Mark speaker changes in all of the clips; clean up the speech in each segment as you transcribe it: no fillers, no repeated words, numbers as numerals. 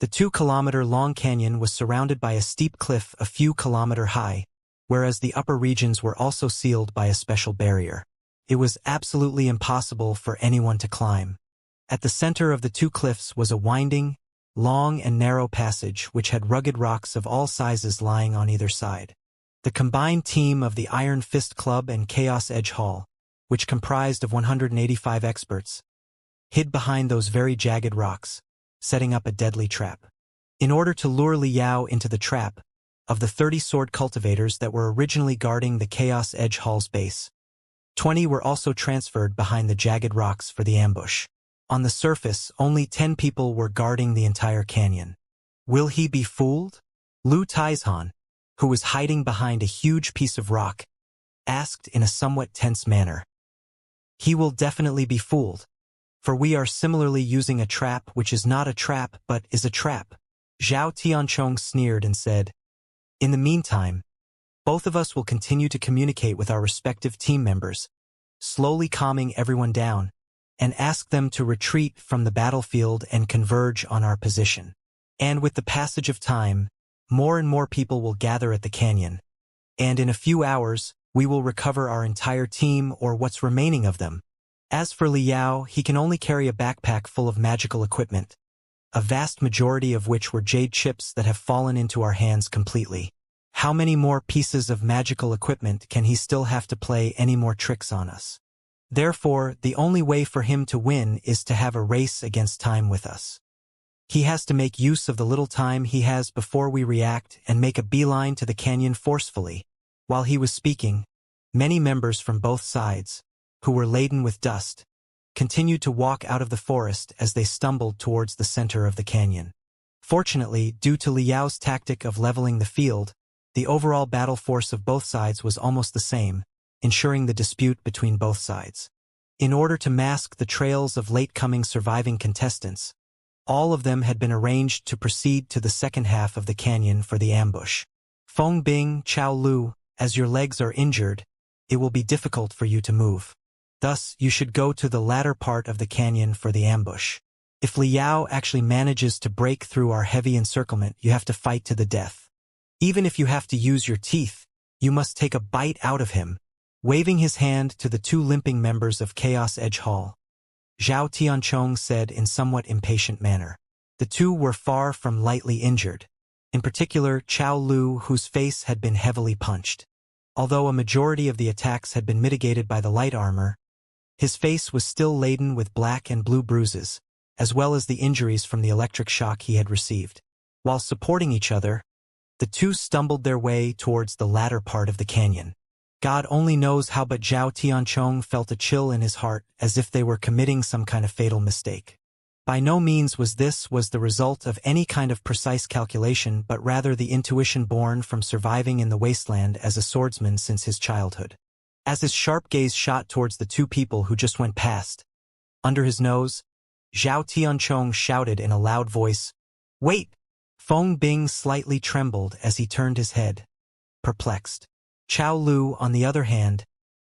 Speaker 1: The 2-kilometer-long canyon was surrounded by a steep cliff a few kilometers high, whereas the upper regions were also sealed by a special barrier. It was absolutely impossible for anyone to climb. At the center of the 2 cliffs was a winding, long and narrow passage which had rugged rocks of all sizes lying on either side. The combined team of the Iron Fist Club and Chaos Edge Hall, which comprised of 185 experts, hid behind those very jagged rocks, setting up a deadly trap. In order to lure Liao into the trap, of the 30 sword cultivators that were originally guarding the Chaos Edge Hall's base, 20 were also transferred behind the jagged rocks for the ambush. On the surface, only 10 people were guarding the entire canyon. Will he be fooled? Lu Taizhan, who was hiding behind a huge piece of rock, asked in a somewhat tense manner. He will definitely be fooled, for we are similarly using a trap which is not a trap but is a trap. Zhao Tianchong sneered and said, "In the meantime, both of us will continue to communicate with our respective team members, slowly calming everyone down, and ask them to retreat from the battlefield and converge on our position. And with the passage of time, more and more people will gather at the canyon, and in a few hours, we will recover our entire team or what's remaining of them. As for Liao, he can only carry a backpack full of magical equipment, a vast majority of which were jade chips that have fallen into our hands completely. How many more pieces of magical equipment can he still have to play any more tricks on us? Therefore, the only way for him to win is to have a race against time with us. He has to make use of the little time he has before we react and make a beeline to the canyon forcefully." While he was speaking, many members from both sides, who were laden with dust, continued to walk out of the forest as they stumbled towards the center of the canyon. Fortunately, due to Liao's tactic of leveling the field, the overall battle force of both sides was almost the same, ensuring the dispute between both sides. In order to mask the trails of late-coming surviving contestants, all of them had been arranged to proceed to the second half of the canyon for the ambush. "Feng Bing, Chao Lu, as your legs are injured, it will be difficult for you to move. Thus, you should go to the latter part of the canyon for the ambush. If Liao actually manages to break through our heavy encirclement, you have to fight to the death. Even if you have to use your teeth, you must take a bite out of him," waving his hand to the 2 limping members of Chaos Edge Hall. Zhao Tianchong said in somewhat impatient manner. The 2 were far from lightly injured. In particular, Chao Lu, whose face had been heavily punched. Although a majority of the attacks had been mitigated by the light armor, his face was still laden with black and blue bruises, as well as the injuries from the electric shock he had received. While supporting each other, the 2 stumbled their way towards the latter part of the canyon. God only knows how, but Zhao Tianchong felt a chill in his heart, as if they were committing some kind of fatal mistake. By no means was the result of any kind of precise calculation, but rather the intuition born from surviving in the wasteland as a swordsman since his childhood. As his sharp gaze shot towards the 2 people who just went past, under his nose, Zhao Tianchong shouted in a loud voice, "Wait!" Feng Bing slightly trembled as he turned his head, perplexed. Chao Lu, on the other hand,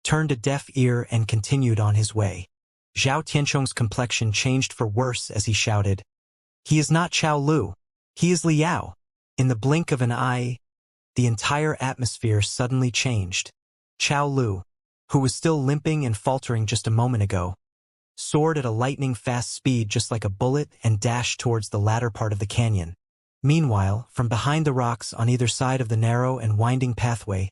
Speaker 1: turned a deaf ear and continued on his way. Zhao Tianchong's complexion changed for worse as he shouted, "He is not Chao Lu. He is Liao." In the blink of an eye, the entire atmosphere suddenly changed. Chao Lu, who was still limping and faltering just a moment ago, soared at a lightning-fast speed just like a bullet and dashed towards the latter part of the canyon. Meanwhile, from behind the rocks on either side of the narrow and winding pathway,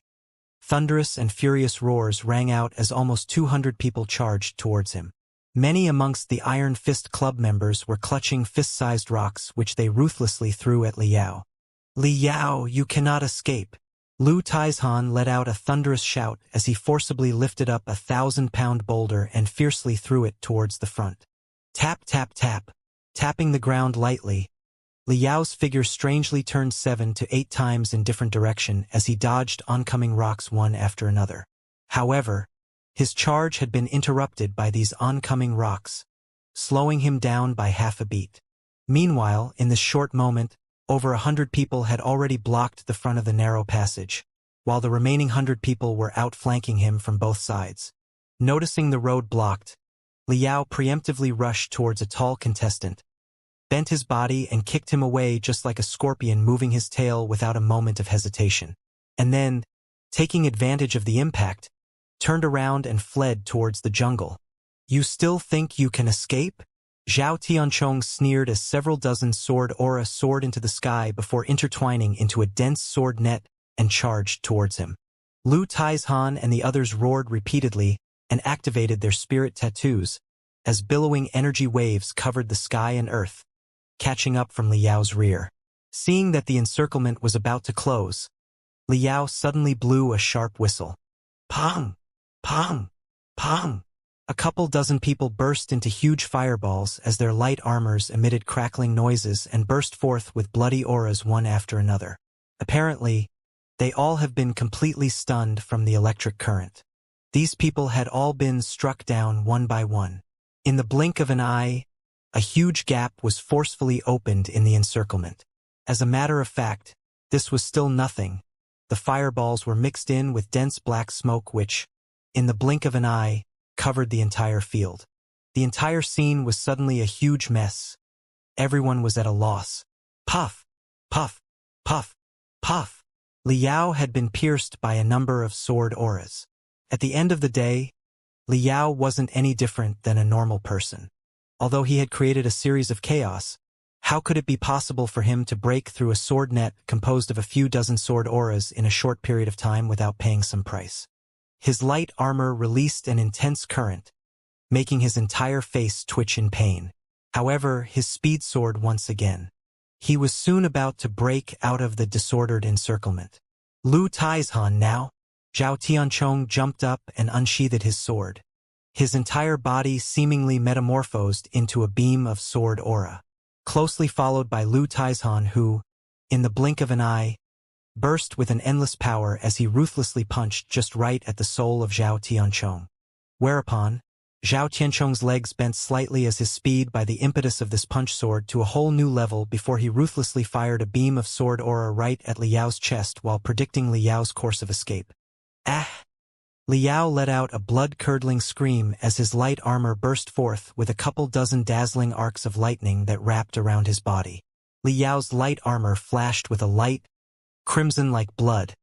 Speaker 1: thunderous and furious roars rang out as almost 200 people charged towards him. Many amongst the Iron Fist Club members were clutching fist-sized rocks which they ruthlessly threw at Liao. "Liao, you cannot escape!" Lu Taizhan let out a thunderous shout as he forcibly lifted up a 1,000-pound boulder and fiercely threw it towards the front. Tap, tap, tap. Tapping the ground lightly, Liao's figure strangely turned 7 to 8 times in different direction as he dodged oncoming rocks one after another. However, his charge had been interrupted by these oncoming rocks, slowing him down by half a beat. Meanwhile, in this short moment, over 100 people had already blocked the front of the narrow passage, while the remaining 100 people were outflanking him from both sides. Noticing the road blocked, Liao preemptively rushed towards a tall contestant, bent his body and kicked him away just like a scorpion moving his tail without a moment of hesitation. And then, taking advantage of the impact, turned around and fled towards the jungle. "You still think you can escape?" Zhao Tianchong sneered as several dozen sword aura soared into the sky before intertwining into a dense sword net and charged towards him. Lu Taizhan and the others roared repeatedly and activated their spirit tattoos as billowing energy waves covered the sky and earth, catching up from Liao's rear. Seeing that the encirclement was about to close, Liao suddenly blew a sharp whistle. Pong! Pong! Pong! A couple dozen people burst into huge fireballs as their light armors emitted crackling noises and burst forth with bloody auras one after another. Apparently, they all have been completely stunned from the electric current. These people had all been struck down one by one. In the blink of an eye, a huge gap was forcefully opened in the encirclement. As a matter of fact, this was still nothing. The fireballs were mixed in with dense black smoke which, in the blink of an eye, covered the entire field. The entire scene was suddenly a huge mess. Everyone was at a loss. Puff! Puff! Puff! Puff! Liao had been pierced by a number of sword auras. At the end of the day, Liao wasn't any different than a normal person. Although he had created a series of chaos, how could it be possible for him to break through a sword net composed of a few dozen sword auras in a short period of time without paying some price? His light armor released an intense current, making his entire face twitch in pain. However, his speed soared once again. He was soon about to break out of the disordered encirclement. Lu Taizhan now? Zhao Tianchong jumped up and unsheathed his sword. His entire body seemingly metamorphosed into a beam of sword aura, closely followed by Lu Taizhan who, in the blink of an eye, burst with an endless power as he ruthlessly punched just right at the soul of Zhao Tianchong. Whereupon, Zhao Tianchong's legs bent slightly as his speed by the impetus of this punch soared to a whole new level before he ruthlessly fired a beam of sword aura right at Liao's chest while predicting Liao's course of escape. Ah! Liao let out a blood-curdling scream as his light armor burst forth with a couple dozen dazzling arcs of lightning that wrapped around his body. Liao's light armor flashed with a light, crimson like blood,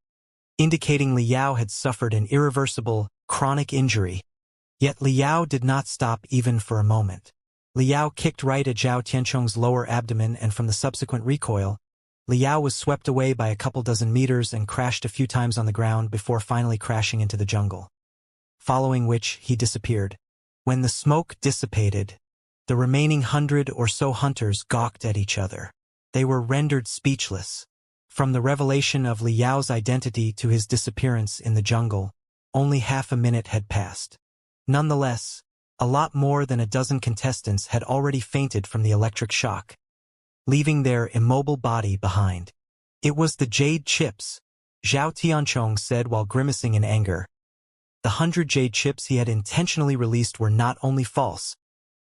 Speaker 1: indicating Liao had suffered an irreversible, chronic injury. Yet Liao did not stop even for a moment. Liao kicked right at Zhao Tianchong's lower abdomen and from the subsequent recoil, Liao was swept away by a couple dozen meters and crashed a few times on the ground before finally crashing into the jungle. Following which, he disappeared. When the smoke dissipated, the remaining 100 or so hunters gawked at each other. They were rendered speechless. From the revelation of Liao's identity to his disappearance in the jungle, only half a minute had passed. Nonetheless, a lot more than a dozen contestants had already fainted from the electric shock, leaving their immobile body behind. It was the jade chips, Zhao Tianchong said while grimacing in anger. The 100 jade chips he had intentionally released were not only false,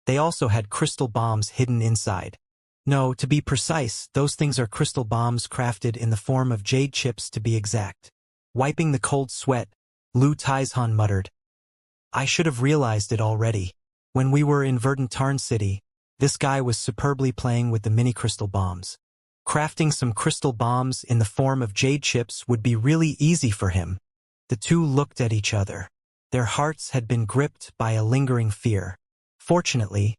Speaker 1: they also had crystal bombs hidden inside. No, to be precise, those things are crystal bombs crafted in the form of jade chips to be exact. Wiping the cold sweat, Lu Taizhan muttered, "I should have realized it already. When we were in Verdant Tarn City, this guy was superbly playing with the mini crystal bombs. Crafting some crystal bombs in the form of jade chips would be really easy for him." The two looked at each other. Their hearts had been gripped by a lingering fear. Fortunately,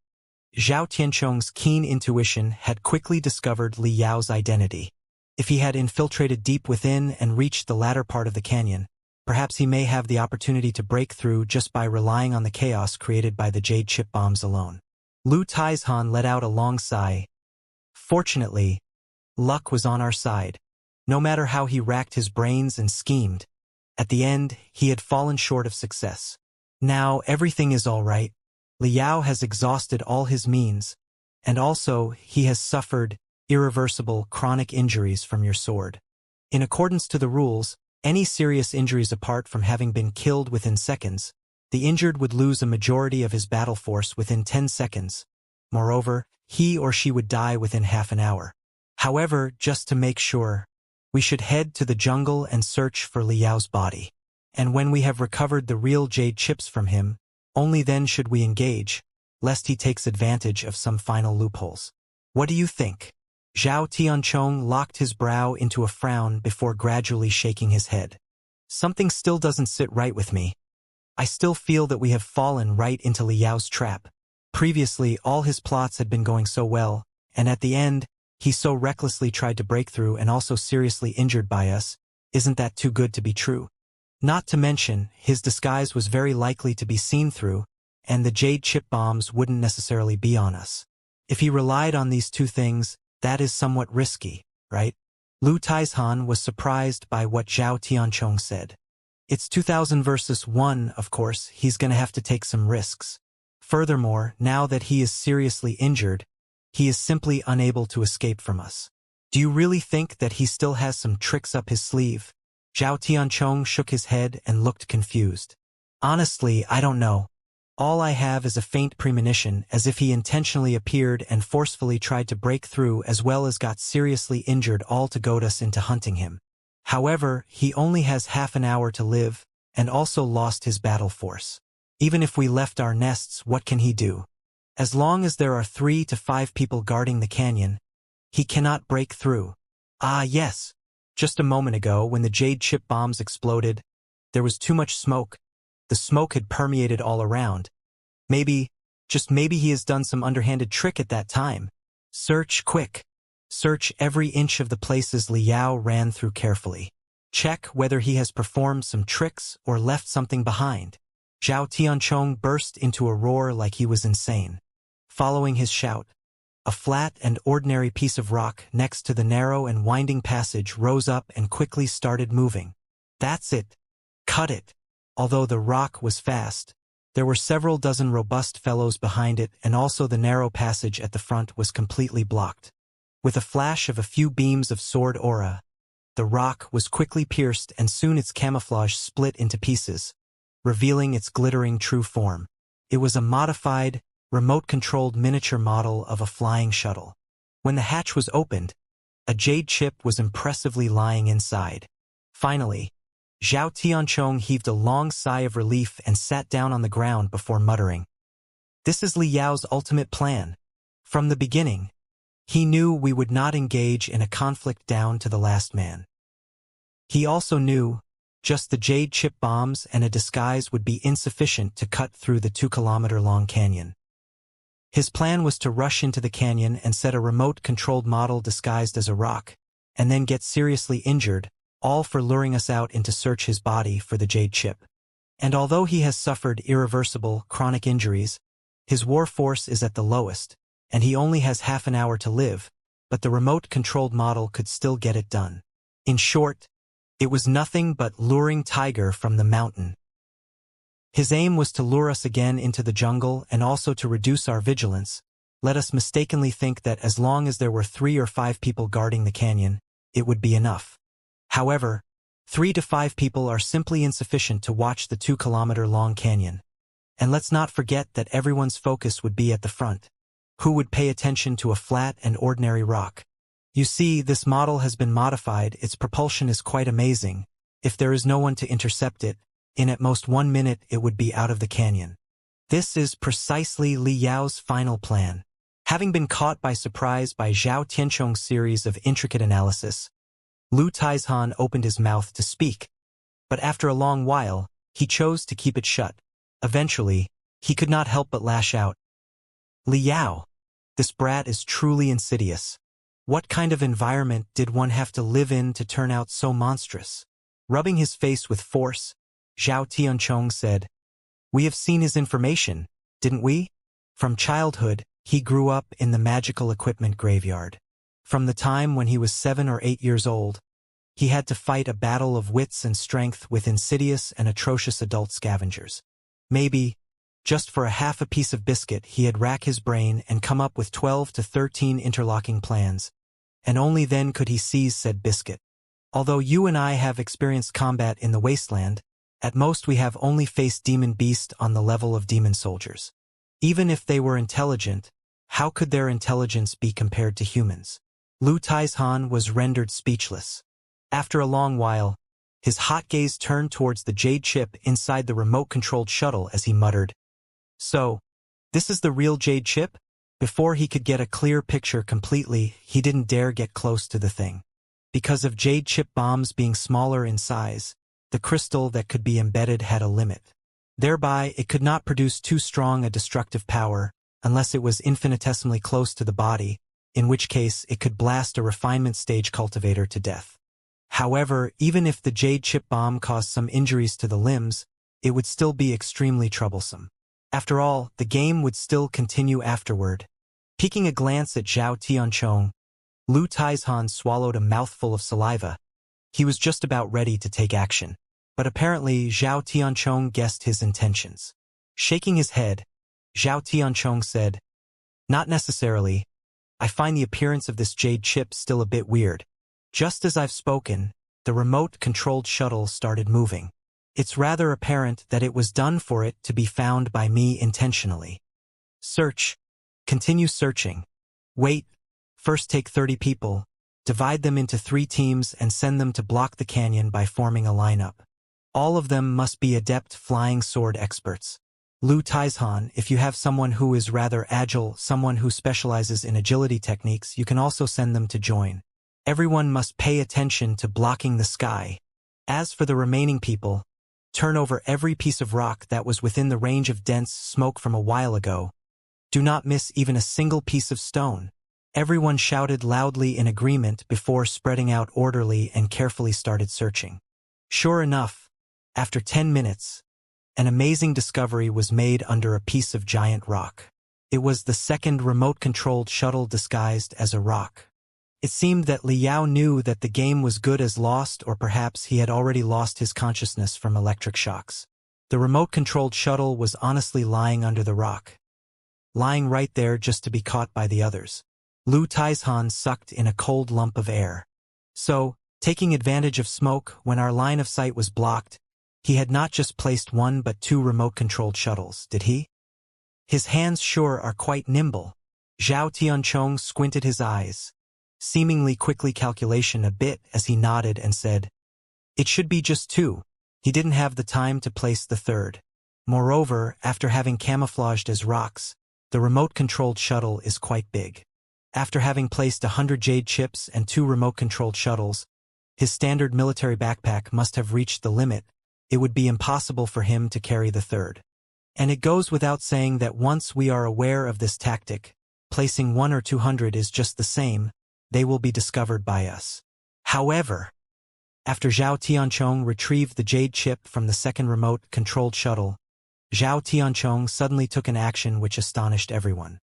Speaker 1: Zhao Tianchong's keen intuition had quickly discovered Liao's identity. If he had infiltrated deep within and reached the latter part of the canyon, perhaps he may have the opportunity to break through just by relying on the chaos created by the jade chip bombs alone. Lu Taizhan let out a long sigh. Fortunately, luck was on our side. No matter how he racked his brains and schemed, at the end, he had fallen short of success. Now everything is all right. Liao has exhausted all his means, and also he has suffered irreversible chronic injuries from your sword. In accordance to the rules, any serious injuries apart from having been killed within seconds, the injured would lose a majority of his battle force within 10 seconds. Moreover, he or she would die within half an hour. However, just to make sure, we should head to the jungle and search for Liao's body. And when we have recovered the real jade chips from him, only then should we engage, lest he takes advantage of some final loopholes. What do you think? Zhao Tianchong locked his brow into a frown before gradually shaking his head. Something still doesn't sit right with me. I still feel that we have fallen right into Li Yao's trap. Previously, all his plots had been going so well, and at the end, he so recklessly tried to break through and also seriously injured by us. Isn't that too good to be true? Not to mention, his disguise was very likely to be seen through, and the jade chip bombs wouldn't necessarily be on us. If he relied on these two things, that is somewhat risky, right? Lu Taizhan was surprised by what Zhao Tianchong said. It's 2000 versus 1, of course, he's gonna have to take some risks. Furthermore, now that he is seriously injured, he is simply unable to escape from us. Do you really think that he still has some tricks up his sleeve? Zhao Tianchong shook his head and looked confused. Honestly, I don't know. All I have is a faint premonition, as if he intentionally appeared and forcefully tried to break through as well as got seriously injured, all to goad us into hunting him. However, he only has half an hour to live, and also lost his battle force. Even if we left our nests, what can he do? As long as there are 3 to 5 people guarding the canyon, he cannot break through. Ah yes. Just a moment ago, when the jade chip bombs exploded, there was too much smoke. The smoke had permeated all around. Maybe, just maybe he has done some underhanded trick at that time. Search quick. Search every inch of the places Li Yao ran through carefully. Check whether he has performed some tricks or left something behind. Zhao Tianchong burst into a roar like he was insane. Following his shout, a flat and ordinary piece of rock next to the narrow and winding passage rose up and quickly started moving. That's it. Cut it. Although the rock was fast, there were several dozen robust fellows behind it, and also the narrow passage at the front was completely blocked. With a flash of a few beams of sword aura, the rock was quickly pierced and soon its camouflage split into pieces, revealing its glittering true form. It was a modified, remote-controlled miniature model of a flying shuttle. When the hatch was opened, a jade chip was impressively lying inside. Finally, Zhao Tianchong heaved a long sigh of relief and sat down on the ground before muttering, "This is Li Yao's ultimate plan. From the beginning, he knew we would not engage in a conflict down to the last man. He also knew just the jade chip bombs and a disguise would be insufficient to cut through the 2-kilometer-long canyon. His plan was to rush into the canyon and set a remote-controlled model disguised as a rock, and then get seriously injured, all for luring us out into search his body for the jade chip. And although he has suffered irreversible, chronic injuries, his war force is at the lowest, and he only has half an hour to live, but the remote-controlled model could still get it done. In short, it was nothing but luring tiger from the mountain. His aim was to lure us again into the jungle and also to reduce our vigilance, let us mistakenly think that as long as there were 3 or 5 people guarding the canyon, it would be enough. However, 3 to 5 people are simply insufficient to watch the 2-kilometer-long canyon. And let's not forget that everyone's focus would be at the front. Who would pay attention to a flat and ordinary rock? You see, this model has been modified, its propulsion is quite amazing. If there is no one to intercept it, in at most 1 minute it would be out of the canyon. This is precisely Li Yao's final plan. Having been caught by surprise by Zhao Tianchong's series of intricate analysis, Lu Taizhan opened his mouth to speak, but after a long while, he chose to keep it shut. Eventually, he could not help but lash out. Li Yao, this brat is truly insidious. What kind of environment did one have to live in to turn out so monstrous? Rubbing his face with force, Zhao Tianchong said, "We have seen his information, didn't we? From childhood, he grew up in the magical equipment graveyard. From the time when he was 7 or 8 years old, he had to fight a battle of wits and strength with insidious and atrocious adult scavengers. Maybe, just for a half a piece of biscuit, he had racked his brain and come up with 12 to 13 interlocking plans, and only then could he seize said biscuit. Although you and I have experienced combat in the wasteland, at most we have only faced demon beast on the level of demon soldiers. Even if they were intelligent, how could their intelligence be compared to humans?" Lu Taizhan was rendered speechless. After a long while, his hot gaze turned towards the jade chip inside the remote-controlled shuttle as he muttered, "So, this is the real jade chip? Before he could get a clear picture completely, he didn't dare get close to the thing. Because of jade chip bombs being smaller in size, the crystal that could be embedded had a limit. Thereby, it could not produce too strong a destructive power, unless it was infinitesimally close to the body, in which case it could blast a refinement stage cultivator to death. However, even if the jade chip bomb caused some injuries to the limbs, it would still be extremely troublesome. After all, the game would still continue afterward. Peeking a glance at Zhao Tianchong, Lu Taizhan swallowed a mouthful of saliva. He was just about ready to take action. But apparently Zhao Tianchong guessed his intentions. Shaking his head, Zhao Tianchong said, "Not necessarily. I find the appearance of this jade chip still a bit weird." Just as I've spoken, the remote-controlled shuttle started moving. It's rather apparent that it was done for it to be found by me intentionally. Search. Continue searching. Wait. First take 30 people, divide them into 3 teams and send them to block the canyon by forming a lineup. All of them must be adept flying sword experts. Lu Taizhan, if you have someone who is rather agile, someone who specializes in agility techniques, you can also send them to join. Everyone must pay attention to blocking the sky. As for the remaining people, turn over every piece of rock that was within the range of dense smoke from a while ago. Do not miss even a single piece of stone. Everyone shouted loudly in agreement before spreading out orderly and carefully started searching. Sure enough, after 10 minutes, an amazing discovery was made under a piece of giant rock. It was the second remote-controlled shuttle disguised as a rock. It seemed that Liao knew that the game was good as lost, or perhaps he had already lost his consciousness from electric shocks. The remote-controlled shuttle was honestly lying under the rock. Lying right there just to be caught by the others. Lu Taizhan sucked in a cold lump of air. So, taking advantage of smoke when our line of sight was blocked, he had not just placed 1 but 2 remote-controlled shuttles, did he? His hands sure are quite nimble. Zhao Tianchong squinted his eyes, seemingly quickly calculation a bit as he nodded and said, "It should be just 2. He didn't have the time to place the 3rd. Moreover, after having camouflaged as rocks, the remote-controlled shuttle is quite big. After having placed 100 jade chips and 2 remote-controlled shuttles, his standard military backpack must have reached the limit. It would be impossible for him to carry the 3rd. And it goes without saying that once we are aware of this tactic, placing 1 or 200 is just the same. They will be discovered by us." However, after Zhao Tianchong retrieved the jade chip from the second remote-controlled shuttle, Zhao Tianchong suddenly took an action which astonished everyone.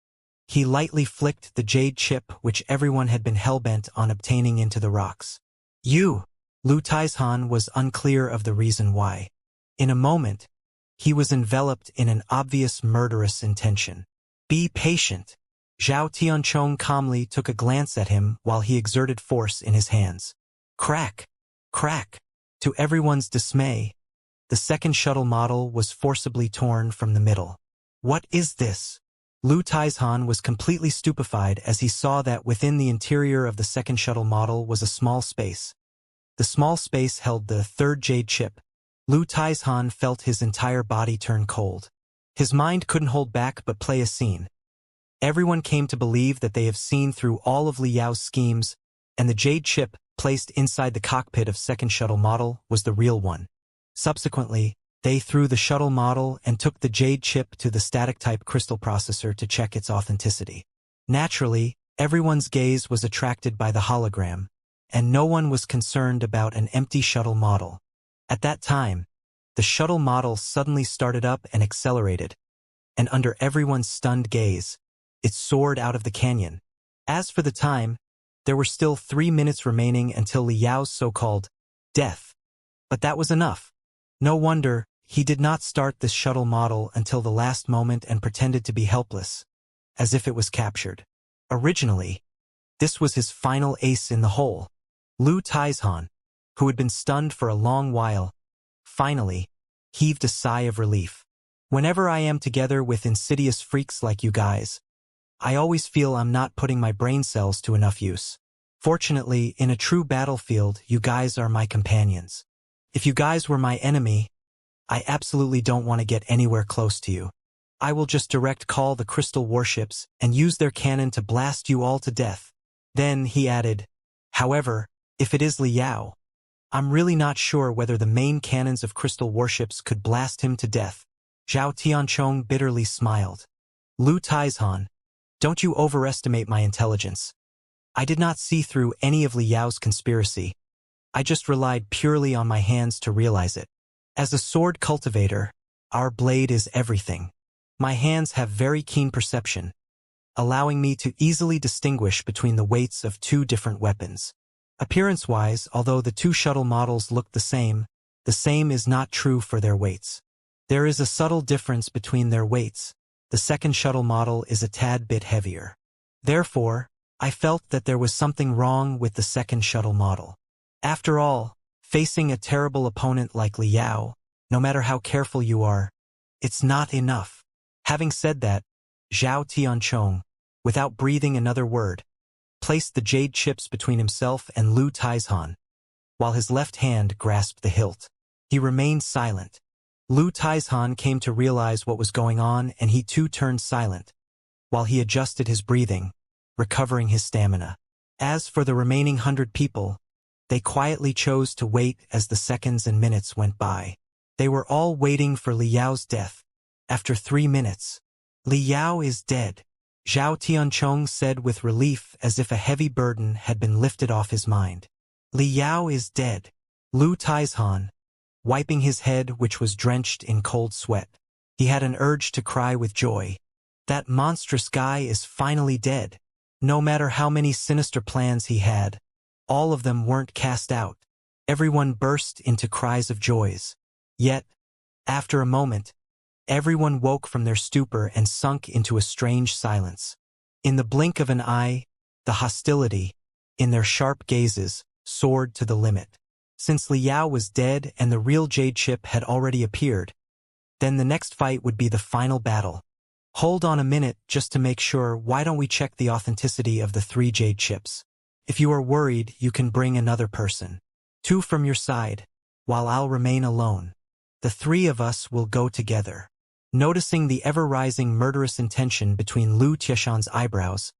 Speaker 1: He lightly flicked the jade chip which everyone had been hellbent on obtaining into the rocks. Lu Taizhan was unclear of the reason why. In a moment, he was enveloped in an obvious murderous intention. "Be patient." Zhao Tianchong calmly took a glance at him while he exerted force in his hands. Crack! Crack! To everyone's dismay, the second shuttle model was forcibly torn from the middle. "What is this?" Lu Taizhan was completely stupefied as he saw that within the interior of the second shuttle model was a small space. The small space held the 3rd jade chip. Lu Taizhan felt his entire body turn cold. His mind couldn't hold back but play a scene. Everyone came to believe that they have seen through all of Liao's schemes, and the jade chip placed inside the cockpit of second shuttle model was the real one. Subsequently, they threw the shuttle model and took the jade chip to the static-type crystal processor to check its authenticity. Naturally, everyone's gaze was attracted by the hologram, and no one was concerned about an empty shuttle model. At that time, the shuttle model suddenly started up and accelerated, and under everyone's stunned gaze, it soared out of the canyon. As for the time, there were still 3 minutes remaining until Liao's so-called death. But that was enough. No wonder he did not start this shuttle model until the last moment and pretended to be helpless, as if it was captured. Originally, this was his final ace in the hole. Lu Taizhan, who had been stunned for a long while, finally heaved a sigh of relief. "Whenever I am together with insidious freaks like you guys, I always feel I'm not putting my brain cells to enough use. Fortunately, in a true battlefield, you guys are my companions. If you guys were my enemy, I absolutely don't want to get anywhere close to you." I will just direct call the crystal warships and use their cannon to blast you all to death. Then he added, however, if it is Liao, I'm really not sure whether the main cannons of crystal warships could blast him to death. Zhao Tianchong bitterly smiled. Lu Taizhan, don't you overestimate my intelligence. I did not see through any of Liao's conspiracy. I just relied purely on my hands to realize it. As a sword cultivator, our blade is everything. My hands have very keen perception, allowing me to easily distinguish between the weights of two different weapons. Appearance-wise, although the two shuttle models look the same is not true for their weights. There is a subtle difference between their weights. The second shuttle model is a tad bit heavier. Therefore, I felt that there was something wrong with the second shuttle model. After all, facing a terrible opponent like Liao, no matter how careful you are, it's not enough. Having said that, Zhao Tianchong, without breathing another word, placed the jade chips between himself and Lu Taizhan, while his left hand grasped the hilt. He remained silent. Lu Taizhan came to realize what was going on, and he too turned silent, while he adjusted his breathing, recovering his stamina. As for the remaining 100 people, they quietly chose to wait as the seconds and minutes went by. They were all waiting for Liao's death. After 3 minutes, Liao is dead, Zhao Tianchong said with relief, as if a heavy burden had been lifted off his mind. Liao is dead. Lu Taizhan, wiping his head which was drenched in cold sweat. He had an urge to cry with joy. That monstrous guy is finally dead. No matter how many sinister plans he had, all of them weren't cast out. Everyone burst into cries of joys. Yet, after a moment, everyone woke from their stupor and sunk into a strange silence. In the blink of an eye, the hostility, in their sharp gazes, soared to the limit. Since Liao was dead and the real jade chip had already appeared, then the next fight would be the final battle. Hold on a minute just to make sure. Why don't we check the authenticity of the 3 jade chips? If you are worried, you can bring another person. 2 from your side, while I'll remain alone. The 3 of us will go together. Noticing the ever-rising murderous intention between Lu Tieshan's eyebrows,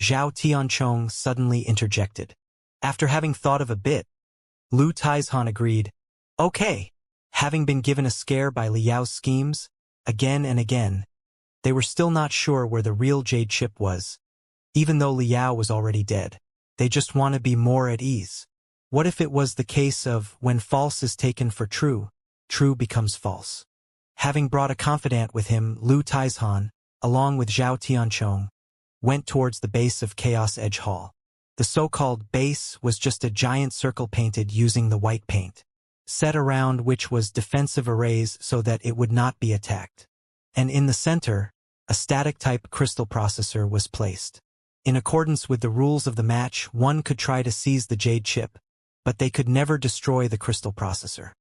Speaker 1: Zhao Tianchong suddenly interjected. After having thought of a bit, Lu Taizhan agreed. Okay. Having been given a scare by Liao's schemes, again and again, they were still not sure where the real jade chip was. Even though Liao was already dead, they just want to be more at ease. What if it was the case of, when false is taken for true, true becomes false? Having brought a confidant with him, Lu Taizhan, along with Zhao Tianchong, went towards the base of Chaos Edge Hall. The so-called base was just a giant circle painted using the white paint, set around which was defensive arrays so that it would not be attacked. And in the center, a static-type crystal processor was placed. In accordance with the rules of the match, one could try to seize the jade chip, but they could never destroy the crystal processor.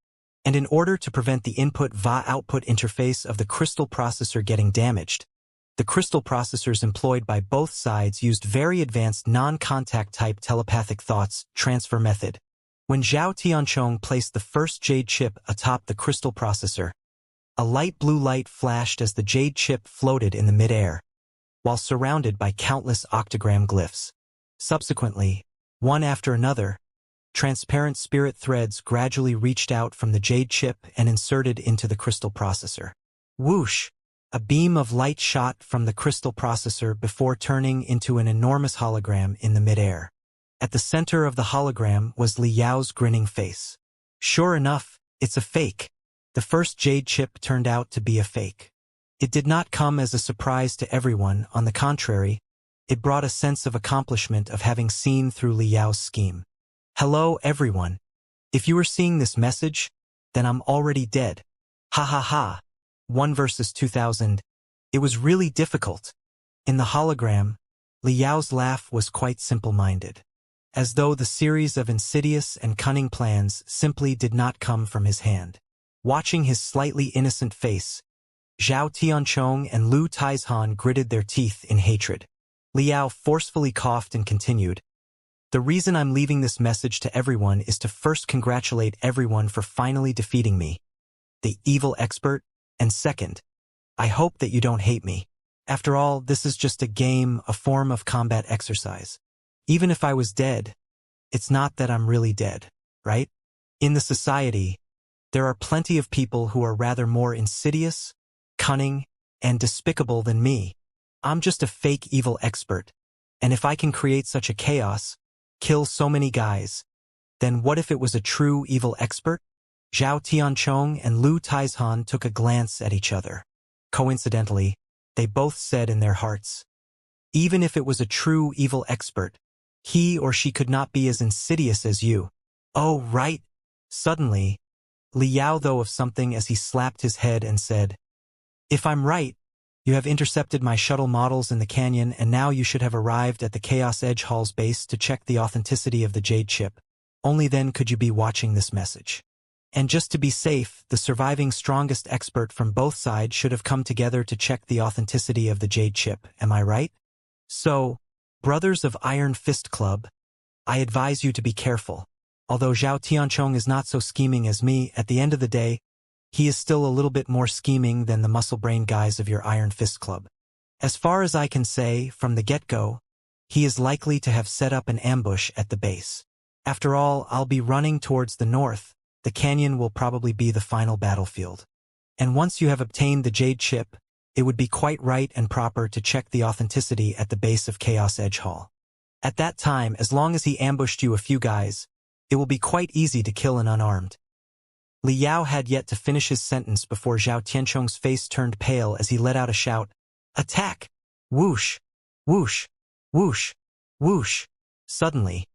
Speaker 1: And in order to prevent the input-va-output interface of the crystal processor getting damaged, the crystal processors employed by both sides used very advanced non-contact type telepathic thoughts transfer method. When Zhao Tianchong placed the first jade chip atop the crystal processor, a light blue light flashed as the jade chip floated in the mid-air, while surrounded by countless octagram glyphs. Subsequently, one after another, transparent spirit threads gradually reached out from the jade chip and inserted into the crystal processor. Whoosh! A beam of light shot from the crystal processor before turning into an enormous hologram in the mid-air. At the center of the hologram was Liao's grinning face. Sure enough, it's a fake. The first jade chip turned out to be a fake. It did not come as a surprise to everyone. On the contrary, it brought a sense of accomplishment of having seen through Liao's scheme. Hello, everyone. If you are seeing this message, then I'm already dead. Ha ha ha. 1 versus 2000. It was really difficult. In the hologram, Liao's laugh was quite simple-minded, as though the series of insidious and cunning plans simply did not come from his hand. Watching his slightly innocent face, Zhao Tianchong and Lu Taizhan gritted their teeth in hatred. Liao forcefully coughed and continued. The reason I'm leaving this message to everyone is to first congratulate everyone for finally defeating me, the evil expert, and second, I hope that you don't hate me. After all, this is just a game, a form of combat exercise. Even if I was dead, it's not that I'm really dead, right? In the society, there are plenty of people who are rather more insidious, cunning, and despicable than me. I'm just a fake evil expert, and if I can create such a chaos, kill so many guys, then what if it was a true evil expert? Zhao Tianchong and Lu Taizhan took a glance at each other. Coincidentally, they both said in their hearts, even if it was a true evil expert, he or she could not be as insidious as you. Oh, right. Suddenly, Li Yao thought of something as he slapped his head and said, if I'm right, you have intercepted my shuttle models in the canyon and now you should have arrived at the Chaos Edge Hall's base to check the authenticity of the Jade chip. Only then could you be watching this message. And just to be safe, the surviving strongest expert from both sides should have come together to check the authenticity of the Jade chip, am I right? So, brothers of Iron Fist Club, I advise you to be careful. Although Zhao Tianchong is not so scheming as me, at the end of the day, he is still a little bit more scheming than the muscle-brain guys of your Iron Fist Club. As far as I can say, from the get-go, he is likely to have set up an ambush at the base. After all, I'll be running towards the north. The canyon will probably be the final battlefield. And once you have obtained the Jade chip, it would be quite right and proper to check the authenticity at the base of Chaos Edge Hall. At that time, as long as he ambushed you a few guys, it will be quite easy to kill an unarmed. Li Yao had yet to finish his sentence before Zhao Tianchong's face turned pale as he let out a shout, attack! Whoosh! Whoosh! Whoosh! Whoosh! Suddenly,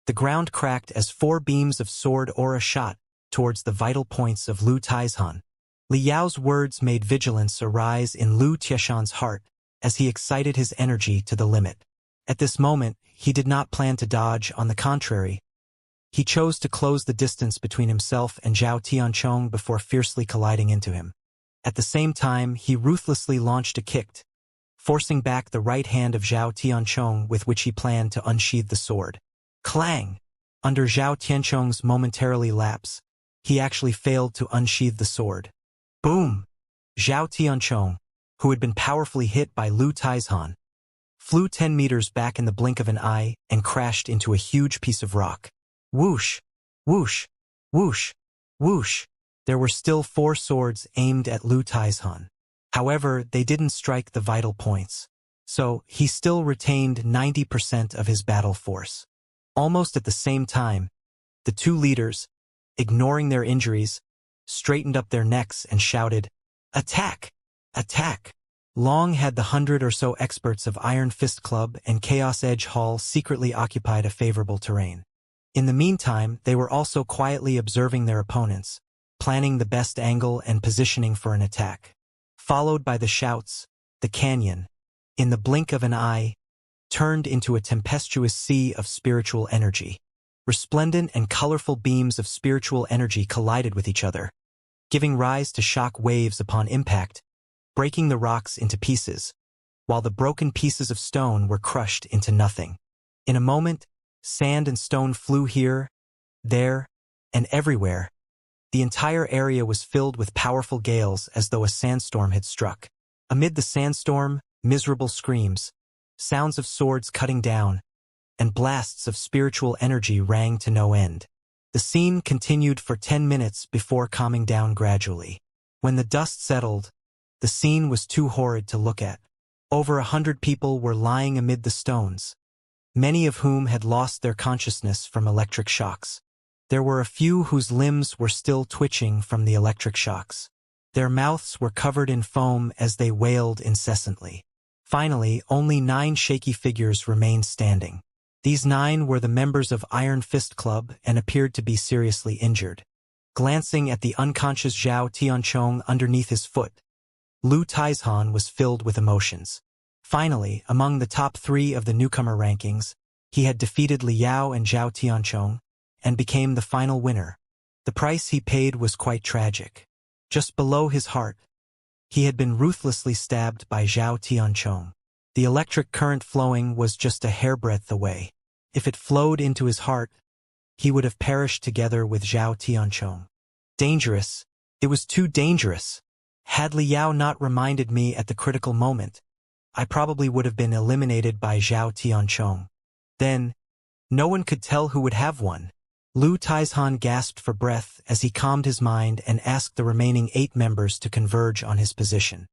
Speaker 1: the ground cracked as 4 beams of sword aura shot towards the vital points of Lu Taizhan. Li Yao's words made vigilance arise in Lu Tieshan's heart as he excited his energy to the limit. At this moment, he did not plan to dodge, on the contrary. He chose to close the distance between himself and Zhao Tianchong before fiercely colliding into him. At the same time, he ruthlessly launched a kick, forcing back the right hand of Zhao Tianchong with which he planned to unsheathe the sword. Clang! Under Zhao Tianchong's momentarily lapse, he actually failed to unsheathe the sword. Boom! Zhao Tianchong, who had been powerfully hit by Lu Taizhan, flew 10 meters back in the blink of an eye and crashed into a huge piece of rock. Whoosh! Whoosh! Whoosh! Whoosh! There were still 4 swords aimed at Lu Taizhan. However, they didn't strike the vital points, so he still retained 90% of his battle force. Almost at the same time, the 2 leaders, ignoring their injuries, straightened up their necks and shouted, attack! Attack! Long had the 100 or so experts of Iron Fist Club and Chaos Edge Hall secretly occupied a favorable terrain. In the meantime, they were also quietly observing their opponents, planning the best angle and positioning for an attack. Followed by the shouts, the canyon, in the blink of an eye, turned into a tempestuous sea of spiritual energy. Resplendent and colorful beams of spiritual energy collided with each other, giving rise to shock waves upon impact, breaking the rocks into pieces, while the broken pieces of stone were crushed into nothing. In a moment, sand and stone flew here, there, and everywhere. The entire area was filled with powerful gales as though a sandstorm had struck. Amid the sandstorm, miserable screams, sounds of swords cutting down, and blasts of spiritual energy rang to no end. The scene continued for 10 minutes before calming down gradually. When the dust settled, the scene was too horrid to look at. Over 100 people were lying amid the stones, many of whom had lost their consciousness from electric shocks. There were a few whose limbs were still twitching from the electric shocks. Their mouths were covered in foam as they wailed incessantly. Finally, only 9 shaky figures remained standing. These 9 were the members of Iron Fist Club and appeared to be seriously injured. Glancing at the unconscious Zhao Tianchong underneath his foot, Lu Taizhan was filled with emotions. Finally, among the top 3 of the newcomer rankings, he had defeated Li Yao and Zhao Tianchong, and became the final winner. The price he paid was quite tragic. Just below his heart, he had been ruthlessly stabbed by Zhao Tianchong. The electric current flowing was just a hairbreadth away. If it flowed into his heart, he would have perished together with Zhao Tianchong. Dangerous. It was too dangerous. Had Liao not reminded me at the critical moment, I probably would have been eliminated by Zhao Tianchong. Then, no one could tell who would have won. Lu Taizhan gasped for breath as he calmed his mind and asked the remaining 8 members to converge on his position.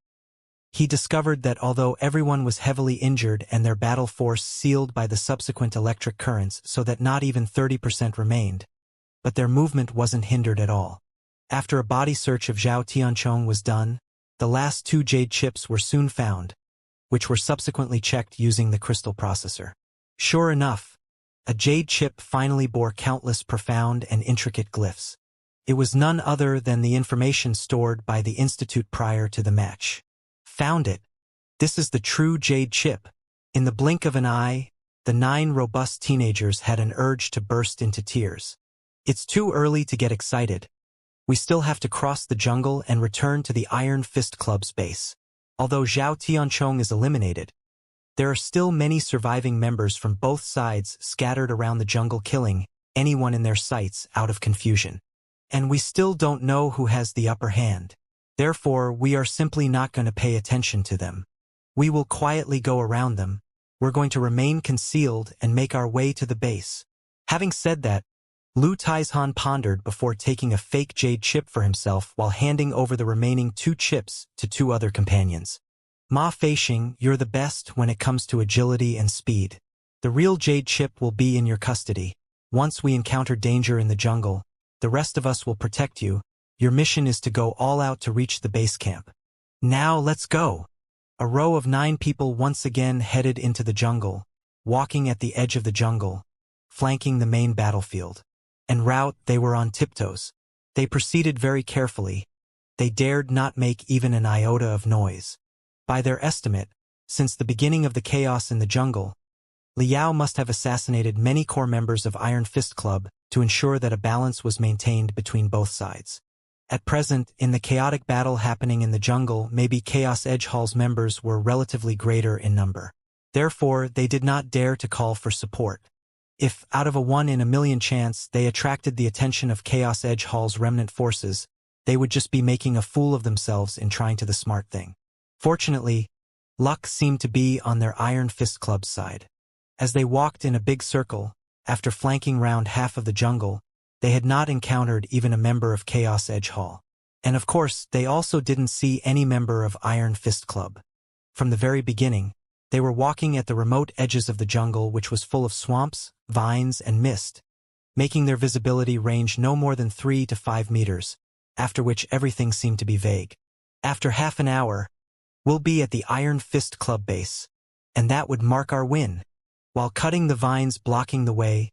Speaker 1: He discovered that although everyone was heavily injured and their battle force sealed by the subsequent electric currents so that not even 30% remained, but their movement wasn't hindered at all. After a body search of Zhao Tianchong was done, the last 2 jade chips were soon found, which were subsequently checked using the crystal processor. Sure enough, a jade chip finally bore countless profound and intricate glyphs. It was none other than the information stored by the Institute prior to the match. Found it. This is the true jade chip. In the blink of an eye, the 9 robust teenagers had an urge to burst into tears. It's too early to get excited. We still have to cross the jungle and return to the Iron Fist Club's base. Although Zhao Tianchong is eliminated, there are still many surviving members from both sides scattered around the jungle, killing anyone in their sights out of confusion. And we still don't know who has the upper hand. Therefore, we are simply not going to pay attention to them. We will quietly go around them. We're going to remain concealed and make our way to the base. Having said that, Lu Taizhan pondered before taking a fake jade chip for himself while handing over the remaining 2 chips to 2 other companions. Ma Feixing, you're the best when it comes to agility and speed. The real jade chip will be in your custody. Once we encounter danger in the jungle, the rest of us will protect you. Your mission is to go all out to reach the base camp. Now let's go. A row of 9 people once again headed into the jungle, walking at the edge of the jungle, flanking the main battlefield. En route, they were on tiptoes. They proceeded very carefully. They dared not make even an iota of noise. By their estimate, since the beginning of the chaos in the jungle, Liao must have assassinated many core members of Iron Fist Club to ensure that a balance was maintained between both sides. At present, in the chaotic battle happening in the jungle, maybe Chaos Edge Hall's members were relatively greater in number. Therefore, they did not dare to call for support. If, out of a 1 in a million chance, they attracted the attention of Chaos Edge Hall's remnant forces, they would just be making a fool of themselves in trying to the smart thing. Fortunately, luck seemed to be on their Iron Fist Club's side. As they walked in a big circle, after flanking round half of the jungle, they had not encountered even a member of Chaos Edge Hall. And of course, they also didn't see any member of Iron Fist Club. From the very beginning, they were walking at the remote edges of the jungle, which was full of swamps, vines, and mist, making their visibility range no more than 3 to 5 meters, after which everything seemed to be vague. After half an hour, we'll be at the Iron Fist Club base, and that would mark our win. While cutting the vines blocking the way,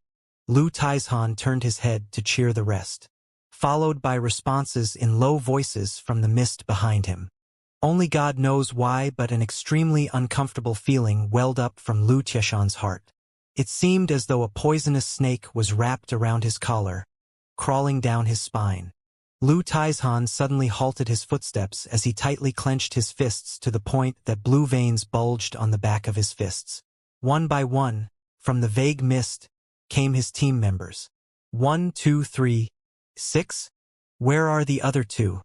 Speaker 1: Lu Taizhan turned his head to cheer the rest, followed by responses in low voices from the mist behind him. Only God knows why, but an extremely uncomfortable feeling welled up from Lu Tieshan's heart. It seemed as though a poisonous snake was wrapped around his collar, crawling down his spine. Lu Taizhan suddenly halted his footsteps as he tightly clenched his fists to the point that blue veins bulged on the back of his fists. One by one, from the vague mist, came his team members. 1, 2, 3, 6? Where are the other 2?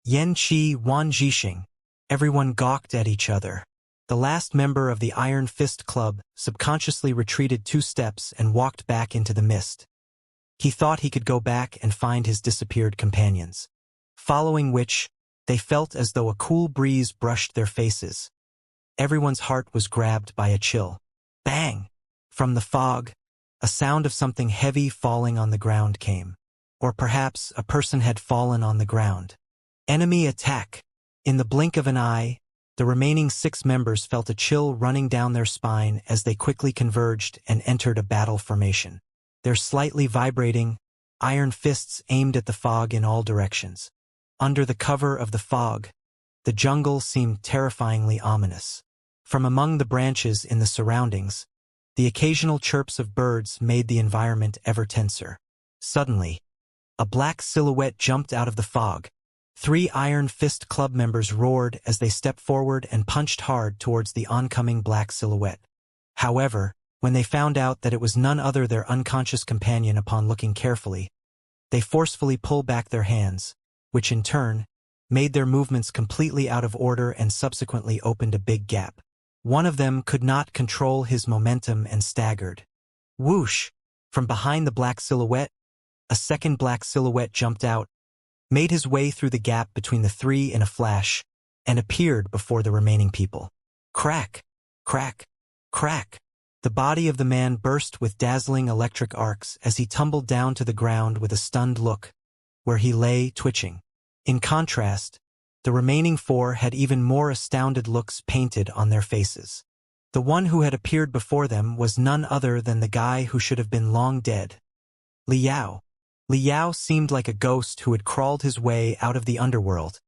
Speaker 1: Yan Qi, Wan Jixing. Everyone gawked at each other. The last member of the Iron Fist Club subconsciously retreated 2 steps and walked back into the mist. He thought he could go back and find his disappeared companions. Following which, they felt as though a cool breeze brushed their faces. Everyone's heart was grabbed by a chill. Bang! From the fog, a sound of something heavy falling on the ground came. Or perhaps a person had fallen on the ground. Enemy attack! In the blink of an eye, the remaining 6 members felt a chill running down their spine as they quickly converged and entered a battle formation. Their slightly vibrating, iron fists aimed at the fog in all directions. Under the cover of the fog, the jungle seemed terrifyingly ominous. From among the branches in the surroundings, the occasional chirps of birds made the environment ever tenser. Suddenly, a black silhouette jumped out of the fog. 3 Iron Fist Club members roared as they stepped forward and punched hard towards the oncoming black silhouette. However, when they found out that it was none other their unconscious companion upon looking carefully, they forcefully pulled back their hands, which in turn made their movements completely out of order and subsequently opened a big gap. One of them could not control his momentum and staggered. Whoosh! From behind the black silhouette, a second black silhouette jumped out, made his way through the gap between the three in a flash, and appeared before the remaining people. Crack! Crack! Crack! The body of the man burst with dazzling electric arcs as he tumbled down to the ground with a stunned look, where he lay twitching. In contrast, the remaining four had even more astounded looks painted on their faces. The one who had appeared before them was none other than the guy who should have been long dead. Liao. Liao seemed like a ghost who had crawled his way out of the underworld,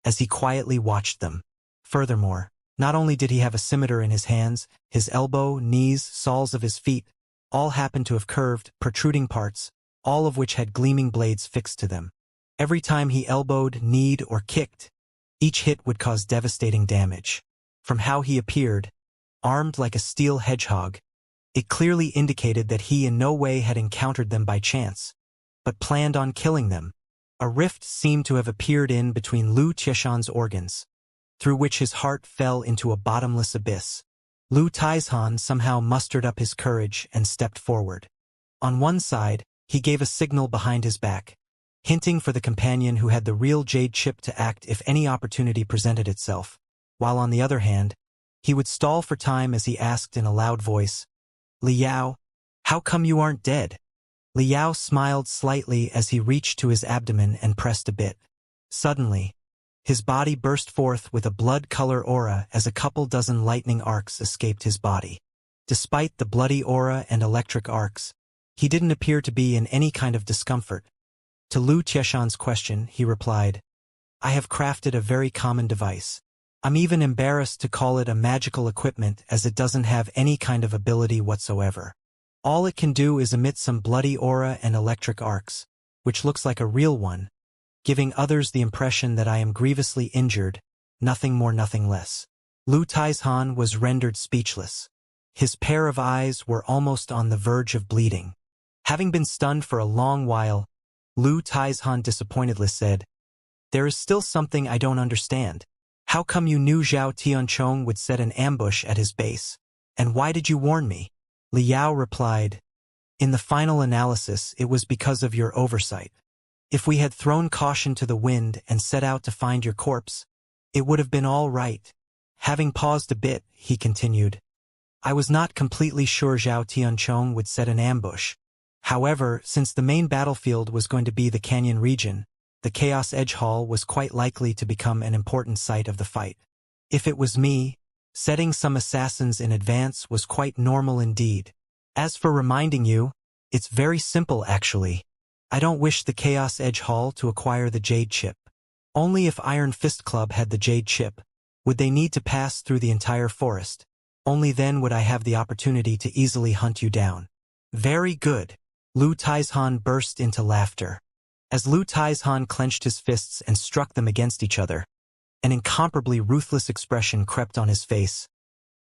Speaker 1: as he quietly watched them. Furthermore, not only did he have a scimitar in his hands, his elbow, knees, soles of his feet, all happened to have curved, protruding parts, all of which had gleaming blades fixed to them. Every time he elbowed, kneed, or kicked, each hit would cause devastating damage. From how he appeared, armed like a steel hedgehog, it clearly indicated that he in no way had encountered them by chance, but planned on killing them. A rift seemed to have appeared in between Lu Tieshan's organs, through which his heart fell into a bottomless abyss. Lu Taizhan somehow mustered up his courage and stepped forward. On one side, he gave a signal behind his back, hinting for the companion who had the real jade chip to act if any opportunity presented itself, while on the other hand, he would stall for time as he asked in a loud voice, "Liao, how come you aren't dead?" Liao smiled slightly as he reached to his abdomen and pressed a bit. Suddenly, his body burst forth with a blood-color aura as a couple dozen lightning arcs escaped his body. Despite the bloody aura and electric arcs, he didn't appear to be in any kind of discomfort. To Lu Tieshan's question, he replied, "I have crafted a very common device. I'm even embarrassed to call it a magical equipment as it doesn't have any kind of ability whatsoever. All it can do is emit some bloody aura and electric arcs, which looks like a real one, giving others the impression that I am grievously injured, nothing more nothing less." Lu Taizhan was rendered speechless. His pair of eyes were almost on the verge of bleeding. Having been stunned for a long while, Lu Taizhan disappointedly said, "There is still something I don't understand. How come you knew Zhao Tianchong would set an ambush at his base? And why did you warn me?" Liao replied, "In the final analysis, it was because of your oversight. If we had thrown caution to the wind and set out to find your corpse, it would have been all right." Having paused a bit, he continued, "I was not completely sure Zhao Tianchong would set an ambush. However, since the main battlefield was going to be the canyon region, the Chaos Edge Hall was quite likely to become an important site of the fight. If it was me, setting some assassins in advance was quite normal indeed. As for reminding you, it's very simple actually. I don't wish the Chaos Edge Hall to acquire the Jade Chip. Only if Iron Fist Club had the Jade Chip would they need to pass through the entire forest. Only then would I have the opportunity to easily hunt you down." "Very good." Lu Taizhan burst into laughter. As Lu Taizhan clenched his fists and struck them against each other, an incomparably ruthless expression crept on his face.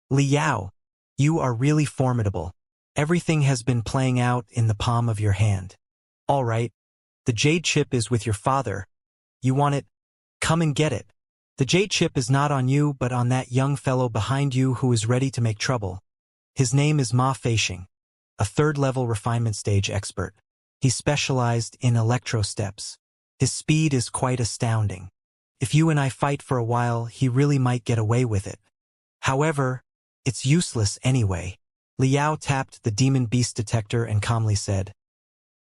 Speaker 1: "Liao, you are really formidable. Everything has been playing out in the palm of your hand. All right, the Jade Chip is with your father. You want it? Come and get it. The Jade Chip is not on you but on that young fellow behind you who is ready to make trouble. His name is Ma Feishing, a third-level refinement stage expert. He specialized in electro steps. His speed is quite astounding. If you and I fight for a while, he really might get away with it. However, it's useless anyway." Liao tapped the demon beast detector and calmly said,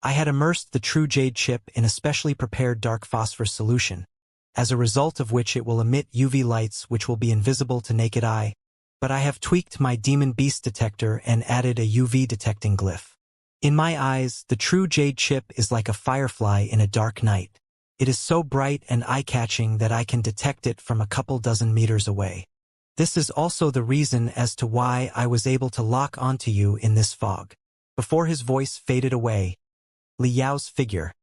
Speaker 1: "I had immersed the true Jade Chip in a specially prepared dark phosphor solution, as a result of which it will emit UV lights which will be invisible to naked eye, but I have tweaked my demon beast detector and added a UV detecting glyph. In my eyes, the true Jade Chip is like a firefly in a dark night. It is so bright and eye-catching that I can detect it from a couple dozen meters away. This is also the reason as to why I was able to lock onto you in this fog." Before his voice faded away, Liao's figure,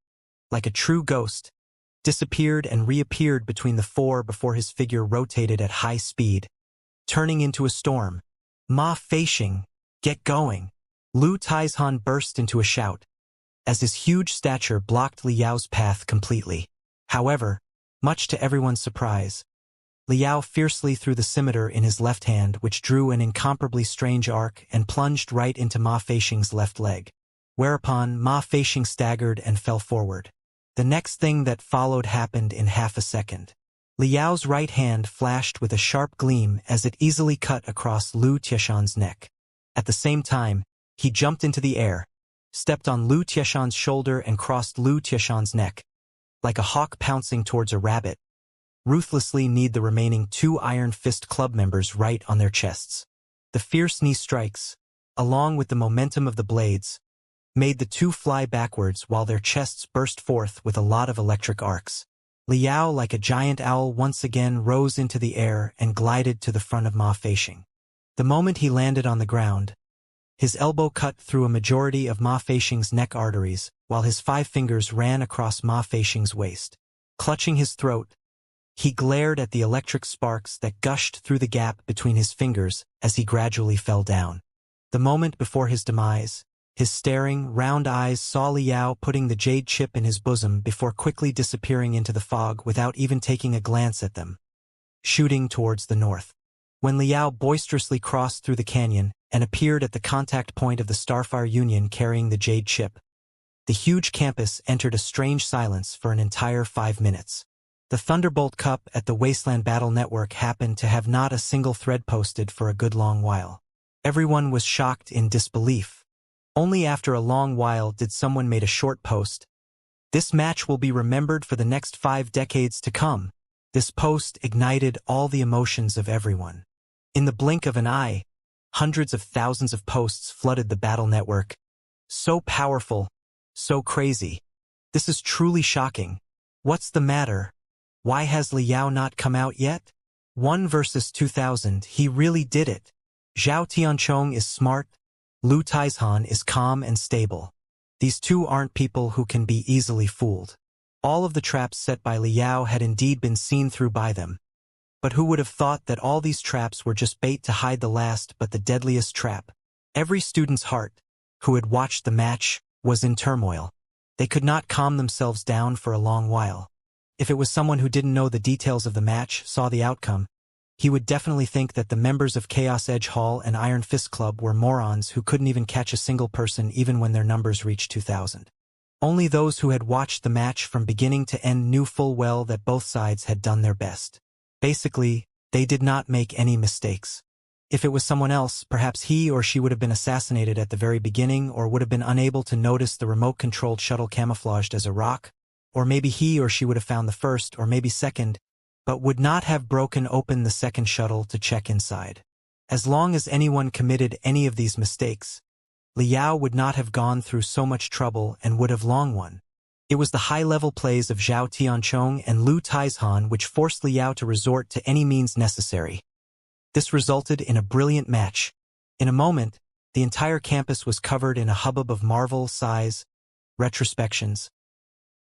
Speaker 1: like a true ghost, disappeared and reappeared between the four before his figure rotated at high speed, turning into a storm. "Ma Feishing, get going!" Lu Taizhan burst into a shout, as his huge stature blocked Liao's path completely. However, Much to everyone's surprise, Liao fiercely threw the scimitar in his left hand, which drew an incomparably strange arc and plunged right into Ma Feixing's left leg. Whereupon Ma Feixing staggered and fell forward. The next thing that followed happened in half a second. Liao's right hand flashed with a sharp gleam as it easily cut across Lu Tieshan's neck. At the same time, he jumped into the air, stepped on Lu Tieshan's shoulder and crossed Lu Tieshan's neck. Like a hawk pouncing towards a rabbit, ruthlessly kneed the remaining 2 Iron Fist Club members right on their chests. The fierce knee strikes, along with the momentum of the blades, made the 2 fly backwards while their chests burst forth with a lot of electric arcs. Liao, like a giant owl, once again rose into the air and glided to the front of Ma Feixing. The moment he landed on the ground, his elbow cut through a majority of Ma Feixing's neck arteries, while his 5 fingers ran across Ma Feixing's waist. Clutching his throat, he glared at the electric sparks that gushed through the gap between his fingers as he gradually fell down. The moment before his demise, his staring, round eyes saw Liao putting the jade chip in his bosom before quickly disappearing into the fog without even taking a glance at them, shooting towards the north. When Liao boisterously crossed through the canyon and appeared at the contact point of the Starfire Union carrying the jade chip, the huge campus entered a strange silence for an entire 5 minutes. The Thunderbolt Cup at the Wasteland Battle Network happened to have not a single thread posted for a good long while. Everyone was shocked in disbelief. Only after a long while did someone make a short post. This match will be remembered for the next 5 decades to come. This post ignited all the emotions of everyone. In the blink of an eye, hundreds of thousands of posts flooded the battle network. So powerful, so crazy. This is truly shocking. What's the matter? Why has Liao not come out yet? 1 versus 2000, he really did it. Zhao Tianchong is smart, Lu Taizhan is calm and stable. These 2 aren't people who can be easily fooled. All of the traps set by Liao had indeed been seen through by them. But who would have thought that all these traps were just bait to hide the last but the deadliest trap? Every student's heart, who had watched the match, was in turmoil. They could not calm themselves down for a long while. If it was someone who didn't know the details of the match, saw the outcome, he would definitely think that the members of Chaos Edge Hall and Iron Fist Club were morons who couldn't even catch a single person even when their numbers reached 2000. Only those who had watched the match from beginning to end knew full well that both sides had done their best. Basically, they did not make any mistakes. If it was someone else, perhaps he or she would have been assassinated at the very beginning or would have been unable to notice the remote-controlled shuttle camouflaged as a rock, or maybe he or she would have found the first or maybe second, but would not have broken open the second shuttle to check inside. As long as anyone committed any of these mistakes, Liao would not have gone through so much trouble and would have long won. It was the high-level plays of Zhao Tianchong and Lu Taizhan which forced Liao to resort to any means necessary. This resulted in a brilliant match. In a moment, the entire campus was covered in a hubbub of marvel-size retrospections.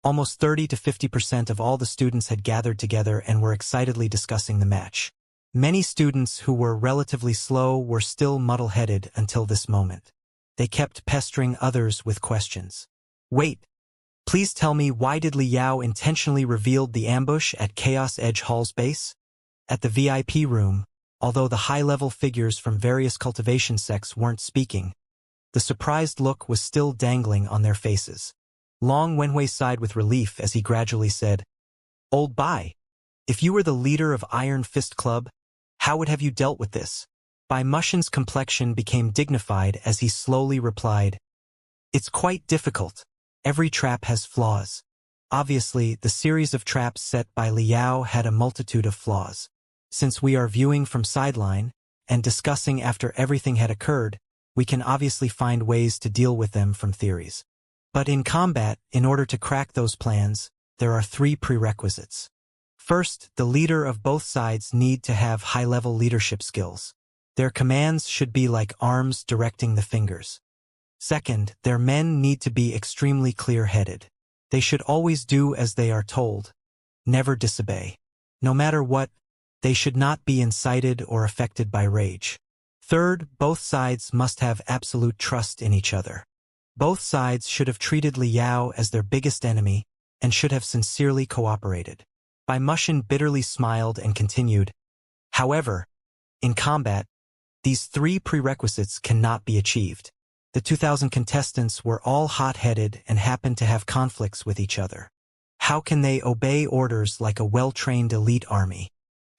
Speaker 1: Almost 30 to 50% of all the students had gathered together and were excitedly discussing the match. Many students who were relatively slow were still muddle-headed until this moment. They kept pestering others with questions. Wait, please tell me, why did Liao intentionally reveal the ambush at Chaos Edge Hall's base? At the VIP room, although the high-level figures from various cultivation sects weren't speaking, the surprised look was still dangling on their faces. Long Wenhui sighed with relief as he gradually said, "Old Bai, if you were the leader of Iron Fist Club, how would have you dealt with this?" Bai Mushin's complexion became dignified as he slowly replied, "It's quite difficult. Every trap has flaws. Obviously, the series of traps set by Liao had a multitude of flaws. Since we are viewing from sideline and discussing after everything had occurred, we can obviously find ways to deal with them from theories. But in combat, in order to crack those plans, there are 3 prerequisites. First, the leader of both sides need to have high-level leadership skills. Their commands should be like arms directing the fingers. Second, their men need to be extremely clear-headed. They should always do as they are told, never disobey. No matter what, they should not be incited or affected by rage. Third, both sides must have absolute trust in each other. Both sides should have treated Liao as their biggest enemy and should have sincerely cooperated. Bai Mushin bitterly smiled and continued. However, in combat, these three prerequisites cannot be achieved. The 2,000 contestants were all hot-headed and happened to have conflicts with each other. How can they obey orders like a well-trained elite army?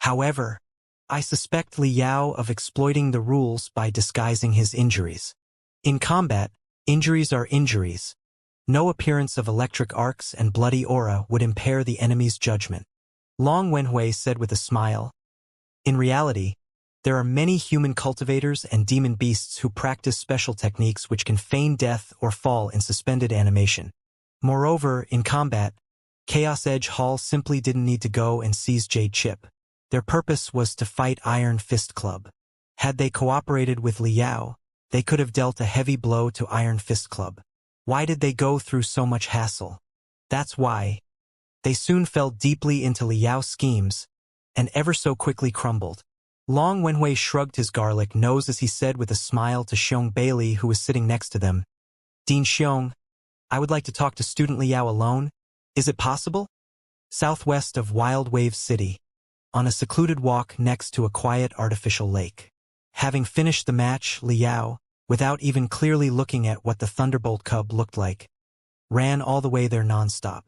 Speaker 1: However, I suspect Li Yao of exploiting the rules by disguising his injuries. In combat, injuries are injuries. No appearance of electric arcs and bloody aura would impair the enemy's judgment. Long Wenhui said with a smile. In reality, there are many human cultivators and demon beasts who practice special techniques which can feign death or fall in suspended animation. Moreover, in combat, Chaos Edge Hall simply didn't need to go and seize Jade Chip. Their purpose was to fight Iron Fist Club. Had they cooperated with Li Yao, they could have dealt a heavy blow to Iron Fist Club. Why did they go through so much hassle? That's why. They soon fell deeply into Li Yao's schemes, and ever so quickly crumbled. Long Wenhui shrugged his garlic nose as he said with a smile to Xiong Bailey, who was sitting next to them. Dean Xiong, I would like to talk to student Li Yao alone. Is it possible? Southwest of Wild Wave City, on a secluded walk next to a quiet artificial lake. Having finished the match, Li Yao, without even clearly looking at what the Thunderbolt Cub looked like, ran all the way there nonstop.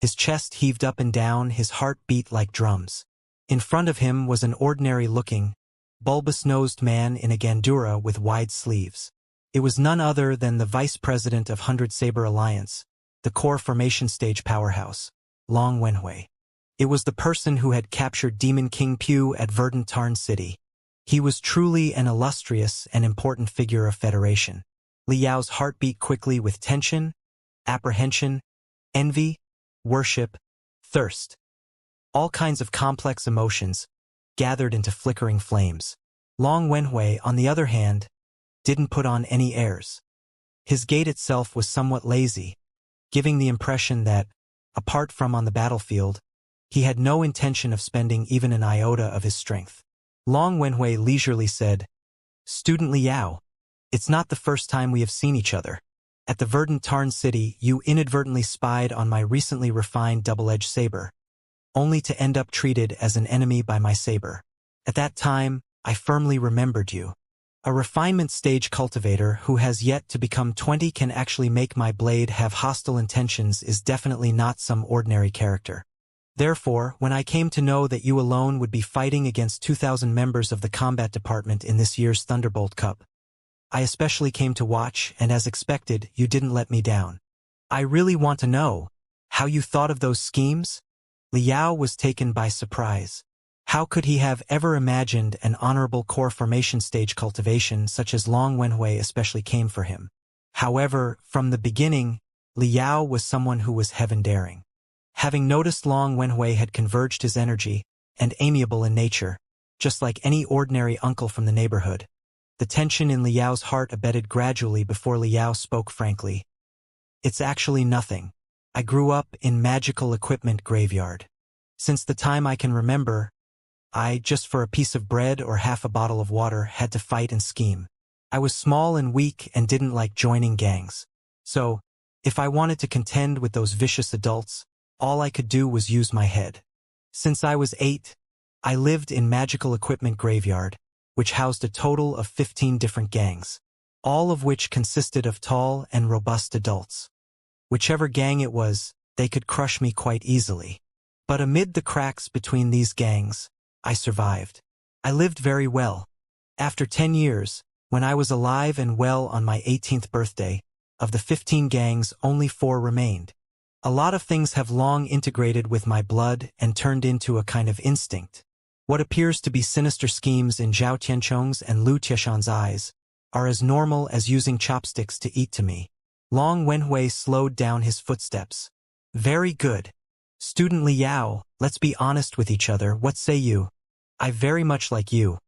Speaker 1: His chest heaved up and down, his heart beat like drums. In front of him was an ordinary-looking, bulbous-nosed man in a gandura with wide sleeves. It was none other than the vice president of 100 Saber Alliance, the core formation stage powerhouse, Long Wenhui. It was the person who had captured Demon King Pu at Verdant Tarn City. He was truly an illustrious and important figure of Federation. Li Yao's heart beat quickly with tension, apprehension, envy, worship, thirst. All kinds of complex emotions gathered into flickering flames. Long Wenhui, on the other hand, didn't put on any airs. His gait itself was somewhat lazy, giving the impression that, apart from on the battlefield, he had no intention of spending even an iota of his strength. Long Wenhui leisurely said, Student Li Yao, it's not the first time we have seen each other. At the Verdant Tarn City, you inadvertently spied on my recently refined double-edged saber, only to end up treated as an enemy by my saber. At that time, I firmly remembered you. A refinement stage cultivator who has yet to become 20 can actually make my blade have hostile intentions is definitely not some ordinary character. Therefore, when I came to know that you alone would be fighting against 2,000 members of the combat department in this year's Thunderbolt Cup, I especially came to watch, and as expected, you didn't let me down. I really want to know how you thought of those schemes? Li Yao was taken by surprise. How could he have ever imagined an honorable core formation stage cultivation such as Long Wenhui especially came for him? However, from the beginning, Li Yao was someone who was heaven-daring. Having noticed Long Wenhui had converged his energy, and amiable in nature, just like any ordinary uncle from the neighborhood, the tension in Li Yao's heart abated gradually before Li Yao spoke frankly. It's actually nothing. I grew up in magical equipment graveyard. Since the time I can remember, I, just for a piece of bread or half a bottle of water, had to fight and scheme. I was small and weak and didn't like joining gangs. So, if I wanted to contend with those vicious adults, all I could do was use my head. Since I was 8, I lived in magical equipment graveyard, which housed a total of 15 different gangs, all of which consisted of tall and robust adults. Whichever gang it was, they could crush me quite easily. But amid the cracks between these gangs, I survived. I lived very well. After 10 years, when I was alive and well on my 18th birthday, of the 15 gangs, only 4 remained. A lot of things have long integrated with my blood and turned into a kind of instinct. What appears to be sinister schemes in Zhao Tianchong's and Lu Tieshan's eyes are as normal as using chopsticks to eat to me. Long Wenhui slowed down his footsteps. Very good. Student Li Yao, let's be honest with each other, what say you? I very much like you.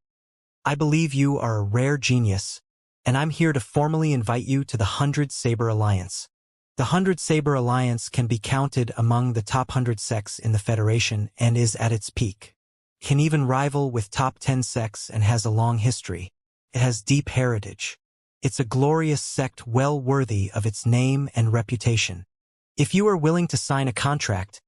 Speaker 1: I believe you are a rare genius, and I'm here to formally invite you to the 100 Saber Alliance. The 100 Saber Alliance can be counted among the top 100 sects in the Federation and is at its peak. Can even rival with top 10 sects and has a long history. It has deep heritage. It's a glorious sect well worthy of its name and reputation. If you are willing to sign a contract,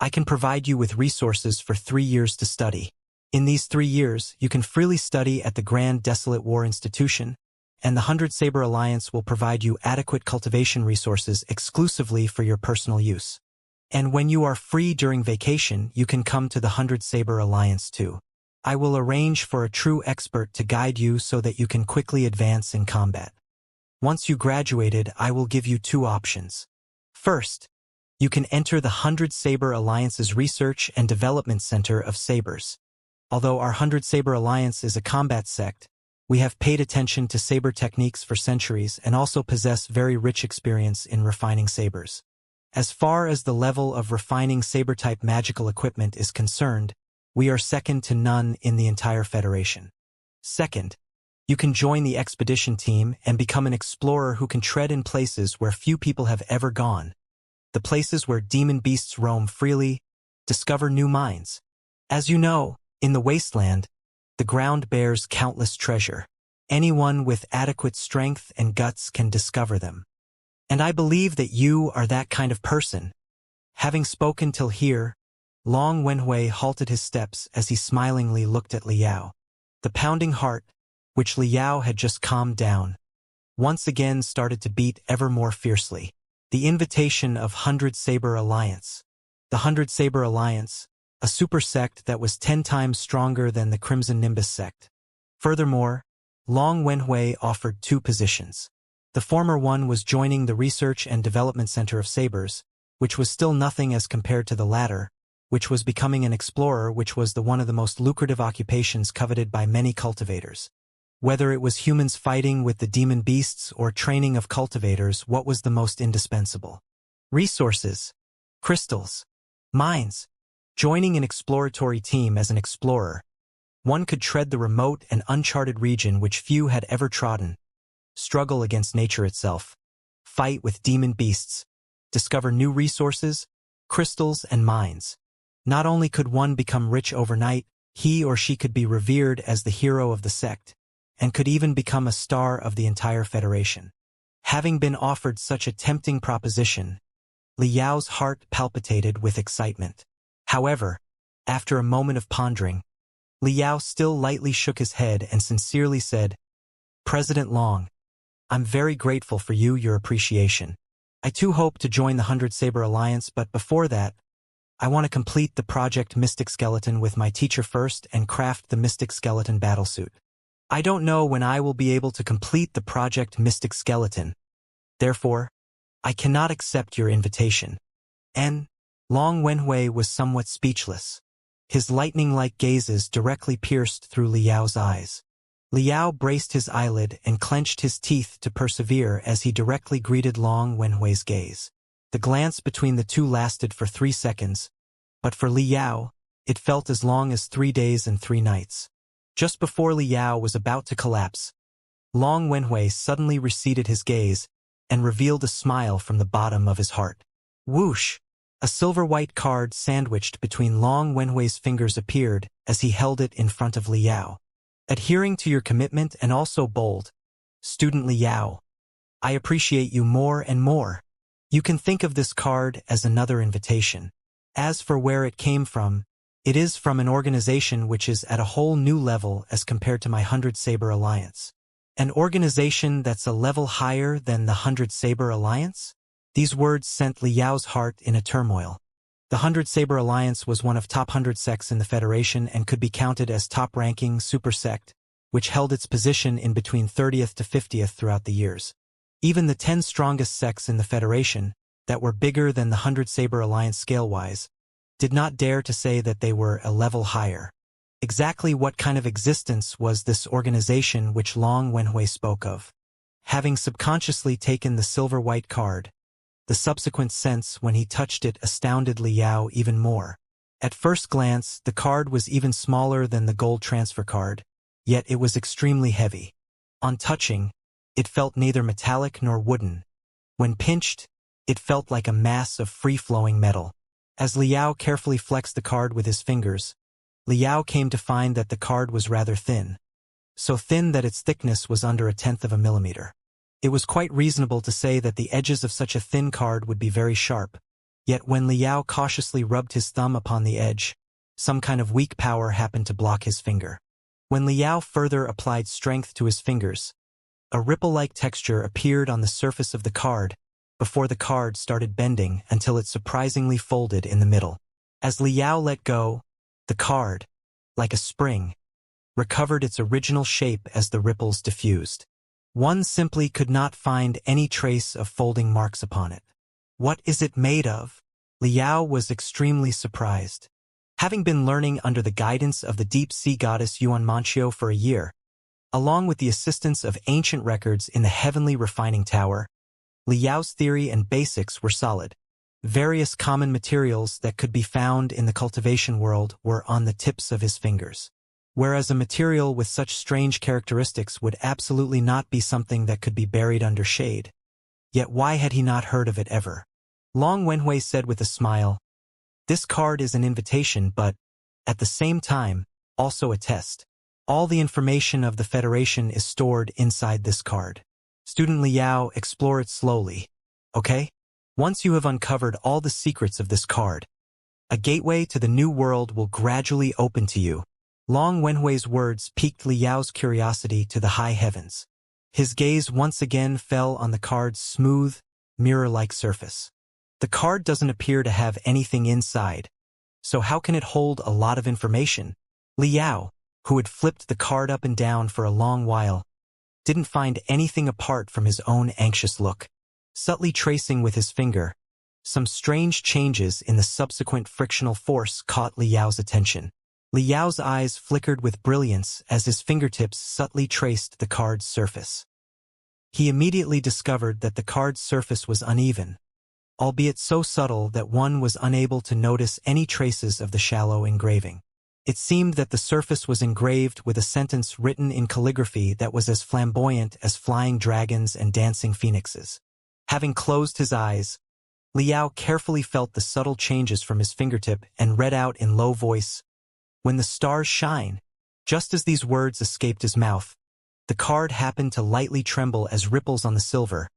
Speaker 1: I can provide you with resources for 3 years to study. In these 3 years, you can freely study at the Grand Desolate War Institution, and the Hundred Saber Alliance will provide you adequate cultivation resources exclusively for your personal use. And when you are free during vacation, you can come to the Hundred Saber Alliance too. I will arrange for a true expert to guide you so that you can quickly advance in combat. Once you graduated, I will give you 2 options. First, you can enter the Hundred Saber Alliance's Research and Development Center of Sabers. Although our Hundred Saber Alliance is a combat sect, we have paid attention to saber techniques for centuries and also possess very rich experience in refining sabers. As far as the level of refining saber-type magical equipment is concerned, we are second to none in the entire Federation. Second, you can join the expedition team and become an explorer who can tread in places where few people have ever gone. The places where demon beasts roam freely, discover new mines. As you know, in the wasteland, the ground bears countless treasure. Anyone with adequate strength and guts can discover them. And I believe that you are that kind of person. Having spoken till here, Long Wenhui halted his steps as he smilingly looked at Liao. The pounding heart, which Liao had just calmed down, once again started to beat ever more fiercely. The invitation of Hundred Saber Alliance. The Hundred Saber Alliance, a super sect that was 10 times stronger than the Crimson Nimbus sect. Furthermore, Long Wenhui offered 2 positions. The former one was joining the Research and Development Center of Sabers, which was still nothing as compared to the latter, which was becoming an explorer, which was one of the most lucrative occupations coveted by many cultivators. Whether it was humans fighting with the demon beasts or training of cultivators, what was the most indispensable? Resources, crystals, mines. Joining an exploratory team as an explorer, one could tread the remote and uncharted region which few had ever trodden, struggle against nature itself, fight with demon beasts, discover new resources, crystals, and mines. Not only could one become rich overnight, he or she could be revered as the hero of the sect, and could even become a star of the entire Federation. Having been offered such a tempting proposition, Liao's heart palpitated with excitement. However, after a moment of pondering, Liao still lightly shook his head and sincerely said, "President Long, I'm very grateful for your appreciation. I too hope to join the Hundred Saber Alliance, but before that, I want to complete the Project Mystic Skeleton with my teacher first and craft the Mystic Skeleton battlesuit. I don't know when I will be able to complete the Project Mystic Skeleton. Therefore, I cannot accept your invitation." And Long Wenhui was somewhat speechless. His lightning-like gazes directly pierced through Liao's eyes. Liao braced his eyelid and clenched his teeth to persevere as he directly greeted Long Wenhui's gaze. The glance between the two lasted for 3 seconds, but for Liao, it felt as long as 3 days and 3 nights. Just before Liao was about to collapse, Long Wenhui suddenly receded his gaze and revealed a smile from the bottom of his heart. Whoosh! A silver-white card sandwiched between Long Wenhui's fingers appeared as he held it in front of Liao. "Adhering to your commitment and also bold, Student Liao, I appreciate you more and more. You can think of this card as another invitation. As for where it came from, it is from an organization which is at a whole new level as compared to my Hundred Saber Alliance. An organization that's a level higher than the Hundred Saber Alliance?" These words sent Liao's heart in a turmoil. The Hundred Saber Alliance was one of top 100 sects in the Federation and could be counted as top-ranking super sect, which held its position in between 30th to 50th throughout the years. Even the 10 strongest sects in the Federation, that were bigger than the Hundred Saber Alliance scale-wise, did not dare to say that they were a level higher. Exactly what kind of existence was this organization which Long Wenhui spoke of? Having subconsciously taken the silver-white card, the subsequent sense when he touched it astounded Liao even more. At first glance, the card was even smaller than the gold transfer card, yet it was extremely heavy. On touching, it felt neither metallic nor wooden. When pinched, it felt like a mass of free-flowing metal. As Liao carefully flexed the card with his fingers, Liao came to find that the card was rather thin. So thin that its thickness was under 1/10 of a millimeter. It was quite reasonable to say that the edges of such a thin card would be very sharp, Yet when Liao cautiously rubbed his thumb upon the edge, some kind of weak power happened to block his finger. When Liao further applied strength to his fingers, a ripple-like texture appeared on the surface of the card before the card started bending until it surprisingly folded in the middle. As Liao let go, the card, like a spring, recovered its original shape as the ripples diffused. One simply could not find any trace of folding marks upon it. What is it made of? Liao was extremely surprised. Having been learning under the guidance of the deep-sea goddess Yuanmanqiu for a year, along with the assistance of ancient records in the heavenly refining tower, Liao's theory and basics were solid. Various common materials that could be found in the cultivation world were on the tips of his fingers. Whereas a material with such strange characteristics would absolutely not be something that could be buried under shade. Yet why had he not heard of it ever? Long Wenhui said with a smile, "This card is an invitation but, at the same time, also a test. All the information of the Federation is stored inside this card. Student Liao, explore it slowly, okay? Once you have uncovered all the secrets of this card, a gateway to the new world will gradually open to you." Long Wenhui's words piqued Liao's curiosity to the high heavens. His gaze once again fell on the card's smooth, mirror-like surface. The card doesn't appear to have anything inside, so how can it hold a lot of information? Liao, who had flipped the card up and down for a long while, didn't find anything apart from his own anxious look. Subtly tracing with his finger, some strange changes in the subsequent frictional force caught Liao's attention. Liao's eyes flickered with brilliance as his fingertips subtly traced the card's surface. He immediately discovered that the card's surface was uneven, albeit so subtle that one was unable to notice any traces of the shallow engraving. It seemed that the surface was engraved with a sentence written in calligraphy that was as flamboyant as flying dragons and dancing phoenixes. Having closed his eyes, Liao carefully felt the subtle changes from his fingertip and read out in low voice, "When the stars shine." Just as these words escaped his mouth, the card happened to lightly tremble as ripples on the silver,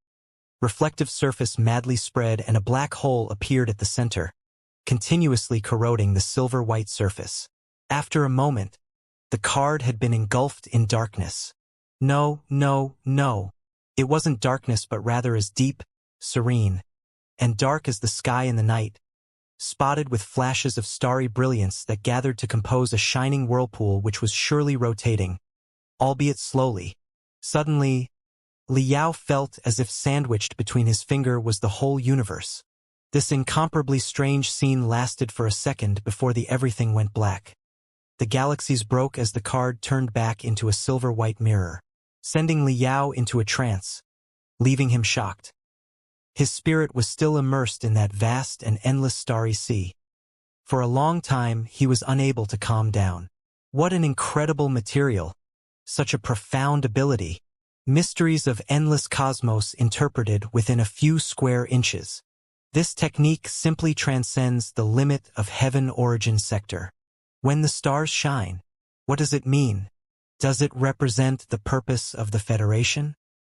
Speaker 1: reflective surface madly spread and a black hole appeared at the center, continuously corroding the silver-white surface. After a moment, the card had been engulfed in darkness. No. It wasn't darkness but rather as deep, serene, and dark as the sky in the night, spotted with flashes of starry brilliance that gathered to compose a shining whirlpool which was surely rotating, albeit slowly. Suddenly, Liao felt as if sandwiched between his finger was the whole universe. This incomparably strange scene lasted for a second before everything went black. The galaxies broke as the card turned back into a silver-white mirror, sending Liao into a trance, leaving him shocked. His spirit was still immersed in that vast and endless starry sea. For a long time, he was unable to calm down. What an incredible material! Such a profound ability! Mysteries of endless cosmos interpreted within a few square inches. This technique simply transcends the limit of heaven origin sector. When the stars shine, what does it mean? Does it represent the purpose of the Federation?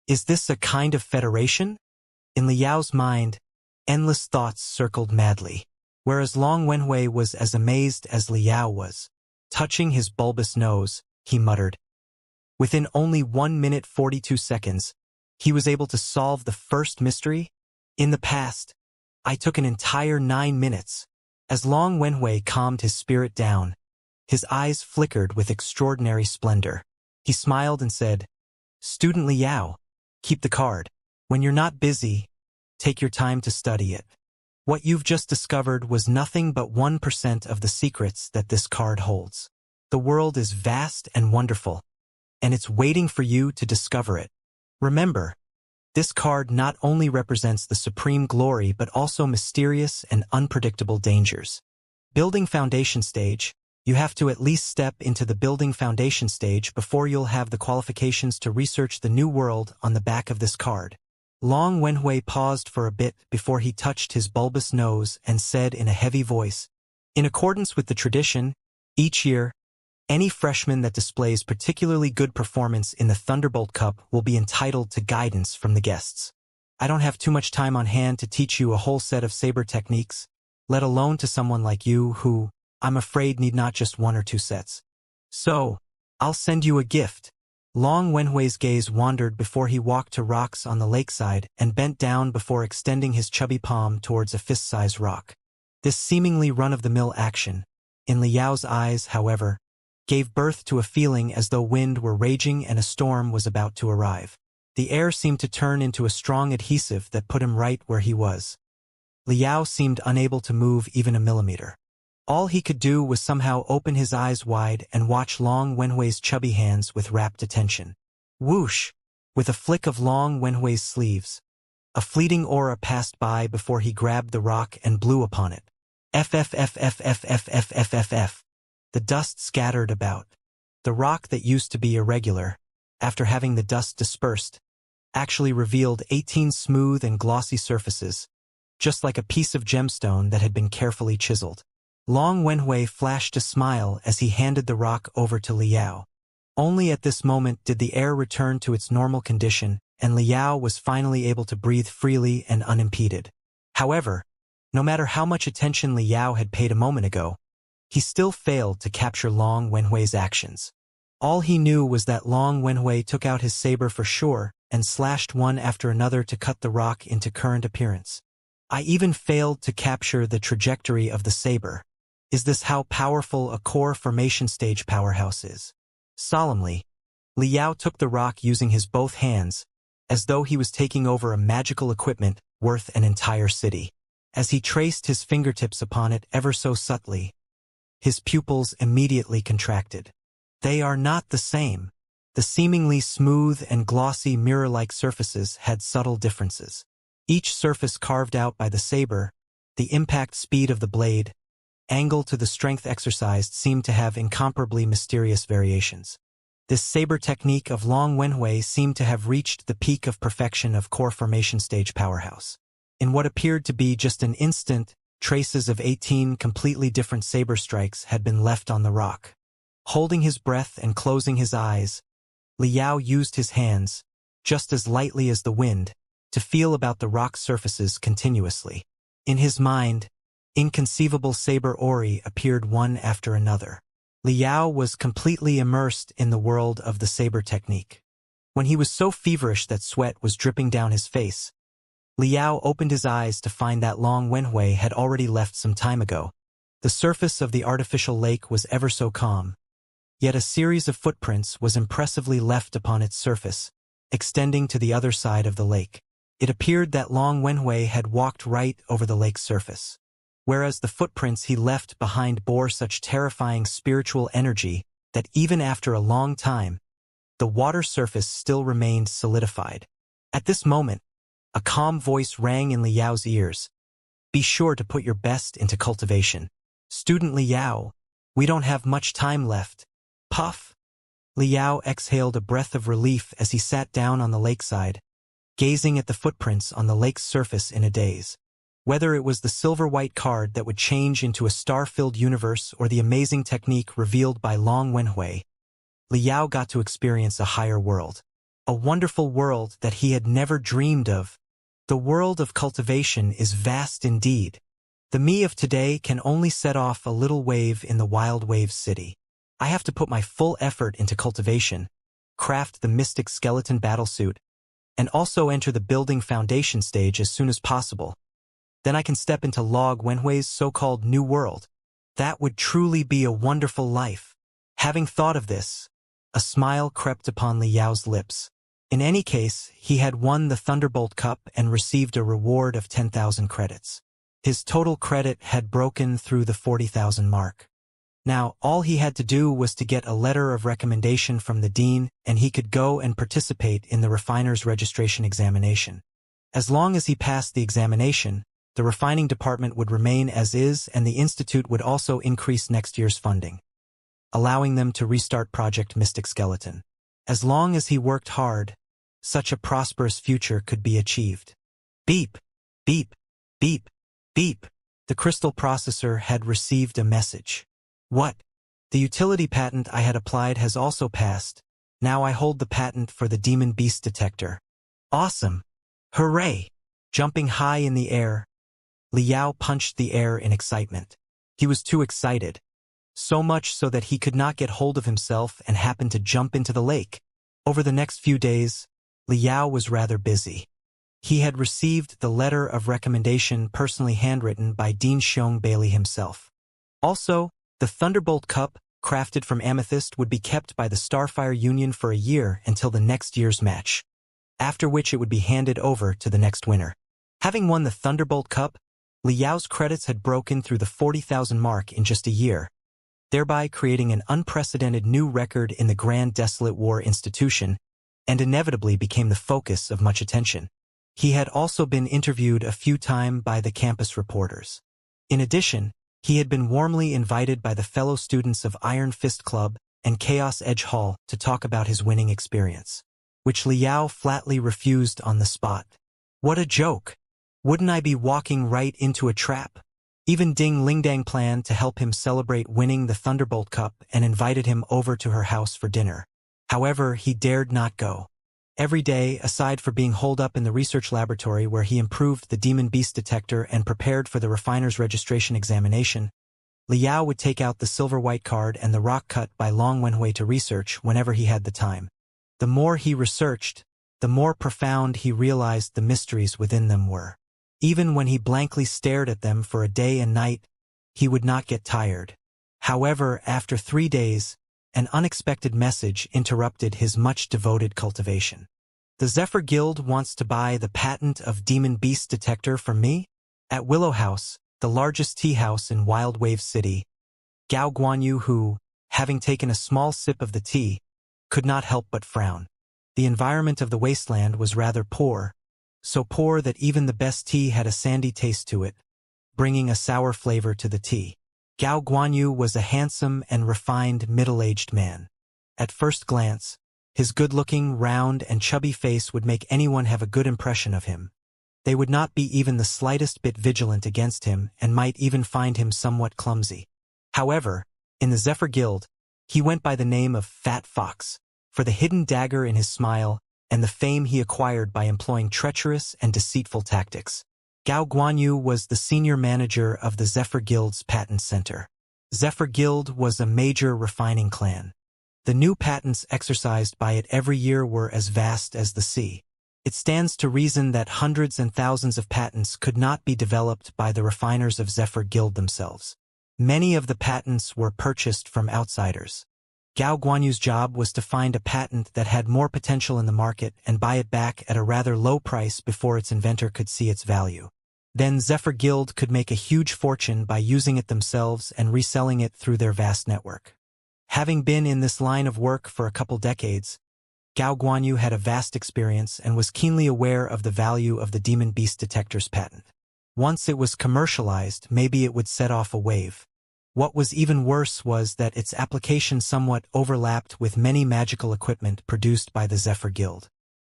Speaker 1: Is this a kind of federation? In Liao's mind, endless thoughts circled madly, whereas Long Wenhui was as amazed as Liao was. Touching his bulbous nose, he muttered. Within only 1 minute 42 seconds, he was able to solve the first mystery. In the past, I took an entire 9 minutes. As Long Wenhui calmed his spirit down, his eyes flickered with extraordinary splendor. He smiled and said, "Student Liao, keep the card. When you're not busy, take your time to study it. What you've just discovered was nothing but 1% of the secrets that this card holds. The world is vast and wonderful, and it's waiting for you to discover it. Remember, this card not only represents the supreme glory but also mysterious and unpredictable dangers. Building foundation stage, you have to at least step into the building foundation stage before you'll have the qualifications to research the new world on the back of this card." Long Wenhui paused for a bit before he touched his bulbous nose and said in a heavy voice, "In accordance with the tradition, each year, any freshman that displays particularly good performance in the Thunderbolt Cup will be entitled to guidance from the guests. I don't have too much time on hand to teach you a whole set of saber techniques, let alone to someone like you who, I'm afraid, need not just one or two sets. So, I'll send you a gift. Long Wenhui's gaze wandered before he walked to rocks on the lakeside and bent down before extending his chubby palm towards a fist-sized rock. This seemingly run-of-the-mill action, in Liao's eyes, however, gave birth to a feeling as though wind were raging and a storm was about to arrive. The air seemed to turn into a strong adhesive that put him right where he was. Liao seemed unable to move even a millimeter. All he could do was somehow open his eyes wide and watch Long Wenhui's chubby hands with rapt attention. Whoosh! With a flick of Long Wenhui's sleeves, a fleeting aura passed by before he grabbed the rock and blew upon it. Ffffffffffff. The dust scattered about. The rock that used to be irregular, after having the dust dispersed, actually revealed 18 smooth and glossy surfaces, just like a piece of gemstone that had been carefully chiseled. Long Wenhui flashed a smile as he handed the rock over to Liao. Only at this moment did the air return to its normal condition, and Liao was finally able to breathe freely and unimpeded. However, no matter how much attention Liao had paid a moment ago, he still failed to capture Long Wenhui's actions. All he knew was that Long Wenhui took out his saber for sure and slashed one after another to cut the rock into current appearance. I even failed to capture the trajectory of the saber. Is this how powerful a core formation stage powerhouse is? Solemnly, Liao took the rock using his both hands, as though he was taking over a magical equipment worth an entire city. As he traced his fingertips upon it ever so subtly, his pupils immediately contracted. They are not the same. The seemingly smooth and glossy mirror-like surfaces had subtle differences. Each surface carved out by the saber, the impact speed of the blade, angle to the strength exercised seemed to have incomparably mysterious variations. This saber technique of Long Wenhui seemed to have reached the peak of perfection of core formation stage powerhouse. In what appeared to be just an instant, traces of 18 completely different saber strikes had been left on the rock. Holding his breath and closing his eyes, Liao used his hands, just as lightly as the wind, to feel about the rock surfaces continuously. In his mind, inconceivable saber ori appeared one after another. Liao was completely immersed in the world of the saber technique. When he was so feverish that sweat was dripping down his face, Liao opened his eyes to find that Long Wenhui had already left some time ago. The surface of the artificial lake was ever so calm, yet a series of footprints was impressively left upon its surface, extending to the other side of the lake. It appeared that Long Wenhui had walked right over the lake's surface, whereas the footprints he left behind bore such terrifying spiritual energy that even after a long time, the water surface still remained solidified. At this moment, a calm voice rang in Liao's ears. Be sure to put your best into cultivation. Student Liao, we don't have much time left. Puff. Liao exhaled a breath of relief as he sat down on the lakeside, gazing at the footprints on the lake's surface in a daze. Whether it was the silver-white card that would change into a star-filled universe or the amazing technique revealed by Long Wenhui, Liao got to experience a higher world. A wonderful world that he had never dreamed of. The world of cultivation is vast indeed. The me of today can only set off a little wave in the wild waves city. I have to put my full effort into cultivation, craft the mystic skeleton battlesuit, and also enter the building foundation stage as soon as possible. Then I can step into Long Wenhui's so-called new world. That would truly be a wonderful life. Having thought of this, a smile crept upon Liao's lips. In any case, he had won the Thunderbolt Cup and received a reward of 10,000 credits. His total credit had broken through the 40,000 mark. Now, all he had to do was to get a letter of recommendation from the dean, and he could go and participate in the refiner's registration examination. As long as he passed the examination, the refining department would remain as is, and the institute would also increase next year's funding, allowing them to restart Project Mystic Skeleton. As long as he worked hard, such a prosperous future could be achieved. Beep, beep, beep, beep. The crystal processor had received a message. What? The utility patent I had applied has also passed. Now I hold the patent for the demon beast detector. Awesome. Hooray! Jumping high in the air, Liao punched the air in excitement. He was too excited. So much so that he could not get hold of himself and happened to jump into the lake. Over the next few days, Liao was rather busy. He had received the letter of recommendation personally handwritten by Dean Xiong Bailey himself. Also, the Thunderbolt Cup, crafted from amethyst, would be kept by the Starfire Union for a year until the next year's match, after which it would be handed over to the next winner. Having won the Thunderbolt Cup, Liao's credits had broken through the 40,000 mark in just a year, thereby creating an unprecedented new record in the Grand Desolate War institution, and inevitably became the focus of much attention. He had also been interviewed a few times by the campus reporters. In addition, he had been warmly invited by the fellow students of Iron Fist Club and Chaos Edge Hall to talk about his winning experience, which Liao flatly refused on the spot. What a joke! Wouldn't I be walking right into a trap? Even Ding Lingdang planned to help him celebrate winning the Thunderbolt Cup and invited him over to her house for dinner. However, he dared not go. Every day, aside for being holed up in the research laboratory where he improved the demon beast detector and prepared for the refiner's registration examination, Liao would take out the silver white card and the rock cut by Long Wenhui to research whenever he had the time. The more he researched, the more profound he realized the mysteries within them were. Even when he blankly stared at them for a day and night, he would not get tired. However, after 3 days, an unexpected message interrupted his much-devoted cultivation. The Zephyr Guild wants to buy the patent of Demon Beast Detector from me? At Willow House, the largest tea house in Wild Wave City, Gao Guanyu, who, having taken a small sip of the tea, could not help but frown. The environment of the wasteland was rather poor, so poor that even the best tea had a sandy taste to it, bringing a sour flavor to the tea. Gao Guanyu was a handsome and refined middle-aged man. At first glance, his good-looking, round, and chubby face would make anyone have a good impression of him. They would not be even the slightest bit vigilant against him and might even find him somewhat clumsy. However, in the Zephyr Guild, he went by the name of Fat Fox, for the hidden dagger in his smile and the fame he acquired by employing treacherous and deceitful tactics. Gao Guanyu was the senior manager of the Zephyr Guild's patent center. Zephyr Guild was a major refining clan. The new patents exercised by it every year were as vast as the sea. It stands to reason that hundreds and thousands of patents could not be developed by the refiners of Zephyr Guild themselves. Many of the patents were purchased from outsiders. Gao Guanyu's job was to find a patent that had more potential in the market and buy it back at a rather low price before its inventor could see its value. Then Zephyr Guild could make a huge fortune by using it themselves and reselling it through their vast network. Having been in this line of work for a couple decades, Gao Guanyu had a vast experience and was keenly aware of the value of the Demon Beast Detector's patent. Once it was commercialized, maybe it would set off a wave. What was even worse was that its application somewhat overlapped with many magical equipment produced by the Zephyr Guild.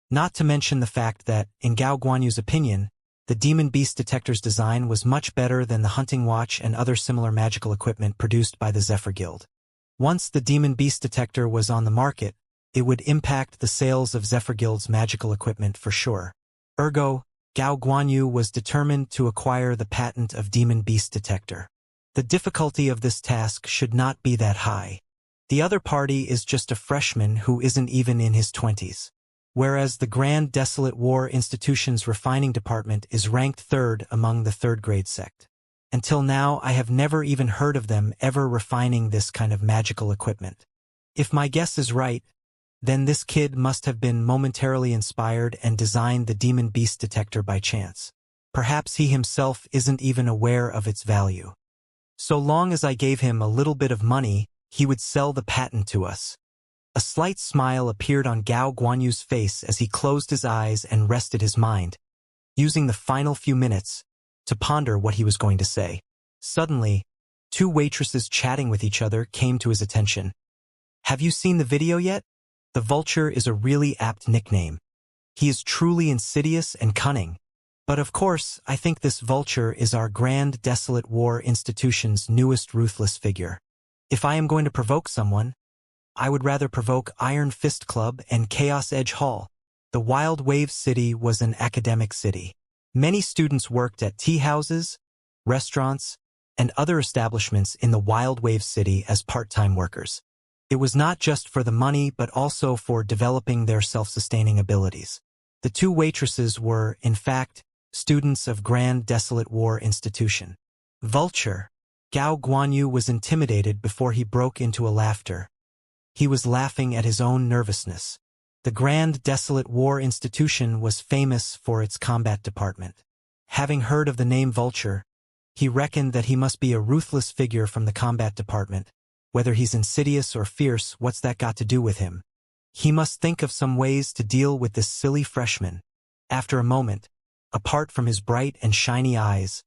Speaker 1: Not to mention the fact that, in Gao Guanyu's opinion, the Demon Beast Detector's design was much better than the hunting watch and other similar magical equipment produced by the Zephyr Guild. Once the Demon Beast Detector was on the market, it would impact the sales of Zephyr Guild's magical equipment for sure. Ergo, Gao Guanyu was determined to acquire the patent of Demon Beast Detector. The difficulty of this task should not be that high. The other party is just a freshman who isn't even in his 20s. Whereas the Grand Desolate War Institution's refining department is ranked third among the third-grade sect. Until now, I have never even heard of them ever refining this kind of magical equipment. If my guess is right, then this kid must have been momentarily inspired and designed the Demon Beast Detector by chance. Perhaps he himself isn't even aware of its value. So long as I gave him a little bit of money, he would sell the patent to us. A slight smile appeared on Gao Guanyu's face as he closed his eyes and rested his mind, using the final few minutes to ponder what he was going to say. Suddenly, 2 waitresses chatting with each other came to his attention. Have you seen the video yet? The Vulture is a really apt nickname. He is truly insidious and cunning. But of course, I think this Vulture is our Grand Desolate War Institution's newest ruthless figure. If I am going to provoke someone, I would rather provoke Iron Fist Club and Chaos Edge Hall. The Wild Wave City was an academic city. Many students worked at tea houses, restaurants, and other establishments in the Wild Wave City as part-time workers. It was not just for the money but also for developing their self-sustaining abilities. The two waitresses were, in fact, students of Grand Desolate War Institution. Vulture. Gao Guanyu was intimidated before he broke into a laughter. He was laughing at his own nervousness. The Grand Desolate War Institution was famous for its combat department. Having heard of the name Vulture, he reckoned that he must be a ruthless figure from the combat department. Whether he's insidious or fierce, what's that got to do with him? He must think of some ways to deal with this silly freshman. After a moment, apart from his bright and shiny eyes,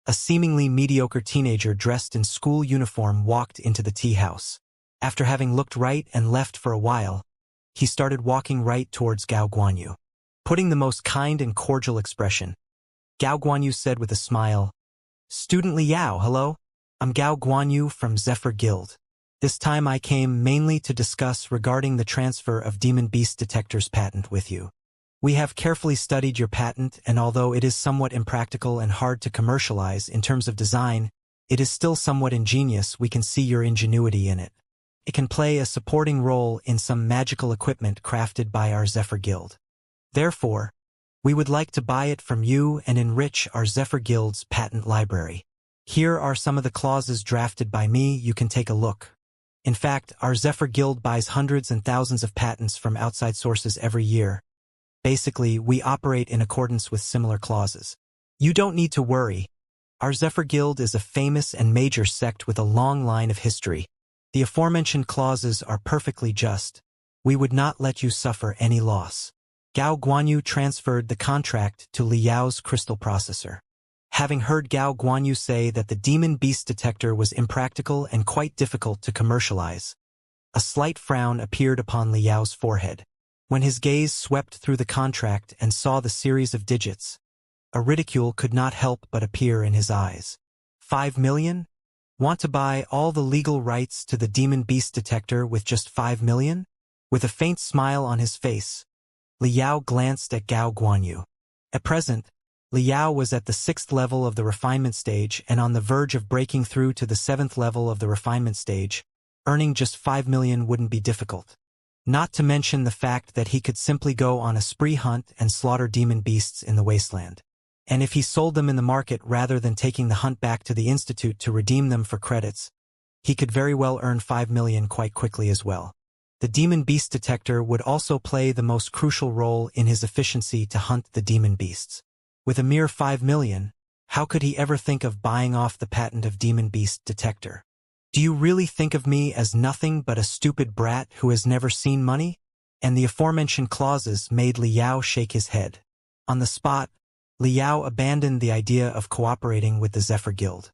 Speaker 1: a seemingly mediocre teenager dressed in school uniform walked into the tea house. After having looked right and left for a while, he started walking right towards Gao Guanyu. Putting the most kind and cordial expression, Gao Guanyu said with a smile, "Student Liao, hello? I'm Gao Guanyu from Zephyr Guild. This time I came mainly to discuss regarding the transfer of Demon Beast Detector's patent with you. We have carefully studied your patent, and although it is somewhat impractical and hard to commercialize in terms of design, it is still somewhat ingenious. We can see your ingenuity in it. It can play a supporting role in some magical equipment crafted by our Zephyr Guild. Therefore, we would like to buy it from you and enrich our Zephyr Guild's patent library. Here are some of the clauses drafted by me. You can take a look. In fact, our Zephyr Guild buys hundreds and thousands of patents from outside sources every year. Basically, we operate in accordance with similar clauses. You don't need to worry. Our Zephyr Guild is a famous and major sect with a long line of history. The aforementioned clauses are perfectly just. We would not let you suffer any loss." Gao Guanyu transferred the contract to Liao's crystal processor. Having heard Gao Guanyu say that the Demon Beast Detector was impractical and quite difficult to commercialize, a slight frown appeared upon Liao's forehead. When his gaze swept through the contract and saw the series of digits, a ridicule could not help but appear in his eyes. 5 million? Want to buy all the legal rights to the Demon Beast Detector with just 5 million? With a faint smile on his face, Liao glanced at Gao Guanyu. At present, Liao was at the 6th level of the refinement stage and on the verge of breaking through to the 7th level of the refinement stage. Earning just 5 million wouldn't be difficult. Not to mention the fact that he could simply go on a spree hunt and slaughter demon beasts in the wasteland. And if he sold them in the market rather than taking the hunt back to the Institute to redeem them for credits, he could very well earn 5 million quite quickly as well. The Demon Beast Detector would also play the most crucial role in his efficiency to hunt the demon beasts. With a mere 5 million, how could he ever think of buying off the patent of Demon Beast Detector? Do you really think of me as nothing but a stupid brat who has never seen money? And the aforementioned clauses made Liao shake his head. On the spot, Liao abandoned the idea of cooperating with the Zephyr Guild.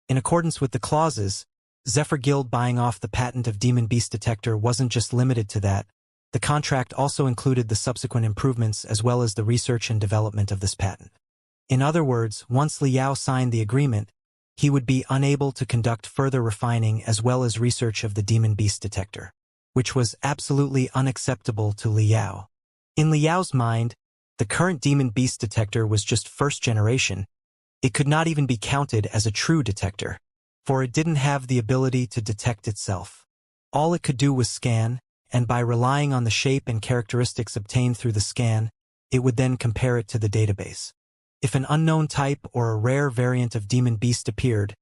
Speaker 1: In accordance with the clauses, Zephyr Guild buying off the patent of Demon Beast Detector wasn't just limited to that. The contract also included the subsequent improvements as well as the research and development of this patent. In other words, once Liao signed the agreement, he would be unable to conduct further refining as well as research of the Demon Beast Detector, which was absolutely unacceptable to Liao. In Liao's mind, the current Demon Beast Detector was just first generation. It could not even be counted as a true detector, for it didn't have the ability to detect itself. All it could do was scan, and by relying on the shape and characteristics obtained through the scan, it would then compare it to the database. If an unknown type or a rare variant of Demon Beast appeared,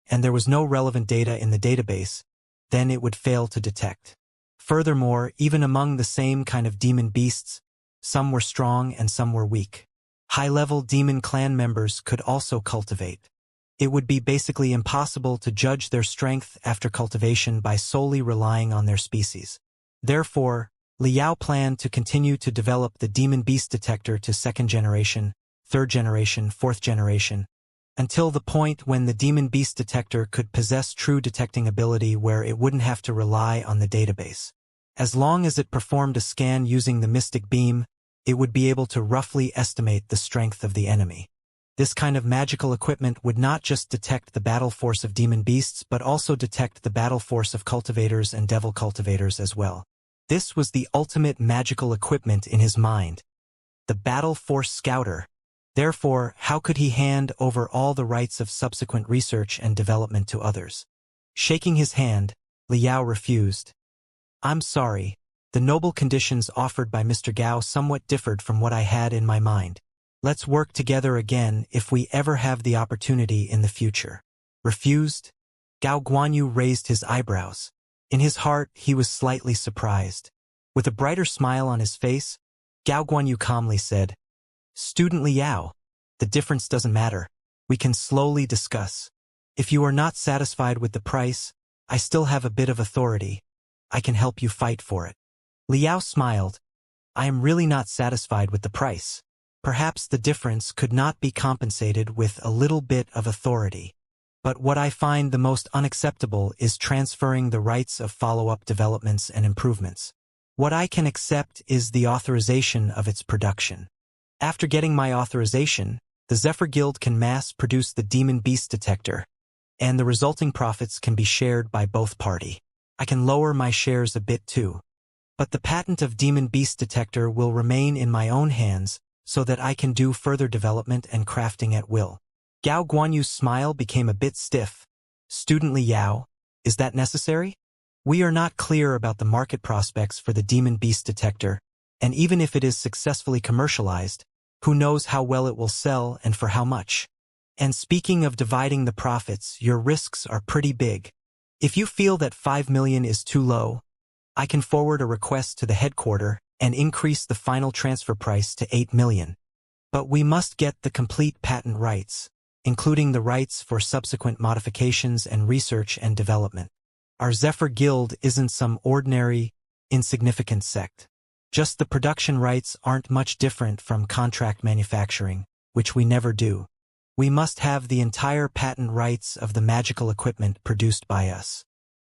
Speaker 1: and there was no relevant data in the database, then it would fail to detect. Furthermore, even among the same kind of demon beasts, some were strong and some were weak. High-level demon clan members could also cultivate. It would be basically impossible to judge their strength after cultivation by solely relying on their species. Therefore, Liao planned to continue to develop the Demon Beast Detector to 2nd generation, 3rd generation, 4th generation, until the point when the Demon Beast Detector could possess true detecting ability where it wouldn't have to rely on the database. As long as it performed a scan using the Mystic Beam, it would be able to roughly estimate the strength of the enemy. This kind of magical equipment would not just detect the battle force of demon beasts but also detect the battle force of cultivators and devil cultivators as well. This was the ultimate magical equipment in his mind. the battle force scouter. Therefore, how could he hand over all the rights of subsequent research and development to others? Shaking his hand, Liao refused. I'm sorry. The noble conditions offered by Mr. Gao somewhat differed from what I had in my mind. Let's work together again if we ever have the opportunity in the future. Refused? Gao Guanyu raised his eyebrows. In his heart, he was slightly surprised. With a brighter smile on his face, Gao Guanyu calmly said, Student Liao, the difference doesn't matter. We can slowly discuss. If you are not satisfied with the price, I still have a bit of authority. I can help you fight for it. Liao smiled. I am really not satisfied with the price. Perhaps the difference could not be compensated with a little bit of authority. But what I find the most unacceptable is transferring the rights of follow-up developments and improvements. What I can accept is the authorization of its production. After getting my authorization, the Zephyr Guild can mass-produce the Demon Beast Detector, and the resulting profits can be shared by both parties. I can lower my shares a bit too. But the patent of Demon Beast Detector will remain in my own hands so that I can do further development and crafting at will. Gao Guanyu's smile became a bit stiff. Student Liao, is that necessary? We are not clear about the market prospects for the Demon Beast Detector, and even if it is successfully commercialized, who knows how well it will sell and for how much. And speaking of dividing the profits, your risks are pretty big. If you feel that 5 million is too low, I can forward a request to the headquarters and increase the final transfer price to 8 million. But we must get the complete patent rights, including the rights for subsequent modifications and research and development. Our Zephyr Guild isn't some ordinary, insignificant sect. Just the production rights aren't much different from contract manufacturing, which we never do. We must have the entire patent rights of the magical equipment produced by us.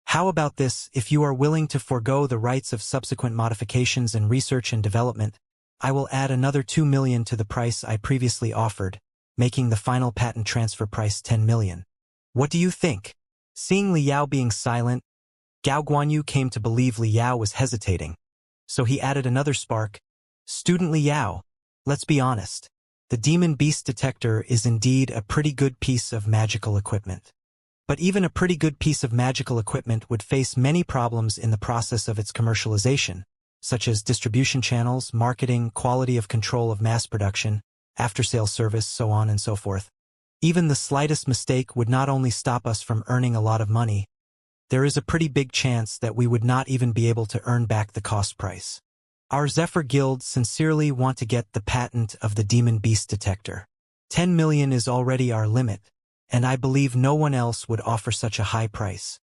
Speaker 1: How about this? If you are willing to forego the rights of subsequent modifications and research and development, I will add another 2 million to the price I previously offered, making the final patent transfer price 10 million. What do you think? Seeing Liao being silent, Gao Guanyu came to believe Liao was hesitating. So he added another spark. Student Liao, let's be honest. The Demon Beast Detector is indeed a pretty good piece of magical equipment. But even a pretty good piece of magical equipment would face many problems in the process of its commercialization, such as distribution channels, marketing, quality of control of mass production, after-sales service, so on and so forth. Even the slightest mistake would not only stop us from earning a lot of money, there is a pretty big chance that we would not even be able to earn back the cost price. Our Zephyr Guild sincerely want to get the patent of the Demon Beast Detector. 10 million is already our limit, and I believe no one else would offer such a high price.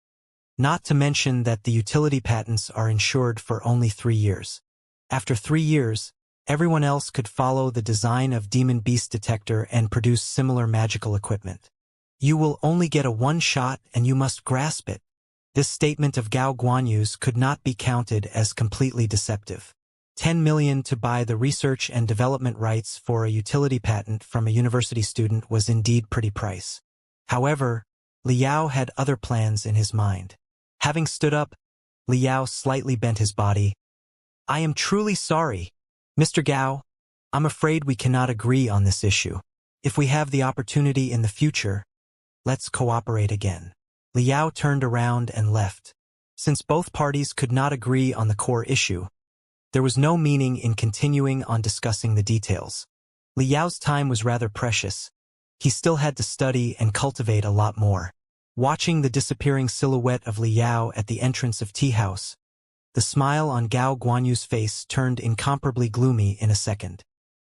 Speaker 1: Not to mention that the utility patents are insured for only 3 years. After 3 years, everyone else could follow the design of Demon Beast Detector and produce similar magical equipment. You will only get a one-shot and you must grasp it. This statement of Gao Guanyu's could not be counted as completely deceptive. 10 million to buy the research and development rights for a utility patent from a university student was indeed pretty price. However, Liao had other plans in his mind. Having stood up, Liao slightly bent his body. I am truly sorry. Mr. Gao, I'm afraid we cannot agree on this issue. If we have the opportunity in the future, let's cooperate again. Liao turned around and left. Since both parties could not agree on the core issue, there was no meaning in continuing on discussing the details. Liao's time was rather precious. He still had to study and cultivate a lot more. Watching the disappearing silhouette of Liao at the entrance of tea house, the smile on Gao Guanyu's face turned incomparably gloomy in a second.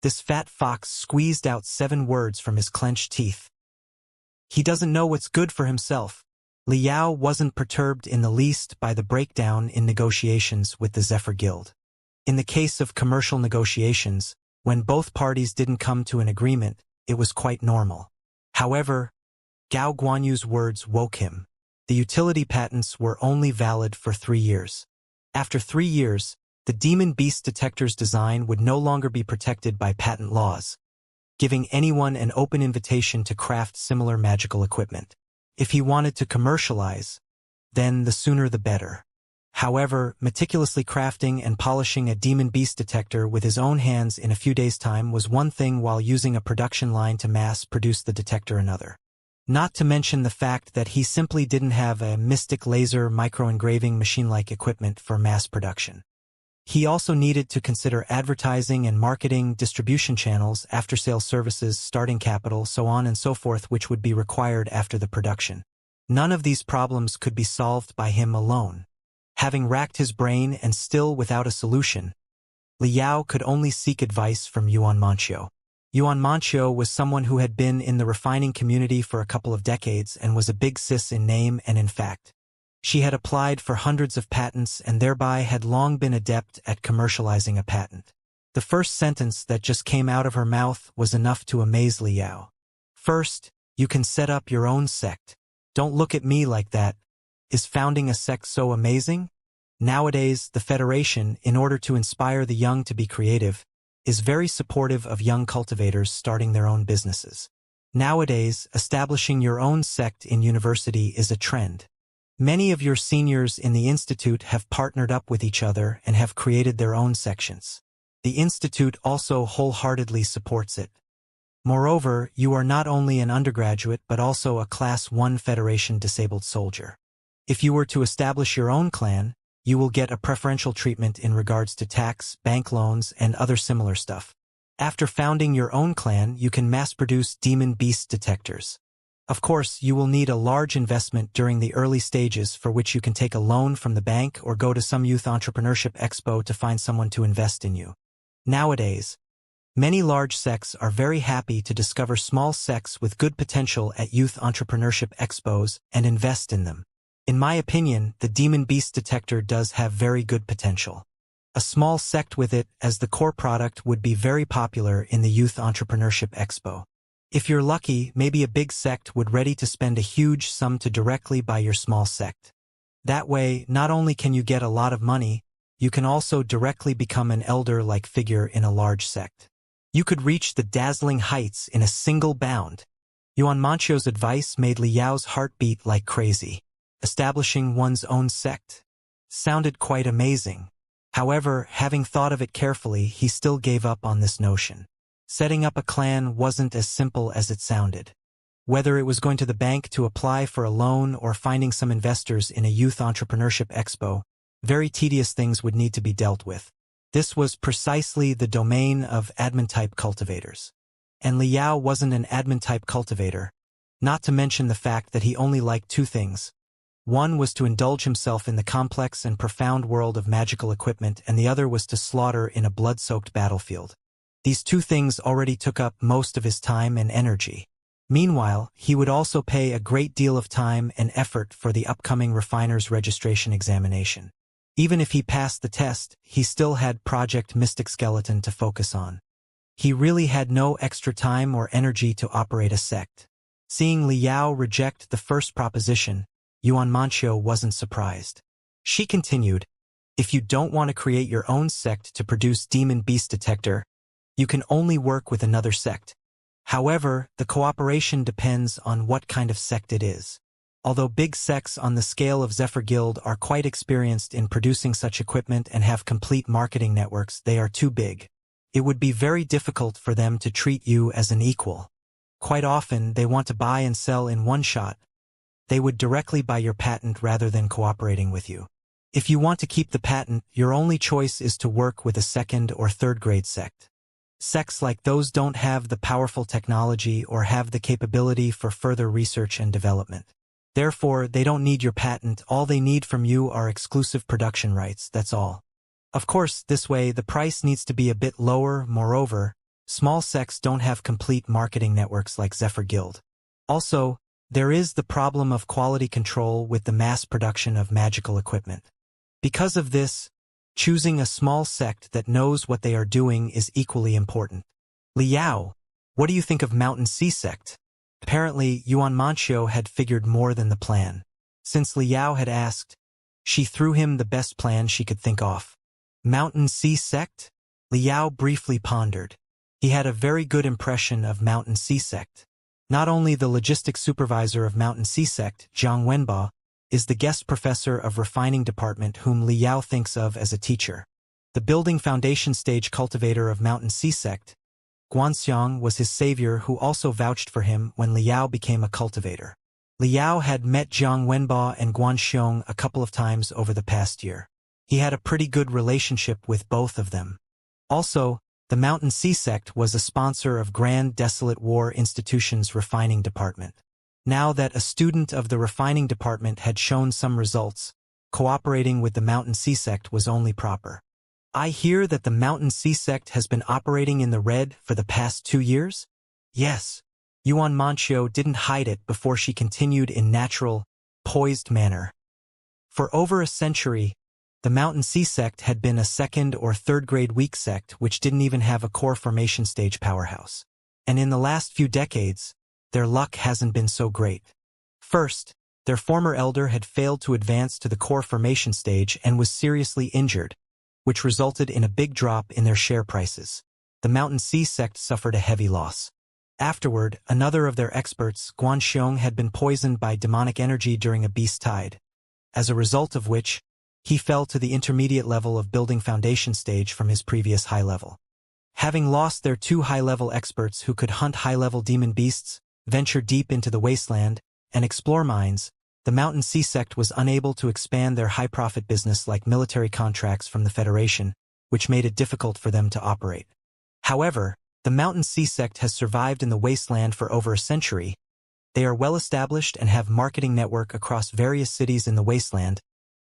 Speaker 1: This fat fox squeezed out 7 words from his clenched teeth. He doesn't know what's good for himself. Liao wasn't perturbed in the least by the breakdown in negotiations with the Zephyr Guild. In the case of commercial negotiations, when both parties didn't come to an agreement, it was quite normal. However, Gao Guanyu's words woke him. The utility patents were only valid for 3 years. After 3 years, the Demon Beast Detector's design would no longer be protected by patent laws, giving anyone an open invitation to craft similar magical equipment. If he wanted to commercialize, then the sooner the better. However, meticulously crafting and polishing a demon beast detector with his own hands in a few days' time was one thing, while using a production line to mass produce the detector another. Not to mention the fact that he simply didn't have a mystic laser micro-engraving machine-like equipment for mass production. He also needed to consider advertising and marketing, distribution channels, after-sales services, starting capital, so on and so forth, which would be required after the production. None of these problems could be solved by him alone. Having racked his brain and still without a solution, Liao could only seek advice from Yuan Manchio. Yuan Manchio was someone who had been in the refining community for a couple of decades and was a big sis in name and in fact. She had applied for hundreds of patents and thereby had long been adept at commercializing a patent. The first sentence that just came out of her mouth was enough to amaze Liao. "First, you can set up your own sect. Don't look at me like that. Is founding a sect so amazing? Nowadays, the Federation, in order to inspire the young to be creative, is very supportive of young cultivators starting their own businesses. Nowadays, establishing your own sect in university is a trend. Many of your seniors in the institute have partnered up with each other and have created their own sections. The institute also wholeheartedly supports it. Moreover, you are not only an undergraduate but also a Class 1 Federation disabled soldier. If you were to establish your own clan, you will get a preferential treatment in regards to tax, bank loans, and other similar stuff. After founding your own clan, you can mass-produce demon beast detectors. Of course, you will need a large investment during the early stages, for which you can take a loan from the bank or go to some youth entrepreneurship expo to find someone to invest in you. Nowadays, many large sects are very happy to discover small sects with good potential at youth entrepreneurship expos and invest in them. In my opinion, the Demon Beast Detector does have very good potential. A small sect with it as the core product would be very popular in the Youth Entrepreneurship Expo. If you're lucky, maybe a big sect would ready to spend a huge sum to directly buy your small sect. That way, not only can you get a lot of money, you can also directly become an elder-like figure in a large sect. You could reach the dazzling heights in a single bound. Yuan Manchio's advice made Liao's heart beat like crazy. Establishing one's own sect sounded quite amazing. However, having thought of it carefully, he still gave up on this notion. Setting up a clan wasn't as simple as it sounded. Whether it was going to the bank to apply for a loan or finding some investors in a youth entrepreneurship expo, very tedious things would need to be dealt with. This was precisely the domain of admin-type cultivators. And Liao wasn't an admin-type cultivator, not to mention the fact that he only liked two things. One was to indulge himself in the complex and profound world of magical equipment, and the other was to slaughter in a blood-soaked battlefield. These two things already took up most of his time and energy. Meanwhile, he would also pay a great deal of time and effort for the upcoming refiner's registration examination. Even if he passed the test, he still had Project Mystic Skeleton to focus on. He really had no extra time or energy to operate a sect. Seeing Liao reject the first proposition, Yuan Manchio wasn't surprised. She continued, "If you don't want to create your own sect to produce Demon Beast Detector, you can only work with another sect. However, the cooperation depends on what kind of sect it is. Although big sects on the scale of Zephyr Guild are quite experienced in producing such equipment and have complete marketing networks, they are too big. It would be very difficult for them to treat you as an equal. Quite often, they want to buy and sell in one shot. They would directly buy your patent rather than cooperating with you. If you want to keep the patent, your only choice is to work with a second or third grade sect. Sects like those don't have the powerful technology or have the capability for further research and development. Therefore, they don't need your patent. All they need from you are exclusive production rights, that's all. Of course, this way the price needs to be a bit lower. Moreover, small sects don't have complete marketing networks like Zephyr Guild. Also, there is the problem of quality control with the mass production of magical equipment. Because of this, choosing a small sect that knows what they are doing is equally important. Liao, what do you think of Mountain Sea Sect? Apparently, Yuan Manchio had figured more than the plan. Since Liao had asked, she threw him the best plan she could think of. Mountain Sea Sect? Liao briefly pondered. He had a very good impression of Mountain Sea Sect. Not only the logistics supervisor of Mountain Sea Sect, Zhang Wenba, is the guest professor of refining department whom Liao thinks of as a teacher. The building foundation stage cultivator of Mountain Sea sect, Guanxiang was his savior who also vouched for him when Liao became a cultivator. Liao had met Zhang Wenba and Guanxiang a couple of times over the past year. He had a pretty good relationship with both of them. Also, the Mountain Sea sect was a sponsor of Grand Desolate War Institution's refining department. Now that a student of the refining department had shown some results, cooperating with the Mountain Sea sect was only proper. I hear that the Mountain Sea sect has been operating in the red for the past 2 years? Yes. Yuan Manchio didn't hide it before she continued in natural, poised manner. For over a century, the Mountain Sea sect had been a second or third grade weak sect which didn't even have a core formation stage powerhouse. And in the last few decades, their luck hasn't been so great. First, their former elder had failed to advance to the core formation stage and was seriously injured, which resulted in a big drop in their share prices. The Mountain Sea sect suffered a heavy loss. Afterward, another of their experts, Guanxiang, had been poisoned by demonic energy during a beast tide, as a result of which, he fell to the intermediate level of building foundation stage from his previous high level. Having lost their 2 high-level experts who could hunt high-level demon beasts, venture deep into the wasteland, and explore mines, the Mountain Sea sect was unable to expand their high-profit business like military contracts from the Federation, which made it difficult for them to operate. However, the Mountain Sea sect has survived in the wasteland for over a century. They are well established and have marketing network across various cities in the wasteland,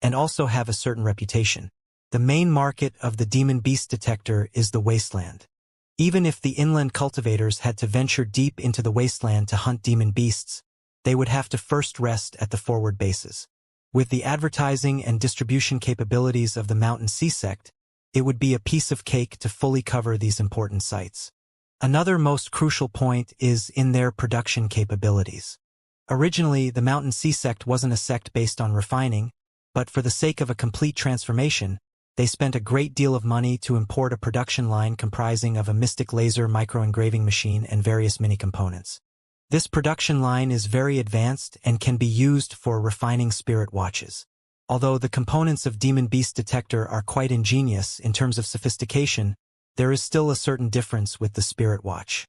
Speaker 1: and also have a certain reputation. The main market of the demon beast detector is the wasteland. Even if the inland cultivators had to venture deep into the wasteland to hunt demon beasts, they would have to first rest at the forward bases. With the advertising and distribution capabilities of the Mountain Sea sect, it would be a piece of cake to fully cover these important sites. Another most crucial point is in their production capabilities. Originally, the Mountain Sea sect wasn't a sect based on refining, but for the sake of a complete transformation, they spent a great deal of money to import a production line comprising of a mystic laser micro-engraving machine and various mini-components. This production line is very advanced and can be used for refining spirit watches. Although the components of Demon Beast Detector are quite ingenious in terms of sophistication, there is still a certain difference with the spirit watch.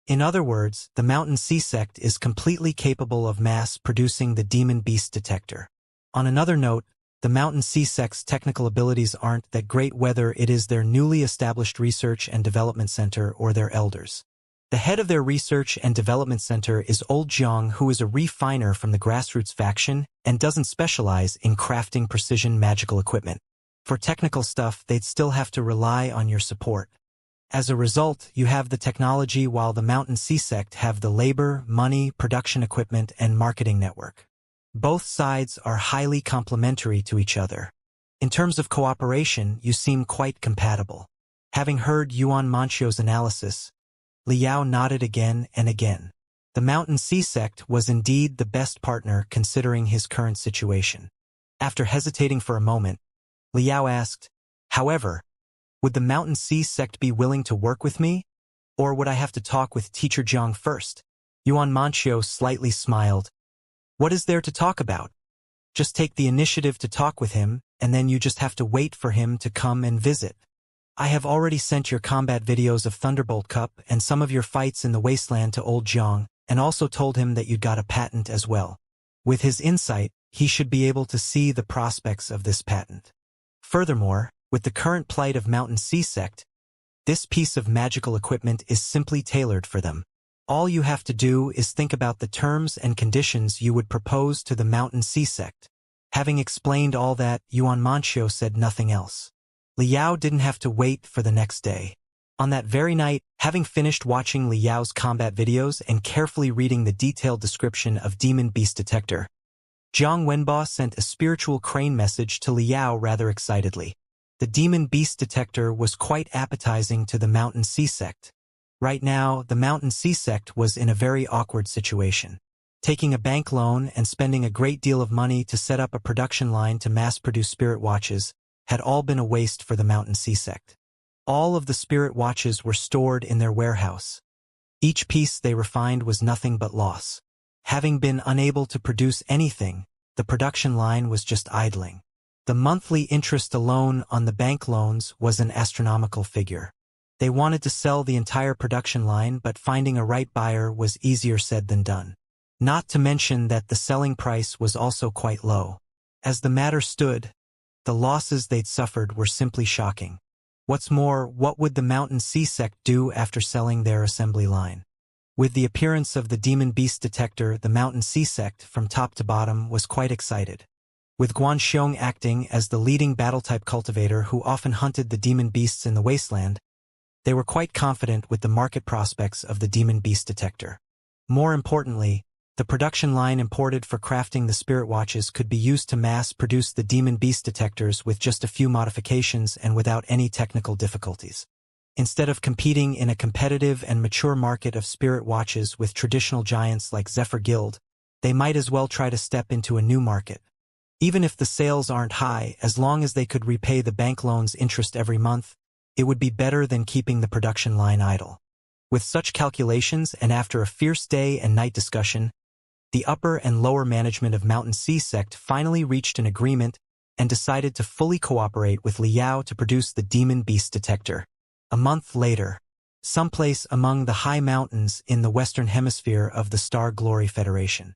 Speaker 1: In other words, the Mountain Sea sect is completely capable of mass-producing the Demon Beast Detector. On another note, the Mountain Sea sect's technical abilities aren't that great whether it is their newly established research and development center or their elders. The head of their research and development center is Old Jiang, who is a refiner from the grassroots faction and doesn't specialize in crafting precision magical equipment. For technical stuff, they'd still have to rely on your support. As a result, you have the technology while the Mountain Sea sect have the labor, money, production equipment, and marketing network. Both sides are highly complementary to each other. In terms of cooperation, you seem quite compatible. Having heard Yuan Manchio's analysis, Liao nodded again and again. The Mountain Sea sect was indeed the best partner considering his current situation. After hesitating for a moment, Liao asked, "However, would the Mountain Sea sect be willing to work with me? Or would I have to talk with Teacher Jiang first?" Yuan Manchio slightly smiled. "What is there to talk about? Just take the initiative to talk with him, and then you just have to wait for him to come and visit. I have already sent your combat videos of Thunderbolt Cup and some of your fights in the wasteland to Old Jiang, and also told him that you'd got a patent as well. With his insight, he should be able to see the prospects of this patent. Furthermore, with the current plight of Mountain Sea sect, this piece of magical equipment is simply tailored for them. All you have to do is think about the terms and conditions you would propose to the Mountain Sea sect." Having explained all that, Yuan Manchio said nothing else. Liao didn't have to wait for the next day. On that very night, having finished watching Liao's combat videos and carefully reading the detailed description of Demon Beast Detector, Zhang Wenba sent a spiritual crane message to Liao rather excitedly. The Demon Beast Detector was quite appetizing to the Mountain Sea sect. Right now, the Mountain Sea sect was in a very awkward situation. Taking a bank loan and spending a great deal of money to set up a production line to mass-produce spirit watches had all been a waste for the Mountain Sea sect. All of the spirit watches were stored in their warehouse. Each piece they refined was nothing but loss. Having been unable to produce anything, the production line was just idling. The monthly interest alone on the bank loans was an astronomical figure. They wanted to sell the entire production line, but finding a right buyer was easier said than done. Not to mention that the selling price was also quite low. As the matter stood, the losses they'd suffered were simply shocking. What's more, what would the Mountain Sea sect do after selling their assembly line? With the appearance of the Demon Beast detector, the Mountain Sea sect, from top to bottom, was quite excited. With Guanxiong acting as the leading battle-type cultivator who often hunted the demon beasts in the wasteland, they were quite confident with the market prospects of the Demon Beast detector. More importantly, the production line imported for crafting the spirit watches could be used to mass-produce the Demon Beast detectors with just a few modifications and without any technical difficulties. Instead of competing in a competitive and mature market of spirit watches with traditional giants like Zephyr Guild, they might as well try to step into a new market. Even if the sales aren't high, as long as they could repay the bank loan's interest every month, it would be better than keeping the production line idle. With such calculations, and after a fierce day and night discussion, the upper and lower management of Mountain Sea sect finally reached an agreement and decided to fully cooperate with Liao to produce the Demon Beast detector. A month later, someplace among the high mountains in the western hemisphere of the Star Glory Federation,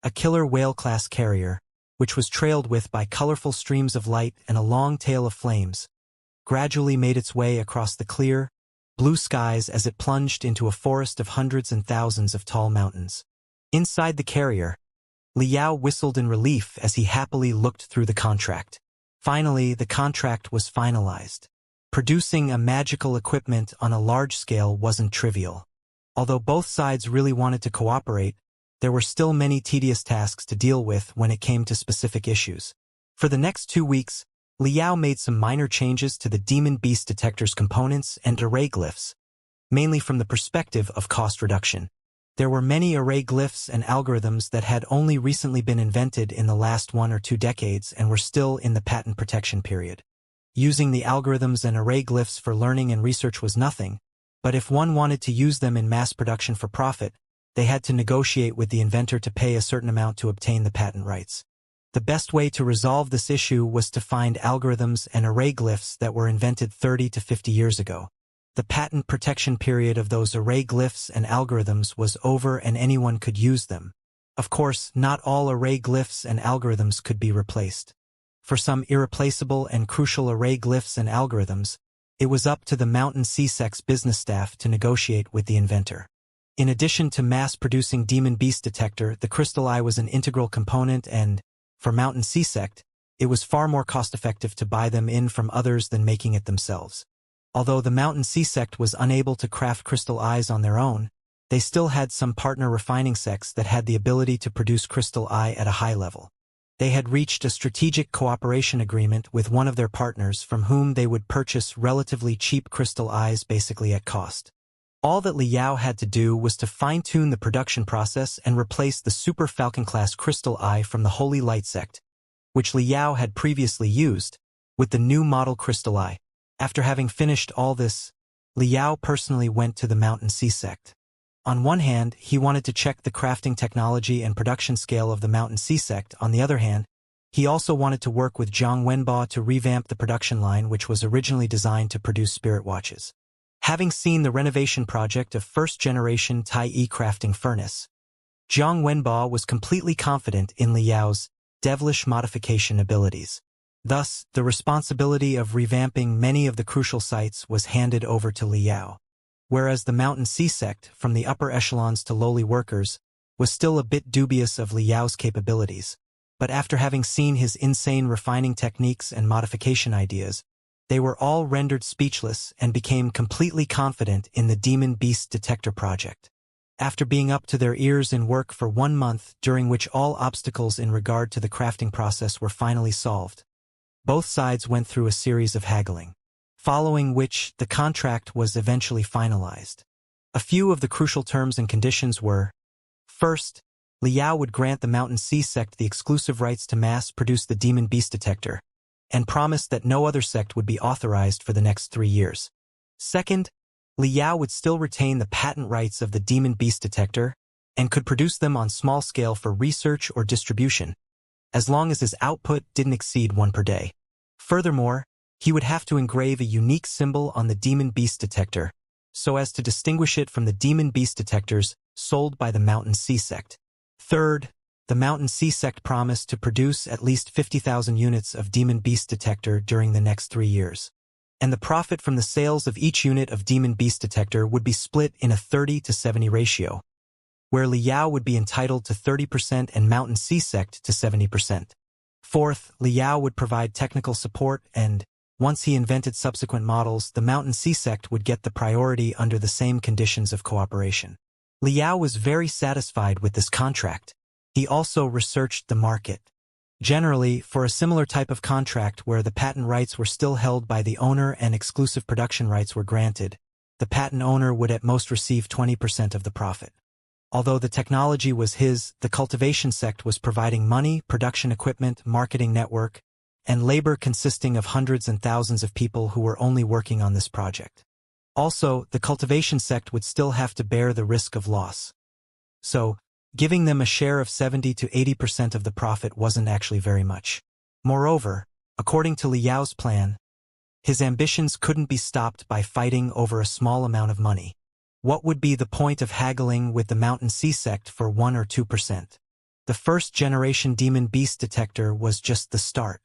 Speaker 1: a killer whale-class carrier, which was trailed with by colorful streams of light and a long tail of flames, gradually made its way across the clear, blue skies as it plunged into a forest of hundreds and thousands of tall mountains. Inside the carrier, Liao whistled in relief as he happily looked through the contract. Finally, the contract was finalized. Producing a magical equipment on a large scale wasn't trivial. Although both sides really wanted to cooperate, there were still many tedious tasks to deal with when it came to specific issues. For the next 2 weeks, Liao made some minor changes to the Demon Beast detector's components and array glyphs, mainly from the perspective of cost reduction. There were many array glyphs and algorithms that had only recently been invented in the last 1 or 2 decades and were still in the patent protection period. Using the algorithms and array glyphs for learning and research was nothing, but if one wanted to use them in mass production for profit, they had to negotiate with the inventor to pay a certain amount to obtain the patent rights. The best way to resolve this issue was to find algorithms and array glyphs that were invented 30 to 50 years ago. The patent protection period of those array glyphs and algorithms was over and anyone could use them. Of course, not all array glyphs and algorithms could be replaced. For some irreplaceable and crucial array glyphs and algorithms, it was up to the Mountain Sea sect's business staff to negotiate with the inventor. In addition to mass-producing Demon Beast detector, the crystal eye was an integral component and, for Mountain Sea sect, it was far more cost-effective to buy them in from others than making it themselves. Although the Mountain Sea sect was unable to craft crystal eyes on their own, they still had some partner refining sects that had the ability to produce crystal eye at a high level. They had reached a strategic cooperation agreement with one of their partners from whom they would purchase relatively cheap crystal eyes basically at cost. All that Liao had to do was to fine-tune the production process and replace the Super Falcon-class crystal eye from the Holy Light sect, which Liao had previously used, with the new model crystal eye. After having finished all this, Liao personally went to the Mountain Sea sect. On one hand, he wanted to check the crafting technology and production scale of the Mountain Sea sect. On the other hand, he also wanted to work with Zhang Wenbo to revamp the production line, which was originally designed to produce spirit watches. Having seen the renovation project of first-generation Tai-E crafting furnace, Zhang Wenbo was completely confident in Liao's devilish modification abilities. Thus, the responsibility of revamping many of the crucial sites was handed over to Liao. Whereas the Mountain Sea sect, from the upper echelons to lowly workers, was still a bit dubious of Liao's capabilities. But after having seen his insane refining techniques and modification ideas, they were all rendered speechless and became completely confident in the Demon Beast detector project. After being up to their ears in work for 1 month, during which all obstacles in regard to the crafting process were finally solved, both sides went through a series of haggling, following which the contract was eventually finalized. A few of the crucial terms and conditions were: first, Liao would grant the Mountain Sea sect the exclusive rights to mass-produce the Demon Beast detector, and promised that no other sect would be authorized for the next 3 years. Second, Liao would still retain the patent rights of the Demon Beast detector and could produce them on small scale for research or distribution, as long as his output didn't exceed 1 per day. Furthermore, he would have to engrave a unique symbol on the demon beast detector, so as to distinguish it from the demon beast detectors sold by the Mountain Sea sect. Third, the Mountain Sea sect promised to produce at least 50,000 units of demon beast detector during the next 3 years. And the profit from the sales of each unit of demon beast detector would be split in a 30-70 ratio, where Liao would be entitled to 30% and Mountain Sea sect to 70%. Fourth, Liao would provide technical support, and once he invented subsequent models, the Mountain Sea sect would get the priority under the same conditions of cooperation. Liao was very satisfied with this contract. He also researched the market. Generally, for a similar type of contract where the patent rights were still held by the owner and exclusive production rights were granted, the patent owner would at most receive 20% of the profit. Although the technology was his, the cultivation sect was providing money, production equipment, marketing network, and labor consisting of hundreds and thousands of people who were only working on this project. Also, the cultivation sect would still have to bear the risk of loss. So, giving them a share of 70-80% of the profit wasn't actually very much. Moreover, according to Liao's plan, his ambitions couldn't be stopped by fighting over a small amount of money. What would be the point of haggling with the Mountain Sea sect for 1 or 2%? The first-generation demon beast detector was just the start.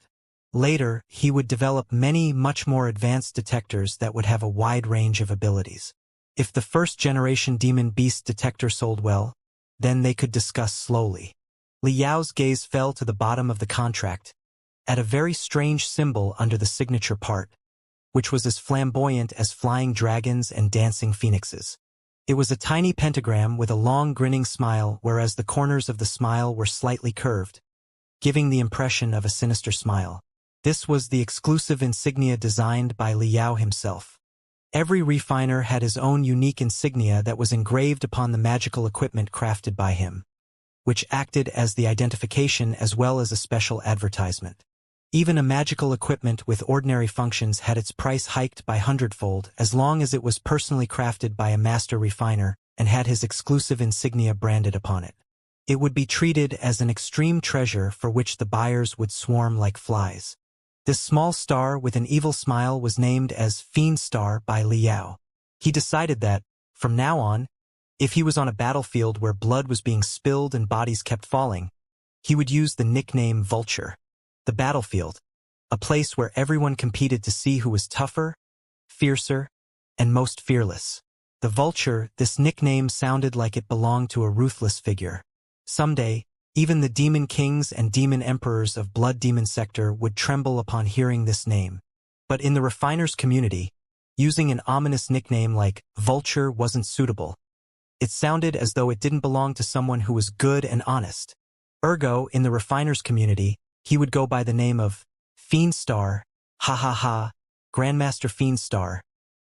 Speaker 1: Later, he would develop many much more advanced detectors that would have a wide range of abilities. If the first-generation demon beast detector sold well, then they could discuss slowly. Liao's gaze fell to the bottom of the contract, at a very strange symbol under the signature part, which was as flamboyant as flying dragons and dancing phoenixes. It was a tiny pentagram with a long grinning smile, whereas the corners of the smile were slightly curved, giving the impression of a sinister smile. This was the exclusive insignia designed by Liao himself. Every refiner had his own unique insignia that was engraved upon the magical equipment crafted by him, which acted as the identification as well as a special advertisement. Even a magical equipment with ordinary functions had its price hiked by hundredfold as long as it was personally crafted by a master refiner and had his exclusive insignia branded upon it. It would be treated as an extreme treasure for which the buyers would swarm like flies. This small star with an evil smile was named as Fiend Star by Liao. He decided that, from now on, if he was on a battlefield where blood was being spilled and bodies kept falling, he would use the nickname Vulture. The battlefield, a place where everyone competed to see who was tougher, fiercer, and most fearless. The Vulture, this nickname sounded like it belonged to a ruthless figure. Someday, even the demon kings and demon emperors of Blood Demon Sector would tremble upon hearing this name. But in the refiners' community, using an ominous nickname like Vulture wasn't suitable. It sounded as though it didn't belong to someone who was good and honest. Ergo, in the refiners' community, he would go by the name of Fiend Star, ha ha ha, Grandmaster Fiend Star.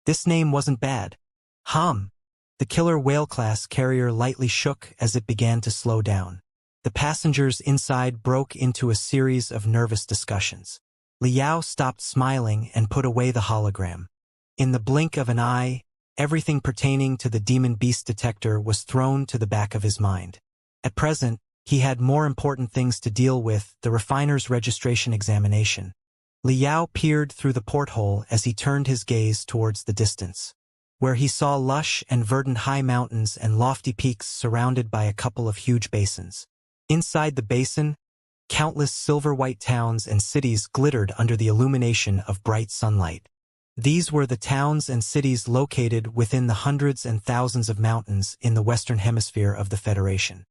Speaker 1: This name wasn't bad. The killer whale-class carrier lightly shook as it began to slow down. The passengers inside broke into a series of nervous discussions. Liao stopped smiling and put away the hologram. In the blink of an eye, everything pertaining to the demon beast detector was thrown to the back of his mind. At present, he had more important things to deal with, the refiner's registration examination. Liao peered through the porthole as he turned his gaze towards the distance, where he saw lush and verdant high mountains and lofty peaks surrounded by a couple of huge basins. Inside the basin, countless silver-white towns and cities glittered under the illumination of bright sunlight. These were the towns and cities located within the hundreds and thousands of mountains in the Western Hemisphere of the Federation.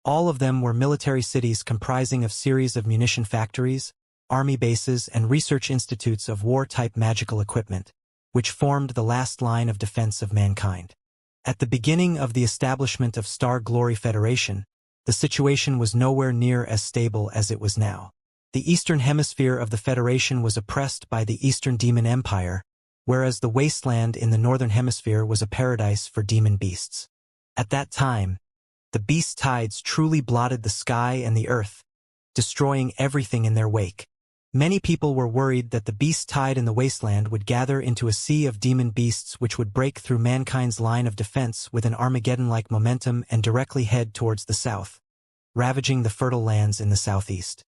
Speaker 1: All of them were military cities comprising of series of munition factories, army bases, and research institutes of war-type magical equipment, which formed the last line of defense of mankind. At the beginning of the establishment of Star Glory Federation, the situation was nowhere near as stable as it was now. The Eastern Hemisphere of the Federation was oppressed by the Eastern Demon Empire, whereas the wasteland in the Northern Hemisphere was a paradise for demon beasts. At that time, the beast tides truly blotted the sky and the earth, destroying everything in their wake. Many people were worried that the beast tide in the wasteland would gather into a sea of demon beasts which would break through mankind's line of defense with an Armageddon-like momentum and directly head towards the south, ravaging the fertile lands in the southeast.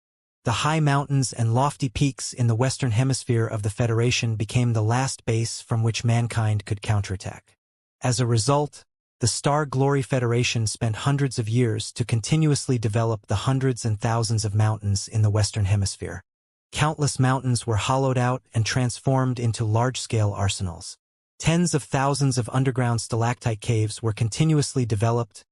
Speaker 1: The high mountains and lofty peaks in the western hemisphere of the Federation became the last base from which mankind could counterattack. As a result, the Star Glory Federation spent hundreds of years to continuously develop the hundreds and thousands of mountains in the western hemisphere. Countless mountains were hollowed out and transformed into large-scale arsenals. Tens of thousands of underground stalactite caves were continuously developed,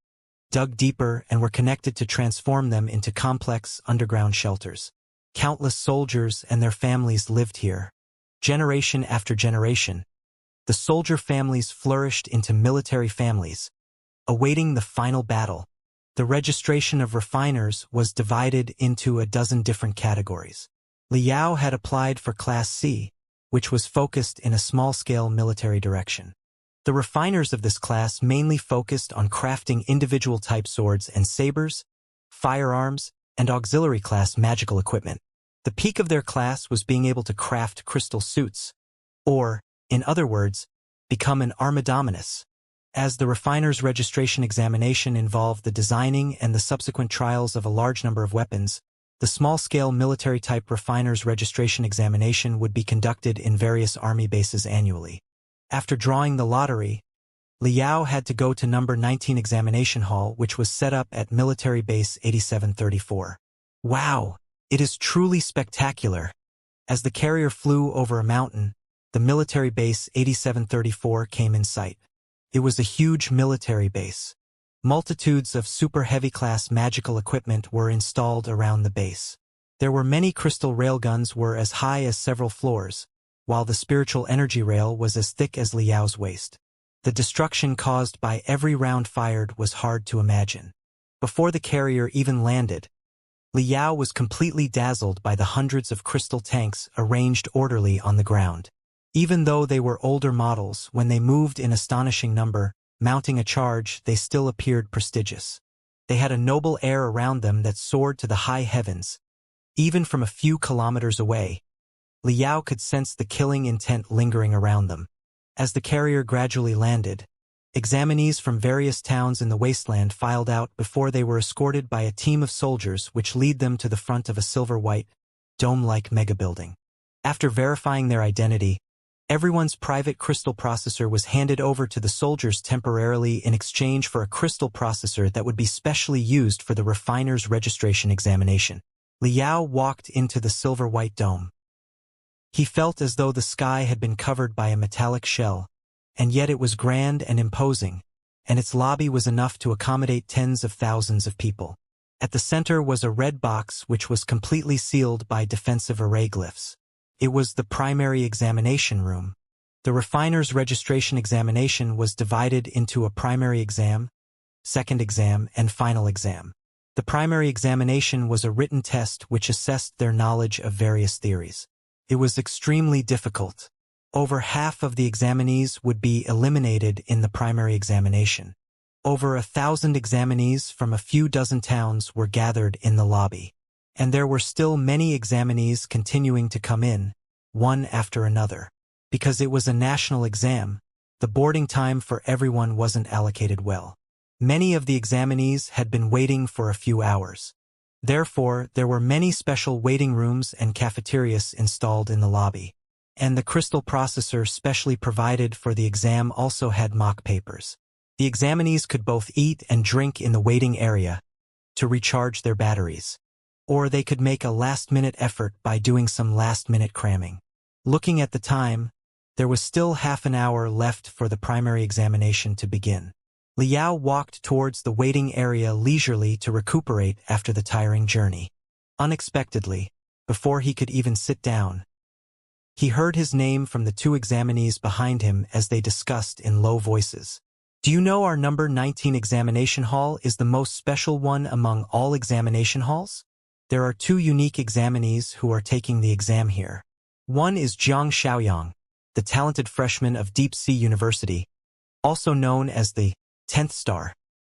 Speaker 1: dug deeper, and were connected to transform them into complex underground shelters. Countless soldiers and their families lived here. Generation after generation, the soldier families flourished into military families, awaiting the final battle. The registration of refiners was divided into a dozen different categories. Liao had applied for Class C, which was focused in a small-scale military direction. The refiners of this class mainly focused on crafting individual-type swords and sabers, firearms, and auxiliary-class magical equipment. The peak of their class was being able to craft crystal suits, or, in other words, become an armadominus. As the refiner's registration examination involved the designing and the subsequent trials of a large number of weapons, the small-scale military-type refiner's registration examination would be conducted in various army bases annually. After drawing the lottery, Liao had to go to number 19 examination hall, which was set up at Military Base 8734. Wow, it is truly spectacular. As the carrier flew over a mountain, the Military Base 8734 came in sight. It was a huge military base. Multitudes of super heavy-class magical equipment were installed around the base. There were many crystal railguns were as high as several floors, while the spiritual energy rail was as thick as Liao's waist. The destruction caused by every round fired was hard to imagine. Before the carrier even landed, Liao was completely dazzled by the hundreds of crystal tanks arranged orderly on the ground. Even though they were older models, when they moved in astonishing number, mounting a charge, they still appeared prestigious. They had a noble air around them that soared to the high heavens. Even from a few kilometers away, Liao could sense the killing intent lingering around them. As the carrier gradually landed, examinees from various towns in the wasteland filed out before they were escorted by a team of soldiers which lead them to the front of a silver-white, dome-like mega-building. After verifying their identity, everyone's private crystal processor was handed over to the soldiers temporarily in exchange for a crystal processor that would be specially used for the refiner's registration examination. Liao walked into the silver-white dome. He felt as though the sky had been covered by a metallic shell, and yet it was grand and imposing, and its lobby was enough to accommodate tens of thousands of people. At the center was a red box which was completely sealed by defensive array glyphs. It was the primary examination room. The refiner's registration examination was divided into a primary exam, second exam, and final exam. The primary examination was a written test which assessed their knowledge of various theories. It was extremely difficult. Over half of the examinees would be eliminated in the primary examination. Over 1,000 examinees from a few dozen towns were gathered in the lobby. And there were still many examinees continuing to come in, one after another. Because it was a national exam, the boarding time for everyone wasn't allocated well. Many of the examinees had been waiting for a few hours. Therefore, there were many special waiting rooms and cafeterias installed in the lobby. And the crystal processor specially provided for the exam also had mock papers. The examinees could both eat and drink in the waiting area to recharge their batteries. Or they could make a last-minute effort by doing some last-minute cramming. Looking at the time, there was still half an hour left for the primary examination to begin. Liao walked towards the waiting area leisurely to recuperate after the tiring journey. Unexpectedly, before he could even sit down, he heard his name from the two examinees behind him as they discussed in low voices. Do you know our number 19 examination hall is the most special one among all examination halls? There are two unique examinees who are taking the exam here. One is Jiang Xiaoyang, the talented freshman of Deep Sea University, also known as the 10th star.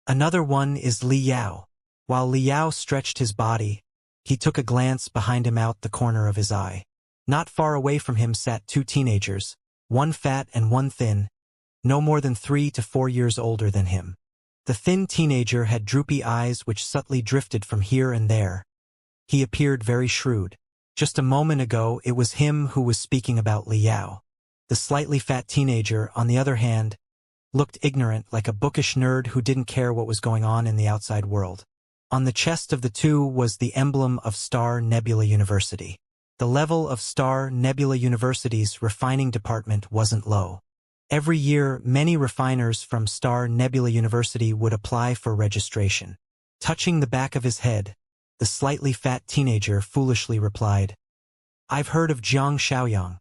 Speaker 1: Another one is Li Yao. While Li Yao stretched his body, he took a glance behind him out the corner of his eye. Not far away from him sat two teenagers, one fat and one thin, no more than 3 to 4 years older than him. The thin teenager had droopy eyes which subtly drifted from here and there. He appeared very shrewd. Just a moment ago, it was him who was speaking about Liao. The slightly fat teenager, on the other hand, looked ignorant, like a bookish nerd who didn't care what was going on in the outside world. On the chest of the two was the emblem of Star Nebula University. The level of Star Nebula University's refining department wasn't low. Every year, many refiners from Star Nebula University would apply for registration. Touching the back of his head, the slightly fat teenager foolishly replied, "I've heard of Xianxia.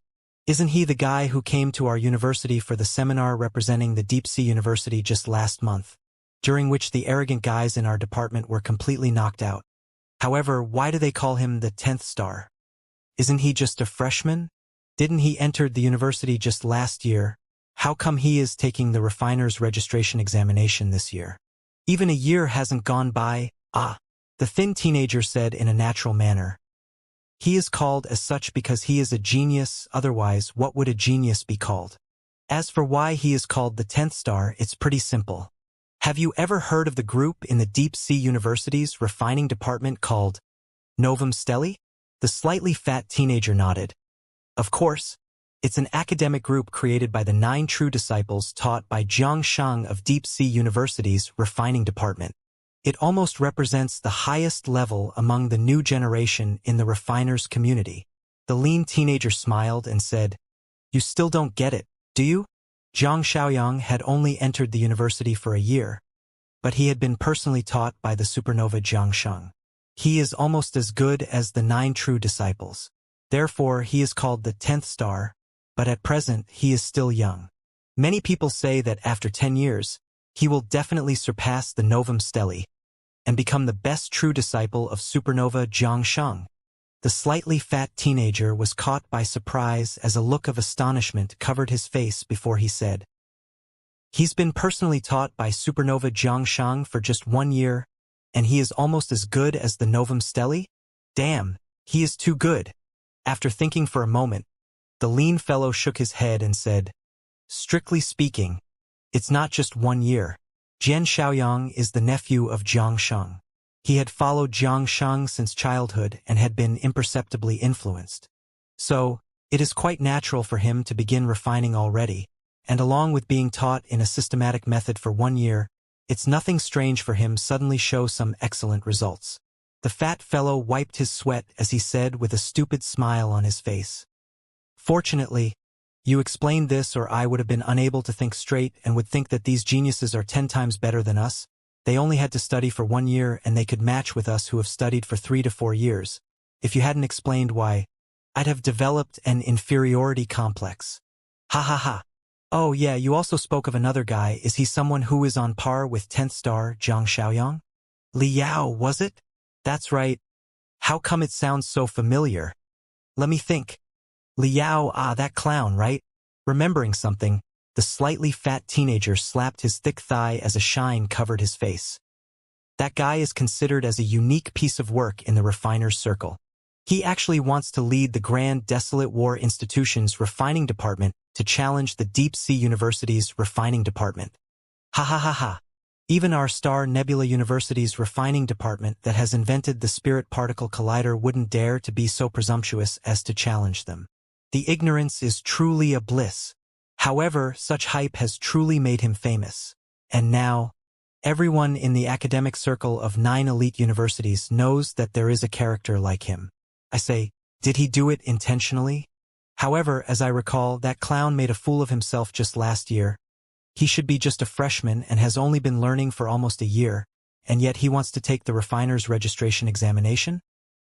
Speaker 1: Isn't he the guy who came to our university for the seminar representing the Deep Sea University just last month, during which the arrogant guys in our department were completely knocked out? However, why do they call him the 10th star? Isn't he just a freshman? Didn't he enter the university just last year? How come he is taking the refiner's registration examination this year? Even a year hasn't gone by." The thin teenager said in a natural manner. "He is called as such because he is a genius, otherwise what would a genius be called? As for why he is called the 10th star, it's pretty simple. Have you ever heard of the group in the Deep Sea University's refining department called Novum Steli?" The slightly fat teenager nodded. "Of course. It's an academic group created by the 9 true disciples taught by Xianxia of Deep Sea University's refining department. It almost represents the highest level among the new generation in the refiners community." The lean teenager smiled and said, "You still don't get it, do you?" Zhang Xiaoyang had only entered the university for a year, but he had been personally taught by the supernova Jiang Sheng. He is almost as good as the 9 true disciples. Therefore, he is called the 10th star, but at present he is still young. Many people say that after 10 years, he will definitely surpass the Novum Steli and become the best true disciple of supernova Jiang Sheng. The slightly fat teenager was caught by surprise as a look of astonishment covered his face before he said, "He's been personally taught by supernova Jiang Sheng for just 1 year, and he is almost as good as the Novum Steli? Damn, he is too good." After thinking for a moment, the lean fellow shook his head and said, "Strictly speaking, it's not just 1 year. Jian Xiaoyang is the nephew of Jiang Sheng. He had followed Jiang Sheng since childhood and had been imperceptibly influenced. So, it is quite natural for him to begin refining already, and along with being taught in a systematic method for 1 year, it's nothing strange for him suddenly show some excellent results." The fat fellow wiped his sweat as he said with a stupid smile on his face, "Fortunately, you explained this or I would have been unable to think straight and would think that these geniuses are 10 times better than us. They only had to study for 1 year and they could match with us who have studied for 3 to 4 years. If you hadn't explained why, I'd have developed an inferiority complex. Ha ha ha. Oh yeah, you also spoke of another guy. Is he someone who is on par with 10th star Zhang Xiaoyang? Liao, was it? That's right. How come it sounds so familiar? Let me think. Liao, that clown, right?" Remembering something, the slightly fat teenager slapped his thick thigh as a shine covered his face. "That guy is considered as a unique piece of work in the refiners' circle. He actually wants to lead the Grand Desolate War Institution's refining department to challenge the Deep Sea University's refining department. Ha ha ha ha. Even our Star Nebula University's refining department that has invented the Spirit Particle Collider wouldn't dare to be so presumptuous as to challenge them. The ignorance is truly a bliss. However, such hype has truly made him famous. And now, everyone in the academic circle of 9 elite universities knows that there is a character like him. I say, did he do it intentionally? However, as I recall, that clown made a fool of himself just last year. He should be just a freshman and has only been learning for almost a year, and yet he wants to take the refiner's registration examination?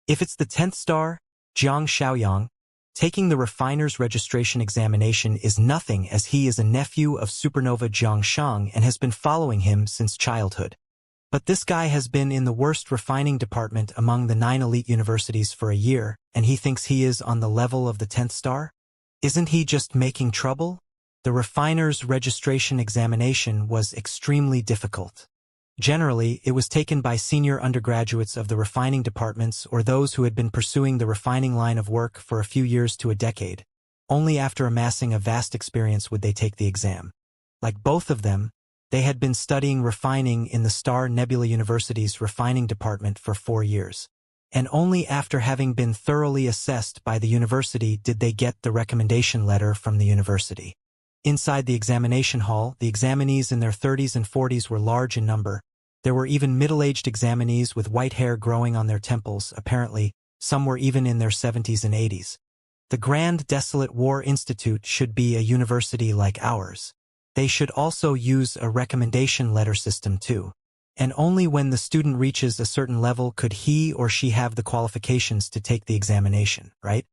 Speaker 1: If it's the 10th star, Jiang Xiaoyang, taking the refiner's registration examination is nothing as he is a nephew of supernova Jiang Sheng and has been following him since childhood. But this guy has been in the worst refining department among the 9 elite universities for a year, and he thinks he is on the level of the 10th star? Isn't he just making trouble? The refiner's registration examination was extremely difficult. Generally, it was taken by senior undergraduates of the refining departments or those who had been pursuing the refining line of work for a few years to a decade. Only after amassing a vast experience would they take the exam. Like both of them, they had been studying refining in the Star Nebula University's refining department for 4 years. and only after having been thoroughly assessed by the university did they get the recommendation letter from the university. Inside the examination hall, the examinees in their 30s and 40s were large in number. There were even middle-aged examinees with white hair growing on their temples, apparently. Some were even in their 70s and 80s. The Grand Desolate War Institute should be a university like ours. They should also use a recommendation letter system too. And only when the student reaches a certain level could he or she have the qualifications to take the examination, right?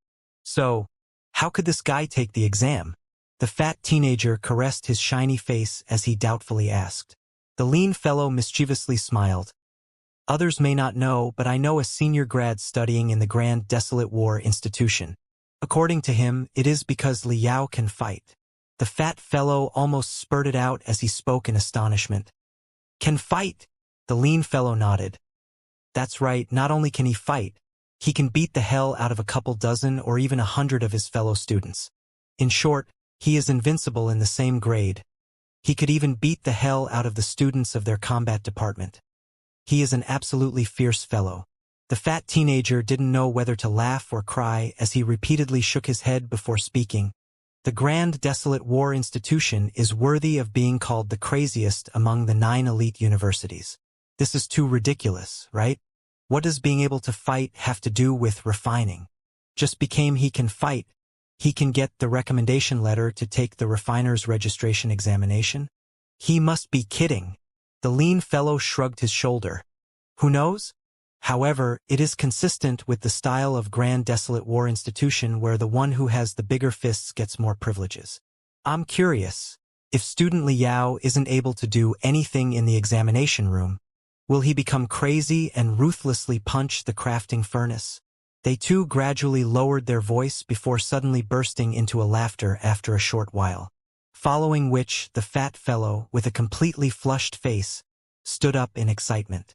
Speaker 1: So, how could this guy take the exam? The fat teenager caressed his shiny face as he doubtfully asked. The lean fellow mischievously smiled. Others may not know, but I know a senior grad studying in the Grand Desolate War Institution. According to him, it is because Liao can fight. The fat fellow almost spurted out as he spoke in astonishment. Can fight? The lean fellow nodded. That's right, not only can he fight, he can beat the hell out of a couple dozen or even 100 of his fellow students. In short, he is invincible in the same grade. He could even beat the hell out of the students of their combat department. He is an absolutely fierce fellow. The fat teenager didn't know whether to laugh or cry as he repeatedly shook his head before speaking. The Grand Desolate War Institution is worthy of being called the craziest among the 9 elite universities. This is too ridiculous, right? What does being able to fight have to do with refining? Just because he can fight, he can get the recommendation letter to take the refiner's registration examination? He must be kidding. The lean fellow shrugged his shoulder. Who knows? However, it is consistent with the style of Grand Desolate War Institution where the one who has the bigger fists gets more privileges. I'm curious, if student Liao isn't able to do anything in the examination room, will he become crazy and ruthlessly punch the crafting furnace? They too gradually lowered their voice before suddenly bursting into a laughter after a short while. Following which, the fat fellow, with a completely flushed face, stood up in excitement.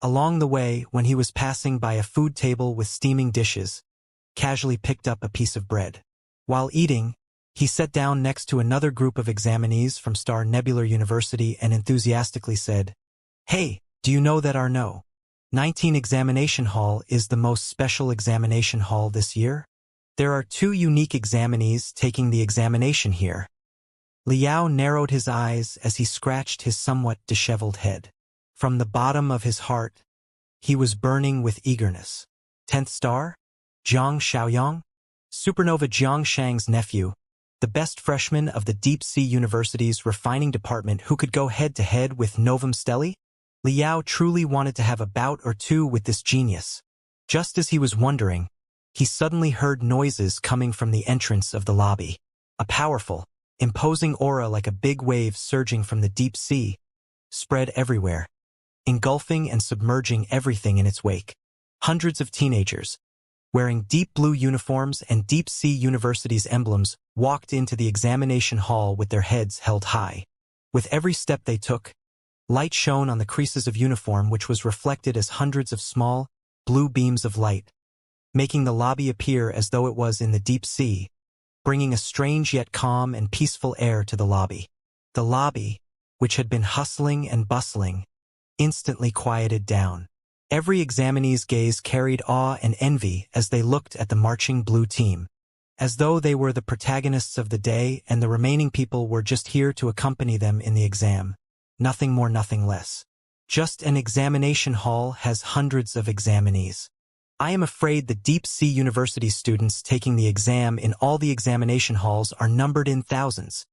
Speaker 1: Along the way, when he was passing by a food table with steaming dishes, casually picked up a piece of bread. While eating, he sat down next to another group of examinees from Star Nebular University and enthusiastically said, "Hey, do you know that our No. 19 examination hall is the most special examination hall this year? There are 2 unique examinees taking the examination here." Liao narrowed his eyes as he scratched his somewhat disheveled head. From the bottom of his heart, he was burning with eagerness. 10th star? Zhang Xiaoyang? Supernova Jiang Shang's nephew, the best freshman of the Deep Sea University's refining department who could go head-to-head with Novum Steli? Liao truly wanted to have a bout or two with this genius. Just as he was wondering, he suddenly heard noises coming from the entrance of the lobby. A powerful, imposing aura like a big wave surging from the deep sea spread everywhere, engulfing and submerging everything in its wake. Hundreds of teenagers, wearing deep blue uniforms and Deep Sea University's emblems, walked into the examination hall with their heads held high. With every step they took, light shone on the creases of uniform, which was reflected as hundreds of small, blue beams of light, making the lobby appear as though it was in the deep sea, bringing a strange yet calm and peaceful air to the lobby. The lobby, which had been hustling and bustling, instantly quieted down. Every examinee's gaze carried awe and envy as they looked at the marching blue team, as though they were the protagonists of the day and the remaining people were just here to accompany them in the exam. Nothing more, nothing less. Just an examination hall has hundreds of examinees. I am afraid the Deep Sea University students taking the exam in all the examination halls are numbered in thousands.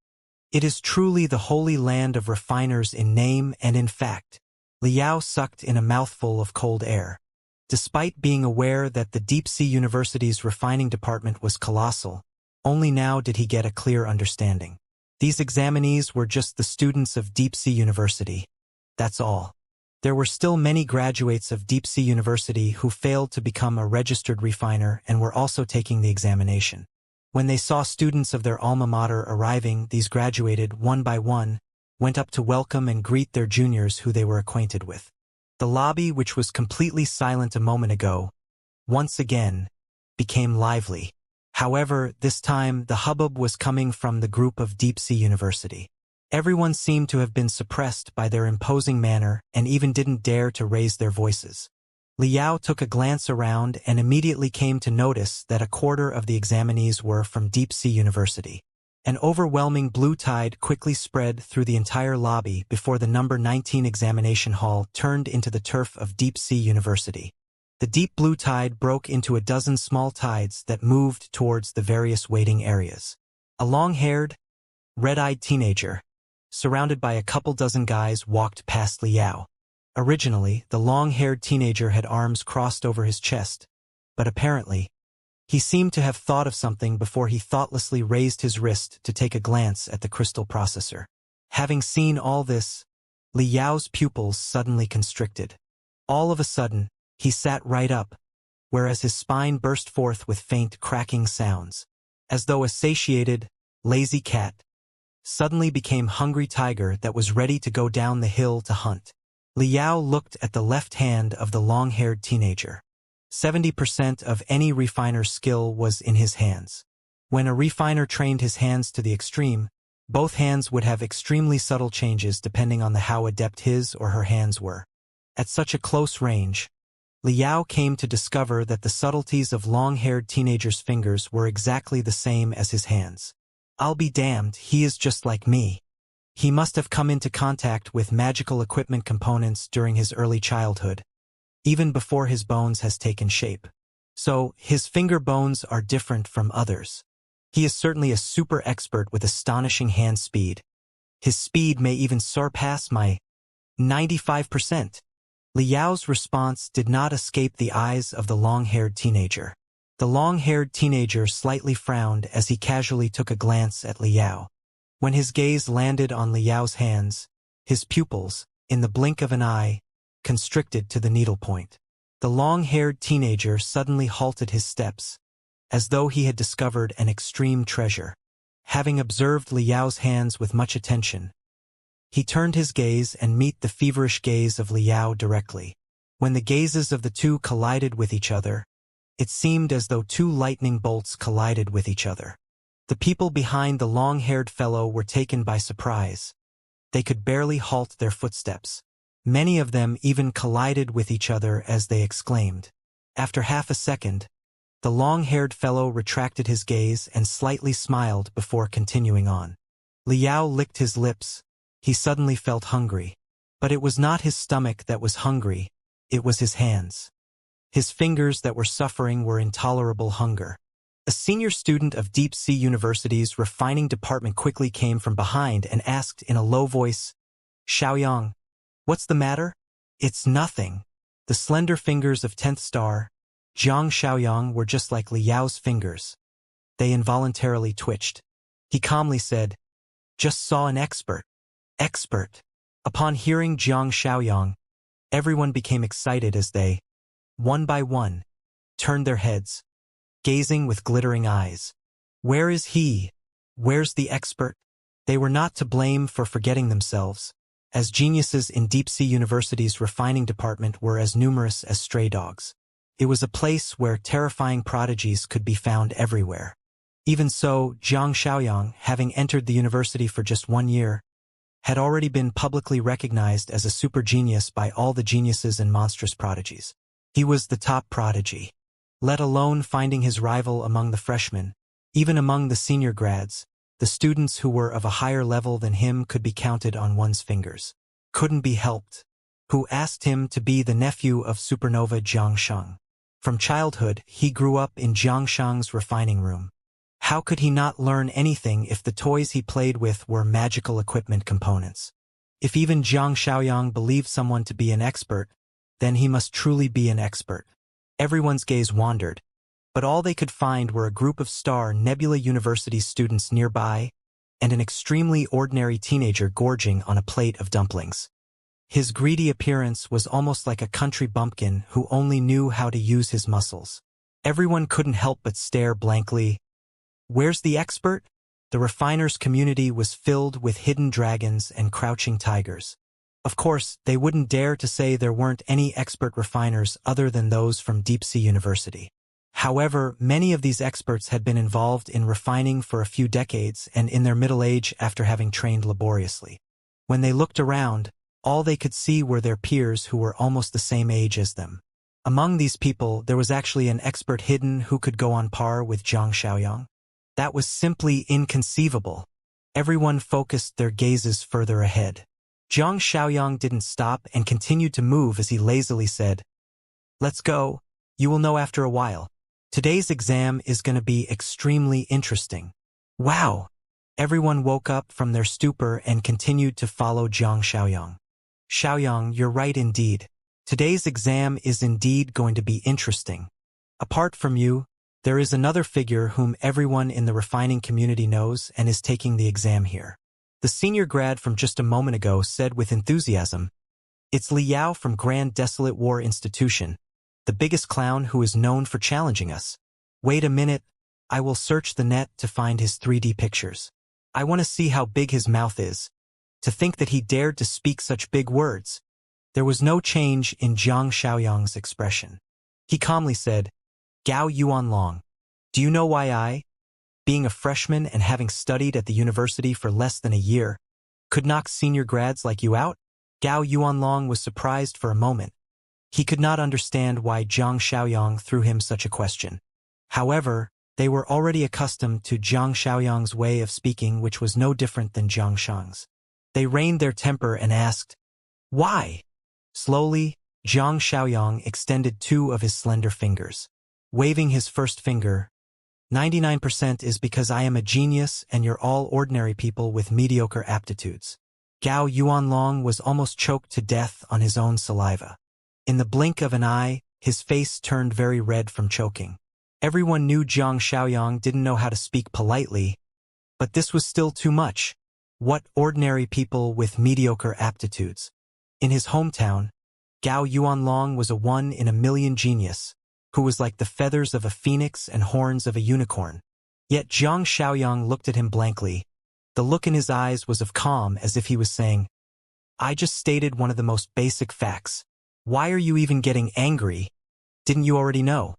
Speaker 1: It is truly the holy land of refiners in name and in fact. Liao sucked in a mouthful of cold air. Despite being aware that the Deep Sea University's refining department was colossal, only now did he get a clear understanding. These examinees were just the students of Deep Sea University. That's all. There were still many graduates of Deep Sea University who failed to become a registered refiner and were also taking the examination. When they saw students of their alma mater arriving, these graduated, one by one, went up to welcome and greet their juniors who they were acquainted with. The lobby, which was completely silent a moment ago, once again, became lively. However, this time the hubbub was coming from the group of Deep Sea University. Everyone seemed to have been suppressed by their imposing manner and even didn't dare to raise their voices. Liao took a glance around and immediately came to notice that a quarter of the examinees were from Deep Sea University. An overwhelming blue tide quickly spread through the entire lobby before the number 19 examination hall turned into the turf of Deep Sea University. The deep blue tide broke into a dozen small tides that moved towards the various waiting areas. A long-haired, red-eyed teenager, surrounded by a couple dozen guys, walked past Liao. Originally, the long-haired teenager had arms crossed over his chest, but apparently, he seemed to have thought of something before he thoughtlessly raised his wrist to take a glance at the crystal processor. Having seen all this, Liao's pupils suddenly constricted. All of a sudden, he sat right up, whereas his spine burst forth with faint cracking sounds, as though a satiated, lazy cat suddenly became hungry tiger that was ready to go down the hill to hunt. Liao looked at the left hand of the long-haired teenager. 70% of any refiner's skill was in his hands. When a refiner trained his hands to the extreme, both hands would have extremely subtle changes depending on how adept his or her hands were. At such a close range, Liao came to discover that the subtleties of long-haired teenager's fingers were exactly the same as his hands. I'll be damned, he is just like me. He must have come into contact with magical equipment components during his early childhood, even before his bones has taken shape. So, his finger bones are different from others. He is certainly a super expert with astonishing hand speed. His speed may even surpass my 95%. Liao's response did not escape the eyes of the long-haired teenager. The long-haired teenager slightly frowned as he casually took a glance at Liao. When his gaze landed on Liao's hands, his pupils, in the blink of an eye, constricted to the needlepoint. The long-haired teenager suddenly halted his steps, as though he had discovered an extreme treasure. Having observed Liao's hands with much attention, he turned his gaze and met the feverish gaze of Liao directly. When the gazes of the two collided with each other, it seemed as though two lightning bolts collided with each other. The people behind the long-haired fellow were taken by surprise. They could barely halt their footsteps. Many of them even collided with each other as they exclaimed. After half a second, the long-haired fellow retracted his gaze and slightly smiled before continuing on. Liao licked his lips. He suddenly felt hungry. But it was not his stomach that was hungry, it was his hands. His fingers that were suffering were intolerable hunger. A senior student of Deep Sea University's refining department quickly came from behind and asked in a low voice, "Xiaoyang, what's the matter?" "It's nothing." The slender fingers of 10th star, Zhang Xiaoyang, were just like Liao's fingers. They involuntarily twitched. He calmly said, "Just saw an expert." Expert. Upon hearing Zhang Xiaoyang, everyone became excited as they, one by one, turned their heads, gazing with glittering eyes. Where is he? Where's the expert? They were not to blame for forgetting themselves, as geniuses in Deep Sea University's refining department were as numerous as stray dogs. It was a place where terrifying prodigies could be found everywhere. Even so, Zhang Xiaoyang, having entered the university for just 1 year, had already been publicly recognized as a super genius by all the geniuses and monstrous prodigies. He was the top prodigy. Let alone finding his rival among the freshmen, even among the senior grads, the students who were of a higher level than him could be counted on one's fingers. Couldn't be helped. Who asked him to be the nephew of supernova Jiangsheng? From childhood, he grew up in Jiangsheng's refining room. How could he not learn anything if the toys he played with were magical equipment components? If even Zhang Xiaoyang believed someone to be an expert, then he must truly be an expert. Everyone's gaze wandered, but all they could find were a group of Star Nebula University students nearby and an extremely ordinary teenager gorging on a plate of dumplings. His greedy appearance was almost like a country bumpkin who only knew how to use his muscles. Everyone couldn't help but stare blankly. Where's the expert? The refiners' community was filled with hidden dragons and crouching tigers. Of course, they wouldn't dare to say there weren't any expert refiners other than those from Deep Sea University. However, many of these experts had been involved in refining for a few decades and in their middle age after having trained laboriously. When they looked around, all they could see were their peers who were almost the same age as them. Among these people, there was actually an expert hidden who could go on par with Zhang Xiaoyang. That was simply inconceivable. Everyone focused their gazes further ahead. Zhang Xiaoyang didn't stop and continued to move as he lazily said, "Let's go. You will know after a while. Today's exam is going to be extremely interesting." Wow! Everyone woke up from their stupor and continued to follow Zhang Xiaoyang. "Xiaoyang, you're right indeed. Today's exam is indeed going to be interesting. Apart from you, there is another figure whom everyone in the refining community knows and is taking the exam here." The senior grad from just a moment ago said with enthusiasm, "It's Li Yao from Grand Desolate War Institution, the biggest clown who is known for challenging us. Wait a minute, I will search the net to find his 3D pictures. I want to see how big his mouth is. To think that he dared to speak such big words." There was no change in Zhang Xiaoyang's expression. He calmly said, "Gao Yuanlong, do you know why I, being a freshman and having studied at the university for less than a year, could knock senior grads like you out?" Gao Yuanlong was surprised for a moment. He could not understand why Zhang Xiaoyang threw him such a question. However, they were already accustomed to Zhang Xiaoyang's way of speaking, which was no different than Zhang Shang's. They reined their temper and asked, "Why?" Slowly, Zhang Xiaoyang extended two of his slender fingers. Waving his first finger, 99% is because I am a genius and you're all ordinary people with mediocre aptitudes." Gao Yuanlong was almost choked to death on his own saliva. In the blink of an eye, his face turned very red from choking. Everyone knew Zhang Xiaoyang didn't know how to speak politely, but this was still too much. What ordinary people with mediocre aptitudes? In his hometown, Gao Yuanlong was a one-in-a-million genius, who was like the feathers of a phoenix and horns of a unicorn. Yet Zhang Xiaoyang looked at him blankly. The look in his eyes was of calm, as if he was saying, "I just stated one of the most basic facts. Why are you even getting angry? Didn't you already know?"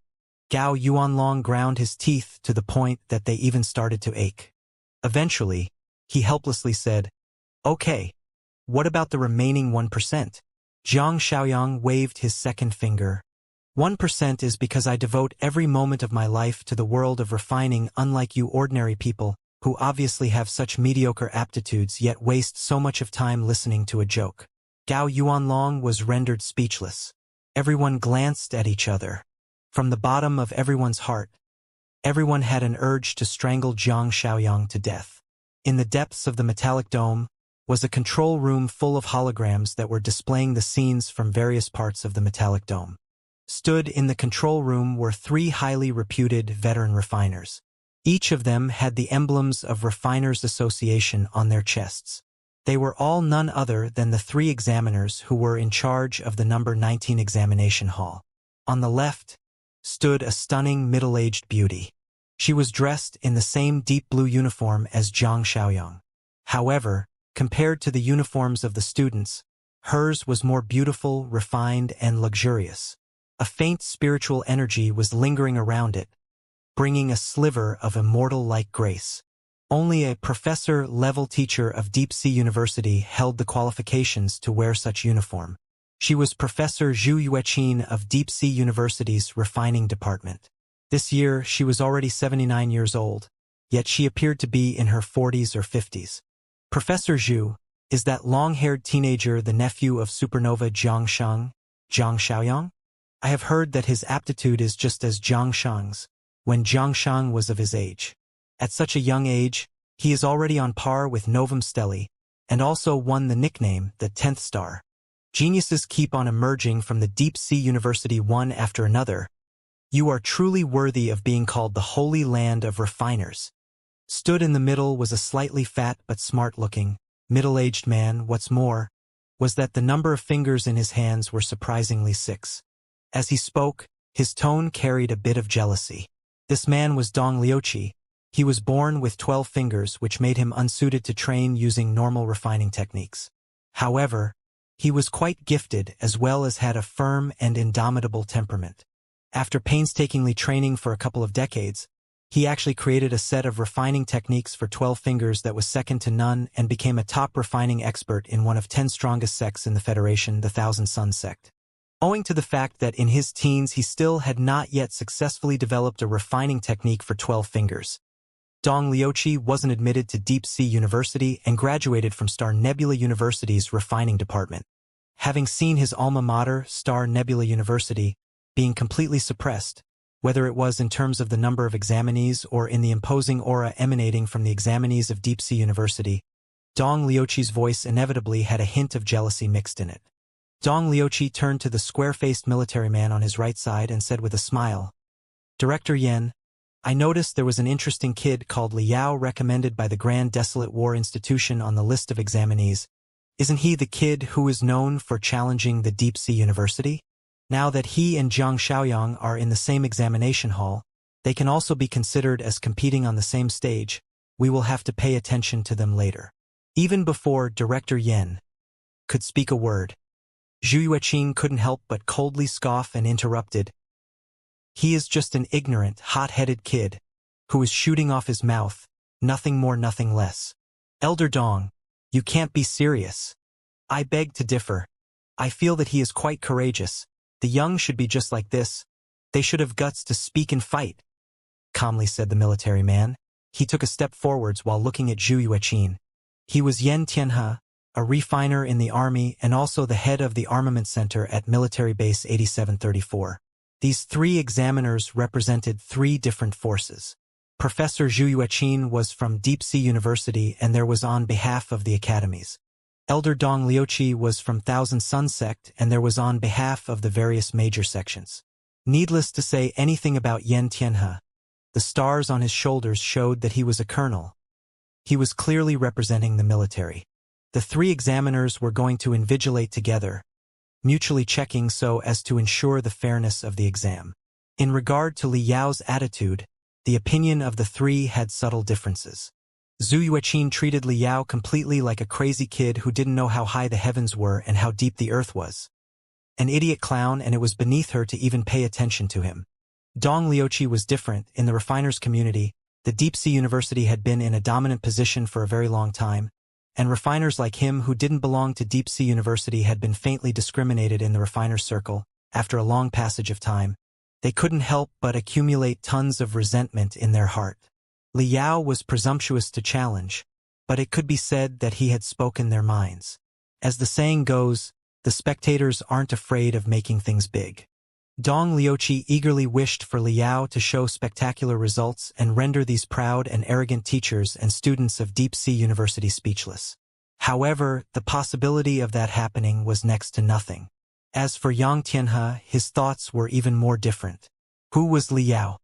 Speaker 1: Gao Yuanlong ground his teeth to the point that they even started to ache. Eventually, he helplessly said, "Okay, what about the remaining 1%? Zhang Xiaoyang waved his second finger. 1% is because I devote every moment of my life to the world of refining, unlike you ordinary people, who obviously have such mediocre aptitudes yet waste so much of time listening to a joke." Gao Yuanlong was rendered speechless. Everyone glanced at each other. From the bottom of everyone's heart, everyone had an urge to strangle Zhang Xiaoyang to death. In the depths of the metallic dome was a control room full of holograms that were displaying the scenes from various parts of the metallic dome. Stood in the control room were 3 highly reputed veteran refiners. Each of them had the emblems of Refiners Association on their chests. They were all none other than the 3 examiners who were in charge of the number 19 examination hall. On the left stood a stunning middle-aged beauty. She was dressed in the same deep blue uniform as Zhang Xiaoyang. However, compared to the uniforms of the students, hers was more beautiful, refined, and luxurious. A faint spiritual energy was lingering around it, bringing a sliver of immortal-like grace. Only a professor-level teacher of Deep Sea University held the qualifications to wear such uniform. She was Professor Zhu Yueqin of Deep Sea University's refining department. This year, she was already 79 years old, yet she appeared to be in her 40s or 50s. Professor Zhu, is that long-haired teenager the nephew of supernova Zhang Xiaoyang? I have heard that his aptitude is just as Zhang Shang's, when Zhang Shang was of his age. At such a young age, he is already on par with Novum Stelli, and also won the nickname the 10th Star. Geniuses keep on emerging from the Deep Sea University one after another. You are truly worthy of being called the Holy Land of Refiners. Stood in the middle was a slightly fat but smart-looking, middle-aged man. What's more, was that the number of fingers in his hands were surprisingly 6. As he spoke, his tone carried a bit of jealousy. This man was Dong Liuqi. He was born with 12 fingers, which made him unsuited to train using normal refining techniques. However, he was quite gifted as well as had a firm and indomitable temperament. After painstakingly training for a couple of decades, he actually created a set of refining techniques for 12 fingers that was second to none and became a top refining expert in one of 10 strongest sects in the Federation, the Thousand Sun sect. owing to the fact that in his teens he still had not yet successfully developed a refining technique for 12 fingers. Dong Liuqi wasn't admitted to Deep Sea University and graduated from Star Nebula University's refining department. Having seen his alma mater, Star Nebula University, being completely suppressed, whether it was in terms of the number of examinees or in the imposing aura emanating from the examinees of Deep Sea University, Dong Liuqi's voice inevitably had a hint of jealousy mixed in it. Dong Liuqi turned to the square-faced military man on his right side and said with a smile, "Director Yen, I noticed there was an interesting kid called Liao recommended by the Grand Desolate War Institution on the list of examinees. Isn't he the kid who is known for challenging the Deep Sea University? Now that he and Jiang Xiaoyang are in the same examination hall, they can also be considered as competing on the same stage. We will have to pay attention to them later." Even before Director Yen could speak a word, Zhu Yueqin couldn't help but coldly scoff and interrupted. "He is just an ignorant, hot-headed kid who is shooting off his mouth, nothing more, nothing less. Elder Dong, you can't be serious." "I beg to differ. I feel that he is quite courageous. The young should be just like this. They should have guts to speak and fight," calmly said the military man. He took a step forwards while looking at Zhu Yueqin. He was Yen Tianhe, a refiner in the army and also the head of the armament center at Military Base 8734. These three examiners represented three different forces. Professor Zhu Yueqin was from Deep Sea University and there was on behalf of the academies. Elder Dong Liuqi was from Thousand Sun Sect and there was on behalf of the various major sections. Needless to say anything about Yen Tianhe. The stars on his shoulders showed that he was a colonel. He was clearly representing the military. The three examiners were going to invigilate together, mutually checking so as to ensure the fairness of the exam. In regard to Li Yao's attitude, the opinion of the three had subtle differences. Zhu Yueqin treated Li Yao completely like a crazy kid who didn't know how high the heavens were and how deep the earth was. An idiot clown, and it was beneath her to even pay attention to him. Dong Liuqi was different. In the refiners' community, the Deep Sea University had been in a dominant position for a very long time, and refiners like him who didn't belong to Deep Sea University had been faintly discriminated in the refiners' circle. After a long passage of time, they couldn't help but accumulate tons of resentment in their heart. Li Yao was presumptuous to challenge, but it could be said that he had spoken their minds. As the saying goes, the spectators aren't afraid of making things big. Dong Liuqi eagerly wished for Li Yao to show spectacular results and render these proud and arrogant teachers and students of Deep Sea University speechless. However, the possibility of that happening was next to nothing. As for Yang Tianhe, his thoughts were even more different. Who was Li Yao?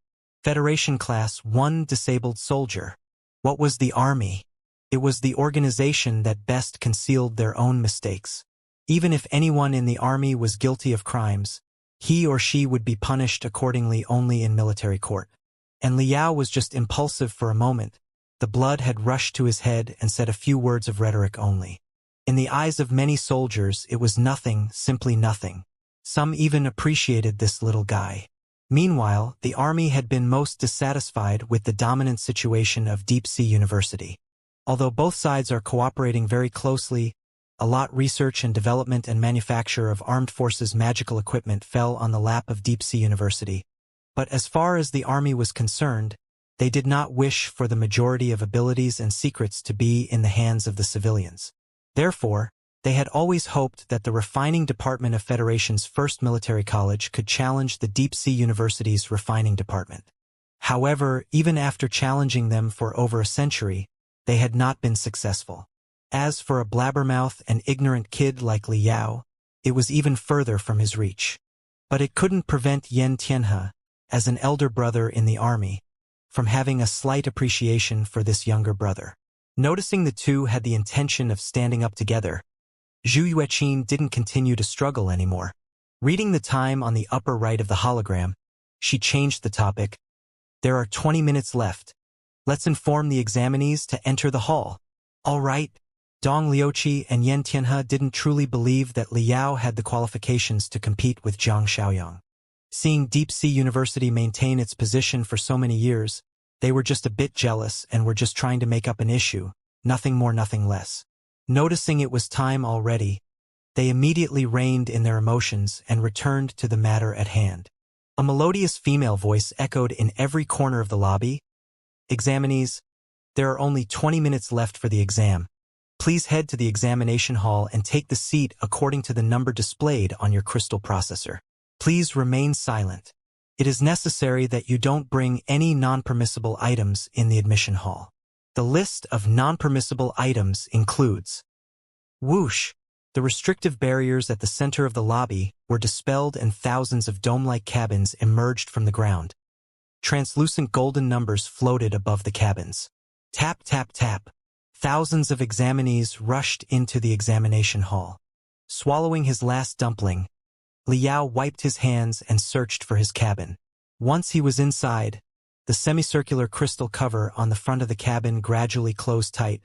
Speaker 1: Federation Class 1 disabled soldier. What was the army? It was the organization that best concealed their own mistakes. Even if anyone in the army was guilty of crimes, he or she would be punished accordingly only in military court. And Li Yao was just impulsive for a moment. The blood had rushed to his head and said a few words of rhetoric only. In the eyes of many soldiers, it was nothing, simply nothing. Some even appreciated this little guy. Meanwhile, the army had been most dissatisfied with the dominant situation of Deep Sea University. Although both sides are cooperating very closely, a lot research and development and manufacture of armed forces magical equipment fell on the lap of Deep Sea University. But as far as the army was concerned, they did not wish for the majority of abilities and secrets to be in the hands of the civilians. Therefore, they had always hoped that the refining department of Federation's first military college could challenge the Deep Sea University's refining department. However, even after challenging them for over a century, they had not been successful. As for a blabbermouth and ignorant kid like Li Yao, it was even further from his reach. But it couldn't prevent Yen Tianhe, as an elder brother in the army, from having a slight appreciation for this younger brother. Noticing the two had the intention of standing up together, Zhu Yueqin didn't continue to struggle anymore. Reading the time on the upper right of the hologram, she changed the topic. "There are 20 minutes left. Let's inform the examinees to enter the hall." "All right." Dong Liuqi and Yen Tianhe didn't truly believe that Li Yao had the qualifications to compete with Jiang Xiaoyang. Seeing Deep Sea University maintain its position for so many years, they were just a bit jealous and were just trying to make up an issue, nothing more, nothing less. Noticing it was time already, they immediately reined in their emotions and returned to the matter at hand. A melodious female voice echoed in every corner of the lobby. Examinees, there are only 20 minutes left for the exam. Please head to the examination hall and take the seat according to the number displayed on your crystal processor. Please remain silent. It is necessary that you don't bring any non-permissible items in the admission hall. The list of non-permissible items includes: whoosh! The restrictive barriers at the center of the lobby were dispelled and thousands of dome-like cabins emerged from the ground. Translucent golden numbers floated above the cabins. Tap, tap, tap. Thousands of examinees rushed into the examination hall. Swallowing his last dumpling, Liao wiped his hands and searched for his cabin. Once he was inside, the semicircular crystal cover on the front of the cabin gradually closed tight,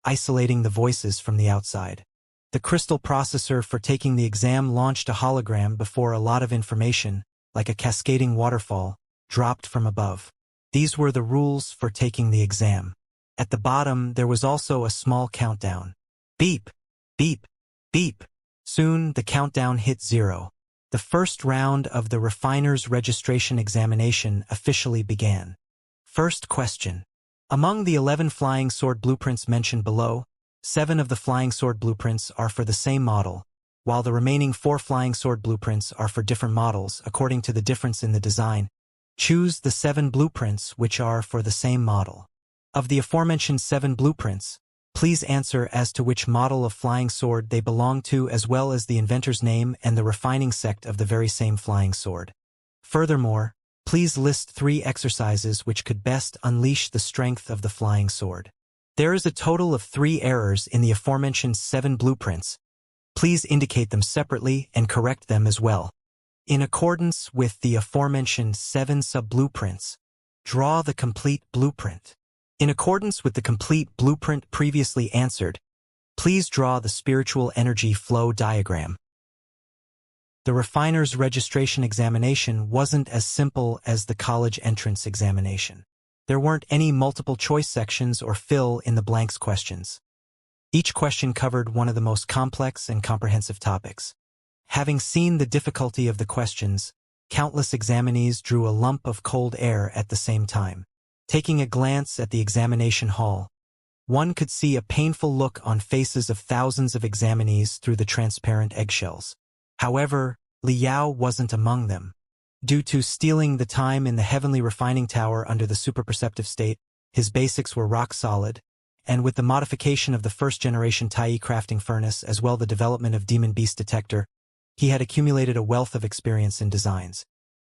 Speaker 1: isolating the voices from the outside. The crystal processor for taking the exam launched a hologram before a lot of information, like a cascading waterfall, dropped from above. These were the rules for taking the exam. At the bottom, there was also a small countdown. Beep, beep, beep. Soon, the countdown hit 0. The first round of the refiner's registration examination officially began. First question. Among the 11 flying sword blueprints mentioned below, 7 of the flying sword blueprints are for the same model, while the remaining 4 flying sword blueprints are for different models according to the difference in the design. Choose the 7 blueprints which are for the same model. Of the aforementioned 7 blueprints, please answer as to which model of flying sword they belong to, as well as the inventor's name and the refining sect of the very same flying sword. Furthermore, please list 3 exercises which could best unleash the strength of the flying sword. There is a total of 3 errors in the aforementioned 7 blueprints. Please indicate them separately and correct them as well. In accordance with the aforementioned 7 sub-blueprints, draw the complete blueprint. In accordance with the complete blueprint previously answered, please draw the spiritual energy flow diagram. The refiner's registration examination wasn't as simple as the college entrance examination. There weren't any multiple choice sections or fill in the blanks questions. Each question covered one of the most complex and comprehensive topics. Having seen the difficulty of the questions, countless examinees drew a lump of cold air at the same time. Taking a glance at the examination hall, one could see a painful look on faces of thousands of examinees through the transparent eggshells. However, Liao wasn't among them. Due to stealing the time in the heavenly refining tower under the superperceptive state, his basics were rock solid, and with the modification of the first-generation Tai crafting furnace as well the development of demon beast detector, he had accumulated a wealth of experience in designs.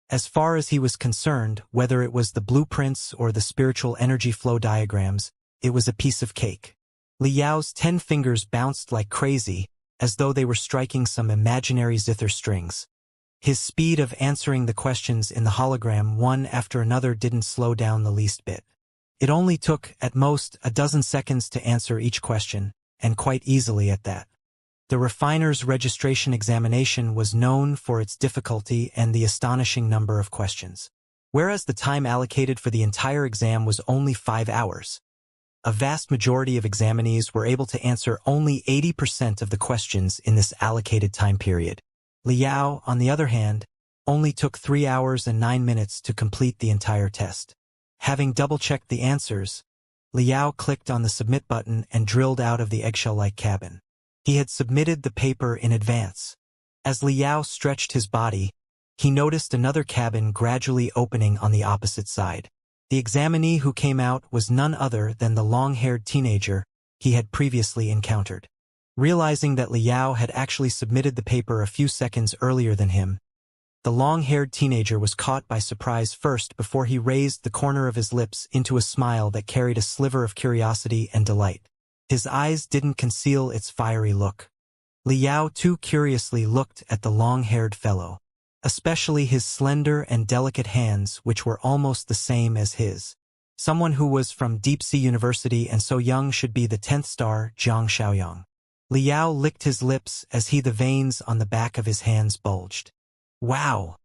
Speaker 1: As far as he was concerned, whether it was the blueprints or the spiritual energy flow diagrams, it was a piece of cake. Liao's 10 fingers bounced like crazy, as though they were striking some imaginary zither strings. His speed of answering the questions in the hologram one after another didn't slow down the least bit. It only took, at most, a dozen seconds to answer each question, and quite easily at that. The refiner's registration examination was known for its difficulty and the astonishing number of questions. Whereas the time allocated for the entire exam was only 5 hours. A vast majority of examinees were able to answer only 80% of the questions in this allocated time period. Liao, on the other hand, only took 3 hours and 9 minutes to complete the entire test. Having double-checked the answers, Liao clicked on the submit button and drilled out of the eggshell-like cabin. He had submitted the paper in advance. As Liao stretched his body, he noticed another cabin gradually opening on the opposite side. The examinee who came out was none other than the long-haired teenager he had previously encountered. Realizing that Liao had actually submitted the paper a few seconds earlier than him, the long-haired teenager was caught by surprise first before he raised the corner of his lips into a smile that carried a sliver of curiosity and delight. His eyes didn't conceal its fiery look. Liao too curiously looked at the long-haired fellow, especially his slender and delicate hands which were almost the same as his. Someone who was from Deep Sea University and so young should be the 10th star Zhang Xiaoyang. Liao licked his lips as the veins on the back of his hands bulged. Wow!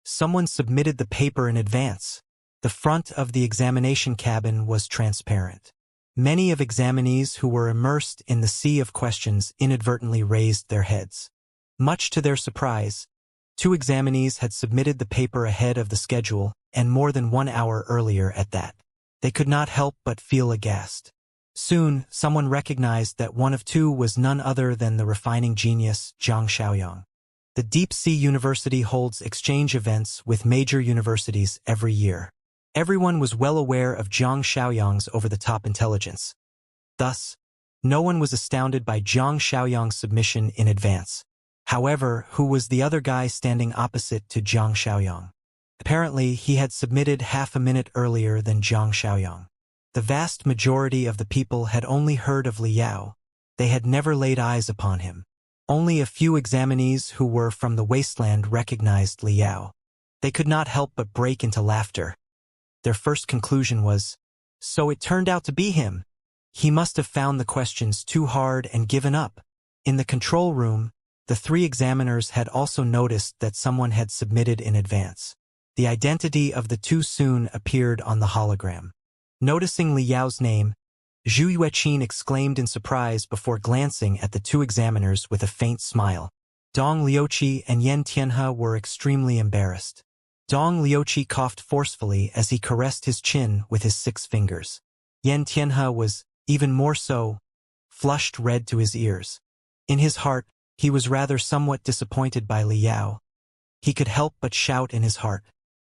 Speaker 1: Someone submitted the paper in advance. The front of the examination cabin was transparent. Many of examinees who were immersed in the sea of questions inadvertently raised their heads. Much to their surprise, 2 examinees had submitted the paper ahead of the schedule and more than 1 hour earlier at that. They could not help but feel aghast. Soon, someone recognized that one of 2 was none other than the refining genius Zhang Xiaoyang. The Deep Sea University holds exchange events with major universities every year. Everyone was well aware of Zhang Xiaoyang's over-the-top intelligence. Thus, no one was astounded by Zhang Xiaoyang's submission in advance. However, who was the other guy standing opposite to Zhang Xiaoyang? Apparently, he had submitted half a minute earlier than Zhang Xiaoyang. The vast majority of the people had only heard of Liao. They had never laid eyes upon him. Only a few examinees who were from the wasteland recognized Liao. They could not help but break into laughter. Their first conclusion was, so it turned out to be him. He must have found the questions too hard and given up. In the control room, the 3 examiners had also noticed that someone had submitted in advance. The identity of the 2 soon appeared on the hologram. Noticing Liao's name, Zhu Yueqin exclaimed in surprise before glancing at the 2 examiners with a faint smile. Dong Liuqi and Yan Tianhe were extremely embarrassed. Dong Liuqi coughed forcefully as he caressed his chin with his 6 fingers. Yan Tianhe was, even more so, flushed red to his ears. In his heart, he was rather somewhat disappointed by Liao. He could help but shout in his heart.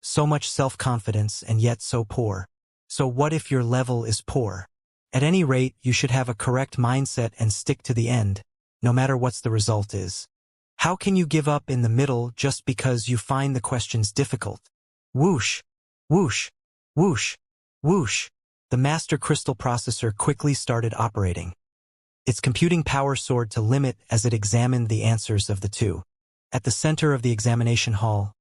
Speaker 1: So much self-confidence and yet so poor. So what if your level is poor? At any rate, you should have a correct mindset and stick to the end, no matter what the result is. How can you give up in the middle just because you find the questions difficult? Whoosh, whoosh, whoosh, whoosh. The master crystal processor quickly started operating. Its computing power soared to limit as it examined the answers of the 2. At the center of the examination hall,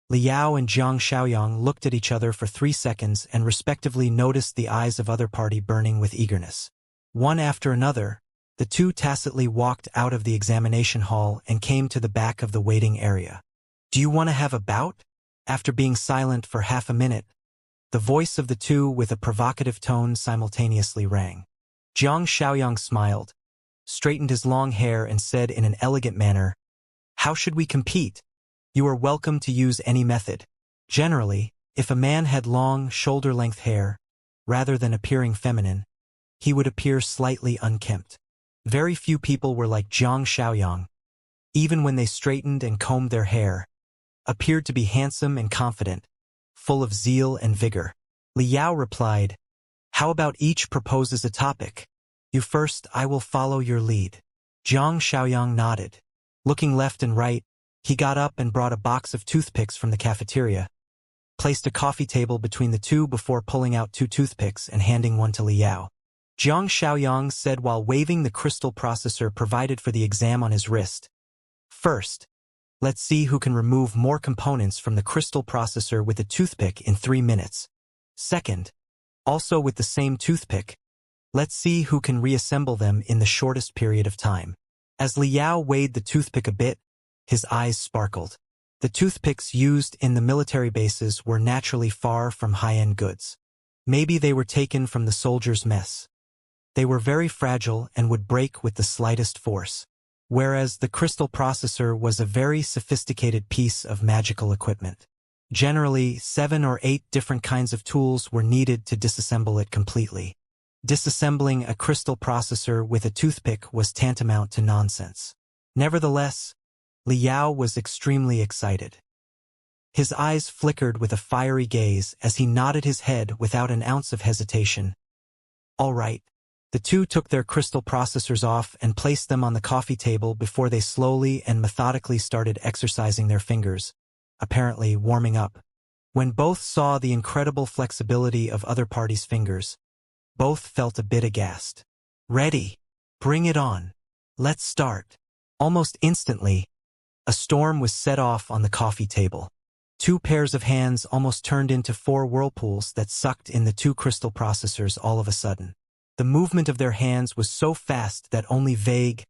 Speaker 1: Liao and Zhang Xiaoyang looked at each other for 3 seconds and respectively noticed the eyes of other party burning with eagerness. One after another, the 2 tacitly walked out of the examination hall and came to the back of the waiting area. Do you want to have a bout? After being silent for half a minute, the voice of the 2 with a provocative tone simultaneously rang. Zhang Xiaoyang smiled, straightened his long hair and said in an elegant manner, how should we compete? You are welcome to use any method. Generally, if a man had long, shoulder-length hair, rather than appearing feminine, he would appear slightly unkempt. Very few people were like Zhang Xiaoyang, even when they straightened and combed their hair, appeared to be handsome and confident, full of zeal and vigor. Liao replied, how about each proposes a topic? You first, I will follow your lead. Zhang Xiaoyang nodded. Looking left and right, he got up and brought a box of toothpicks from the cafeteria, placed a coffee table between the 2 before pulling out 2 toothpicks and handing one to Liao. Zhang Xiaoyang said while waving the crystal processor provided for the exam on his wrist. First, let's see who can remove more components from the crystal processor with a toothpick in 3 minutes. Second, also with the same toothpick, let's see who can reassemble them in the shortest period of time. As Liao weighed the toothpick a bit, his eyes sparkled. The toothpicks used in the military bases were naturally far from high-end goods. Maybe they were taken from the soldiers' mess. They were very fragile and would break with the slightest force. Whereas the crystal processor was a very sophisticated piece of magical equipment. Generally, 7 or 8 different kinds of tools were needed to disassemble it completely. Disassembling a crystal processor with a toothpick was tantamount to nonsense. Nevertheless, Liao was extremely excited. His eyes flickered with a fiery gaze as he nodded his head without an ounce of hesitation. All right. The 2 took their crystal processors off and placed them on the coffee table before they slowly and methodically started exercising their fingers, apparently warming up. When both saw the incredible flexibility of other parties' fingers, both felt a bit aghast. Ready. Bring it on. Let's start. Almost instantly, a storm was set off on the coffee table. 2 pairs of hands almost turned into 4 whirlpools that sucked in the 2 crystal processors all of a sudden. The movement of their hands was so fast that only vague,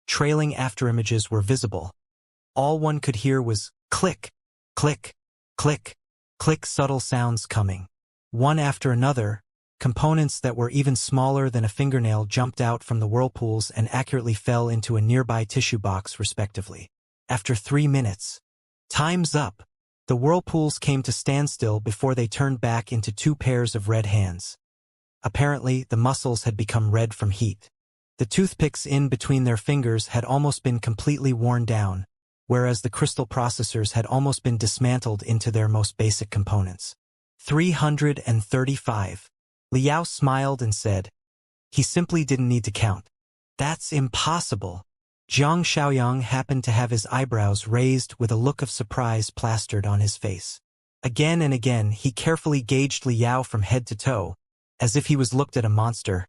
Speaker 1: trailing afterimages were visible. All one could hear was click, click, click, click, subtle sounds coming. One after another, Components that were even smaller than a fingernail jumped out from the whirlpools and accurately fell into a nearby tissue box, respectively. After 3 minutes. Time's up. The whirlpools came to standstill before they turned back into 2 pairs of red hands. Apparently, the muscles had become red from heat. The toothpicks in between their fingers had almost been completely worn down, whereas the crystal processors had almost been dismantled into their most basic components. 335. Liao smiled and said, "He simply didn't need to count." "That's impossible." Zhang Xiaoyang happened to have his eyebrows raised with a look of surprise plastered on his face. Again and again he carefully gauged Liao from head to toe, as if he was looked at a monster.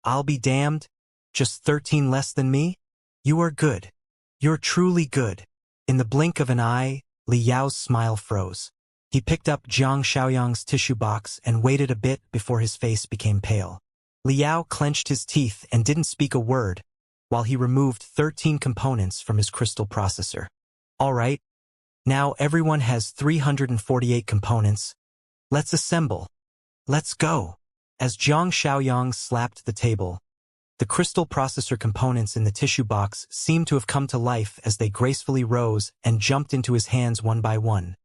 Speaker 1: "I'll be damned. Just 13 less than me? You are good. You're truly good." In the blink of an eye, Liao's smile froze. He picked up Zhang Xiaoyang's tissue box and waited a bit before his face became pale. Liao clenched his teeth and didn't speak a word, while he removed 13 components from his crystal processor. "All right. Now everyone has 348 components. Let's assemble. Let's go." As Zhang Xiaoyang slapped the table, the crystal processor components in the tissue box seemed to have come to life as they gracefully rose and jumped into his hands one by one.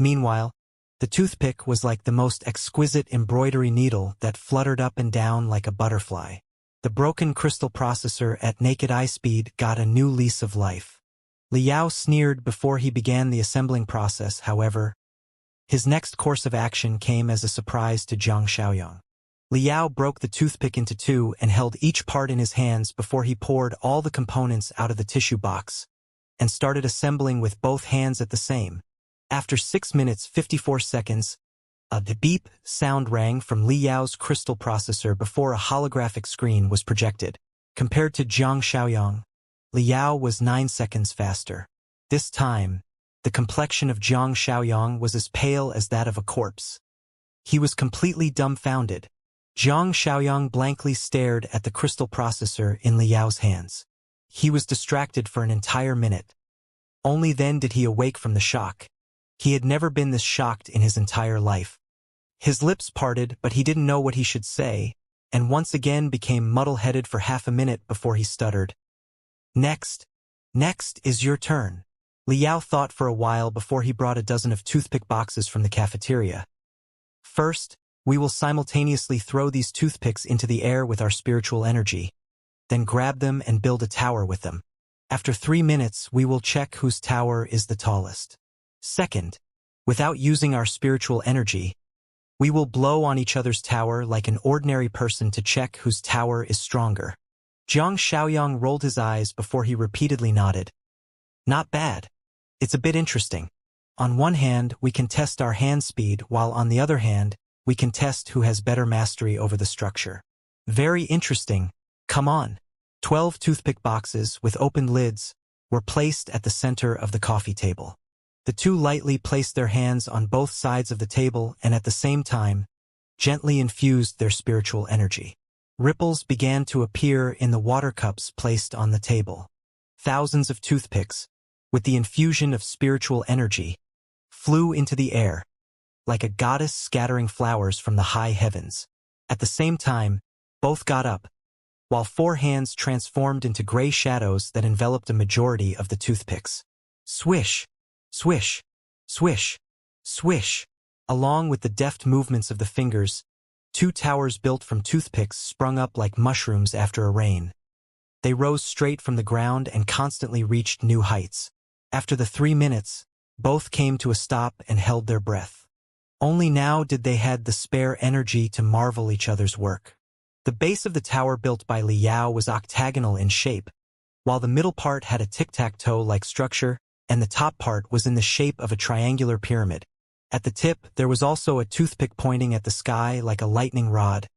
Speaker 1: Meanwhile, the toothpick was like the most exquisite embroidery needle that fluttered up and down like a butterfly. The broken crystal processor at naked eye speed got a new lease of life. Liao sneered before he began the assembling process, however. His next course of action came as a surprise to Zhang Xiaoyang. Liao broke the toothpick into 2 and held each part in his hands before he poured all the components out of the tissue box and started assembling with both hands at the same. After 6 minutes 54 seconds, a beep sound rang from Liao's crystal processor before a holographic screen was projected. Compared to Zhang Xiaoyang, Liao was 9 seconds faster. This time, the complexion of Zhang Xiaoyang was as pale as that of a corpse. He was completely dumbfounded. Zhang Xiaoyang blankly stared at the crystal processor in Liao's hands. He was distracted for an entire minute. Only then did he awake from the shock. He had never been this shocked in his entire life. His lips parted, but he didn't know what he should say, and once again became muddle-headed for half a minute before he stuttered. Next is your turn." Liao thought for a while before he brought a dozen of toothpick boxes from the cafeteria. "First, we will simultaneously throw these toothpicks into the air with our spiritual energy, then grab them and build a tower with them. After 3 minutes, we will check whose tower is the tallest. Second, without using our spiritual energy, we will blow on each other's tower like an ordinary person to check whose tower is stronger." Zhang Xiaoyang rolled his eyes before he repeatedly nodded. "Not bad. It's a bit interesting. On one hand, we can test our hand speed, while on the other hand, we can test who has better mastery over the structure. Very interesting. Come on." 12 toothpick boxes with opened lids were placed at the center of the coffee table. The 2 lightly placed their hands on both sides of the table and at the same time, gently infused their spiritual energy. Ripples began to appear in the water cups placed on the table. Thousands of toothpicks, with the infusion of spiritual energy, flew into the air, like a goddess scattering flowers from the high heavens. At the same time, both got up, while 4 hands transformed into gray shadows that enveloped a majority of the toothpicks. Swish! Swish, swish, swish. Along with the deft movements of the fingers, 2 towers built from toothpicks sprung up like mushrooms after a rain. They rose straight from the ground and constantly reached new heights. After the 3 minutes, both came to a stop and held their breath. Only now did they had the spare energy to marvel each other's work. The base of the tower built by Liao was octagonal in shape, while the middle part had a tic-tac-toe-like structure, and the top part was in the shape of a triangular pyramid. At the tip, there was also a toothpick pointing at the sky like a lightning rod.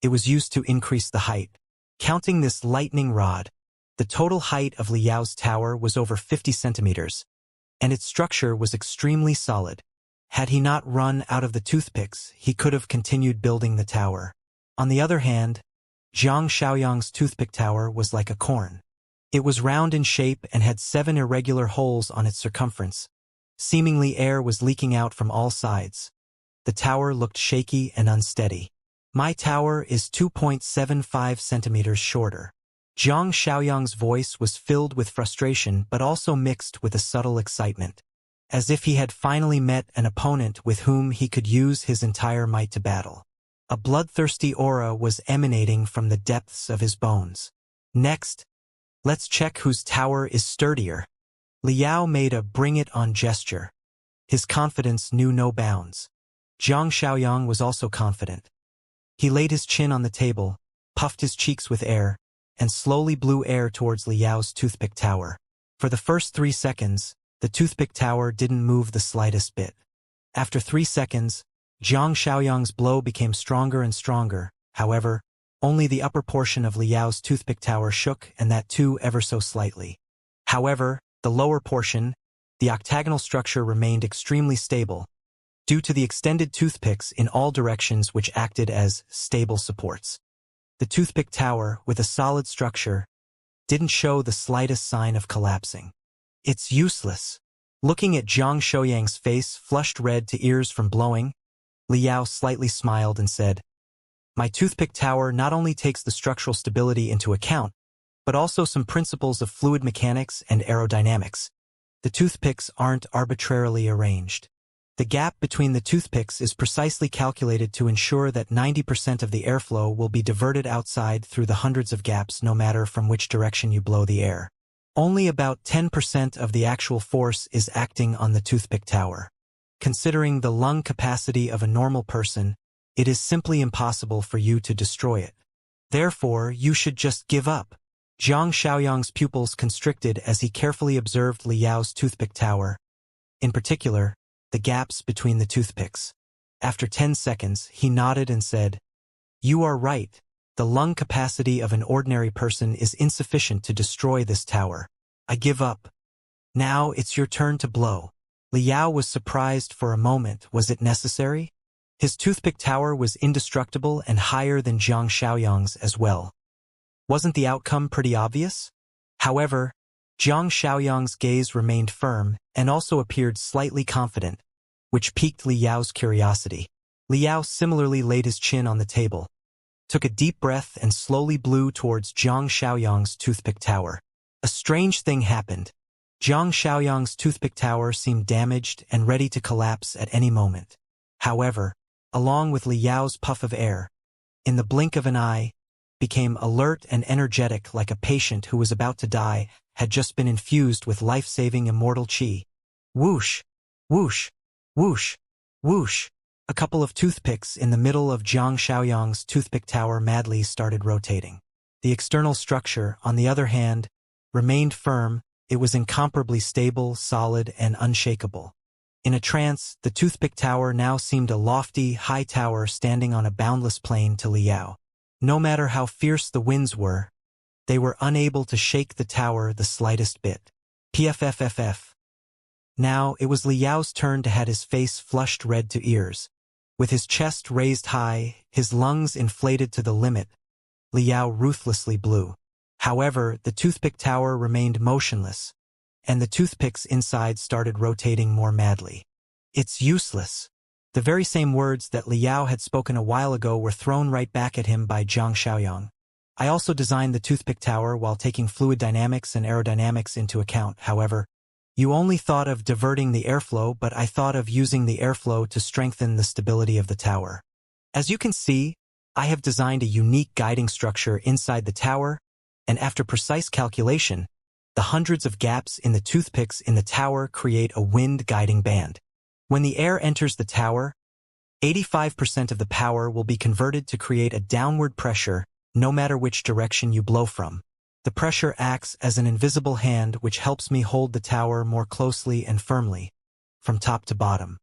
Speaker 1: It was used to increase the height. Counting this lightning rod, the total height of Liao's tower was over 50 centimeters, and its structure was extremely solid. Had he not run out of the toothpicks, he could have continued building the tower. On the other hand, Zhang Xiaoyang's toothpick tower was like a corn. It was round in shape and had 7 irregular holes on its circumference. Seemingly air was leaking out from all sides. The tower looked shaky and unsteady. My tower is 2.75 centimeters shorter. Zhang Xiaoyang's voice was filled with frustration but also mixed with a subtle excitement, as if he had finally met an opponent with whom he could use his entire might to battle. A bloodthirsty aura was emanating from the depths of his bones. Next, let's check whose tower is sturdier. Liao made a bring-it-on gesture. His confidence knew no bounds. Zhang Xiaoyang was also confident. He laid his chin on the table, puffed his cheeks with air, and slowly blew air towards Liao's toothpick tower. For the first 3 seconds, the toothpick tower didn't move the slightest bit. After 3 seconds, Zhang Xiaoyang's blow became stronger and stronger. However, only the upper portion of Liao's toothpick tower shook, and that too ever so slightly. However, the lower portion, the octagonal structure, remained extremely stable, due to the extended toothpicks in all directions which acted as stable supports. The toothpick tower, with a solid structure, didn't show the slightest sign of collapsing. It's useless. Looking at Zhang Xiaoyang's face flushed red to ears from blowing, Liao slightly smiled and said, "My toothpick tower not only takes the structural stability into account, but also some principles of fluid mechanics and aerodynamics. The toothpicks aren't arbitrarily arranged. The gap between the toothpicks is precisely calculated to ensure that 90% of the airflow will be diverted outside through the hundreds of gaps no matter from which direction you blow the air. Only about 10% of the actual force is acting on the toothpick tower. Considering the lung capacity of a normal person, it is simply impossible for you to destroy it. Therefore, you should just give up." Zhang Xiaoyang's pupils constricted as he carefully observed Liao's toothpick tower, in particular, the gaps between the toothpicks. After 10 seconds, he nodded and said, "You are right. The lung capacity of an ordinary person is insufficient to destroy this tower. I give up. Now it's your turn to blow." Liao was surprised for a moment. Was it necessary? His toothpick tower was indestructible and higher than Zhang Xiaoyang's as well. Wasn't the outcome pretty obvious? However, Zhang Xiaoyang's gaze remained firm and also appeared slightly confident, which piqued Liao's curiosity. Liao similarly laid his chin on the table, took a deep breath and slowly blew towards Zhang Xiaoyang's toothpick tower. A strange thing happened. Zhang Xiaoyang's toothpick tower seemed damaged and ready to collapse at any moment. However, along with Liao's puff of air, in the blink of an eye, became alert and energetic like a patient who was about to die, had just been infused with life-saving immortal qi. Whoosh! Whoosh! Whoosh! Whoosh! A couple of toothpicks in the middle of Zhang Xiaoyang's toothpick tower madly started rotating. The external structure, on the other hand, remained firm. It was incomparably stable, solid, and unshakable. In a trance, the toothpick tower now seemed a lofty, high tower standing on a boundless plain to Liao. No matter how fierce the winds were, they were unable to shake the tower the slightest bit. PFFFF. Now it was Liao's turn to have his face flushed red to ears. With his chest raised high, his lungs inflated to the limit, Liao ruthlessly blew. However, the toothpick tower remained motionless, and the toothpicks inside started rotating more madly. "It's useless." The very same words that Liao had spoken a while ago were thrown right back at him by Zhang Xiaoyang. "I also designed the toothpick tower while taking fluid dynamics and aerodynamics into account. However, you only thought of diverting the airflow, but I thought of using the airflow to strengthen the stability of the tower. As you can see, I have designed a unique guiding structure inside the tower, and after precise calculation, the hundreds of gaps in the toothpicks in the tower create a wind guiding band. When the air enters the tower, 85% of the power will be converted to create a downward pressure no matter which direction you blow from. The pressure acts as an invisible hand which helps me hold the tower more closely and firmly, from top to bottom.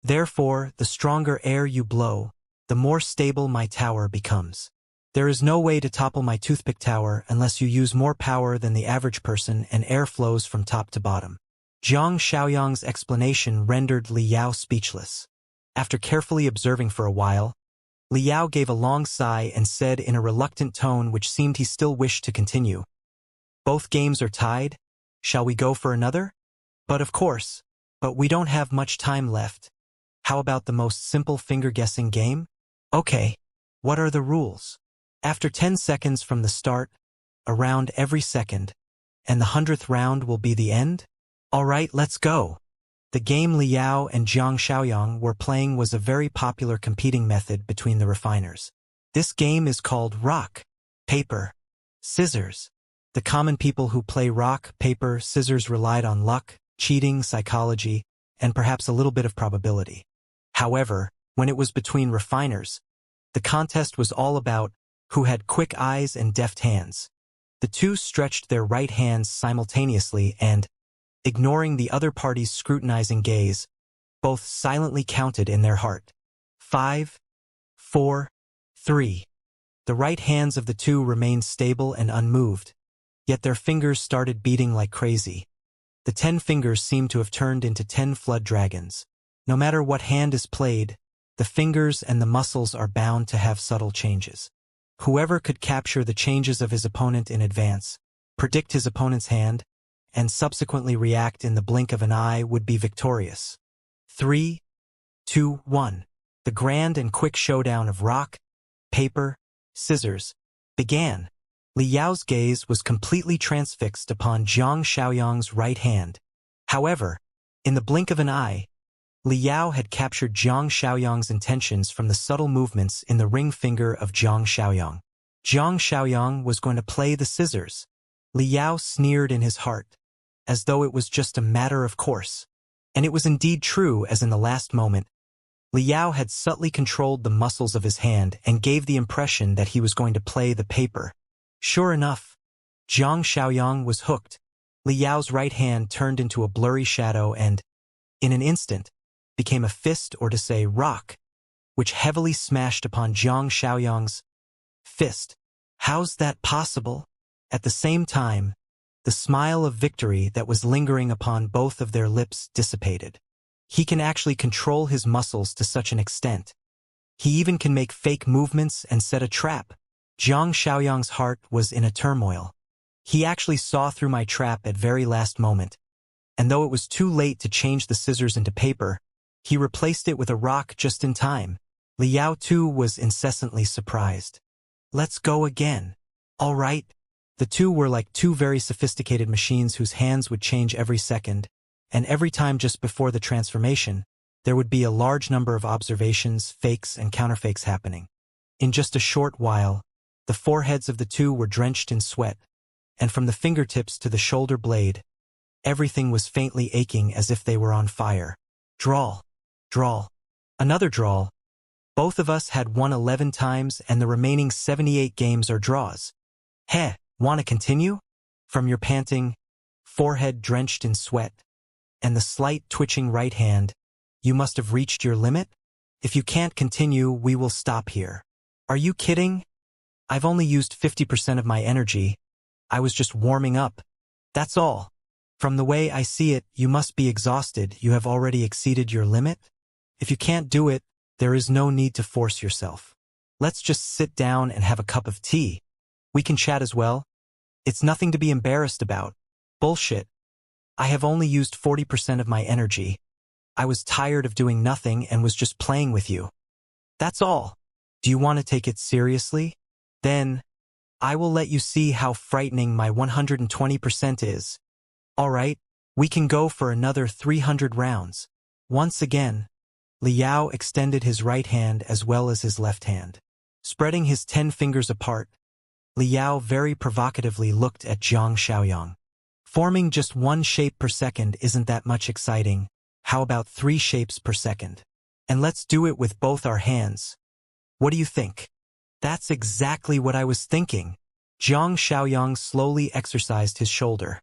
Speaker 1: Therefore, the stronger air you blow, the more stable my tower becomes. There is no way to topple my toothpick tower unless you use more power than the average person and air flows from top to bottom." Zhang Xiaoyang's explanation rendered Liao speechless. After carefully observing for a while, Liao gave a long sigh and said in a reluctant tone which seemed he still wished to continue, "Both games are tied. Shall we go for another?" "But of course. But we don't have much time left. How about the most simple finger-guessing game?" "Okay. What are the rules? After 10 seconds from the start, a round every second, and the 100th round will be the end? Alright, let's go. The game Liao and Jiang Xiaoyang were playing was a very popular competing method between the refiners. This game is called rock, paper, scissors. The common people who play rock, paper, scissors relied on luck, cheating, psychology, and perhaps a little bit of probability. However, when it was between refiners, the contest was all about who had quick eyes and deft hands. The two stretched their right hands simultaneously and, ignoring the other party's scrutinizing gaze, both silently counted in their heart. 5, 4, 3. The right hands of the two remained stable and unmoved, yet their fingers started beating like crazy. The 10 fingers seemed to have turned into 10 flood dragons. No matter what hand is played, the fingers and the muscles are bound to have subtle changes. Whoever could capture the changes of his opponent in advance, predict his opponent's hand, and subsequently react in the blink of an eye would be victorious. 3, 2, 1. The grand and quick showdown of rock, paper, scissors began. Liao's gaze was completely transfixed upon Jiang Xiaoyang's right hand. However, in the blink of an eye, Liao had captured Jiang Xiaoyang's intentions from the subtle movements in the ring finger of Jiang Xiaoyang. Jiang Xiaoyang was going to play the scissors. Liao sneered in his heart, as though it was just a matter of course. And it was indeed true, as in the last moment, Liao had subtly controlled the muscles of his hand and gave the impression that he was going to play the paper. Sure enough, Jiang Xiaoyang was hooked. Liao's right hand turned into a blurry shadow and, in an instant, became a fist, or to say rock, which heavily smashed upon Jiang Xiaoyang's fist. How's that possible? At the same time, the smile of victory that was lingering upon both of their lips dissipated. He can actually control his muscles to such an extent. He even can make fake movements and set a trap. Jiang Xiaoyang's heart was in a turmoil. He actually saw through my trap at very last moment, and though it was too late to change the scissors into paper, he replaced it with a rock just in time. Liao too was incessantly surprised. Let's go again. All right. The two were like two very sophisticated machines whose hands would change every second, and every time just before the transformation, there would be a large number of observations, fakes, and counterfakes happening. In just a short while, the foreheads of the two were drenched in sweat, and from the fingertips to the shoulder blade, everything was faintly aching as if they were on fire. Drawl. Drawl. Another drawl. Both of us had won 11 times and the remaining 78 games are draws. Heh, wanna continue? From your panting, forehead drenched in sweat, and the slight twitching right hand, you must have reached your limit? If you can't continue, we will stop here. Are you kidding? I've only used 50% of my energy. I was just warming up. That's all. From the way I see it, you must be exhausted. You have already exceeded your limit? If you can't do it, there is no need to force yourself. Let's just sit down and have a cup of tea. We can chat as well. It's nothing to be embarrassed about. Bullshit. I have only used 40% of my energy. I was tired of doing nothing and was just playing with you. That's all. Do you want to take it seriously? Then, I will let you see how frightening my 120% is. All right, we can go for another 300 rounds. Once again, Liao extended his right hand as well as his left hand. Spreading his 10 fingers apart, Liao very provocatively looked at Jiang Xiaoyang. Forming just one shape per second isn't that much exciting. How about 3 shapes per second? And let's do it with both our hands. What do you think? That's exactly what I was thinking. Jiang Xiaoyang slowly exercised his shoulder.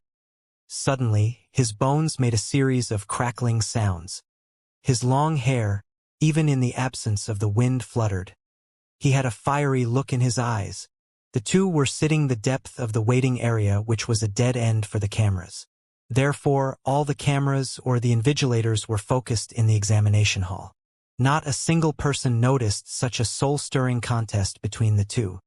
Speaker 1: Suddenly, his bones made a series of crackling sounds. His long hair, even in the absence of the wind, fluttered. He had a fiery look in his eyes. The two were sitting the depth of the waiting area, which was a dead end for the cameras. Therefore, all the cameras or the invigilators were focused in the examination hall. Not a single person noticed such a soul-stirring contest between the two.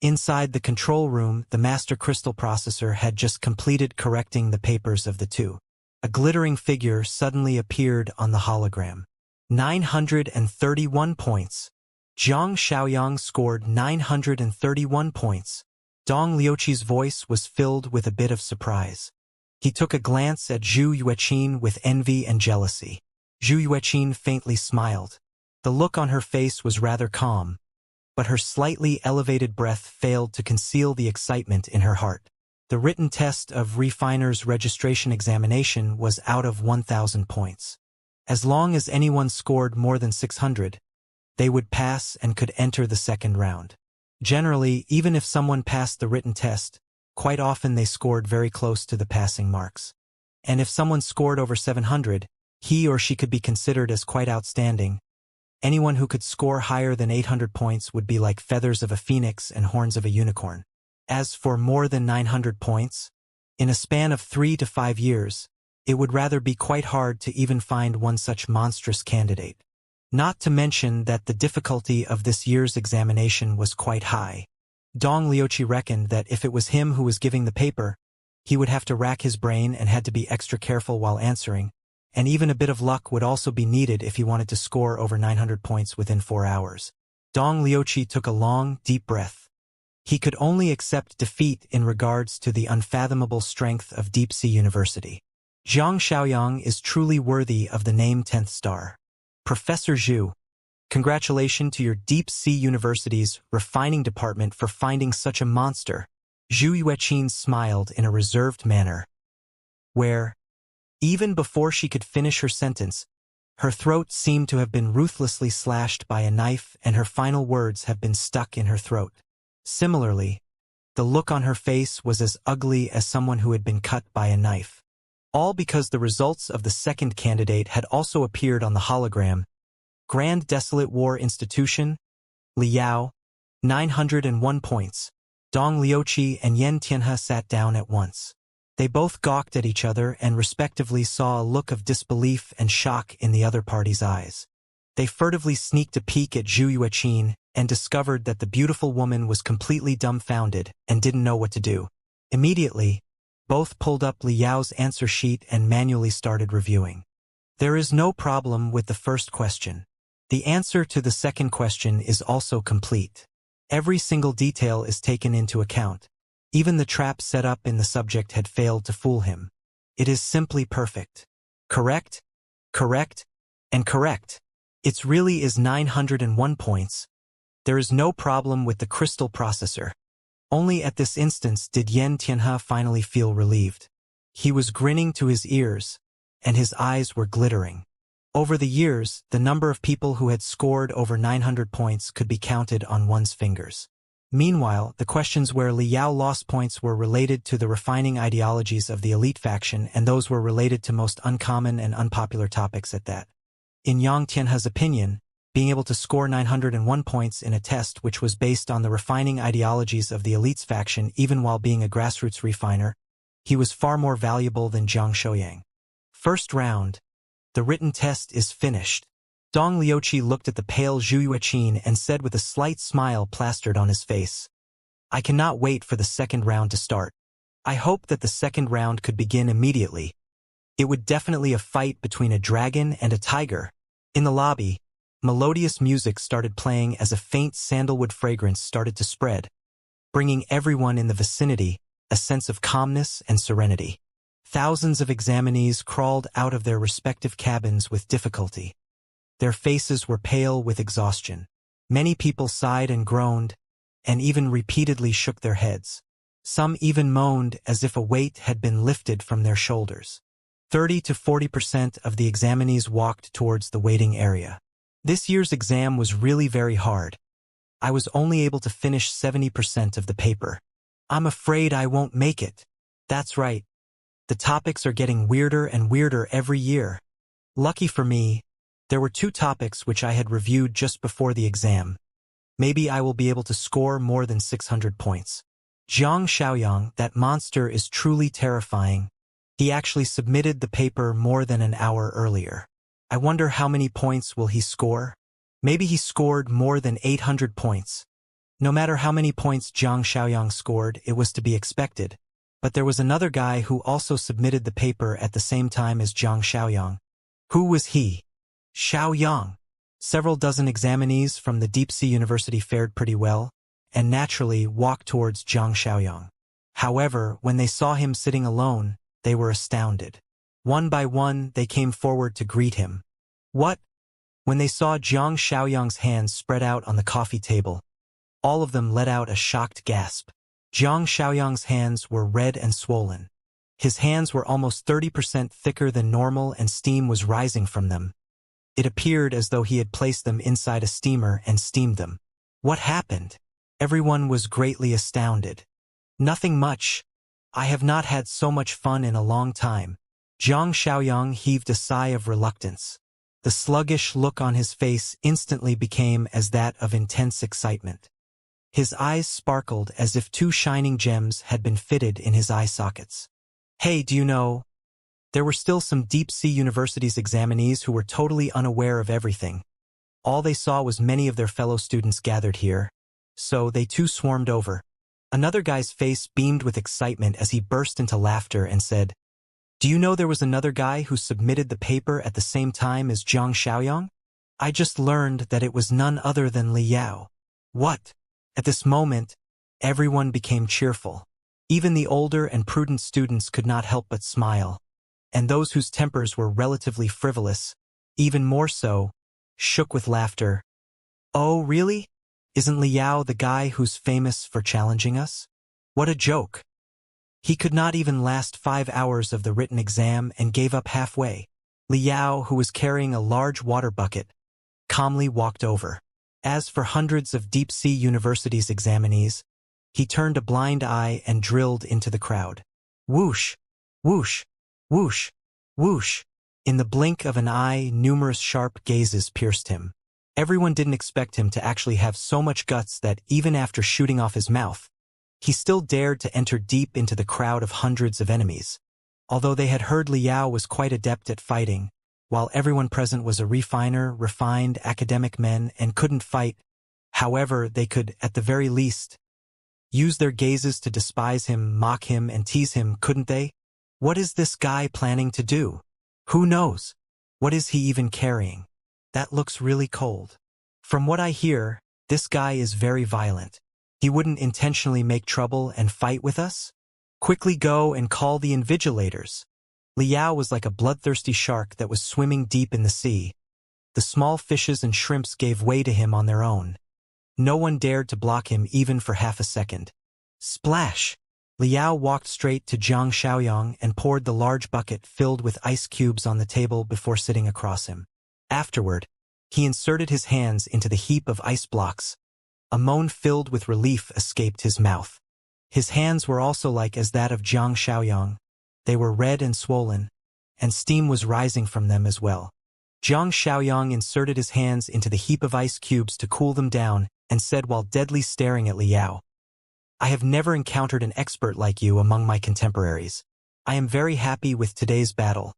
Speaker 1: Inside the control room, the master crystal processor had just completed correcting the papers of the two. A glittering figure suddenly appeared on the hologram. 931 points. Jiang Xiaoyang scored 931 points. Dong Liuqi's voice was filled with a bit of surprise. He took a glance at Zhu Yueqin with envy and jealousy. Zhu Yueqin faintly smiled. The look on her face was rather calm, but her slightly elevated breath failed to conceal the excitement in her heart. The written test of Refiner's registration examination was out of 1,000 points. As long as anyone scored more than 600, they would pass and could enter the second round. Generally, even if someone passed the written test, quite often they scored very close to the passing marks. And if someone scored over 700, he or she could be considered as quite outstanding. Anyone who could score higher than 800 points would be like feathers of a phoenix and horns of a unicorn. As for more than 900 points, in a span of 3 to 5 years, it would rather be quite hard to even find one such monstrous candidate. Not to mention that the difficulty of this year's examination was quite high. Dong Liuqi reckoned that if it was him who was giving the paper, he would have to rack his brain and had to be extra careful while answering, and even a bit of luck would also be needed if he wanted to score over 900 points within 4 hours. Dong Liuqi took a long, deep breath. He could only accept defeat in regards to the unfathomable strength of Deep Sea University. Jiang Xiaoyang is truly worthy of the name 10th star. Professor Zhu, congratulations to your Deep Sea University's refining department for finding such a monster. Zhu Yueqin smiled in a reserved manner, where, even before she could finish her sentence, her throat seemed to have been ruthlessly slashed by a knife and her final words have been stuck in her throat. Similarly, the look on her face was as ugly as someone who had been cut by a knife. All because the results of the second candidate had also appeared on the hologram. Grand Desolate War Institution, Liao, 901 points. Dong Liuqi and Yan Tianhe sat down at once. They both gawked at each other and respectively saw a look of disbelief and shock in the other party's eyes. They furtively sneaked a peek at Zhu Yueqin and discovered that the beautiful woman was completely dumbfounded and didn't know what to do. Immediately, both pulled up Liao's answer sheet and manually started reviewing. There is no problem with the first question. The answer to the second question is also complete. Every single detail is taken into account. Even the trap set up in the subject had failed to fool him. It is simply perfect. Correct, correct, and correct. It really is 901 points. There is no problem with the crystal processor. Only at this instance did Yan Tianhe finally feel relieved. He was grinning to his ears, and his eyes were glittering. Over the years, the number of people who had scored over 900 points could be counted on one's fingers. Meanwhile, the questions where Liao lost points were related to the refining ideologies of the elite faction, and those were related to most uncommon and unpopular topics at that. In Yang Tianhe's opinion, being able to score 901 points in a test which was based on the refining ideologies of the elites faction even while being a grassroots refiner, he was far more valuable than Jiang Xiaoyang. First round. The written test is finished. Dong Liuqi looked at the pale Zhu Yueqin and said with a slight smile plastered on his face, "I cannot wait for the second round to start. I hope that the second round could begin immediately. It would definitely a fight between a dragon and a tiger." In the lobby, melodious music started playing as a faint sandalwood fragrance started to spread, bringing everyone in the vicinity a sense of calmness and serenity. Thousands of examinees crawled out of their respective cabins with difficulty. Their faces were pale with exhaustion. Many people sighed and groaned, and even repeatedly shook their heads. Some even moaned as if a weight had been lifted from their shoulders. 30 to 40% of the examinees walked towards the waiting area. This year's exam was really very hard. I was only able to finish 70% of the paper. I'm afraid I won't make it. That's right. The topics are getting weirder and weirder every year. Lucky for me, there were 2 topics which I had reviewed just before the exam. Maybe I will be able to score more than 600 points. Jiang Xiaoyang, that monster is truly terrifying. He actually submitted the paper more than an hour earlier. I wonder how many points will he score? Maybe he scored more than 800 points. No matter how many points Jiang Xiaoyang scored, it was to be expected. But there was another guy who also submitted the paper at the same time as Jiang Xiaoyang. Who was he? Xiaoyang. Several dozen examinees from the deep-sea university fared pretty well, and naturally walked towards Zhang Xiaoyang. However, when they saw him sitting alone, they were astounded. One by one, they came forward to greet him. What? When they saw Zhang Xiaoyang's hands spread out on the coffee table, all of them let out a shocked gasp. Zhang Xiaoyang's hands were red and swollen. His hands were almost 30% thicker than normal and steam was rising from them. It appeared as though he had placed them inside a steamer and steamed them. What happened? Everyone was greatly astounded. Nothing much. I have not had so much fun in a long time. Zhang Xiaoyang heaved a sigh of reluctance. The sluggish look on his face instantly became as that of intense excitement. His eyes sparkled as if two shining gems had been fitted in his eye sockets. Hey, do you know? There were still some deep-sea universities examinees who were totally unaware of everything. All they saw was many of their fellow students gathered here, so they too swarmed over. Another guy's face beamed with excitement as he burst into laughter and said, "Do you know there was another guy who submitted the paper at the same time as Zhang Xiaoyang? I just learned that it was none other than Li Yao." What? At this moment, everyone became cheerful. Even the older and prudent students could not help but smile, and those whose tempers were relatively frivolous, even more so, shook with laughter. Oh, really? Isn't Li Yao the guy who's famous for challenging us? What a joke. He could not even last 5 hours of the written exam and gave up halfway. Li Yao, who was carrying a large water bucket, calmly walked over. As for hundreds of deep-sea universities examinees, he turned a blind eye and drilled into the crowd. Whoosh, whoosh, whoosh, whoosh. In the blink of an eye, numerous sharp gazes pierced him. Everyone didn't expect him to actually have so much guts that even after shooting off his mouth, he still dared to enter deep into the crowd of hundreds of enemies. Although they had heard Li Yao was quite adept at fighting, while everyone present was a refined academic men and couldn't fight, however, they could, at the very least, use their gazes to despise him, mock him, and tease him, couldn't they? What is this guy planning to do? Who knows? What is he even carrying? That looks really cold. From what I hear, this guy is very violent. He wouldn't intentionally make trouble and fight with us? Quickly go and call the invigilators. Li Yao was like a bloodthirsty shark that was swimming deep in the sea. The small fishes and shrimps gave way to him on their own. No one dared to block him even for half a second. Splash! Li Yao walked straight to Zhang Xiaoyang and poured the large bucket filled with ice cubes on the table before sitting across him. Afterward, he inserted his hands into the heap of ice blocks. A moan filled with relief escaped his mouth. His hands were also like as that of Zhang Xiaoyang. They were red and swollen, and steam was rising from them as well. Zhang Xiaoyang inserted his hands into the heap of ice cubes to cool them down and said while deadly staring at Li Yao, "I have never encountered an expert like you among my contemporaries. I am very happy with today's battle,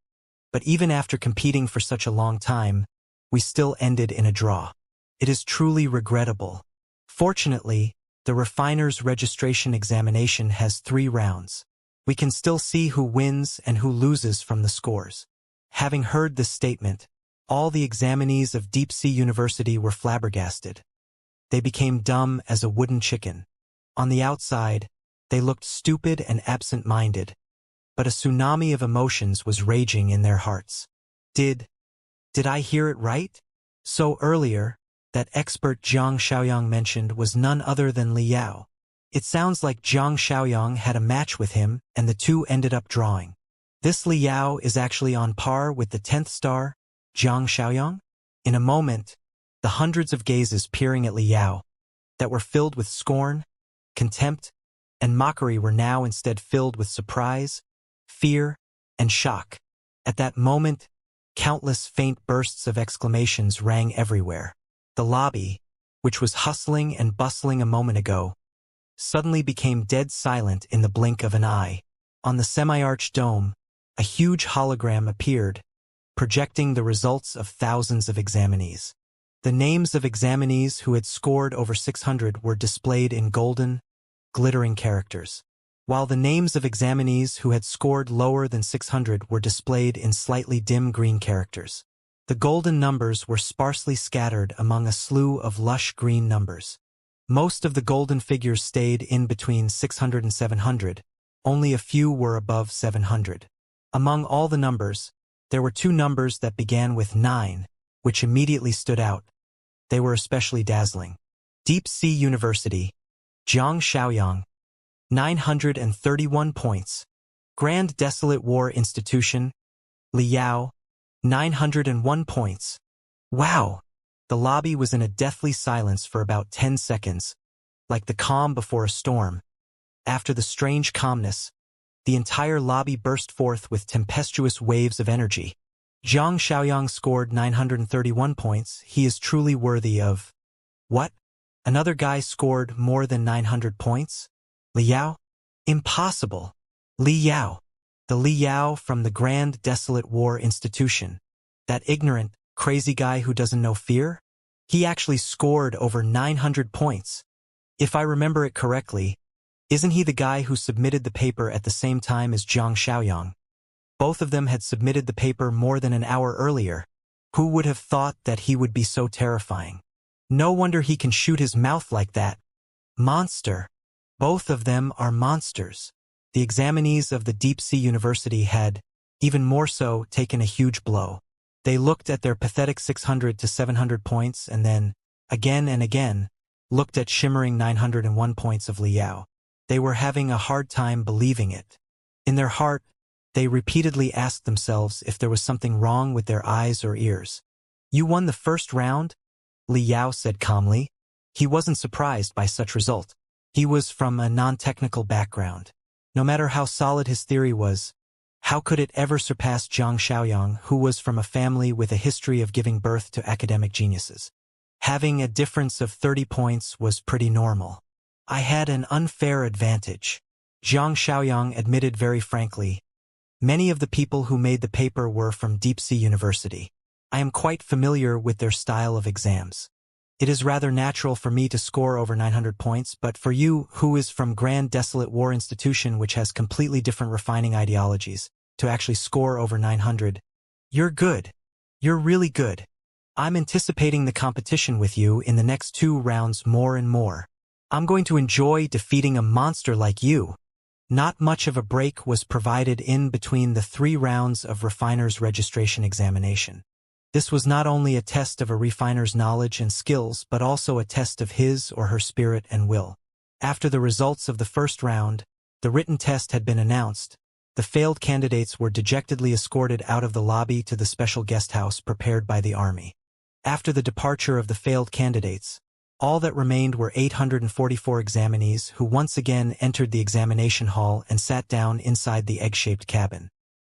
Speaker 1: but even after competing for such a long time, we still ended in a draw. It is truly regrettable. Fortunately, the refiner's registration examination has 3 rounds. We can still see who wins and who loses from the scores." Having heard this statement, all the examinees of Deep Sea University were flabbergasted. They became dumb as a wooden chicken. On the outside, they looked stupid and absent-minded, but a tsunami of emotions was raging in their hearts. Did I hear it right? So earlier, that expert Zhang Xiaoyang mentioned was none other than Li Yao. It sounds like Zhang Xiaoyang had a match with him and the two ended up drawing. This Li Yao is actually on par with the 10th star, Zhang Xiaoyang? In a moment, the hundreds of gazes peering at Li Yao, that were filled with scorn, contempt, and mockery were now instead filled with surprise, fear, and shock. At that moment, countless faint bursts of exclamations rang everywhere. The lobby, which was hustling and bustling a moment ago, suddenly became dead silent in the blink of an eye. On the semi-arched dome, a huge hologram appeared, projecting the results of thousands of examinees. The names of examinees who had scored over 600 were displayed in golden, glittering characters, while the names of examinees who had scored lower than 600 were displayed in slightly dim green characters. The golden numbers were sparsely scattered among a slew of lush green numbers. Most of the golden figures stayed in between 600 and 700, only a few were above 700. Among all the numbers, there were two numbers that began with 9, which immediately stood out. They were especially dazzling. Deep Sea University, Zhang Xiaoyang, 931 points. Grand Desolate War Institution, Liao, 901 points. Wow! The lobby was in a deathly silence for about 10 seconds, like the calm before a storm. After the strange calmness, the entire lobby burst forth with tempestuous waves of energy. Zhang Xiaoyang scored 931 points. He is truly worthy of... What? Another guy scored more than 900 points? Liao? Impossible. Liao. The Liao from the Grand Desolate War Institution. That ignorant, crazy guy who doesn't know fear? He actually scored over 900 points. If I remember it correctly, isn't he the guy who submitted the paper at the same time as Zhang Xiaoyang? Both of them had submitted the paper more than an hour earlier. Who would have thought that he would be so terrifying? No wonder he can shoot his mouth like that. Monster. Both of them are monsters. The examinees of the Deep Sea University had, even more so, taken a huge blow. They looked at their pathetic 600 to 700 points and then, again and again, looked at shimmering 901 points of Liao. They were having a hard time believing it. In their heart, they repeatedly asked themselves if there was something wrong with their eyes or ears. You won the first round? Liao said calmly. He wasn't surprised by such result. He was from a non-technical background. No matter how solid his theory was, how could it ever surpass Zhang Xiaoyang, who was from a family with a history of giving birth to academic geniuses? Having a difference of 30 points was pretty normal. I had an unfair advantage. Zhang Xiaoyang admitted very frankly. Many of the people who made the paper were from Deep Sea University. I am quite familiar with their style of exams. It is rather natural for me to score over 900 points, but for you, who is from Grand Desolate War Institution, which has completely different refining ideologies, to actually score over 900, you're good. You're really good. I'm anticipating the competition with you in the next 2 rounds more and more. I'm going to enjoy defeating a monster like you. Not much of a break was provided in between the 3 rounds of refiner's registration examination. This was not only a test of a refiner's knowledge and skills, but also a test of his or her spirit and will. After the results of the first round, the written test had been announced. The failed candidates were dejectedly escorted out of the lobby to the special guest house prepared by the army. After the departure of the failed candidates, all that remained were 844 examinees who once again entered the examination hall and sat down inside the egg-shaped cabin.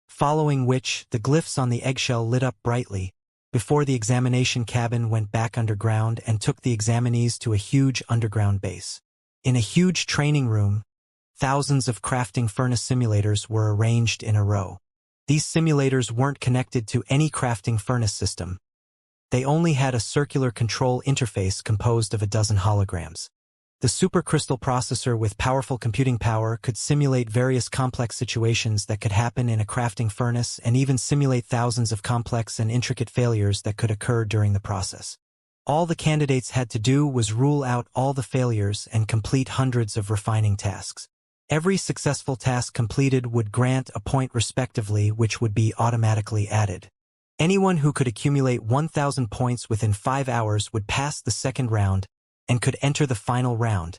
Speaker 1: Following which, the glyphs on the eggshell lit up brightly, before the examination cabin went back underground and took the examinees to a huge underground base. In a huge training room, thousands of crafting furnace simulators were arranged in a row. These simulators weren't connected to any crafting furnace system. They only had a circular control interface composed of a dozen holograms. The supercrystal processor with powerful computing power could simulate various complex situations that could happen in a crafting furnace and even simulate thousands of complex and intricate failures that could occur during the process. All the candidates had to do was rule out all the failures and complete hundreds of refining tasks. Every successful task completed would grant a point respectively, which would be automatically added. Anyone who could accumulate 1,000 points within 5 hours would pass the second round and could enter the final round,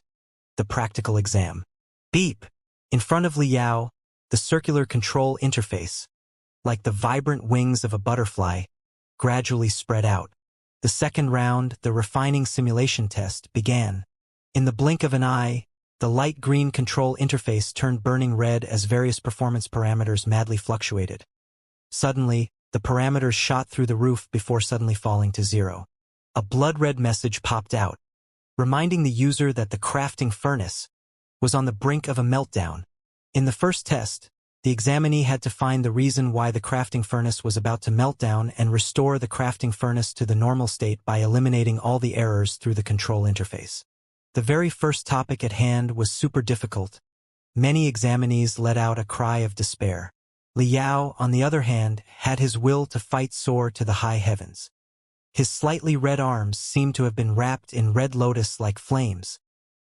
Speaker 1: the practical exam. Beep! In front of Liao, the circular control interface, like the vibrant wings of a butterfly, gradually spread out. The second round, the refining simulation test, began. In the blink of an eye, the light green control interface turned burning red as various performance parameters madly fluctuated. Suddenly, the parameters shot through the roof before suddenly falling to 0. A blood-red message popped out, reminding the user that the crafting furnace was on the brink of a meltdown. In the first test, the examinee had to find the reason why the crafting furnace was about to melt down and restore the crafting furnace to the normal state by eliminating all the errors through the control interface. The very first topic at hand was super difficult. Many examinees let out a cry of despair. Liao, on the other hand, had his will to fight soar to the high heavens. His slightly red arms seemed to have been wrapped in red lotus-like flames.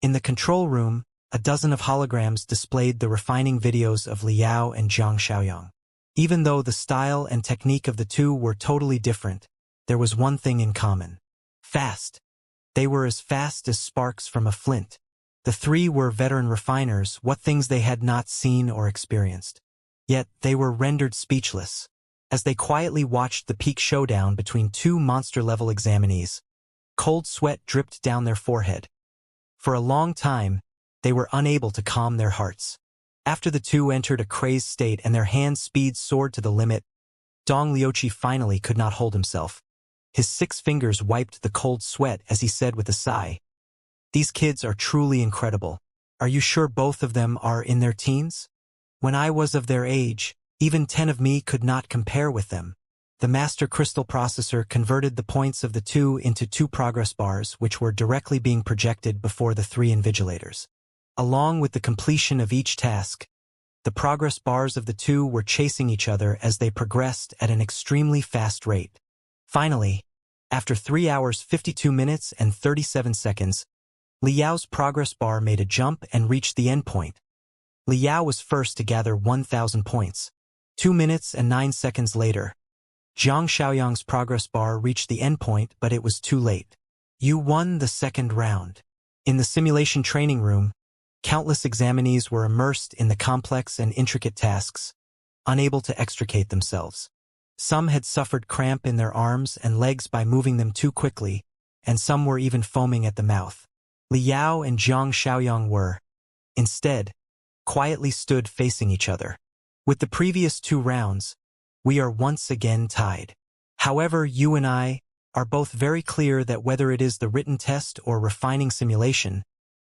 Speaker 1: In the control room, a dozen of holograms displayed the refining videos of Liao and Zhang Xiaoyang. Even though the style and technique of the two were totally different, there was one thing in common. Fast. They were as fast as sparks from a flint. The three were veteran refiners, what things they had not seen or experienced. Yet they were rendered speechless. As they quietly watched the peak showdown between two monster-level examinees, cold sweat dripped down their forehead. For a long time, they were unable to calm their hearts. After the two entered a crazed state and their hand speed soared to the limit, Dong Liuqi finally could not hold himself. His 6 fingers wiped the cold sweat as he said with a sigh, "These kids are truly incredible. Are you sure both of them are in their teens? When I was of their age, even 10 of me could not compare with them." The master crystal processor converted the points of the two into 2 progress bars which were directly being projected before the 3 invigilators. Along with the completion of each task, the progress bars of the two were chasing each other as they progressed at an extremely fast rate. Finally, after 3 hours 52 minutes and 37 seconds, Liao's progress bar made a jump and reached the endpoint. Liao was first to gather 1,000 points. 2 minutes and 9 seconds later, Zhang Xiaoyang's progress bar reached the endpoint, but it was too late. You won the second round. In the simulation training room, countless examinees were immersed in the complex and intricate tasks, unable to extricate themselves. Some had suffered cramp in their arms and legs by moving them too quickly, and some were even foaming at the mouth. Liao and Zhang Xiaoyang were, instead, quietly stood facing each other. With the previous 2 rounds, we are once again tied. However, you and I are both very clear that whether it is the written test or refining simulation,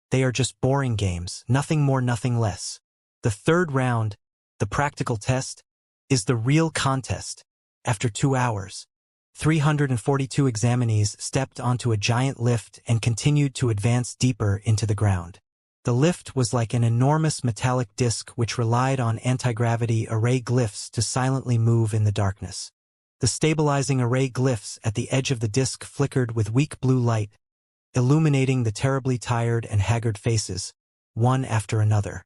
Speaker 1: they are just boring games, nothing more, nothing less. The 3rd round, the practical test, is the real contest. After 2 hours, 342 examinees stepped onto a giant lift and continued to advance deeper into the ground. The lift was like an enormous metallic disc which relied on anti-gravity array glyphs to silently move in the darkness. The stabilizing array glyphs at the edge of the disc flickered with weak blue light, illuminating the terribly tired and haggard faces, one after another.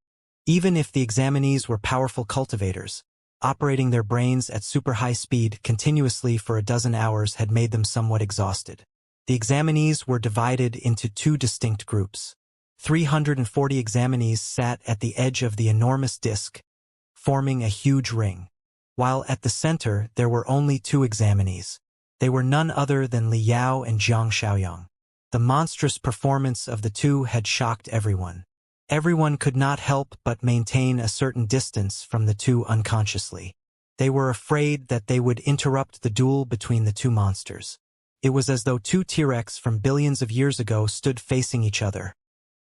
Speaker 1: Even if the examinees were powerful cultivators, operating their brains at super high speed continuously for a dozen hours had made them somewhat exhausted. The examinees were divided into 2 distinct groups. 340 examinees sat at the edge of the enormous disc, forming a huge ring, while at the center there were only 2 examinees. They were none other than Liao and Zhang Xiaoyang. The monstrous performance of the two had shocked everyone. Everyone could not help but maintain a certain distance from the two unconsciously. They were afraid that they would interrupt the duel between the 2 monsters. It was as though 2 T-Rex from billions of years ago stood facing each other,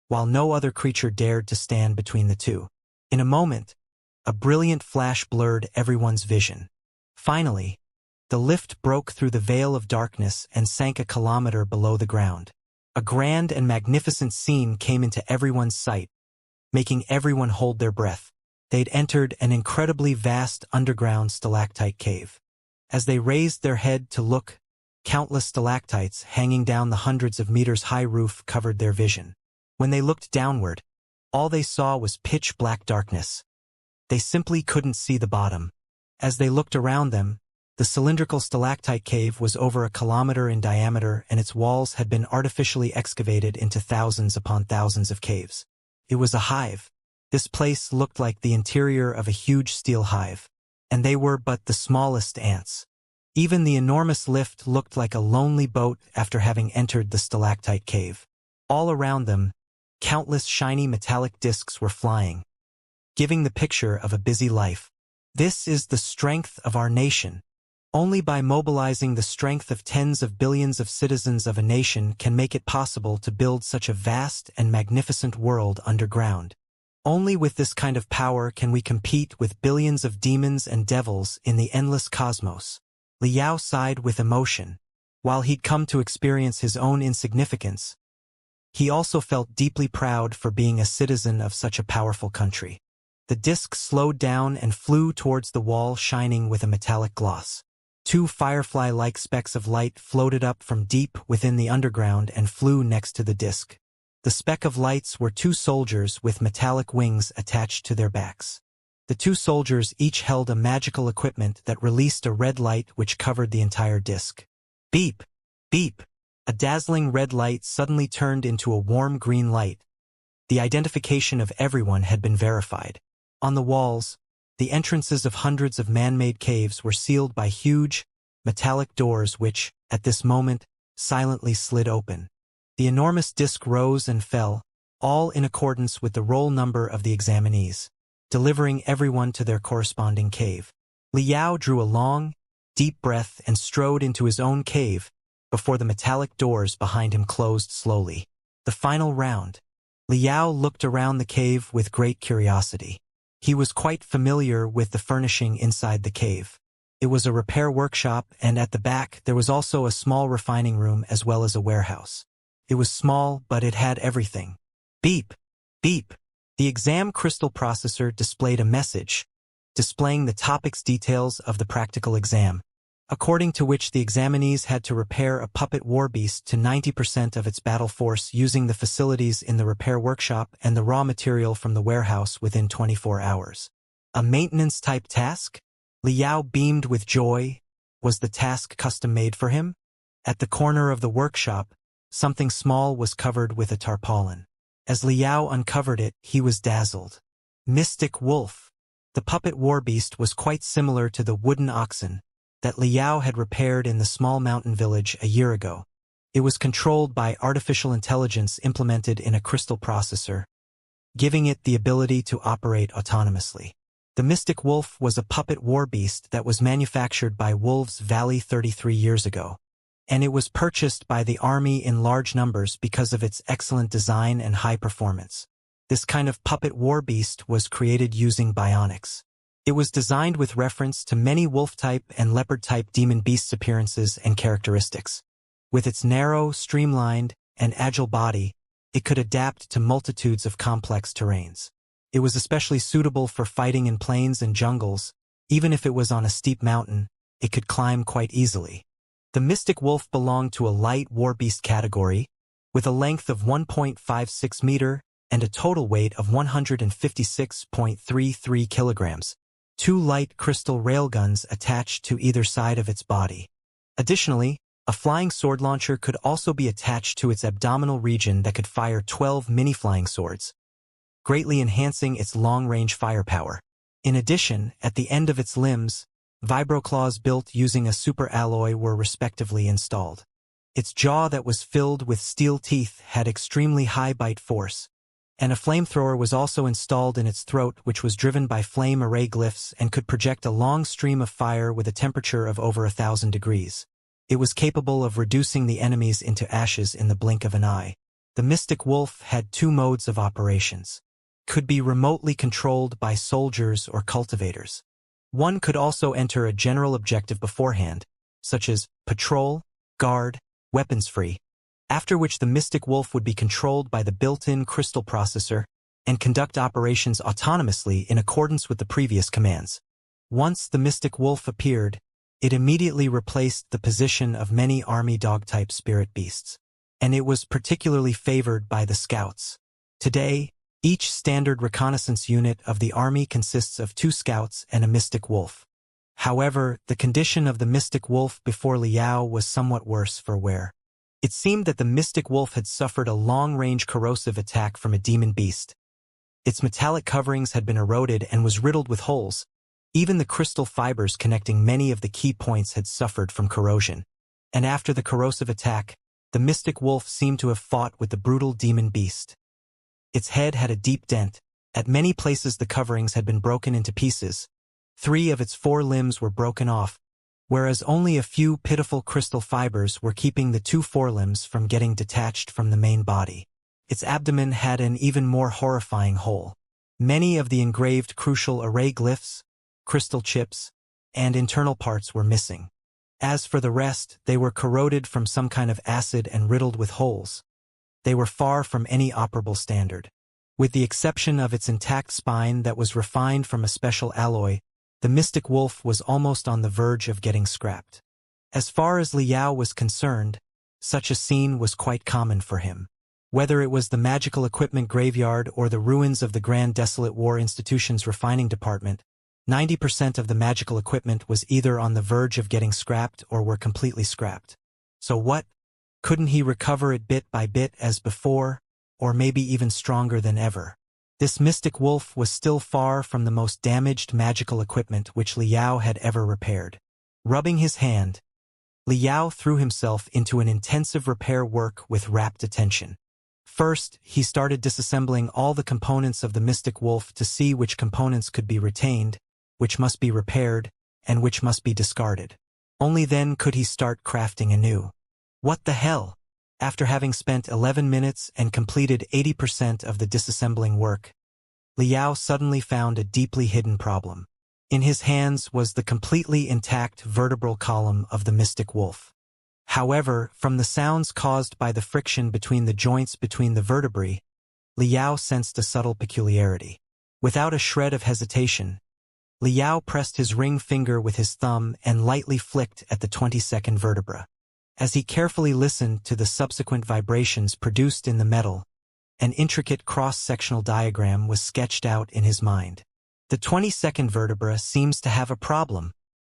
Speaker 1: while no other creature dared to stand between the two. In a moment, a brilliant flash blurred everyone's vision. Finally, the lift broke through the veil of darkness and sank a kilometer below the ground. A grand and magnificent scene came into everyone's sight, making everyone hold their breath. They'd entered an incredibly vast underground stalactite cave. As they raised their head to look, countless stalactites hanging down the hundreds of meters high roof covered their vision. When they looked downward, all they saw was pitch-black darkness. They simply couldn't see the bottom. As they looked around them, the cylindrical stalactite cave was over a kilometer in diameter and its walls had been artificially excavated into thousands upon thousands of caves. It was a hive. This place looked like the interior of a huge steel hive, and they were but the smallest ants. Even the enormous lift looked like a lonely boat after having entered the stalactite cave. All around them, countless shiny metallic discs were flying, giving the picture of a busy life. This is the strength of our nation. Only by mobilizing the strength of tens of billions of citizens of a nation can make it possible to build such a vast and magnificent world underground. Only with this kind of power can we compete with billions of demons and devils in the endless cosmos. Liao sighed with emotion. While he'd come to experience his own insignificance, he also felt deeply proud for being a citizen of such a powerful country. The disc slowed down and flew towards the wall, shining with a metallic gloss. Two firefly-like specks of light floated up from deep within the underground and flew next to the disc. The speck of lights were two soldiers with metallic wings attached to their backs. The two soldiers each held a magical equipment that released a red light which covered the entire disc. Beep! Beep! A dazzling red light suddenly turned into a warm green light. The identification of everyone had been verified. On the walls, the entrances of hundreds of man-made caves were sealed by huge, metallic doors which, at this moment, silently slid open. The enormous disc rose and fell, all in accordance with the roll number of the examinees, delivering everyone to their corresponding cave. Liao drew a long, deep breath and strode into his own cave before the metallic doors behind him closed slowly. The final round. Liao looked around the cave with great curiosity. He was quite familiar with the furnishing inside the cave. It was a repair workshop, and at the back there was also a small refining room as well as a warehouse. It was small, but it had everything. Beep! Beep! The exam crystal processor displayed a message, displaying the topic's details of the practical exam, according to which the examinees had to repair a puppet war beast to 90% of its battle force using the facilities in the repair workshop and the raw material from the warehouse within 24 hours. A maintenance-type task? Liao beamed with joy. Was the task custom-made for him? At the corner of the workshop, something small was covered with a tarpaulin. As Liao uncovered it, he was dazzled. Mystic Wolf. The puppet war beast was quite similar to the wooden oxen that Liao had repaired in the small mountain village a year ago. It was controlled by artificial intelligence implemented in a crystal processor, giving it the ability to operate autonomously. The Mystic Wolf was a puppet war beast that was manufactured by Wolves Valley 33 years ago, and it was purchased by the army in large numbers because of its excellent design and high performance. This kind of puppet war beast was created using bionics. It was designed with reference to many wolf-type and leopard-type demon beasts' appearances and characteristics. With its narrow, streamlined, and agile body, it could adapt to multitudes of complex terrains. It was especially suitable for fighting in plains and jungles. Even if it was on a steep mountain, it could climb quite easily. The Mystic Wolf belonged to a light war beast category, with a length of 1.56 meter and a total weight of 156.33 kilograms. Two light crystal railguns attached to either side of its body. Additionally, a flying sword launcher could also be attached to its abdominal region that could fire 12 mini-flying swords, greatly enhancing its long-range firepower. In addition, at the end of its limbs, vibroclaws built using a super alloy were respectively installed. Its jaw that was filled with steel teeth had extremely high bite force, and a flamethrower was also installed in its throat, which was driven by flame array glyphs and could project a long stream of fire with a temperature of over 1,000 degrees. It was capable of reducing the enemies into ashes in the blink of an eye. The Mystic Wolf had two modes of operations. Could be remotely controlled by soldiers or cultivators. One could also enter a general objective beforehand, such as patrol, guard, weapons-free, after which the Mystic Wolf would be controlled by the built-in crystal processor and conduct operations autonomously in accordance with the previous commands. Once the Mystic Wolf appeared, it immediately replaced the position of many army dog-type spirit beasts, and it was particularly favored by the scouts. Today, each standard reconnaissance unit of the army consists of 2 scouts and a Mystic Wolf. However, the condition of the Mystic Wolf before Liao was somewhat worse for wear. It seemed that the Mystic Wolf had suffered a long-range corrosive attack from a demon beast. Its metallic coverings had been eroded and was riddled with holes. Even the crystal fibers connecting many of the key points had suffered from corrosion. And after the corrosive attack, the Mystic Wolf seemed to have fought with the brutal demon beast. Its head had a deep dent. At many places the coverings had been broken into pieces. 3 of its 4 limbs were broken off, whereas only a few pitiful crystal fibers were keeping the 2 forelimbs from getting detached from the main body. Its abdomen had an even more horrifying hole. Many of the engraved crucial array glyphs, crystal chips, and internal parts were missing. As for the rest, they were corroded from some kind of acid and riddled with holes. They were far from any operable standard. With the exception of its intact spine that was refined from a special alloy, the mystic wolf was almost on the verge of getting scrapped. As far as Liao was concerned, such a scene was quite common for him. Whether it was the magical equipment graveyard or the ruins of the Grand Desolate War Institution's refining department, 90% of the magical equipment was either on the verge of getting scrapped or were completely scrapped. So what? Couldn't he recover it bit by bit as before, or maybe even stronger than ever? This mystic wolf was still far from the most damaged magical equipment which Liao had ever repaired. Rubbing his hand, Liao threw himself into an intensive repair work with rapt attention. First, he started disassembling all the components of the mystic wolf to see which components could be retained, which must be repaired, and which must be discarded. Only then could he start crafting anew. What the hell? After having spent 11 minutes and completed 80% of the disassembling work, Liao suddenly found a deeply hidden problem. In his hands was the completely intact vertebral column of the mystic wolf. However, from the sounds caused by the friction between the joints between the vertebrae, Liao sensed a subtle peculiarity. Without a shred of hesitation, Liao pressed his ring finger with his thumb and lightly flicked at the 22nd vertebra. As he carefully listened to the subsequent vibrations produced in the metal, an intricate cross-sectional diagram was sketched out in his mind. The 22nd vertebra seems to have a problem.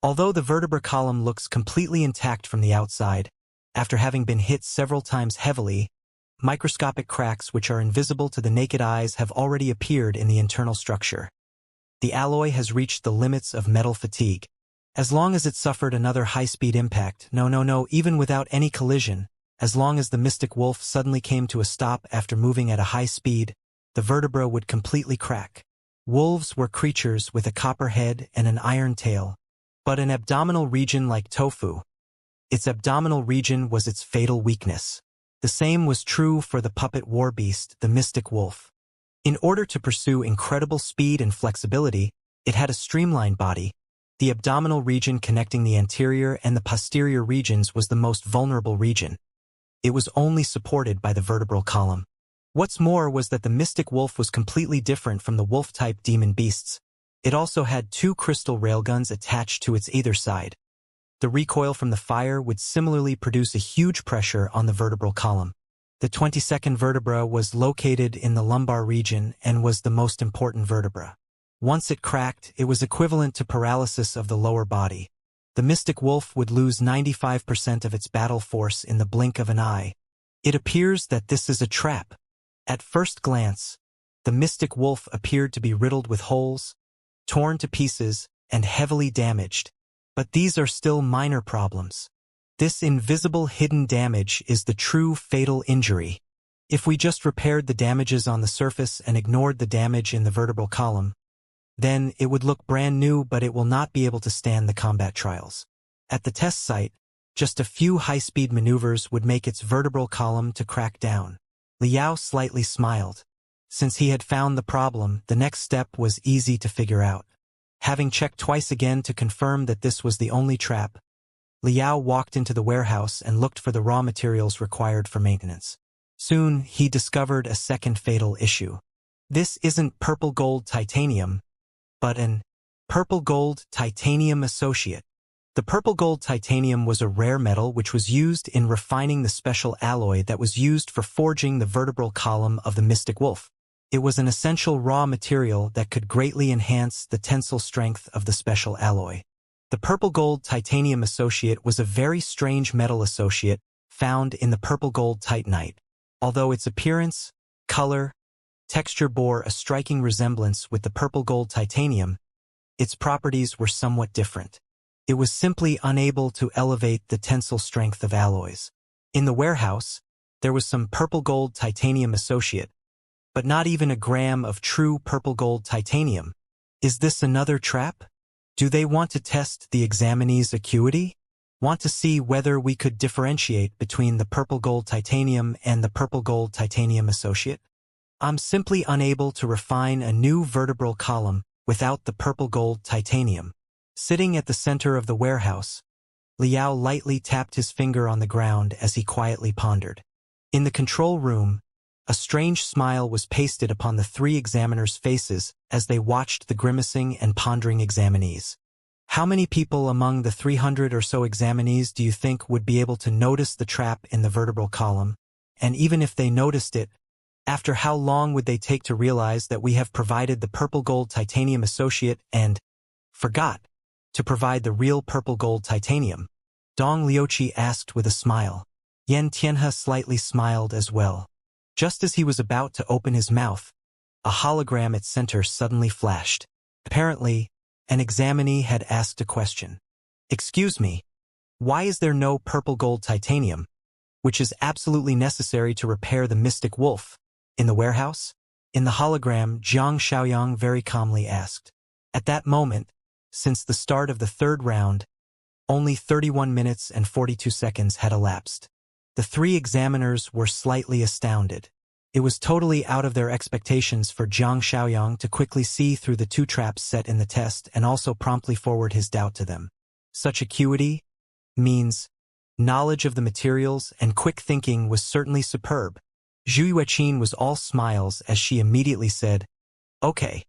Speaker 1: Although the vertebra column looks completely intact from the outside, after having been hit several times heavily, microscopic cracks which are invisible to the naked eyes have already appeared in the internal structure. The alloy has reached the limits of metal fatigue. As long as it suffered another high-speed impact, even without any collision, as long as the mystic wolf suddenly came to a stop after moving at a high speed, the vertebra would completely crack. Wolves were creatures with a copper head and an iron tail, but an abdominal region like tofu. Its abdominal region was its fatal weakness. The same was true for the puppet war beast, the mystic wolf. In order to pursue incredible speed and flexibility, it had a streamlined body. The abdominal region connecting the anterior and the posterior regions was the most vulnerable region. It was only supported by the vertebral column. What's more was that the mystic wolf was completely different from the wolf-type demon beasts. It also had 2 crystal railguns attached to its either side. The recoil from the fire would similarly produce a huge pressure on the vertebral column. The 22nd vertebra was located in the lumbar region and was the most important vertebra. Once it cracked, it was equivalent to paralysis of the lower body. The mystic wolf would lose 95% of its battle force in the blink of an eye. It appears that this is a trap. At first glance, the mystic wolf appeared to be riddled with holes, torn to pieces, and heavily damaged. But these are still minor problems. This invisible hidden damage is the true fatal injury. If we just repaired the damages on the surface and ignored the damage in the vertebral column, then it would look brand new, but it will not be able to stand the combat trials. At the test site, just a few high-speed maneuvers would make its vertebral column to crack down. Liao slightly smiled. Since he had found the problem, the next step was easy to figure out. Having checked twice again to confirm that this was the only trap, Liao walked into the warehouse and looked for the raw materials required for maintenance. Soon, he discovered a second fatal issue. This isn't purple gold titanium, but an purple gold titanium associate. The purple gold titanium was a rare metal which was used in refining the special alloy that was used for forging the vertebral column of the mystic wolf. It was an essential raw material that could greatly enhance the tensile strength of the special alloy. The purple gold titanium associate was a very strange metal associate found in the purple gold titanite. Although its appearance, color, texture bore a striking resemblance with the purple gold titanium, its properties were somewhat different. It was simply unable to elevate the tensile strength of alloys. In the warehouse, there was some purple gold titanium associate, but not even a gram of true purple gold titanium. Is this another trap? Do they want to test the examinee's acuity? Want to see whether we could differentiate between the purple gold titanium and the purple gold titanium associate? I'm simply unable to refine a new vertebral column without the purple gold titanium. Sitting at the center of the warehouse, Liao lightly tapped his finger on the ground as he quietly pondered. In the control room, A strange smile was pasted upon the three examiners' faces as they watched the grimacing and pondering examinees. How many people among the 300 or so examinees do you think would be able to notice the trap in the vertebral column? And even if they noticed it, after how long would they take to realize that we have provided the purple gold titanium associate and forgot to provide the real purple gold titanium? Dong Liuqi asked with a smile. Yan Tianhe slightly smiled as well. Just as he was about to open his mouth, a hologram at center suddenly flashed. Apparently, an examinee had asked a question. Excuse me, why is there no purple gold titanium, which is absolutely necessary to repair the mystic wolf, in the warehouse? In the hologram, Zhang Xiaoyang very calmly asked. At that moment, since the start of the third round, only 31 minutes and 42 seconds had elapsed. The three examiners were slightly astounded. It was totally out of their expectations for Zhang Xiaoyang to quickly see through the two traps set in the test and also promptly forward his doubt to them. Such acuity means knowledge of the materials and quick thinking was certainly superb. Zhu Yueqin was all smiles as she immediately said, "Okay,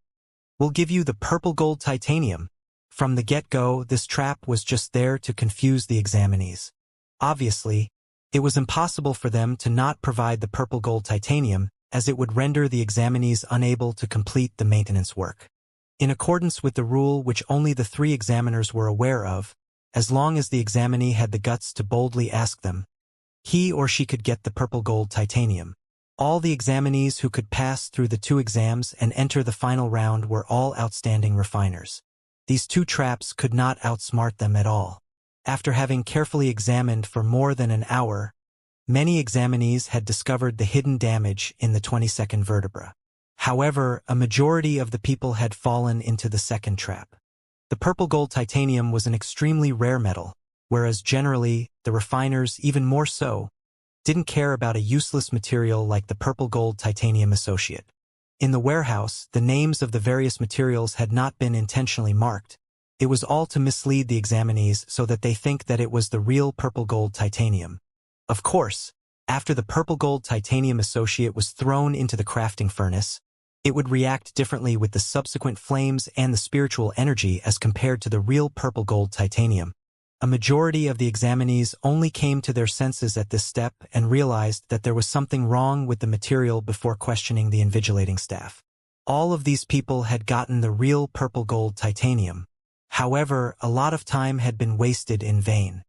Speaker 1: we'll give you the purple gold titanium." From the get-go, this trap was just there to confuse the examinees. Obviously, it was impossible for them to not provide the purple gold titanium, as it would render the examinees unable to complete the maintenance work. In accordance with the rule which only the three examiners were aware of, as long as the examinee had the guts to boldly ask them, he or she could get the purple gold titanium. All the examinees who could pass through the two exams and enter the final round were all outstanding refiners. These two traps could not outsmart them at all. After having carefully examined for more than an hour, many examinees had discovered the hidden damage in the 22nd vertebra. However, a majority of the people had fallen into the second trap. The purple gold titanium was an extremely rare metal, whereas generally, the refiners, even more so, didn't care about a useless material like the purple gold titanium associate. In the warehouse, the names of the various materials had not been intentionally marked. It was all to mislead the examinees so that they think that it was the real purple gold titanium. Of course, after the purple gold titanium associate was thrown into the crafting furnace, it would react differently with the subsequent flames and the spiritual energy as compared to the real purple gold titanium. A majority of the examinees only came to their senses at this step and realized that there was something wrong with the material before questioning the invigilating staff. All of these people had gotten the real purple gold titanium. However, a lot of time had been wasted in vain.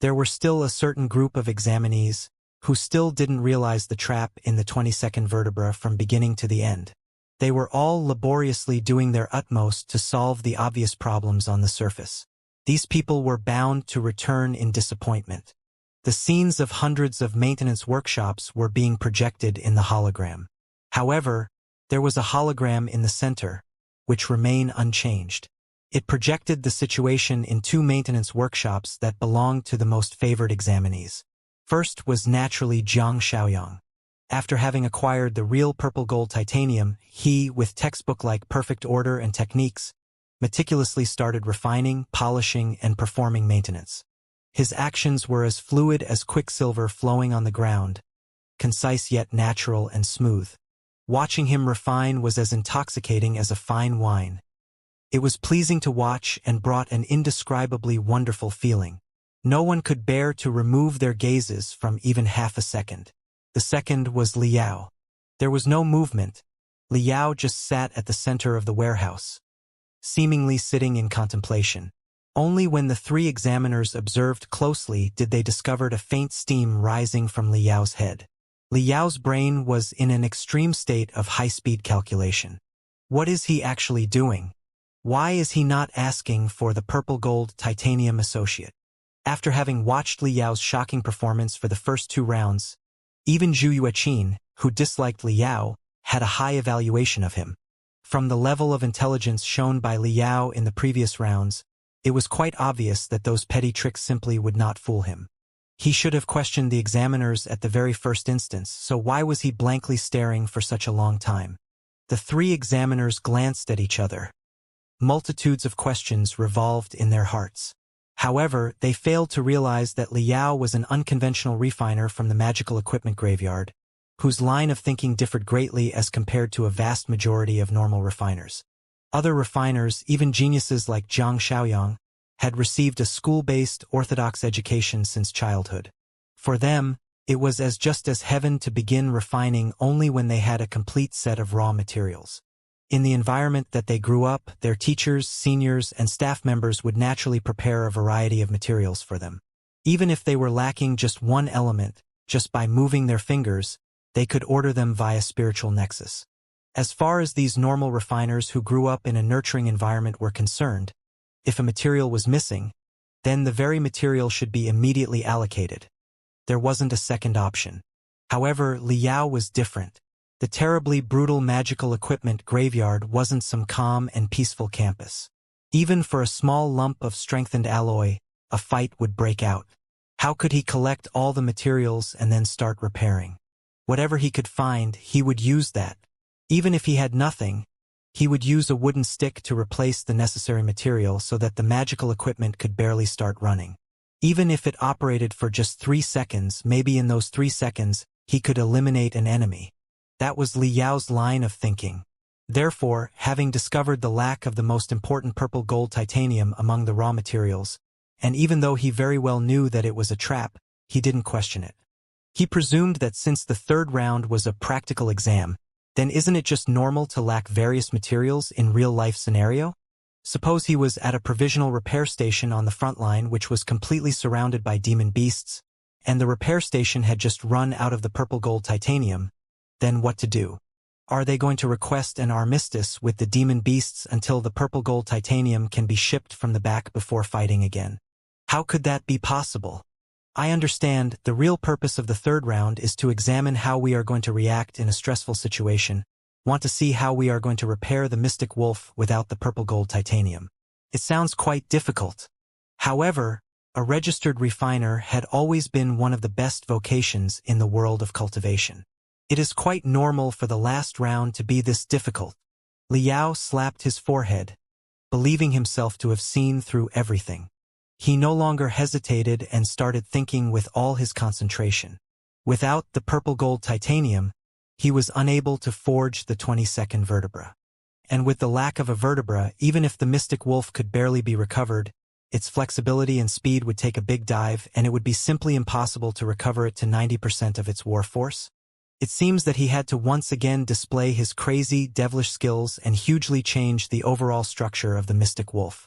Speaker 1: There were still a certain group of examinees who still didn't realize the trap in the 22nd vertebra from beginning to the end. They were all laboriously doing their utmost to solve the obvious problems on the surface. These people were bound to return in disappointment. The scenes of hundreds of maintenance workshops were being projected in the hologram. However, there was a hologram in the center, which remained unchanged. It projected the situation in two maintenance workshops that belonged to the most favored examinees. First was naturally Zhang Xiaoyang. After having acquired the real purple gold titanium, he, with textbook-like perfect order and techniques, meticulously started refining, polishing, and performing maintenance. His actions were as fluid as quicksilver flowing on the ground, concise yet natural and smooth. Watching him refine was as intoxicating as a fine wine. It was pleasing to watch and brought an indescribably wonderful feeling. No one could bear to remove their gazes from even half a second. The second was Liao. There was no movement. Liao just sat at the center of the warehouse, seemingly sitting in contemplation. Only when the three examiners observed closely did they discover a faint steam rising from Liao's head. Liao's brain was in an extreme state of high-speed calculation. What is he actually doing? Why is he not asking for the purple gold titanium associate? After having watched Liao's shocking performance for the first two rounds, even Zhu Yueqin, who disliked Liao, had a high evaluation of him. From the level of intelligence shown by Liao in the previous rounds, it was quite obvious that those petty tricks simply would not fool him. He should have questioned the examiners at the very first instance, so why was he blankly staring for such a long time? The three examiners glanced at each other. Multitudes of questions revolved in their hearts. However, they failed to realize that Liao was an unconventional refiner from the magical equipment graveyard, whose line of thinking differed greatly as compared to a vast majority of normal refiners. Other refiners, even geniuses like Zhang Xiaoyang, had received a school-based orthodox education since childhood. For them, it was just as heaven to begin refining only when they had a complete set of raw materials. In the environment that they grew up, their teachers, seniors, and staff members would naturally prepare a variety of materials for them. Even if they were lacking just one element, just by moving their fingers, they could order them via spiritual nexus. As far as these normal refiners who grew up in a nurturing environment were concerned, if a material was missing, then the very material should be immediately allocated. There wasn't a second option. However, Liao was different. The terribly brutal magical equipment graveyard wasn't some calm and peaceful campus. Even for a small lump of strengthened alloy, a fight would break out. How could he collect all the materials and then start repairing? Whatever he could find, he would use that. Even if he had nothing, he would use a wooden stick to replace the necessary material so that the magical equipment could barely start running. Even if it operated for just 3 seconds, maybe in those 3 seconds, he could eliminate an enemy. That was Li Yao's line of thinking. Therefore, having discovered the lack of the most important purple gold titanium among the raw materials, and even though he very well knew that it was a trap, he didn't question it. He presumed that since the third round was a practical exam, then isn't it just normal to lack various materials in real-life scenario? Suppose he was at a provisional repair station on the front line which was completely surrounded by demon beasts, and the repair station had just run out of the purple gold titanium. Then what to do? Are they going to request an armistice with the demon beasts until the purple gold titanium can be shipped from the back before fighting again? How could that be possible? I understand the real purpose of the third round is to examine how we are going to react in a stressful situation, want to see how we are going to repair the mystic wolf without the purple gold titanium. It sounds quite difficult. However, a registered refiner had always been one of the best vocations in the world of cultivation. It is quite normal for the last round to be this difficult. Liao slapped his forehead, believing himself to have seen through everything. He no longer hesitated and started thinking with all his concentration. Without the purple gold titanium, he was unable to forge the 22nd vertebra. And with the lack of a vertebra, even if the mystic wolf could barely be recovered, its flexibility and speed would take a big dive and it would be simply impossible to recover it to 90% of its war force. It seems that he had to once again display his crazy, devilish skills and hugely change the overall structure of the mystic wolf.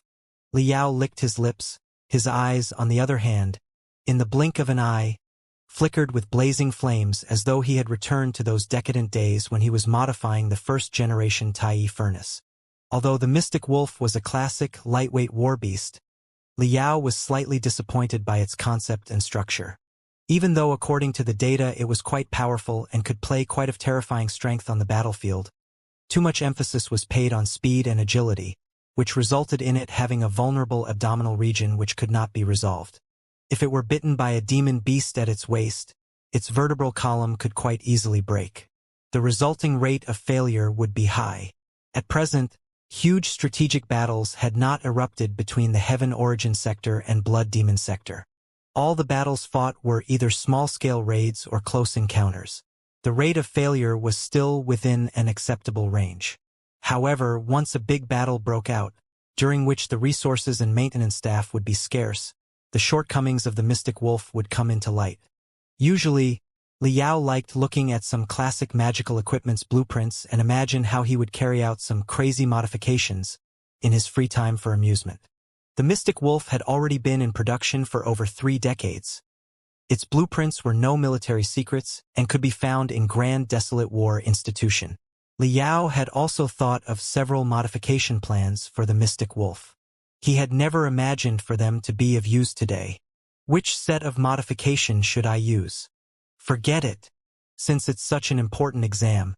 Speaker 1: Liao licked his lips, his eyes, on the other hand, in the blink of an eye, flickered with blazing flames as though he had returned to those decadent days when he was modifying the first-generation Tai furnace. Although the mystic wolf was a classic, lightweight war beast, Liao was slightly disappointed by its concept and structure. Even though according to the data it was quite powerful and could play quite of terrifying strength on the battlefield, too much emphasis was paid on speed and agility, which resulted in it having a vulnerable abdominal region which could not be resolved. If it were bitten by a demon beast at its waist, its vertebral column could quite easily break. The resulting rate of failure would be high. At present, huge strategic battles had not erupted between the Heaven Origin sector and Blood Demon sector. All the battles fought were either small-scale raids or close encounters. The rate of failure was still within an acceptable range. However, once a big battle broke out, during which the resources and maintenance staff would be scarce, the shortcomings of the mystic wolf would come into light. Usually, Liao liked looking at some classic magical equipment's blueprints and imagine how he would carry out some crazy modifications in his free time for amusement. The mystic wolf had already been in production for over 3 decades. Its blueprints were no military secrets and could be found in Grand Desolate War Institution. Liao had also thought of several modification plans for the mystic wolf. He had never imagined for them to be of use today. Which set of modification should I use? Forget it. Since it's such an important exam,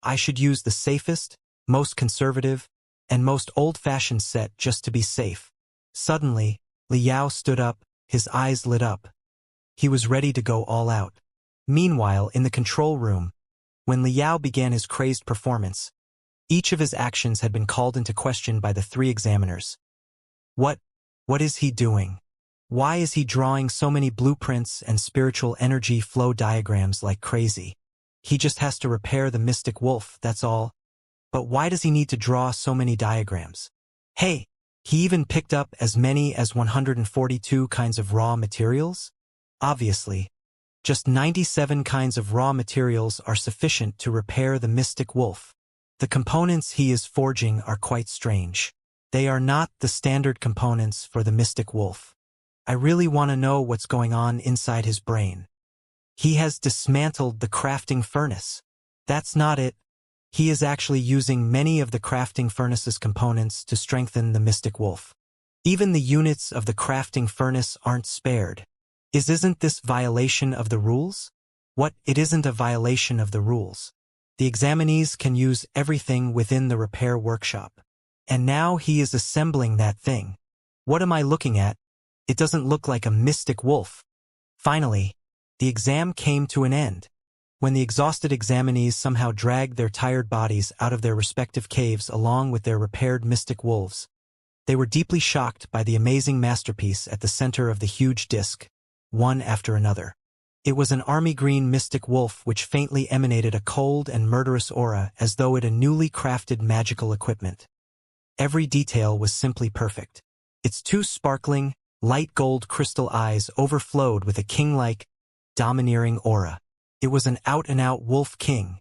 Speaker 1: I should use the safest, most conservative, and most old-fashioned set just to be safe. Suddenly, Liao stood up, his eyes lit up. He was ready to go all out. Meanwhile, in the control room, when Liao began his crazed performance, each of his actions had been called into question by the 3 examiners. What is he doing? Why is he drawing so many blueprints and spiritual energy flow diagrams like crazy? He just has to repair the mystic wolf, that's all. But why does he need to draw so many diagrams? Hey, he even picked up as many as 142 kinds of raw materials? Obviously, just 97 kinds of raw materials are sufficient to repair the mystic wolf. The components he is forging are quite strange. They are not the standard components for the mystic wolf. I really want to know what's going on inside his brain. He has dismantled the crafting furnace. That's not it. He is actually using many of the crafting furnace's components to strengthen the mystic wolf. Even the units of the crafting furnace aren't spared. Isn't this violation of the rules? What? It isn't a violation of the rules. The examinees can use everything within the repair workshop. And now he is assembling that thing. What am I looking at? It doesn't look like a mystic wolf. Finally, the exam came to an end. When the exhausted examinees somehow dragged their tired bodies out of their respective caves along with their repaired mystic wolves, they were deeply shocked by the amazing masterpiece at the center of the huge disc, one after another. It was an army green mystic wolf which faintly emanated a cold and murderous aura as though it a newly crafted magical equipment. Every detail was simply perfect. Its two sparkling, light gold crystal eyes overflowed with a king-like, domineering aura. It was an out-and-out wolf king.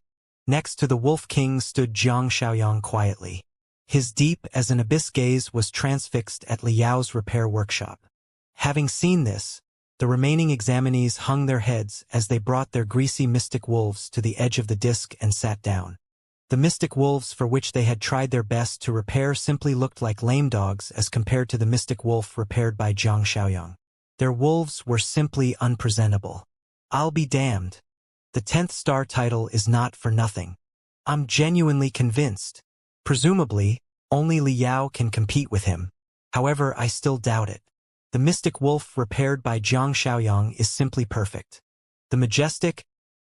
Speaker 1: Next to the wolf king stood Xianxia quietly. His deep as an abyss gaze was transfixed at Liao's repair workshop. Having seen this, the remaining examinees hung their heads as they brought their greasy mystic wolves to the edge of the disc and sat down. The mystic wolves for which they had tried their best to repair simply looked like lame dogs as compared to the mystic wolf repaired by Xianxia. Their wolves were simply unpresentable. I'll be damned. The 10th star title is not for nothing. I'm genuinely convinced. Presumably, only Liao can compete with him. However, I still doubt it. The mystic wolf repaired by Xianxia is simply perfect. The majestic,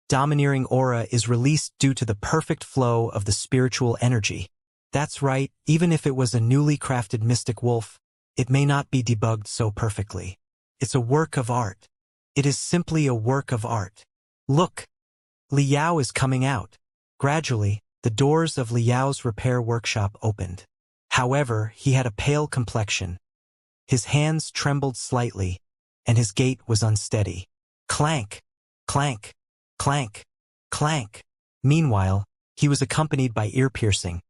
Speaker 1: domineering aura is released due to the perfect flow of the spiritual energy. That's right, even if it was a newly crafted mystic wolf, it may not be debugged so perfectly. It's a work of art. It is simply a work of art. Look! Liao is coming out. Gradually, the doors of Liao's repair workshop opened. However, he had a pale complexion. His hands trembled slightly, and his gait was unsteady. Clank! Clank! Clank! Clank! Meanwhile, he was accompanied by ear-piercing,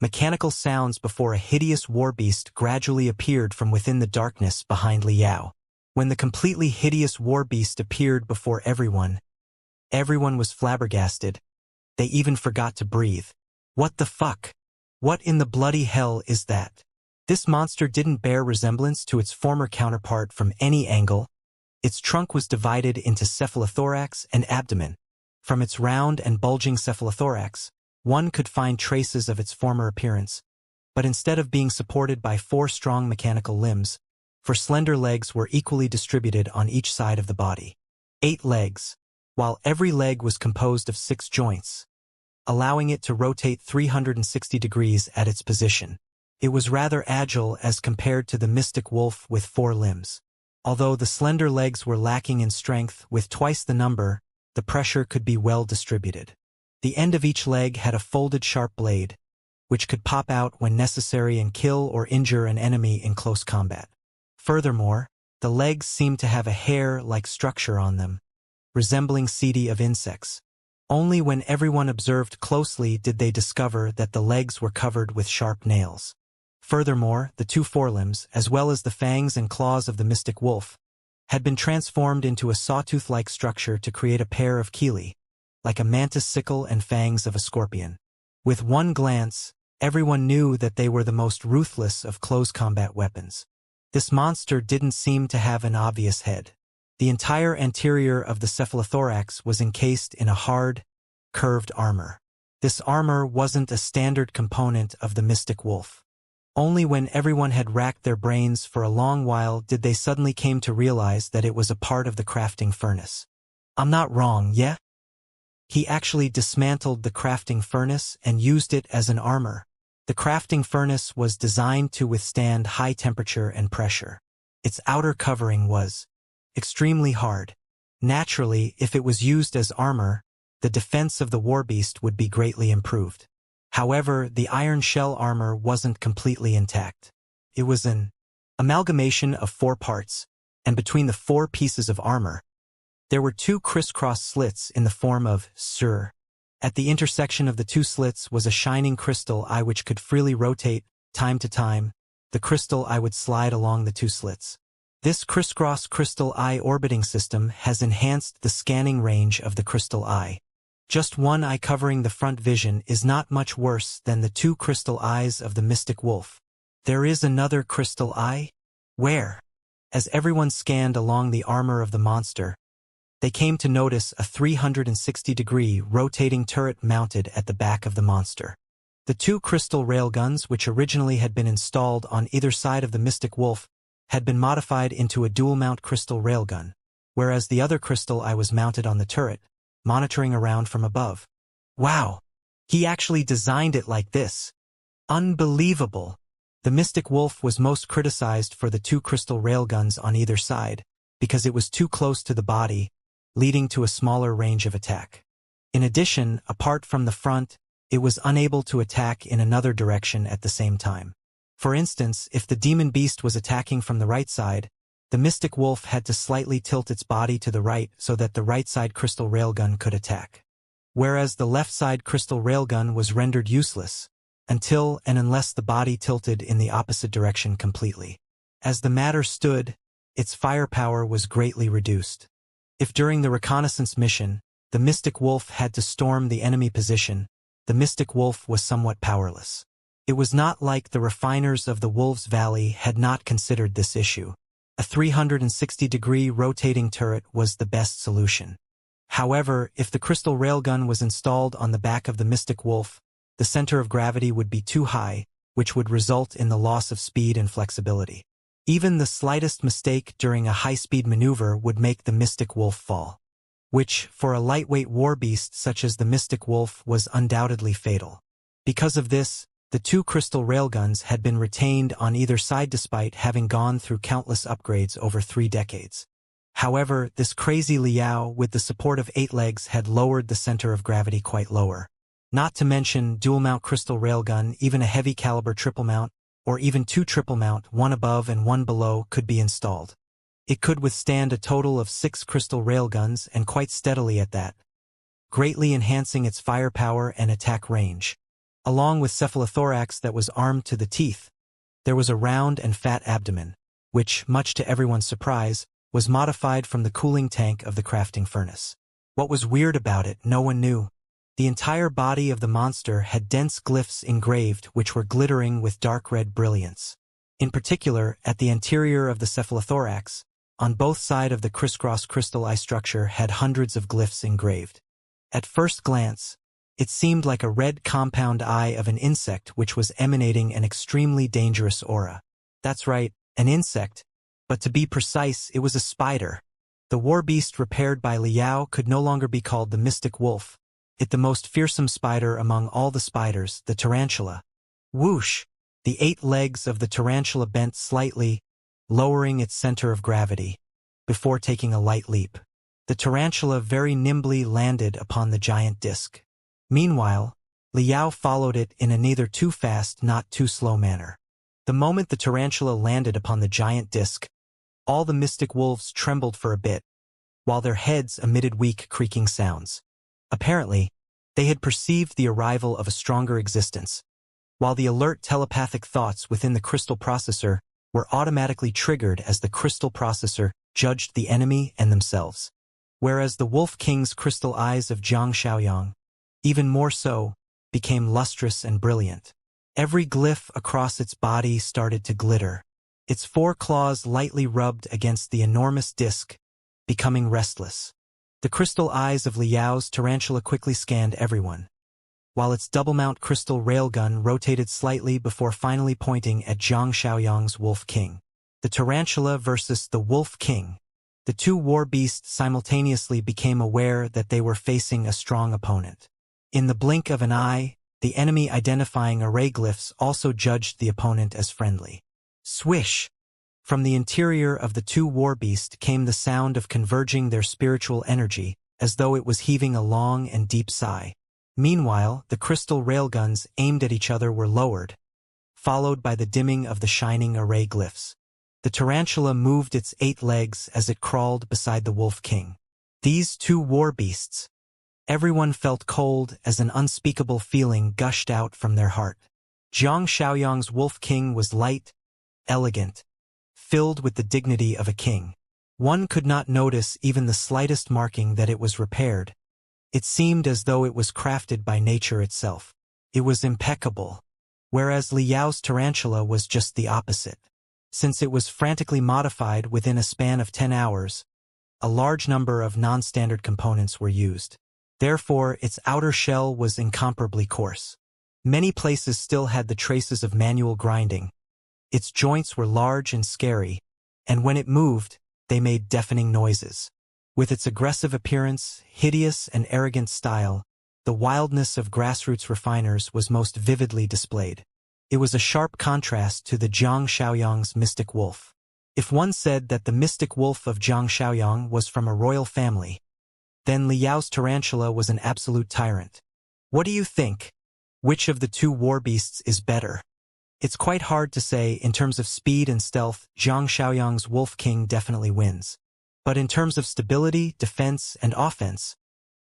Speaker 1: mechanical sounds before a hideous war-beast gradually appeared from within the darkness behind Liao. When the completely hideous war-beast appeared before everyone was flabbergasted. They even forgot to breathe. What the fuck? What in the bloody hell is that? This monster didn't bear resemblance to its former counterpart from any angle. Its trunk was divided into cephalothorax and abdomen. From its round and bulging cephalothorax, one could find traces of its former appearance, but instead of being supported by 4 strong mechanical limbs, 4 slender legs were equally distributed on each side of the body. 8 legs, while every leg was composed of 6 joints, allowing it to rotate 360 degrees at its position. It was rather agile as compared to the mystic wolf with 4 limbs. Although the slender legs were lacking in strength, with twice the number, the pressure could be well distributed. The end of each leg had a folded sharp blade, which could pop out when necessary and kill or injure an enemy in close combat. Furthermore, the legs seemed to have a hair-like structure on them, resembling setae of insects. Only when everyone observed closely did they discover that the legs were covered with sharp nails. Furthermore, the 2 forelimbs, as well as the fangs and claws of the mystic wolf, had been transformed into a sawtooth-like structure to create a pair of chelae, like a mantis sickle and fangs of a scorpion. With one glance, everyone knew that they were the most ruthless of close combat weapons. This monster didn't seem to have an obvious head. The entire anterior of the cephalothorax was encased in a hard, curved armor. This armor wasn't a standard component of the mystic wolf. Only when everyone had racked their brains for a long while did they suddenly came to realize that it was a part of the crafting furnace. I'm not wrong, yeah? He actually dismantled the crafting furnace and used it as an armor. The crafting furnace was designed to withstand high temperature and pressure. Its outer covering was extremely hard. Naturally, if it was used as armor, the defense of the warbeast would be greatly improved. However, the iron shell armor wasn't completely intact. It was an amalgamation of 4 parts, and between the 4 pieces of armor, there were 2 crisscross slits in the form of sur. At the intersection of the 2 slits was a shining crystal eye which could freely rotate, time to time. The crystal eye would slide along the 2 slits. This crisscross crystal eye orbiting system has enhanced the scanning range of the crystal eye. Just one eye covering the front vision is not much worse than the 2 crystal eyes of the mystic wolf. There is another crystal eye? Where? As everyone scanned along the armor of the monster, they came to notice a 360-degree rotating turret mounted at the back of the monster. The 2 crystal railguns, which originally had been installed on either side of the mystic wolf, had been modified into a dual-mount crystal railgun, whereas the other crystal eye was mounted on the turret, monitoring around from above. Wow! He actually designed it like this. Unbelievable! The mystic wolf was most criticized for the 2 crystal railguns on either side, because it was too close to the body, leading to a smaller range of attack. In addition, apart from the front, it was unable to attack in another direction at the same time. For instance, if the demon beast was attacking from the right side, the mystic wolf had to slightly tilt its body to the right so that the right side crystal railgun could attack. Whereas the left side crystal railgun was rendered useless, until and unless the body tilted in the opposite direction completely. As the matter stood, its firepower was greatly reduced. If during the reconnaissance mission, the mystic wolf had to storm the enemy position, the mystic wolf was somewhat powerless. It was not like the refiners of the Wolves Valley had not considered this issue. A 360-degree rotating turret was the best solution. However, if the crystal railgun was installed on the back of the mystic wolf, the center of gravity would be too high, which would result in the loss of speed and flexibility. Even the slightest mistake during a high-speed maneuver would make the mystic wolf fall, which, for a lightweight warbeast such as the mystic wolf, was undoubtedly fatal. Because of this, the 2 crystal railguns had been retained on either side despite having gone through countless upgrades over 3 decades. However, this crazy Liao with the support of 8 legs had lowered the center of gravity quite lower. Not to mention dual-mount crystal railgun, even a heavy caliber triple mount, or even 2 triple mount, 1 above and 1 below, could be installed. It could withstand a total of 6 crystal railguns and quite steadily at that, greatly enhancing its firepower and attack range. Along with cephalothorax that was armed to the teeth, there was a round and fat abdomen, which, much to everyone's surprise, was modified from the cooling tank of the crafting furnace. What was weird about it, no one knew. The entire body of the monster had dense glyphs engraved which were glittering with dark red brilliance. In particular, at the anterior of the cephalothorax, on both sides of the crisscross crystal eye structure had hundreds of glyphs engraved. At first glance, it seemed like a red compound eye of an insect which was emanating an extremely dangerous aura. That's right, an insect, but to be precise, it was a spider. The warbeast repaired by Liao could no longer be called the mystic wolf, it the most fearsome spider among all the spiders, the tarantula. Whoosh! The 8 legs of the tarantula bent slightly, lowering its center of gravity, before taking a light leap. The tarantula very nimbly landed upon the giant disc. Meanwhile, Liao followed it in a neither too fast not too slow manner. The moment the tarantula landed upon the giant disc, all the mystic wolves trembled for a bit, while their heads emitted weak creaking sounds. Apparently, they had perceived the arrival of a stronger existence, while the alert telepathic thoughts within the crystal processor were automatically triggered as the crystal processor judged the enemy and themselves. Whereas the Wolf King's crystal eyes of Xianxia, even more so, became lustrous and brilliant. Every glyph across its body started to glitter. Its 4 claws lightly rubbed against the enormous disc, becoming restless. The crystal eyes of Liao's tarantula quickly scanned everyone, while its double-mount crystal railgun rotated slightly before finally pointing at Zhang Xiaoyang's Wolf King. The tarantula versus the Wolf King. The 2 war beasts simultaneously became aware that they were facing a strong opponent. In the blink of an eye, the enemy identifying array glyphs also judged the opponent as friendly. Swish! From the interior of the 2 war beasts came the sound of converging their spiritual energy, as though it was heaving a long and deep sigh. Meanwhile, the crystal railguns aimed at each other were lowered, followed by the dimming of the shining array glyphs. The tarantula moved its 8 legs as it crawled beside the Wolf King. These 2 war beasts. Everyone felt cold as an unspeakable feeling gushed out from their heart. Xianxia's Wolf King was light, elegant, filled with the dignity of a king. One could not notice even the slightest marking that it was repaired. It seemed as though it was crafted by nature itself. It was impeccable, whereas Liao's tarantula was just the opposite. Since it was frantically modified within a span of 10 hours, a large number of non-standard components were used. Therefore, its outer shell was incomparably coarse. Many places still had the traces of manual grinding. Its joints were large and scary, and when it moved, they made deafening noises. With its aggressive appearance, hideous and arrogant style, the wildness of grassroots refiners was most vividly displayed. It was a sharp contrast to the Xianxia's mystic wolf. If one said that the mystic wolf of Xianxia was from a royal family, then Liao's tarantula was an absolute tyrant. What do you think? Which of the 2 war beasts is better? It's quite hard to say. In terms of speed and stealth, Xianxia's Wolf King definitely wins. But in terms of stability, defense, and offense,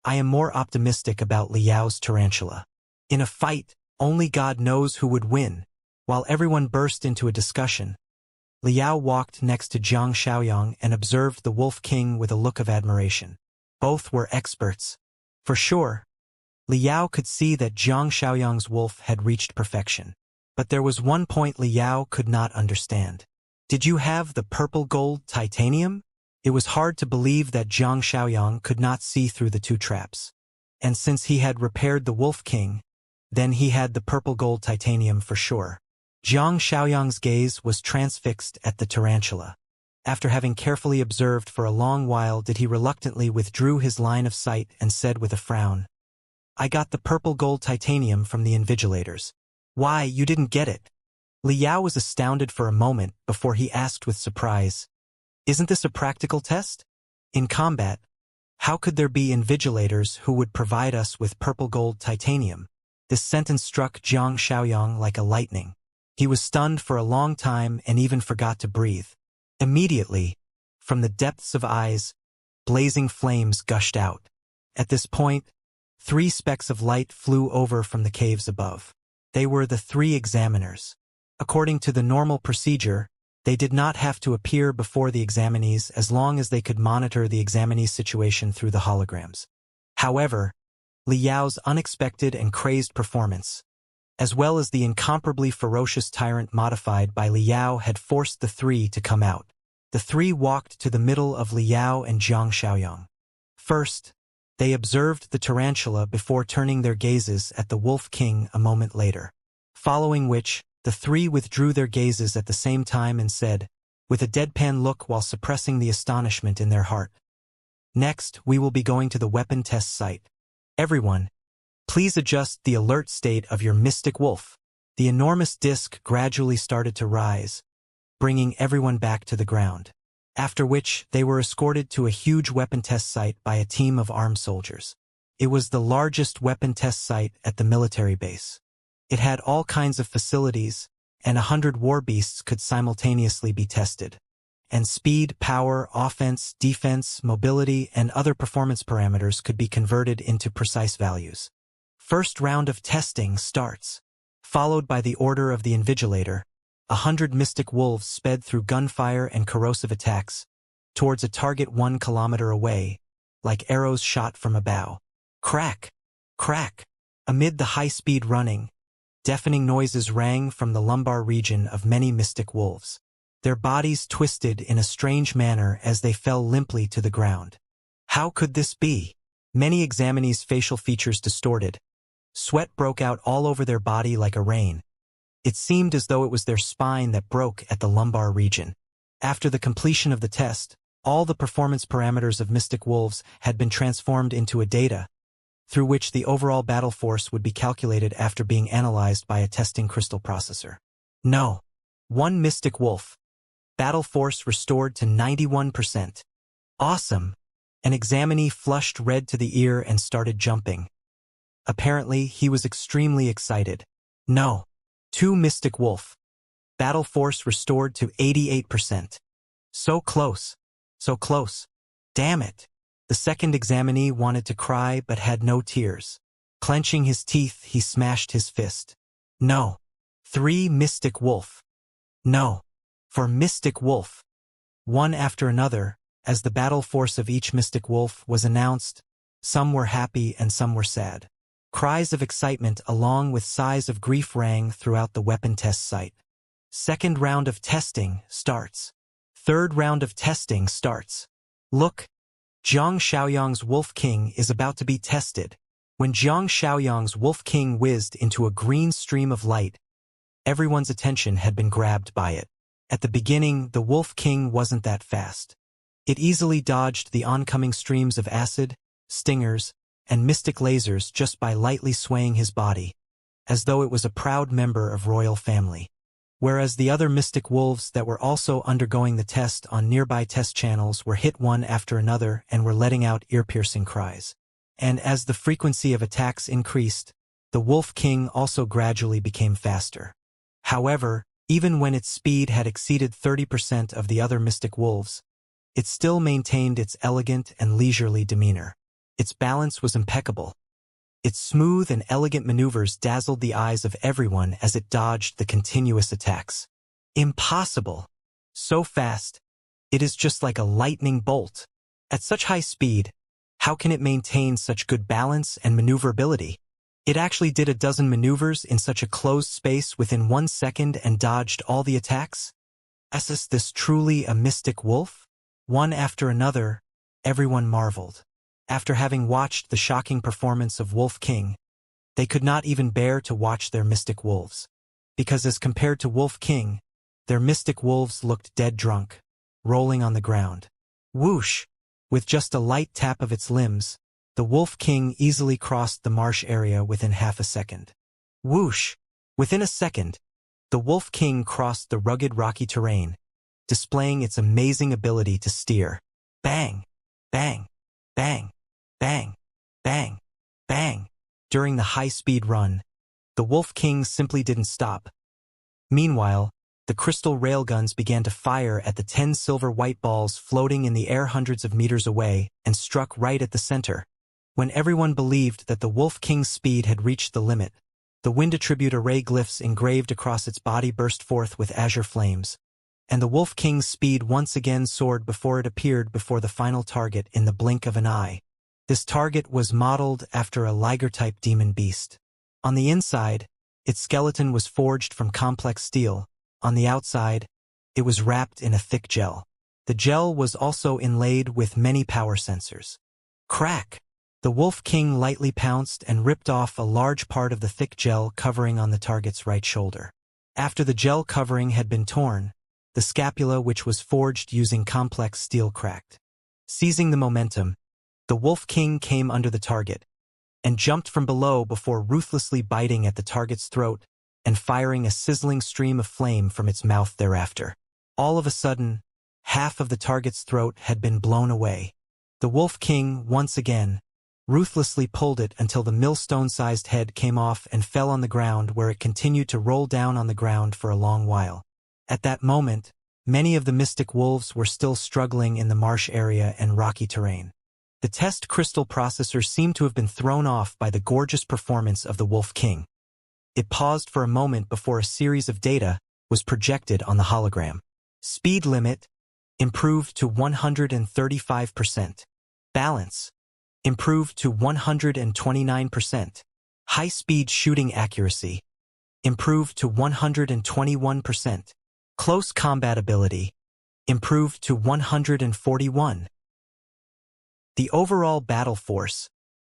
Speaker 1: I am more optimistic about Liao's tarantula. In a fight, only God knows who would win. While everyone burst into a discussion, Liao walked next to Xianxia and observed the Wolf King with a look of admiration. Both were experts. For sure, Liao could see that Xianxia's wolf had reached perfection. But there was one point Liao could not understand. Did you have the purple gold titanium? It was hard to believe that Xianxia could not see through the 2 traps. And since he had repaired the Wolf King, then he had the purple gold titanium for sure. Xianxia's gaze was transfixed at the tarantula. After having carefully observed for a long while, did he reluctantly withdrew his line of sight and said with a frown, "I got the purple gold titanium from the invigilators." "Why, you didn't get it?" Liao was astounded for a moment before he asked with surprise, "Isn't this a practical test? In combat, how could there be invigilators who would provide us with purple gold titanium?" This sentence struck Xianxia like a lightning. He was stunned for a long time and even forgot to breathe. Immediately, from the depths of eyes, blazing flames gushed out. At this point, 3 specks of light flew over from the caves above. They were the 3 examiners. According to the normal procedure, they did not have to appear before the examinees as long as they could monitor the examinees' situation through the holograms. However, Liao's unexpected and crazed performance, as well as the incomparably ferocious tyrant modified by Liao, had forced the 3 to come out. The 3 walked to the middle of Liao and Xianxia. First, they observed the tarantula before turning their gazes at the Wolf King a moment later. Following which, the 3 withdrew their gazes at the same time and said, with a deadpan look while suppressing the astonishment in their heart, "Next, we will be going to the weapon test site. Everyone, please adjust the alert state of your mystic wolf." The enormous disc gradually started to rise, bringing everyone back to the ground. After which, they were escorted to a huge weapon test site by a team of armed soldiers. It was the largest weapon test site at the military base. It had all kinds of facilities, and 100 war beasts could simultaneously be tested. And speed, power, offense, defense, mobility, and other performance parameters could be converted into precise values. First round of testing starts. Followed by the order of the invigilator, 100 mystic wolves sped through gunfire and corrosive attacks towards a target 1 kilometer away, like arrows shot from a bow. Crack! Crack! Amid the high-speed running, deafening noises rang from the lumbar region of many mystic wolves. Their bodies twisted in a strange manner as they fell limply to the ground. How could this be? Many examinees' facial features distorted. Sweat broke out all over their body like a rain. It seemed as though it was their spine that broke at the lumbar region. After the completion of the test, all the performance parameters of mystic wolves had been transformed into a data, through which the overall battle force would be calculated after being analyzed by a testing crystal processor. No. 1 mystic wolf. Battle force restored to 91%. Awesome. An examinee flushed red to the ear and started jumping. Apparently, he was extremely excited. No. 2 Mystic Wolf. Battle force restored to 88%. So close. So close. Damn it. The second examinee wanted to cry but had no tears. Clenching his teeth, he smashed his fist. No. 3 Mystic Wolf. No. For Mystic Wolf. One after another, as the battle force of each Mystic Wolf was announced, some were happy and some were sad. Cries of excitement along with sighs of grief rang throughout the weapon test site. Second round of testing starts. Third round of testing starts. Look, Jiang Shaoyang's Wolf King is about to be tested. When Jiang Shaoyang's Wolf King whizzed into a green stream of light, everyone's attention had been grabbed by it. At the beginning, the Wolf King wasn't that fast. It easily dodged the oncoming streams of acid, stingers, and mystic lasers just by lightly swaying his body, as though it was a proud member of royal family. Whereas the other mystic wolves that were also undergoing the test on nearby test channels were hit one after another and were letting out ear-piercing cries. And as the frequency of attacks increased, the Wolf King also gradually became faster. However, even when its speed had exceeded 30% of the other mystic wolves, it still maintained its elegant and leisurely demeanor. Its balance was impeccable. Its smooth and elegant maneuvers dazzled the eyes of everyone as it dodged the continuous attacks. Impossible! So fast, it is just like a lightning bolt. At such high speed, how can it maintain such good balance and maneuverability? It actually did a dozen maneuvers in such a closed space within 1 second and dodged all the attacks? Is this truly a mystic wolf? One after another, everyone marveled. After having watched the shocking performance of Wolf King, they could not even bear to watch their mystic wolves. Because as compared to Wolf King, their mystic wolves looked dead drunk, rolling on the ground. Whoosh! With just a light tap of its limbs, the Wolf King easily crossed the marsh area within half a second. Whoosh! Within a second, the Wolf King crossed the rugged rocky terrain, displaying its amazing ability to steer. Bang! Bang! Bang! Bang! Bang! Bang! During the high-speed run, the Wolf King simply didn't stop. Meanwhile, the crystal railguns began to fire at the 10 silver white balls floating in the air hundreds of meters away and struck right at the center. When everyone believed that the Wolf King's speed had reached the limit, the wind attribute array glyphs engraved across its body burst forth with azure flames, and the Wolf King's speed once again soared before it appeared before the final target in the blink of an eye. This target was modeled after a Liger-type demon beast. On the inside, its skeleton was forged from complex steel. On the outside, it was wrapped in a thick gel. The gel was also inlaid with many power sensors. Crack! The Wolf King lightly pounced and ripped off a large part of the thick gel covering on the target's right shoulder. After the gel covering had been torn, the scapula, which was forged using complex steel, cracked. Seizing the momentum, the Wolf King came under the target and jumped from below before ruthlessly biting at the target's throat and firing a sizzling stream of flame from its mouth thereafter. All of a sudden, half of the target's throat had been blown away. The Wolf King, once again, ruthlessly pulled it until the millstone-sized head came off and fell on the ground, where it continued to roll down on the ground for a long while. At that moment, many of the mystic wolves were still struggling in the marsh area and rocky terrain. The test crystal processor seemed to have been thrown off by the gorgeous performance of the Wolf King. It paused for a moment before a series of data was projected on the hologram. Speed limit improved to 135%. Balance improved to 129%. High-speed shooting accuracy improved to 121%. Close combat ability improved to 141. The overall battle force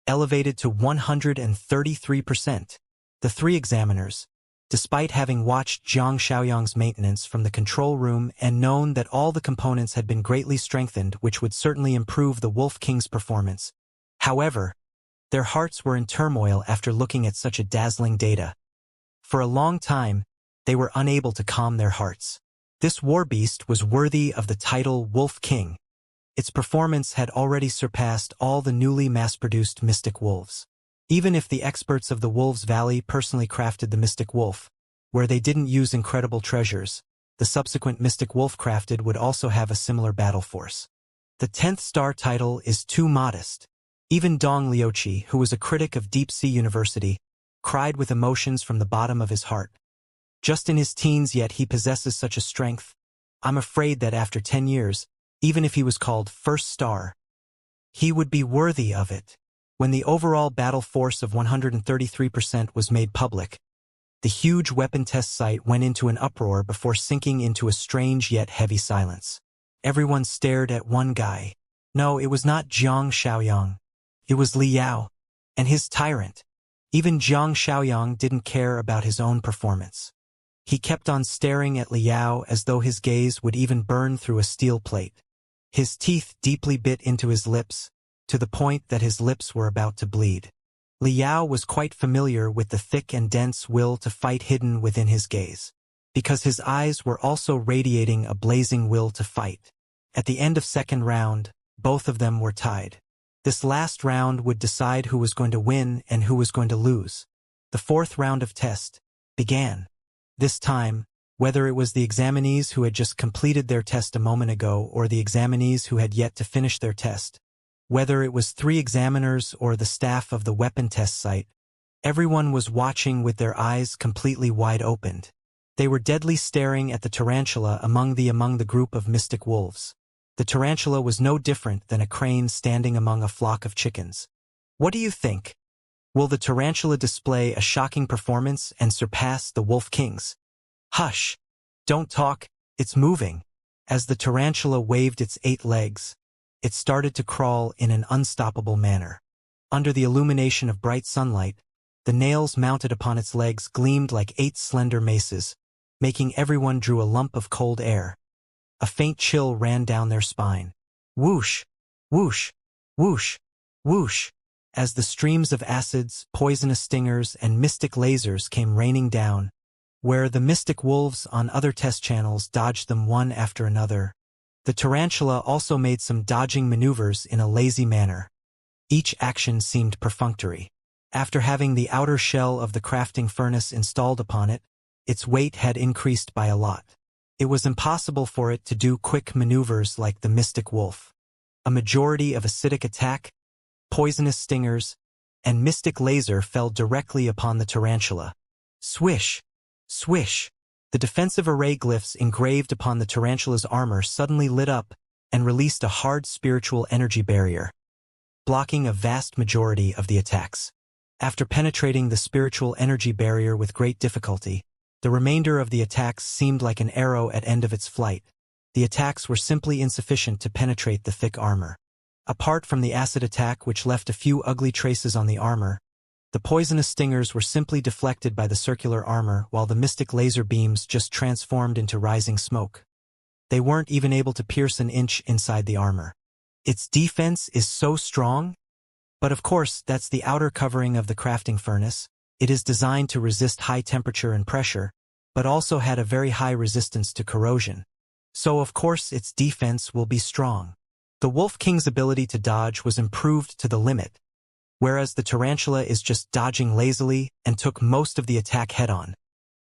Speaker 1: elevated to 133%. The 3 examiners, despite having watched Jiang Shaoyang's maintenance from the control room and known that all the components had been greatly strengthened, which would certainly improve the Wolf King's performance. However, their hearts were in turmoil after looking at such a dazzling data. For a long time, they were unable to calm their hearts. This war beast was worthy of the title Wolf King. Its performance had already surpassed all the newly mass-produced Mystic Wolves. Even if the experts of the Wolves Valley personally crafted the Mystic Wolf, where they didn't use incredible treasures, the subsequent Mystic Wolf crafted would also have a similar battle force. The 10th star title is too modest. Even Dong Liuqi, who was a critic of Deep Sea University, cried with emotions from the bottom of his heart. Just in his teens, yet he possesses such a strength. I'm afraid that after 10 years, even if he was called first star, he would be worthy of it. When the overall battle force of 133% was made public, the huge weapon test site went into an uproar before sinking into a strange yet heavy silence. Everyone stared at one guy. No, it was not Jiang Shaoyang. It was Li Yao, and his tyrant. Even Jiang Shaoyang didn't care about his own performance. He kept on staring at Li Yao as though his gaze would even burn through a steel plate. His teeth deeply bit into his lips, to the point that his lips were about to bleed. Li Yao was quite familiar with the thick and dense will to fight hidden within his gaze, because his eyes were also radiating a blazing will to fight. At the end of second round, both of them were tied. This last round would decide who was going to win and who was going to lose. The fourth round of test began. This time, whether it was the examinees who had just completed their test a moment ago or the examinees who had yet to finish their test, whether it was 3 examiners or the staff of the weapon test site, everyone was watching with their eyes completely wide opened. They were deadly staring at the tarantula among the group of mystic wolves. The tarantula was no different than a crane standing among a flock of chickens. What do you think? Will the tarantula display a shocking performance and surpass the wolf kings? Hush! Don't talk, it's moving. As the tarantula waved its 8 legs, it started to crawl in an unstoppable manner. Under the illumination of bright sunlight, the nails mounted upon its legs gleamed like 8 slender maces, making everyone drew a lump of cold air. A faint chill ran down their spine. Whoosh! Whoosh! Whoosh! Whoosh! As the streams of acids, poisonous stingers, and mystic lasers came raining down, where the mystic wolves on other test channels dodged them one after another. The tarantula also made some dodging maneuvers in a lazy manner. Each action seemed perfunctory. After having the outer shell of the crafting furnace installed upon it, its weight had increased by a lot. It was impossible for it to do quick maneuvers like the mystic wolf. A majority of acidic attack, poisonous stingers, and mystic laser fell directly upon the tarantula. Swish! Swish! The defensive array glyphs engraved upon the tarantula's armor suddenly lit up and released a hard spiritual energy barrier, blocking a vast majority of the attacks. After penetrating the spiritual energy barrier with great difficulty, the remainder of the attacks seemed like an arrow at end of its flight. The attacks were simply insufficient to penetrate the thick armor. Apart from the acid attack, which left a few ugly traces on the armor, the poisonous stingers were simply deflected by the circular armor, while the mystic laser beams just transformed into rising smoke. They weren't even able to pierce an inch inside the armor. Its defense is so strong? But of course, that's the outer covering of the crafting furnace. It is designed to resist high temperature and pressure, but also had a very high resistance to corrosion. So of course its defense will be strong. The Wolf King's ability to dodge was improved to the limit, whereas the tarantula is just dodging lazily and took most of the attack head-on.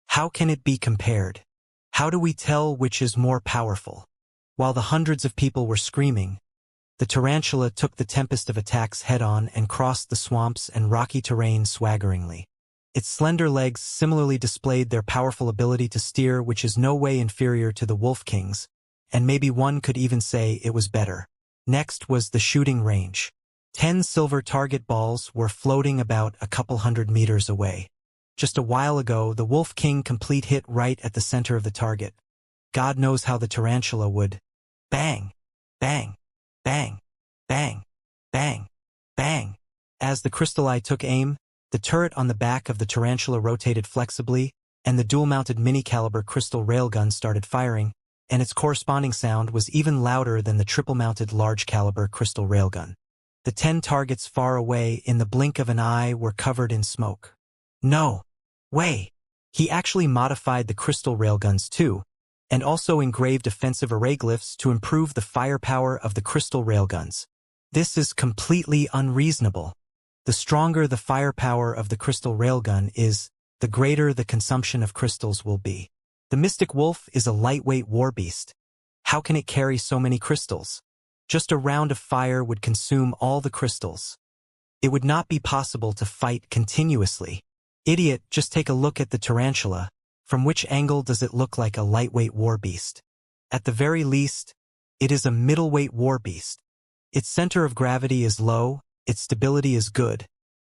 Speaker 1: How can it be compared? How do we tell which is more powerful? While the hundreds of people were screaming, the tarantula took the tempest of attacks head-on and crossed the swamps and rocky terrain swaggeringly. Its slender legs similarly displayed their powerful ability to steer, which is no way inferior to the Wolf King's, and maybe one could even say it was better. Next was the shooting range. 10 silver target balls were floating about a couple 100 meters away. Just a while ago, the Wolf King complete hit right at the center of the target. God knows how the tarantula would. Bang! Bang! Bang! Bang! Bang! Bang! As the crystal eye took aim, the turret on the back of the tarantula rotated flexibly, and the dual-mounted mini-caliber crystal railgun started firing, and its corresponding sound was even louder than the triple-mounted large-caliber crystal railgun. The 10 targets far away in the blink of an eye were covered in smoke. No way! He actually modified the crystal railguns too, and also engraved offensive array glyphs to improve the firepower of the crystal railguns. This is completely unreasonable. The stronger the firepower of the crystal railgun is, the greater the consumption of crystals will be. The Mystic Wolf is a lightweight war beast. How can it carry so many crystals? Just a round of fire would consume all the crystals. It would not be possible to fight continuously. Idiot, just take a look at the tarantula. From which angle does it look like a lightweight war beast? At the very least, it is a middleweight war beast. Its center of gravity is low, its stability is good,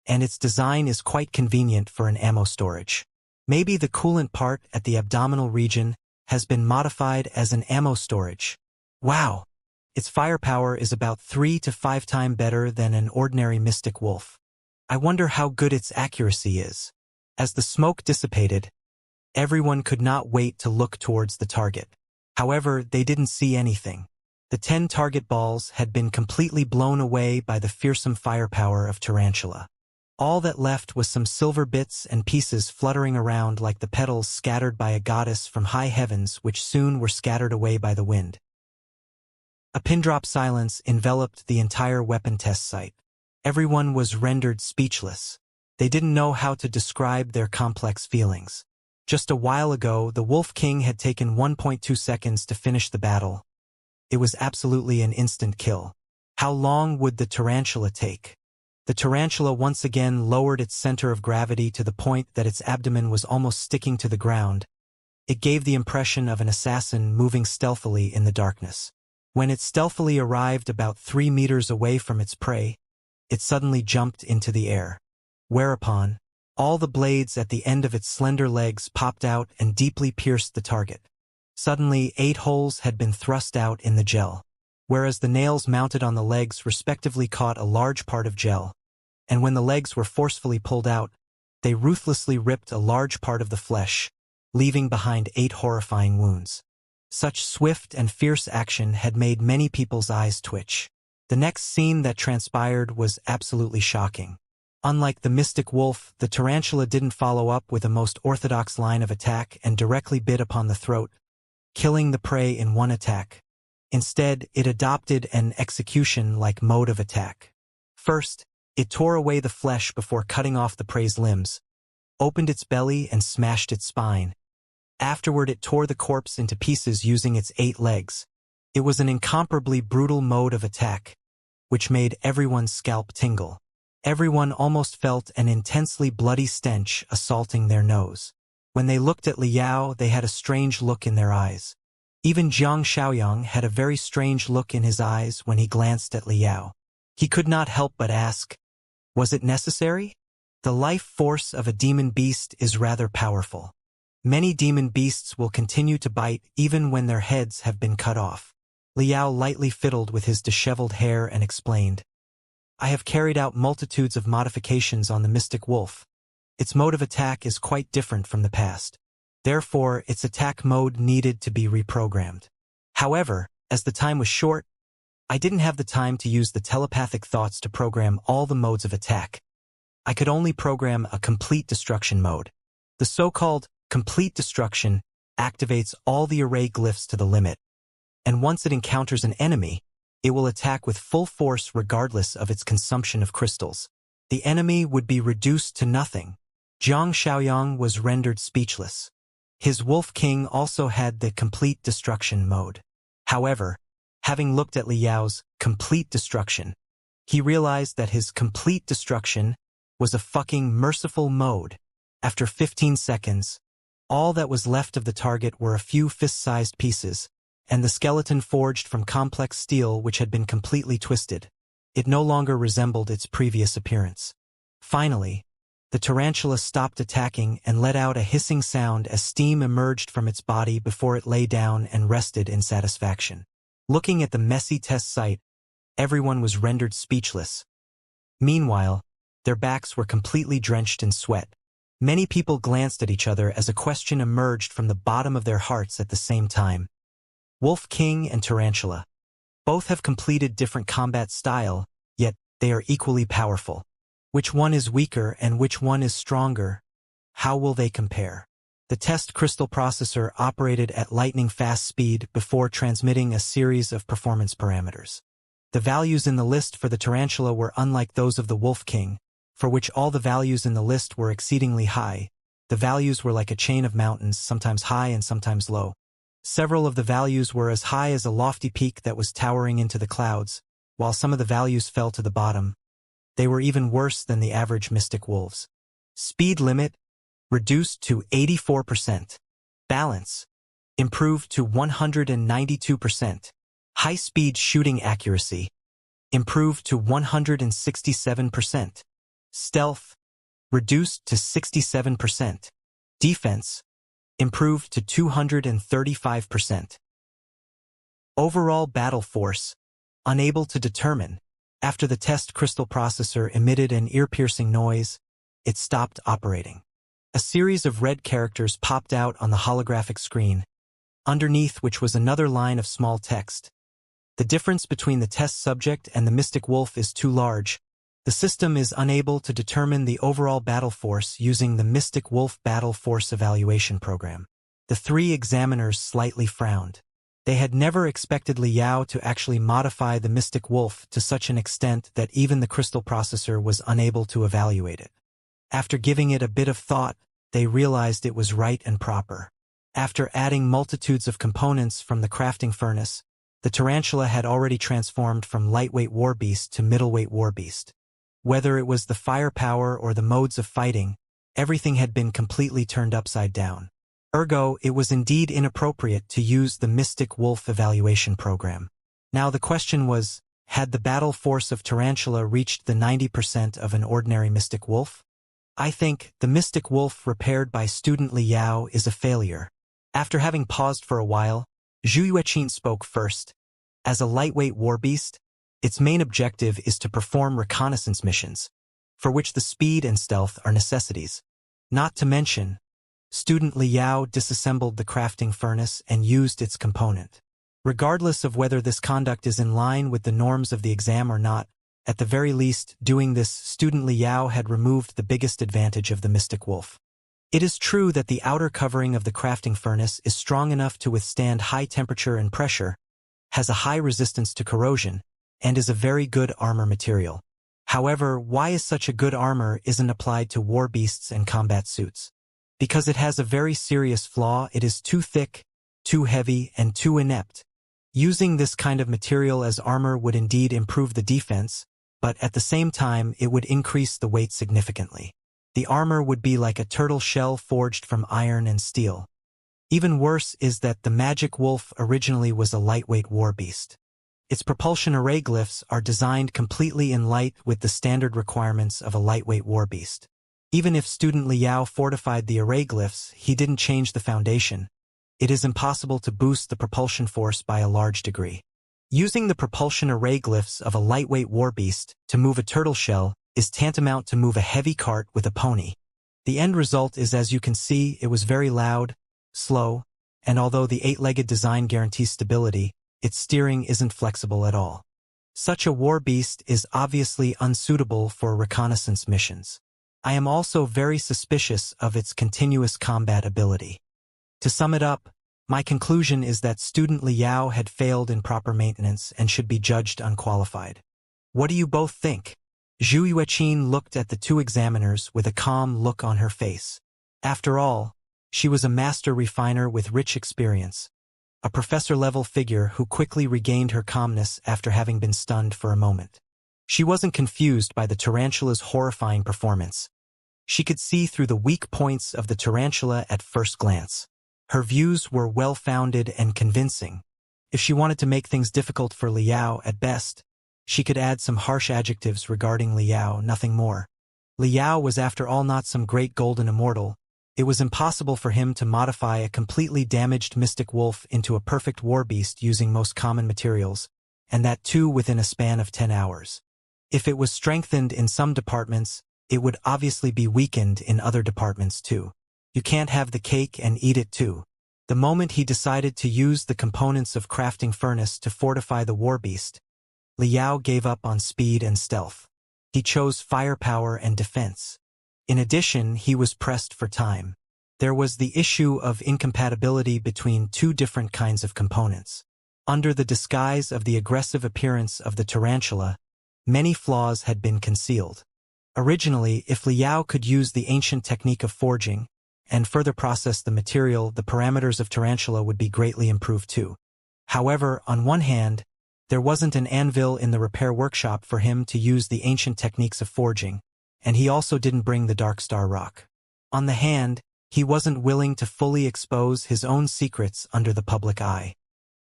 Speaker 1: and its design is quite convenient for an ammo storage. Maybe the coolant part at the abdominal region has been modified as an ammo storage. Wow! Its firepower is about 3 to 5 times better than an ordinary Mystic Wolf. I wonder how good its accuracy is. As the smoke dissipated, everyone could not wait to look towards the target. However, they didn't see anything. The 10 target balls had been completely blown away by the fearsome firepower of tarantula. All that left was some silver bits and pieces fluttering around like the petals scattered by a goddess from high heavens, which soon were scattered away by the wind. A pin-drop silence enveloped the entire weapon test site. Everyone was rendered speechless. They didn't know how to describe their complex feelings. Just a while ago, the Wolf King had taken 1.2 seconds to finish the battle. It was absolutely an instant kill. How long would the tarantula take? The tarantula once again lowered its center of gravity to the point that its abdomen was almost sticking to the ground. It gave the impression of an assassin moving stealthily in the darkness. When it stealthily arrived about 3 meters away from its prey, it suddenly jumped into the air. Whereupon, all the blades at the end of its slender legs popped out and deeply pierced the target. Suddenly, 8 holes had been thrust out in the gel, whereas the nails mounted on the legs respectively caught a large part of gel, and when the legs were forcefully pulled out, they ruthlessly ripped a large part of the flesh, leaving behind 8 horrifying wounds. Such swift and fierce action had made many people's eyes twitch. The next scene that transpired was absolutely shocking. Unlike the Mystic Wolf, the tarantula didn't follow up with a most orthodox line of attack and directly bit upon the throat, killing the prey in one attack. Instead, it adopted an execution-like mode of attack. First, it tore away the flesh before cutting off the prey's limbs, opened its belly and smashed its spine. Afterward, it tore the corpse into pieces using its 8 legs. It was an incomparably brutal mode of attack, which made everyone's scalp tingle. Everyone almost felt an intensely bloody stench assaulting their nose. When they looked at Liao, they had a strange look in their eyes. Even Xianxia had a very strange look in his eyes when he glanced at Liao. He could not help but ask, was it necessary? The life force of a demon beast is rather powerful. Many demon beasts will continue to bite even when their heads have been cut off. Liao lightly fiddled with his disheveled hair and explained, I have carried out multitudes of modifications on the Mystic Wolf. Its mode of attack is quite different from the past. Therefore, its attack mode needed to be reprogrammed. However, as the time was short, I didn't have the time to use the telepathic thoughts to program all the modes of attack. I could only program a complete destruction mode. The so-called complete destruction activates all the array glyphs to the limit, and once it encounters an enemy, it will attack with full force regardless of its consumption of crystals. The enemy would be reduced to nothing. Zhang Xiaoyang was rendered speechless. His Wolf King also had the complete destruction mode. However, having looked at Liao's complete destruction, he realized that his complete destruction was a fucking merciful mode. After 15 seconds, all that was left of the target were a few fist-sized pieces, and the skeleton forged from complex steel which had been completely twisted. It no longer resembled its previous appearance. Finally, the tarantula stopped attacking and let out a hissing sound as steam emerged from its body before it lay down and rested in satisfaction. Looking at the messy test site, everyone was rendered speechless. Meanwhile, their backs were completely drenched in sweat. Many people glanced at each other as a question emerged from the bottom of their hearts at the same time. Wolf King and Tarantula. Both have completed different combat style, yet they are equally powerful. Which one is weaker and which one is stronger? How will they compare? The test crystal processor operated at lightning-fast speed before transmitting a series of performance parameters. The values in the list for the tarantula were unlike those of the Wolf King, for which all the values in the list were exceedingly high. The values were like a chain of mountains, sometimes high and sometimes low. Several of the values were as high as a lofty peak that was towering into the clouds, while some of the values fell to the bottom. They were even worse than the average mystic wolves. Speed limit reduced to 84%. Balance improved to 192%. High-speed shooting accuracy improved to 167%. Stealth reduced to 67%. Defense improved to 235%. Overall battle force unable to determine. After the test crystal processor emitted an ear-piercing noise, it stopped operating. A series of red characters popped out on the holographic screen, underneath which was another line of small text. The difference between the test subject and the mystic wolf is too large. The system is unable to determine the overall battle force using the Mystic Wolf Battle Force Evaluation Program. The three examiners slightly frowned. They had never expected Liao to actually modify the mystic wolf to such an extent that even the crystal processor was unable to evaluate it. After giving it a bit of thought, they realized it was right and proper. After adding multitudes of components from the crafting furnace, the tarantula had already transformed from lightweight warbeast to middleweight warbeast. Whether it was the firepower or the modes of fighting, everything had been completely turned upside down. Ergo, it was indeed inappropriate to use the Mystic Wolf Evaluation Program. Now the question was, had the battle force of tarantula reached the 90% of an ordinary mystic wolf? I think the mystic wolf repaired by student Liao is a failure. After having paused for a while, Zhu Yueqin spoke first. As a lightweight warbeast, its main objective is to perform reconnaissance missions, for which the speed and stealth are necessities. Not to mention, student Liao disassembled the crafting furnace and used its component. Regardless of whether this conduct is in line with the norms of the exam or not, at the very least, doing this, student Liao had removed the biggest advantage of the mystic wolf. It is true that the outer covering of the crafting furnace is strong enough to withstand high temperature and pressure, has a high resistance to corrosion, and is a very good armor material. However, why is such a good armor isn't applied to war beasts and combat suits? Because it has a very serious flaw: it is too thick, too heavy, and too inept. Using this kind of material as armor would indeed improve the defense, but at the same time it would increase the weight significantly. The armor would be like a turtle shell forged from iron and steel. Even worse is that the magic wolf originally was a lightweight warbeast. Its propulsion array glyphs are designed completely in light with the standard requirements of a lightweight warbeast. Even if student Liao fortified the array glyphs, he didn't change the foundation. It is impossible to boost the propulsion force by a large degree. Using the propulsion array glyphs of a lightweight warbeast to move a turtle shell is tantamount to move a heavy cart with a pony. The end result is, as you can see, it was very loud, slow, and although the 8-legged design guarantees stability, its steering isn't flexible at all. Such a warbeast is obviously unsuitable for reconnaissance missions. I am also very suspicious of its continuous combat ability. To sum it up, my conclusion is that student Liao had failed in proper maintenance and should be judged unqualified. What do you both think? Zhu Yueqin looked at the two examiners with a calm look on her face. After all, she was a master refiner with rich experience, a professor-level figure who quickly regained her calmness after having been stunned for a moment. She wasn't confused by the tarantula's horrifying performance. She could see through the weak points of the tarantula at first glance. Her views were well-founded and convincing. If she wanted to make things difficult for Liao at best, she could add some harsh adjectives regarding Liao, nothing more. Liao was after all not some great golden immortal. It was impossible for him to modify a completely damaged mystic wolf into a perfect warbeast using most common materials, and that too within a span of 10 hours. If it was strengthened in some departments, it would obviously be weakened in other departments too. You can't have the cake and eat it too. The moment he decided to use the components of crafting furnace to fortify the warbeast, Liao gave up on speed and stealth. He chose firepower and defense. In addition, he was pressed for time. There was the issue of incompatibility between two different kinds of components. Under the disguise of the aggressive appearance of the tarantula, many flaws had been concealed. Originally, if Liao could use the ancient technique of forging and further process the material, the parameters of tarantula would be greatly improved too. However, on one hand, there wasn't an anvil in the repair workshop for him to use the ancient techniques of forging, and he also didn't bring the Dark Star Rock. On the hand, he wasn't willing to fully expose his own secrets under the public eye.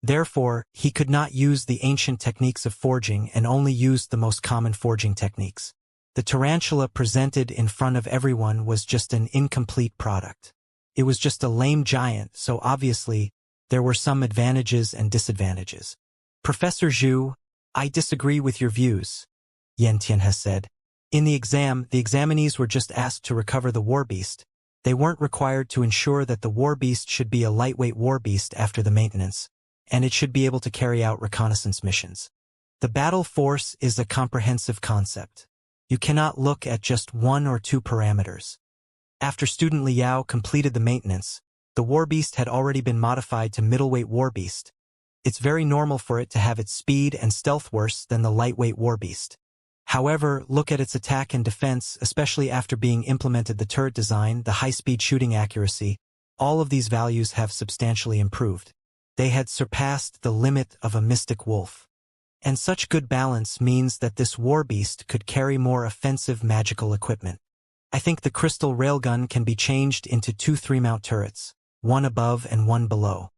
Speaker 1: Therefore, he could not use the ancient techniques of forging and only used the most common forging techniques. The tarantula presented in front of everyone was just an incomplete product. It was just a lame giant, so obviously, there were some advantages and disadvantages. Professor Zhu, I disagree with your views, Xianxia has said. In the exam, the examinees were just asked to recover the war beast. They weren't required to ensure that the war beast should be a lightweight war beast after the maintenance, and it should be able to carry out reconnaissance missions. The battle force is a comprehensive concept. You cannot look at just one or two parameters. After student Liao completed the maintenance, the warbeast had already been modified to middleweight warbeast. It's very normal for it to have its speed and stealth worse than the lightweight warbeast. However, look at its attack and defense, especially after being implemented the turret design, the high-speed shooting accuracy. All of these values have substantially improved. They had surpassed the limit of a mystic wolf. And such good balance means that this warbeast could carry more offensive magical equipment. I think the crystal railgun can be changed into 2 3-mount turrets, one above and one below.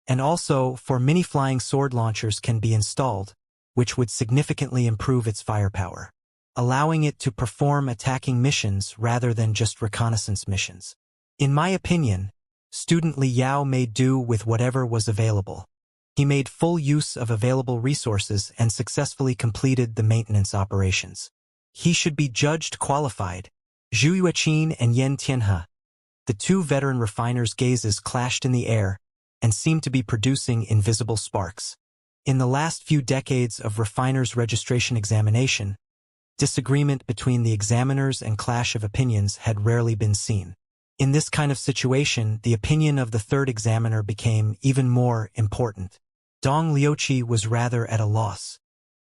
Speaker 1: And also, 4 mini-flying sword launchers can be installed, which would significantly improve its firepower, allowing it to perform attacking missions rather than just reconnaissance missions. In my opinion, student Liao made do with whatever was available. He made full use of available resources and successfully completed the maintenance operations. He should be judged qualified. Zhu Yueqin and Yen Tianhe. The two veteran refiners' gazes clashed in the air and seemed to be producing invisible sparks. In the last few decades of refiners' registration examination, disagreement between the examiners and clash of opinions had rarely been seen. In this kind of situation, the opinion of the third examiner became even more important. Dong Liuqi was rather at a loss.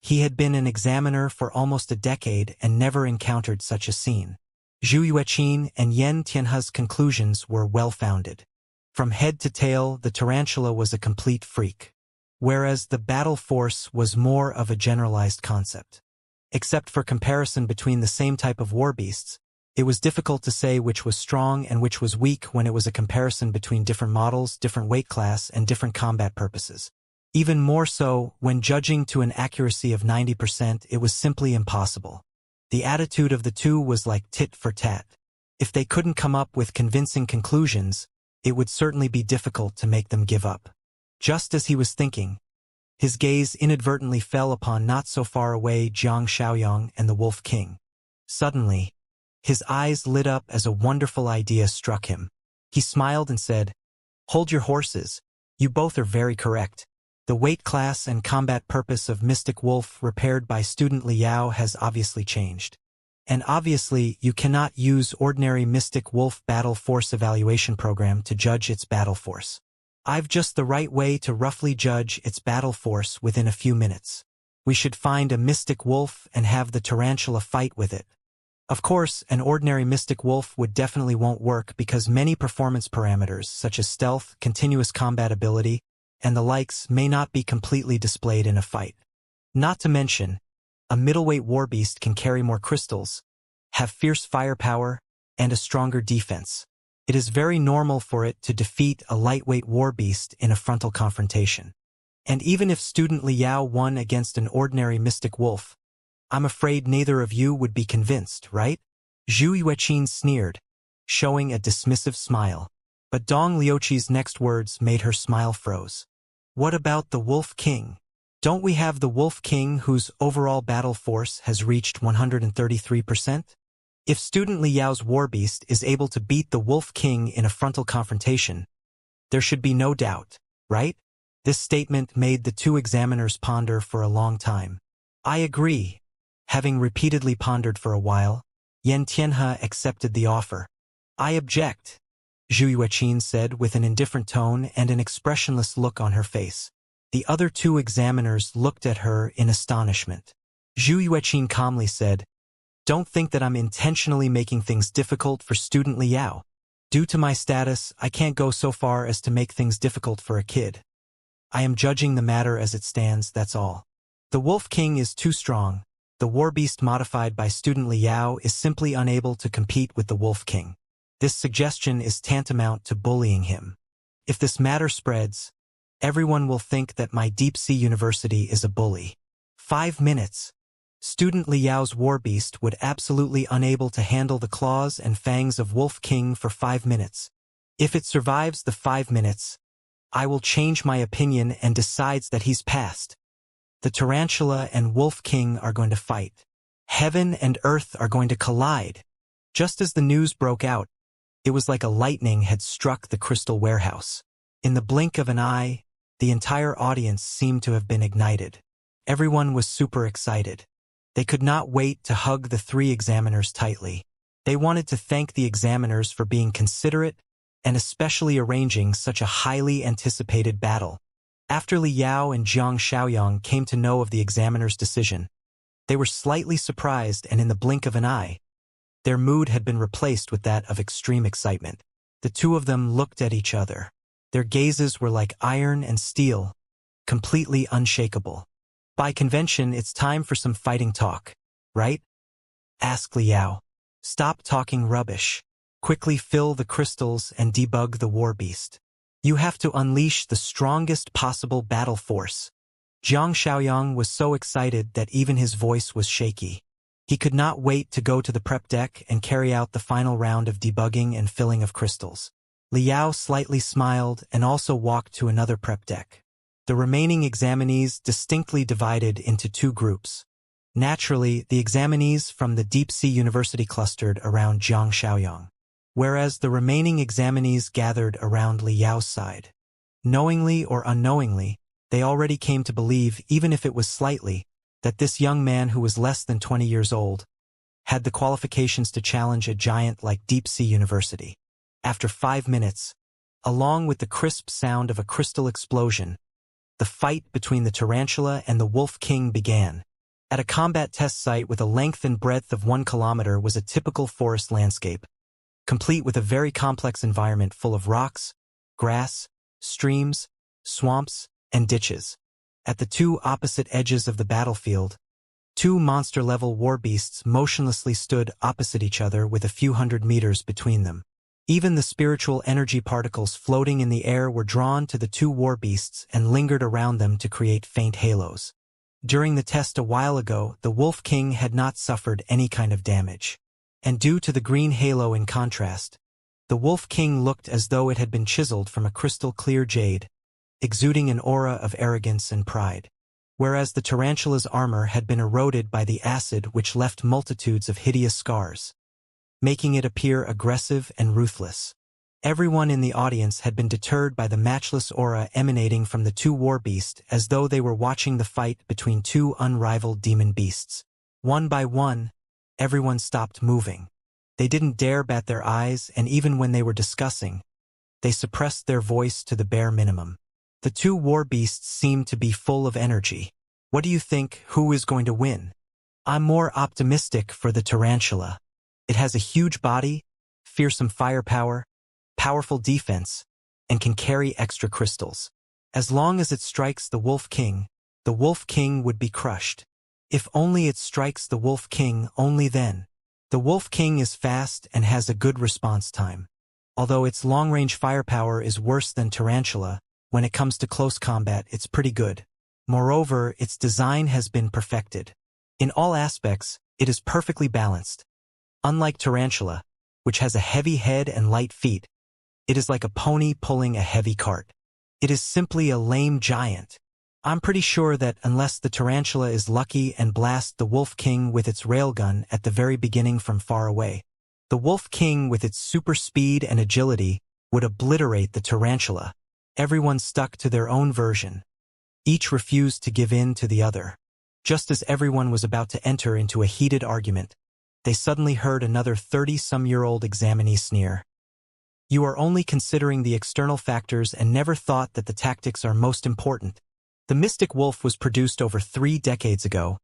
Speaker 1: He had been an examiner for almost a decade and never encountered such a scene. Zhu Yueqin and Yen Tianhe's conclusions were well-founded. From head to tail, the tarantula was a complete freak, whereas the battle force was more of a generalized concept. Except for comparison between the same type of warbeasts, it was difficult to say which was strong and which was weak when it was a comparison between different models, different weight class, and different combat purposes. Even more so, when judging to an accuracy of 90%, it was simply impossible. The attitude of the two was like tit for tat. If they couldn't come up with convincing conclusions, it would certainly be difficult to make them give up. Just as he was thinking, his gaze inadvertently fell upon not so far away Jiang Shaoyang and the Wolf King. Suddenly, his eyes lit up as a wonderful idea struck him. He smiled and said, "Hold your horses. You both are very correct. The weight class and combat purpose of Mystic Wolf repaired by student Liao has obviously changed. And obviously, you cannot use ordinary Mystic Wolf battle force evaluation program to judge its battle force. I've just the right way to roughly judge its battle force within a few minutes. We should find a Mystic Wolf and have the tarantula fight with it. Of course, an ordinary Mystic Wolf would definitely won't work because many performance parameters such as stealth, continuous combat ability, and the likes may not be completely displayed in a fight. Not to mention, a middleweight warbeast can carry more crystals, have fierce firepower, and a stronger defense. It is very normal for it to defeat a lightweight warbeast in a frontal confrontation. And even if student Liao won against an ordinary Mystic Wolf, I'm afraid neither of you would be convinced, right? Zhu Yueqin sneered, showing a dismissive smile. But Dong Liuqi's next words made her smile froze. What about the Wolf King? Don't we have the Wolf King whose overall battle force has reached 133%? If student Liao's warbeast is able to beat the Wolf King in a frontal confrontation, there should be no doubt, right? This statement made the two examiners ponder for a long time. I agree. Having repeatedly pondered for a while, Yen Tianhe accepted the offer. I object. Zhu Yueqin said with an indifferent tone and an expressionless look on her face. The other two examiners looked at her in astonishment. Zhu Yueqin calmly said, "Don't think that I'm intentionally making things difficult for student Liao. Due to my status, I can't go so far as to make things difficult for a kid. I am judging the matter as it stands, that's all. The Wolf King is too strong. The war beast modified by student Liao is simply unable to compete with the Wolf King. This suggestion is tantamount to bullying him. If this matter spreads, everyone will think that my Deep Sea University is a bully." 5 minutes. Student Liao's war beast would absolutely unable to handle the claws and fangs of Wolf King for 5 minutes. If it survives the 5 minutes, I will change my opinion and decides that he's passed. The Tarantula and Wolf King are going to fight. Heaven and earth are going to collide. Just as the news broke out, it was like a lightning had struck the crystal warehouse. In the blink of an eye, the entire audience seemed to have been ignited. Everyone was super excited. They could not wait to hug the 3 examiners tightly. They wanted to thank the examiners for being considerate and especially arranging such a highly anticipated battle. After Li Yao and Jiang Shaoyang came to know of the examiner's decision, they were slightly surprised, and in the blink of an eye, their mood had been replaced with that of extreme excitement. The two of them looked at each other. Their gazes were like iron and steel, completely unshakable. "By convention, it's time for some fighting talk, right?" asked Li Yao. "Stop talking rubbish. Quickly fill the crystals and debug the war beast. You have to unleash the strongest possible battle force." Jiang Shaoyang was so excited that even his voice was shaky. He could not wait to go to the prep deck and carry out the final round of debugging and filling of crystals. Li Yao slightly smiled and also walked to another prep deck. The remaining examinees distinctly divided into 2 groups. Naturally, the examinees from the Deep Sea University clustered around Jiang Shaoyang, whereas the remaining examinees gathered around Li Yao's side. Knowingly or unknowingly, they already came to believe, even if it was slightly, that this young man who was less than 20 years old had the qualifications to challenge a giant like Deep Sea University. After 5 minutes, along with the crisp sound of a crystal explosion, the fight between the Tarantula and the Wolf King began. At a combat test site with a length and breadth of 1 kilometer was a typical forest landscape, complete with a very complex environment full of rocks, grass, streams, swamps, and ditches. At the 2 opposite edges of the battlefield, 2 monster-level war beasts motionlessly stood opposite each other with a few hundred meters between them. Even the spiritual energy particles floating in the air were drawn to the 2 war beasts and lingered around them to create faint halos. During the test a while ago, the Wolf King had not suffered any kind of damage. And due to the green halo in contrast, the Wolf King looked as though it had been chiseled from a crystal-clear jade, exuding an aura of arrogance and pride. Whereas the Tarantula's armor had been eroded by the acid which left multitudes of hideous scars, making it appear aggressive and ruthless. Everyone in the audience had been deterred by the matchless aura emanating from the 2 war beasts, as though they were watching the fight between 2 unrivaled demon beasts. One by one, everyone stopped moving. They didn't dare bat their eyes, and even when they were discussing, they suppressed their voice to the bare minimum. The 2 war beasts seemed to be full of energy. "What do you think, who is going to win?" "I'm more optimistic for the Tarantula. It has a huge body, fearsome firepower, powerful defense, and can carry extra crystals. As long as it strikes the Wolf King would be crushed. If only it strikes the Wolf King, only then. The Wolf King is fast and has a good response time. Although its long-range firepower is worse than Tarantula, when it comes to close combat it's pretty good. Moreover, its design has been perfected. In all aspects, it is perfectly balanced. Unlike Tarantula, which has a heavy head and light feet, it is like a pony pulling a heavy cart. It is simply a lame giant. I'm pretty sure that unless the Tarantula is lucky and blasts the Wolf King with its railgun at the very beginning from far away, the Wolf King with its super speed and agility would obliterate the Tarantula." Everyone stuck to their own version. Each refused to give in to the other. Just as everyone was about to enter into a heated argument, they suddenly heard another 30-some-year-old examinee sneer. You are only considering the external factors and never thought that the tactics are most important. The Mystic Wolf was produced over 3 decades ago,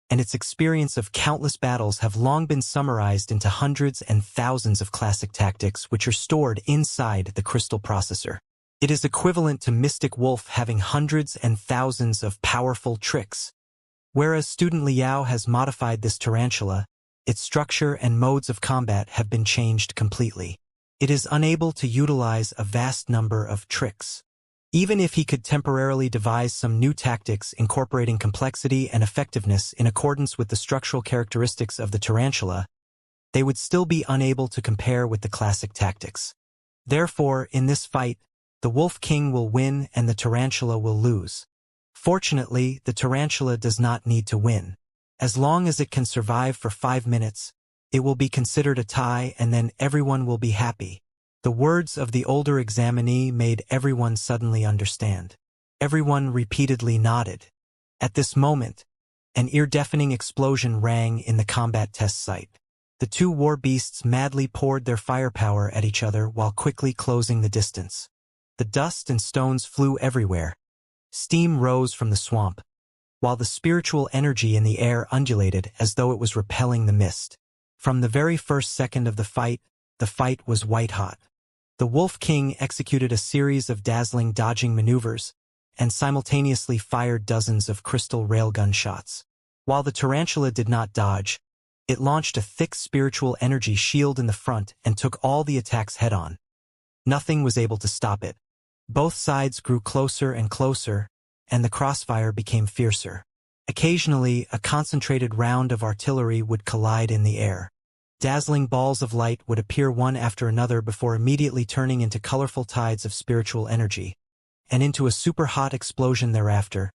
Speaker 1: and its experience of countless battles have long been summarized into hundreds and thousands of classic tactics which are stored inside the crystal processor. It is equivalent to Mystic Wolf having hundreds and thousands of powerful tricks. Whereas Student Liao has modified this tarantula, its structure and modes of combat have been changed completely. It is unable to utilize a vast number of tricks. Even if he could temporarily devise some new tactics incorporating complexity and effectiveness in accordance with the structural characteristics of the tarantula, they would still be unable to compare with the classic tactics. Therefore, in this fight, the Wolf King will win and the tarantula will lose. Fortunately, the tarantula does not need to win. As long as it can survive for 5 minutes, it will be considered a tie and then everyone will be happy. The words of the older examinee made everyone suddenly understand. Everyone repeatedly nodded. At this moment, an ear-deafening explosion rang in the combat test site. The 2 war beasts madly poured their firepower at each other while quickly closing the distance. The dust and stones flew everywhere. Steam rose from the swamp, while the spiritual energy in the air undulated as though it was repelling the mist. From the very first second of the fight was white-hot. The Wolf King executed a series of dazzling dodging maneuvers and simultaneously fired dozens of crystal railgun shots. While the tarantula did not dodge, it launched a thick spiritual energy shield in the front and took all the attacks head-on. Nothing was able to stop it. Both sides grew closer and closer, and the crossfire became fiercer. Occasionally, a concentrated round of artillery would collide in the air. Dazzling balls of light would appear one after another before immediately turning into colorful tides of spiritual energy, and into a super-hot explosion thereafter,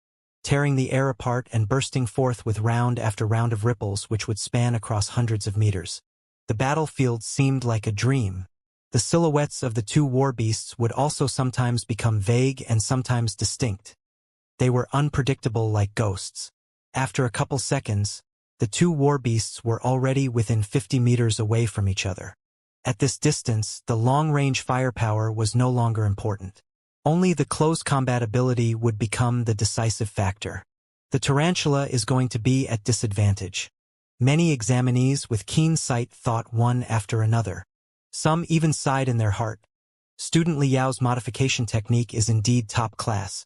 Speaker 1: tearing the air apart and bursting forth with round after round of ripples which would span across hundreds of meters. The battlefield seemed like a dream. The silhouettes of the 2 war beasts would also sometimes become vague and sometimes distinct. They were unpredictable like ghosts. After a couple seconds, the 2 war beasts were already within 50 meters away from each other. At this distance, the long-range firepower was no longer important. Only the close combat ability would become the decisive factor. The tarantula is going to be at disadvantage. Many examinees with keen sight thought one after another. Some even sighed in their heart. Student Liao's modification technique is indeed top class.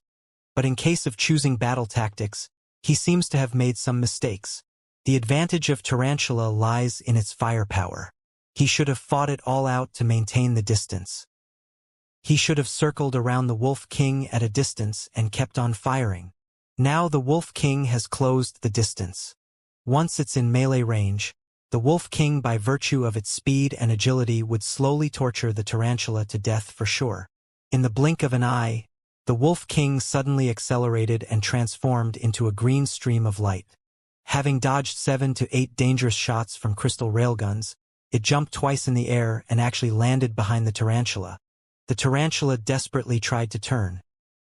Speaker 1: But in case of choosing battle tactics, he seems to have made some mistakes. The advantage of tarantula lies in its firepower. He should have fought it all out to maintain the distance. He should have circled around the Wolf King at a distance and kept on firing. Now the Wolf King has closed the distance. Once it's in melee range, the Wolf King, by virtue of its speed and agility, would slowly torture the tarantula to death for sure. In the blink of an eye, the Wolf King suddenly accelerated and transformed into a green stream of light. Having dodged 7 to 8 dangerous shots from crystal railguns, it jumped twice in the air and actually landed behind the tarantula. The tarantula desperately tried to turn,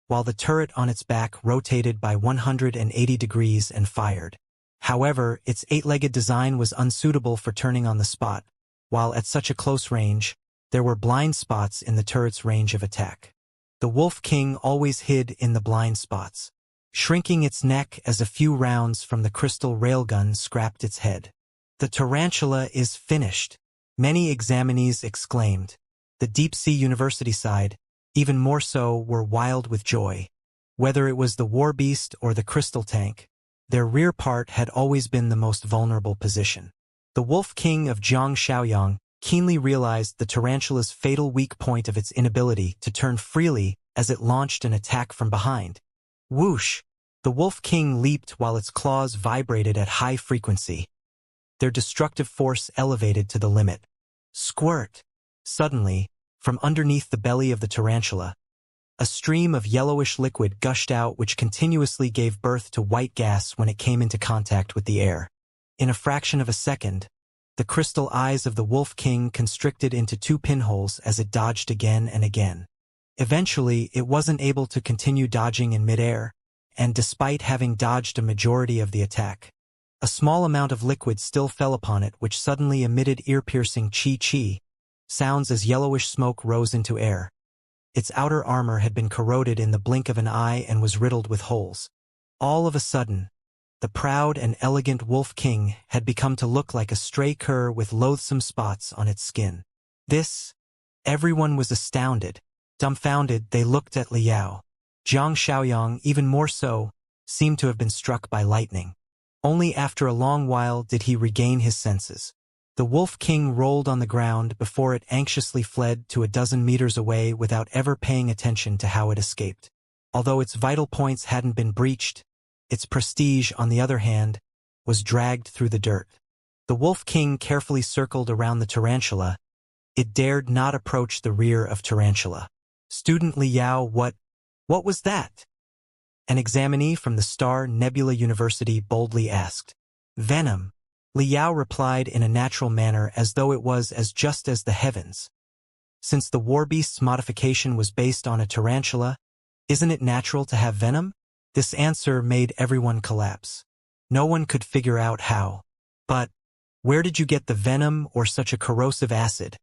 Speaker 1: while the turret on its back rotated by 180 degrees and fired. However, its 8-legged design was unsuitable for turning on the spot, while at such a close range, there were blind spots in the turret's range of attack. The Wolf King always hid in the blind spots, shrinking its neck as a few rounds from the crystal railgun scrapped its head. The tarantula is finished, many examinees exclaimed. The Deep-Sea University side, even more so, were wild with joy. Whether it was the war beast or the crystal tank, their rear part had always been the most vulnerable position. The Wolf King of Xianxia keenly realized the tarantula's fatal weak point of its inability to turn freely as it launched an attack from behind. Whoosh! The Wolf King leaped while its claws vibrated at high frequency. Their destructive force elevated to the limit. Squirt! Suddenly, from underneath the belly of the tarantula, a stream of yellowish liquid gushed out which continuously gave birth to white gas when it came into contact with the air. In a fraction of a second, the crystal eyes of the Wolf King constricted into 2 pinholes as it dodged again and again. Eventually, it wasn't able to continue dodging in midair, and despite having dodged a majority of the attack, a small amount of liquid still fell upon it which suddenly emitted ear-piercing chi-chi. sounds as yellowish smoke rose into air. Its outer armor had been corroded in the blink of an eye and was riddled with holes. All of a sudden, the proud and elegant Wolf King had become to look like a stray cur with loathsome spots on its skin. Everyone was astounded. Dumbfounded, they looked at Liao. Zhang Xiaoyang, even more so, seemed to have been struck by lightning. Only after a long while did he regain his senses. The Wolf King rolled on the ground before it anxiously fled to a dozen meters away without ever paying attention to how it escaped. Although its vital points hadn't been breached, its prestige, on the other hand, was dragged through the dirt. The Wolf King carefully circled around the tarantula. It dared not approach the rear of tarantula. Student Liao, what was that? An examinee from the Star Nebula University boldly asked. Venom. Liao replied in a natural manner as though it was as just as the heavens. Since the warbeast's modification was based on a tarantula, isn't it natural to have venom? This answer made everyone collapse. No one could figure out how. But where did you get the venom or such a corrosive acid?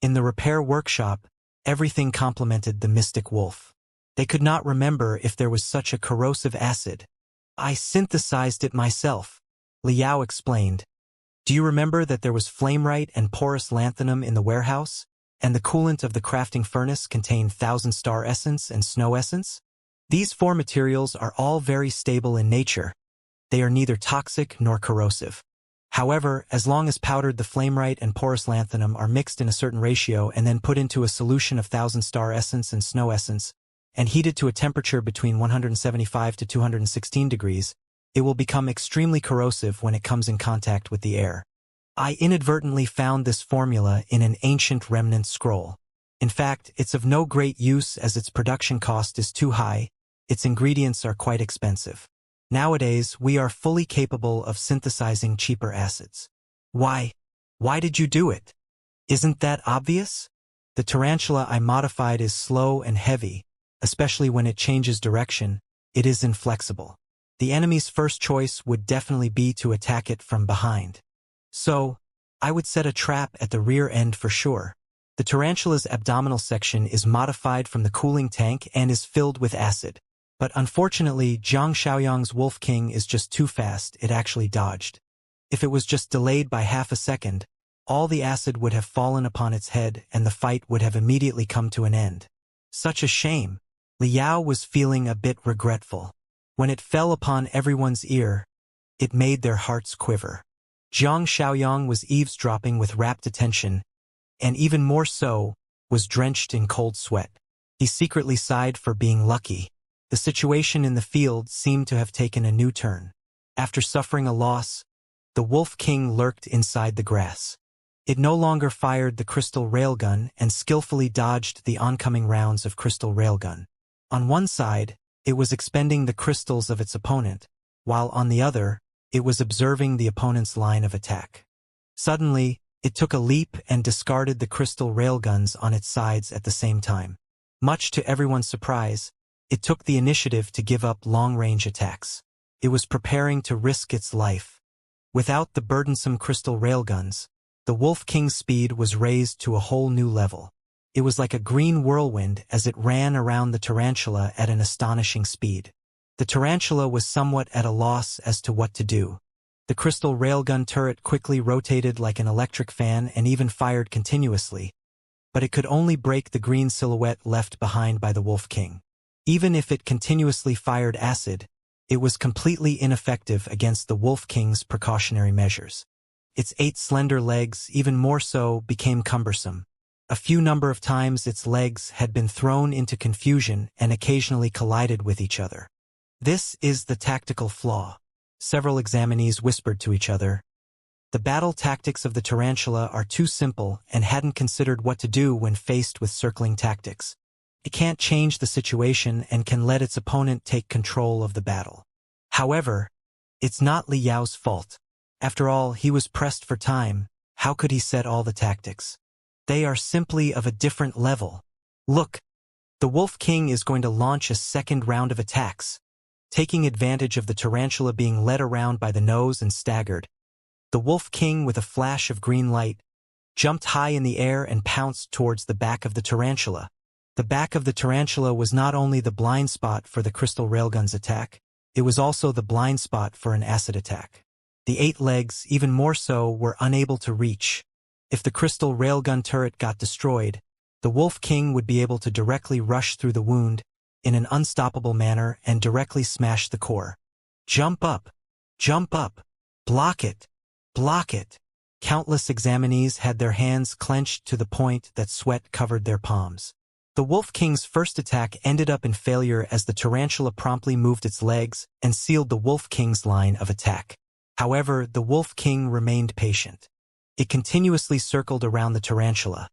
Speaker 1: In the repair workshop, everything complimented the mystic wolf. They could not remember if there was such a corrosive acid. I synthesized it myself, Liao explained. Do you remember that there was flamerite and porous lanthanum in the warehouse, and the coolant of the crafting furnace contained 1000-star essence and snow essence? These 4 materials are all very stable in nature. They are neither toxic nor corrosive. However, as long as powdered the flamerite and porous lanthanum are mixed in a certain ratio and then put into a solution of 1000-star essence and snow essence, and heated to a temperature between 175 to 216 degrees, it will become extremely corrosive when it comes in contact with the air. I inadvertently found this formula in an ancient remnant scroll. In fact, it's of no great use as its production cost is too high. Its ingredients are quite expensive. Nowadays, we are fully capable of synthesizing cheaper acids. Why did you do it? Isn't that obvious? The tarantula I modified is slow and heavy, especially when it changes direction. It is inflexible. The enemy's first choice would definitely be to attack it from behind. So, I would set a trap at the rear end for sure. The tarantula's abdominal section is modified from the cooling tank and is filled with acid. But unfortunately, Zhang Xiaoyang's Wolf King is just too fast, it actually dodged. If it was just delayed by half a second, all the acid would have fallen upon its head and the fight would have immediately come to an end. Such a shame. Liao was feeling a bit regretful. When it fell upon everyone's ear, it made their hearts quiver. Zhang Xiaoyang was eavesdropping with rapt attention, and even more so, was drenched in cold sweat. He secretly sighed for being lucky. The situation in the field seemed to have taken a new turn. After suffering a loss, the Wolf King lurked inside the grass. It no longer fired the crystal railgun and skillfully dodged the oncoming rounds of crystal railgun. On one side, it was expending the crystals of its opponent, while on the other, it was observing the opponent's line of attack. Suddenly, it took a leap and discarded the crystal railguns on its sides at the same time. Much to everyone's surprise, it took the initiative to give up long-range attacks. It was preparing to risk its life. Without the burdensome crystal railguns, the Wolf King's speed was raised to a whole new level. It was like a green whirlwind as it ran around the tarantula at an astonishing speed. The tarantula was somewhat at a loss as to what to do. The crystal railgun turret quickly rotated like an electric fan and even fired continuously, but it could only break the green silhouette left behind by the Wolf King. Even if it continuously fired acid, it was completely ineffective against the Wolf King's precautionary measures. Its 8 slender legs, even more so, became cumbersome. A few number of times its legs had been thrown into confusion and occasionally collided with each other. This is the tactical flaw. Several examinees whispered to each other. The battle tactics of the tarantula are too simple and hadn't considered what to do when faced with circling tactics. It can't change the situation and can let its opponent take control of the battle. However, it's not Liao's fault. After all, he was pressed for time. How could he set all the tactics? They are simply of a different level. Look, the Wolf King is going to launch a second round of attacks. Taking advantage of the tarantula being led around by the nose and staggered, the Wolf King, with a flash of green light, jumped high in the air and pounced towards the back of the tarantula. The back of the tarantula was not only the blind spot for the crystal railgun's attack, it was also the blind spot for an acid attack. The 8 legs, even more so, were unable to reach. If the crystal railgun turret got destroyed, the Wolf King would be able to directly rush through the wound in an unstoppable manner and directly smash the core. Jump up! Jump up! Block it! Block it! Countless examinees had their hands clenched to the point that sweat covered their palms. The Wolf King's first attack ended up in failure as the tarantula promptly moved its legs and sealed the Wolf King's line of attack. However, the Wolf King remained patient. It continuously circled around the tarantula.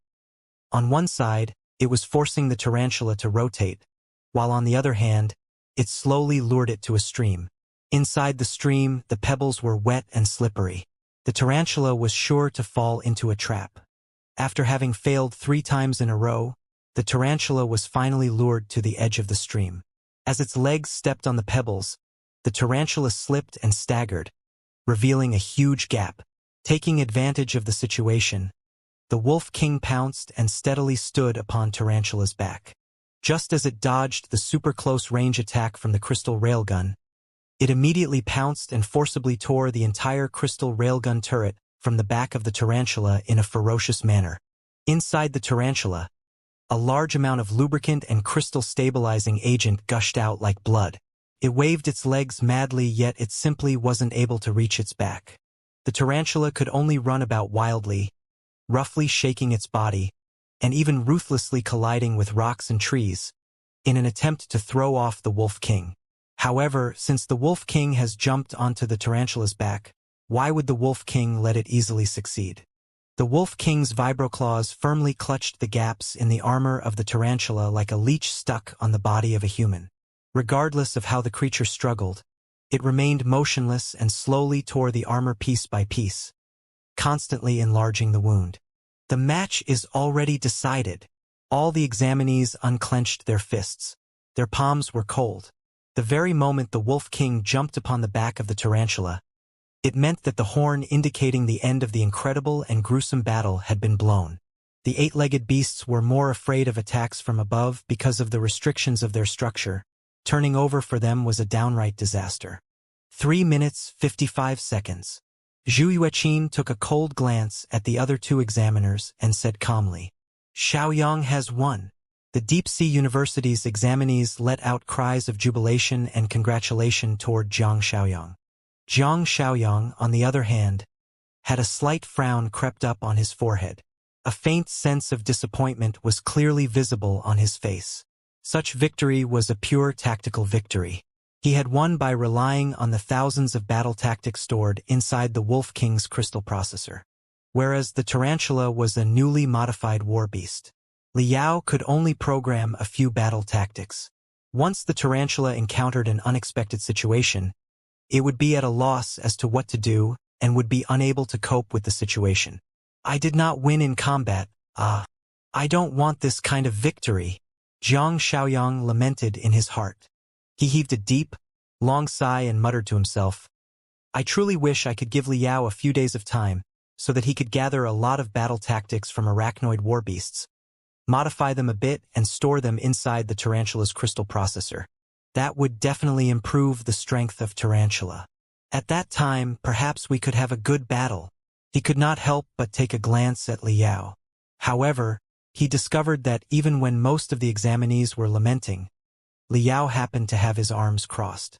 Speaker 1: On one side, it was forcing the tarantula to rotate, while on the other hand, it slowly lured it to a stream. Inside the stream, the pebbles were wet and slippery. The tarantula was sure to fall into a trap. After having failed 3 times in a row, the tarantula was finally lured to the edge of the stream. As its legs stepped on the pebbles, the tarantula slipped and staggered, revealing a huge gap. Taking advantage of the situation, the Wolf King pounced and steadily stood upon Tarantula's back. Just as it dodged the super close range attack from the crystal railgun, it immediately pounced and forcibly tore the entire crystal railgun turret from the back of the tarantula in a ferocious manner. Inside the tarantula, a large amount of lubricant and crystal stabilizing agent gushed out like blood. It waved its legs madly, yet it simply wasn't able to reach its back. The tarantula could only run about wildly, roughly shaking its body, and even ruthlessly colliding with rocks and trees, in an attempt to throw off the Wolf King. However, since the Wolf King has jumped onto the tarantula's back, why would the Wolf King let it easily succeed? The Wolf King's vibroclaws firmly clutched the gaps in the armor of the tarantula like a leech stuck on the body of a human. Regardless of how the creature struggled, it remained motionless and slowly tore the armor piece by piece, constantly enlarging the wound. The match is already decided. All the examinees unclenched their fists. Their palms were cold. The very moment the Wolf King jumped upon the back of the tarantula, it meant that the horn indicating the end of the incredible and gruesome battle had been blown. The 8-legged beasts were more afraid of attacks from above because of the restrictions of their structure. Turning over for them was a downright disaster. 3 minutes, 55 seconds. Zhu Yueqin took a cold glance at the other 2 examiners and said calmly, "Xiaoyang has won." The Deep-Sea University's examinees let out cries of jubilation and congratulation toward Zhang Xiaoyang. Zhang Xiaoyang, on the other hand, had a slight frown crept up on his forehead. A faint sense of disappointment was clearly visible on his face. Such victory was a pure tactical victory. He had won by relying on the thousands of battle tactics stored inside the Wolf King's crystal processor. Whereas the tarantula was a newly modified war beast. Liao could only program a few battle tactics. Once the tarantula encountered an unexpected situation, it would be at a loss as to what to do and would be unable to cope with the situation. "I did not win in combat. I don't want this kind of victory," Zhang Xiaoyang lamented in his heart. He heaved a deep, long sigh and muttered to himself, "I truly wish I could give Liao a few days of time so that he could gather a lot of battle tactics from arachnoid war beasts, modify them a bit and store them inside the tarantula's crystal processor. That would definitely improve the strength of tarantula. At that time, perhaps we could have a good battle." He could not help but take a glance at Liao. However, he discovered that even when most of the examinees were lamenting, Liao happened to have his arms crossed.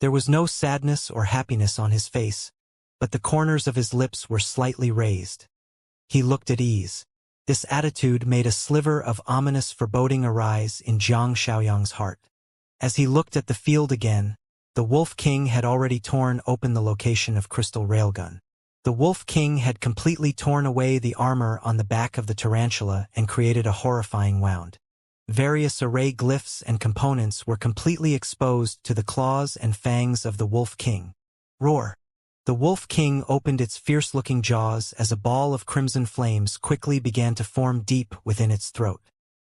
Speaker 1: There was no sadness or happiness on his face, but the corners of his lips were slightly raised. He looked at ease. This attitude made a sliver of ominous foreboding arise in Zhang Xiaoyang's heart. As he looked at the field again, the Wolf King had already torn open the location of Crystal Railgun. The Wolf King had completely torn away the armor on the back of the tarantula and created a horrifying wound. Various array glyphs and components were completely exposed to the claws and fangs of the Wolf King. Roar! The Wolf King opened its fierce-looking jaws as a ball of crimson flames quickly began to form deep within its throat.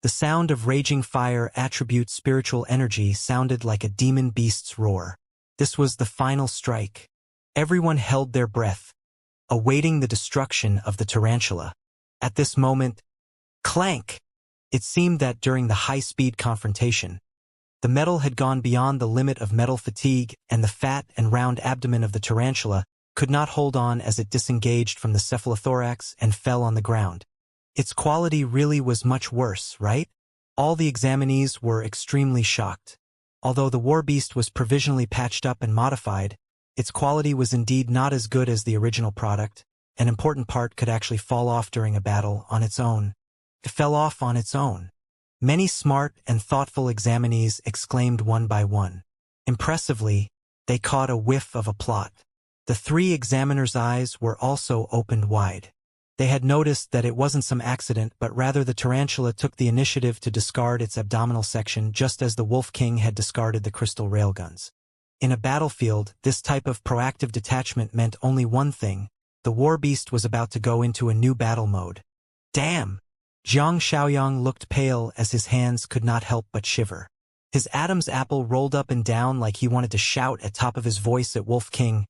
Speaker 1: The sound of raging fire attribute spiritual energy sounded like a demon beast's roar. This was the final strike. Everyone held their breath, awaiting the destruction of the tarantula. At this moment, clank! It seemed that during the high-speed confrontation, the metal had gone beyond the limit of metal fatigue, and the fat and round abdomen of the tarantula could not hold on as it disengaged from the cephalothorax and fell on the ground. Its quality really was much worse, right? All the examinees were extremely shocked. Although the war beast was provisionally patched up and modified, its quality was indeed not as good as the original product. An important part could actually fall off during a battle on its own. It fell off on its own. Many smart and thoughtful examinees exclaimed one by one. Impressively, they caught a whiff of a plot. The three examiners' eyes were also opened wide. They had noticed that it wasn't some accident, but rather the tarantula took the initiative to discard its abdominal section just as the Wolf King had discarded the crystal railguns. In a battlefield, this type of proactive detachment meant only one thing: the war beast was about to go into a new battle mode. Damn! Jiang Shaoyang looked pale as his hands could not help but shiver. His Adam's apple rolled up and down like he wanted to shout at top of his voice at Wolf King.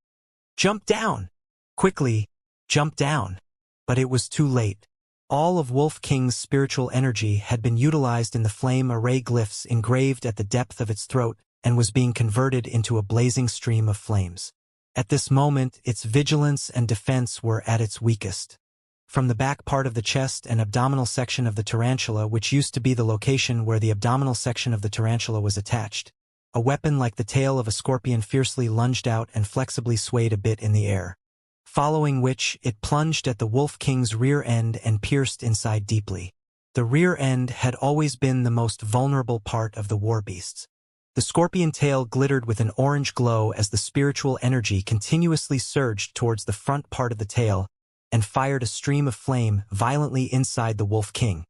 Speaker 1: Jump down! Quickly, jump down! But it was too late. All of Wolf King's spiritual energy had been utilized in the flame array glyphs engraved at the depth of its throat and was being converted into a blazing stream of flames. At this moment, its vigilance and defense were at its weakest. From the back part of the chest and abdominal section of the tarantula, which used to be the location where the abdominal section of the tarantula was attached, a weapon like the tail of a scorpion fiercely lunged out and flexibly swayed a bit in the air. Following which, it plunged at the Wolf King's rear end and pierced inside deeply. The rear end had always been the most vulnerable part of the war beasts. The scorpion tail glittered with an orange glow as the spiritual energy continuously surged towards the front part of the tail and fired a stream of flame violently inside the Wolf King,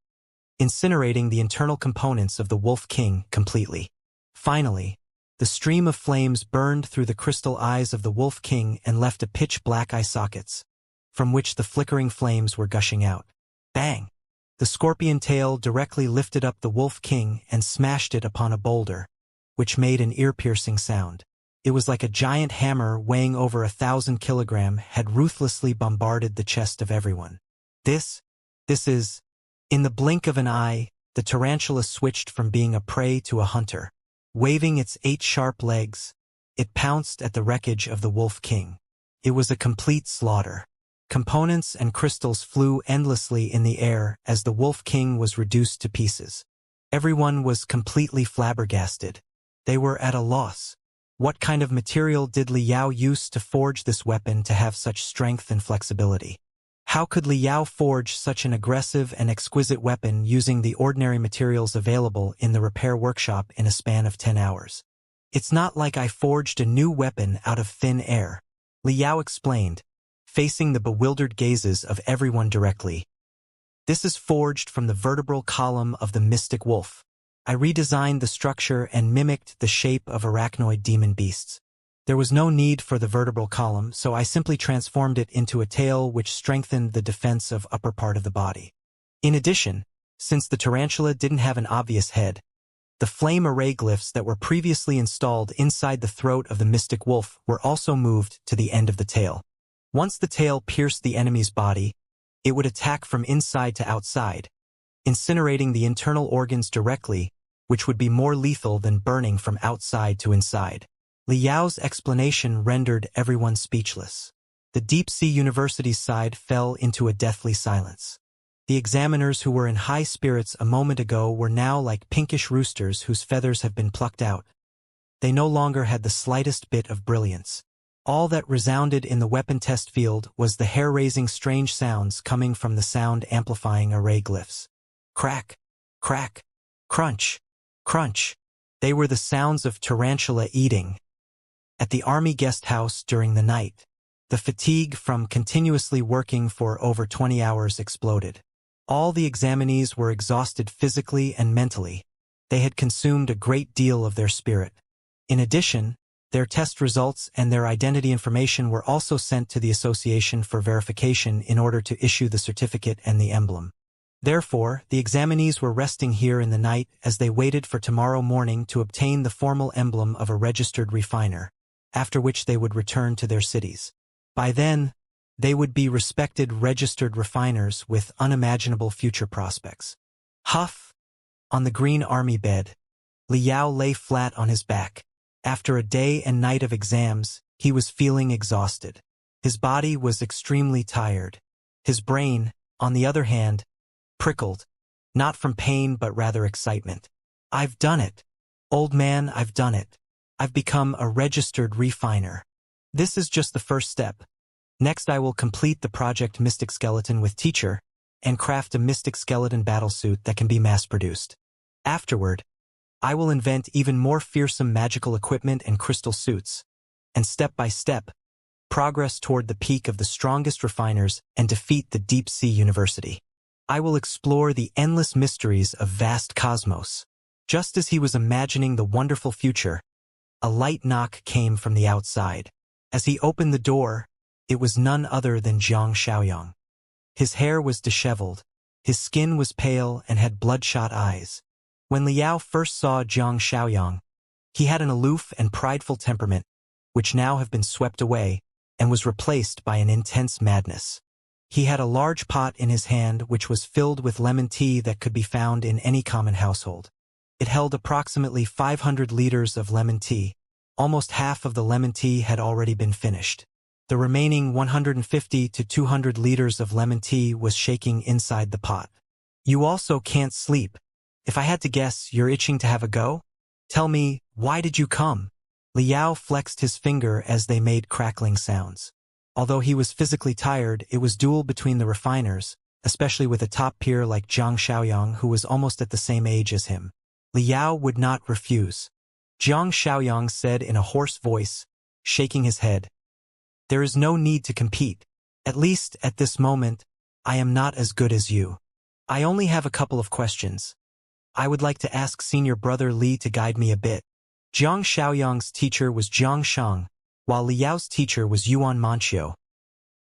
Speaker 1: incinerating the internal components of the Wolf King completely. Finally, the stream of flames burned through the crystal eyes of the Wolf King and left a pitch-black eye sockets, from which the flickering flames were gushing out. Bang! The scorpion tail directly lifted up the Wolf King and smashed it upon a boulder, which made an ear-piercing sound. It was like a giant hammer weighing over 1,000 kilograms had ruthlessly bombarded the chest of everyone. This is... In the blink of an eye, the tarantula switched from being a prey to a hunter. Waving its 8 sharp legs, it pounced at the wreckage of the Wolf King. It was a complete slaughter. Components and crystals flew endlessly in the air as the Wolf King was reduced to pieces. Everyone was completely flabbergasted. They were at a loss. What kind of material did Li Yao use to forge this weapon to have such strength and flexibility? How could Li Yao forge such an aggressive and exquisite weapon using the ordinary materials available in the repair workshop in a span of 10 hours? It's not like I forged a new weapon out of thin air, Li Yao explained, facing the bewildered gazes of everyone directly. This is forged from the vertebral column of the mystic wolf. I redesigned the structure and mimicked the shape of arachnoid demon beasts. There was no need for the vertebral column, so I simply transformed it into a tail which strengthened the defense of upper part of the body. In addition, since the tarantula didn't have an obvious head, the flame array glyphs that were previously installed inside the throat of the mystic wolf were also moved to the end of the tail. Once the tail pierced the enemy's body, it would attack from inside to outside, incinerating the internal organs directly, which would be more lethal than burning from outside to inside. Li Yao's explanation rendered everyone speechless. The deep-sea university's side fell into a deathly silence. The examiners who were in high spirits a moment ago were now like pinkish roosters whose feathers have been plucked out. They no longer had the slightest bit of brilliance. All that resounded in the weapon test field was the hair-raising strange sounds coming from the sound-amplifying array glyphs. Crack, crack, crunch, crunch. They were the sounds of tarantula eating. At the army guest house during the night, the fatigue from continuously working for over 20 hours exploded. All the examinees were exhausted physically and mentally. They had consumed a great deal of their spirit. In addition, their test results and their identity information were also sent to the association for verification in order to issue the certificate and the emblem. Therefore, the examinees were resting here in the night as they waited for tomorrow morning to obtain the formal emblem of a registered refiner, after which they would return to their cities. By then, They would be respected registered refiners with unimaginable future prospects. Huff! On the green army bed, Liao lay flat on his back. After a day and night of exams, he was feeling exhausted. His body was extremely tired. His brain, on the other hand, prickled, not from pain but rather excitement. I've done it. Old man, I've done it. I've become a registered refiner. This is just the first step. Next I will complete the project Mystic Skeleton with Teacher and craft a Mystic Skeleton battlesuit that can be mass-produced. Afterward, I will invent even more fearsome magical equipment and crystal suits, and step by step, progress toward the peak of the strongest refiners and defeat the Deep Sea University. I will explore the endless mysteries of vast cosmos. Just as he was imagining the wonderful future, a light knock came from the outside. As he opened the door, it was none other than Zhang Xiaoyang. His hair was disheveled, his skin was pale and had bloodshot eyes. When Liao first saw Zhang Xiaoyang, he had an aloof and prideful temperament, which now have been swept away, and was replaced by an intense madness. He had a large pot in his hand which was filled with lemon tea that could be found in any common household. It held approximately 500 liters of lemon tea. Almost half of the lemon tea had already been finished. The remaining 150 to 200 liters of lemon tea was shaking inside the pot. You also can't sleep. If I had to guess, you're itching to have a go? Tell me, why did you come? Liao flexed his finger as they made crackling sounds. Although he was physically tired, it was duel between the refiners, especially with a top peer like Zhang Xiaoyang who was almost at the same age as him. Liao would not refuse. Zhang Xiaoyang said in a hoarse voice, shaking his head, "There is no need to compete. At least, at this moment, I am not as good as you. I only have a couple of questions. I would like to ask senior brother Li to guide me a bit." Zhang Xiaoyang's teacher was Zhang Shang, while Liao's teacher was Yuan Manqiu.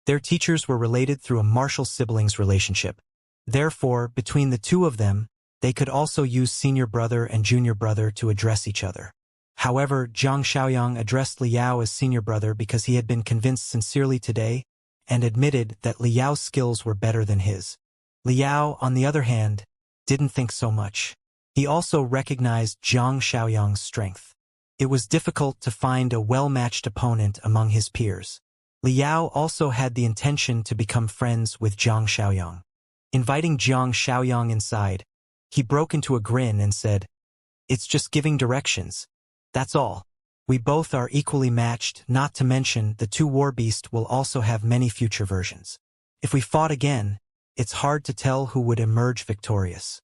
Speaker 1: Their teachers were related through a martial siblings relationship. Therefore, between the two of them, they could also use senior brother and junior brother to address each other. However, Zhang Xiaoyang addressed Liao as senior brother because he had been convinced sincerely today and admitted that Liao's skills were better than his. Liao, on the other hand, didn't think so much. He also recognized Zhang Xiaoyang's strength. It was difficult to find a well-matched opponent among his peers. Liao also had the intention to become friends with Zhang Xiaoyang. Inviting Zhang Xiaoyang inside, he broke into a grin and said, "It's just giving directions. That's all. We both are equally matched, not to mention the two war beasts will also have many future versions. If we fought again, it's hard to tell who would emerge victorious.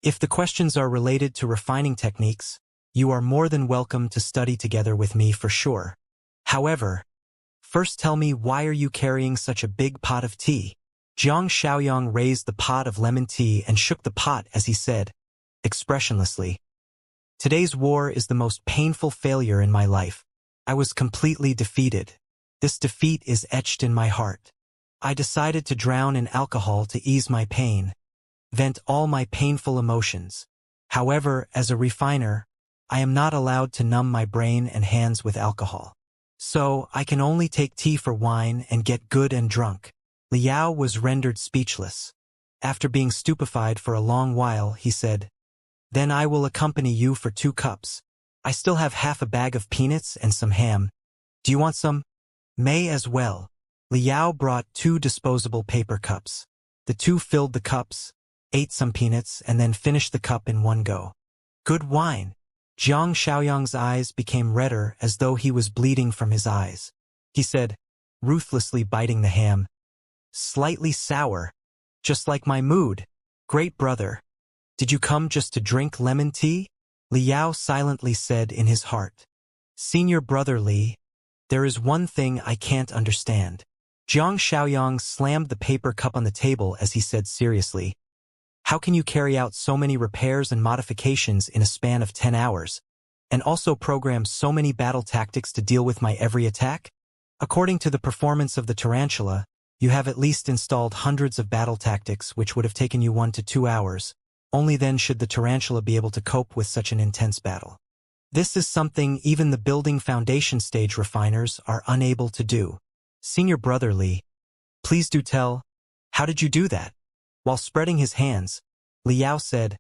Speaker 1: If the questions are related to refining techniques, you are more than welcome to study together with me for sure. However, first tell me, why are you carrying such a big pot of tea?" Zhang Xiaoyang raised the pot of lemon tea and shook the pot as he said, expressionlessly, "Today's war is the most painful failure in my life. I was completely defeated. This defeat is etched in my heart. I decided to drown in alcohol to ease my pain, vent all my painful emotions. However, as a refiner, I am not allowed to numb my brain and hands with alcohol. So, I can only take tea for wine and get good and drunk." Liao was rendered speechless. After being stupefied for a long while, he said, "Then I will accompany you for 2 cups. I still have half a bag of peanuts and some ham. Do you want some?" "May as well." Liao brought 2 disposable paper cups. The two filled the cups, ate some peanuts, and then finished the cup in one go. "Good wine." Zhang Xiaoyang's eyes became redder as though he was bleeding from his eyes. He said, ruthlessly biting the ham, "Slightly sour. Just like my mood. Great brother. Did you come just to drink lemon tea?" Liao silently said in his heart, "Senior brother Li, there is one thing I can't understand." Zhang Xiaoyang slammed the paper cup on the table as he said seriously, "How can you carry out so many repairs and modifications in a span of 10 hours, and also program so many battle tactics to deal with my every attack? According to the performance of the tarantula, you have at least installed hundreds of battle tactics which would have taken you 1 to 2 hours. Only then should the tarantula be able to cope with such an intense battle. This is something even the building foundation stage refiners are unable to do. Senior brother Li, Please do tell. How did you do that? While spreading his hands, Liao said,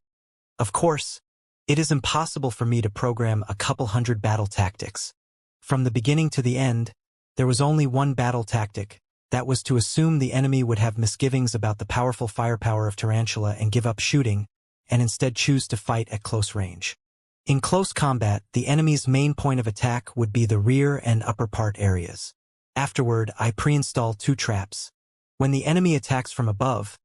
Speaker 1: Of course, it is impossible for me to program a couple hundred battle tactics. From the beginning to the end, there was only one battle tactic. That was to assume the enemy would have misgivings about the powerful firepower of Tarantula and give up shooting, and instead choose to fight at close range. In close combat, the enemy's main point of attack would be the rear and upper part areas. Afterward, I pre-install 2 traps. When the enemy attacks from above,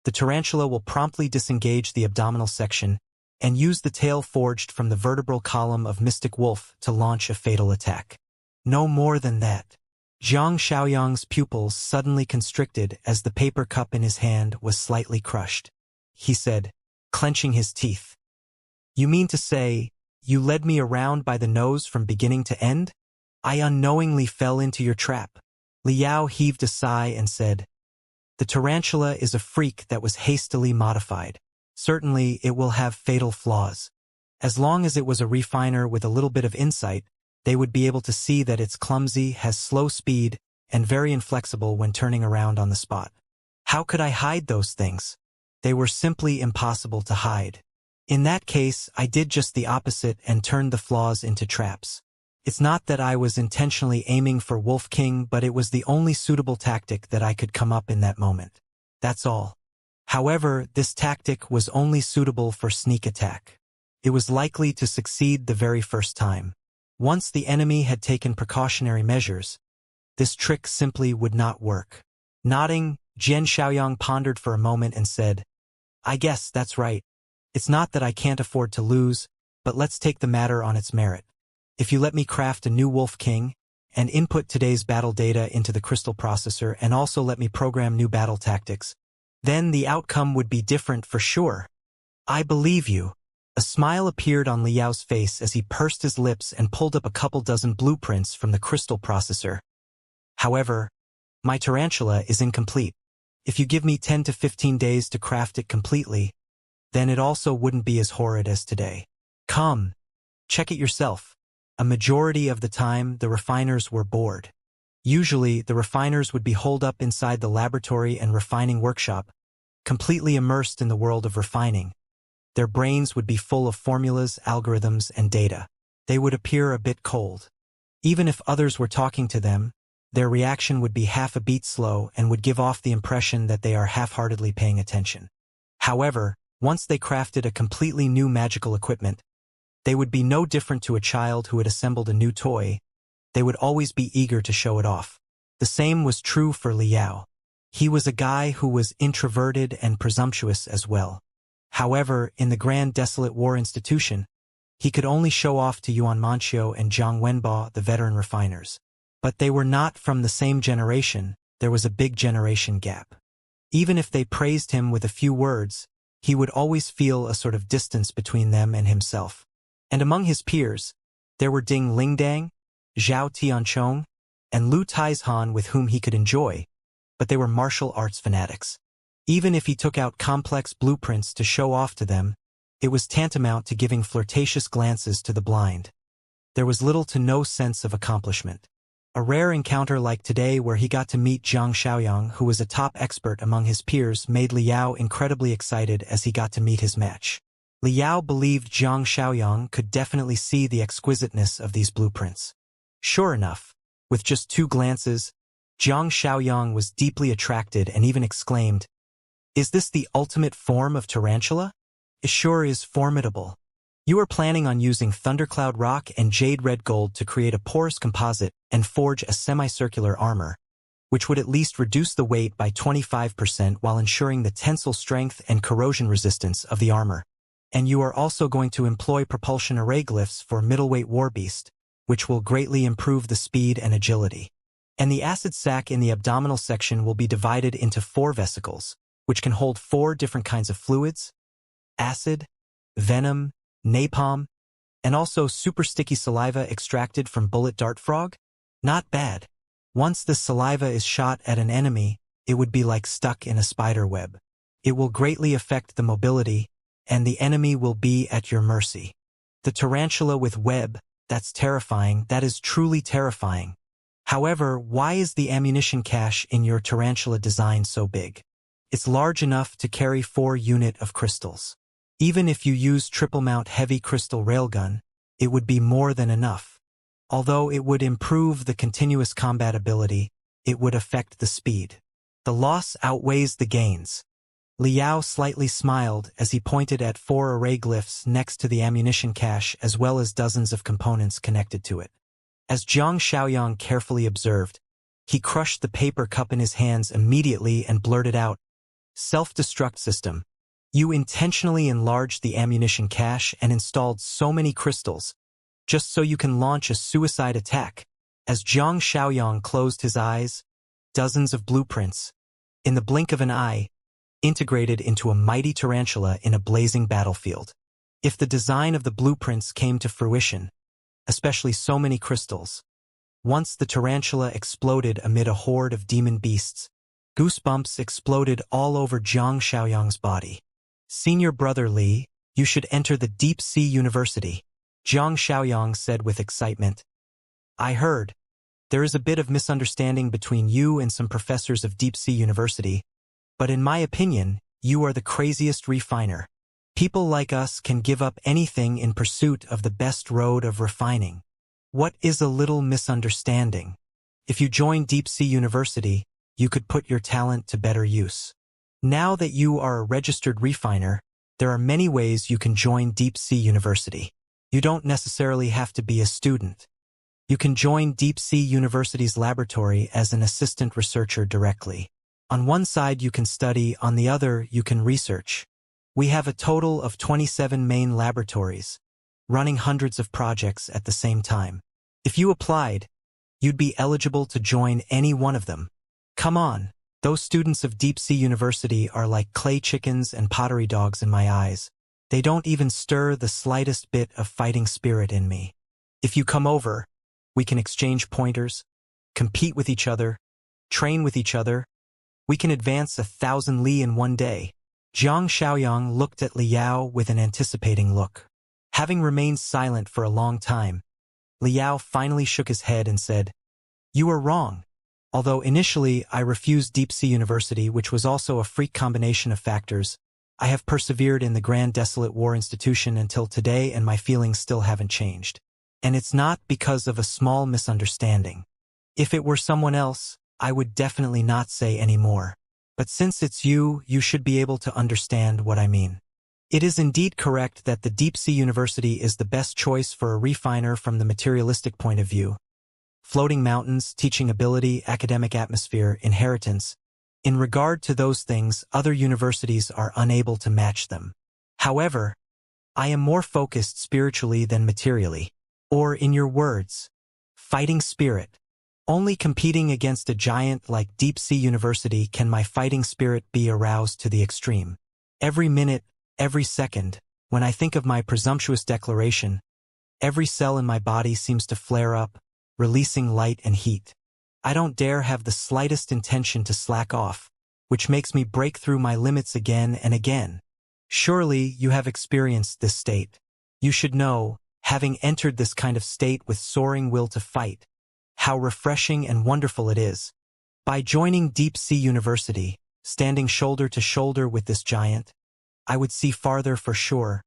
Speaker 1: the Tarantula will promptly disengage the abdominal section and use the tail forged from the vertebral column of Mystic Wolf to launch a fatal attack. No more than that. Zhang Xiaoyang's pupils suddenly constricted as the paper cup in his hand was slightly crushed. He said, clenching his teeth, You mean to say, you led me around by the nose from beginning to end? I unknowingly fell into your trap. Liao heaved a sigh and said, The tarantula is a freak that was hastily modified. Certainly, it will have fatal flaws. As long as it was a refiner with a little bit of insight, they would be able to see that it's clumsy, has slow speed, and very inflexible when turning around on the spot. How could I hide those things? They were simply impossible to hide. In that case, I did just the opposite and turned the flaws into traps. It's not that I was intentionally aiming for Wolf King, but it was the only suitable tactic that I could come up in that moment. That's all. However, this tactic was only suitable for sneak attack. It was likely to succeed the very first time. Once the enemy had taken precautionary measures, this trick simply would not work. Nodding, Jian Xiaoyang pondered for a moment and said, I guess that's right. It's not that I can't afford to lose, but let's take the matter on its merit. If you let me craft a new Wolf King, and input today's battle data into the crystal processor and also let me program new battle tactics, then the outcome would be different for sure. I believe you. A smile appeared on Liao's face as he pursed his lips and pulled up a couple dozen blueprints from the crystal processor. However, my tarantula is incomplete. If you give me 10 to 15 days to craft it completely, then it also wouldn't be as horrid as today. Come, check it yourself. A majority of the time, the refiners were bored. Usually, the refiners would be holed up inside the laboratory and refining workshop, completely immersed in the world of refining. Their brains would be full of formulas, algorithms, and data. They would appear a bit cold. Even if others were talking to them, their reaction would be half a beat slow and would give off the impression that they are half-heartedly paying attention. However, once they crafted a completely new magical equipment, they would be no different to a child who had assembled a new toy. They would always be eager to show it off. The same was true for Liao. He was a guy who was introverted and presumptuous as well. However, in the Grand Desolate War Institution, he could only show off to Yuan Manqiu and Zhang Wenbo, the veteran refiners. But they were not from the same generation. There was a big generation gap. Even if they praised him with a few words, he would always feel a sort of distance between them and himself. And among his peers, there were Ding Lingdang, Zhao Tianchong, and Lu Taizhan with whom he could enjoy, but they were martial arts fanatics. Even if he took out complex blueprints to show off to them, it was tantamount to giving flirtatious glances to the blind. There was little to no sense of accomplishment. A rare encounter like today where he got to meet Zhang Xiaoyang, who was a top expert among his peers, made Liao incredibly excited as he got to meet his match. Liao believed Zhang Xiaoyang could definitely see the exquisiteness of these blueprints. Sure enough, with just 2 glances, Zhang Xiaoyang was deeply attracted and even exclaimed, Is this the ultimate form of tarantula? It sure is formidable. You are planning on using thundercloud rock and jade red gold to create a porous composite and forge a semicircular armor, which would at least reduce the weight by 25% while ensuring the tensile strength and corrosion resistance of the armor. And you are also going to employ propulsion array glyphs for middleweight warbeast, which will greatly improve the speed and agility. And the acid sac in the abdominal section will be divided into 4 vesicles, which can hold 4 different kinds of fluids: acid, venom, napalm, and also super sticky saliva extracted from bullet dart frog? Not bad. Once this saliva is shot at an enemy, it would be like stuck in a spider web. It will greatly affect the mobility, and the enemy will be at your mercy. The tarantula with web, that's terrifying, that is truly terrifying. However, why is the ammunition cache in your tarantula design so big? It's large enough to carry 4 units of crystals. Even if you use triple mount heavy crystal railgun, it would be more than enough. Although it would improve the continuous combat ability, it would affect the speed. The loss outweighs the gains. Liao slightly smiled as he pointed at 4 array glyphs next to the ammunition cache as well as dozens of components connected to it. As Zhang Xiaoyang carefully observed, he crushed the paper cup in his hands immediately and blurted out, "Self-destruct system. You intentionally enlarged the ammunition cache and installed so many crystals, just so you can launch a suicide attack." As Zhang Xiaoyang closed his eyes, dozens of blueprints, in the blink of an eye, integrated into a mighty tarantula in a blazing battlefield. If the design of the blueprints came to fruition, especially so many crystals, once the tarantula exploded amid a horde of demon beasts, goosebumps exploded all over Zhang Xiaoyang's body. "Senior brother Li, you should enter the Deep Sea University," Zhang Xiaoyang said with excitement. "I heard. There is a bit of misunderstanding between you and some professors of Deep Sea University, but in my opinion, you are the craziest refiner. People like us can give up anything in pursuit of the best road of refining. What is a little misunderstanding? If you join Deep Sea University, you could put your talent to better use. Now that you are a registered refiner, there are many ways you can join Deep Sea University. You don't necessarily have to be a student. You can join Deep Sea University's laboratory as an assistant researcher directly. On one side you can study, on the other you can research. We have a total of 27 main laboratories, running hundreds of projects at the same time. If you applied, you'd be eligible to join any one of them. Come on, those students of Deep Sea University are like clay chickens and pottery dogs in my eyes. They don't even stir the slightest bit of fighting spirit in me. If you come over, we can exchange pointers, compete with each other, train with each other. We can advance 1,000 li in one day." Zhang Xiaoyang looked at Liao with an anticipating look. Having remained silent for a long time, Liao finally shook his head and said, "You are wrong. Although initially I refused Deep Sea University, which was also a freak combination of factors, I have persevered in the Grand Desolate War Institution until today and my feelings still haven't changed. And it's not because of a small misunderstanding. If it were someone else, I would definitely not say any more. But since it's you, you should be able to understand what I mean. It is indeed correct that the Deep Sea University is the best choice for a refiner from the materialistic point of view. Floating mountains, teaching ability, academic atmosphere, inheritance. In regard to those things, other universities are unable to match them. However, I am more focused spiritually than materially. Or, in your words, fighting spirit. Only competing against a giant like Deep Sea University can my fighting spirit be aroused to the extreme. Every minute, every second, when I think of my presumptuous declaration, every cell in my body seems to flare up, releasing light and heat. I don't dare have the slightest intention to slack off, which makes me break through my limits again and again. Surely you have experienced this state. You should know, having entered this kind of state with soaring will to fight, how refreshing and wonderful it is. By joining Deep Sea University, standing shoulder to shoulder with this giant, I would see farther for sure,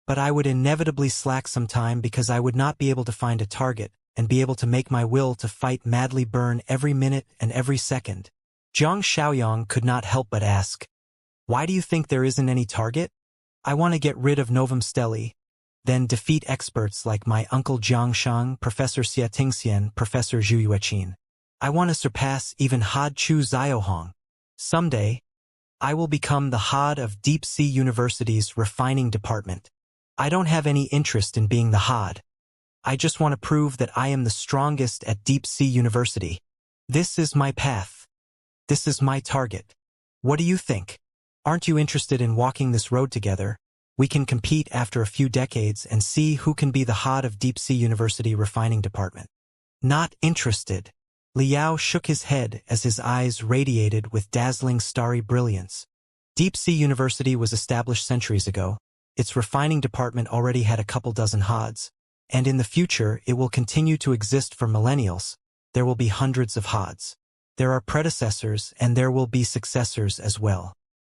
Speaker 1: but I would inevitably slack some time because I would not be able to find a target and be able to make my will to fight madly burn every minute and every second. Zhang Xiaoyang could not help but ask, "Why do you think there isn't any target?" "I want to get rid of Novum Steli, then defeat experts like my uncle Jiang Shang, Professor Xianxia, Professor Zhu Yueqin. I want to surpass even Had Chu Ziohong. Someday, I will become the Had of Deep Sea University's refining department. I don't have any interest in being the Had. I just want to prove that I am the strongest at Deep Sea University. This is my path. This is my target. What do you think? Aren't you interested in walking this road together? We can compete after a few decades and see who can be the Had of Deep Sea University refining department." Not interested. Liao shook his head as his eyes radiated with dazzling starry brilliance. Deep Sea University was established centuries ago. Its refining department already had a couple dozen Hads, and in the future it will continue to exist for millennials. there will be hundreds of Hods. There are predecessors and there will be successors as well.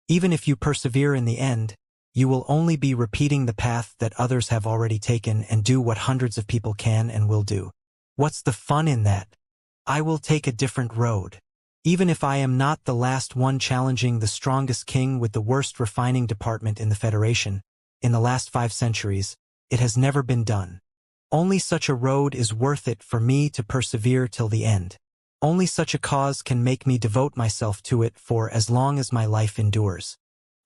Speaker 1: Even if you persevere in the end, you will only be repeating the path that others have already taken and do what hundreds of people can and will do. What's the fun in that? I will take a different road. Even if I am not the last one challenging the strongest king with the worst refining department in the Federation, in the last 5 centuries, it has never been done. Only such a road is worth it for me to persevere till the end. Only such a cause can make me devote myself to it for as long as my life endures.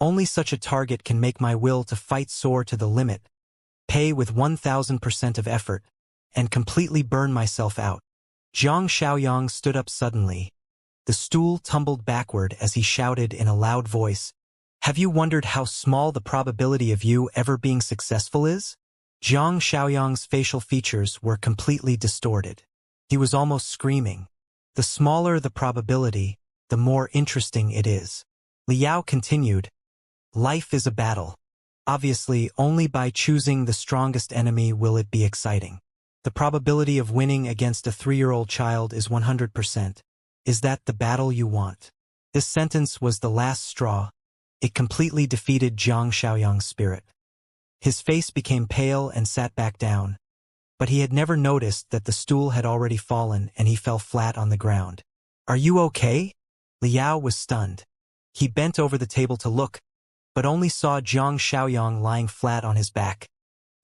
Speaker 1: Only such a target can make my will to fight soar to the limit, pay with 1000% of effort, and completely burn myself out. Zhang Xiaoyang stood up suddenly. The stool tumbled backward as he shouted in a loud voice, "Have you wondered how small the probability of you ever being successful is?" Zhang Xiaoyang's facial features were completely distorted. He was almost screaming. The smaller the probability, the more interesting it is. Liao continued, "Life is a battle. Obviously, only by choosing the strongest enemy will it be exciting. The probability of winning against a 3-year-old child is 100%. Is that the battle you want?" This sentence was the last straw. It completely defeated Zhang Xiaoyang's spirit. His face became pale and sat back down. But he had never noticed that the stool had already fallen and he fell flat on the ground. "Are you okay?" Liao was stunned. He bent over the table to look, but only saw Zhang Xiaoyang lying flat on his back,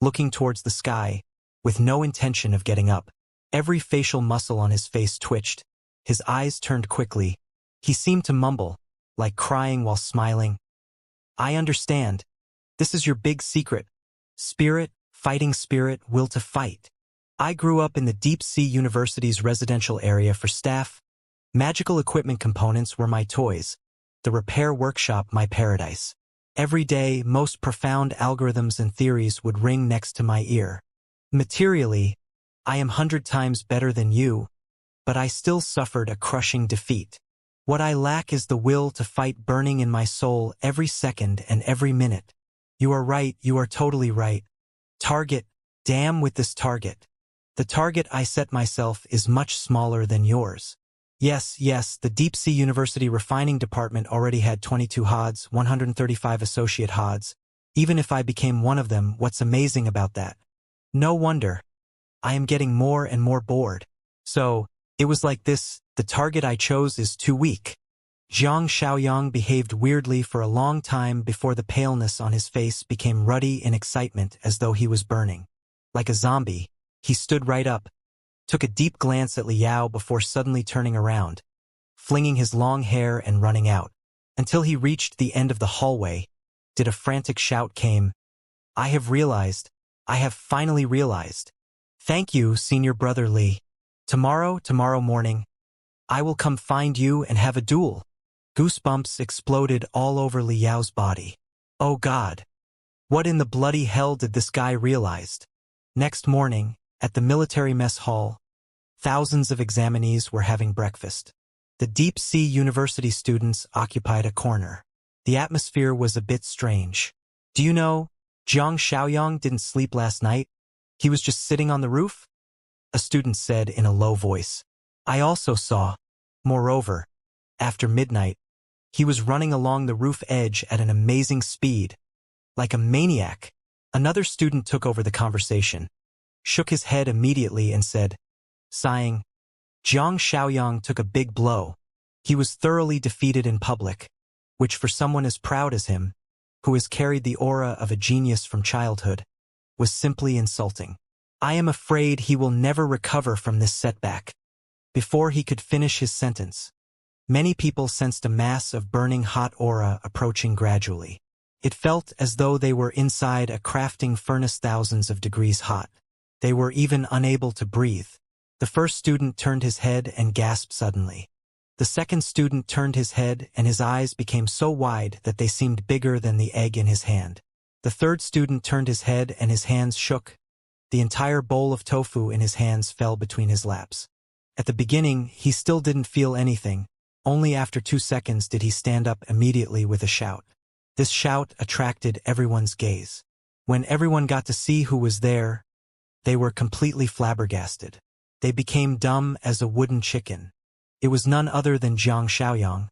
Speaker 1: looking towards the sky, with no intention of getting up. Every facial muscle on his face twitched. His eyes turned quickly. He seemed to mumble, like crying while smiling. "I understand. This is your big secret. Spirit, fighting spirit, will to fight. I grew up in the Deep Sea University's residential area for staff. Magical equipment components were my toys. The repair workshop my paradise. Every day, most profound algorithms and theories would ring next to my ear. Materially, I am 100 times better than you, but I still suffered a crushing defeat. What I lack is the will to fight burning in my soul every second and every minute. You are right, you are totally right. Target, damn with this target. The target I set myself is much smaller than yours. Yes, the Deep Sea University refining department already had 22 Hods, 135 associate Hods. Even if I became one of them, what's amazing about that? No wonder. I am getting more and more bored. So, it was like this, the target I chose is too weak." Zhang Xiaoyang behaved weirdly for a long time before the paleness on his face became ruddy in excitement as though he was burning. Like a zombie, he stood right up, took a deep glance at Liao before suddenly turning around, flinging his long hair and running out. Until he reached the end of the hallway, a frantic shout came, "I have realized. I have finally realized. Thank you, Senior Brother Li. Tomorrow morning, I will come find you and have a duel." Goosebumps exploded all over Liao's body. Oh God! What in the bloody hell did this guy realize? Next morning, at the military mess hall, thousands of examinees were having breakfast. The Deep Sea University students occupied a corner. The atmosphere was a bit strange. "Do you know, Zhang Xiaoyang didn't sleep last night? He was just sitting on the roof?" A student said in a low voice. "I also saw. Moreover, after midnight, he was running along the roof edge at an amazing speed, like a maniac." Another student took over the conversation, shook his head immediately and said, sighing, "Zhang Xiaoyang took a big blow. He was thoroughly defeated in public, which for someone as proud as him, who has carried the aura of a genius from childhood, was simply insulting. I am afraid he will never recover from this setback." Before he could finish his sentence, many people sensed a mass of burning hot aura approaching gradually. It felt as though they were inside a crafting furnace thousands of degrees hot. They were even unable to breathe. The first student turned his head and gasped suddenly. The second student turned his head and his eyes became so wide that they seemed bigger than the egg in his hand. The third student turned his head and his hands shook. The entire bowl of tofu in his hands fell between his laps. At the beginning, he still didn't feel anything. Only after 2 seconds did he stand up immediately with a shout. This shout attracted everyone's gaze. When everyone got to see who was there, they were completely flabbergasted. They became dumb as a wooden chicken. It was none other than Xianxia,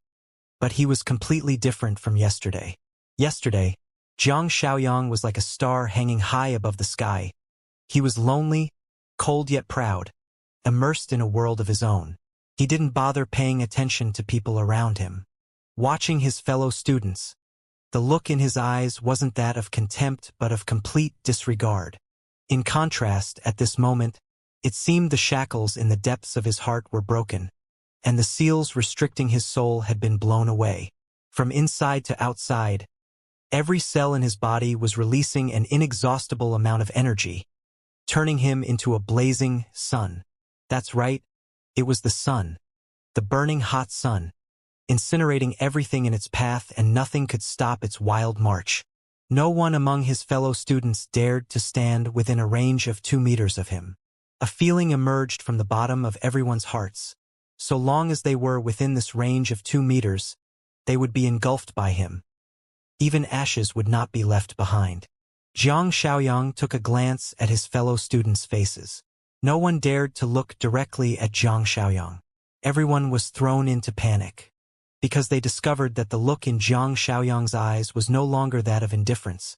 Speaker 1: but he was completely different from yesterday. Yesterday, Xianxia was like a star hanging high above the sky. He was lonely, cold yet proud, immersed in a world of his own. He didn't bother paying attention to people around him. Watching his fellow students, the look in his eyes wasn't that of contempt but of complete disregard. In contrast, at this moment, it seemed the shackles in the depths of his heart were broken, and the seals restricting his soul had been blown away. From inside to outside, every cell in his body was releasing an inexhaustible amount of energy, turning him into a blazing sun. That's right, it was the sun, the burning hot sun, incinerating everything in its path, and nothing could stop its wild march. No one among his fellow students dared to stand within a range of 2 meters of him. A feeling emerged from the bottom of everyone's hearts. So long as they were within this range of 2 meters, they would be engulfed by him. Even ashes would not be left behind. Xianxia took a glance at his fellow students' faces. No one dared to look directly at Xianxia. Everyone was thrown into panic, because they discovered that the look in Xianxia's eyes was no longer that of indifference,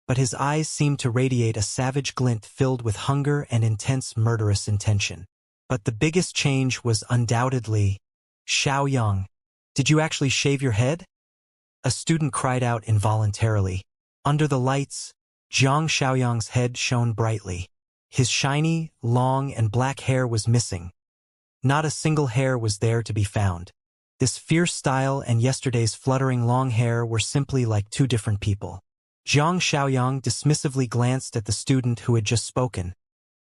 Speaker 1: but his eyes seemed to radiate a savage glint filled with hunger and intense murderous intention. But the biggest change was undoubtedly, Xiaoyang, did you actually shave your head? A student cried out involuntarily. Under the lights, Zhang Xiaoyang's head shone brightly. His shiny, long and black hair was missing. Not a single hair was there to be found. This fierce style and yesterday's fluttering long hair were simply like two different people. Zhang Xiaoyang dismissively glanced at the student who had just spoken,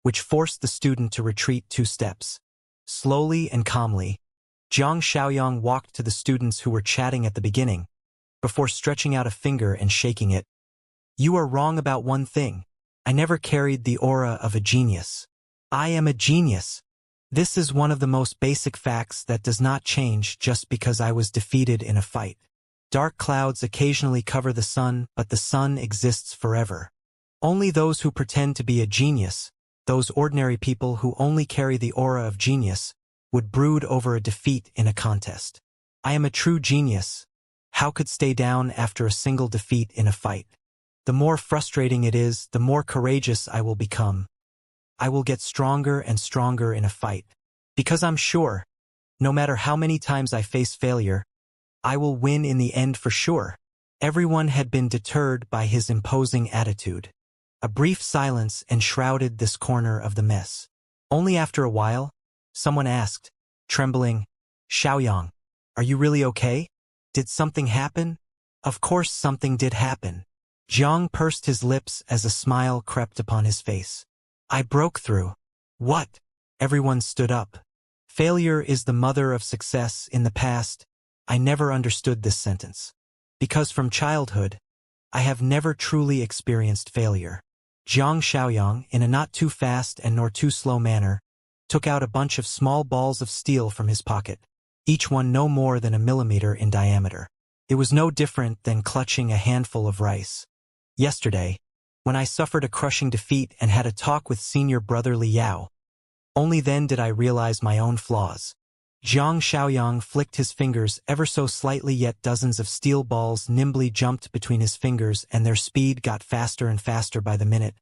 Speaker 1: which forced the student to retreat 2 steps. Slowly and calmly, Zhang Xiaoyang walked to the students who were chatting at the beginning, before stretching out a finger and shaking it. You are wrong about one thing. I never carried the aura of a genius. I am a genius. This is one of the most basic facts that does not change just because I was defeated in a fight. Dark clouds occasionally cover the sun, but the sun exists forever. Only those who pretend to be a genius, those ordinary people who only carry the aura of genius, would brood over a defeat in a contest. I am a true genius. How could stay down after a single defeat in a fight? The more frustrating it is, the more courageous I will become. I will get stronger and stronger in a fight. Because I'm sure, no matter how many times I face failure, I will win in the end for sure. Everyone had been deterred by his imposing attitude. A brief silence enshrouded this corner of the mess. Only after a while, someone asked, trembling, Xiaoyang, are you really okay? Did something happen? Of course something did happen. Jiang pursed his lips as a smile crept upon his face. I broke through. What? Everyone stood up. Failure is the mother of success. In the past, I never understood this sentence. Because from childhood, I have never truly experienced failure. Zhang Xiaoyang, in a not too fast and nor too slow manner, took out a bunch of small balls of steel from his pocket, each one no more than a millimeter in diameter. It was no different than clutching a handful of rice. Yesterday, when I suffered a crushing defeat and had a talk with senior brother Li Yao, only then did I realize my own flaws. Zhang Xiaoyang flicked his fingers ever so slightly, yet dozens of steel balls nimbly jumped between his fingers, and their speed got faster and faster by the minute.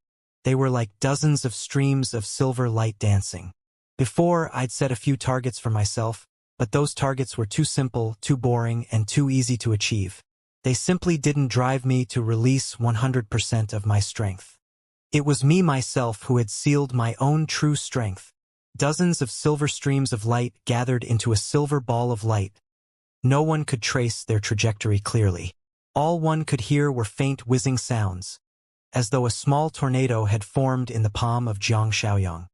Speaker 1: They were like dozens of streams of silver light dancing. Before, I'd set a few targets for myself, but those targets were too simple, too boring, and too easy to achieve. They simply didn't drive me to release 100% of my strength. It was me myself who had sealed my own true strength. Dozens of silver streams of light gathered into a silver ball of light. No one could trace their trajectory clearly. All one could hear were faint whizzing sounds, as though a small tornado had formed in the palm of Zhang Xiaoyang.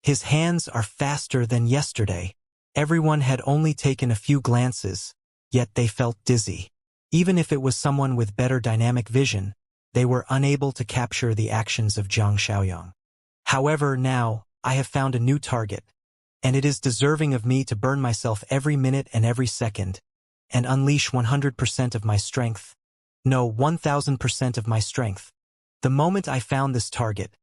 Speaker 1: His hands are faster than yesterday. Everyone had only taken a few glances, yet they felt dizzy. Even if it was someone with better dynamic vision, they were unable to capture the actions of Zhang Xiaoyang. However, now, I have found a new target, and it is deserving of me to burn myself every minute and every second, and unleash 100% of my strength. No, 1000% of my strength. The moment I found this target,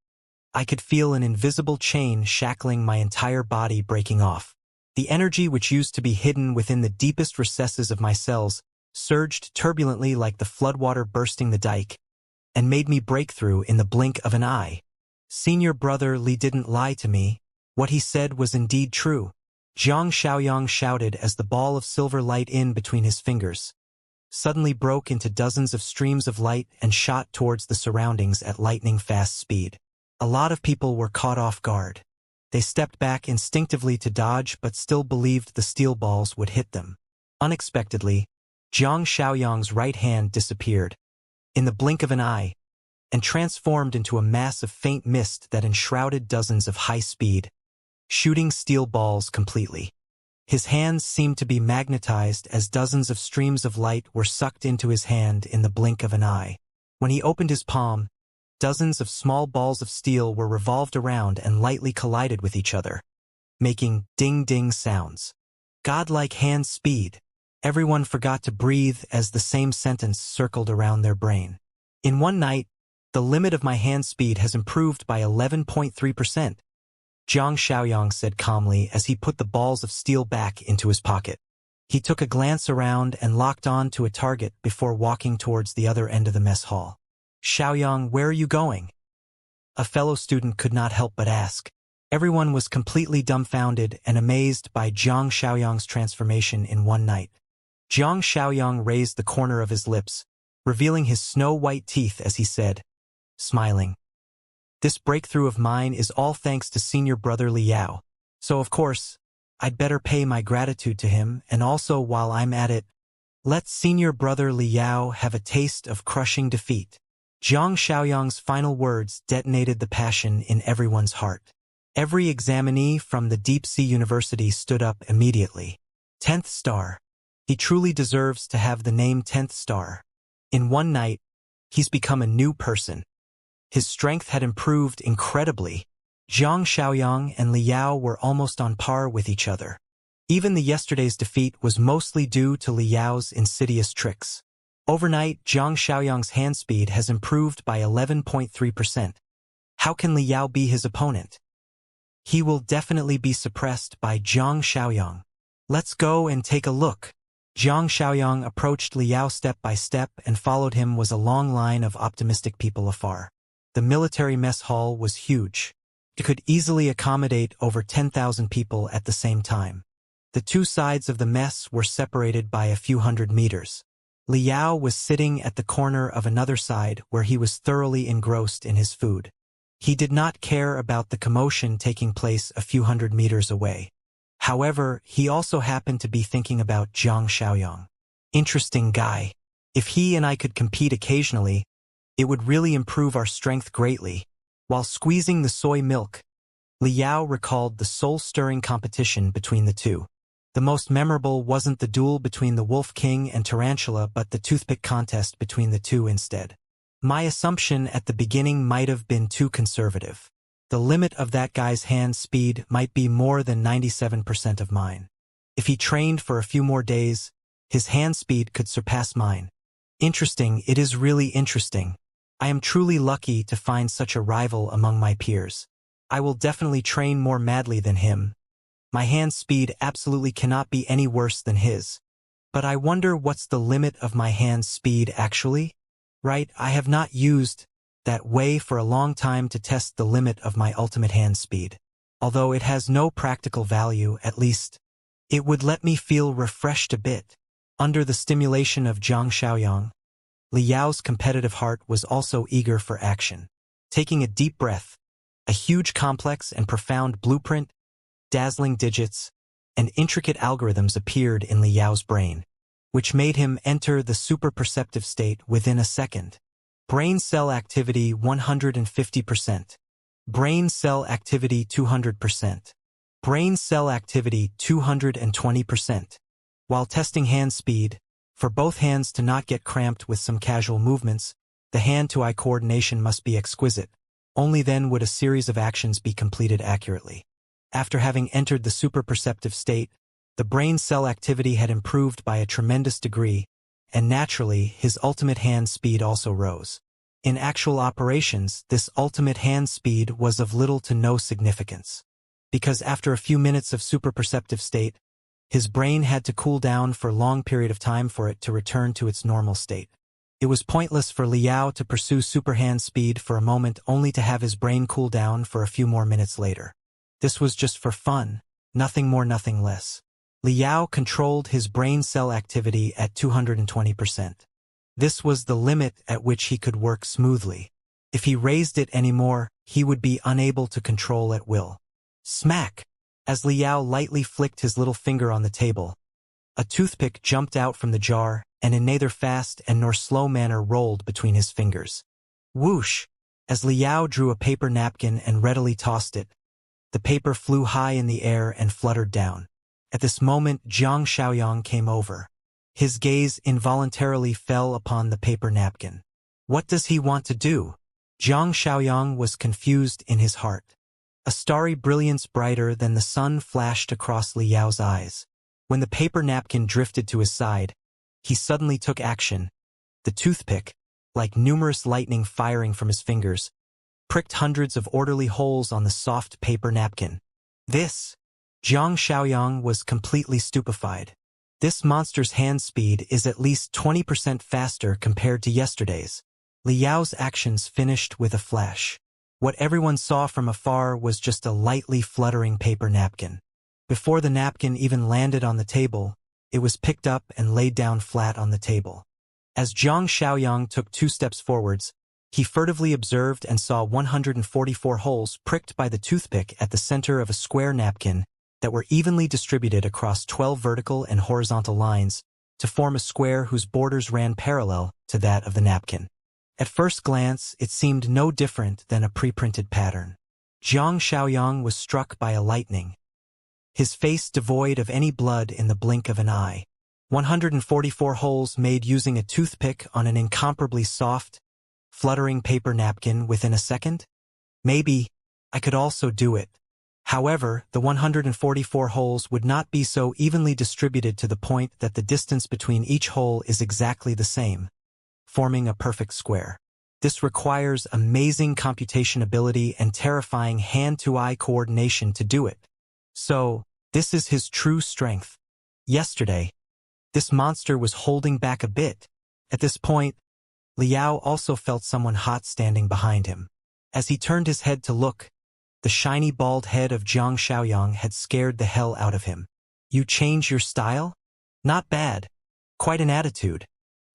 Speaker 1: I could feel an invisible chain shackling my entire body breaking off. The energy which used to be hidden within the deepest recesses of my cells surged turbulently like the floodwater bursting the dike, and made me break through in the blink of an eye. Senior brother Li didn't lie to me. What he said was indeed true. Zhang Xiaoyang shouted as the ball of silver light in between his fingers suddenly broke into dozens of streams of light and shot towards the surroundings at lightning-fast speed. A lot of people were caught off guard. They stepped back instinctively to dodge but still believed the steel balls would hit them. Unexpectedly, Zhang Xiaoyang's right hand disappeared, in the blink of an eye, and transformed into a mass of faint mist that enshrouded dozens of high-speed, shooting steel balls completely. His hands seemed to be magnetized as dozens of streams of light were sucked into his hand in the blink of an eye. When he opened his palm, dozens of small balls of steel were revolved around and lightly collided with each other, making ding-ding sounds. Godlike hand speed. Everyone forgot to breathe as the same sentence circled around their brain. In one night, the limit of my hand speed has improved by 11.3%. Zhang Xiaoyang said calmly as he put the balls of steel back into his pocket. He took a glance around and locked on to a target before walking towards the other end of the mess hall. Xiaoyang, where are you going? A fellow student could not help but ask. Everyone was completely dumbfounded and amazed by Zhang Xiaoyang's transformation in one night. Zhang Xiaoyang raised the corner of his lips, revealing his snow-white teeth as he said, smiling, "This breakthrough of mine is all thanks to senior brother Li Yao. So of course, I'd better pay my gratitude to him, and also while I'm at it, let senior brother Li Yao have a taste of crushing defeat." Zhang Xiaoyang's final words detonated the passion in everyone's heart. Every examinee from the deep-sea university stood up immediately. 10th star. He truly deserves to have the name 10th star. In one night, he's become a new person. His strength had improved incredibly. Zhang Xiaoyang and Li Yao were almost on par with each other. Even the yesterday's defeat was mostly due to Li Yao's insidious tricks. Overnight, Zhang Xiaoyang's hand speed has improved by 11.3%. How can Li Yao be his opponent? He will definitely be suppressed by Zhang Xiaoyang. Let's go and take a look. Zhang Xiaoyang approached Li Yao step by step, and followed him was a long line of optimistic people afar. The military mess hall was huge. It could easily accommodate over 10,000 people at the same time. The two sides of the mess were separated by a few hundred meters. Li Yao was sitting at the corner of another side where he was thoroughly engrossed in his food. He did not care about the commotion taking place a few hundred meters away. However, he also happened to be thinking about Zhang Xiaoyang. Interesting guy. If he and I could compete occasionally, it would really improve our strength greatly. While squeezing the soy milk, Li Yao recalled the soul-stirring competition between the two. The most memorable wasn't the duel between the Wolf King and Tarantula, but the toothpick contest between the two instead. My assumption at the beginning might have been too conservative. The limit of that guy's hand speed might be more than 97% of mine. If he trained for a few more days, his hand speed could surpass mine. Interesting, it is really interesting. I am truly lucky to find such a rival among my peers. I will definitely train more madly than him. My hand speed absolutely cannot be any worse than his. But I wonder what's the limit of my hand speed actually? Right, I have not used that way for a long time to test the limit of my ultimate hand speed. Although it has no practical value, at least it would let me feel refreshed a bit. Under the stimulation of Zhang Xiaoyang, Li Yao's competitive heart was also eager for action. Taking a deep breath, a huge complex and profound blueprint, dazzling digits, and intricate algorithms appeared in Li Yao's brain, which made him enter the super-perceptive state within a second. Brain cell activity 150%. Brain cell activity 200%. Brain cell activity 220%. While testing hand speed, for both hands to not get cramped with some casual movements, the hand-to-eye coordination must be exquisite. Only then would a series of actions be completed accurately. After having entered the super-perceptive state, the brain cell activity had improved by a tremendous degree, and naturally, his ultimate hand speed also rose. In actual operations, this ultimate hand speed was of little to no significance. Because after a few minutes of super-perceptive state, his brain had to cool down for a long period of time for it to return to its normal state. It was pointless for Liao to pursue super hand speed for a moment only to have his brain cool down for a few more minutes later. This was just for fun, nothing more, nothing less. Liao controlled his brain cell activity at 220%. This was the limit at which he could work smoothly. If he raised it anymore, he would be unable to control at will. Smack! As Liao lightly flicked his little finger on the table, a toothpick jumped out from the jar and in neither fast and nor slow manner rolled between his fingers. Whoosh! As Liao drew a paper napkin and readily tossed it, the paper flew high in the air and fluttered down. At this moment Zhang Xiaoyang came over. His gaze involuntarily fell upon the paper napkin. What does he want to do? Zhang Xiaoyang was confused in his heart. A starry brilliance brighter than the sun flashed across Liao's eyes. When the paper napkin drifted to his side, he suddenly took action. The toothpick, like numerous lightning firing from his fingers, pricked hundreds of orderly holes on the soft paper napkin. This! Zhang Xiaoyang was completely stupefied. This monster's hand speed is at least 20% faster compared to yesterday's. Liao's actions finished with a flash. What everyone saw from afar was just a lightly fluttering paper napkin. Before the napkin even landed on the table, it was picked up and laid down flat on the table. As Zhang Xiaoyang took 2 steps forwards, he furtively observed and saw 144 holes pricked by the toothpick at the center of a square napkin that were evenly distributed across 12 vertical and horizontal lines to form a square whose borders ran parallel to that of the napkin. At first glance, it seemed no different than a pre-printed pattern. Zhang Xiaoyang was struck by a lightning. His face devoid of any blood in the blink of an eye. 144 holes made using a toothpick on an incomparably soft, fluttering paper napkin within a second? Maybe I could also do it. However, the 144 holes would not be so evenly distributed to the point that the distance between each hole is exactly the same, forming a perfect square. This requires amazing computation ability and terrifying hand-to-eye coordination to do it. So, this is his true strength. Yesterday, this monster was holding back a bit. At this point, Liao also felt someone hot standing behind him. As he turned his head to look, the shiny bald head of Zhang Xiaoyang had scared the hell out of him. You change your style? Not bad. Quite an attitude.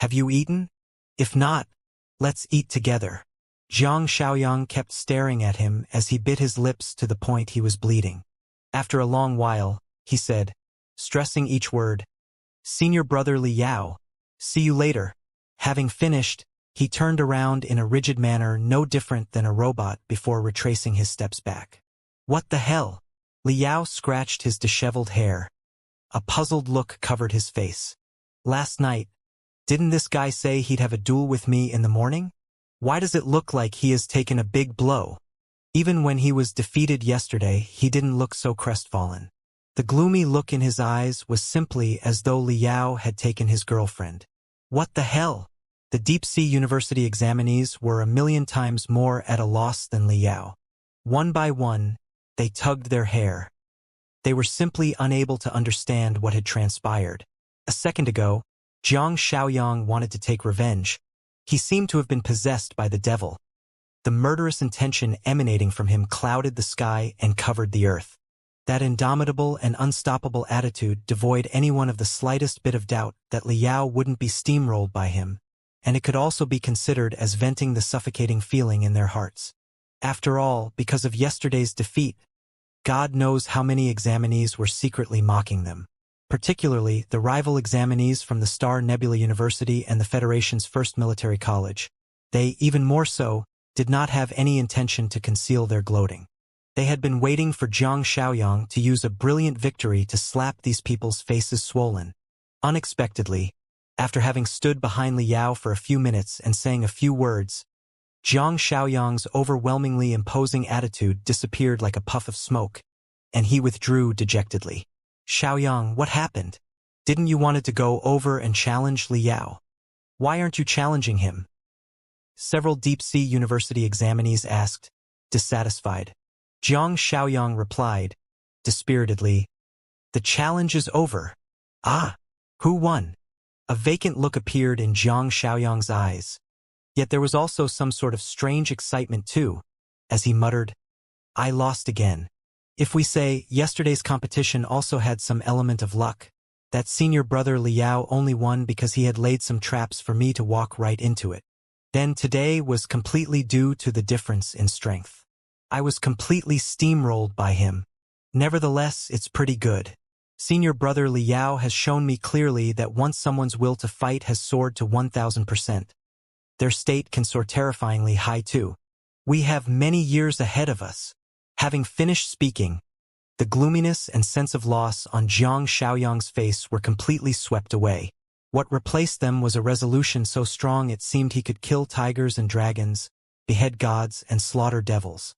Speaker 1: Have you eaten? If not, let's eat together. Zhang Xiaoyang kept staring at him as he bit his lips to the point he was bleeding. After a long while, he said, stressing each word, Senior brother Liao, see you later. Having finished, he turned around in a rigid manner no different than a robot before retracing his steps back. What the hell? Liao scratched his disheveled hair. A puzzled look covered his face. Last night, didn't this guy say he'd have a duel with me in the morning? Why does it look like he has taken a big blow? Even when he was defeated yesterday, he didn't look so crestfallen. The gloomy look in his eyes was simply as though Liao had taken his girlfriend. What the hell? The deep-sea university examinees were 1,000,000 times more at a loss than Liao. One by one, they tugged their hair. They were simply unable to understand what had transpired. A second ago, Zhang Xiaoyang wanted to take revenge. He seemed to have been possessed by the devil. The murderous intention emanating from him clouded the sky and covered the earth. That indomitable and unstoppable attitude devoid anyone of the slightest bit of doubt that Liao wouldn't be steamrolled by him, and it could also be considered as venting the suffocating feeling in their hearts. After all, because of yesterday's defeat, God knows how many examinees were secretly mocking them. Particularly, the rival examinees from the Star Nebula University and the Federation's first military college. They, even more so, did not have any intention to conceal their gloating. They had been waiting for Zhang Xiaoyang to use a brilliant victory to slap these people's faces swollen. Unexpectedly, after having stood behind Liao for a few minutes and saying a few words, Zhang Xiaoyang's overwhelmingly imposing attitude disappeared like a puff of smoke, and he withdrew dejectedly. Xiaoyang, what happened? Didn't you want to go over and challenge Liao? Why aren't you challenging him? several deep-sea university examinees asked, dissatisfied. Jiang Xiaoyang replied, dispiritedly, the challenge is over. Ah, who won? A vacant look appeared in Jiang Xiaoyang's eyes. Yet there was also some sort of strange excitement too, as he muttered, I lost again. If we say yesterday's competition also had some element of luck, that senior brother Liao only won because he had laid some traps for me to walk right into it. Then today was completely due to the difference in strength. I was completely steamrolled by him. Nevertheless, it's pretty good. Senior brother Liao has shown me clearly that once someone's will to fight has soared to 1000%, their state can soar terrifyingly high too. We have many years ahead of us. Having finished speaking, the gloominess and sense of loss on Jiang Xiaoyang's face were completely swept away. What replaced them was a resolution so strong it seemed he could kill tigers and dragons, behead gods and slaughter devils.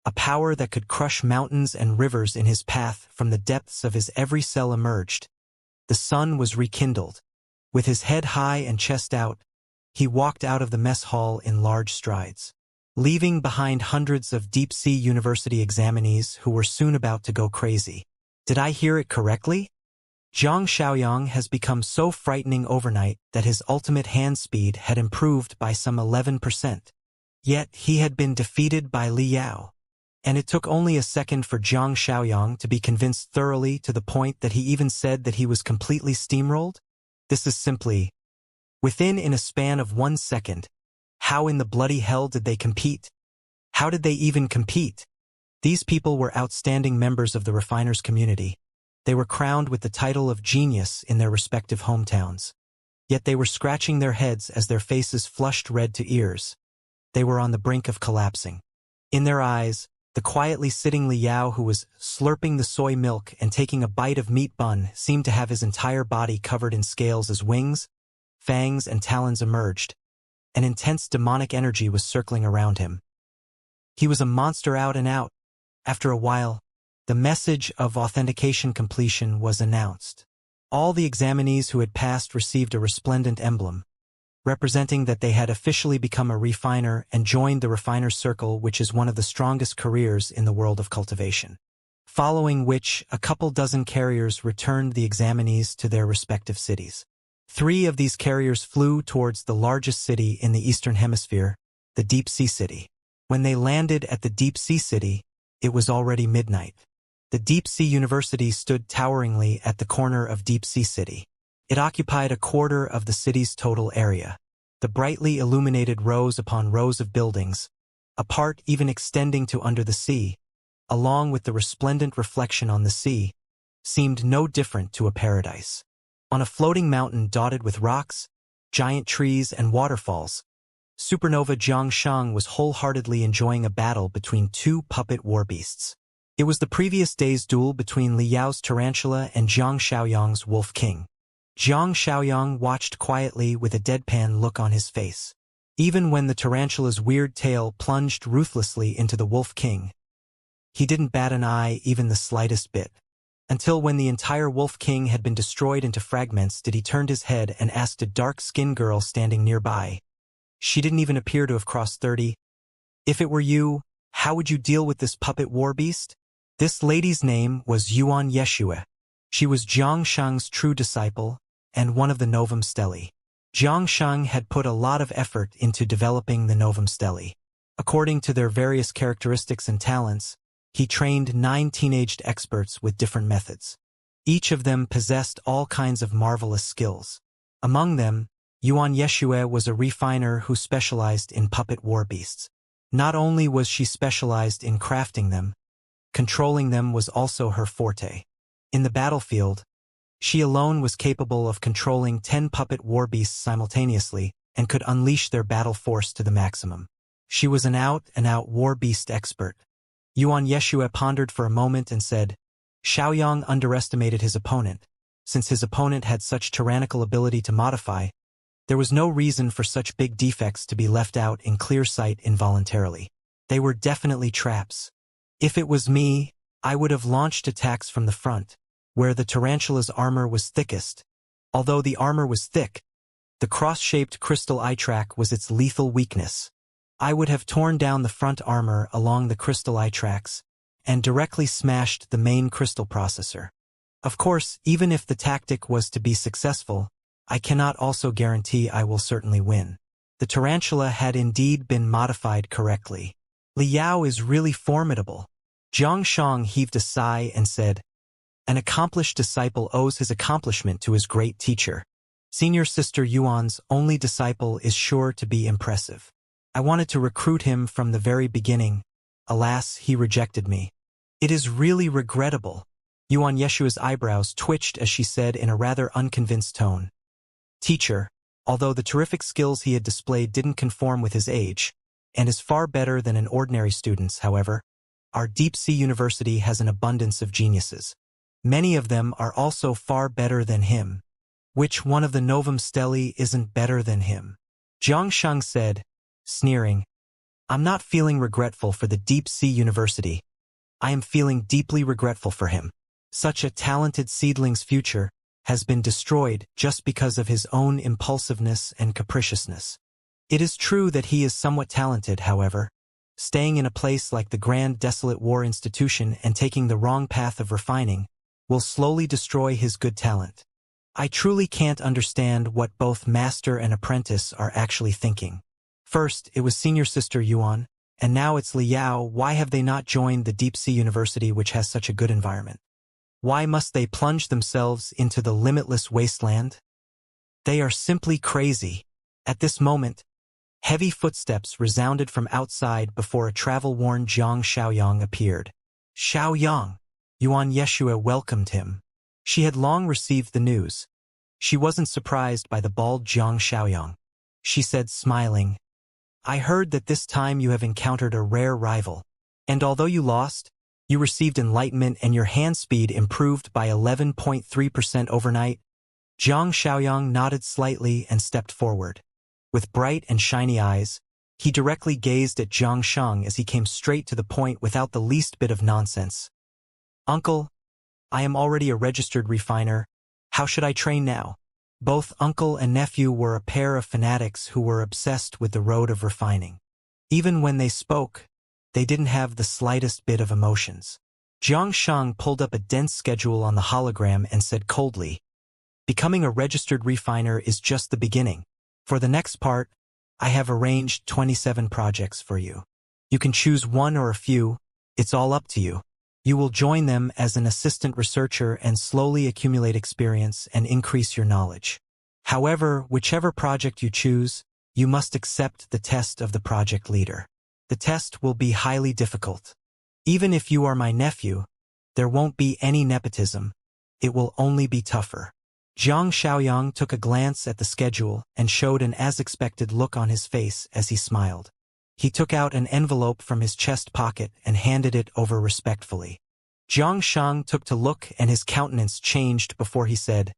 Speaker 1: A power that could crush mountains and rivers in his path from the depths of his every cell emerged. The sun was rekindled. With his head high and chest out, he walked out of the mess hall in large strides, leaving behind hundreds of deep-sea university examinees who were soon about to go crazy. Did I hear it correctly? Jiang Xiaoyang has become so frightening overnight that his ultimate hand speed had improved by some 11%. Yet he had been defeated by Liao. And it took only a second for Jiang Xiaoyang to be convinced thoroughly to the point that he even said that he was completely steamrolled? This is simply, within in a span of 1 second. How in the bloody hell did they compete? How did they even compete? These people were outstanding members of the refiners' community. They were crowned with the title of genius in their respective hometowns. Yet they were scratching their heads as their faces flushed red to ears. They were on the brink of collapsing. In their eyes, the quietly sitting Liao who was slurping the soy milk and taking a bite of meat bun seemed to have his entire body covered in scales as wings, fangs and talons emerged. An intense demonic energy was circling around him. He was a monster out and out. After a while, the message of authentication completion was announced. All the examinees who had passed received a resplendent emblem, representing that they had officially become a refiner and joined the refiner's circle, which is one of the strongest careers in the world of cultivation. Following which, a couple dozen carriers returned the examinees to their respective cities. 3 of these carriers flew towards the largest city in the Eastern Hemisphere, the Deep Sea City. When they landed at the Deep Sea City, it was already midnight. The Deep Sea University stood toweringly at the corner of Deep Sea City. It occupied a quarter of the city's total area. The brightly illuminated rows upon rows of buildings, a part even extending to under the sea, along with the resplendent reflection on the sea, seemed no different to a paradise. On a floating mountain dotted with rocks, giant trees, and waterfalls, Supernova Jiangshang was wholeheartedly enjoying a battle between 2 puppet war beasts. It was the previous day's duel between Liao's tarantula and Jiang Xiaoyang's wolf king. Jiang Xiaoyang watched quietly with a deadpan look on his face. Even when the tarantula's weird tail plunged ruthlessly into the wolf king, he didn't bat an eye even the slightest bit. Until when the entire Wolf King had been destroyed into fragments did he turn his head and asked a dark-skinned girl standing nearby. She didn't even appear to have crossed 30. If it were you, how would you deal with this puppet war beast? This lady's name was Yuan Yeshua. She was Jiang Shang's true disciple and one of the Novum Stelli. Jiang Shang had put a lot of effort into developing the Novum Stelli. According to their various characteristics and talents, he trained 9 teenaged experts with different methods. Each of them possessed all kinds of marvelous skills. Among them, Yuan Yeshua was a refiner who specialized in puppet war beasts. Not only was she specialized in crafting them, controlling them was also her forte. In the battlefield, she alone was capable of controlling 10 puppet war beasts simultaneously and could unleash their battle force to the maximum. She was an out-and-out war beast expert. Yuan Yeshua pondered for a moment and said, Xiaoyang underestimated his opponent. Since his opponent had such tyrannical ability to modify, there was no reason for such big defects to be left out in clear sight involuntarily. They were definitely traps. If it was me, I would have launched attacks from the front, where the tarantula's armor was thickest. Although the armor was thick, The cross-shaped crystal eye track was its lethal weakness. I would have torn down the front armor along the crystal eye tracks and directly smashed the main crystal processor. Of course, even if the tactic was to be successful, I cannot also guarantee I will certainly win. The tarantula had indeed been modified correctly. Liao is really formidable. Jiang Shang heaved a sigh and said, "An accomplished disciple owes his accomplishment to his great teacher. Senior Sister Yuan's only disciple is sure to be impressive. I wanted to recruit him from the very beginning. Alas, he rejected me. It is really regrettable." Yuan Yeshua's eyebrows twitched as she said in a rather unconvinced tone, "Teacher, although the terrific skills he had displayed didn't conform with his age, and is far better than an ordinary student's, however, our deep-sea university has an abundance of geniuses. Many of them are also far better than him. Which one of the Novum Stelae isn't better than him?" Jiang Shang said, sneering, "I'm not feeling regretful for the deep-sea university. I am feeling deeply regretful for him. Such a talented seedling's future has been destroyed just because of his own impulsiveness and capriciousness. It is true that he is somewhat talented, however. Staying in a place like the Grand Desolate War Institution and taking the wrong path of refining will slowly destroy his good talent. I truly can't understand what both master and apprentice are actually thinking. First, it was Senior Sister Yuan, and now it's Liao. Why have they not joined the deep-sea university which has such a good environment? Why must they plunge themselves into the limitless wasteland? They are simply crazy." At this moment, heavy footsteps resounded from outside before a travel-worn Jiang Xiaoyang appeared. "Xiaoyang!" Yuan Yeshua welcomed him. She had long received the news. She wasn't surprised by the bald Jiang Xiaoyang. She said, smiling, "I heard that this time you have encountered a rare rival, and although you lost, you received enlightenment and your hand speed improved by 11.3% overnight." Jiang Xiaoyang nodded slightly and stepped forward. With bright and shiny eyes, he directly gazed at Jiang Shang as he came straight to the point without the least bit of nonsense. "Uncle, I am already a registered refiner. How should I train now?" Both uncle and nephew were a pair of fanatics who were obsessed with the road of refining. Even when they spoke, they didn't have the slightest bit of emotions. Jiang Shang pulled up a dense schedule on the hologram and said coldly, "Becoming a registered refiner is just the beginning. For the next part, I have arranged 27 projects for you. You can choose one or a few. It's all up to you. You will join them as an assistant researcher and slowly accumulate experience and increase your knowledge. However, whichever project you choose, you must accept the test of the project leader. The test will be highly difficult. Even if you are my nephew, there won't be any nepotism. It will only be tougher." Jiang Xiaoyang took a glance at the schedule and showed an as-expected look on his face as he smiled. He took out an envelope from his chest pocket and handed it over respectfully. Jiang Shang took to look and his countenance changed before he said,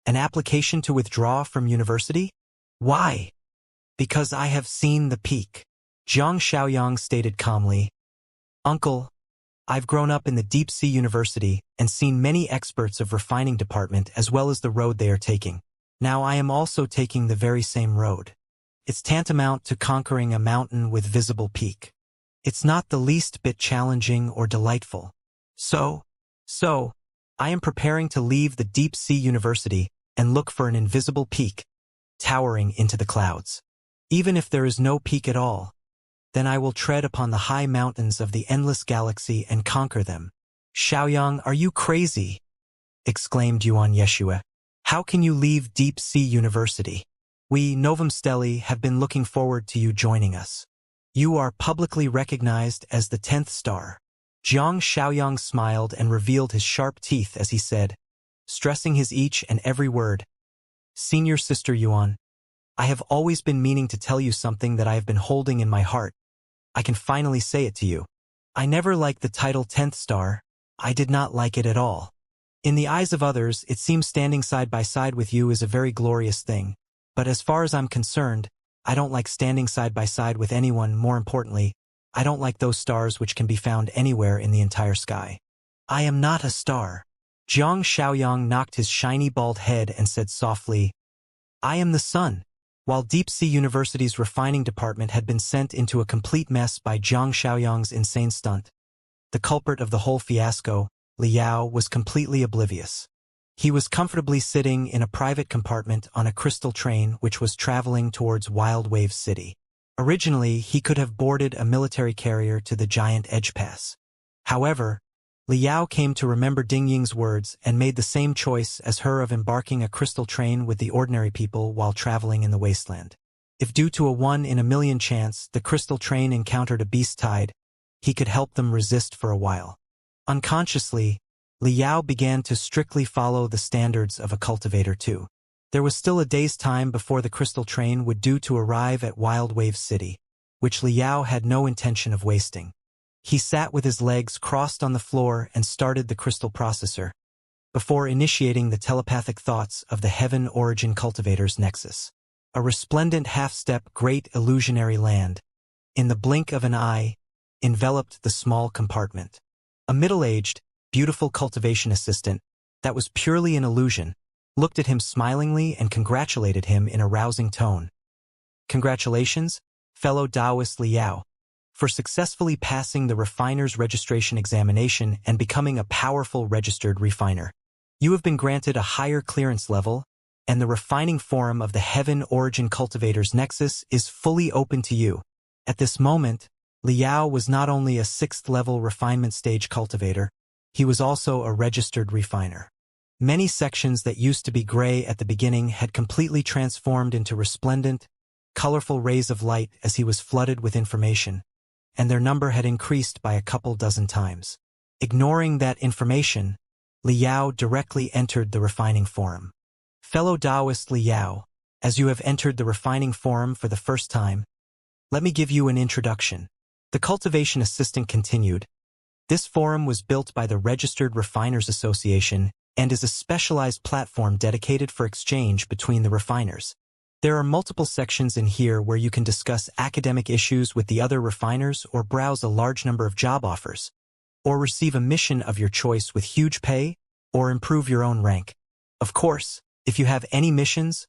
Speaker 1: "An application to withdraw from university? Why?" "Because I have seen the peak." Jiang Xiaoyang stated calmly, "Uncle, I've grown up in the deep-sea university and seen many experts of refining department as well as the road they are taking. Now I am also taking the very same road. It's tantamount to conquering a mountain with visible peak. It's not the least bit challenging or delightful. So, I am preparing to leave the deep-sea university and look for an invisible peak, towering into the clouds. Even if there is no peak at all, then I will tread upon the high mountains of the endless galaxy and conquer them." "Xiaoyang, are you crazy?" exclaimed Yuan Yeshua. "How can you leave deep-sea university? We, Novum Stelae, have been looking forward to you joining us. You are publicly recognized as the 10th star." Jiang Xiaoyang smiled and revealed his sharp teeth as he said, stressing his each and every word, "Senior Sister Yuan, I have always been meaning to tell you something that I have been holding in my heart. I can finally say it to you. I never liked the title 10th star. I did not like it at all. In the eyes of others, it seems standing side by side with you is a very glorious thing. But as far as I'm concerned, I don't like standing side by side with anyone. More importantly, I don't like those stars which can be found anywhere in the entire sky. I am not a star." Jiang Xiaoyang knocked his shiny bald head and said softly, I am the sun. While Deep Sea University's refining department had been sent into a complete mess by Jiang Shaoyang's insane stunt, the culprit of the whole fiasco, Liao, was completely oblivious. He was comfortably sitting in a private compartment on a crystal train which was traveling towards Wild Wave City. Originally, he could have boarded a military carrier to the giant edge pass. However, Liao came to remember Ding Ying's words and made the same choice as her of embarking a crystal train with the ordinary people while traveling in the wasteland. If due to a 1 in a million chance the crystal train encountered a beast tide, he could help them resist for a while. Unconsciously, Liao began to strictly follow the standards of a cultivator too. There was still a day's time before the crystal train would due to arrive at Wild Wave City, which Liao had no intention of wasting. He sat with his legs crossed on the floor and started the crystal processor, before initiating the telepathic thoughts of the Heaven Origin Cultivators Nexus. A resplendent half-step great illusionary land, in the blink of an eye, enveloped the small compartment. A middle-aged, beautiful cultivation assistant, that was purely an illusion, looked at him smilingly and congratulated him in a rousing tone. Congratulations, fellow Taoist Liao, for successfully passing the refiner's registration examination and becoming a powerful registered refiner. You have been granted a higher clearance level, and the refining forum of the Heaven Origin Cultivators Nexus is fully open to you. At this moment, Liao was not only a 6th-level refinement stage cultivator, he was also a registered refiner. Many sections that used to be gray at the beginning had completely transformed into resplendent, colorful rays of light as he was flooded with information, and their number had increased by a couple dozen times. Ignoring that information, Liao directly entered the refining forum. Fellow Taoist Liao, as you have entered the refining forum for the first time, let me give you an introduction. The cultivation assistant continued. This forum was built by the Registered Refiners Association and is a specialized platform dedicated for exchange between the refiners. There are multiple sections in here where you can discuss academic issues with the other refiners or browse a large number of job offers, or receive a mission of your choice with huge pay, or improve your own rank. Of course, if you have any missions,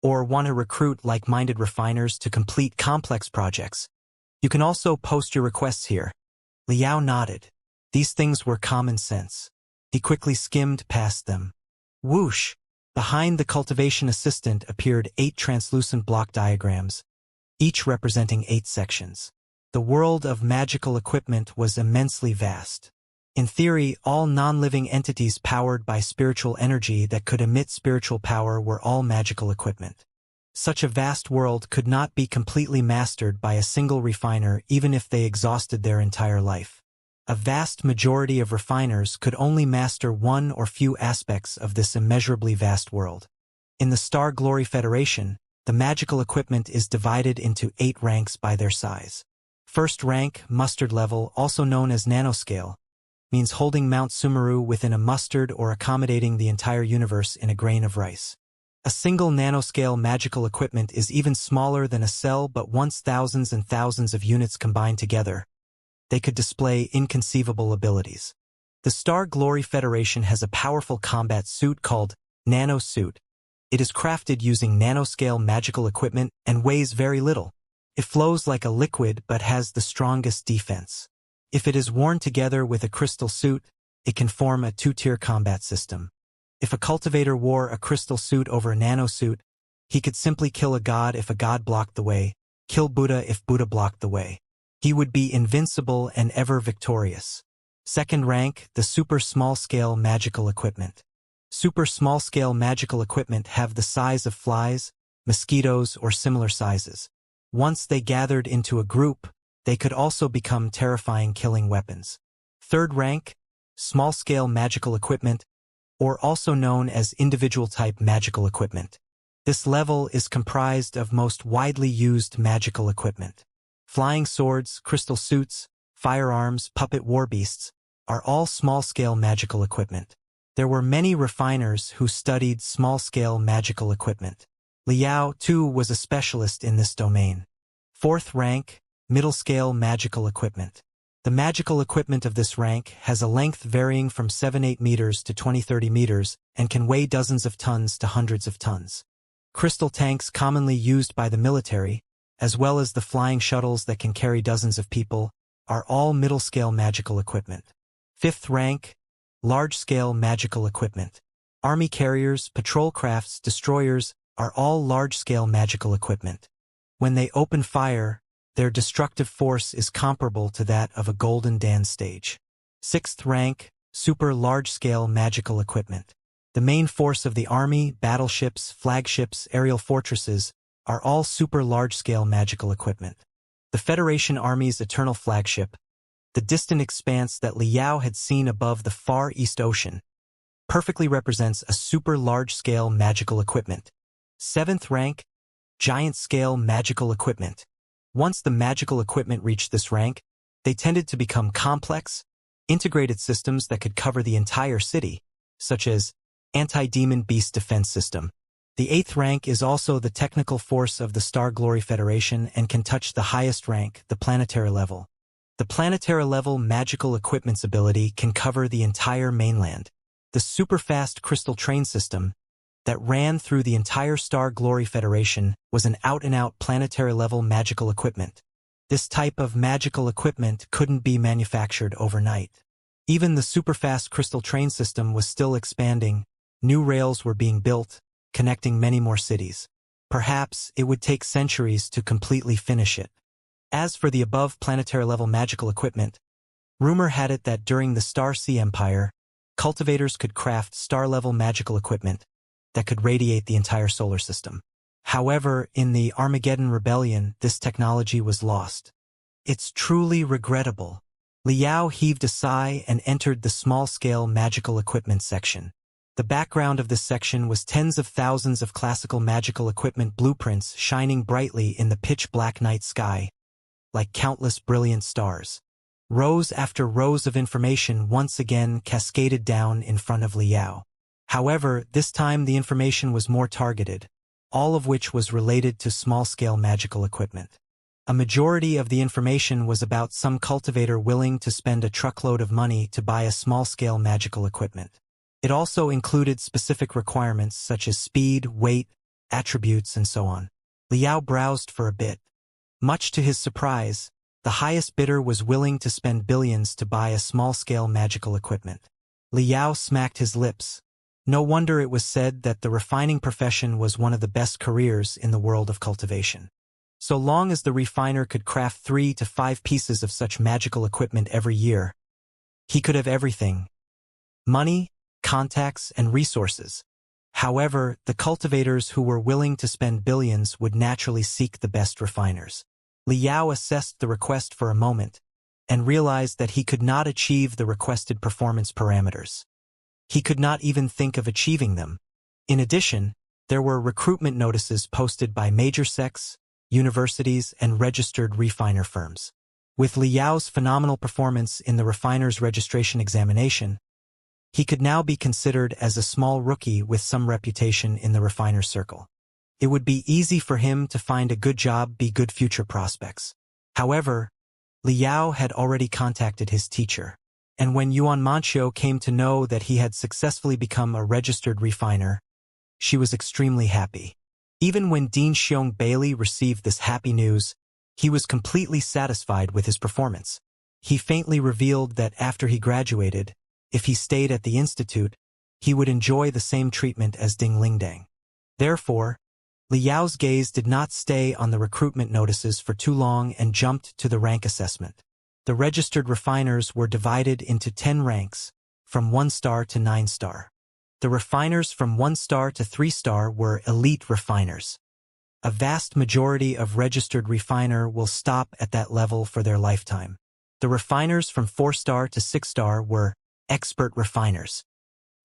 Speaker 1: or want to recruit like-minded refiners to complete complex projects, you can also post your requests here. Liao nodded. These things were common sense. He quickly skimmed past them. Whoosh! Behind the cultivation assistant appeared 8 translucent block diagrams, each representing 8 sections. The world of magical equipment was immensely vast. In theory, all non-living entities powered by spiritual energy that could emit spiritual power were all magical equipment. Such a vast world could not be completely mastered by a single refiner even if they exhausted their entire life. A vast majority of refiners could only master one or few aspects of this immeasurably vast world. In the Star Glory Federation, the magical equipment is divided into 8 ranks by their size. First rank, mustard level, also known as nanoscale, means holding Mount Sumeru within a mustard or accommodating the entire universe in a grain of rice. A single nanoscale magical equipment is even smaller than a cell, but once thousands and thousands of units combined together, they could display inconceivable abilities. The Star Glory Federation has a powerful combat suit called Nano Suit. It is crafted using nanoscale magical equipment and weighs very little. It flows like a liquid but has the strongest defense. If it is worn together with a crystal suit, it can form a 2-tier combat system. If a cultivator wore a crystal suit over a nano suit, he could simply kill a god if a god blocked the way, kill Buddha if Buddha blocked the way. He would be invincible and ever victorious. Second rank, the super small-scale magical equipment. Super small-scale magical equipment have the size of flies, mosquitoes, or similar sizes. Once they gathered into a group, they could also become terrifying killing weapons. Third rank, small-scale magical equipment, or also known as individual-type magical equipment. This level is comprised of most widely used magical equipment. Flying swords, crystal suits, firearms, puppet warbeasts are all small-scale magical equipment. There were many refiners who studied small-scale magical equipment. Liao, too, was a specialist in this domain. Fourth rank, middle-scale magical equipment. The magical equipment of this rank has a length varying from 7-8 meters to 20-30 meters and can weigh dozens of tons to hundreds of tons. crystal tanks commonly used by the military, as well as the flying shuttles that can carry dozens of people, are all middle-scale magical equipment. 5th rank, large-scale magical equipment. Army carriers, patrol crafts, destroyers are all large-scale magical equipment. When they open fire, their destructive force is comparable to that of a Golden Dawn stage. 6th rank, super large-scale magical equipment. The main force of the army, battleships, flagships, aerial fortresses are all super large-scale magical equipment. The Federation Army's eternal flagship, the distant expanse that Liao had seen above the Far East Ocean, perfectly represents a super large-scale magical equipment. 7th rank, giant-scale magical equipment. Once the magical equipment reached this rank, they tended to become complex, integrated systems that could cover the entire city, such as anti-demon beast defense system. The 8th rank is also the technical force of the Star Glory Federation and can touch the highest rank, the planetary level. The planetary level magical equipment's ability can cover the entire mainland. The super-fast crystal train system that ran through the entire Star Glory Federation was an out-and-out planetary-level magical equipment. This type of magical equipment couldn't be manufactured overnight. Even the super-fast crystal train system was still expanding. New rails were being built, connecting many more cities. Perhaps it would take centuries to completely finish it. As for the above planetary-level magical equipment, rumor had it that during the Star Sea Empire, cultivators could craft star-level magical equipment that could radiate the entire solar system. However, in the Armageddon Rebellion, this technology was lost. It's truly regrettable. Liao heaved a sigh and entered the small-scale magical equipment section. The background of this section was tens of thousands of classical magical equipment blueprints shining brightly in the pitch-black night sky, like countless brilliant stars. Rows after rows of information once again cascaded down in front of Liao. However, this time the information was more targeted, all of which was related to small-scale magical equipment. A majority of the information was about some cultivator willing to spend a truckload of money to buy a small-scale magical equipment. It also included specific requirements such as speed, weight, attributes, and so on. Liao browsed for a bit. Much to his surprise, the highest bidder was willing to spend billions to buy a small-scale magical equipment. Liao smacked his lips. No wonder it was said that the refining profession was one of the best careers in the world of cultivation. So long as the refiner could craft 3 to 5 pieces of such magical equipment every year, he could have everything: money, contacts, and resources. However, the cultivators who were willing to spend billions would naturally seek the best refiners. Liao assessed the request for a moment and realized that he could not achieve the requested performance parameters. He could not even think of achieving them. In addition, there were recruitment notices posted by major sects, universities, and registered refiner firms. With Liao's phenomenal performance in the refiner's registration examination, he could now be considered as a small rookie with some reputation in the refiner's circle. It would be easy for him to find a good job, be good future prospects. However, Liao had already contacted his teacher, and when Yuan Manchio came to know that he had successfully become a registered refiner, she was extremely happy. Even when Dean Xiong Bailey received this happy news, he was completely satisfied with his performance. He faintly revealed that after he graduated, if he stayed at the institute, he would enjoy the same treatment as Ding Lingdang. Therefore, Liao's gaze did not stay on the recruitment notices for too long and jumped to the rank assessment. The registered refiners were divided into 10 ranks, from 1 star to 9 star. The refiners from 1 star to 3 star were elite refiners. A vast majority of registered refiner will stop at that level for their lifetime. The refiners from 4 star to 6 star were expert refiners.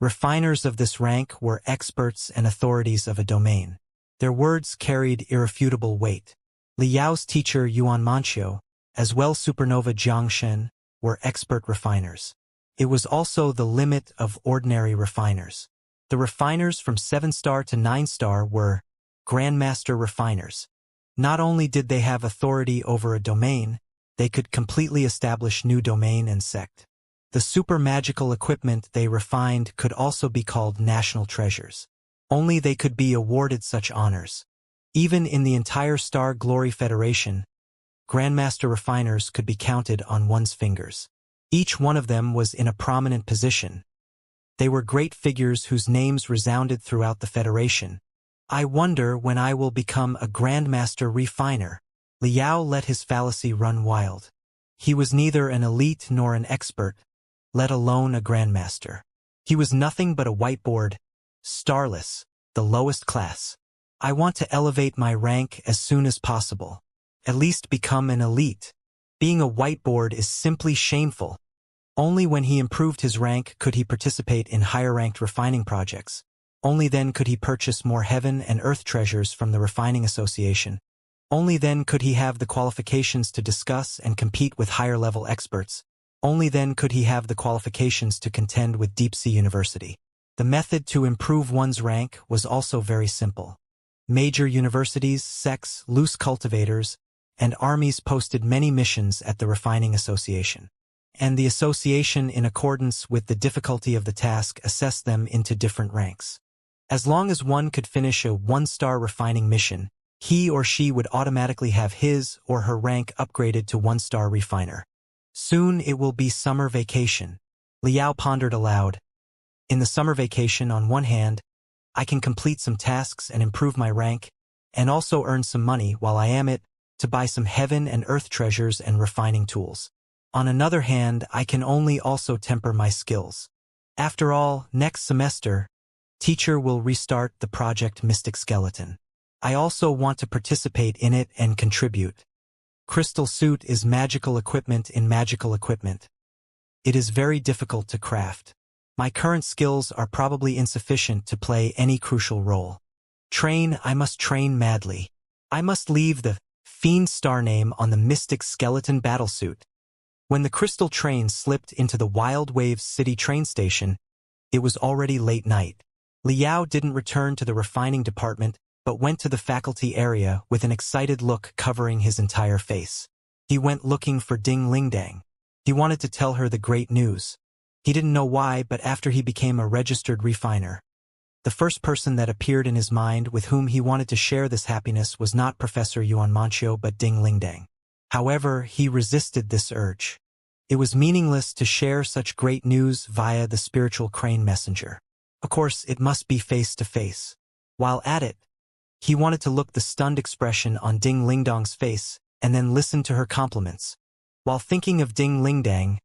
Speaker 1: Refiners of this rank were experts and authorities of a domain. Their words carried irrefutable weight. Liao's teacher Yuan Manchio, as well supernova Jiang Shen, were expert refiners. It was also the limit of ordinary refiners. The refiners from 7 star to 9 star were grandmaster refiners. Not only did they have authority over a domain, they could completely establish new domain and sect. The super magical equipment they refined could also be called national treasures. Only they could be awarded such honors. Even in the entire Star Glory Federation, Grandmaster Refiners could be counted on one's fingers. Each one of them was in a prominent position. They were great figures whose names resounded throughout the Federation. I wonder when I will become a Grandmaster Refiner. Liao let his fallacy run wild. He was neither an elite nor an expert, let alone a Grandmaster. He was nothing but a whiteboard, starless, the lowest class. I want to elevate my rank as soon as possible. At least become an elite. Being a whiteboard is simply shameful. Only when he improved his rank could he participate in higher-ranked refining projects. Only then could he purchase more heaven and earth treasures from the Refining Association. Only then could he have the qualifications to discuss and compete with higher-level experts. Only then could he have the qualifications to contend with Deep-Sea University. The method to improve one's rank was also very simple. Major universities, sects, loose cultivators, and armies posted many missions at the Refining Association. And the association, in accordance with the difficulty of the task, assessed them into different ranks. As long as one could finish a one-star refining mission, he or she would automatically have his or her rank upgraded to one-star refiner. Soon it will be summer vacation. Liao pondered aloud. In the summer vacation, on one hand, I can complete some tasks and improve my rank, and also earn some money while I am it, to buy some heaven and earth treasures and refining tools. On another hand, I can only also temper my skills. After all, next semester, teacher will restart the project Mystic Skeleton. I also want to participate in it and contribute. Crystal suit is magical equipment in magical equipment. It is very difficult to craft. My current skills are probably insufficient to play any crucial role. I must train madly. I must leave the Fiend star name on the Mystic Skeleton battlesuit. When the crystal train slipped into the Wild Waves City train station, it was already late night. Liao didn't return to the refining department, but went to the faculty area with an excited look covering his entire face. He went looking for Ding Lingdang. He wanted to tell her the great news. He didn't know why, but after he became a registered refiner, the first person that appeared in his mind with whom he wanted to share this happiness was not Professor Yuan Manchio but Ding Lingdang. However, he resisted this urge. It was meaningless to share such great news via the spiritual crane messenger. Of course, it must be face-to-face. While at it, he wanted to look the stunned expression on Ding Lingdang's face and then listen to her compliments. While thinking of Ding Lingdang,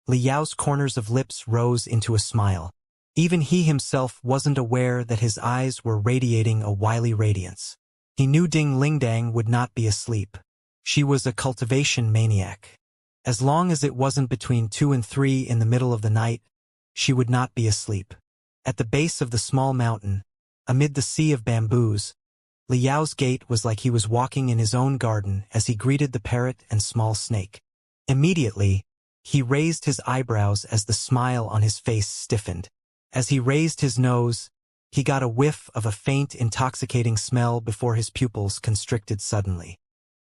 Speaker 1: Liao's corners of lips rose into a smile. Even he himself wasn't aware that his eyes were radiating a wily radiance. He knew Ding Lingdang would not be asleep. She was a cultivation maniac. As long as it wasn't between 2 and 3 in the middle of the night, she would not be asleep. At the base of the small mountain, amid the sea of bamboos, Liao's gait was like he was walking in his own garden as he greeted the parrot and small snake. Immediately, he raised his eyebrows as the smile on his face stiffened. As he raised his nose, he got a whiff of a faint, intoxicating smell before his pupils constricted suddenly.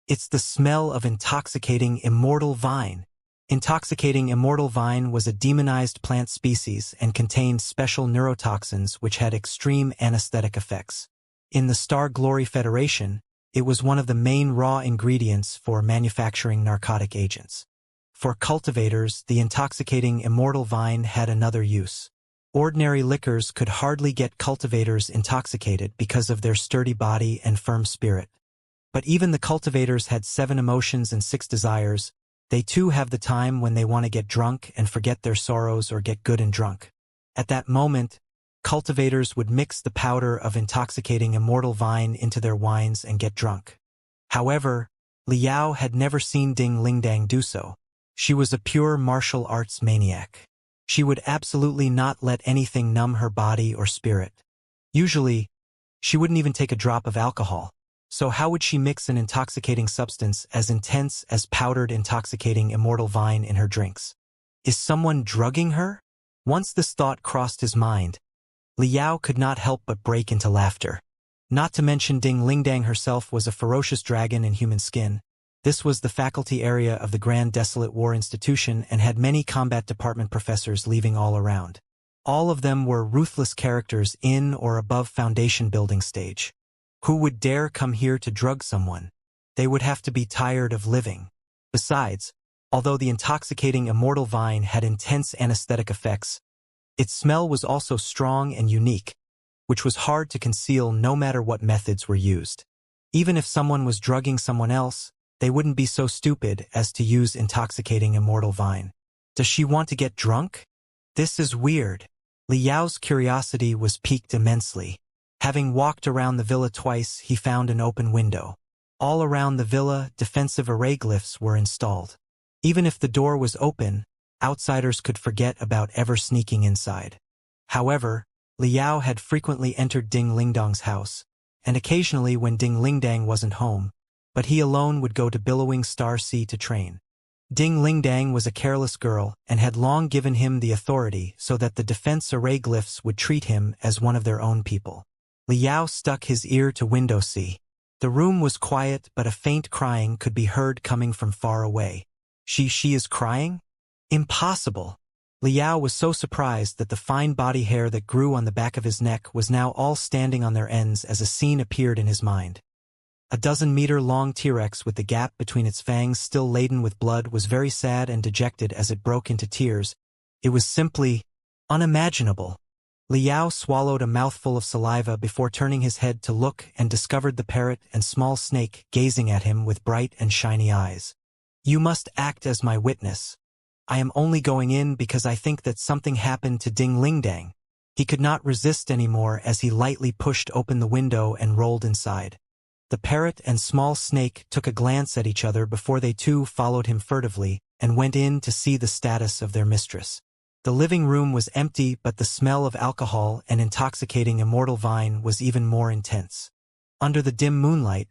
Speaker 1: It's the smell of intoxicating immortal vine. Intoxicating immortal vine was a demonized plant species and contained special neurotoxins which had extreme anesthetic effects. In the Star Glory Federation, it was one of the main raw ingredients for manufacturing narcotic agents. For cultivators, the intoxicating immortal vine had another use. Ordinary liquors could hardly get cultivators intoxicated because of their sturdy body and firm spirit. But even the cultivators had 7 emotions and 6 desires. They too have the time when they want to get drunk and forget their sorrows or get good and drunk. At that moment, cultivators would mix the powder of intoxicating immortal vine into their wines and get drunk. However, Liao had never seen Ding Lingdang do so. She was a pure martial arts maniac. She would absolutely not let anything numb her body or spirit. Usually, she wouldn't even take a drop of alcohol. So how would she mix an intoxicating substance as intense as powdered intoxicating immortal vine in her drinks? Is someone drugging her? Once this thought crossed his mind, Liao could not help but break into laughter. Not to mention Ding Lingdang herself was a ferocious dragon in human skin. This was the faculty area of the Grand Desolate War Institution and had many combat department professors leaving all around. All of them were ruthless characters in or above foundation building stage. Who would dare come here to drug someone? They would have to be tired of living. Besides, although the intoxicating immortal vine had intense anesthetic effects, its smell was also strong and unique, which was hard to conceal no matter what methods were used. Even if someone was drugging someone else, they wouldn't be so stupid as to use intoxicating immortal vine. Does she want to get drunk? This is weird. Li Yao's curiosity was piqued immensely. Having walked around the villa twice, he found an open window. All around the villa, defensive array glyphs were installed. Even if the door was open, outsiders could forget about ever sneaking inside. However, Li Yao had frequently entered Ding Lingdang's house, and occasionally when Ding Lingdang wasn't home, but he alone would go to billowing Star Sea to train. Ding Lingdang was a careless girl and had long given him the authority so that the defense array glyphs would treat him as one of their own people. Li Yao stuck his ear to window C. The room was quiet, but a faint crying could be heard coming from far away. She is crying? Impossible! Li Yao was so surprised that the fine body hair that grew on the back of his neck was now all standing on their ends as a scene appeared in his mind. A dozen-meter-long T-Rex with the gap between its fangs still laden with blood was very sad and dejected as it broke into tears. It was simply unimaginable. Li Yao swallowed a mouthful of saliva before turning his head to look and discovered the parrot and small snake gazing at him with bright and shiny eyes. You must act as my witness. I am only going in because I think that something happened to Ding Lingdang. He could not resist anymore as he lightly pushed open the window and rolled inside. The parrot and small snake took a glance at each other before they too followed him furtively and went in to see the status of their mistress. The living room was empty, but the smell of alcohol and intoxicating immortal vine was even more intense. Under the dim moonlight,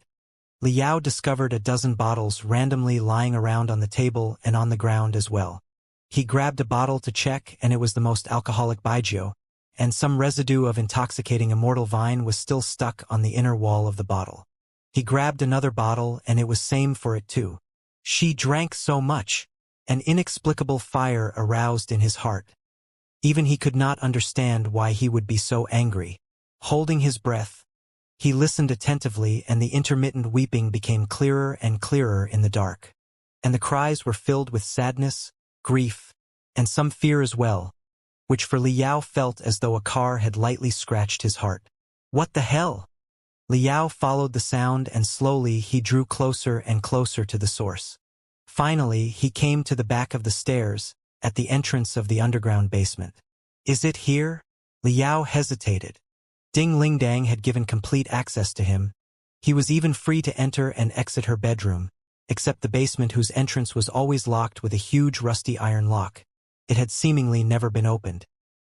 Speaker 1: Li Yao discovered a dozen bottles randomly lying around on the table and on the ground as well. He grabbed a bottle to check, and it was the most alcoholic baijiu, and some residue of intoxicating immortal vine was still stuck on the inner wall of the bottle. He grabbed another bottle, and it was same for it too. She drank so much. An inexplicable fire aroused in his heart. Even he could not understand why he would be so angry. Holding his breath, he listened attentively, and the intermittent weeping became clearer and clearer in the dark. And the cries were filled with sadness, grief, and some fear as well, which for Li Yao felt as though a car had lightly scratched his heart. What the hell? Li Yao followed the sound, and slowly he drew closer and closer to the source. Finally, he came to the back of the stairs, at the entrance of the underground basement. Is it here? Li Yao hesitated. Ding Lingdang had given complete access to him. He was even free to enter and exit her bedroom, except the basement whose entrance was always locked with a huge rusty iron lock. It had seemingly never been opened.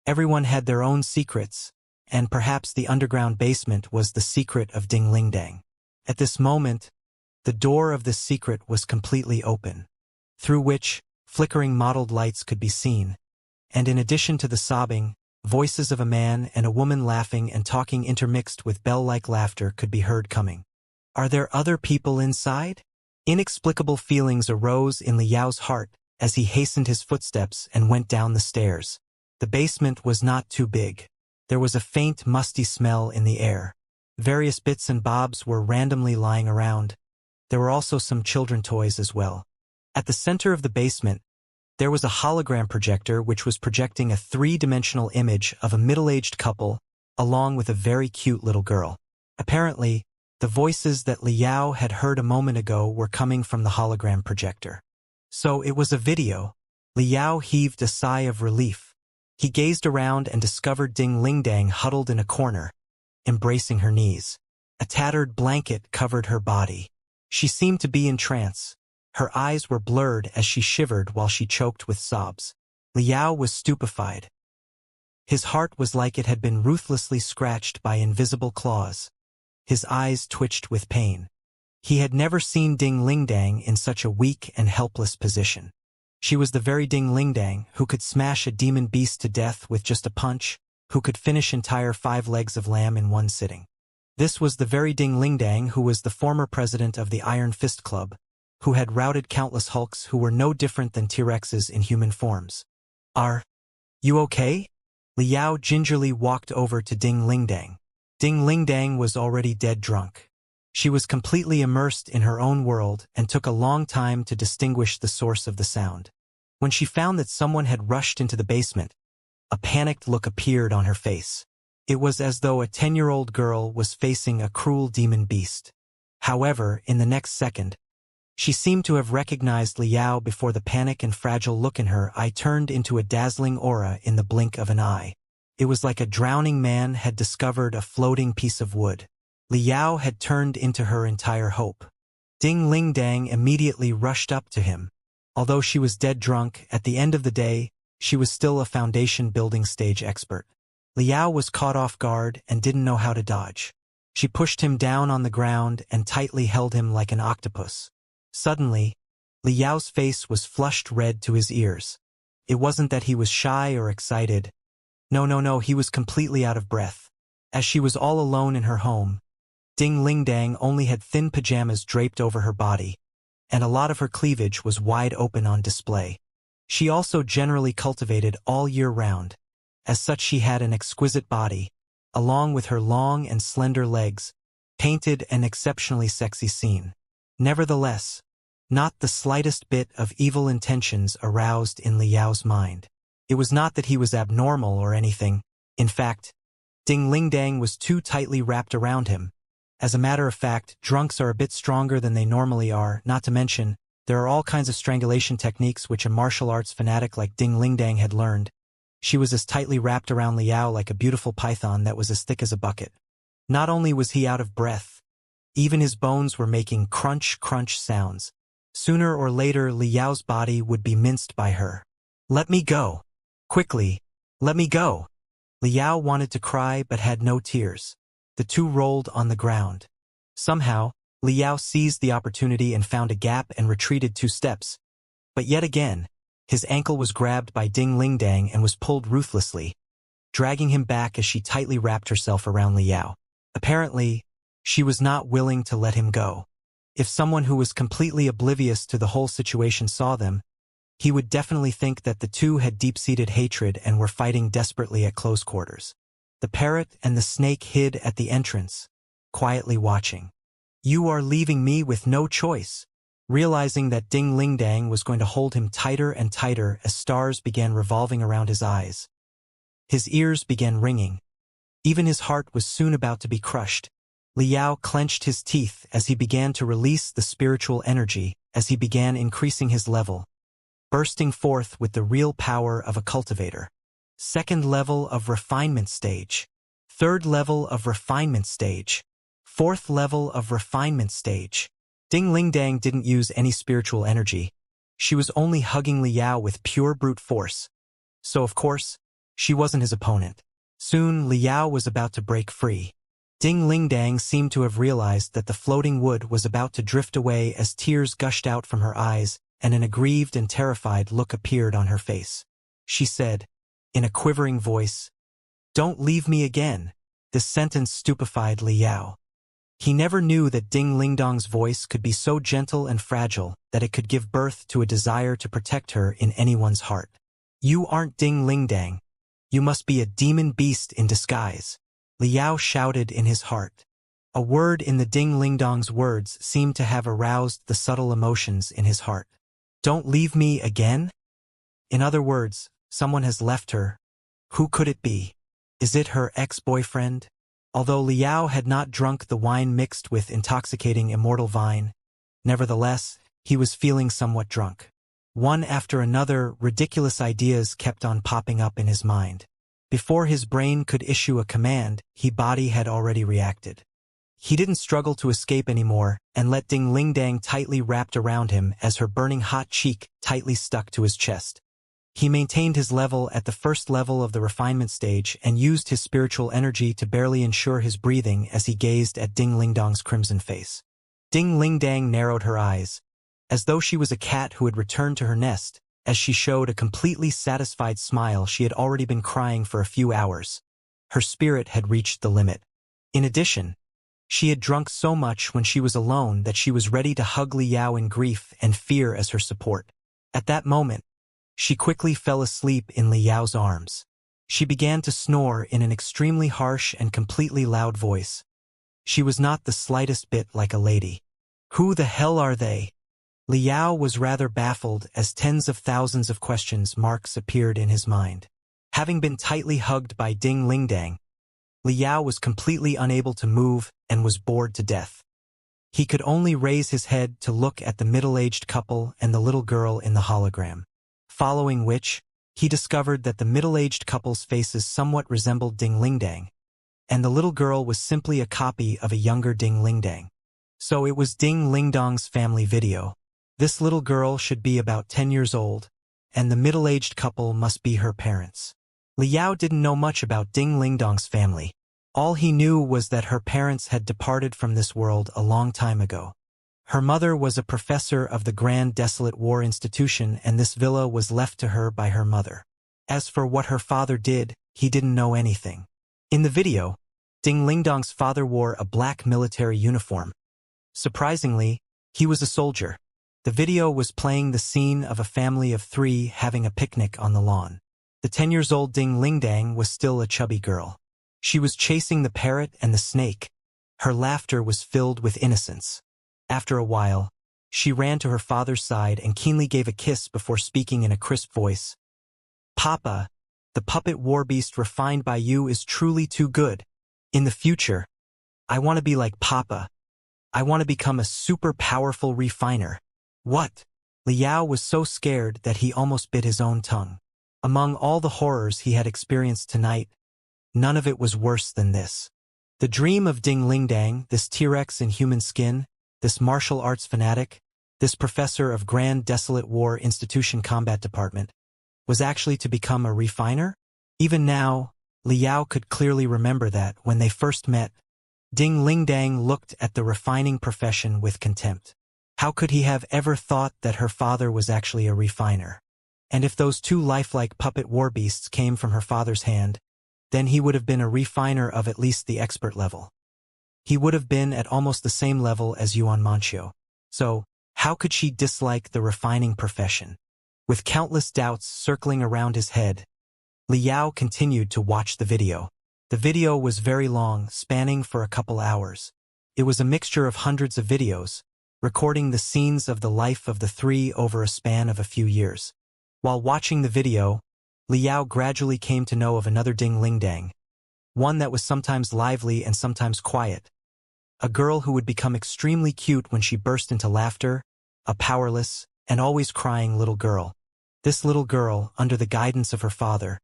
Speaker 1: Everyone had their own secrets, and perhaps the underground basement was the secret of Ding Lingdang. At this moment, the door of this secret was completely open, through which flickering mottled lights could be seen, and in addition to the sobbing, voices of a man and a woman laughing and talking intermixed with bell-like laughter could be heard coming. Are there other people inside? Inexplicable feelings arose in Li Yao's heart as he hastened his footsteps and went down the stairs. The basement was not too big. There was a faint, musty smell in the air. Various bits and bobs were randomly lying around. There were also some children toys as well. At the center of the basement, there was a hologram projector which was projecting a three-dimensional image of a middle-aged couple along with a very cute little girl. Apparently, the voices that Li Yao had heard a moment ago were coming from the hologram projector. So it was a video. Li Yao heaved a sigh of relief. He gazed around and discovered Ding Lingdang huddled in a corner, embracing her knees. A tattered blanket covered her body. She seemed to be in trance. Her eyes were blurred as she shivered while she choked with sobs. Li Yao was stupefied. His heart was like it had been ruthlessly scratched by invisible claws. His eyes twitched with pain. He had never seen Ding Lingdang in such a weak and helpless position. She was the very Ding Lingdang who could smash a demon beast to death with just a punch, who could finish entire 5 legs of lamb in one sitting. This was the very Ding Lingdang who was the former president of the Iron Fist Club, who had routed countless Hulks who were no different than T-Rexes in human forms. Are you okay? Liao gingerly walked over to Ding Lingdang. Ding Lingdang was already dead drunk. She was completely immersed in her own world and took a long time to distinguish the source of the sound. When she found that someone had rushed into the basement, a panicked look appeared on her face. It was as though a 10-year-old girl was facing a cruel demon beast. However, in the next second, she seemed to have recognized Liao before the panic and fragile look in her eye turned into a dazzling aura in the blink of an eye. It was like a drowning man had discovered a floating piece of wood. Liao had turned into her entire hope. Ding Lingdang immediately rushed up to him. Although she was dead drunk, at the end of the day, she was still a foundation-building stage expert. Liao was caught off guard and didn't know how to dodge. She pushed him down on the ground and tightly held him like an octopus. Suddenly, Liao's face was flushed red to his ears. It wasn't that he was shy or excited. No, he was completely out of breath. As she was all alone in her home, Ding Lingdang only had thin pajamas draped over her body, and a lot of her cleavage was wide open on display. She also generally cultivated all year round. As such, she had an exquisite body, along with her long and slender legs, painted an exceptionally sexy scene. Nevertheless, not the slightest bit of evil intentions aroused in Liao's mind. It was not that he was abnormal or anything. In fact, Ding Lingdang was too tightly wrapped around him. As a matter of fact, drunks are a bit stronger than they normally are, not to mention, there are all kinds of strangulation techniques which a martial arts fanatic like Ding Lingdang had learned. She was as tightly wrapped around Liao like a beautiful python that was as thick as a bucket. Not only was he out of breath, even his bones were making crunch sounds. Sooner or later, Liao's body would be minced by her. "Let me go! Quickly! Let me go!" Liao wanted to cry but had no tears. The two rolled on the ground. Somehow, Liao seized the opportunity and found a gap and retreated 2 steps. But yet again, his ankle was grabbed by Ding Lingdang and was pulled ruthlessly, dragging him back as she tightly wrapped herself around Liao. Apparently, she was not willing to let him go. If someone who was completely oblivious to the whole situation saw them, he would definitely think that the two had deep-seated hatred and were fighting desperately at close quarters. The parrot and the snake hid at the entrance, quietly watching. "You are leaving me with no choice." Realizing that Ding Lingdang was going to hold him tighter and tighter as stars began revolving around his eyes. His ears began ringing. Even his heart was soon about to be crushed. Liao clenched his teeth as he began to release the spiritual energy, as he began increasing his level, bursting forth with the real power of a cultivator. 2nd level of refinement stage. 3rd level of refinement stage. 4th level of refinement stage. Ding Lingdang didn't use any spiritual energy. She was only hugging Liao with pure brute force. So of course, she wasn't his opponent. Soon, Liao was about to break free. Ding Lingdang seemed to have realized that the floating wood was about to drift away as tears gushed out from her eyes and an aggrieved and terrified look appeared on her face. She said, in a quivering voice, "Don't leave me again." This sentence stupefied Liao. He never knew that Ding Lingdang's voice could be so gentle and fragile that it could give birth to a desire to protect her in anyone's heart. "You aren't Ding Lingdang. You must be a demon beast in disguise," Liao shouted in his heart. A word in the Ding Lingdang's words seemed to have aroused the subtle emotions in his heart. "Don't leave me again?" In other words, someone has left her. Who could it be? Is it her ex-boyfriend? Although Liao had not drunk the wine mixed with intoxicating immortal vine, nevertheless, he was feeling somewhat drunk. One after another, ridiculous ideas kept on popping up in his mind. Before his brain could issue a command, his body had already reacted. He didn't struggle to escape anymore and let Ding Lingdang tightly wrapped around him as her burning hot cheek tightly stuck to his chest. He maintained his level at the 1st level of the refinement stage and used his spiritual energy to barely ensure his breathing as he gazed at Ding Lingdang's crimson face. Ding Lingdang narrowed her eyes, as though she was a cat who had returned to her nest, as she showed a completely satisfied smile. She had already been crying for a few hours. Her spirit had reached the limit. In addition, she had drunk so much when she was alone that she was ready to hug Liao in grief and fear as her support. At that moment, she quickly fell asleep in Liao's arms. She began to snore in an extremely harsh and completely loud voice. She was not the slightest bit like a lady. Who the hell are they? Liao was rather baffled as tens of thousands of question marks appeared in his mind. Having been tightly hugged by Ding Lingdang, Liao was completely unable to move and was bored to death. He could only raise his head to look at the middle-aged couple and the little girl in the hologram. Following which, he discovered that the middle-aged couple's faces somewhat resembled Ding Lingdang, and the little girl was simply a copy of a younger Ding Lingdang. So it was Ding Lingdang's family video. This little girl should be about 10 years old, and the middle-aged couple must be her parents. Liao didn't know much about Ding Lingdang's family. All he knew was that her parents had departed from this world a long time ago. Her mother was a professor of the Grand Desolate War Institution, and this villa was left to her by her mother. As for what her father did, he didn't know anything. In the video, Ding Lingdang's father wore a black military uniform. Surprisingly, he was a soldier. The video was playing the scene of a family of 3 having a picnic on the lawn. The 10-year-old Ding Lingdang was still a chubby girl. She was chasing the parrot and the snake. Her laughter was filled with innocence. After a while, she ran to her father's side and keenly gave a kiss before speaking in a crisp voice. "Papa, the puppet war beast refined by you is truly too good. In the future, I want to be like Papa. I want to become a super powerful refiner." What? Liao was so scared that he almost bit his own tongue. Among all the horrors he had experienced tonight, none of it was worse than this. The dream of Ding Lingdang, this T-Rex in human skin, this martial arts fanatic, this professor of Grand Desolate War Institution Combat Department, was actually to become a refiner? Even now, Liao could clearly remember that, when they first met, Ding Lingdang looked at the refining profession with contempt. How could he have ever thought that her father was actually a refiner? And if those 2 lifelike puppet war beasts came from her father's hand, then he would have been a refiner of at least the expert level. He would have been at almost the same level as Yuan Manqiu. So, how could she dislike the refining profession? With countless doubts circling around his head, Liao continued to watch the video. The video was very long, spanning for a couple hours. It was a mixture of hundreds of videos, recording the scenes of the life of the 3 over a span of a few years. While watching the video, Liao gradually came to know of another Ding Lingdang, one that was sometimes lively and sometimes quiet, a girl who would become extremely cute when she burst into laughter, a powerless and always crying little girl. This little girl, under the guidance of her father,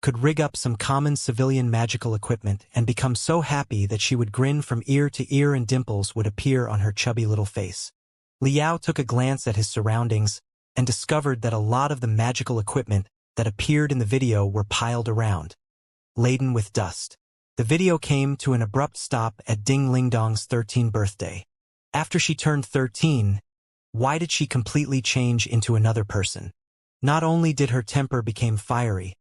Speaker 1: could rig up some common civilian magical equipment and become so happy that she would grin from ear to ear and dimples would appear on her chubby little face. Liao took a glance at his surroundings and discovered that a lot of the magical equipment that appeared in the video were piled around, laden with dust. The video came to an abrupt stop at Ding Lingdang's 13th birthday. After she turned 13, why did she completely change into another person? Not only did her temper become fiery,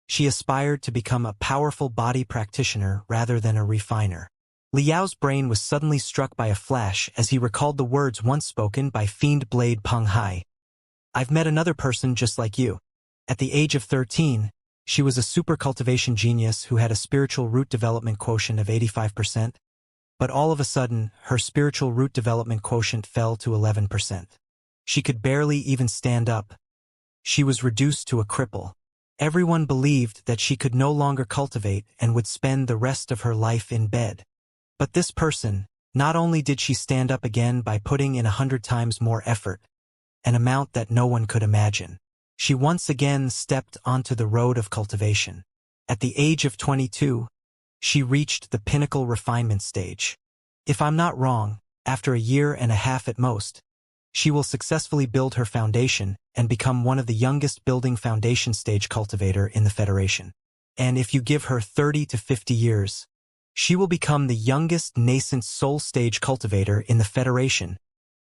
Speaker 1: she aspired to become a powerful body practitioner rather than a refiner. Liao's brain was suddenly struck by a flash as he recalled the words once spoken by Fiend Blade Peng Hai. "I've met another person just like you. At the age of 13, she was a super cultivation genius who had a spiritual root development quotient of 85%, but all of a sudden, her spiritual root development quotient fell to 11%. She could barely even stand up. She was reduced to a cripple. Everyone believed that she could no longer cultivate and would spend the rest of her life in bed. But this person, not only did she stand up again by putting in 100 times more effort, an amount that no one could imagine, she once again stepped onto the road of cultivation. At the age of 22, she reached the pinnacle refinement stage. If I'm not wrong, after a year and a half at most, she will successfully build her foundation and become one of the youngest building foundation stage cultivator in the Federation. And if you give her 30 to 50 years, she will become the youngest nascent soul stage cultivator in the Federation.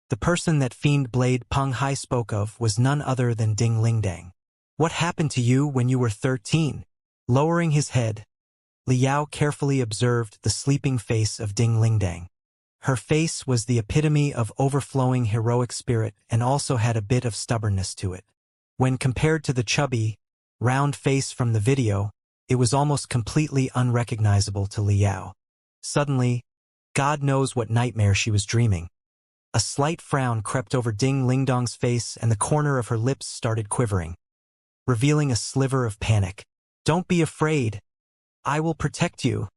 Speaker 1: The person that Fiend Blade Peng Hai spoke of was none other than Ding Lingdang. What happened to you when you were 13? Lowering his head, Liao carefully observed the sleeping face of Ding Lingdang. Her face was the epitome of overflowing heroic spirit and also had a bit of stubbornness to it. When compared to the chubby, round face from the video, It was almost completely unrecognizable to Liao. Suddenly, God knows what nightmare she was dreaming. A slight frown crept over Ding Lingdong's face and the corner of her lips started quivering, revealing a sliver of panic. "Don't be afraid. I will protect you,"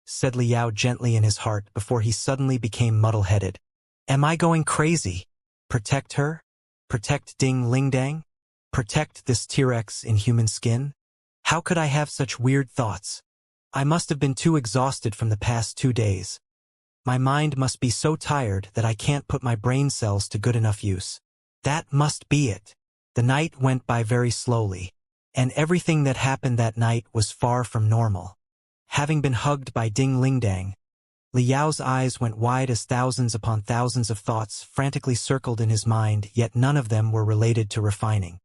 Speaker 1: said Liao gently in his heart before he suddenly became muddle-headed. "Am I going crazy? Protect her? Protect Ding Lingdang? Protect this T-Rex in human skin? How could I have such weird thoughts? I must have been too exhausted from the past 2 days. My mind must be so tired that I can't put my brain cells to good enough use. That must be it." The night went by very slowly, and everything that happened that night was far from normal. Having been hugged by Ding Lingdang, Liao's eyes went wide as thousands upon thousands of thoughts frantically circled in his mind, yet none of them were related to refining.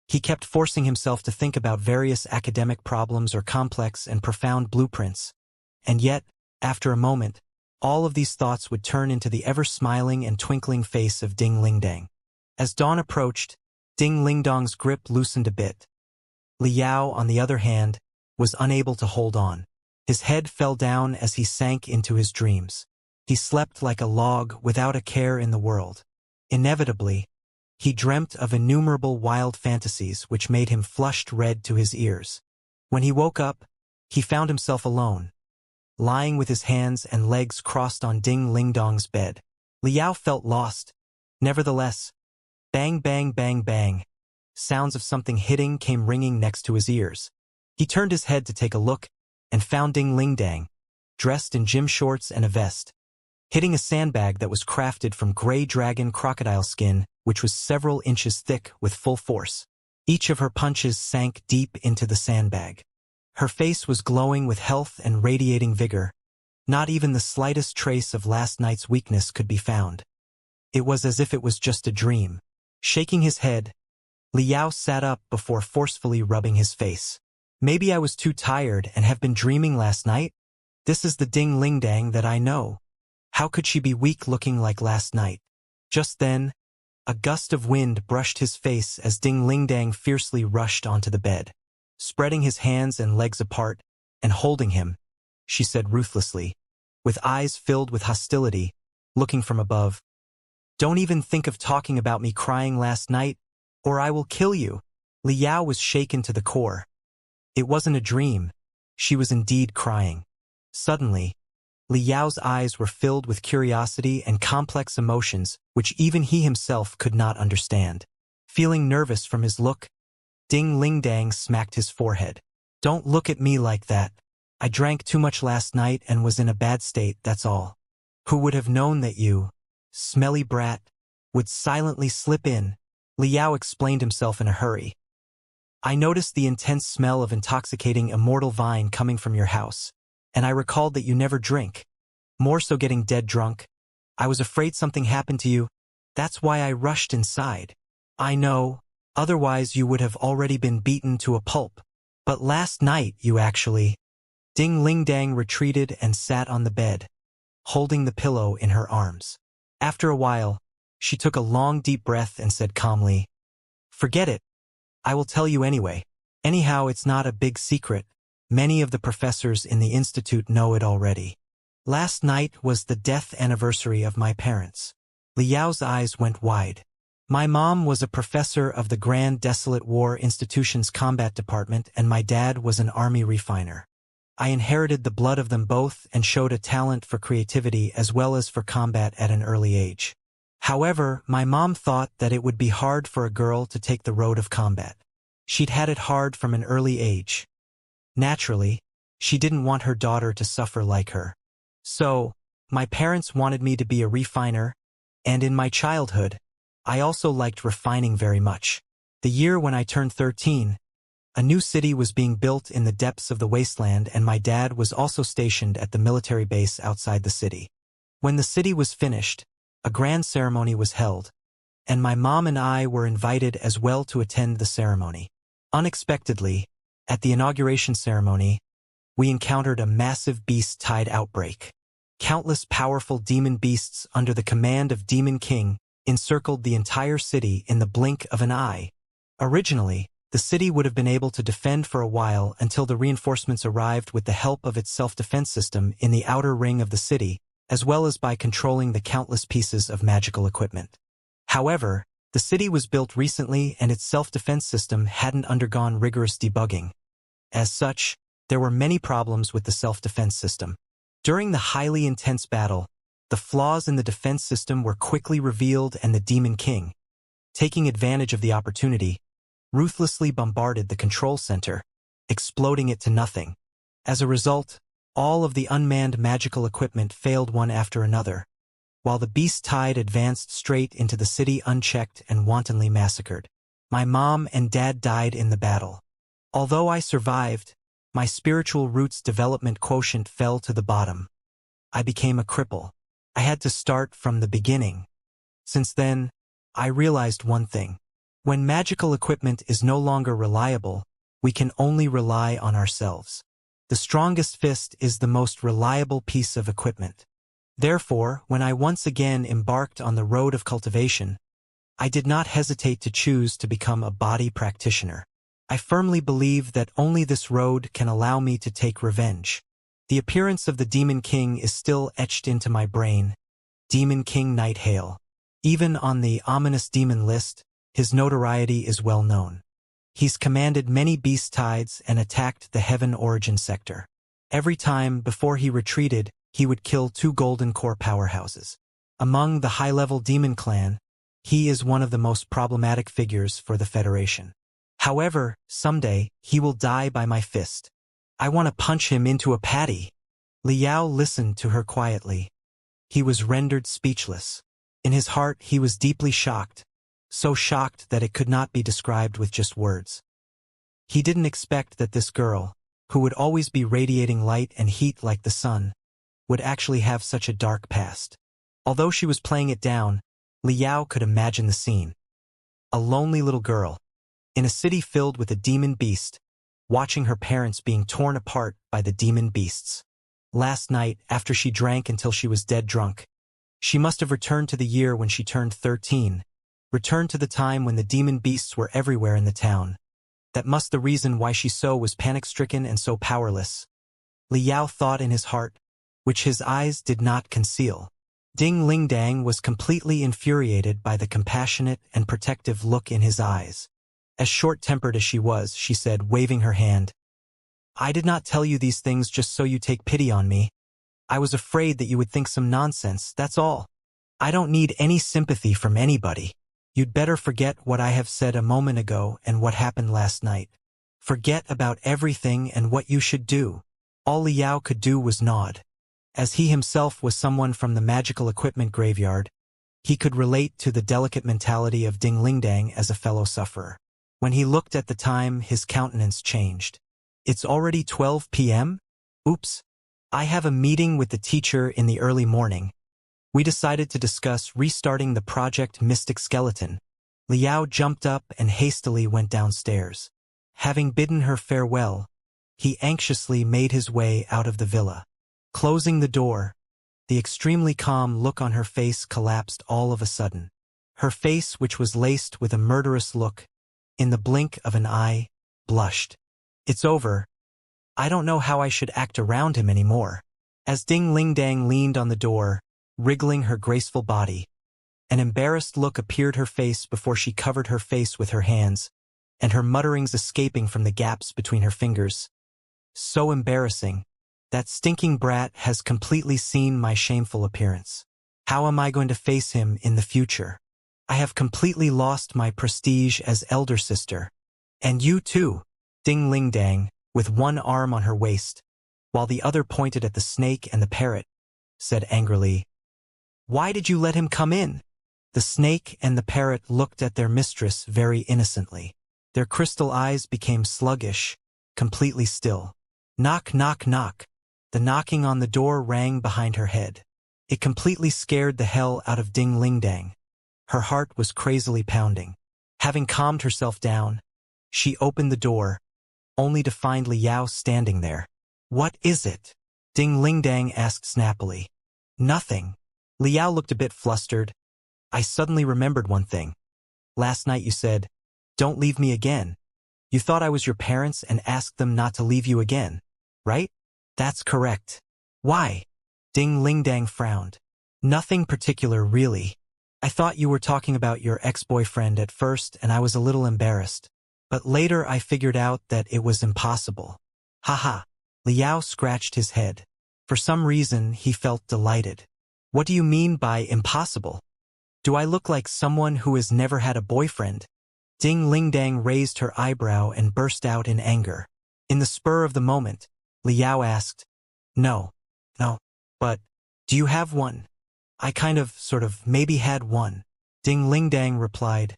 Speaker 1: He kept forcing himself to think about various academic problems or complex and profound blueprints, and yet, after a moment, all of these thoughts would turn into the ever-smiling and twinkling face of Ding Lingdang. As dawn approached, Ding Lingdong's grip loosened a bit. Liao, on the other hand, was unable to hold on. His head fell down as he sank into his dreams. He slept like a log without a care in the world. Inevitably, he dreamt of innumerable wild fantasies which made him flushed red to his ears. When he woke up, he found himself alone, lying with his hands and legs crossed on Ding Lingdong's bed. Liao felt lost. Nevertheless, bang bang bang bang, sounds of something hitting came ringing next to his ears. He turned his head to take a look, and found Ding Lingdang, dressed in gym shorts and a vest, hitting a sandbag that was crafted from gray dragon crocodile skin, which was several inches thick with full force. Each of her punches sank deep into the sandbag. Her face was glowing with health and radiating vigor. Not even the slightest trace of last night's weakness could be found. It was as if it was just a dream. Shaking his head, Liao sat up before forcefully rubbing his face. "Maybe I was too tired and have been dreaming last night? This is the Ding Lingdang that I know. How could she be weak-looking like last night?" Just then, a gust of wind brushed his face as Ding Lingdang fiercely rushed onto the bed. Spreading his hands and legs apart, and holding him, she said ruthlessly, with eyes filled with hostility, looking from above, "Don't even think of talking about me crying last night, or I will kill you." Liao was shaken to the core. It wasn't a dream. She was indeed crying. Suddenly, Liao's eyes were filled with curiosity and complex emotions which even he himself could not understand. Feeling nervous from his look, Ding Lingdang smacked his forehead. "Don't look at me like that. I drank too much last night and was in a bad state, that's all. Who would have known that you, smelly brat, would silently slip in?" Liao explained himself in a hurry. "I noticed the intense smell of intoxicating immortal vine coming from your house, and I recalled that you never drink, more so getting dead drunk. I was afraid something happened to you. That's why I rushed inside. I know, otherwise you would have already been beaten to a pulp. But last night you actually—" Ding Lingdang retreated and sat on the bed, holding the pillow in her arms. After a while, she took a long deep breath and said calmly, "Forget it. I will tell you anyway. Anyhow, it's not a big secret. Many of the professors in the institute know it already. Last night was the death anniversary of my parents." Liao's eyes went wide. "My mom was a professor of the Grand Desolate War Institution's combat department, and my dad was an army refiner. I inherited the blood of them both and showed a talent for creativity as well as for combat at an early age. However, my mom thought that it would be hard for a girl to take the road of combat. She'd had it hard from an early age. Naturally, she didn't want her daughter to suffer like her. So, my parents wanted me to be a refiner, and in my childhood, I also liked refining very much. The year when I turned 13, a new city was being built in the depths of the wasteland, and my dad was also stationed at the military base outside the city. When the city was finished, a grand ceremony was held, and my mom and I were invited as well to attend the ceremony. Unexpectedly, at the inauguration ceremony, we encountered a massive beast-tide outbreak. Countless powerful demon beasts under the command of Demon King encircled the entire city in the blink of an eye. Originally, the city would have been able to defend for a while until the reinforcements arrived with the help of its self-defense system in the outer ring of the city, as well as by controlling the countless pieces of magical equipment. However, the city was built recently and its self-defense system hadn't undergone rigorous debugging. As such, there were many problems with the self-defense system. During the highly intense battle, the flaws in the defense system were quickly revealed and the Demon King, taking advantage of the opportunity, ruthlessly bombarded the control center, exploding it to nothing. As a result, all of the unmanned magical equipment failed one after another, while the beast tide advanced straight into the city unchecked and wantonly massacred. My mom and dad died in the battle. Although I survived, my spiritual roots development quotient fell to the bottom. I became a cripple. I had to start from the beginning. Since then, I realized one thing. When magical equipment is no longer reliable, we can only rely on ourselves. The strongest fist is the most reliable piece of equipment. Therefore, when I once again embarked on the road of cultivation, I did not hesitate to choose to become a body practitioner. I firmly believe that only this road can allow me to take revenge. The appearance of the Demon King is still etched into my brain. Demon King Nighthale. Even on the ominous demon list, his notoriety is well known. He's commanded many beast tides and attacked the Heaven Origin sector. Every time before he retreated, he would kill 2 golden core powerhouses. Among the high-level demon clan, he is one of the most problematic figures for the Federation. However, someday, he will die by my fist. I want to punch him into a patty. Liao listened to her quietly. He was rendered speechless. In his heart, he was deeply shocked, so shocked that it could not be described with just words. He didn't expect that this girl, who would always be radiating light and heat like the sun, would actually have such a dark past. Although she was playing it down, Liao could imagine the scene. A lonely little girl, in a city filled with a demon beast, watching her parents being torn apart by the demon beasts. Last night, after she drank until she was dead drunk, she must have returned to the year when she turned 13, returned to the time when the demon beasts were everywhere in the town. That must the reason why she so was panic-stricken and so powerless. Liao thought in his heart, which his eyes did not conceal. Ding Lingdang was completely infuriated by the compassionate and protective look in his eyes. As short-tempered as she was, she said, waving her hand, "I did not tell you these things just so you take pity on me. I was afraid that you would think some nonsense, that's all. I don't need any sympathy from anybody. You'd better forget what I have said a moment ago and what happened last night. Forget about everything and what you should do." All Liao could do was nod. As he himself was someone from the magical equipment graveyard, he could relate to the delicate mentality of Ding Lingdang as a fellow sufferer. When he looked at the time, his countenance changed. "It's already 12 p.m.? Oops. I have a meeting with the teacher in the early morning. We decided to discuss restarting the project Mystic Skeleton." Liao jumped up and hastily went downstairs. Having bidden her farewell, he anxiously made his way out of the villa. Closing the door, the extremely calm look on her face collapsed all of a sudden. Her face, which was laced with a murderous look, in the blink of an eye, blushed. "It's over. I don't know how I should act around him anymore." As Ding Lingdang leaned on the door, wriggling her graceful body, an embarrassed look appeared her face before she covered her face with her hands, and her mutterings escaping from the gaps between her fingers. "So embarrassing. That stinking brat has completely seen my shameful appearance. How am I going to face him in the future? I have completely lost my prestige as elder sister. And you too." Ding Lingdang, with one arm on her waist, while the other pointed at the snake and the parrot, said angrily, "Why did you let him come in?" The snake and the parrot looked at their mistress very innocently. Their crystal eyes became sluggish, completely still. Knock, knock, knock. The knocking on the door rang behind her head. It completely scared the hell out of Ding Lingdang. Her heart was crazily pounding. Having calmed herself down, she opened the door, only to find Liao standing there. "What is it?" Ding Lingdang asked snappily. "Nothing." Liao looked a bit flustered. "I suddenly remembered one thing. Last night you said, 'Don't leave me again.' You thought I was your parents and asked them not to leave you again, right? That's correct. Why? Ding Lingdang frowned. Nothing particular, really. I thought you were talking about your ex-boyfriend at first and I was a little embarrassed. But later I figured out that it was impossible. Haha. Liao scratched his head. For some reason, he felt delighted. What do you mean by impossible? Do I look like someone who has never had a boyfriend? Ding Lingdang raised her eyebrow and burst out in anger. In the spur of the moment, Liao asked, No. But, do you have one? I sort of, maybe had one. Ding Lingdang replied,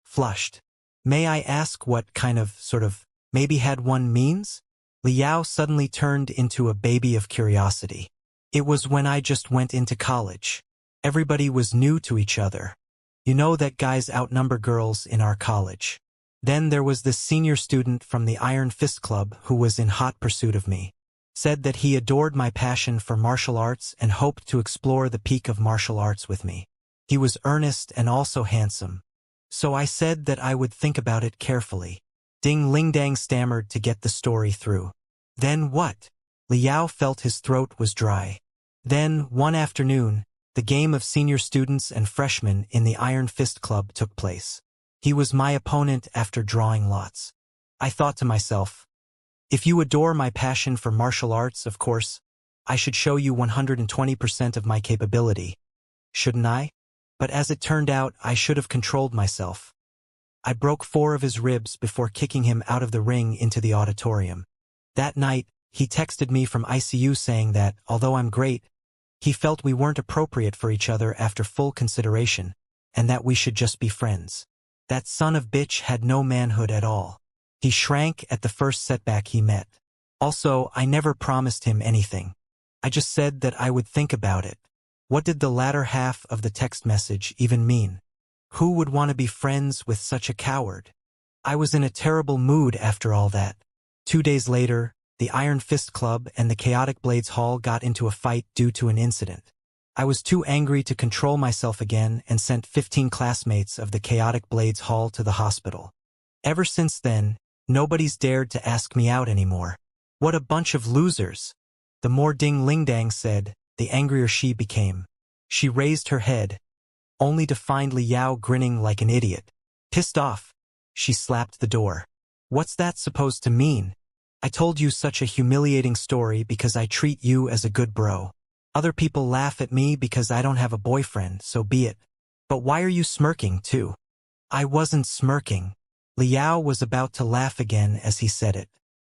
Speaker 1: flushed. May I ask what sort of, maybe had one means? Liao suddenly turned into a baby of curiosity. It was when I just went into college. Everybody was new to each other. You know that guys outnumber girls in our college. Then there was this senior student from the Iron Fist Club who was in hot pursuit of me. Said that he adored my passion for martial arts and hoped to explore the peak of martial arts with me. He was earnest and also handsome. So I said that I would think about it carefully. Ding Lingdang stammered to get the story through. Then what? Liao felt his throat was dry. Then, one afternoon, the game of senior students and freshmen in the Iron Fist Club took place. He was my opponent after drawing lots. I thought to myself, if you adore my passion for martial arts, of course, I should show you 120% of my capability. Shouldn't I? But as it turned out, I should have controlled myself. I broke 4 of his ribs before kicking him out of the ring into the auditorium. That night, he texted me from ICU saying that, although I'm great, he felt we weren't appropriate for each other after full consideration, and that we should just be friends. That son of bitch had no manhood at all. He shrank at the first setback he met. Also, I never promised him anything. I just said that I would think about it. What did the latter half of the text message even mean? Who would want to be friends with such a coward? I was in a terrible mood after all that. 2 days later, the Iron Fist Club and the Chaotic Blades Hall got into a fight due to an incident. I was too angry to control myself again and sent 15 classmates of the Chaotic Blades Hall to the hospital. Ever since then, nobody's dared to ask me out anymore. What a bunch of losers. The more Ding Lingdang said, the angrier she became. She raised her head, only to find Liao grinning like an idiot. Pissed off, she slapped the door. What's that supposed to mean? I told you such a humiliating story because I treat you as a good bro. Other people laugh at me because I don't have a boyfriend, so be it. But why are you smirking, too? I wasn't smirking. Liao was about to laugh again as he said it.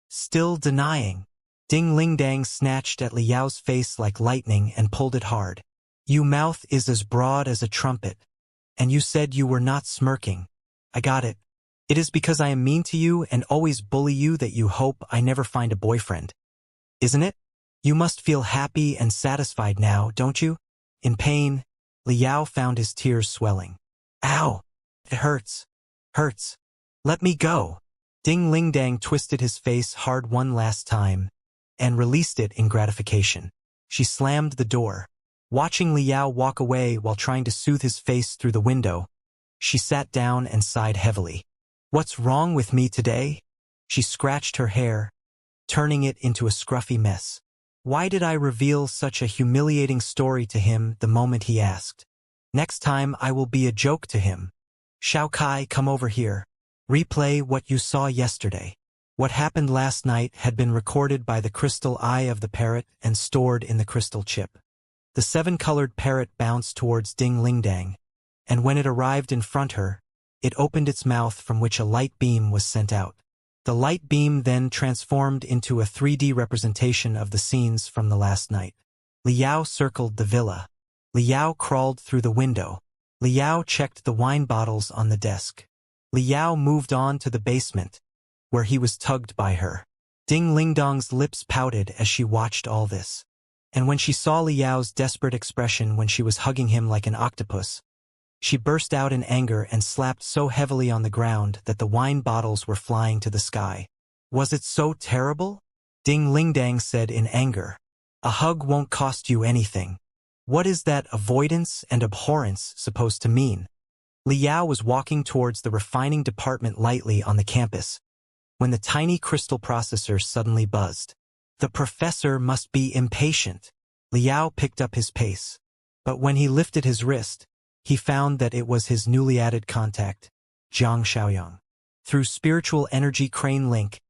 Speaker 1: Still denying. Ding Lingdang snatched at Liao's face like lightning and pulled it hard. Your mouth is as broad as a trumpet. And you said you were not smirking. I got it. It is because I am mean to you and always bully you that you hope I never find a boyfriend. Isn't it? You must feel happy and satisfied now, don't you? In pain, Liao found his tears swelling. Ow! It hurts. Hurts. Let me go. Ding Lingdang twisted his face hard one last time and released it in gratification. She slammed the door. Watching Liao walk away while trying to soothe his face through the window, she sat down and sighed heavily. What's wrong with me today? She scratched her hair, turning it into a scruffy mess. Why did I reveal such a humiliating story to him the moment he asked? Next time I will be a joke to him. Shao Kai, come over here. Replay what you saw yesterday. What happened last night had been recorded by the crystal eye of the parrot and stored in the crystal chip. The 7-colored parrot bounced towards Ding Lingdang, and when it arrived in front her, it opened its mouth from which a light beam was sent out. The light beam then transformed into a 3D representation of the scenes from the last night. Liao circled the villa. Liao crawled through the window. Liao checked the wine bottles on the desk. Liao moved on to the basement, where he was tugged by her. Ding Lingdang's lips pouted as she watched all this. And when she saw Liao's desperate expression when she was hugging him like an octopus, she burst out in anger and slapped so heavily on the ground that the wine bottles were flying to the sky. Was it so terrible? Ding Lingdang said in anger. A hug won't cost you anything. What is that avoidance and abhorrence supposed to mean? Liao was walking towards the refining department lightly on the campus, when the tiny crystal processor suddenly buzzed. The professor must be impatient. Liao picked up his pace. But when he lifted his wrist, he found that it was his newly added contact, Zhang Xiaoyang. Through spiritual energy crane link,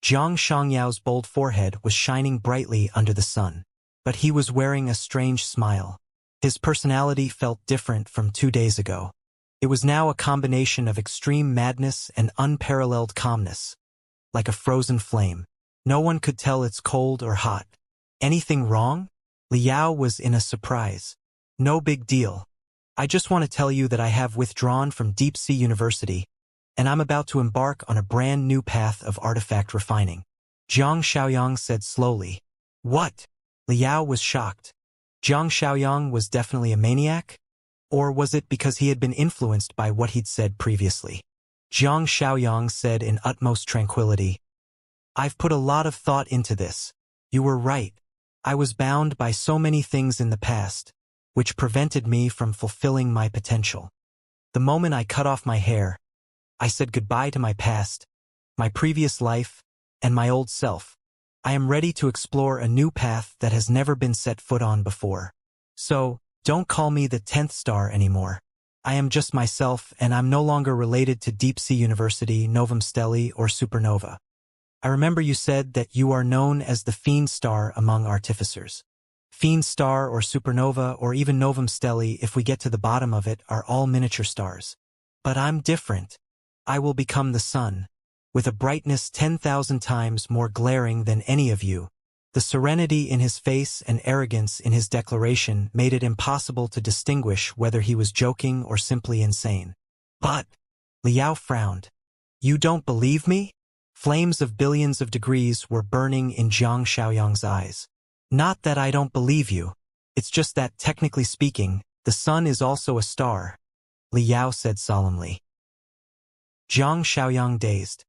Speaker 1: Zhang Xiangyao's bold forehead was shining brightly under the sun. But he was wearing a strange smile. His personality felt different from 2 days ago. It was now a combination of extreme madness and unparalleled calmness. Like a frozen flame. No one could tell it's cold or hot. Anything wrong? Liao was in a surprise. No big deal. I just want to tell you that I have withdrawn from Deep Sea University, and I'm about to embark on a brand new path of artifact refining. Zhang Xiaoyang said slowly. What? Liao was shocked. Zhang Xiaoyang was definitely a maniac? Or was it because he had been influenced by what he'd said previously? Zhang Xiaoyang said in utmost tranquility, I've put a lot of thought into this. You were right. I was bound by so many things in the past, which prevented me from fulfilling my potential. The moment I cut off my hair, I said goodbye to my past, my previous life, and my old self. I am ready to explore a new path that has never been set foot on before. So, don't call me the 10th star anymore. I am just myself, and I'm no longer related to Deep Sea University, Novum Steli, or Supernova. I remember you said that you are known as the Fiend Star among artificers. Fiend Star or Supernova or even Novum Steli, if we get to the bottom of it, are all miniature stars. But I'm different. I will become the sun, with a brightness 10,000 times more glaring than any of you. The serenity in his face and arrogance in his declaration made it impossible to distinguish whether he was joking or simply insane. But, Liao frowned. You don't believe me? Flames of billions of degrees were burning in Zhang Xiaoyang's eyes. Not that I don't believe you. It's just that, technically speaking, the sun is also a star, Liao said solemnly. Zhang Xiaoyang dazed.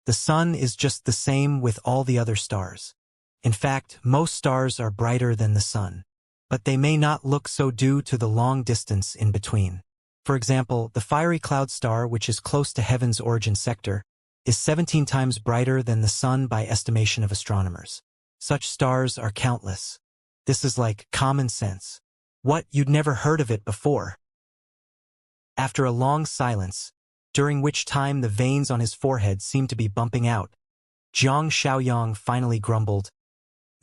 Speaker 1: The sun is just the same with all the other stars. In fact, most stars are brighter than the sun. But they may not look so due to the long distance in between. For example, the fiery cloud star, which is close to heaven's origin sector, is 17 times brighter than the sun by estimation of astronomers. Such stars are countless. This is like common sense. What, you'd never heard of it before? After a long silence, during which time the veins on his forehead seemed to be bumping out, Zhang Xiaoyang finally grumbled,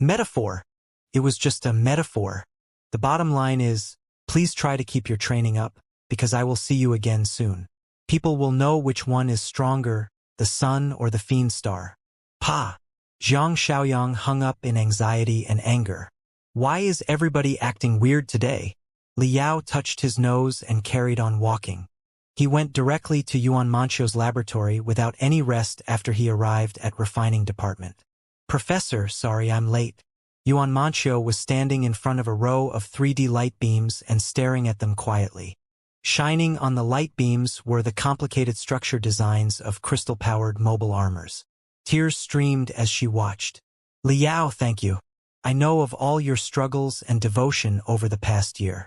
Speaker 1: Metaphor. It was just a metaphor. The bottom line is, please try to keep your training up, because I will see you again soon. People will know which one is stronger, the sun or the fiend star. Pa! Zhang Xiaoyang hung up in anxiety and anger. Why is everybody acting weird today? Liao touched his nose and carried on walking. He went directly to Yuan Manchio's laboratory without any rest after he arrived at refining department. Professor, sorry I'm late. Yuan Manchio was standing in front of a row of 3D light beams and staring at them quietly. Shining on the light beams were the complicated structure designs of crystal-powered mobile armors. Tears streamed as she watched. Liao, thank you. I know of all your struggles and devotion over the past year.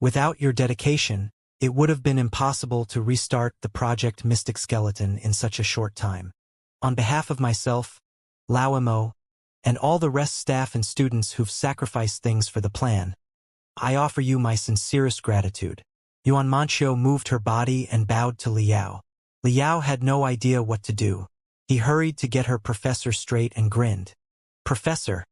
Speaker 1: Without your dedication, it would have been impossible to restart the Project Mystic Skeleton in such a short time. On behalf of myself, Lao Mo, and all the rest staff and students who've sacrificed things for the plan, I offer you my sincerest gratitude. Yuan Manchio moved her body and bowed to Liao. Liao had no idea what to do. He hurried to get her professor straight and grinned. Professor,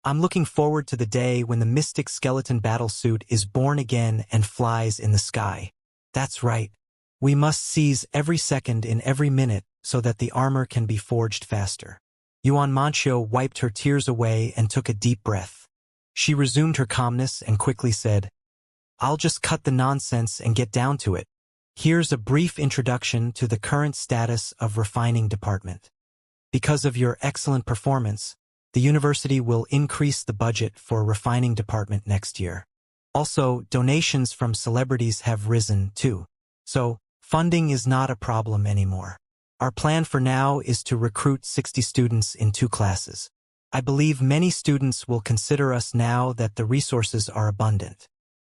Speaker 1: I'm looking forward to the day when the Mystic Skeleton battlesuit is born again and flies in the sky. That's right. We must seize every second in every minute so that the armor can be forged faster. Yuan Manchio wiped her tears away and took a deep breath. She resumed her calmness and quickly said, I'll just cut the nonsense and get down to it. Here's a brief introduction to the current status of refining department. Because of your excellent performance, the university will increase the budget for refining department next year. Also, donations from celebrities have risen too. So, funding is not a problem anymore. Our plan for now is to recruit 60 students in 2 classes. I believe many students will consider us now that the resources are abundant.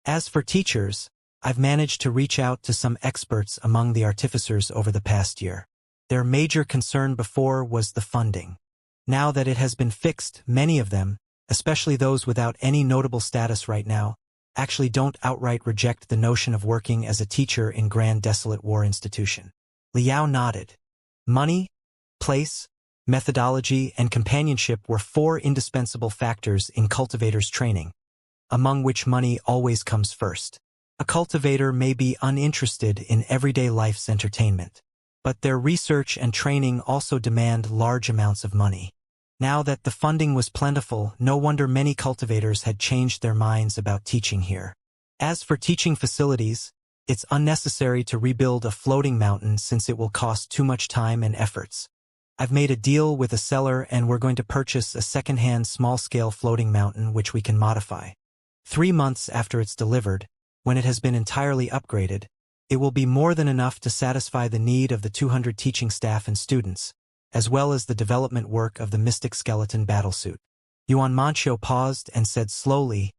Speaker 1: As for teachers, I've managed to reach out to some experts among the artificers over the past year. Their major concern before was the funding. Now that it has been fixed, many of them, especially those without any notable status right now, actually don't outright reject the notion of working as a teacher in Grand Desolate War Institution. Liao nodded. Money, place, methodology, and companionship were 4 indispensable factors in cultivators' training, among which money always comes first. A cultivator may be uninterested in everyday life's entertainment, but their research and training also demand large amounts of money. Now that the funding was plentiful, no wonder many cultivators had changed their minds about teaching here. As for teaching facilities, it's unnecessary to rebuild a floating mountain since it will cost too much time and efforts. I've made a deal with a seller and we're going to purchase a second-hand small-scale floating mountain which we can modify. 3 months after it's delivered, when it has been entirely upgraded, it will be more than enough to satisfy the need of the 200 teaching staff and students, as well as the development work of the Mystic Skeleton battlesuit. Yuan Manchio paused and said slowly,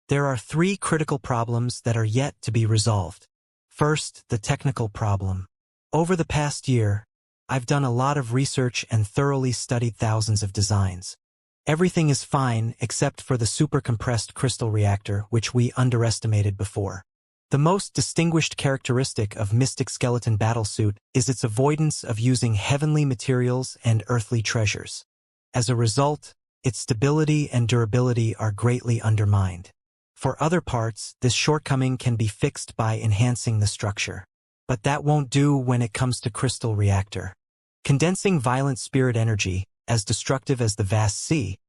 Speaker 1: "There are 3 critical problems that are yet to be resolved. First, the technical problem. Over the past year, I've done a lot of research and thoroughly studied thousands of designs. Everything is fine except for the super-compressed crystal reactor, which we underestimated before. The most distinguished characteristic of Mystic Skeleton battlesuit is its avoidance of using heavenly materials and earthly treasures. As a result, its stability and durability are greatly undermined. For other parts, this shortcoming can be fixed by enhancing the structure. But that won't do when it comes to crystal reactor. Condensing violent spirit energy, as destructive as the vast sea,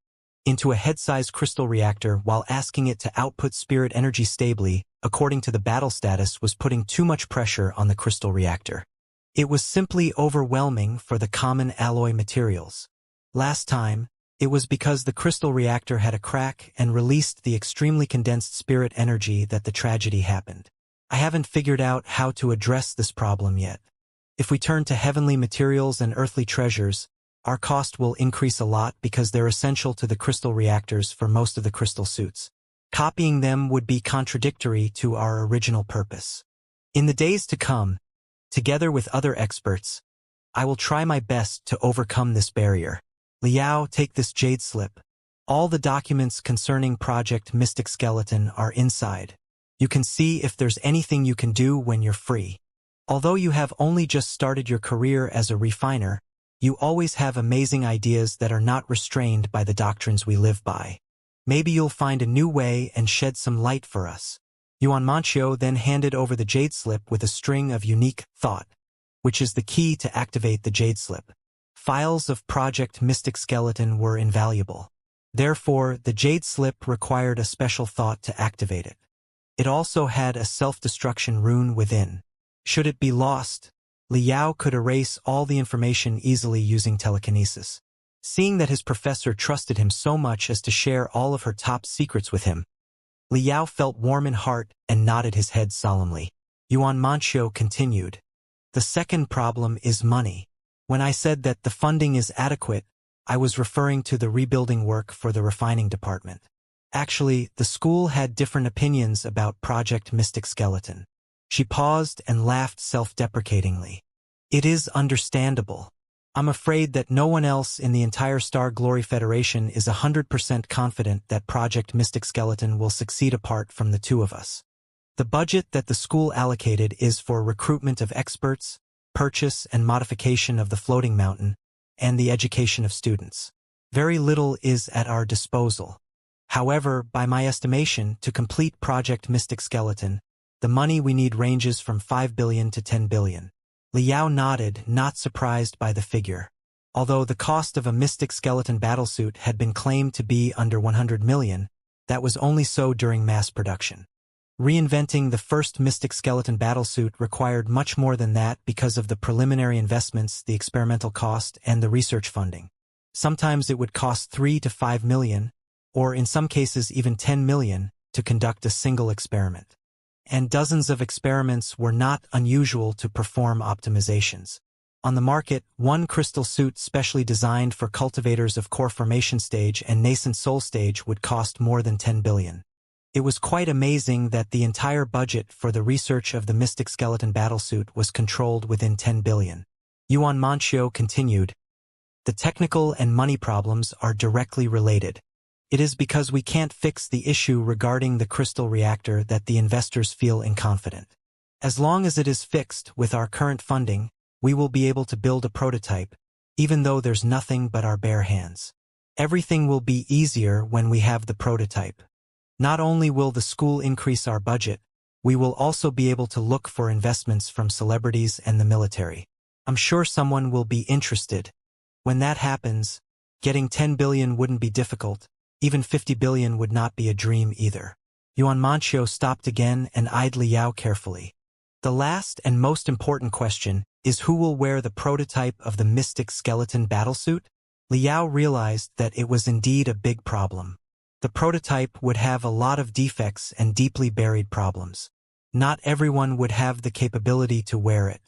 Speaker 1: into a head-sized crystal reactor while asking it to output spirit energy stably, according to the battle status, was putting too much pressure on the crystal reactor. It was simply overwhelming for the common alloy materials. Last time, it was because the crystal reactor had a crack and released the extremely condensed spirit energy that the tragedy happened. I haven't figured out how to address this problem yet. If we turn to heavenly materials and earthly treasures, our cost will increase a lot because they're essential to the crystal reactors for most of the crystal suits. Copying them would be contradictory to our original purpose. In the days to come, together with other experts, I will try my best to overcome this barrier. Liao, take this jade slip. All the documents concerning Project Mystic Skeleton are inside. You can see if there's anything you can do when you're free. Although you have only just started your career as a refiner, you always have amazing ideas that are not restrained by the doctrines we live by. Maybe you'll find a new way and shed some light for us." Yuan Manchio then handed over the jade slip with a string of unique thought, which is the key to activate the jade slip. Files of Project Mystic Skeleton were invaluable. Therefore, the jade slip required a special thought to activate it. It also had a self-destruction rune within. Should it be lost, Liao could erase all the information easily using telekinesis. Seeing that his professor trusted him so much as to share all of her top secrets with him, Liao felt warm in heart and nodded his head solemnly. Yuan Manchio continued, "The second problem is money. When I said that the funding is adequate, I was referring to the rebuilding work for the refining department. Actually, the school had different opinions about Project Mystic Skeleton." She paused and laughed self-deprecatingly. "It is understandable. I'm afraid that no one else in the entire Star Glory Federation is 100% confident that Project Mystic Skeleton will succeed apart from the 2 of us. The budget that the school allocated is for recruitment of experts, purchase and modification of the floating mountain, and the education of students. Very little is at our disposal. However, by my estimation, to complete Project Mystic Skeleton, the money we need ranges from 5 billion to 10 billion. Liao nodded, not surprised by the figure. Although the cost of a Mystic Skeleton battlesuit had been claimed to be under 100 million, that was only so during mass production. Reinventing the first Mystic Skeleton battlesuit required much more than that because of the preliminary investments, the experimental cost, and the research funding. Sometimes it would cost 3 to 5 million, or in some cases even 10 million, to conduct a single experiment. And dozens of experiments were not unusual to perform optimizations. On the market, one crystal suit specially designed for cultivators of core formation stage and nascent soul stage would cost more than 10 billion. It was quite amazing that the entire budget for the research of the Mystic Skeleton battlesuit was controlled within 10 billion. Yuan Manxiu continued. The technical and money problems are directly related. It is because we can't fix the issue regarding the crystal reactor that the investors feel inconfident. As long as it is fixed with our current funding, we will be able to build a prototype, even though there's nothing but our bare hands. Everything will be easier when we have the prototype. Not only will the school increase our budget, we will also be able to look for investments from celebrities and the military. I'm sure someone will be interested. When that happens, getting 10 billion wouldn't be difficult. Even 50 billion would not be a dream either. Yuan Manxiu stopped again and eyed Liao carefully. The last and most important question is who will wear the prototype of the mystic skeleton battlesuit? Liao realized that it was indeed a big problem. The prototype would have a lot of defects and deeply buried problems. Not everyone would have the capability to wear it.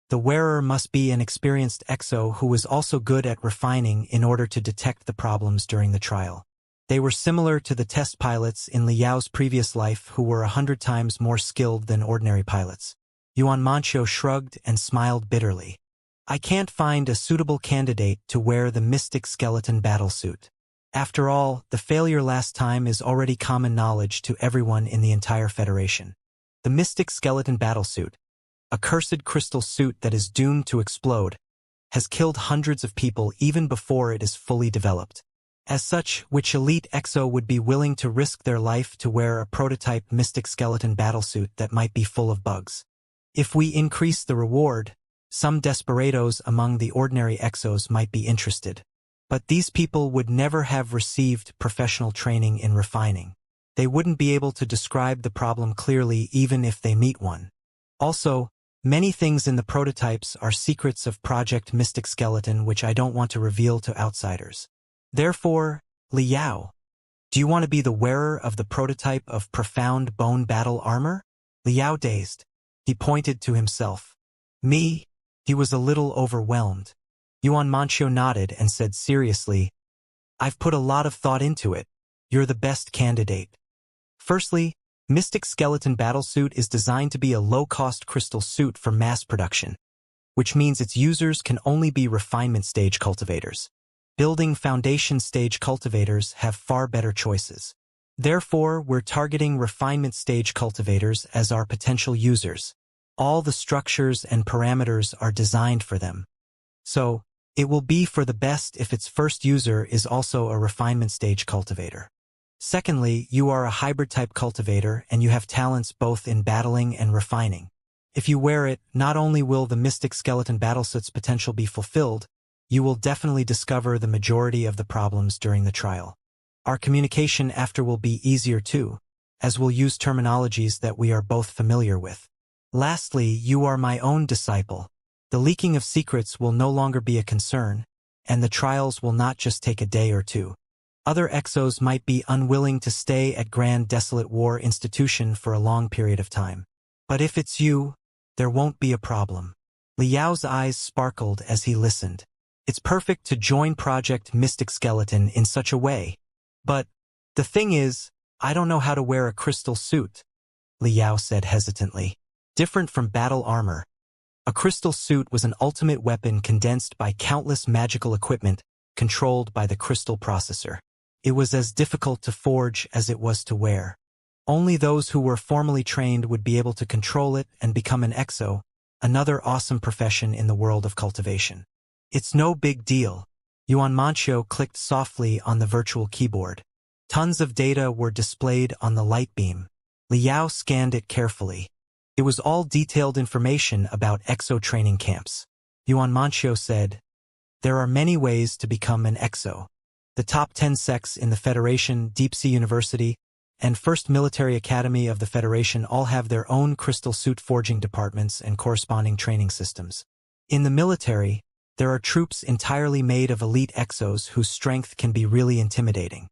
Speaker 1: The wearer must be an experienced exo who was also good at refining in order to detect the problems during the trial. They were similar to the test pilots in Liao's previous life who were 100 times more skilled than ordinary pilots. Yuan Manxiu shrugged and smiled bitterly. I can't find a suitable candidate to wear the mystic skeleton battlesuit. After all, the failure last time is already common knowledge to everyone in the entire Federation. The mystic skeleton battlesuit, a cursed crystal suit that is doomed to explode, has killed hundreds of people even before it is fully developed. As such, which elite exo would be willing to risk their life to wear a prototype mystic skeleton battlesuit that might be full of bugs? If we increase the reward, some desperados among the ordinary exos might be interested. But these people would never have received professional training in refining. They wouldn't be able to describe the problem clearly even if they meet one. Also, many things in the prototypes are secrets of Project Mystic Skeleton which I don't want to reveal to outsiders. Therefore, Liao, do you want to be the wearer of the prototype of profound bone battle armor? Liao dazed. He pointed to himself. Me? He was a little overwhelmed. Yuan Manxiu nodded and said seriously, I've put a lot of thought into it. You're the best candidate. Firstly, Mystic Skeleton Battlesuit is designed to be a low-cost crystal suit for mass production, which means its users can only be refinement stage cultivators. Building foundation stage cultivators have far better choices. Therefore, we're targeting refinement stage cultivators as our potential users. All the structures and parameters are designed for them. So, it will be for the best if its first user is also a refinement stage cultivator. Secondly, you are a hybrid-type cultivator and you have talents both in battling and refining. If you wear it, not only will the Mystic Skeleton Battlesuit's potential be fulfilled, you will definitely discover the majority of the problems during the trial. Our communication after will be easier too, as we'll use terminologies that we are both familiar with. Lastly, you are my own disciple. The leaking of secrets will no longer be a concern, and the trials will not just take a day or two. Other exos might be unwilling to stay at Grand Desolate War Institution for a long period of time. But if it's you, there won't be a problem. Liao's eyes sparkled as he listened. It's perfect to join Project Mystic Skeleton in such a way. But the thing is, I don't know how to wear a crystal suit, Liao said hesitantly. Different from battle armor, a crystal suit was an ultimate weapon condensed by countless magical equipment controlled by the crystal processor. It was as difficult to forge as it was to wear. Only those who were formally trained would be able to control it and become an exo, another awesome profession in the world of cultivation. It's no big deal. Yuan Manxiu clicked softly on the virtual keyboard. Tons of data were displayed on the light beam. Liao scanned it carefully. It was all detailed information about exo training camps. Yuan Manxiu said, there are many ways to become an exo. The top 10 sects in the Federation, Deep Sea University, and First Military Academy of the Federation all have their own crystal suit forging departments and corresponding training systems. In the military, there are troops entirely made of elite exos whose strength can be really intimidating.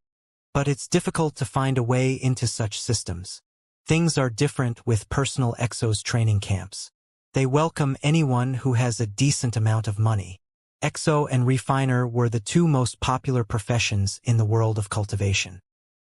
Speaker 1: But it's difficult to find a way into such systems. Things are different with personal exos training camps. They welcome anyone who has a decent amount of money. Exo and refiner were the two most popular professions in the world of cultivation.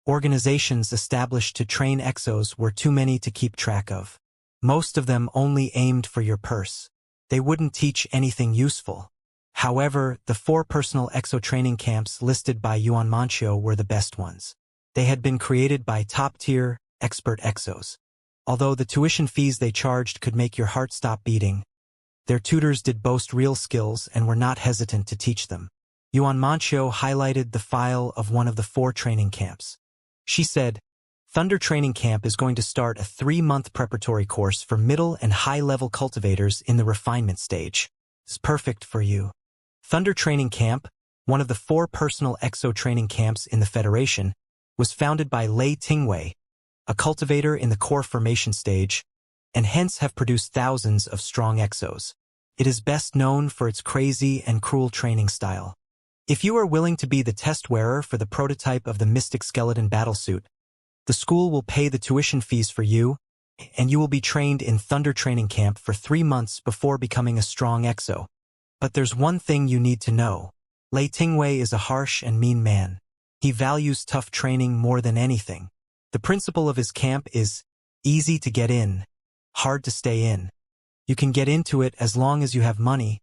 Speaker 1: Organizations established to train exos were too many to keep track of. Most of them only aimed for your purse. They wouldn't teach anything useful. However, the 4 personal exo training camps listed by Yuan Manchio were the best ones. They had been created by top-tier, expert exos. Although the tuition fees they charged could make your heart stop beating, their tutors did boast real skills and were not hesitant to teach them. Yuan Manchio highlighted the file of one of the 4 training camps. She said, Thunder Training Camp is going to start a 3-month preparatory course for middle and high-level cultivators in the refinement stage. It's perfect for you. Thunder Training Camp, one of the 4 personal exo training camps in the Federation, was founded by Lei Tingwei, a cultivator in the core formation stage, and hence have produced thousands of strong exos. It is best known for its crazy and cruel training style. If you are willing to be the test wearer for the prototype of the Mystic Skeleton battlesuit, the school will pay the tuition fees for you, and you will be trained in Thunder Training Camp for 3 months before becoming a strong exo. But there's one thing you need to know. Lei Tingwei is a harsh and mean man. He values tough training more than anything. The principle of his camp is easy to get in, hard to stay in. You can get into it as long as you have money,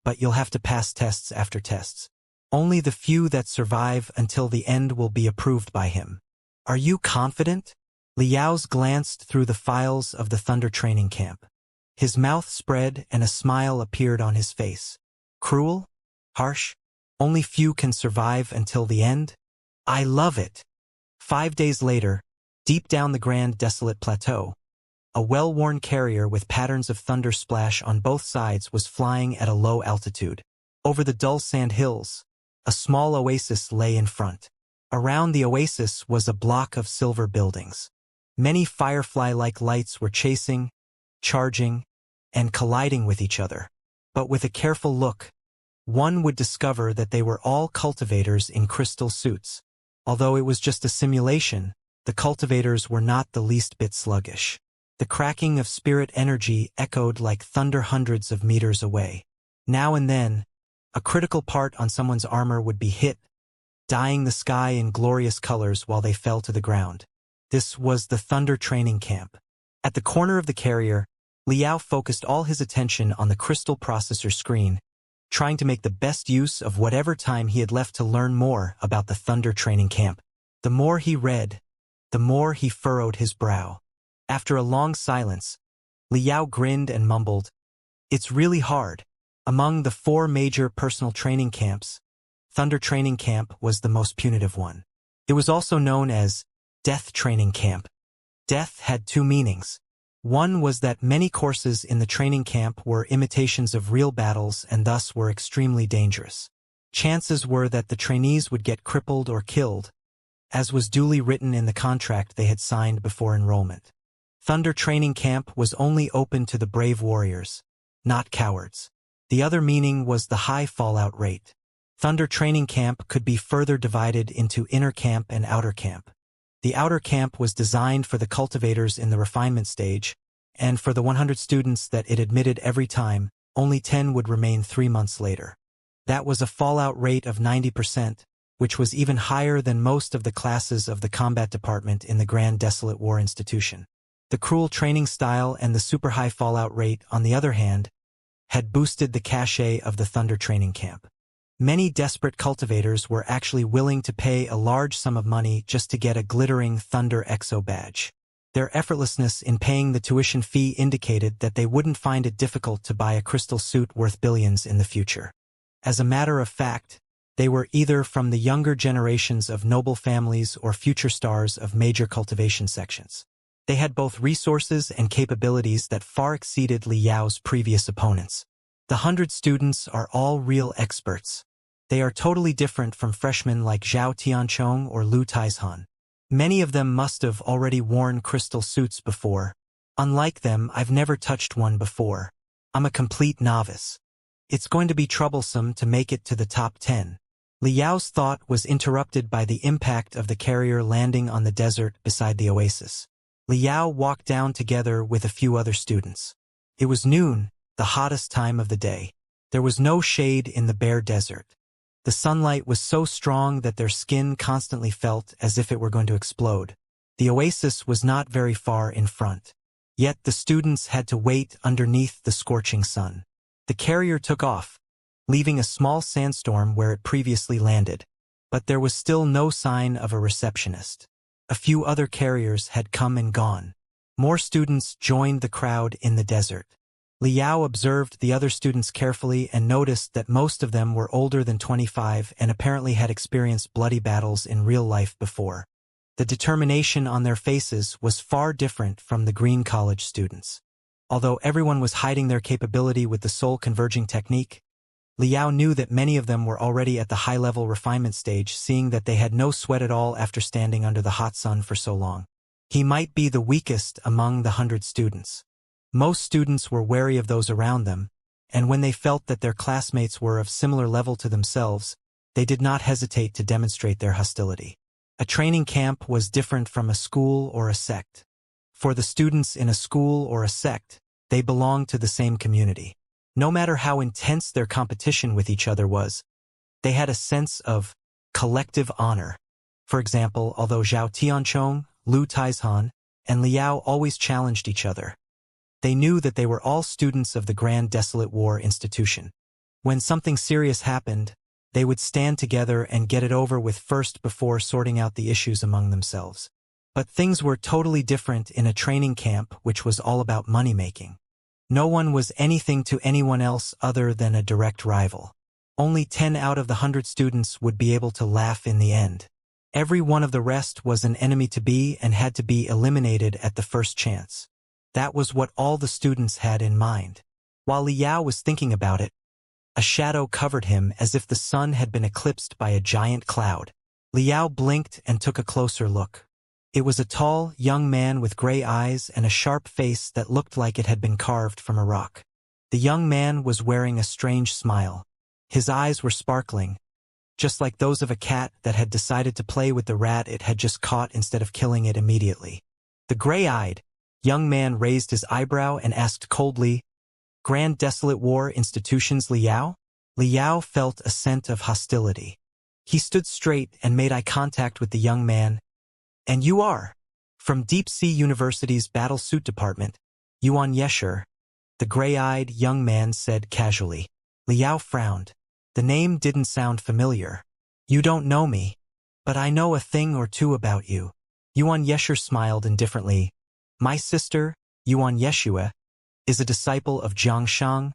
Speaker 1: but you'll have to pass tests after tests. Only the few that survive until the end will be approved by him. Are you confident? Liao's glanced through the files of the Thunder Training Camp. His mouth spread and a smile appeared on his face. Cruel? Harsh? Only few can survive until the end? I love it. 5 days later, deep down the Grand Desolate Plateau, a well-worn carrier with patterns of thunder splash on both sides was flying at a low altitude. Over the dull sand hills, a small oasis lay in front. Around the oasis was a block of silver buildings. Many firefly-like lights were chasing, charging, and colliding with each other. But with a careful look, one would discover that they were all cultivators in crystal suits. Although it was just a simulation, the cultivators were not the least bit sluggish. The cracking of spirit energy echoed like thunder hundreds of meters away. Now and then, a critical part on someone's armor would be hit, dyeing the sky in glorious colors while they fell to the ground. This was the Thunder Training Camp. At the corner of the carrier, Liao focused all his attention on the crystal processor screen, trying to make the best use of whatever time he had left to learn more about the Thunder Training Camp. The more he read, the more he furrowed his brow. After a long silence, Liao grinned and mumbled, "It's really hard." Among the 4 major personal training camps, Thunder Training Camp was the most punitive one. It was also known as Death Training Camp. Death had 2 meanings. One was that many courses in the training camp were imitations of real battles and thus were extremely dangerous. Chances were that the trainees would get crippled or killed, as was duly written in the contract they had signed before enrollment. Thunder Training Camp was only open to the brave warriors, not cowards. The other meaning was the high fallout rate. Thunder Training Camp could be further divided into inner camp and outer camp. The outer camp was designed for the cultivators in the refinement stage, and for the 100 students that it admitted every time, only 10 would remain 3 months later. That was a fallout rate of 90%, which was even higher than most of the classes of the combat department in the Grand Desolate War Institution. The cruel training style and the super high fallout rate, on the other hand, had boosted the cachet of the Thunder Training Camp. Many desperate cultivators were actually willing to pay a large sum of money just to get a glittering Thunder Exo badge. Their effortlessness in paying the tuition fee indicated that they wouldn't find it difficult to buy a crystal suit worth billions in the future. As a matter of fact, they were either from the younger generations of noble families or future stars of major cultivation sections. They had both resources and capabilities that far exceeded Liao's previous opponents. The 100 students are all real experts. They are totally different from freshmen like Zhao Tianchong or Lu Taizhan. Many of them must have already worn crystal suits before. Unlike them, I've never touched one before. I'm a complete novice. It's going to be troublesome to make it to the top 10. Liao's thought was interrupted by the impact of the carrier landing on the desert beside the oasis. Liao walked down together with a few other students. It was noon, the hottest time of the day. There was no shade in the bare desert. The sunlight was so strong that their skin constantly felt as if it were going to explode. The oasis was not very far in front. Yet the students had to wait underneath the scorching sun. The carrier took off, leaving a small sandstorm where it previously landed. But there was still no sign of a receptionist. A few other carriers had come and gone. More students joined the crowd in the desert. Liao observed the other students carefully and noticed that most of them were older than 25 and apparently had experienced bloody battles in real life before. The determination on their faces was far different from the Green College students. Although everyone was hiding their capability with the soul converging technique, Liao knew that many of them were already at the high-level refinement stage, seeing that they had no sweat at all after standing under the hot sun for so long. He might be the weakest among the 100 students. Most students were wary of those around them, and when they felt that their classmates were of similar level to themselves, they did not hesitate to demonstrate their hostility. A training camp was different from a school or a sect. For the students in a school or a sect, they belonged to the same community. No matter how intense their competition with each other was, they had a sense of collective honor. For example, although Zhao Tianchong, Lu Taizhan, and Liao always challenged each other, they knew that they were all students of the Grand Desolate War institution. When something serious happened, they would stand together and get it over with first before sorting out the issues among themselves. But things were totally different in a training camp which was all about money-making. No one was anything to anyone else other than a direct rival. Only 10 out of the 100 students would be able to laugh in the end. Every one of the rest was an enemy to be and had to be eliminated at the first chance. That was what all the students had in mind. While Liao was thinking about it, a shadow covered him as if the sun had been eclipsed by a giant cloud. Liao blinked and took a closer look. It was a tall, young man with gray eyes and a sharp face that looked like it had been carved from a rock. The young man was wearing a strange smile. His eyes were sparkling, just like those of a cat that had decided to play with the rat it had just caught instead of killing it immediately. The gray-eyed young man raised his eyebrow and asked coldly, "Grand Desolate War Institutions, Liao?" Liao felt a scent of hostility. He stood straight and made eye contact with the young man. "And you are?" "From Deep Sea University's Battle Suit Department, Yuan Yesher," the gray-eyed young man said casually. Liao frowned. The name didn't sound familiar. "You don't know me, but I know a thing or two about you." Yuan Yesher smiled indifferently. "My sister, Yuan Yeshua, is a disciple of Xianxia,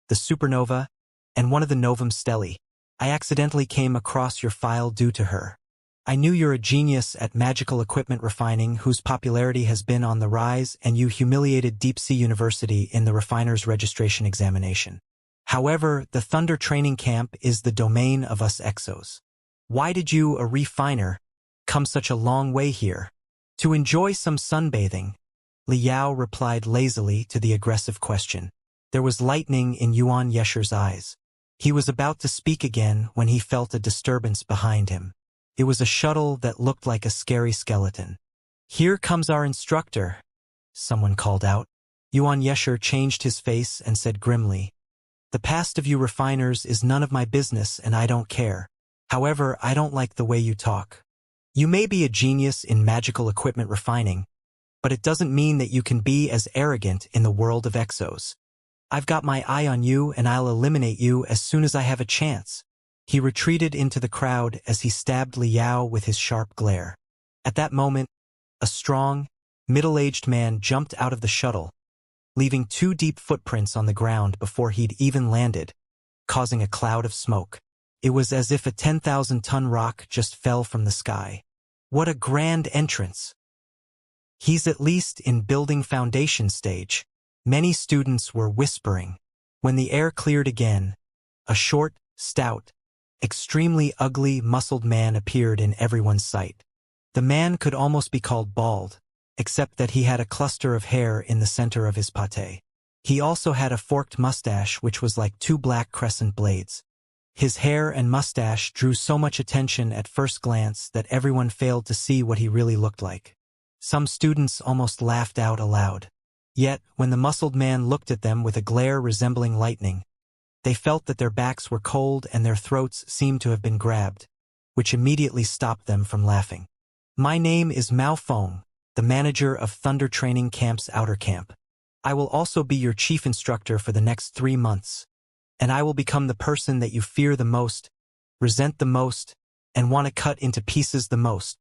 Speaker 1: the supernova, and one of the Novum Stelae. I accidentally came across your file due to her. I knew you're a genius at magical equipment refining whose popularity has been on the rise, and you humiliated Deep Sea University in the refiner's registration examination. However, the Thunder training camp is the domain of us Exos. Why did you, a refiner, come such a long way here? To enjoy some sunbathing?" Liao replied lazily to the aggressive question. There was lightning in Yuan Yesher's eyes. He was about to speak again when he felt a disturbance behind him. It was a shuttle that looked like a scary skeleton. "Here comes our instructor," someone called out. Yuan Yesher changed his face and said grimly, "The past of you refiners is none of my business and I don't care. However, I don't like the way you talk. You may be a genius in magical equipment refining, but it doesn't mean that you can be as arrogant in the world of Exos. I've got my eye on you and I'll eliminate you as soon as I have a chance." He retreated into the crowd as he stabbed Liao with his sharp glare. At that moment, a strong, middle-aged man jumped out of the shuttle, leaving 2 deep footprints on the ground before he'd even landed, causing a cloud of smoke. It was as if a 10,000-ton rock just fell from the sky. What a grand entrance! He's at least in building foundation stage. Many students were whispering. When the air cleared again, a short, stout, extremely ugly, muscled man appeared in everyone's sight. The man could almost be called bald, except that he had a cluster of hair in the center of his pate. He also had a forked mustache which was like 2 black crescent blades. His hair and mustache drew so much attention at first glance that everyone failed to see what he really looked like. Some students almost laughed out aloud. Yet, when the muscled man looked at them with a glare resembling lightning, they felt that their backs were cold and their throats seemed to have been grabbed, which immediately stopped them from laughing. "My name is Mao Feng, the manager of Thunder Training Camp's Outer Camp. I will also be your chief instructor for the next 3 months. and I will become the person that you fear the most, resent the most, and want to cut into pieces the most.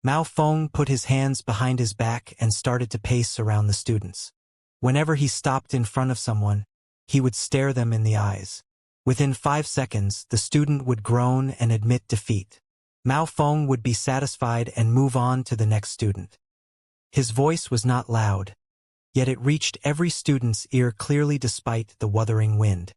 Speaker 1: Mao Feng put his hands behind his back and started to pace around the students. Whenever he stopped in front of someone, he would stare them in the eyes. Within 5 seconds, the student would groan and admit defeat. Mao Feng would be satisfied and move on to the next student. His voice was not loud, yet it reached every student's ear clearly despite the wuthering wind.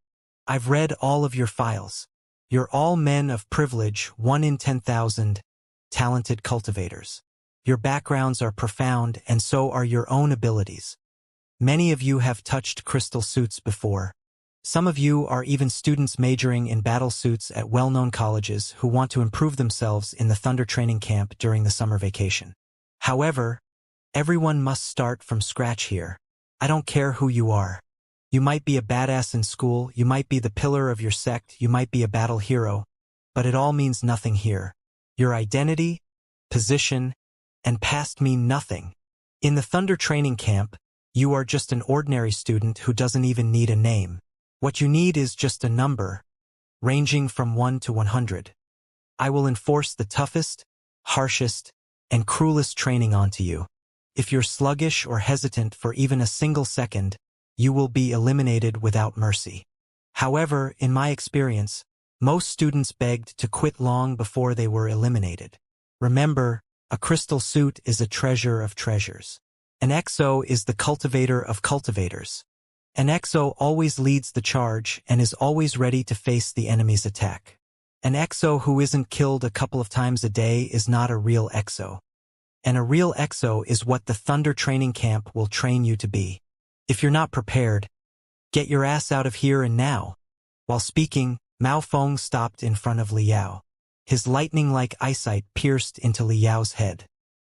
Speaker 1: I've read all of your files. You're all men of privilege, 1 in 10,000, talented cultivators. Your backgrounds are profound, and so are your own abilities. Many of you have touched crystal suits before. Some of you are even students majoring in battle suits at well-known colleges who want to improve themselves in the Thunder training camp during the summer vacation. However, everyone must start from scratch here. I don't care who you are. You might be a badass in school, you might be the pillar of your sect, you might be a battle hero, but it all means nothing here. Your identity, position, and past mean nothing. In the Thunder training camp, you are just an ordinary student who doesn't even need a name. What you need is just a number, ranging from 1 to 100. I will enforce the toughest, harshest, and cruelest training onto you. If you're sluggish or hesitant for even a single second, you will be eliminated without mercy. However, in my experience, most students begged to quit long before they were eliminated. Remember, a crystal suit is a treasure of treasures. An exo is the cultivator of cultivators. An exo always leads the charge and is always ready to face the enemy's attack. An exo who isn't killed a couple of times a day is not a real exo. And a real exo is what the Thunder training camp will train you to be. If you're not prepared, get your ass out of here and now. While speaking, Mao Feng stopped in front of Liao. His lightning-like eyesight pierced into Liao's head.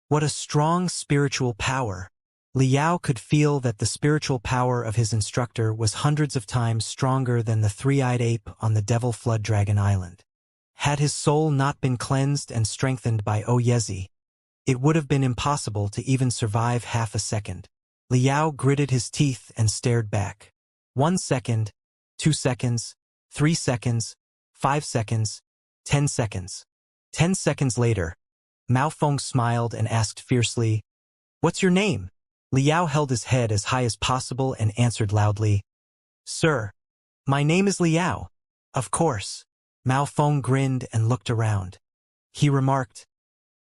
Speaker 1: What a strong spiritual power! Liao could feel that the spiritual power of his instructor was hundreds of times stronger than the three-eyed ape on the Devil Flood Dragon Island. Had his soul not been cleansed and strengthened by Oyezi, it would have been impossible to even survive half a second. Liao gritted his teeth and stared back. 1 second, 2 seconds, 3 seconds, 5 seconds, 10 seconds. 10 seconds later, Mao Feng smiled and asked fiercely, "What's your name?" Liao held his head as high as possible and answered loudly, "Sir, my name is Liao." "Of course." Mao Feng grinned and looked around. He remarked,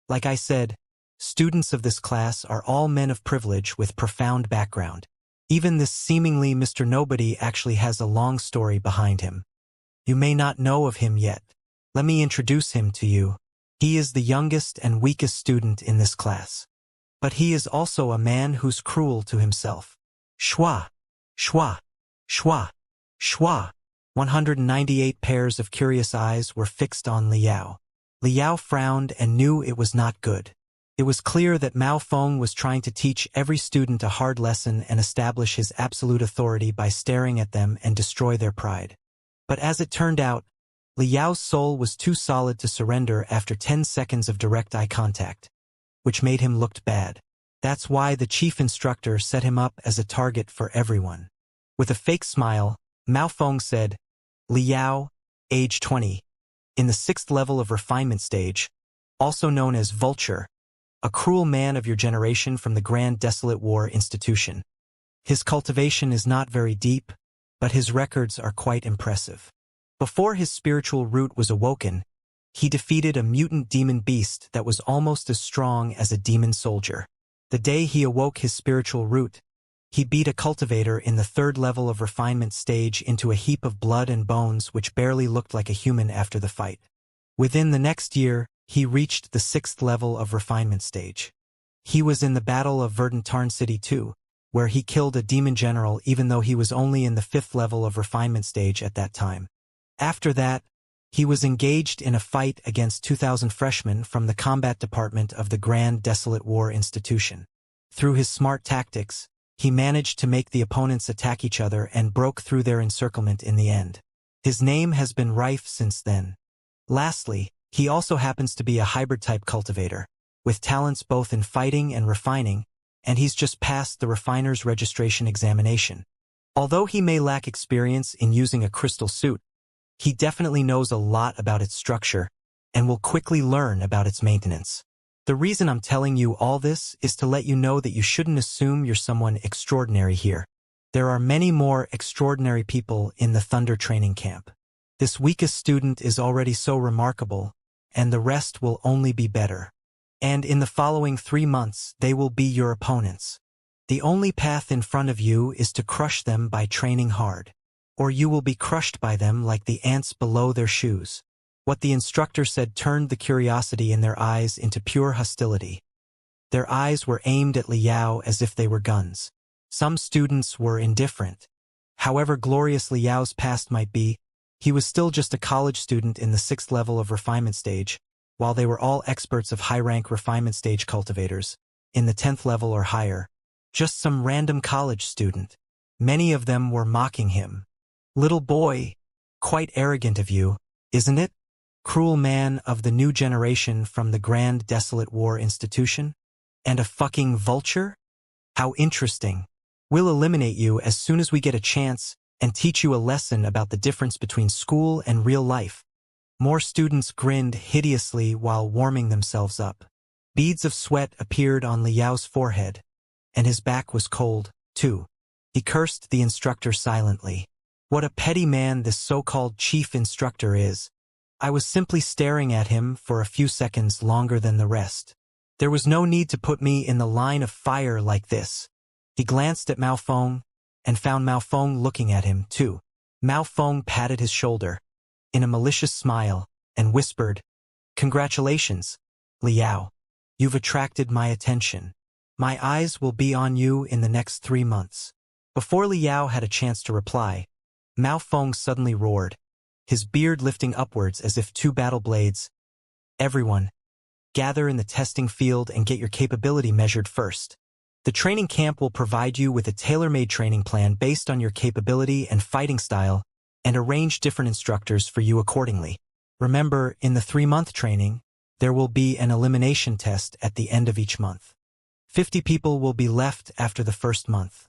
Speaker 1: "Like I said, students of this class are all men of privilege with profound background. Even this seemingly Mr. Nobody actually has a long story behind him. You may not know of him yet. Let me introduce him to you. He is the youngest and weakest student in this class. But he is also a man who's cruel to himself." Shua, shua, shua, shua. 198 pairs of curious eyes were fixed on Liao. Liao frowned and knew it was not good. It was clear that Mao Feng was trying to teach every student a hard lesson and establish his absolute authority by staring at them and destroy their pride. But as it turned out, Liao's soul was too solid to surrender after 10 seconds of direct eye contact, which made him look bad. That's why the chief instructor set him up as a target for everyone. With a fake smile, Mao Feng said, "Liao, age 20, in the 6th level of refinement stage, also known as Vulture, a cruel man of your generation from the Grand Desolate War institution. His cultivation is not very deep, but his records are quite impressive. Before his spiritual root was awoken, he defeated a mutant demon beast that was almost as strong as a demon soldier. The day he awoke his spiritual root, he beat a cultivator in the 3rd level of refinement stage into a heap of blood and bones which barely looked like a human after the fight. Within the next year, he reached the 6th level of refinement stage. He was in the Battle of Verdant Tarn City too, where he killed a demon general even though he was only in the 5th level of refinement stage at that time. After that, he was engaged in a fight against 2,000 freshmen from the combat department of the Grand Desolate War institution. Through his smart tactics, he managed to make the opponents attack each other and broke through their encirclement in the end. His name has been rife since then. Lastly, he also happens to be a hybrid-type cultivator, with talents both in fighting and refining, and he's just passed the refiner's registration examination. Although he may lack experience in using a crystal suit, he definitely knows a lot about its structure and will quickly learn about its maintenance. The reason I'm telling you all this is to let you know that you shouldn't assume you're someone extraordinary here. There are many more extraordinary people in the Thunder training camp. This weakest student is already so remarkable, and the rest will only be better. And in the following 3 months, they will be your opponents. The only path in front of you is to crush them by training hard, or you will be crushed by them like the ants below their shoes. What the instructor said turned the curiosity in their eyes into pure hostility. Their eyes were aimed at Liao as if they were guns. Some students were indifferent. However glorious Liao's past might be, he was still just a college student in the 6th level of refinement stage, while they were all experts of high-rank refinement stage cultivators, in the 10th level or higher. Just some random college student. Many of them were mocking him. Little boy, quite arrogant of you, isn't it? Cruel man of the new generation from the Grand Desolate War Institution? And a fucking vulture? How interesting. We'll eliminate you as soon as we get a chance and teach you a lesson about the difference between school and real life. More students grinned hideously while warming themselves up. Beads of sweat appeared on Liao's forehead, and his back was cold, too. He cursed the instructor silently. What a petty man this so-called chief instructor is. I was simply staring at him for a few seconds longer than the rest. There was no need to put me in the line of fire like this. He glanced at Mao Feng, and found Mao Feng looking at him, too. Mao Feng patted his shoulder, in a malicious smile, and whispered, "Congratulations, Liao. You've attracted my attention. My eyes will be on you in the next 3 months." Before Liao had a chance to reply, Mao Feng suddenly roared, his beard lifting upwards as if 2 battle blades. "Everyone, gather in the testing field and get your capability measured first. The training camp will provide you with a tailor-made training plan based on your capability and fighting style, and arrange different instructors for you accordingly. Remember, in the 3-month training, there will be an elimination test at the end of each month. 50 people will be left after the 1st month.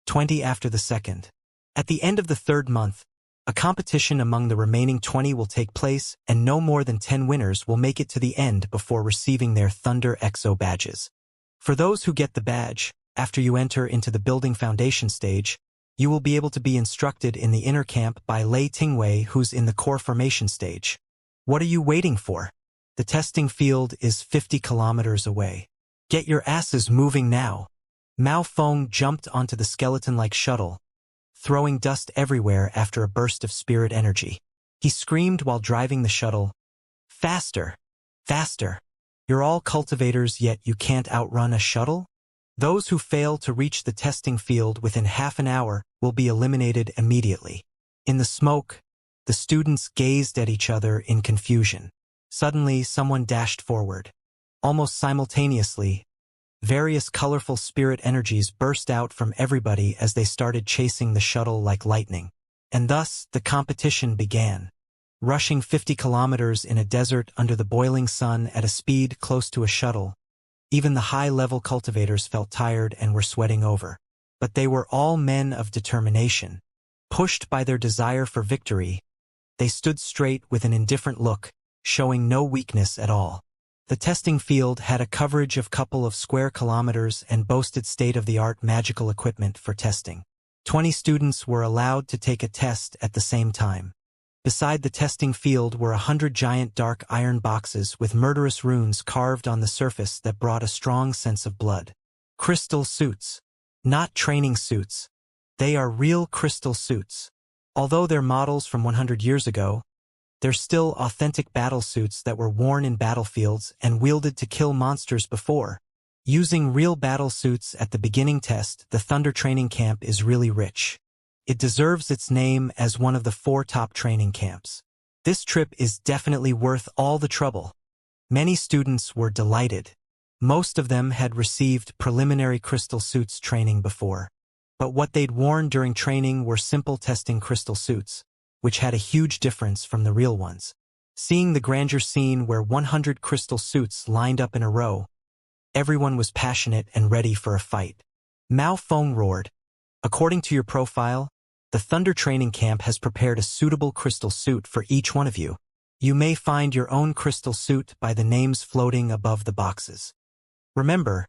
Speaker 1: 20 after the 2nd. At the end of the 3rd month, a competition among the remaining 20 will take place, and no more than 10 winners will make it to the end before receiving their Thunder EXO badges. For those who get the badge, after you enter into the building foundation stage, you will be able to be instructed in the inner camp by Lei Tingwei, who's in the core formation stage. What are you waiting for? The testing field is 50 kilometers away. Get your asses moving now. Mao Feng jumped onto the skeleton-like shuttle, throwing dust everywhere after a burst of spirit energy. He screamed while driving the shuttle, "Faster! Faster! You're all cultivators, yet you can't outrun a shuttle?" Those who fail to reach the testing field within half an hour will be eliminated immediately. In the smoke, the students gazed at each other in confusion. Suddenly, someone dashed forward. Almost simultaneously, various colorful spirit energies burst out from everybody as they started chasing the shuttle like lightning. And thus, the competition began. Rushing 50 kilometers in a desert under the boiling sun at a speed close to a shuttle, even the high-level cultivators felt tired and were sweating over. But they were all men of determination. Pushed by their desire for victory, they stood straight with an indifferent look, showing no weakness at all. The testing field had a coverage of couple of square kilometers and boasted state-of-the-art magical equipment for testing. 20 students were allowed to take a test at the same time. Beside the testing field were 100 giant dark iron boxes with murderous runes carved on the surface that brought a strong sense of blood. Crystal suits. Not training suits. They are real crystal suits. Although they're models from 100 years ago, they're still authentic battle suits that were worn in battlefields and wielded to kill monsters before. Using real battle suits at the beginning test, the Thunder training camp is really rich. It deserves its name as one of the 4 top training camps. This trip is definitely worth all the trouble. Many students were delighted. Most of them had received preliminary crystal suits training before. But what they'd worn during training were simple testing crystal suits, which had a huge difference from the real ones. Seeing the grandeur scene where 100 crystal suits lined up in a row, everyone was passionate and ready for a fight. Mao Feng roared, According to your profile, the Thunder Training Camp has prepared a suitable crystal suit for each one of you. You may find your own crystal suit by the names floating above the boxes. Remember,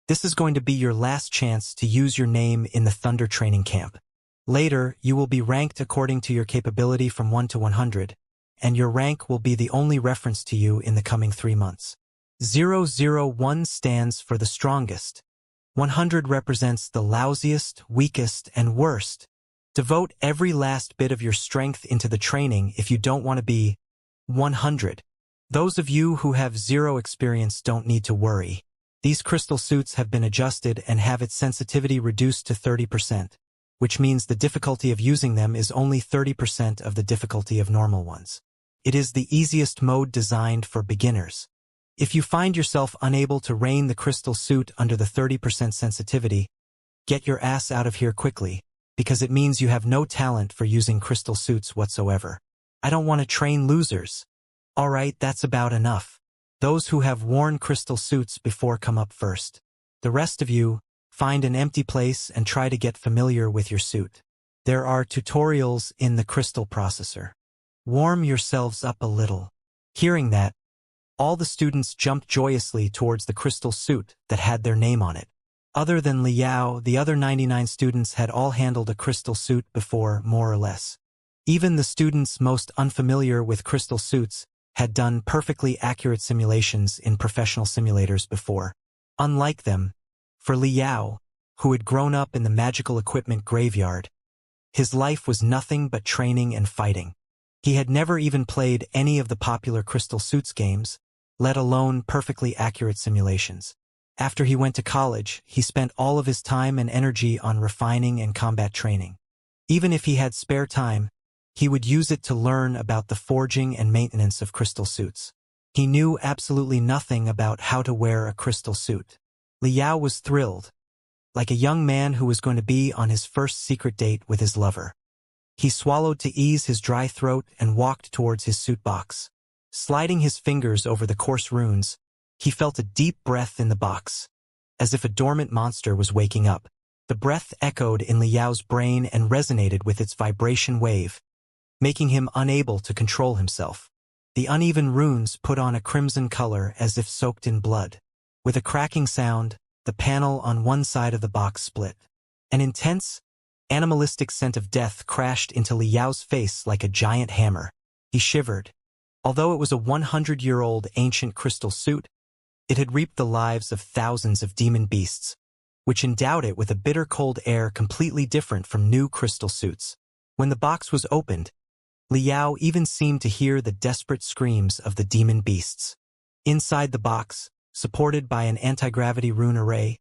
Speaker 1: this is going to be your last chance to use your name in the Thunder Training Camp. Later, you will be ranked according to your capability from 1 to 100, and your rank will be the only reference to you in the coming 3 months. 001 stands for the strongest. 100 represents the lousiest, weakest, and worst. Devote every last bit of your strength into the training if you don't want to be 100. Those of you who have 0 experience don't need to worry. These crystal suits have been adjusted and have its sensitivity reduced to 30%, which means the difficulty of using them is only 30% of the difficulty of normal ones. It is the easiest mode designed for beginners. If you find yourself unable to rein the crystal suit under the 30% sensitivity, get your ass out of here quickly, because it means you have no talent for using crystal suits whatsoever. I don't want to train losers. Alright, that's about enough. Those who have worn crystal suits before come up first. The rest of you, find an empty place and try to get familiar with your suit. There are tutorials in the crystal processor. Warm yourselves up a little. Hearing that, all the students jumped joyously towards the crystal suit that had their name on it. Other than Liao, the other 99 students had all handled a crystal suit before, more or less. Even the students most unfamiliar with crystal suits had done perfectly accurate simulations in professional simulators before. Unlike them, for Liao, who had grown up in the magical equipment graveyard, his life was nothing but training and fighting. He had never even played any of the popular crystal suits games, let alone perfectly accurate simulations. After he went to college, he spent all of his time and energy on refining and combat training. Even if he had spare time, he would use it to learn about the forging and maintenance of crystal suits. He knew absolutely nothing about how to wear a crystal suit. Liao was thrilled, like a young man who was going to be on his first secret date with his lover. He swallowed to ease his dry throat and walked towards his suit box. Sliding his fingers over the coarse runes, he felt a deep breath in the box, as if a dormant monster was waking up. The breath echoed in Liao's brain and resonated with its vibration wave, making him unable to control himself. The uneven runes put on a crimson color as if soaked in blood. With a cracking sound, the panel on one side of the box split. An intense, animalistic scent of death crashed into Liao's face like a giant hammer. He shivered. Although it was a 100-year-old ancient crystal suit, it had reaped the lives of thousands of demon beasts, which endowed it with a bitter cold air completely different from new crystal suits. When the box was opened, Liao even seemed to hear the desperate screams of the demon beasts. Inside the box, supported by an anti-gravity rune array,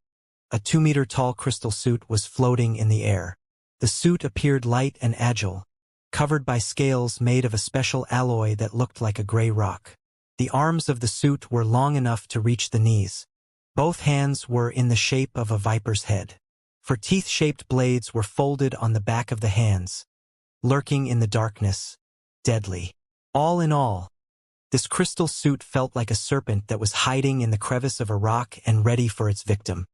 Speaker 1: a 2-meter-tall crystal suit was floating in the air. The suit appeared light and agile, covered by scales made of a special alloy that looked like a gray rock. The arms of the suit were long enough to reach the knees. Both hands were in the shape of a viper's head. For teeth-shaped blades were folded on the back of the hands, lurking in the darkness, deadly. All in all, this crystal suit felt like a serpent that was hiding in the crevice of a rock and ready for its victim.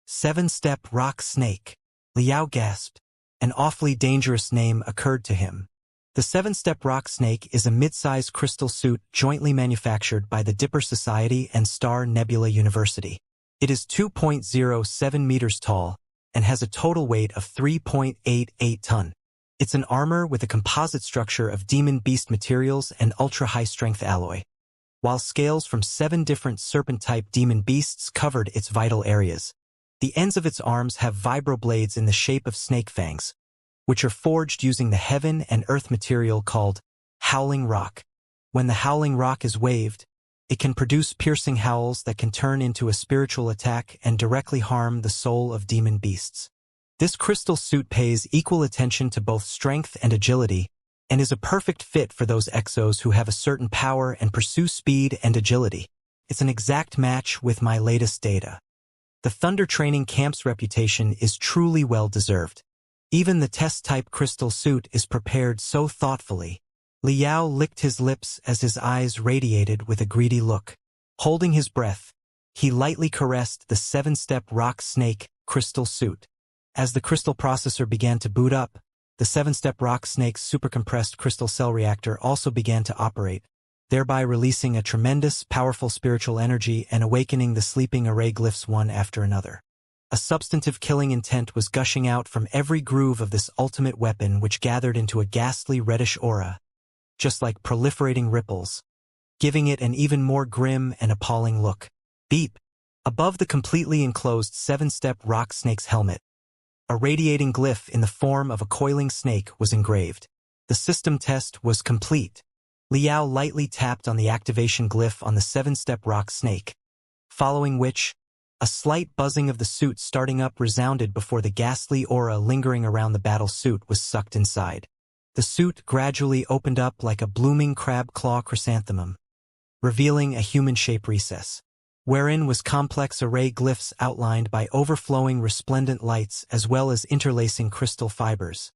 Speaker 1: 7-step rock snake. Liao gasped. An awfully dangerous name occurred to him. The 7-step rock snake is a mid-sized crystal suit jointly manufactured by the Dipper Society and Star Nebula University. It is 2.07 meters tall and has a total weight of 3.88 ton. It's an armor with a composite structure of demon beast materials and ultra-high-strength alloy, while scales from 7 different serpent-type demon beasts covered its vital areas. The ends of its arms have vibroblades in the shape of snake fangs, which are forged using the heaven and earth material called howling rock. When the howling rock is waved, it can produce piercing howls that can turn into a spiritual attack and directly harm the soul of demon beasts. This crystal suit pays equal attention to both strength and agility, and is a perfect fit for those exos who have a certain power and pursue speed and agility. It's an exact match with my latest data. The Thunder Training Camp's reputation is truly well-deserved. Even the test-type crystal suit is prepared so thoughtfully. Liao licked his lips as his eyes radiated with a greedy look. Holding his breath, he lightly caressed the 7-step rock snake crystal suit. As the crystal processor began to boot up, the 7-step rock snake's supercompressed crystal cell reactor also began to operate, thereby releasing a tremendous, powerful spiritual energy and awakening the sleeping array glyphs one after another. A substantive killing intent was gushing out from every groove of this ultimate weapon, which gathered into a ghastly reddish aura, just like proliferating ripples, giving it an even more grim and appalling look. Beep! Above the completely enclosed 7-step rock snake's helmet, a radiating glyph in the form of a coiling snake was engraved. The system test was complete. Liao lightly tapped on the activation glyph on the 7-step rock snake, following which, a slight buzzing of the suit starting up resounded before the ghastly aura lingering around the battle suit was sucked inside. The suit gradually opened up like a blooming crab claw chrysanthemum, revealing a human-shaped recess, wherein was complex array glyphs outlined by overflowing resplendent lights as well as interlacing crystal fibers.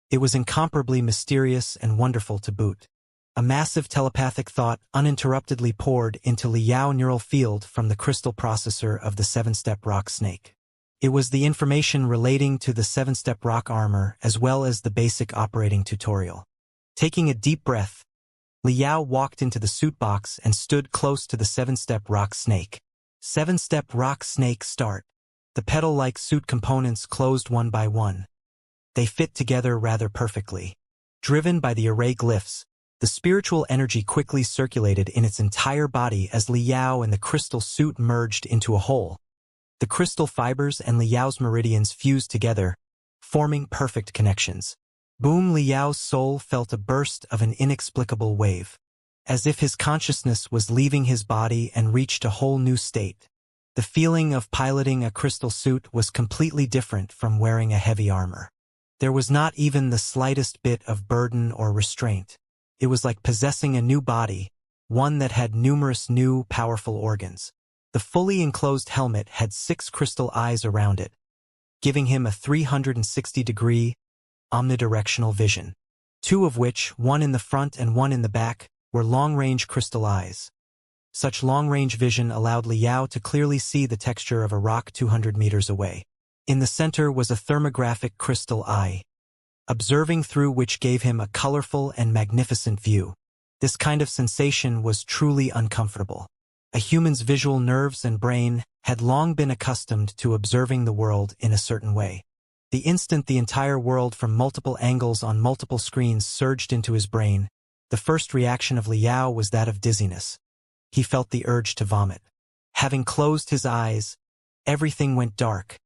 Speaker 1: It was incomparably mysterious and wonderful to boot. A massive telepathic thought uninterruptedly poured into Liao neural field from the crystal processor of the 7-step rock snake. It was the information relating to the 7-step rock armor as well as the basic operating tutorial. Taking a deep breath, Liao walked into the suit box and stood close to the 7-step rock snake. 7-step rock snake start. The petal-like suit components closed one by one. They fit together rather perfectly. Driven by the array glyphs, the spiritual energy quickly circulated in its entire body as Liao and the crystal suit merged into a whole. The crystal fibers and Liao's meridians fused together, forming perfect connections. Boom! Liao's soul felt a burst of an inexplicable wave, as if his consciousness was leaving his body and reached a whole new state. The feeling of piloting a crystal suit was completely different from wearing a heavy armor. There was not even the slightest bit of burden or restraint. It was like possessing a new body, one that had numerous new, powerful organs. The fully enclosed helmet had 6 crystal eyes around it, giving him a 360-degree, omnidirectional vision. 2 of which, one in the front and one in the back, were long-range crystal eyes. Such long-range vision allowed Liao to clearly see the texture of a rock 200 meters away. In the center was a thermographic crystal eye, observing through which gave him a colorful and magnificent view. This kind of sensation was truly uncomfortable. A human's visual nerves and brain had long been accustomed to observing the world in a certain way. The instant the entire world from multiple angles on multiple screens surged into his brain, the first reaction of Liao was that of dizziness. He felt the urge to vomit. Having closed his eyes, everything went dark,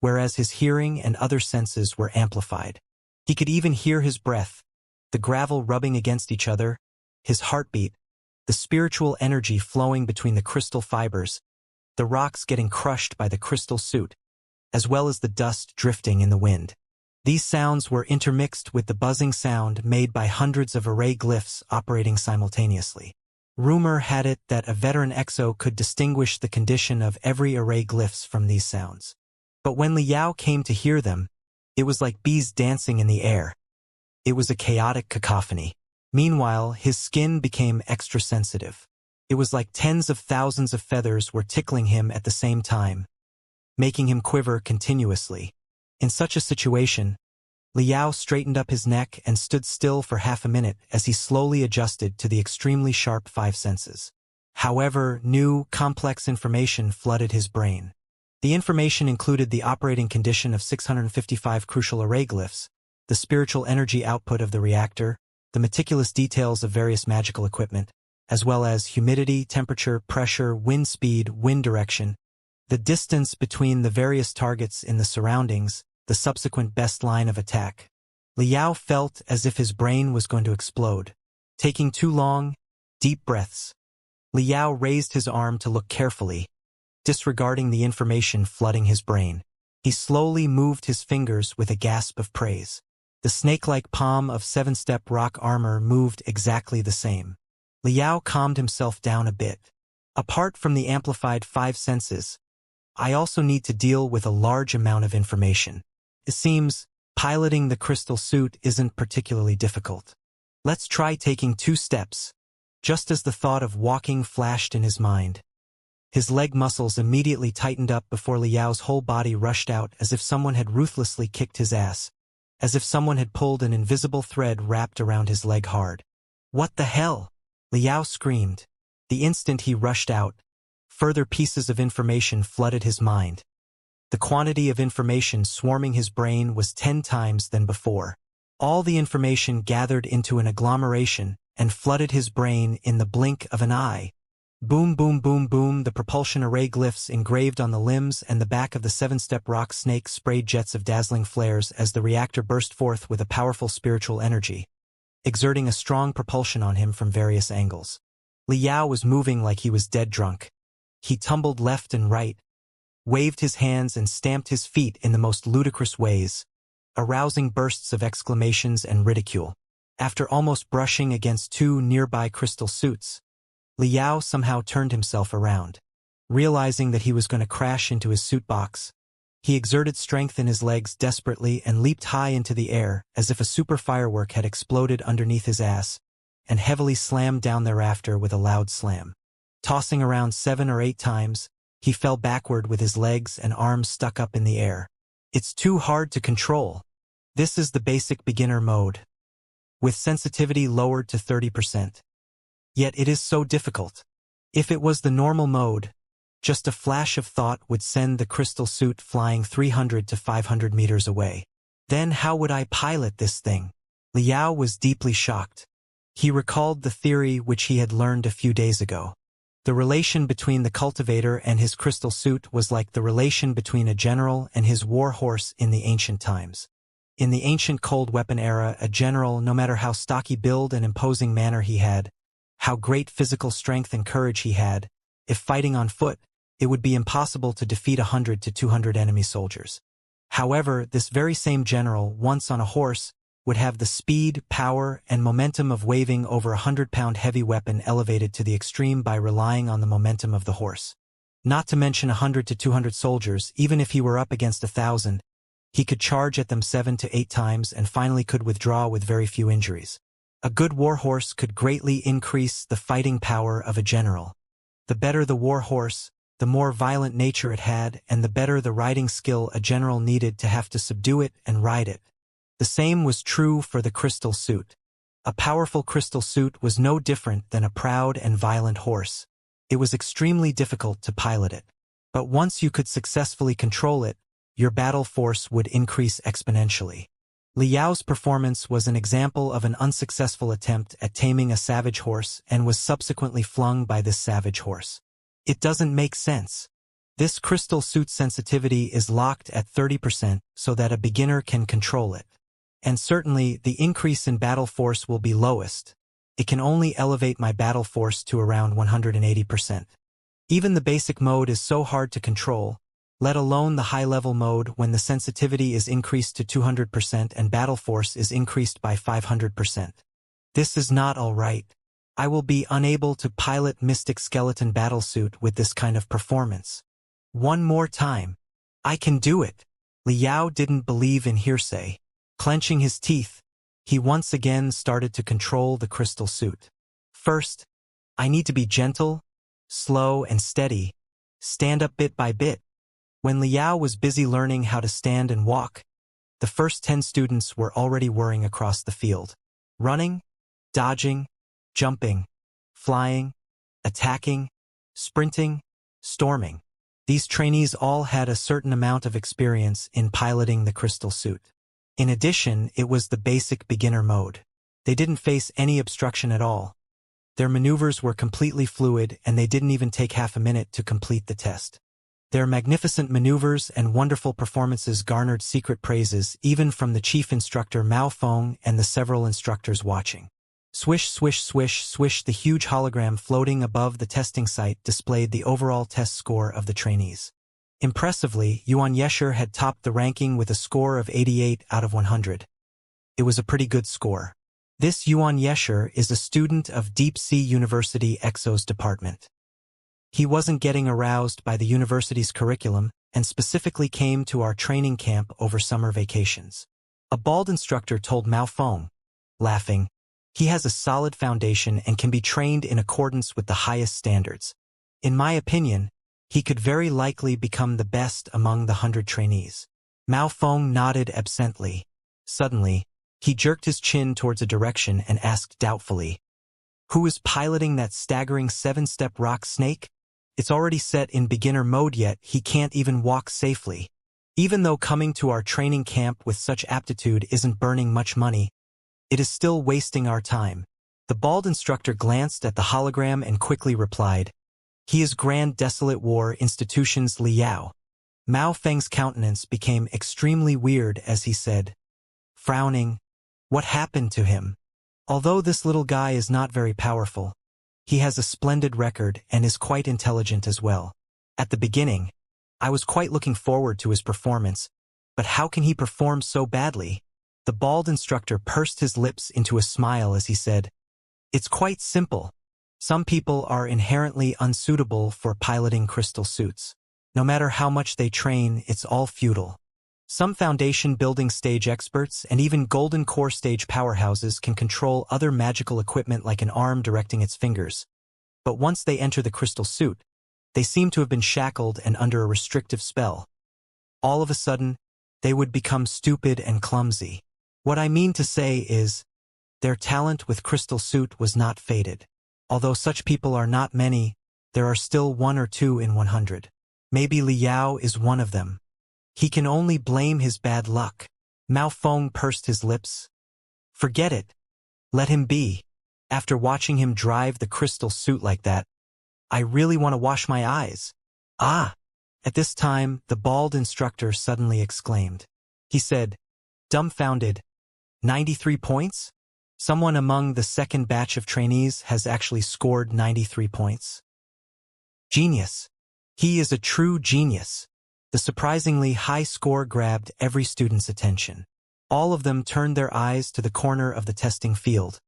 Speaker 1: whereas his hearing and other senses were amplified. He could even hear his breath, the gravel rubbing against each other, his heartbeat, the spiritual energy flowing between the crystal fibers, the rocks getting crushed by the crystal suit, as well as the dust drifting in the wind. These sounds were intermixed with the buzzing sound made by hundreds of array glyphs operating simultaneously. Rumor had it that a veteran exo could distinguish the condition of every array glyphs from these sounds. But when Liao came to hear them, it was like bees dancing in the air. It was a chaotic cacophony. Meanwhile, his skin became extra sensitive. It was like tens of thousands of feathers were tickling him at the same time, making him quiver continuously. In such a situation, Liao straightened up his neck and stood still for half a minute as he slowly adjusted to the extremely sharp 5 senses. However, new, complex information flooded his brain. The information included the operating condition of 655 crucial array glyphs, the spiritual energy output of the reactor, the meticulous details of various magical equipment, as well as humidity, temperature, pressure, wind speed, wind direction, the distance between the various targets in the surroundings, the subsequent best line of attack. Liao felt as if his brain was going to explode. Taking 2 long, deep breaths, Liao raised his arm to look carefully, disregarding the information flooding his brain. He slowly moved his fingers with a gasp of praise. The snake-like palm of 7-step rock armor moved exactly the same. Liao calmed himself down a bit. Apart from the amplified 5 senses, I also need to deal with a large amount of information. It seems piloting the crystal suit isn't particularly difficult. Let's try taking 2 steps. Just as the thought of walking flashed in his mind, His leg muscles immediately tightened up before Liao's whole body rushed out as if someone had ruthlessly kicked his ass, as if someone had pulled an invisible thread wrapped around his leg hard. "What the hell?" Liao screamed. The instant he rushed out, further pieces of information flooded his mind. The quantity of information swarming his brain was 10 times than before. All the information gathered into an agglomeration and flooded his brain in the blink of an eye. Boom, boom, boom, boom, the propulsion array glyphs engraved on the limbs and the back of the 7-step rock snake sprayed jets of dazzling flares as the reactor burst forth with a powerful spiritual energy, exerting a strong propulsion on him from various angles. Liao was moving like he was dead drunk. He tumbled left and right, waved his hands and stamped his feet in the most ludicrous ways, arousing bursts of exclamations and ridicule. After almost brushing against 2 nearby crystal suits, Liao somehow turned himself around. Realizing that he was going to crash into his suit box, he exerted strength in his legs desperately and leaped high into the air as if a super firework had exploded underneath his ass, and heavily slammed down thereafter with a loud slam. Tossing around 7 or 8 times, he fell backward with his legs and arms stuck up in the air. It's too hard to control. This is the basic beginner mode, with sensitivity lowered to 30%. Yet it is so difficult. If it was the normal mode, just a flash of thought would send the crystal suit flying 300 to 500 meters away. Then how would I pilot this thing? Liao was deeply shocked. He recalled the theory which he had learned a few days ago. The relation between the cultivator and his crystal suit was like the relation between a general and his war horse in the ancient times. In the ancient cold weapon era, a general, no matter how stocky build and imposing manner he had, how great physical strength and courage he had, if fighting on foot, it would be impossible to defeat 100 to 200 enemy soldiers. However, this very same general, once on a horse, would have the speed, power, and momentum of waving over a 100-pound heavy weapon elevated to the extreme by relying on the momentum of the horse. Not to mention 100 to 200 soldiers, even if he were up against 1,000, he could charge at them 7 to 8 times and finally could withdraw with very few injuries. A good warhorse could greatly increase the fighting power of a general. The better the warhorse, the more violent nature it had, and the better the riding skill a general needed to have to subdue it and ride it. The same was true for the crystal suit. A powerful crystal suit was no different than a proud and violent horse. It was extremely difficult to pilot it. But once you could successfully control it, your battle force would increase exponentially. Liao's performance was an example of an unsuccessful attempt at taming a savage horse and was subsequently flung by this savage horse. It doesn't make sense. This crystal suit sensitivity is locked at 30% so that a beginner can control it. And certainly, the increase in battle force will be lowest. It can only elevate my battle force to around 180%. Even the basic mode is so hard to control, let alone the high-level mode when the sensitivity is increased to 200% and battle force is increased by 500%. This is not all right. I will be unable to pilot Mystic Skeleton Battlesuit with this kind of performance. One more time. I can do it. Liao didn't believe in hearsay. Clenching his teeth, he once again started to control the crystal suit. First, I need to be gentle, slow, and steady. Stand up bit by bit. When Liao was busy learning how to stand and walk, the first 10 students were already whirring across the field. Running, dodging, jumping, flying, attacking, sprinting, storming. These trainees all had a certain amount of experience in piloting the crystal suit. In addition, it was the basic beginner mode. They didn't face any obstruction at all. Their maneuvers were completely fluid and they didn't even take half a minute to complete the test. Their magnificent maneuvers and wonderful performances garnered secret praises even from the chief instructor Mao Feng and the several instructors watching. Swish, swish, swish, swish, the huge hologram floating above the testing site displayed the overall test score of the trainees. Impressively, Yuan Yesher had topped the ranking with a score of 88 out of 100. It was a pretty good score. This Yuan Yesher is a student of Deep Sea University Exos department. He wasn't getting aroused by the university's curriculum and specifically came to our training camp over summer vacations. A bald instructor told Mao Feng, laughing, "He has a solid foundation and can be trained in accordance with the highest standards. In my opinion, he could very likely become the best among the 100 trainees. Mao Feng nodded absently. Suddenly, he jerked his chin towards a direction and asked doubtfully, "Who is piloting that staggering 7-step rock snake? It's already set in beginner mode yet he can't even walk safely. Even though coming to our training camp with such aptitude isn't burning much money, it is still wasting our time." The bald instructor glanced at the hologram and quickly replied, "He is Grand Desolate War Institution's Liao." Mao Feng's countenance became extremely weird as he said, frowning, "What happened to him? Although this little guy is not very powerful, he has a splendid record and is quite intelligent as well. At the beginning, I was quite looking forward to his performance, but how can he perform so badly?" The bald instructor pursed his lips into a smile as he said, "It's quite simple. Some people are inherently unsuitable for piloting crystal suits. No matter how much they train, it's all futile. Some foundation building stage experts and even golden core stage powerhouses can control other magical equipment like an arm directing its fingers. But once they enter the crystal suit, they seem to have been shackled and under a restrictive spell. All of a sudden, they would become stupid and clumsy. What I mean to say is, their talent with crystal suit was not fated. Although such people are not many, there are still 1 or 2 in 100. Maybe Liao is one of them. He can only blame his bad luck." Mao Feng pursed his lips. "Forget it. Let him be. After watching him drive the crystal suit like that, I really want to wash my eyes." "Ah!" At this time, the bald instructor suddenly exclaimed. He said, dumbfounded, 93 points? Someone among the second batch of trainees has actually scored 93 points. Genius. He is a true genius." The surprisingly high score grabbed every student's attention. All of them turned their eyes to the corner of the testing field,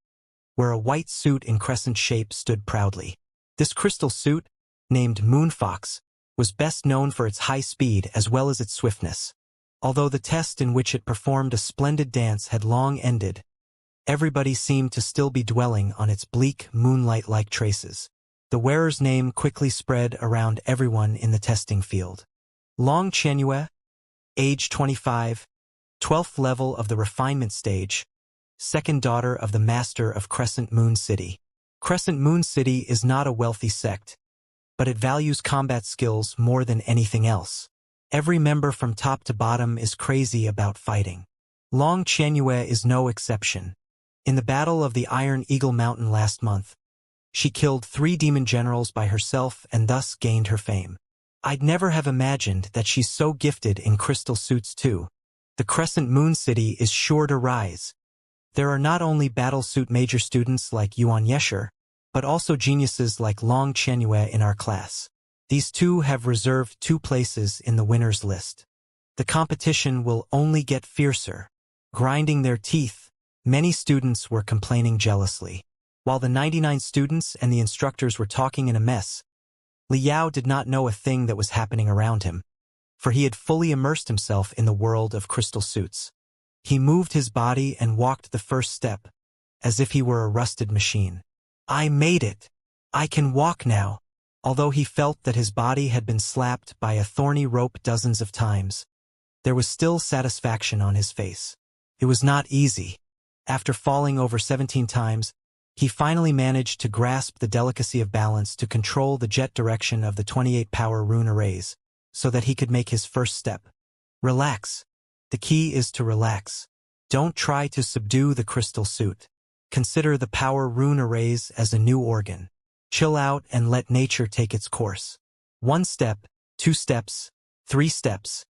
Speaker 1: where a white suit in crescent shape stood proudly. This crystal suit, named Moonfox, was best known for its high speed as well as its swiftness. Although the test in which it performed a splendid dance had long ended, everybody seemed to still be dwelling on its bleak, moonlight-like traces. The wearer's name quickly spread around everyone in the testing field. Long Qianyue, age 25, 12th level of the refinement stage, second daughter of the master of Crescent Moon City. Crescent Moon City is not a wealthy sect, but it values combat skills more than anything else. Every member from top to bottom is crazy about fighting. Long Qianyue is no exception. In the Battle of the Iron Eagle Mountain last month, she killed 3 demon generals by herself and thus gained her fame. I'd never have imagined that she's so gifted in crystal suits too. The Crescent Moon City is sure to rise. There are not only battlesuit major students like Yuan Yesher, but also geniuses like Long Qianyue in our class. These 2 have reserved 2 places in the winners list. The competition will only get fiercer. Grinding their teeth, many students were complaining jealously. While the 99 students and the instructors were talking in a mess, Liao did not know a thing that was happening around him, for he had fully immersed himself in the world of crystal suits. He moved his body and walked the first step, as if he were a rusted machine. "I made it! I can walk now!" Although he felt that his body had been slapped by a thorny rope dozens of times, there was still satisfaction on his face. It was not easy. After falling over 17 times, he finally managed to grasp the delicacy of balance to control the jet direction of the 28-power rune arrays, so that he could make his first step. Relax. The key is to relax. Don't try to subdue the crystal suit. Consider the power rune arrays as a new organ. Chill out and let nature take its course. 1 step, 2 steps, 3 steps.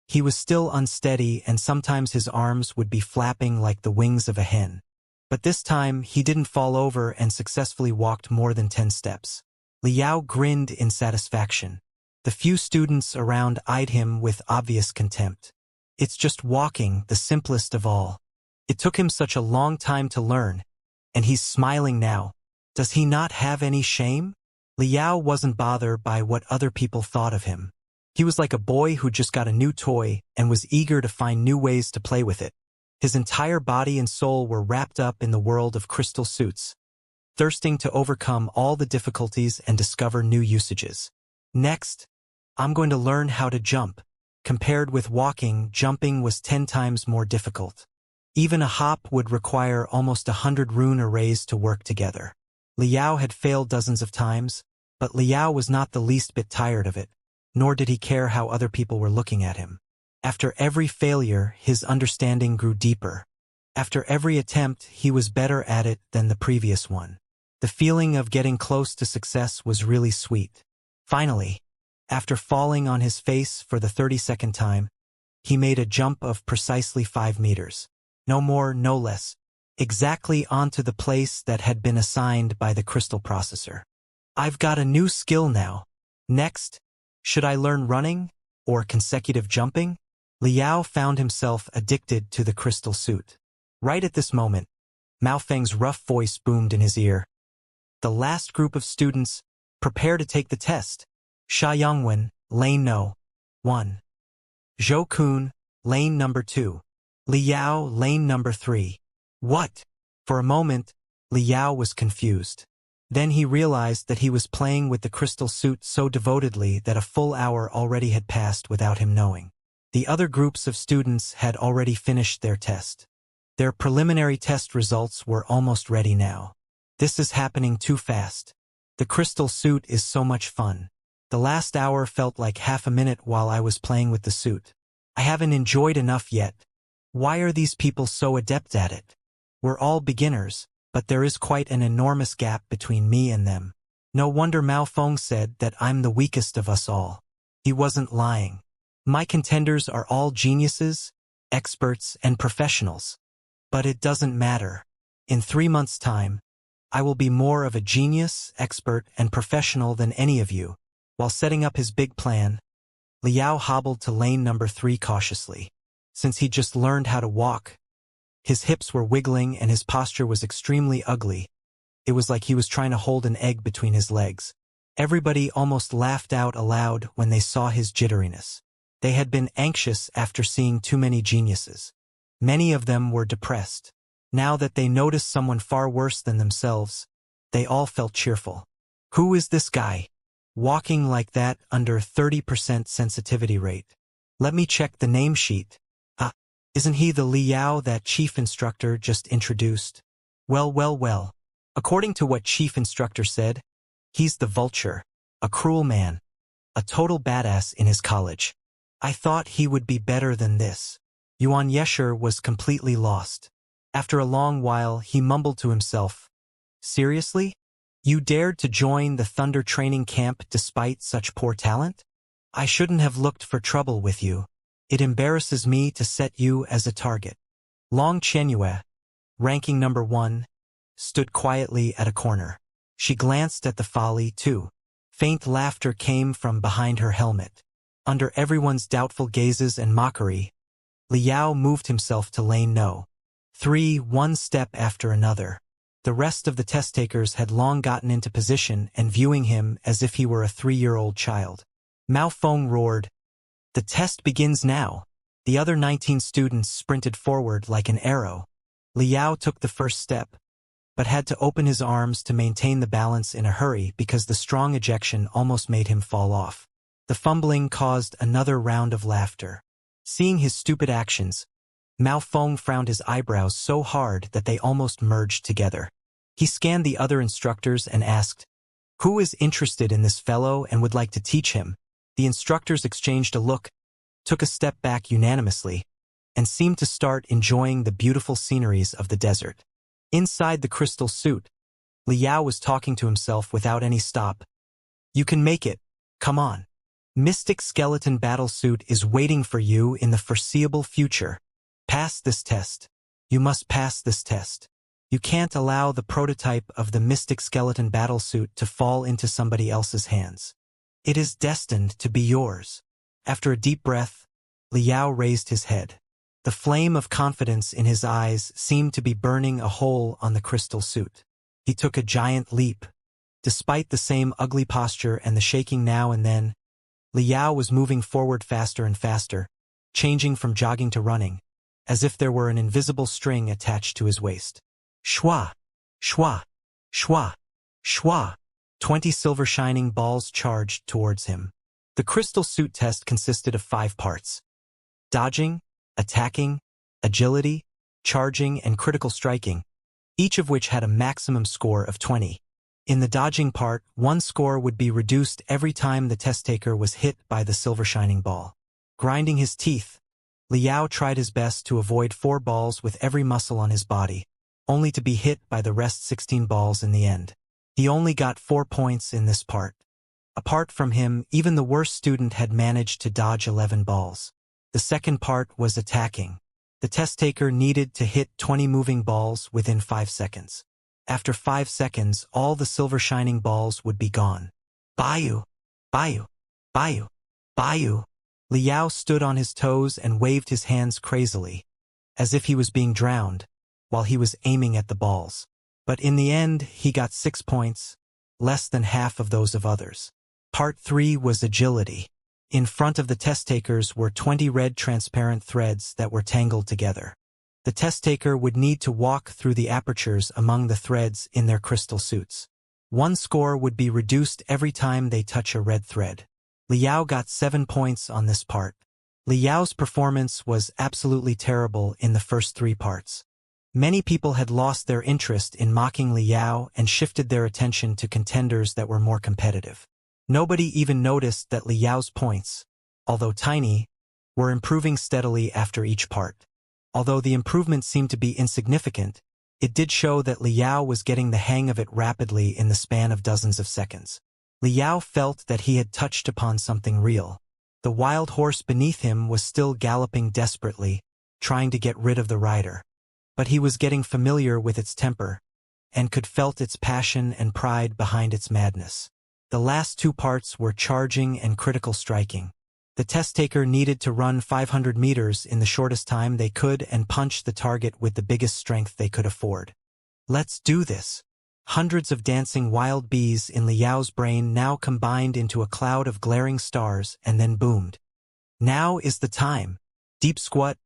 Speaker 1: He was still unsteady and sometimes his arms would be flapping like the wings of a hen. But this time, he didn't fall over and successfully walked more than 10 steps. Liao grinned in satisfaction. The few students around eyed him with obvious contempt. It's just walking, the simplest of all. It took him such a long time to learn, and he's smiling now. Does he not have any shame? Liao wasn't bothered by what other people thought of him. He was like a boy who just got a new toy and was eager to find new ways to play with it. His entire body and soul were wrapped up in the world of crystal suits, thirsting to overcome all the difficulties and discover new usages. Next, I'm going to learn how to jump. Compared with walking, jumping was 10 times more difficult. Even a hop would require almost 100 rune arrays to work together. Liao had failed dozens of times, but Liao was not the least bit tired of it, nor did he care how other people were looking at him. After every failure, his understanding grew deeper. After every attempt, he was better at it than the previous one. The feeling of getting close to success was really sweet. Finally, after falling on his face for the 32nd time, he made a jump of precisely 5 meters. No more, no less. Exactly onto the place that had been assigned by the crystal processor. I've got a new skill now. Next, should I learn running or consecutive jumping? Liao found himself addicted to the crystal suit. Right at this moment, Mao Feng's rough voice boomed in his ear. The last group of students, prepare to take the test. Sha Yongwen, lane no. 1. Zhou Kun, lane number 2. Liao, lane number 3. What? For a moment, Liao was confused. Then he realized that he was playing with the crystal suit so devotedly that a full hour already had passed without him knowing. The other groups of students had already finished their test. Their preliminary test results were almost ready now. This is happening too fast. The crystal suit is so much fun. The last hour felt like half a minute while I was playing with the suit. I haven't enjoyed enough yet. Why are these people so adept at it? We're all beginners, but there is quite an enormous gap between me and them. No wonder Mao Feng said that I'm the weakest of us all. He wasn't lying. My contenders are all geniuses, experts, and professionals. But it doesn't matter. In 3 months' time, I will be more of a genius, expert, and professional than any of you. While setting up his big plan, Liao hobbled to lane number 3 cautiously. Since he'd just learned how to walk, his hips were wiggling and his posture was extremely ugly. It was like he was trying to hold an egg between his legs. Everybody almost laughed out aloud when they saw his jitteriness. They had been anxious after seeing too many geniuses. Many of them were depressed. Now that they noticed someone far worse than themselves, they all felt cheerful. Who is this guy? Walking like that under 30% sensitivity rate. Let me check the name sheet. Ah, isn't he the Liao that chief instructor just introduced? Well. According to what chief instructor said, he's the vulture, a cruel man, a total badass in his college. I thought he would be better than this. Yuan Yesher was completely lost. After a long while, he mumbled to himself, seriously? You dared to join the Thunder training camp despite such poor talent? I shouldn't have looked for trouble with you. It embarrasses me to set you as a target. Long Chenyue, ranking number 1, stood quietly at a corner. She glanced at the folly, too. Faint laughter came from behind her helmet. Under everyone's doubtful gazes and mockery, Liao moved himself to lane no. 3, one step after another. The rest of the test-takers had long gotten into position and viewing him as if he were a 3-year-old child. Mao Feng roared, "The test begins now." The other 19 students sprinted forward like an arrow. Liao took the first step, but had to open his arms to maintain the balance in a hurry because the strong ejection almost made him fall off. The fumbling caused another round of laughter. Seeing his stupid actions, Mao Feng frowned his eyebrows so hard that they almost merged together. He scanned the other instructors and asked, "Who is interested in this fellow and would like to teach him?" The instructors exchanged a look, took a step back unanimously, and seemed to start enjoying the beautiful sceneries of the desert. Inside the crystal suit, Liao was talking to himself without any stop. "You can make it. Come on. Mystic Skeleton Battlesuit is waiting for you in the foreseeable future. Pass this test. You must pass this test. You can't allow the prototype of the Mystic Skeleton Battlesuit to fall into somebody else's hands. It is destined to be yours." After a deep breath, Liao raised his head. The flame of confidence in his eyes seemed to be burning a hole on the crystal suit. He took a giant leap. Despite the same ugly posture and the shaking now and then, Liao was moving forward faster and faster, changing from jogging to running, as if there were an invisible string attached to his waist. Shwa! Shwa! Shwa! Shwa! 20 silver shining balls charged towards him. The crystal suit test consisted of 5 parts: dodging, attacking, agility, charging, and critical striking, each of which had a maximum score of 20. In the dodging part, 1 score would be reduced every time the test-taker was hit by the silver shining ball. Grinding his teeth, Liao tried his best to avoid 4 balls with every muscle on his body, only to be hit by the rest 16 balls in the end. He only got 4 points in this part. Apart from him, even the worst student had managed to dodge 11 balls. The second part was attacking. The test-taker needed to hit 20 moving balls within 5 seconds. After 5 seconds, all the silver shining balls would be gone. Bayou! Bayou! Bayou! Bayou! Liao stood on his toes and waved his hands crazily, as if he was being drowned, while he was aiming at the balls. But in the end, he got 6 points, less than half of those of others. Part 3 was agility. In front of the test-takers were 20 red transparent threads that were tangled together. The test-taker would need to walk through the apertures among the threads in their crystal suits. 1 score would be reduced every time they touch a red thread. Liao got 7 points on this part. Liao's performance was absolutely terrible in the first 3 parts. Many people had lost their interest in mocking Liao and shifted their attention to contenders that were more competitive. Nobody even noticed that Liao's points, although tiny, were improving steadily after each part. Although the improvement seemed to be insignificant, it did show that Liao was getting the hang of it rapidly in the span of dozens of seconds. Liao felt that he had touched upon something real. The wild horse beneath him was still galloping desperately, trying to get rid of the rider. But he was getting familiar with its temper, and could felt its passion and pride behind its madness. The last 2 parts were charging and critical striking. The test-taker needed to run 500 meters in the shortest time they could and punch the target with the biggest strength they could afford. Let's do this! Hundreds of dancing wild bees in Liao's brain now combined into a cloud of glaring stars and then boomed. Now is the time. Deep squat,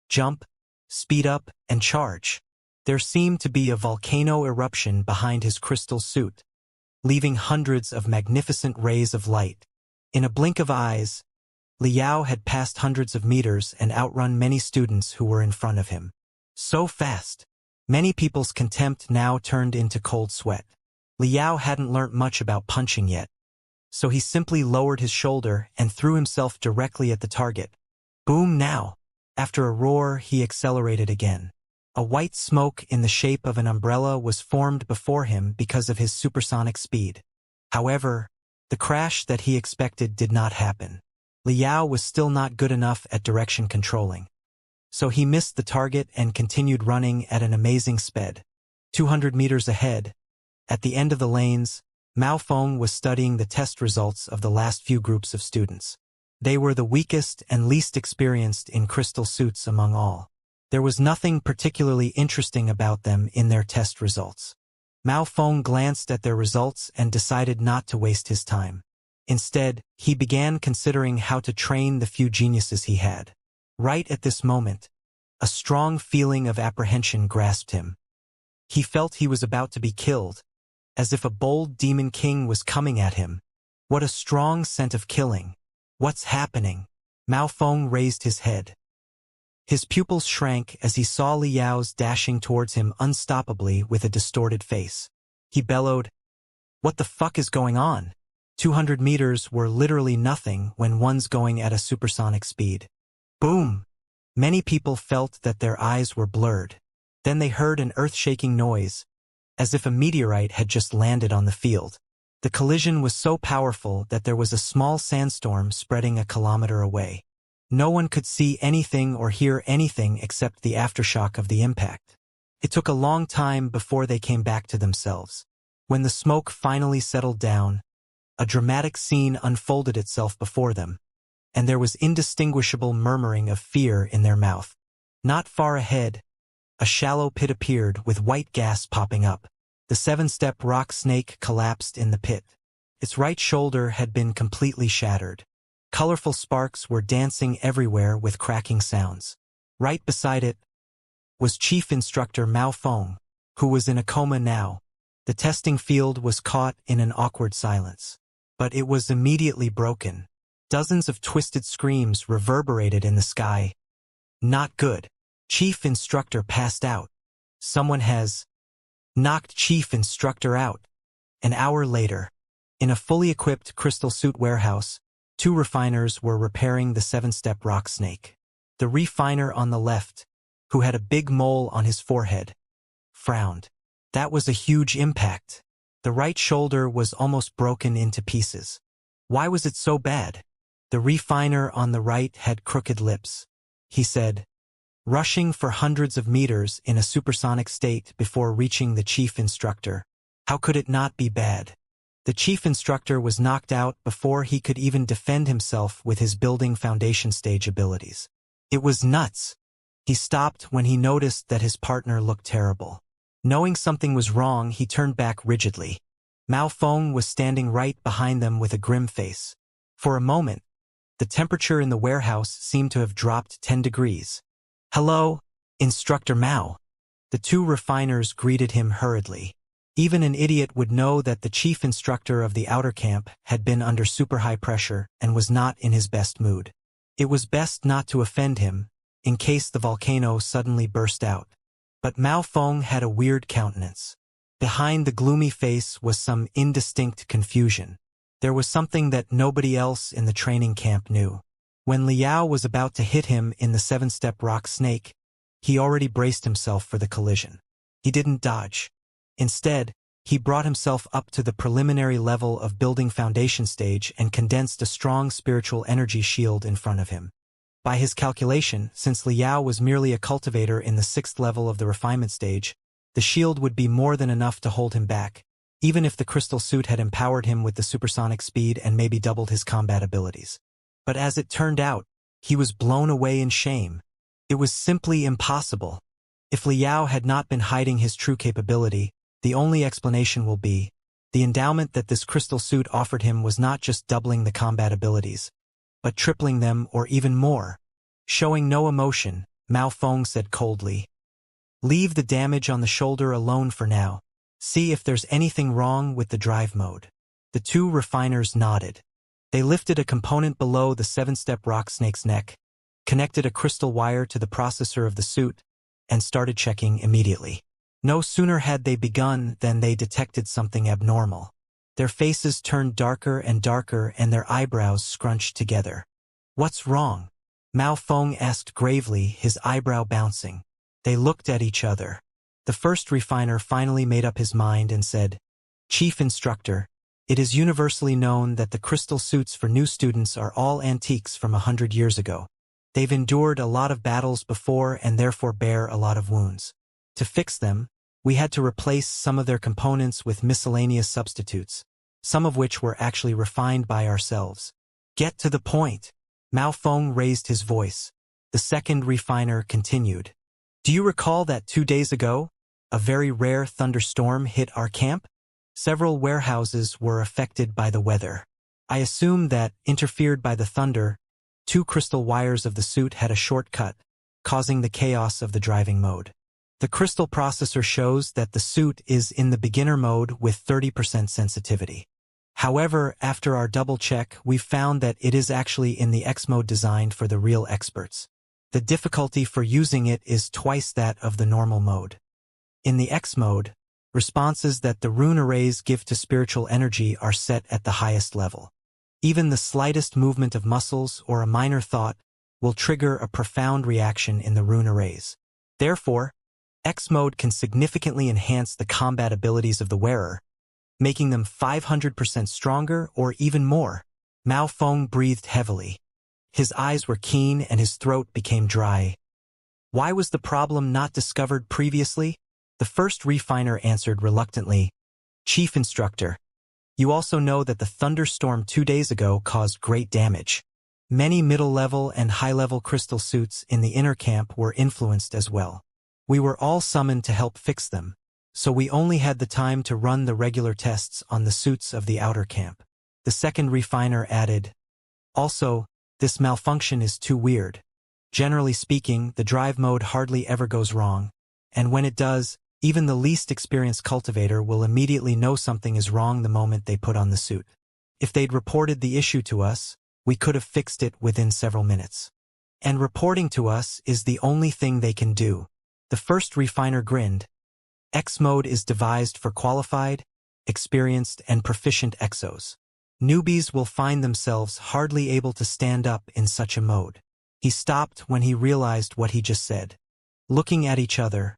Speaker 1: jump, speed up, and charge. There seemed to be a volcano eruption behind his crystal suit, leaving hundreds of magnificent rays of light. In a blink of eyes, Liao had passed hundreds of meters and outrun many students who were in front of him. So fast! Many people's contempt now turned into cold sweat. Liao hadn't learnt much about punching yet, so he simply lowered his shoulder and threw himself directly at the target. Boom now! After a roar, he accelerated again. A white smoke in the shape of an umbrella was formed before him because of his supersonic speed. However, the crash that he expected did not happen. Liao was still not good enough at direction controlling. So he missed the target and continued running at an amazing speed. 200 meters ahead, at the end of the lanes, Mao Feng was studying the test results of the last few groups of students. They were the weakest and least experienced in crystal suits among all. There was nothing particularly interesting about them in their test results. Mao Feng glanced at their results and decided not to waste his time. Instead, he began considering how to train the few geniuses he had. Right at this moment, a strong feeling of apprehension grasped him. He felt he was about to be killed, as if a bold demon king was coming at him. What a strong scent of killing! What's happening? Mao Feng raised his head. His pupils shrank as he saw Liao's dashing towards him unstoppably with a distorted face. He bellowed, "What the fuck is going on?" 200 meters were literally nothing when one's going at a supersonic speed. Boom! Many people felt that their eyes were blurred. Then they heard an earth-shaking noise, as if a meteorite had just landed on the field. The collision was so powerful that there was a small sandstorm spreading a kilometer away. No one could see anything or hear anything except the aftershock of the impact. It took a long time before they came back to themselves. When the smoke finally settled down, a dramatic scene unfolded itself before them, and there was indistinguishable murmuring of fear in their mouth. Not far ahead, a shallow pit appeared with white gas popping up. The 7-step rock snake collapsed in the pit. Its right shoulder had been completely shattered. Colorful sparks were dancing everywhere with cracking sounds. Right beside it was Chief Instructor Mao Feng, who was in a coma now, The testing field was caught in an awkward silence. But it was immediately broken. Dozens of twisted screams reverberated in the sky. Not good. Chief Instructor passed out. Someone has knocked Chief Instructor out. An hour later, in a fully equipped crystal suit warehouse, 2 refiners were repairing the 7-step rock snake. The refiner on the left, who had a big mole on his forehead, frowned. That was a huge impact. The right shoulder was almost broken into pieces. Why was it so bad? The refiner on the right had crooked lips. He said, rushing for hundreds of meters in a supersonic state before reaching the chief instructor. How could it not be bad? The chief instructor was knocked out before he could even defend himself with his building foundation stage abilities. It was nuts. He stopped when he noticed that his partner looked terrible. Knowing something was wrong, he turned back rigidly. Mao Feng was standing right behind them with a grim face. For a moment, the temperature in the warehouse seemed to have dropped 10 degrees. Hello, Instructor Mao. The 2 refiners greeted him hurriedly. Even an idiot would know that the chief instructor of the outer camp had been under super high pressure and was not in his best mood. It was best not to offend him, in case the volcano suddenly burst out. But Mao Feng had a weird countenance. Behind the gloomy face was some indistinct confusion. There was something that nobody else in the training camp knew. When Liao was about to hit him in the 7-step rock snake, he already braced himself for the collision. He didn't dodge. Instead, he brought himself up to the preliminary level of building foundation stage and condensed a strong spiritual energy shield in front of him. By his calculation, since Liao was merely a cultivator in the 6th level of the refinement stage, the shield would be more than enough to hold him back, even if the crystal suit had empowered him with the supersonic speed and maybe doubled his combat abilities. But as it turned out, he was blown away in shame. It was simply impossible. If Liao had not been hiding his true capability, the only explanation will be, the endowment that this crystal suit offered him was not just doubling the combat abilities, but tripling them or even more. Showing no emotion, Mao Feng said coldly, leave the damage on the shoulder alone for now. See if there's anything wrong with the drive mode. The 2 refiners nodded. They lifted a component below the 7-step rock snake's neck, connected a crystal wire to the processor of the suit, and started checking immediately. No sooner had they begun than they detected something abnormal. Their faces turned darker and darker and their eyebrows scrunched together. What's wrong? Mao Feng asked gravely, his eyebrow bouncing. They looked at each other. The first refiner finally made up his mind and said, Chief Instructor, it is universally known that the crystal suits for new students are all antiques from 100 years ago. They've endured a lot of battles before and therefore bear a lot of wounds. To fix them, we had to replace some of their components with miscellaneous substitutes, some of which were actually refined by ourselves. Get to the point. Mao Feng raised his voice. The second refiner continued. Do you recall that 2 days ago, a very rare thunderstorm hit our camp? Several warehouses were affected by the weather. I assume that, interfered by the thunder, 2 crystal wires of the suit had a shortcut, causing the chaos of the driving mode. The crystal processor shows that the suit is in the beginner mode with 30% sensitivity. However, after our double check, we've found that it is actually in the X mode designed for the real experts. The difficulty for using it is twice that of the normal mode. In the X mode, responses that the rune arrays give to spiritual energy are set at the highest level. Even the slightest movement of muscles or a minor thought will trigger a profound reaction in the rune arrays. Therefore, X mode can significantly enhance the combat abilities of the wearer, making them 500% stronger or even more. Mao Feng breathed heavily. His eyes were keen and his throat became dry. Why was the problem not discovered previously? The first refiner answered reluctantly, Chief Instructor, you also know that the thunderstorm 2 days ago caused great damage. Many middle-level and high-level crystal suits in the inner camp were influenced as well. We were all summoned to help fix them, so we only had the time to run the regular tests on the suits of the outer camp. The second refiner added, also, this malfunction is too weird. Generally speaking, the drive mode hardly ever goes wrong, and when it does, Even the least experienced cultivator will immediately know something is wrong the moment they put on the suit. If they'd reported the issue to us, we could have fixed it within several minutes. And reporting to us is the only thing they can do. The first refiner grinned. X mode is devised for qualified, experienced, and proficient exos. Newbies will find themselves hardly able to stand up in such a mode. He stopped when he realized what he just said. Looking at each other,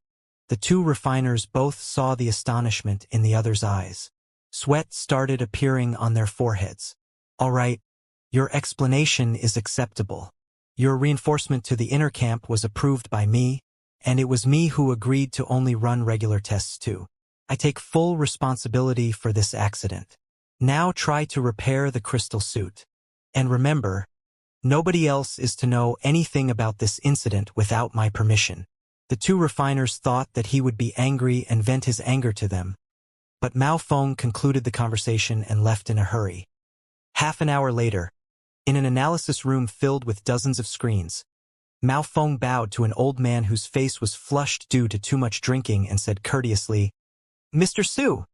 Speaker 1: the two refiners both saw the astonishment in the other's eyes. Sweat started appearing on their foreheads. All right, your explanation is acceptable. Your reinforcement to the inner camp was approved by me, and it was me who agreed to only run regular tests too. I take full responsibility for this accident. Now try to repair the crystal suit. And remember, nobody else is to know anything about this incident without my permission. The two refiners thought that he would be angry and vent his anger to them, but Mao Feng concluded the conversation and left in a hurry. Half an hour later, in an analysis room filled with dozens of screens, Mao Feng bowed to an old man whose face was flushed due to too much drinking and said courteously, "Mr. Su."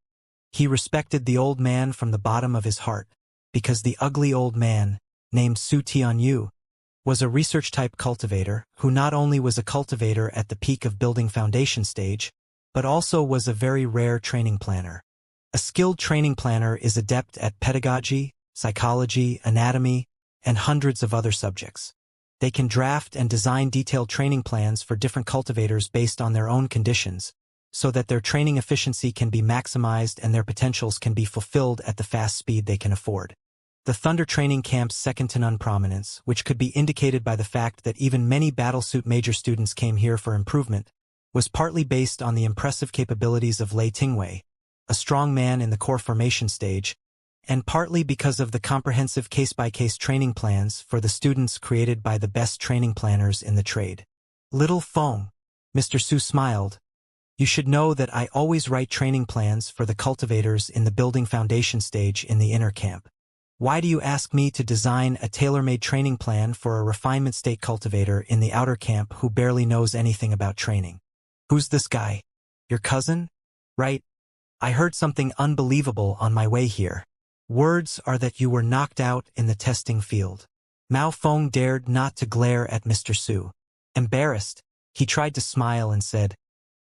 Speaker 1: He respected the old man from the bottom of his heart, because the ugly old man, named Su Tianyu, was a research-type cultivator who not only was a cultivator at the peak of building foundation stage, but also was a very rare training planner. A skilled training planner is adept at pedagogy, psychology, anatomy, and hundreds of other subjects. They can draft and design detailed training plans for different cultivators based on their own conditions, so that their training efficiency can be maximized and their potentials can be fulfilled at the fast speed they can afford. The Thunder training camp's second-to-none prominence, which could be indicated by the fact that even many battlesuit major students came here for improvement, was partly based on the impressive capabilities of Lei Tingwei, a strong man in the core formation stage, and partly because of the comprehensive case-by-case training plans for the students created by the best training planners in the trade. Little Feng, Mr. Su smiled. You should know that I always write training plans for the cultivators in the building foundation stage in the inner camp. Why do you ask me to design a tailor-made training plan for a refinement state cultivator in the outer camp who barely knows anything about training? Who's this guy? Your cousin? Right? I heard something unbelievable on my way here. Words are that you were knocked out in the testing field. Mao Feng dared not to glare at Mr. Su. Embarrassed, he tried to smile and said,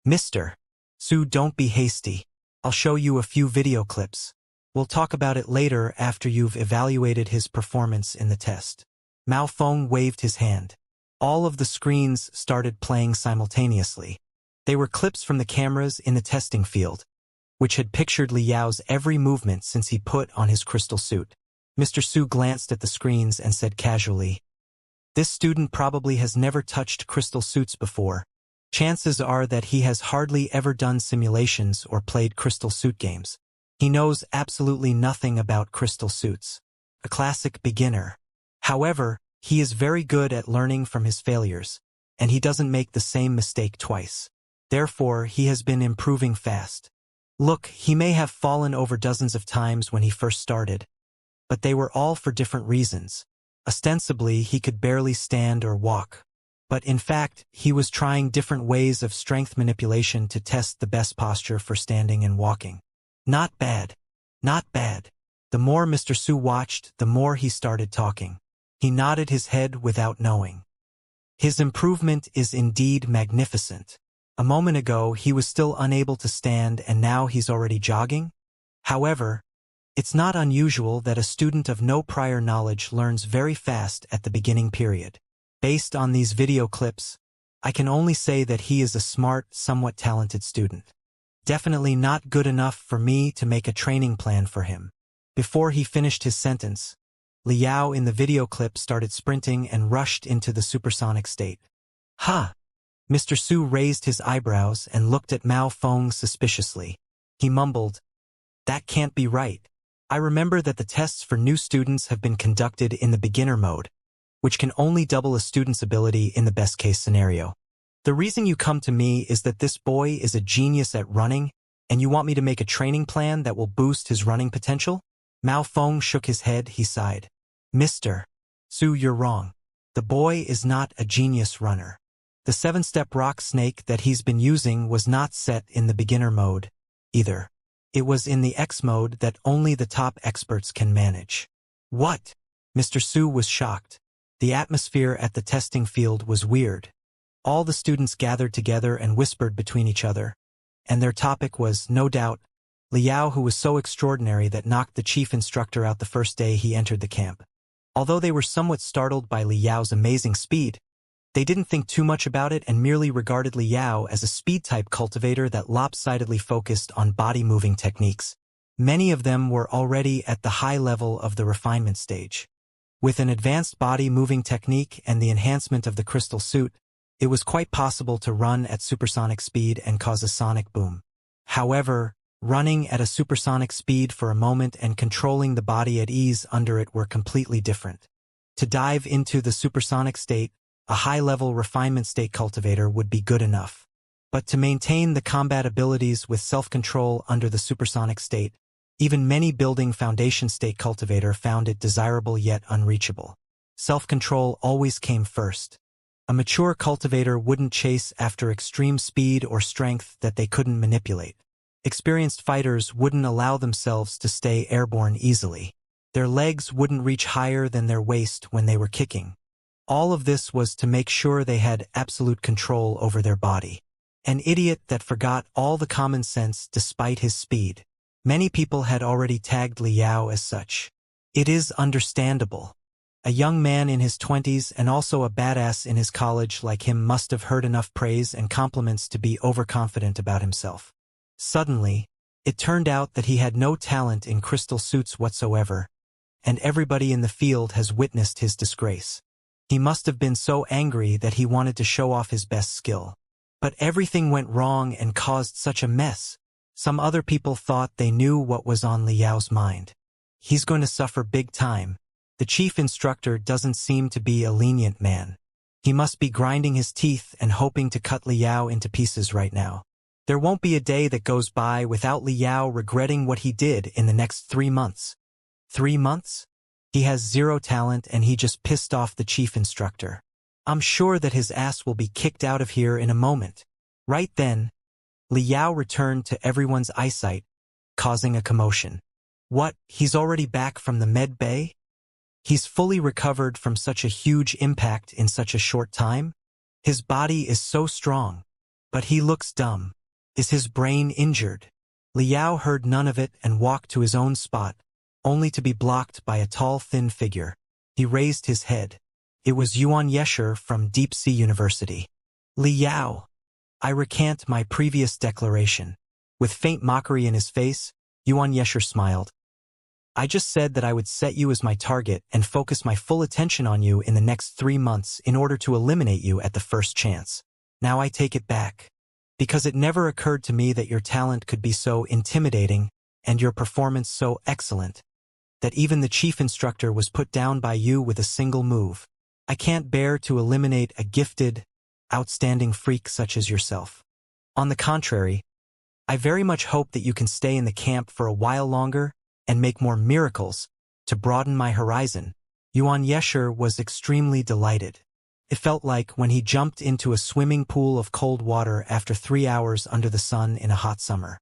Speaker 1: "Mr. Su, don't be hasty. I'll show you a few video clips. We'll talk about it later after you've evaluated his performance in the test." Mao Feng waved his hand. All of the screens started playing simultaneously. They were clips from the cameras in the testing field, which had pictured Liao's every movement since he put on his crystal suit. Mr. Su glanced at the screens and said casually, "This student probably has never touched crystal suits before. Chances are that he has hardly ever done simulations or played crystal suit games. He knows absolutely nothing about crystal suits. A classic beginner. However, he is very good at learning from his failures, and he doesn't make the same mistake twice. Therefore, he has been improving fast. Look, he may have fallen over dozens of times when he first started, but they were all for different reasons. Ostensibly, he could barely stand or walk. But in fact, he was trying different ways of strength manipulation to test the best posture for standing and walking. Not bad. Not bad. The more Mr. Su watched, the more he started talking. He nodded his head without knowing. His improvement is indeed magnificent. A moment ago, he was still unable to stand and now he's already jogging? However, it's not unusual that a student of no prior knowledge learns very fast at the beginning period. Based on these video clips, I can only say that he is a smart, somewhat talented student. Definitely not good enough for me to make a training plan for him. Before he finished his sentence, Liao in the video clip started sprinting and rushed into the supersonic state. Huh! Mr. Su raised his eyebrows and looked at Mao Feng suspiciously. He mumbled, "That can't be right. I remember that the tests for new students have been conducted in the beginner mode, which can only double a student's ability in the best-case scenario. The reason you come to me is that this boy is a genius at running, and you want me to make a training plan that will boost his running potential?" Mao Feng shook his head, he sighed. "Mr. Su, you're wrong. The boy is not a genius runner. The 7-step rock snake that he's been using was not set in the beginner mode, either. It was in the X mode that only the top experts can manage. What? Mr. Su was shocked. The atmosphere at the testing field was weird. All the students gathered together and whispered between each other. And their topic was, no doubt, Liao, who was so extraordinary that knocked the chief instructor out the first day he entered the camp. Although they were somewhat startled by Liao's amazing speed, they didn't think too much about it and merely regarded Liao as a speed-type cultivator that lopsidedly focused on body-moving techniques. Many of them were already at the high level of the refinement stage. With an advanced body-moving technique and the enhancement of the crystal suit, it was quite possible to run at supersonic speed and cause a sonic boom. However, running at a supersonic speed for a moment and controlling the body at ease under it were completely different. To dive into the supersonic state, a high-level refinement state cultivator would be good enough. But to maintain the combat abilities with self-control under the supersonic state, even many building foundation state cultivator found it desirable yet unreachable. Self-control always came first. A mature cultivator wouldn't chase after extreme speed or strength that they couldn't manipulate. Experienced fighters wouldn't allow themselves to stay airborne easily. Their legs wouldn't reach higher than their waist when they were kicking. All of this was to make sure they had absolute control over their body. An idiot that forgot all the common sense despite his speed. Many people had already tagged Liao as such. It is understandable. A young man in his 20s and also a badass in his college like him must have heard enough praise and compliments to be overconfident about himself. Suddenly, it turned out that he had no talent in crystal suits whatsoever, and everybody in the field has witnessed his disgrace. He must have been so angry that he wanted to show off his best skill. But everything went wrong and caused such a mess. Some other people thought they knew what was on Liao's mind. He's going to suffer big time. The chief instructor doesn't seem to be a lenient man. He must be grinding his teeth and hoping to cut Liao into pieces right now. There won't be a day that goes by without Liao regretting what he did in the next 3 months. 3 months? He has zero talent and he just pissed off the chief instructor. I'm sure that his ass will be kicked out of here in a moment. Right then, Liao returned to everyone's eyesight, causing a commotion. What, he's already back from the med bay? He's fully recovered from such a huge impact in such a short time? His body is so strong. But he looks dumb. Is his brain injured? Liao heard none of it and walked to his own spot, only to be blocked by a tall, thin figure. He raised his head. It was Xianxia from Deep Sea University. Liao. I recant my previous declaration. With faint mockery in his face, Xianxia smiled. I just said that I would set you as my target and focus my full attention on you in the next 3 months in order to eliminate you at the first chance. Now I take it back. Because it never occurred to me that your talent could be so intimidating and your performance so excellent that even the chief instructor was put down by you with a single move. I can't bear to eliminate a gifted, outstanding freak such as yourself. On the contrary, I very much hope that you can stay in the camp for a while longer and make more miracles to broaden my horizon. Xianxia was extremely delighted. It felt like when he jumped into a swimming pool of cold water after 3 hours under the sun in a hot summer.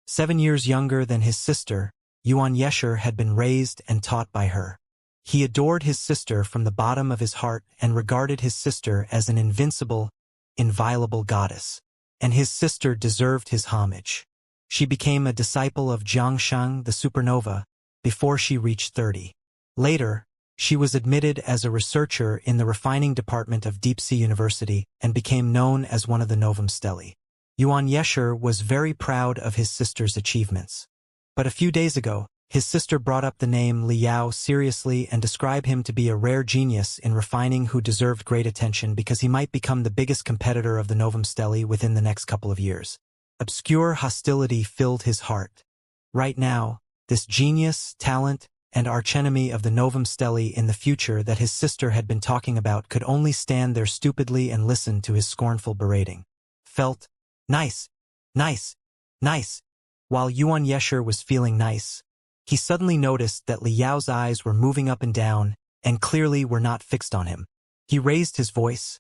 Speaker 1: 7 years younger than his sister, Xianxia had been raised and taught by her. He adored his sister from the bottom of his heart and regarded his sister as an invincible, inviolable goddess. And his sister deserved his homage. She became a disciple of Xianxia the supernova before she reached 30. Later, she was admitted as a researcher in the refining department of Deep Sea University and became known as one of the Novum Stelae. Xianxia was very proud of his sister's achievements. But a few days ago, his sister brought up the name Liao seriously and described him to be a rare genius in refining who deserved great attention because he might become the biggest competitor of the Novum Stelae within the next couple of years. Obscure hostility filled his heart. Right now, this genius, talent, and archenemy of the Novum Stelae in the future that his sister had been talking about could only stand there stupidly and listen to his scornful berating. Felt nice, nice, nice. While Xianxia was feeling nice, he suddenly noticed that Liao's eyes were moving up and down and clearly were not fixed on him. He raised his voice.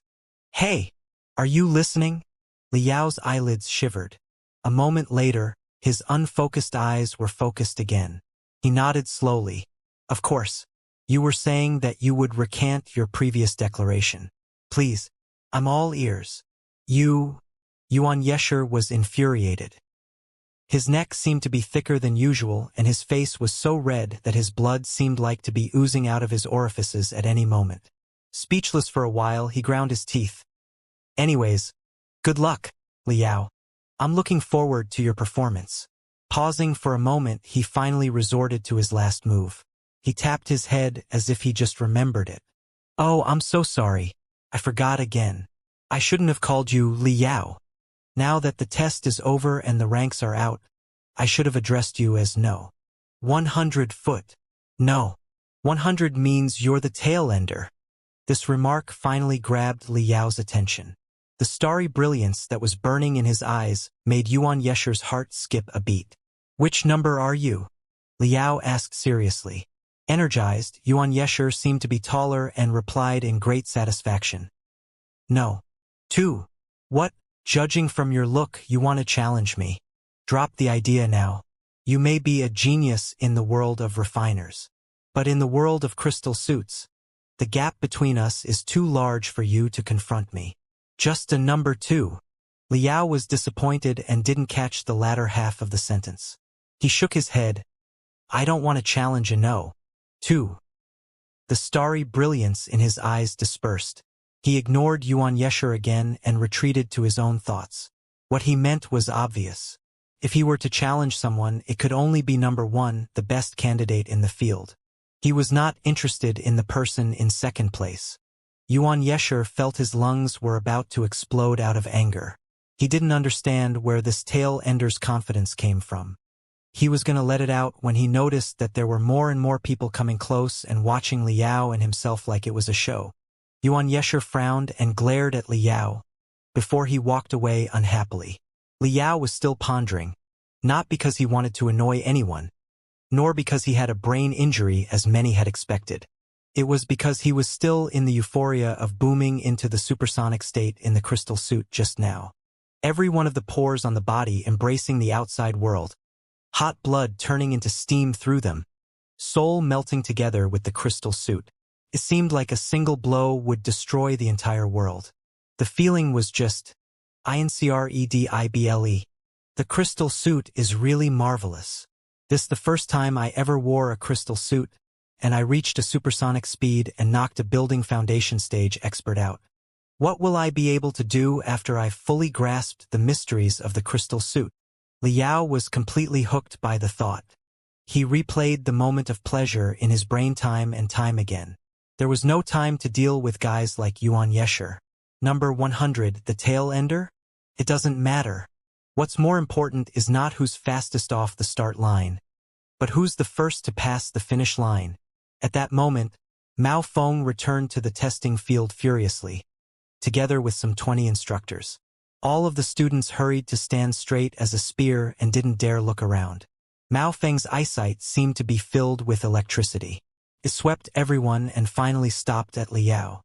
Speaker 1: Hey, Are you listening? Liao's eyelids shivered. A moment later, his unfocused eyes were focused again. He nodded slowly. Of course. You were saying that you would recant your previous declaration. Please. I'm all ears. Yuan Yesher was infuriated. His neck seemed to be thicker than usual, and his face was so red that his blood seemed like to be oozing out of his orifices at any moment. Speechless for a while, he ground his teeth. Anyways, good luck, Liao. I'm looking forward to your performance. Pausing for a moment, he finally resorted to his last move. He tapped his head as if he just remembered it. Oh, I'm so sorry. I forgot again. I shouldn't have called you Liao. Now that the test is over and the ranks are out, I should have addressed you as No. 100 foot. No. 100 means you're the tail ender. This remark finally grabbed Liao's attention. The starry brilliance that was burning in his eyes made Yuan Yesher's heart skip a beat. Which number are you? Liao asked seriously. Energized, Yuan Yesher seemed to be taller and replied in great satisfaction. No. 2. What? Judging from your look, you want to challenge me. Drop the idea now. You may be a genius in the world of refiners. But in the world of crystal suits, the gap between us is too large for you to confront me. Just a number 2. Liao was disappointed and didn't catch the latter half of the sentence. He shook his head. I don't want to challenge a No. 2. The starry brilliance in his eyes dispersed. He ignored Yuan Yesher again and retreated to his own thoughts. What he meant was obvious. If he were to challenge someone, it could only be number 1, the best candidate in the field. He was not interested in the person in second place. Yuan Yesher felt his lungs were about to explode out of anger. He didn't understand where this tail ender's confidence came from. He was going to let it out when he noticed that there were more and more people coming close and watching Liao and himself like it was a show. Yuan Yesher frowned and glared at Liao before he walked away unhappily. Liao was still pondering, not because he wanted to annoy anyone, nor because he had a brain injury as many had expected. It was because he was still in the euphoria of booming into the supersonic state in the crystal suit just now. Every one of the pores on the body embracing the outside world, hot blood turning into steam through them, soul melting together with the crystal suit. It seemed like a single blow would destroy the entire world. The feeling was just incredible. The crystal suit is really marvelous. This the first time I ever wore a crystal suit, and I reached a supersonic speed and knocked a building foundation stage expert out. What will I be able to do after I've fully grasped the mysteries of the crystal suit? Liao was completely hooked by the thought. He replayed the moment of pleasure in his brain time and time again. There was no time to deal with guys like Yuan Yesher. Number 100, the tail ender? It doesn't matter. What's more important is not who's fastest off the start line, but who's the first to pass the finish line. At that moment, Mao Feng returned to the testing field furiously, together with some 20 instructors. All of the students hurried to stand straight as a spear and didn't dare look around. Mao Feng's eyesight seemed to be filled with electricity. It swept everyone and finally stopped at Liao.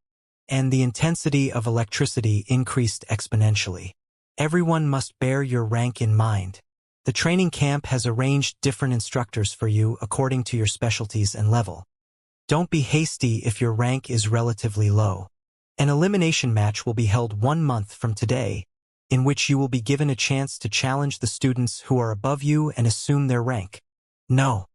Speaker 1: And the intensity of electricity increased exponentially. Everyone must bear your rank in mind. The training camp has arranged different instructors for you according to your specialties and level. Don't be hasty if your rank is relatively low. An elimination match will be held 1 month from today, in which you will be given a chance to challenge the students who are above you and assume their rank. No.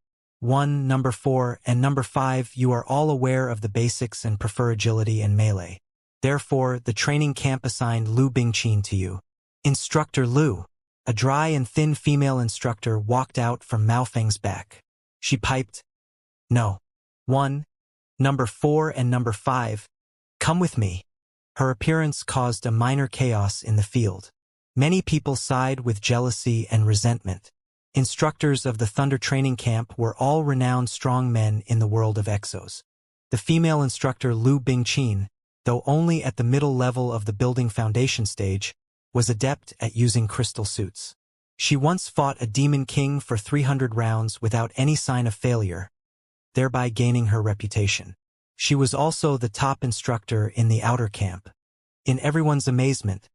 Speaker 1: 1, number 4, and number 5, you are all aware of the basics and prefer agility and melee. Therefore, the training camp assigned Lu Bingqin to you. Instructor Lu, a dry and thin female instructor, walked out from Mao Feng's back. She piped, No. 1, number 4, and number 5, come with me. Her appearance caused a minor chaos in the field. Many people sighed with jealousy and resentment. Instructors of the Thunder Training Camp were all renowned strong men in the world of exos. The female instructor Lu Bingqin, though only at the middle level of the building foundation stage, was adept at using crystal suits. She once fought a demon king for 300 rounds without any sign of failure, thereby gaining her reputation. She was also the top instructor in the outer camp. In everyone's amazement,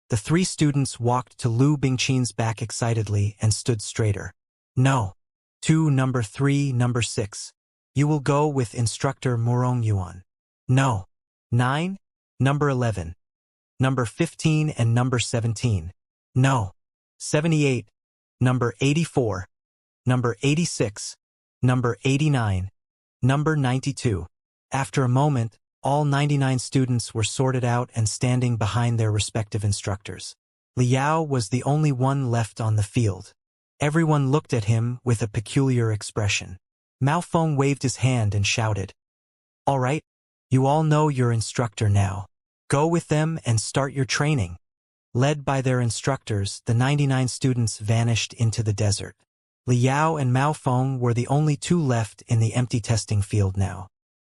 Speaker 1: the three students walked to Lu Bingqin's back excitedly and stood straighter. No. 2, number 3, number 6. You will go with instructor Murong Yuan. No. 9, number 11. Number 15 and number 17. No. 78, number 84. Number 86. Number 89. Number 92. After a moment, all 99 students were sorted out and standing behind their respective instructors. Liao was the only one left on the field. Everyone looked at him with a peculiar expression. Mao Feng waved his hand and shouted, "All right, you all know your instructor now. Go with them and start your training." Led by their instructors, the 99 students vanished into the desert. Liao and Mao Feng were the only two left in the empty testing field now.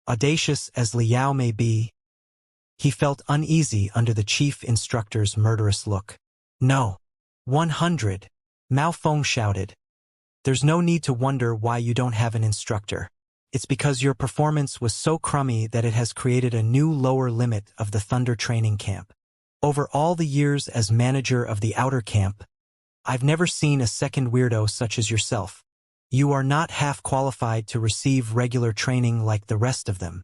Speaker 1: Audacious as Liao may be, he felt uneasy under the chief instructor's murderous look. "No. 100. Mao Feng shouted. "There's no need to wonder why you don't have an instructor. It's because your performance was so crummy that it has created a new lower limit of the Thunder training camp. Over all the years as manager of the outer camp, I've never seen a second weirdo such as yourself. You are not half qualified to receive regular training like the rest of them.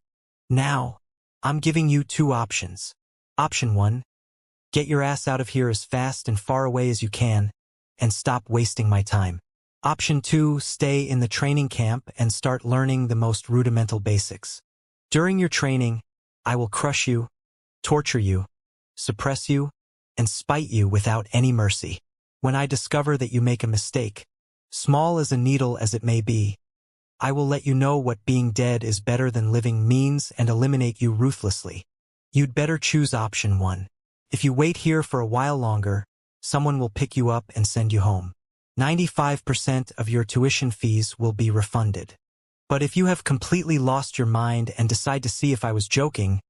Speaker 1: Now, I'm giving you 2 options. Option 1, get your ass out of here as fast and far away as you can, and stop wasting my time. Option 2, stay in the training camp and start learning the most rudimental basics. During your training, I will crush you, torture you, suppress you, and spite you without any mercy. When I discover that you make a mistake, small as a needle as it may be, I will let you know what being dead is better than living means and eliminate you ruthlessly. You'd better choose option 1. If you wait here for a while longer, someone will pick you up and send you home. 95% of your tuition fees will be refunded. But if you have completely lost your mind and decide to see if I was joking,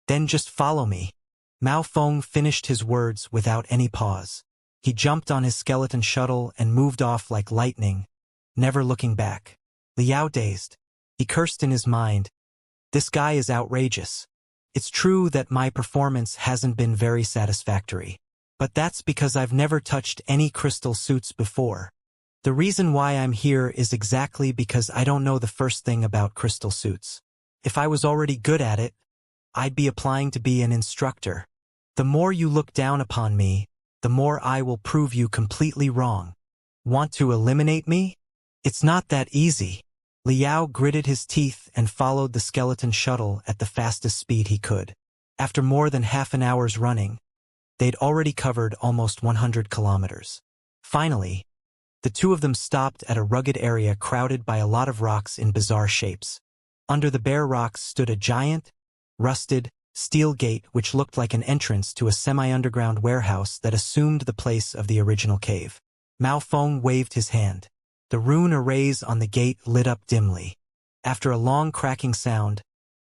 Speaker 1: then just follow me." Mao Feng finished his words without any pause. He jumped on his skeleton shuttle and moved off like lightning, never looking back. Liao dazed. He cursed in his mind. This guy is outrageous. It's true that my performance hasn't been very satisfactory. But that's because I've never touched any crystal suits before. The reason why I'm here is exactly because I don't know the first thing about crystal suits. If I was already good at it, I'd be applying to be an instructor. The more you look down upon me, the more I will prove you completely wrong. Want to eliminate me? It's not that easy." Liao gritted his teeth and followed the skeleton shuttle at the fastest speed he could. After more than half an hour's running, they'd already covered almost 100 kilometers. Finally, the two of them stopped at a rugged area crowded by a lot of rocks in bizarre shapes. Under the bare rocks stood a giant, rusted, steel gate which looked like an entrance to a semi-underground warehouse that assumed the place of the original cave. Mao Feng waved his hand. The rune arrays on the gate lit up dimly. After a long cracking sound,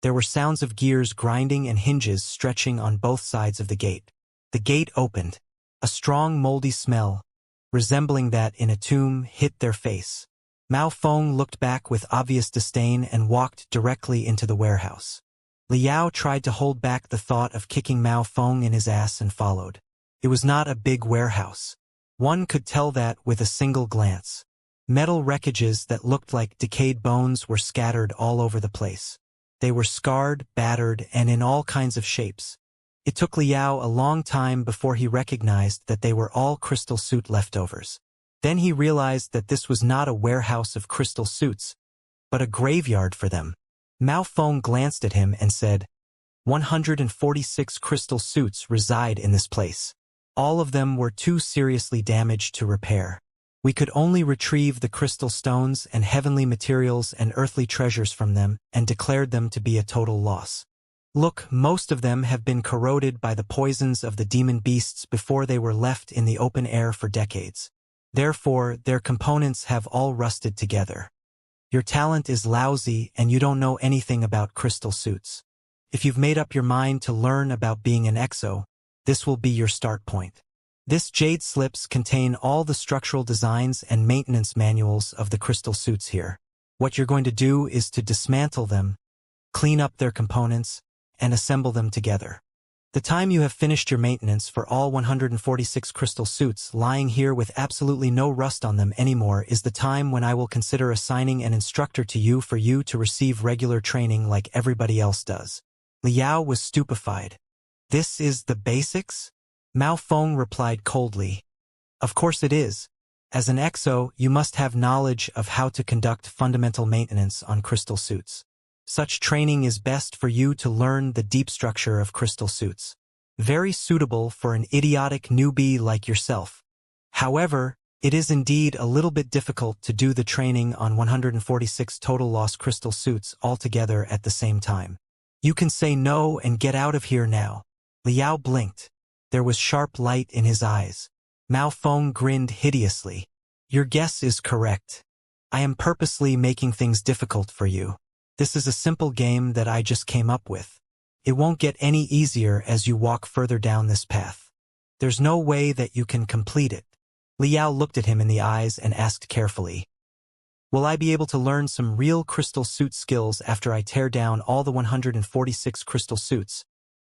Speaker 1: there were sounds of gears grinding and hinges stretching on both sides of the gate. The gate opened. A strong moldy smell, resembling that in a tomb, hit their face. Mao Feng looked back with obvious disdain and walked directly into the warehouse. Liao tried to hold back the thought of kicking Mao Feng in his ass and followed. It was not a big warehouse. One could tell that with a single glance. Metal wreckages that looked like decayed bones were scattered all over the place. They were scarred, battered, and in all kinds of shapes. It took Liao a long time before he recognized that they were all crystal suit leftovers. Then he realized that this was not a warehouse of crystal suits, but a graveyard for them. Mao Feng glanced at him and said, 146 crystal suits reside in this place. All of them were too seriously damaged to repair. We could only retrieve the crystal stones and heavenly materials and earthly treasures from them and declared them to be a total loss. Look, most of them have been corroded by the poisons of the demon beasts before they were left in the open air for decades. Therefore, their components have all rusted together. Your talent is lousy and you don't know anything about crystal suits. If you've made up your mind to learn about being an exo, this will be your start point. This jade slips contain all the structural designs and maintenance manuals of the crystal suits here. What you're going to do is to dismantle them, clean up their components, and assemble them together. The time you have finished your maintenance for all 146 crystal suits lying here with absolutely no rust on them anymore is the time when I will consider assigning an instructor to you for you to receive regular training like everybody else does. Liao was stupefied. This is the basics? Mao Feng replied coldly. Of course it is. As an exo, you must have knowledge of how to conduct fundamental maintenance on crystal suits. Such training is best for you to learn the deep structure of crystal suits. Very suitable for an idiotic newbie like yourself. However, it is indeed a little bit difficult to do the training on 146 total lost crystal suits altogether at the same time. You can say no and get out of here now. Liao blinked. There was sharp light in his eyes. Mao Feng grinned hideously. Your guess is correct. I am purposely making things difficult for you. This is a simple game that I just came up with. It won't get any easier as you walk further down this path. There's no way that you can complete it. Liao looked at him in the eyes and asked carefully. Will I be able to learn some real crystal suit skills after I tear down all the 146 crystal suits,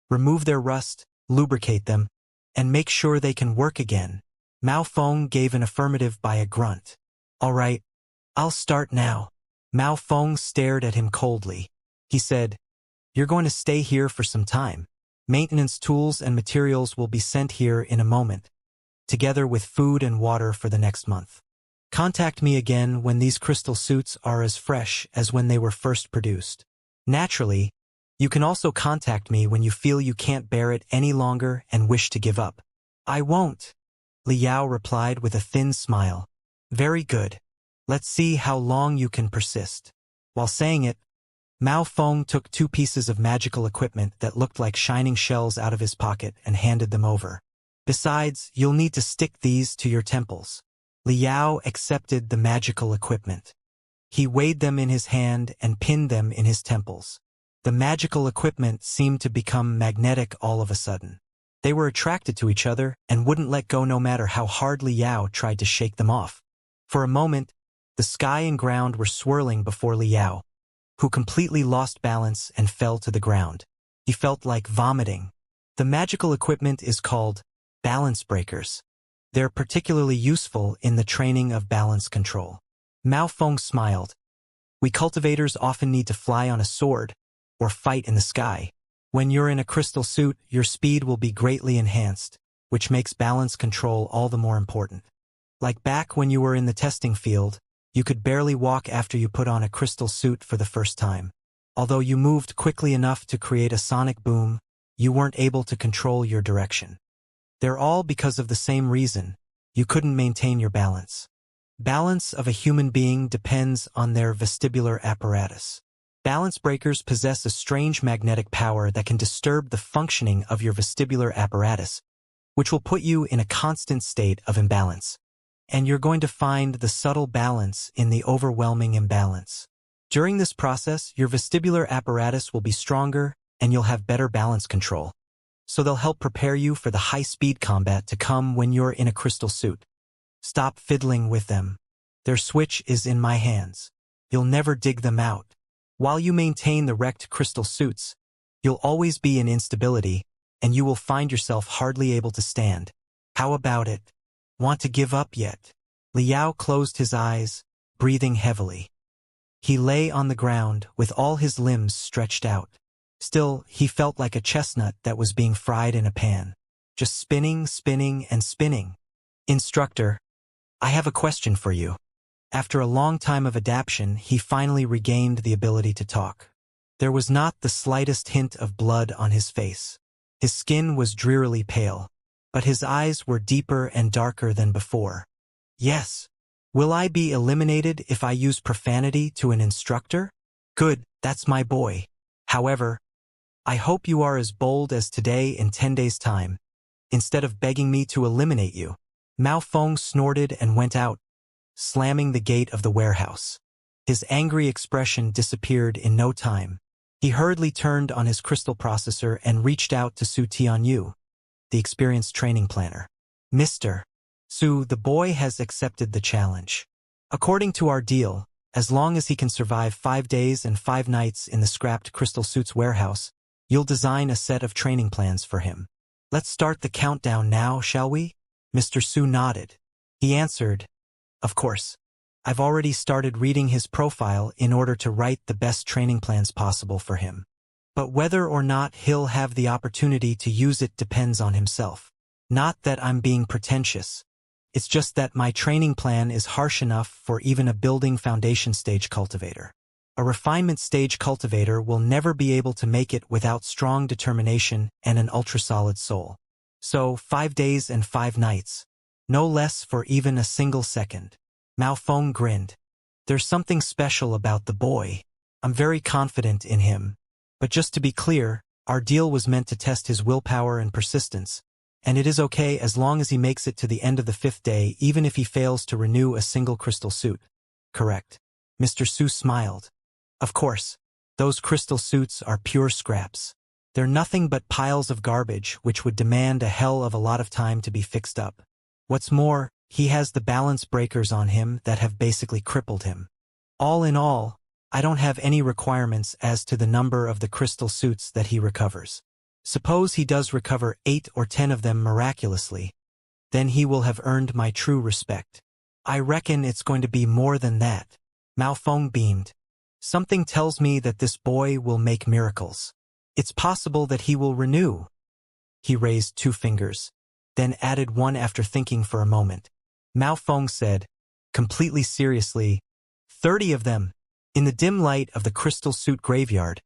Speaker 1: remove their rust, lubricate them, and make sure they can work again? Mao Feng gave an affirmative by a grunt. All right, I'll start now. Mao Feng stared at him coldly. He said, You're going to stay here for some time. Maintenance tools and materials will be sent here in a moment, together with food and water for the next month. Contact me again when these crystal suits are as fresh as when they were first produced. Naturally, you can also contact me when you feel you can't bear it any longer and wish to give up. I won't, Liao replied with a thin smile. Very good. Let's see how long you can persist. While saying it, Mao Feng took 2 pieces of magical equipment that looked like shining shells out of his pocket and handed them over. Besides, you'll need to stick these to your temples. Liao accepted the magical equipment. He weighed them in his hand and pinned them in his temples. The magical equipment seemed to become magnetic all of a sudden. They were attracted to each other and wouldn't let go no matter how hard Liao tried to shake them off. For a moment, the sky and ground were swirling before Liao, who completely lost balance and fell to the ground. He felt like vomiting. The magical equipment is called balance breakers. They're particularly useful in the training of balance control. Mao Feng smiled. We cultivators often need to fly on a sword or fight in the sky. When you're in a crystal suit, your speed will be greatly enhanced, which makes balance control all the more important. Like back when you were in the testing field, you could barely walk after you put on a crystal suit for the first time. Although you moved quickly enough to create a sonic boom, you weren't able to control your direction. They're all because of the same reason. You couldn't maintain your balance. Balance of a human being depends on their vestibular apparatus. Balance breakers possess a strange magnetic power that can disturb the functioning of your vestibular apparatus, which will put you in a constant state of imbalance. And you're going to find the subtle balance in the overwhelming imbalance. During this process, your vestibular apparatus will be stronger and you'll have better balance control. So they'll help prepare you for the high-speed combat to come when you're in a crystal suit. Stop fiddling with them. Their switch is in my hands. You'll never dig them out. While you maintain the wrecked crystal suits, you'll always be in instability, and you will find yourself hardly able to stand. How about it? Want to give up yet? Liao closed his eyes, breathing heavily. He lay on the ground with all his limbs stretched out. Still, he felt like a chestnut that was being fried in a pan, just spinning, spinning, and spinning. Instructor, I have a question for you. After a long time of adaptation, he finally regained the ability to talk. There was not the slightest hint of blood on his face. His skin was drearily pale, but his eyes were deeper and darker than before. Yes. Will I be eliminated if I use profanity to an instructor? Good, that's my boy. However, I hope you are as bold as today in 10 days' time, instead of begging me to eliminate you. Mao Feng snorted and went out, slamming the gate of the warehouse. His angry expression disappeared in no time. He hurriedly turned on his crystal processor and reached out to Su Tianyu, the experienced training planner. Mr. Su, the boy has accepted the challenge. According to our deal, as long as he can survive 5 days and 5 nights in the scrapped crystal suits warehouse, You'll design a set of training plans for him. Let's start the countdown now, shall we? Mr. Su nodded. He answered, of course. I've already started reading his profile in order to write the best training plans possible for him. But whether or not he'll have the opportunity to use it depends on himself. Not that I'm being pretentious. It's just that my training plan is harsh enough for even a building foundation stage cultivator. A refinement stage cultivator will never be able to make it without strong determination and an ultra-solid soul. So, 5 days and 5 nights. No less for even a single second. Mao Feng grinned. There's something special about the boy. I'm very confident in him. But just to be clear, our deal was meant to test his willpower and persistence, and it is okay as long as he makes it to the end of the 5th day even if he fails to renew a single crystal suit. Correct. Mr. Su smiled. Of course, those crystal suits are pure scraps. They're nothing but piles of garbage which would demand a hell of a lot of time to be fixed up. What's more, he has the balance breakers on him that have basically crippled him. All in all, I don't have any requirements as to the number of the crystal suits that he recovers. Suppose he does recover 8 or 10 of them miraculously, then he will have earned my true respect. I reckon it's going to be more than that. Mao Feng beamed. Something tells me that this boy will make miracles. It's possible that he will renew. He raised 2 fingers, then added one after thinking for a moment. Mao Feng said, completely seriously, 30 of them. In the dim light of the crystal suit graveyard,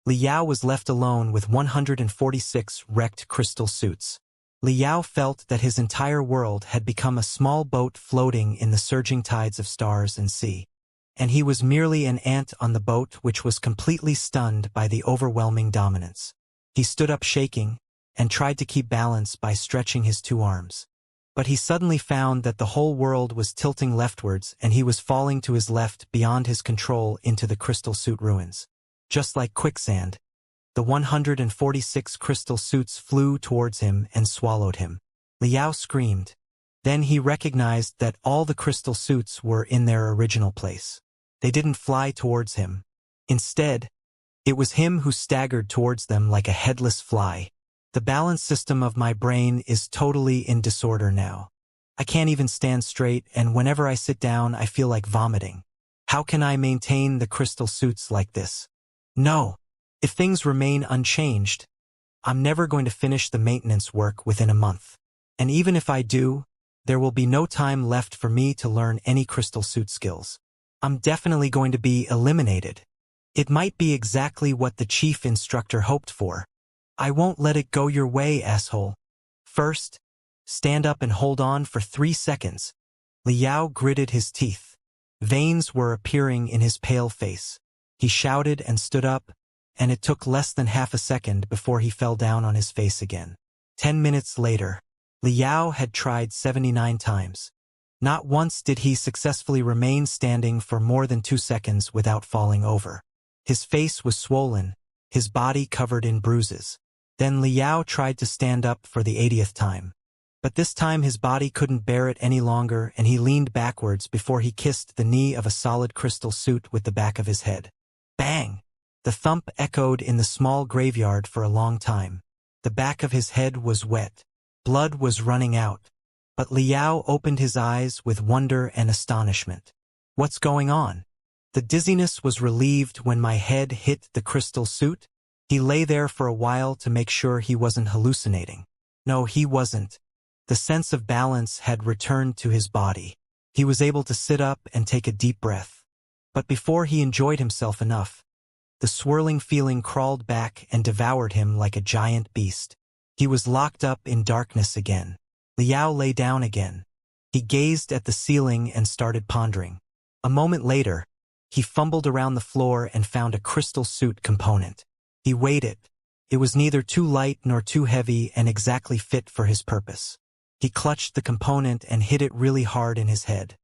Speaker 1: Li Yao was left alone with 146 wrecked crystal suits. Li Yao felt that his entire world had become a small boat floating in the surging tides of stars and sea, and he was merely an ant on the boat which was completely stunned by the overwhelming dominance. He stood up shaking and tried to keep balance by stretching his 2 arms. But he suddenly found that the whole world was tilting leftwards and he was falling to his left beyond his control into the crystal suit ruins. Just like quicksand, the 146 crystal suits flew towards him and swallowed him. Li Yao screamed. Then he recognized that all the crystal suits were in their original place. They didn't fly towards him. Instead, it was him who staggered towards them like a headless fly. The balance system of my brain is totally in disorder now. I can't even stand straight, and whenever I sit down I feel like vomiting. How can I maintain the crystal suits like this? No. If things remain unchanged, I'm never going to finish the maintenance work within a month. And even if I do, there will be no time left for me to learn any crystal suit skills. I'm definitely going to be eliminated. It might be exactly what the chief instructor hoped for. I won't let it go your way, asshole. First, stand up and hold on for 3 seconds. Li Yao gritted his teeth. Veins were appearing in his pale face. He shouted and stood up, and it took less than half a second before he fell down on his face again. 10 minutes later, Li Yao had tried 79 times. Not once did he successfully remain standing for more than 2 seconds without falling over. His face was swollen, his body covered in bruises. Then Li Yao tried to stand up for the 80th time. But this time his body couldn't bear it any longer and he leaned backwards before he kissed the knee of a solid crystal suit with the back of his head. Bang! The thump echoed in the small graveyard for a long time. The back of his head was wet. Blood was running out. But Li Yao opened his eyes with wonder and astonishment. What's going on? The dizziness was relieved when my head hit the crystal suit? He lay there for a while to make sure he wasn't hallucinating. No, he wasn't. The sense of balance had returned to his body. He was able to sit up and take a deep breath. But before he enjoyed himself enough, the swirling feeling crawled back and devoured him like a giant beast. He was locked up in darkness again. Li Yao lay down again. He gazed at the ceiling and started pondering. A moment later, he fumbled around the floor and found a crystal suit component. He weighed it. It was neither too light nor too heavy and exactly fit for his purpose. He clutched the component and hit it really hard in his head.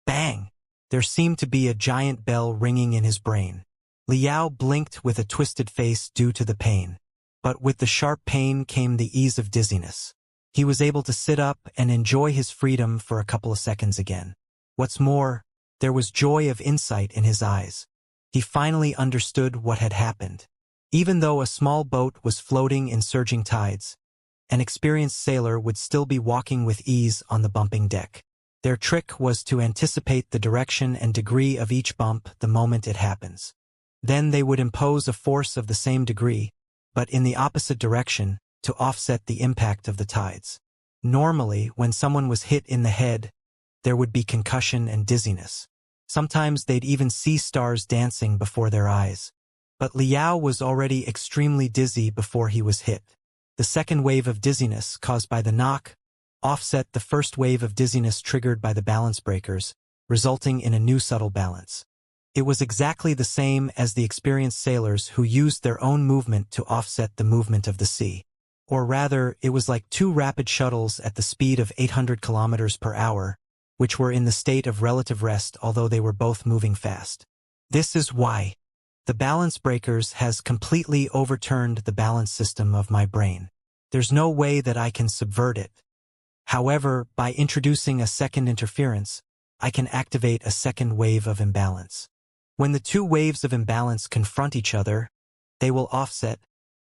Speaker 1: Bang! There seemed to be a giant bell ringing in his brain. Li Yao blinked with a twisted face due to the pain. But with the sharp pain came the ease of dizziness. He was able to sit up and enjoy his freedom for a couple of seconds again. What's more, there was joy of insight in his eyes. He finally understood what had happened. Even though a small boat was floating in surging tides, an experienced sailor would still be walking with ease on the bumping deck. Their trick was to anticipate the direction and degree of each bump the moment it happens. Then they would impose a force of the same degree, but in the opposite direction, to offset the impact of the tides. Normally, when someone was hit in the head, there would be concussion and dizziness. Sometimes they'd even see stars dancing before their eyes. But Liao was already extremely dizzy before he was hit. The second wave of dizziness caused by the knock offset the first wave of dizziness triggered by the balance breakers, resulting in a new subtle balance. It was exactly the same as the experienced sailors who used their own movement to offset the movement of the sea. Or rather, it was like two rapid shuttles at the speed of 800 kilometers per hour, which were in the state of relative rest although they were both moving fast. This is why the balance breakers has completely overturned the balance system of my brain. There's no way that I can subvert it. However, by introducing a second interference, I can activate a second wave of imbalance. When the two waves of imbalance confront each other, they will offset,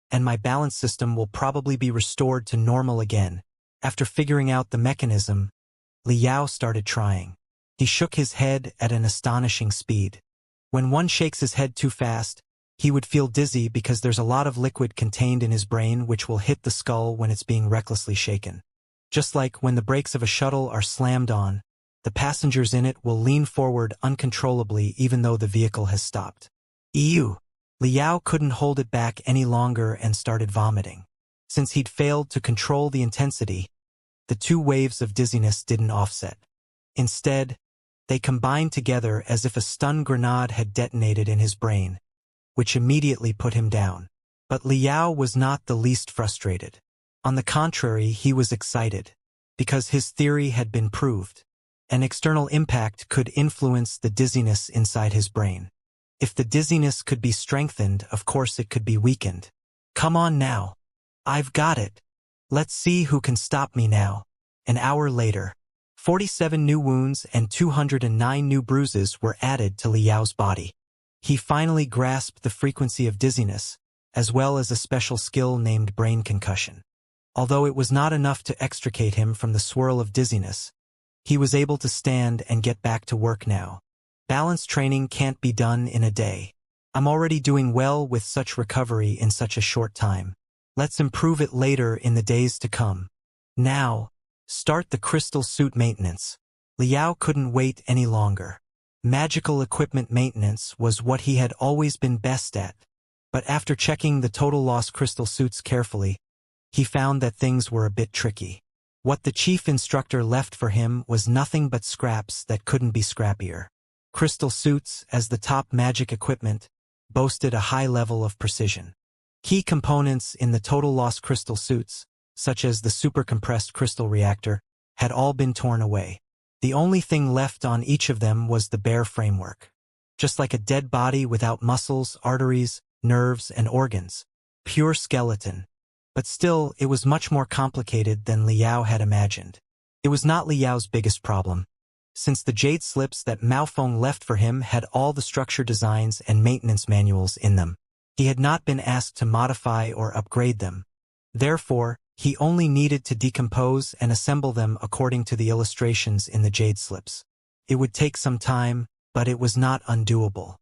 Speaker 1: and my balance system will probably be restored to normal again. After figuring out the mechanism, Liao started trying. He shook his head at an astonishing speed. When one shakes his head too fast, he would feel dizzy because there's a lot of liquid contained in his brain which will hit the skull when it's being recklessly shaken. Just like when the brakes of a shuttle are slammed on, the passengers in it will lean forward uncontrollably even though the vehicle has stopped. Ew! Liao couldn't hold it back any longer and started vomiting. Since he'd failed to control the intensity, the two waves of dizziness didn't offset. Instead, they combined together as if a stun grenade had detonated in his brain, which immediately put him down. But Liao was not the least frustrated. On the contrary, he was excited, because his theory had been proved. An external impact could influence the dizziness inside his brain. If the dizziness could be strengthened, of course it could be weakened. Come on now. I've got it. Let's see who can stop me now. An hour later, 47 new wounds and 209 new bruises were added to Liao's body. He finally grasped the frequency of dizziness, as well as a special skill named brain concussion. Although it was not enough to extricate him from the swirl of dizziness, he was able to stand and get back to work now. Balance training can't be done in a day. I'm already doing well with such recovery in such a short time. Let's improve it later in the days to come. Now, start the crystal suit maintenance. Liao couldn't wait any longer. Magical equipment maintenance was what he had always been best at. But after checking the total loss crystal suits carefully, he found that things were a bit tricky. What the chief instructor left for him was nothing but scraps that couldn't be scrappier. Crystal suits, as the top magic equipment, boasted a high level of precision. Key components in the total loss crystal suits, such as the supercompressed crystal reactor, had all been torn away. The only thing left on each of them was the bare framework. Just like a dead body without muscles, arteries, nerves, and organs. Pure skeleton. But still, it was much more complicated than Liao had imagined. It was not Liao's biggest problem, since the jade slips that Maofeng left for him had all the structure designs and maintenance manuals in them. He had not been asked to modify or upgrade them. Therefore, he only needed to decompose and assemble them according to the illustrations in the jade slips. It would take some time, but it was not undoable.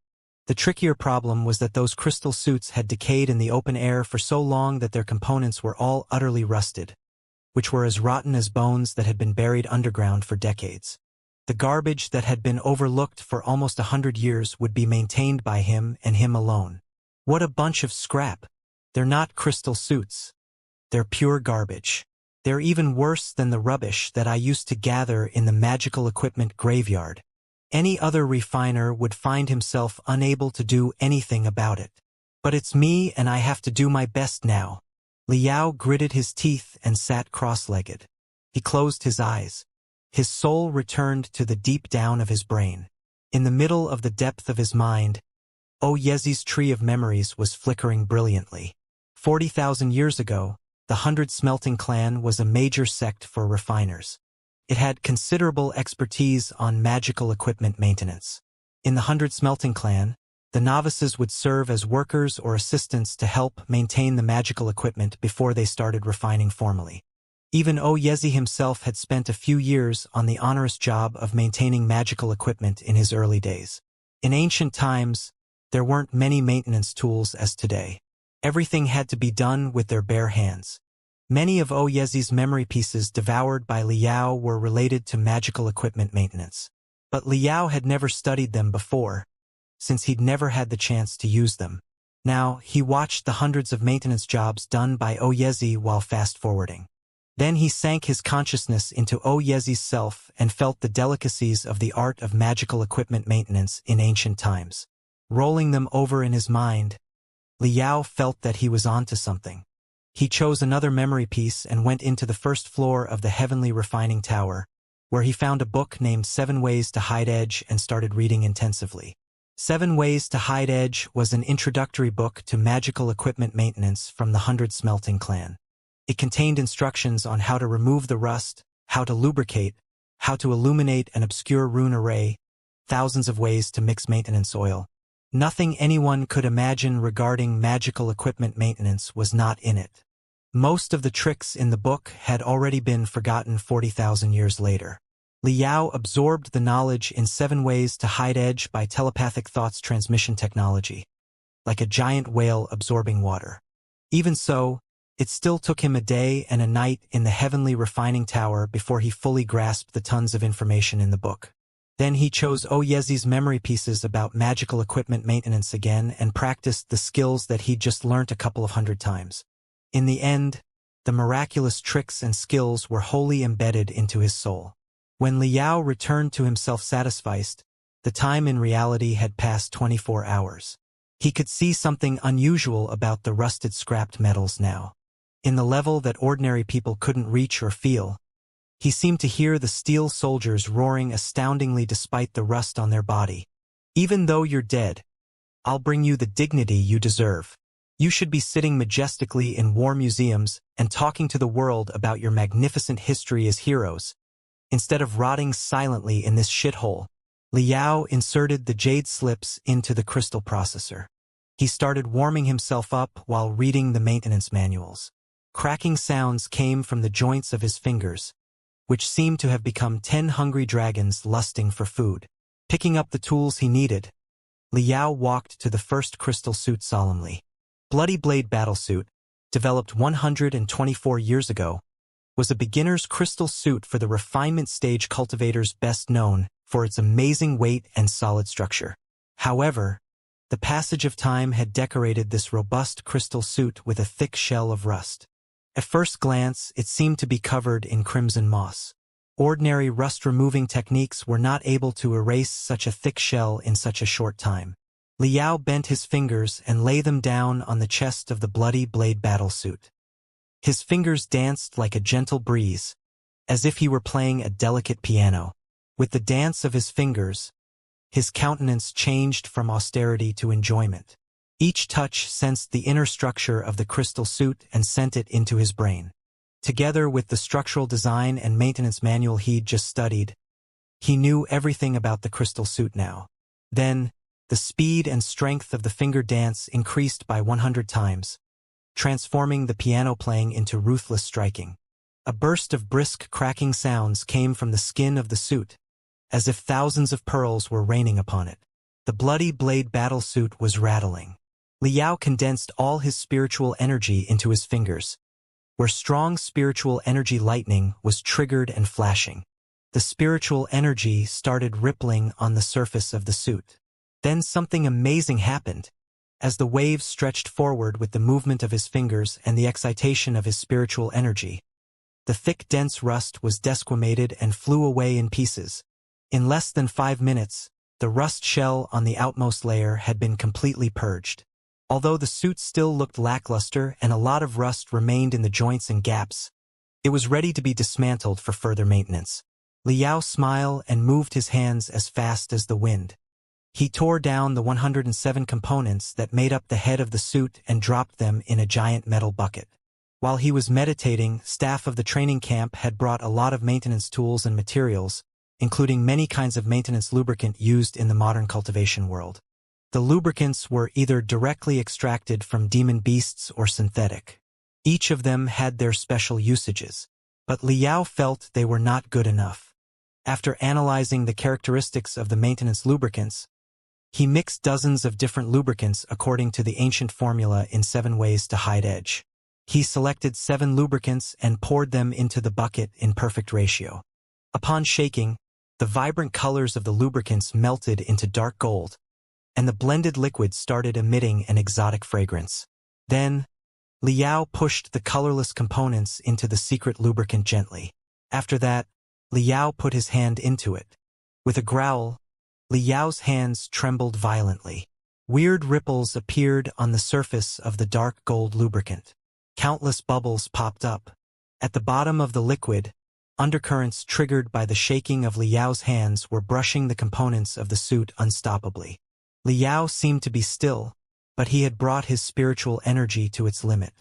Speaker 1: The trickier problem was that those crystal suits had decayed in the open air for so long that their components were all utterly rusted, which were as rotten as bones that had been buried underground for decades. The garbage that had been overlooked for almost 100 years would be maintained by him and him alone. What a bunch of scrap! They're not crystal suits. They're pure garbage. They're even worse than the rubbish that I used to gather in the magical equipment graveyard. Any other refiner would find himself unable to do anything about it. But it's me and I have to do my best now. Liao gritted his teeth and sat cross-legged. He closed his eyes. His soul returned to the deep down of his brain. In the middle of the depth of his mind, Yezi's tree of memories was flickering brilliantly. 40,000 years ago, the 100 Smelting Clan was a major sect for refiners. It had considerable expertise on magical equipment maintenance. In the 100 Smelting Clan, The novices would serve as workers or assistants to help maintain the magical equipment before they started refining formally. Even Oyezi himself had spent a few years on the onerous job of maintaining magical equipment in his early days. In ancient times, there weren't many maintenance tools as today. Everything had to be done with their bare hands. Many of Oyezi's memory pieces devoured by Liao were related to magical equipment maintenance. But Liao had never studied them before, since he'd never had the chance to use them. Now, he watched the hundreds of maintenance jobs done by Oyezi while fast-forwarding. Then he sank his consciousness into Oyezi's self and felt the delicacies of the art of magical equipment maintenance in ancient times. Rolling them over in his mind, Liao felt that he was onto something. He chose another memory piece and went into the first floor of the heavenly refining tower, where he found a book named 7 Ways to Hide Edge and started reading intensively. 7 Ways to Hide Edge was an introductory book to magical equipment maintenance from the 100 Smelting clan. It contained instructions on how to remove the rust, how to lubricate, how to illuminate an obscure rune array, thousands of ways to mix maintenance oil. Nothing anyone could imagine regarding magical equipment maintenance was not in it. Most of the tricks in the book had already been forgotten 40,000 years later. Liao absorbed the knowledge in 7 Ways to Hide Edge by telepathic thoughts transmission technology, like a giant whale absorbing water. Even so, it still took him a day and a night in the heavenly refining tower before he fully grasped the tons of information in the book. Then he chose Oyezi's memory pieces about magical equipment maintenance again and practiced the skills that he'd just learnt a couple of 100 times. In the end, the miraculous tricks and skills were wholly embedded into his soul. When Liao returned to himself satisfied, the time in reality had passed 24 hours. He could see something unusual about the rusted scrapped metals now. In the level that ordinary people couldn't reach or feel, he seemed to hear the steel soldiers roaring astoundingly despite the rust on their body. Even though you're dead, I'll bring you the dignity you deserve. You should be sitting majestically in war museums and talking to the world about your magnificent history as heroes, instead of rotting silently in this shithole. Liao inserted the jade slips into the crystal processor. He started warming himself up while reading the maintenance manuals. Cracking sounds came from the joints of his fingers, which seemed to have become 10 hungry dragons lusting for food. Picking up the tools he needed, Liao walked to the first crystal suit solemnly. Bloody Blade Battlesuit, developed 124 years ago, was a beginner's crystal suit for the refinement stage cultivators best known for its amazing weight and solid structure. However, the passage of time had decorated this robust crystal suit with a thick shell of rust. At first glance, it seemed to be covered in crimson moss. Ordinary rust-removing techniques were not able to erase such a thick shell in such a short time. Liao bent his fingers and lay them down on the chest of the Bloody Blade Battlesuit. His fingers danced like a gentle breeze, as if he were playing a delicate piano. With the dance of his fingers, his countenance changed from austerity to enjoyment. Each touch sensed the inner structure of the crystal suit and sent it into his brain. Together with the structural design and maintenance manual he'd just studied, he knew everything about the crystal suit now. Then, the speed and strength of the finger dance increased by 100 times, transforming the piano playing into ruthless striking. A burst of brisk cracking sounds came from the skin of the suit, as if thousands of pearls were raining upon it. The Bloody Blade Battlesuit was rattling. Liao condensed all his spiritual energy into his fingers, where strong spiritual energy lightning was triggered and flashing. The spiritual energy started rippling on the surface of the suit. Then something amazing happened. As the waves stretched forward with the movement of his fingers and the excitation of his spiritual energy, the thick dense rust was desquamated and flew away in pieces. In less than 5 minutes, the rust shell on the outmost layer had been completely purged. Although the suit still looked lackluster and a lot of rust remained in the joints and gaps, it was ready to be dismantled for further maintenance. Liao smiled and moved his hands as fast as the wind. He tore down the 107 components that made up the head of the suit and dropped them in a giant metal bucket. While he was meditating, staff of the training camp had brought a lot of maintenance tools and materials, including many kinds of maintenance lubricant used in the modern cultivation world. The lubricants were either directly extracted from demon beasts or synthetic. Each of them had their special usages, but Liao felt they were not good enough. After analyzing the characteristics of the maintenance lubricants, he mixed dozens of different lubricants according to the ancient formula in 7 ways to hide edge. He selected 7 lubricants and poured them into the bucket in perfect ratio. Upon shaking, the vibrant colors of the lubricants melted into dark gold, and the blended liquid started emitting an exotic fragrance. Then, Liao pushed the colorless components into the secret lubricant gently. After that, Liao put his hand into it. With a growl, Liao's hands trembled violently. Weird ripples appeared on the surface of the dark gold lubricant. Countless bubbles popped up. At the bottom of the liquid, undercurrents triggered by the shaking of Liao's hands were brushing the components of the suit unstoppably. Liao seemed to be still, but he had brought his spiritual energy to its limit.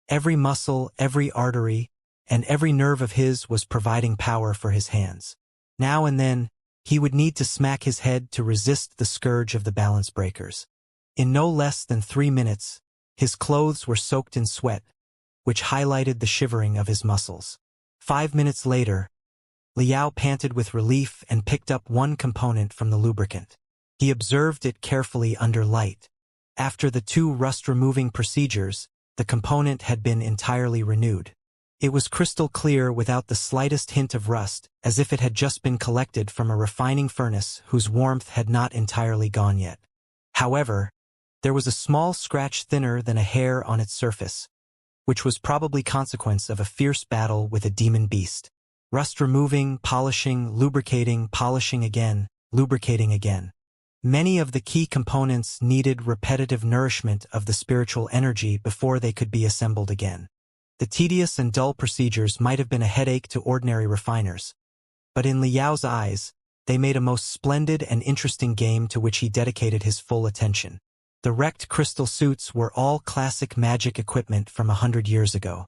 Speaker 1: Every muscle, every artery, and every nerve of his was providing power for his hands. Now and then, he would need to smack his head to resist the scourge of the balance breakers. In no less than 3 minutes, his clothes were soaked in sweat, which highlighted the shivering of his muscles. 5 minutes later, Liao panted with relief and picked up one component from the lubricant. He observed it carefully under light. After the 2 rust-removing procedures, the component had been entirely renewed. It was crystal clear without the slightest hint of rust, as if it had just been collected from a refining furnace whose warmth had not entirely gone yet. However, there was a small scratch thinner than a hair on its surface, which was probably consequence of a fierce battle with a demon beast. Rust removing, polishing, lubricating, polishing again, lubricating again. Many of the key components needed repetitive nourishment of the spiritual energy before they could be assembled again. The tedious and dull procedures might have been a headache to ordinary refiners, but in Liao's eyes, they made a most splendid and interesting game to which he dedicated his full attention. The wrecked crystal suits were all classic magic equipment from 100 years ago.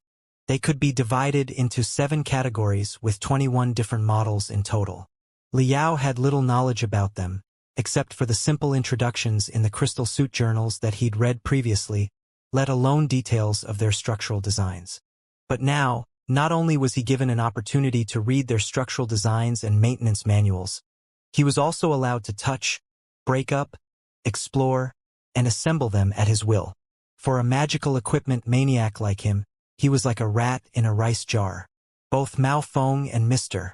Speaker 1: They could be divided into 7 categories with 21 different models in total. Liao had little knowledge about them, except for the simple introductions in the crystal suit journals that he'd read previously, let alone details of their structural designs. But now, not only was he given an opportunity to read their structural designs and maintenance manuals, he was also allowed to touch, break up, explore, and assemble them at his will. For a magical equipment maniac like him, he was like a rat in a rice jar. Both Mao Feng and Mr.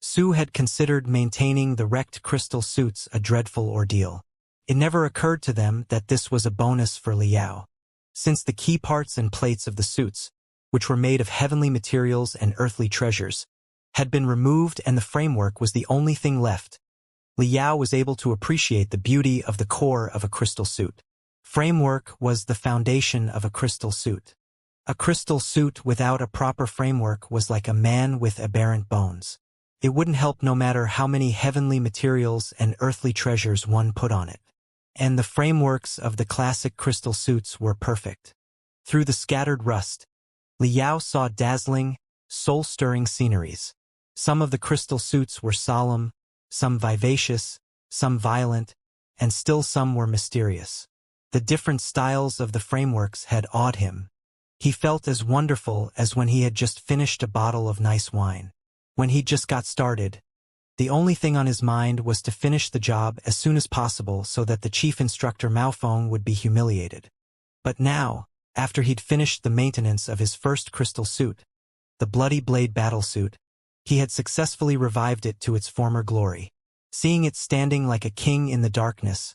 Speaker 1: Su had considered maintaining the wrecked crystal suits a dreadful ordeal. It never occurred to them that this was a bonus for Liao. Since the key parts and plates of the suits, which were made of heavenly materials and earthly treasures, had been removed and the framework was the only thing left, Liao was able to appreciate the beauty of the core of a crystal suit. Framework was the foundation of a crystal suit. A crystal suit without a proper framework was like a man with aberrant bones. It wouldn't help no matter how many heavenly materials and earthly treasures one put on it. And the frameworks of the classic crystal suits were perfect. Through the scattered rust, Liao saw dazzling, soul-stirring sceneries. Some of the crystal suits were solemn, some vivacious, some violent, and still some were mysterious. The different styles of the frameworks had awed him. He felt as wonderful as when he had just finished a bottle of nice wine. When he'd just got started, the only thing on his mind was to finish the job as soon as possible so that the chief instructor Mao Feng would be humiliated. But now, after he'd finished the maintenance of his first crystal suit, the Bloody Blade battlesuit, he had successfully revived it to its former glory. Seeing it standing like a king in the darkness,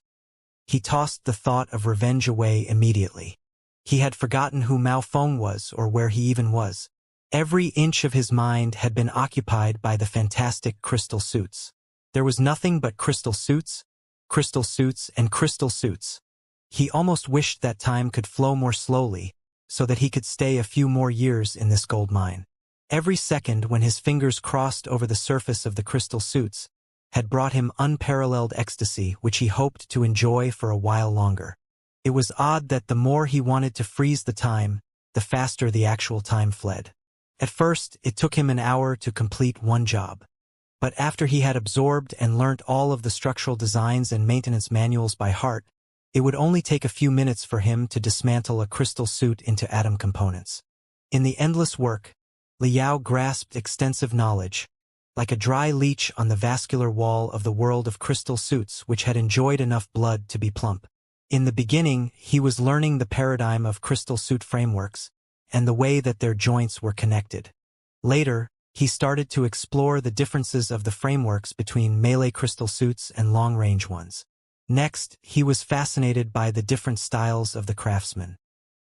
Speaker 1: he tossed the thought of revenge away immediately. He had forgotten who Mao Feng was or where he even was. Every inch of his mind had been occupied by the fantastic crystal suits. There was nothing but crystal suits, and crystal suits. He almost wished that time could flow more slowly, so that he could stay a few more years in this gold mine. Every second when his fingers crossed over the surface of the crystal suits had brought him unparalleled ecstasy which he hoped to enjoy for a while longer. It was odd that the more he wanted to freeze the time, the faster the actual time fled. At first, it took him an hour to complete one job. But after he had absorbed and learnt all of the structural designs and maintenance manuals by heart, It would only take a few minutes for him to dismantle a crystal suit into atom components. In the endless work, Liao grasped extensive knowledge, like a dry leech on the vascular wall of the world of crystal suits which had enjoyed enough blood to be plump. In the beginning, he was learning the paradigm of crystal suit frameworks and the way that their joints were connected. Later, he started to explore the differences of the frameworks between melee crystal suits and long-range ones. Next, he was fascinated by the different styles of the craftsmen.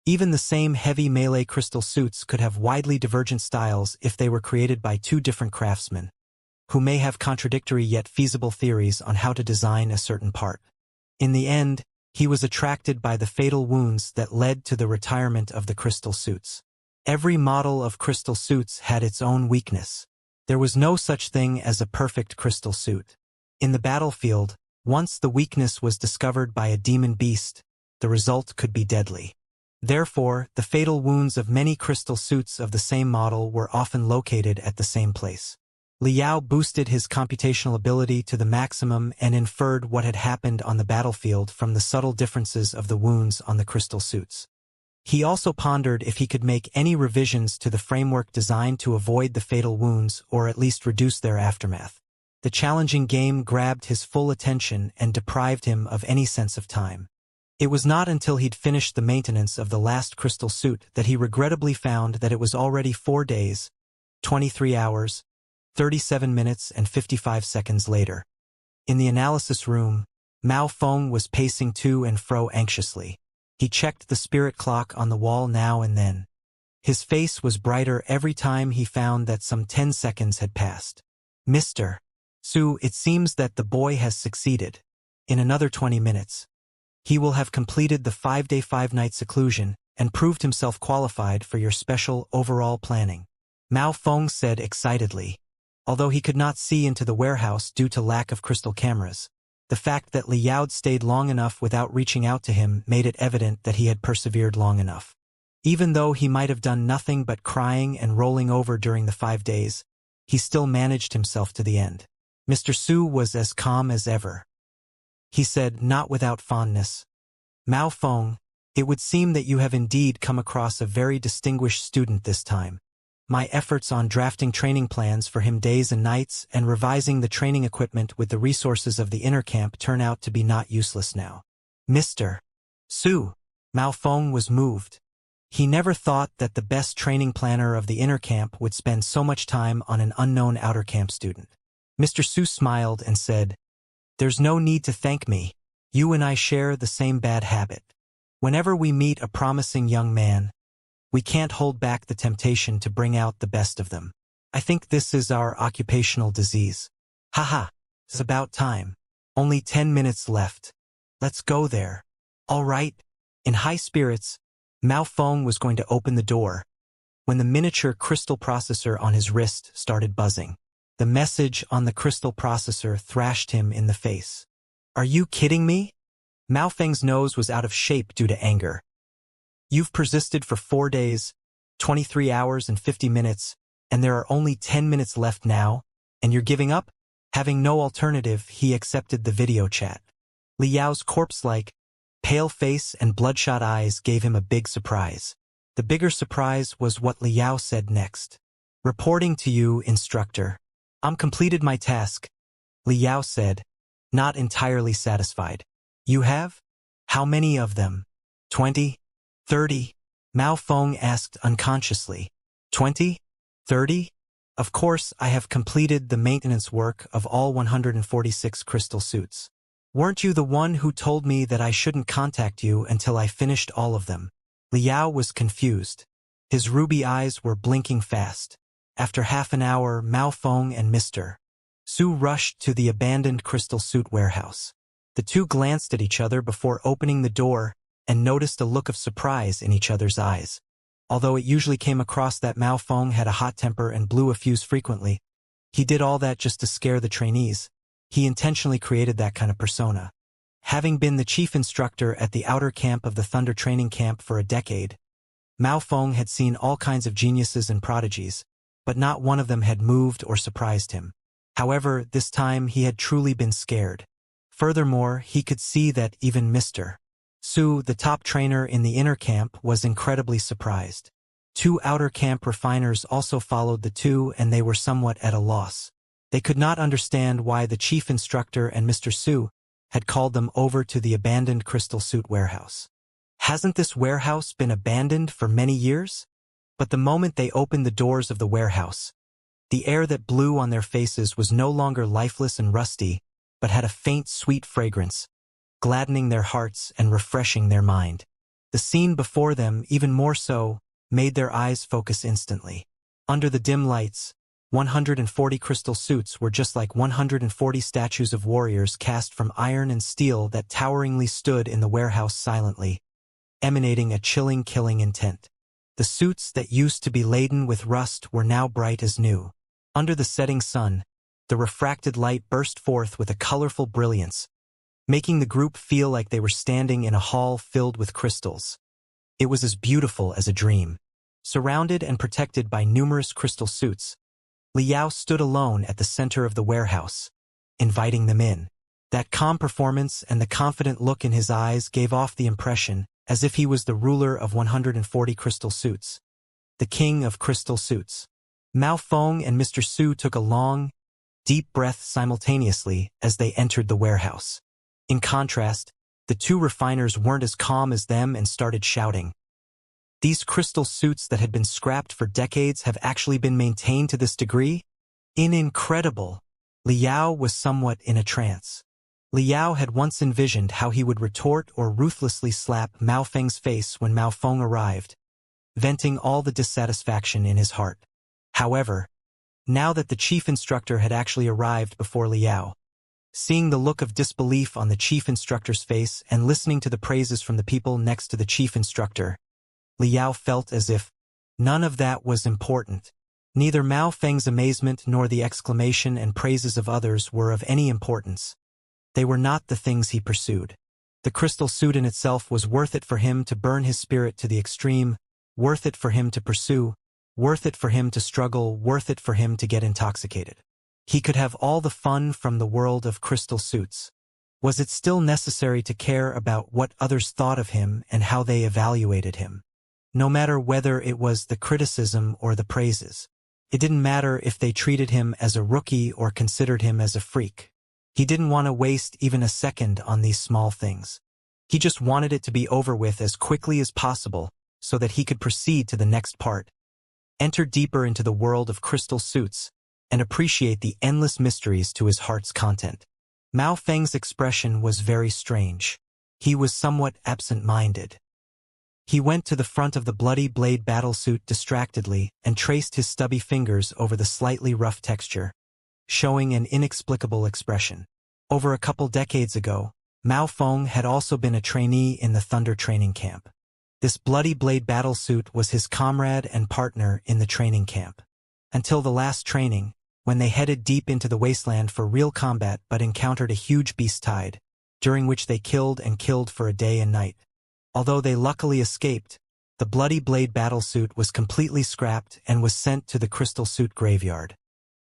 Speaker 1: Even the same heavy melee crystal suits could have widely divergent styles if they were created by two different craftsmen, who may have contradictory yet feasible theories on how to design a certain part. In the end, he was attracted by the fatal wounds that led to the retirement of the crystal suits. Every model of crystal suits had its own weakness. There was no such thing as a perfect crystal suit. In the battlefield, once the weakness was discovered by a demon beast, the result could be deadly. Therefore, the fatal wounds of many crystal suits of the same model were often located at the same place. Liao boosted his computational ability to the maximum and inferred what had happened on the battlefield from the subtle differences of the wounds on the crystal suits. He also pondered if he could make any revisions to the framework designed to avoid the fatal wounds or at least reduce their aftermath. The challenging game grabbed his full attention and deprived him of any sense of time. It was not until he'd finished the maintenance of the last crystal suit that he regrettably found that it was already 4 days, 23 hours, 37 minutes and 55 seconds later. In the analysis room, Mao Feng was pacing to and fro anxiously. He checked the spirit clock on the wall now and then. His face was brighter every time he found that some 10 seconds had passed. Mr. Su, it seems that the boy has succeeded. In another 20 minutes, he will have completed the 5-day 5-night seclusion and proved himself qualified for your special overall planning. Mao Feng said excitedly. Although he could not see into the warehouse due to lack of crystal cameras, the fact that Liao stayed long enough without reaching out to him made it evident that he had persevered long enough. Even though he might have done nothing but crying and rolling over during the 5 days, he still managed himself to the end. Mr. Su was as calm as ever. He said, not without fondness, Mao Feng, it would seem that you have indeed come across a very distinguished student this time. My efforts on drafting training plans for him days and nights and revising the training equipment with the resources of the inner camp turn out to be not useless now. Mr. Su, Mao Feng was moved. He never thought that the best training planner of the inner camp would spend so much time on an unknown outer camp student. Mr. Su smiled and said, there's no need to thank me. You and I share the same bad habit. Whenever we meet a promising young man, we can't hold back the temptation to bring out the best of them. I think this is our occupational disease. Haha, it's about time. Only 10 minutes left. Let's go there. All right. In high spirits, Mao Feng was going to open the door when the miniature crystal processor on his wrist started buzzing. The message on the crystal processor thrashed him in the face. Are you kidding me? Mao Feng's nose was out of shape due to anger. You've persisted for 4 days, 23 hours and 50 minutes, and there are only 10 minutes left now, and you're giving up? Having no alternative, he accepted the video chat. Liao's corpse-like, pale face and bloodshot eyes gave him a big surprise. The bigger surprise was what Liao said next. Reporting to you, instructor. I'm completed my task, Liao said, not entirely satisfied. You have? How many of them? 20? 30? Mao Feng asked unconsciously. 20? 30? Of course, I have completed the maintenance work of all 146 crystal suits. Weren't you the one who told me that I shouldn't contact you until I finished all of them? Liao was confused. His ruby eyes were blinking fast. After half an hour, Mao Feng and Mr. Su rushed to the abandoned crystal suit warehouse. The two glanced at each other before opening the door and noticed a look of surprise in each other's eyes. Although it usually came across that Mao Feng had a hot temper and blew a fuse frequently, he did all that just to scare the trainees. He intentionally created that kind of persona. Having been the chief instructor at the outer camp of the Thunder Training Camp for a decade, Mao Feng had seen all kinds of geniuses and prodigies, but not one of them had moved or surprised him. However, this time he had truly been scared. Furthermore, he could see that even Mr. Su, the top trainer in the inner camp, was incredibly surprised. 2 outer camp refiners also followed the two, and they were somewhat at a loss. They could not understand why the chief instructor and Mr. Su had called them over to the abandoned crystal suit warehouse. Hasn't this warehouse been abandoned for many years? But the moment they opened the doors of the warehouse, the air that blew on their faces was no longer lifeless and rusty, but had a faint sweet fragrance, gladdening their hearts and refreshing their mind. The scene before them, even more so, made their eyes focus instantly. Under the dim lights, 140 crystal suits were just like 140 statues of warriors cast from iron and steel that toweringly stood in the warehouse silently, emanating a chilling, killing intent. The suits that used to be laden with rust were now bright as new. Under the setting sun, the refracted light burst forth with a colorful brilliance, making the group feel like they were standing in a hall filled with crystals. It was as beautiful as a dream. Surrounded and protected by numerous crystal suits, Liao stood alone at the center of the warehouse, inviting them in. That calm performance and the confident look in his eyes gave off the impression as if he was the ruler of 140 crystal suits, the king of crystal suits. Mao Feng and Mr. Su took a long, deep breath simultaneously as they entered the warehouse. In contrast, the 2 refiners weren't as calm as them and started shouting. These crystal suits that had been scrapped for decades have actually been maintained to this degree? Incredible! Liao was somewhat in a trance. Liao had once envisioned how he would retort or ruthlessly slap Mao Feng's face when Mao Feng arrived, venting all the dissatisfaction in his heart. However, now that the chief instructor had actually arrived before Liao, seeing the look of disbelief on the chief instructor's face and listening to the praises from the people next to the chief instructor, Liao felt as if none of that was important. Neither Mao Feng's amazement nor the exclamation and praises of others were of any importance. They were not the things he pursued. The crystal suit in itself was worth it for him to burn his spirit to the extreme, worth it for him to pursue, worth it for him to struggle, worth it for him to get intoxicated. He could have all the fun from the world of crystal suits. Was it still necessary to care about what others thought of him and how they evaluated him? No matter whether it was the criticism or the praises. It didn't matter if they treated him as a rookie or considered him as a freak. He didn't want to waste even a second on these small things. He just wanted it to be over with as quickly as possible so that he could proceed to the next part, enter deeper into the world of crystal suits, and appreciate the endless mysteries to his heart's content. Mao Feng's expression was very strange. He was somewhat absent-minded. He went to the front of the bloody blade battlesuit distractedly and traced his stubby fingers over the slightly rough texture, showing an inexplicable expression. Over a couple decades ago, Mao Feng had also been a trainee in the Thunder training camp. This bloody blade battlesuit was his comrade and partner in the training camp. Until the last training, when they headed deep into the wasteland for real combat but encountered a huge beast tide, during which they killed and killed for a day and night. Although they luckily escaped, the bloody blade battlesuit was completely scrapped and was sent to the crystal suit graveyard.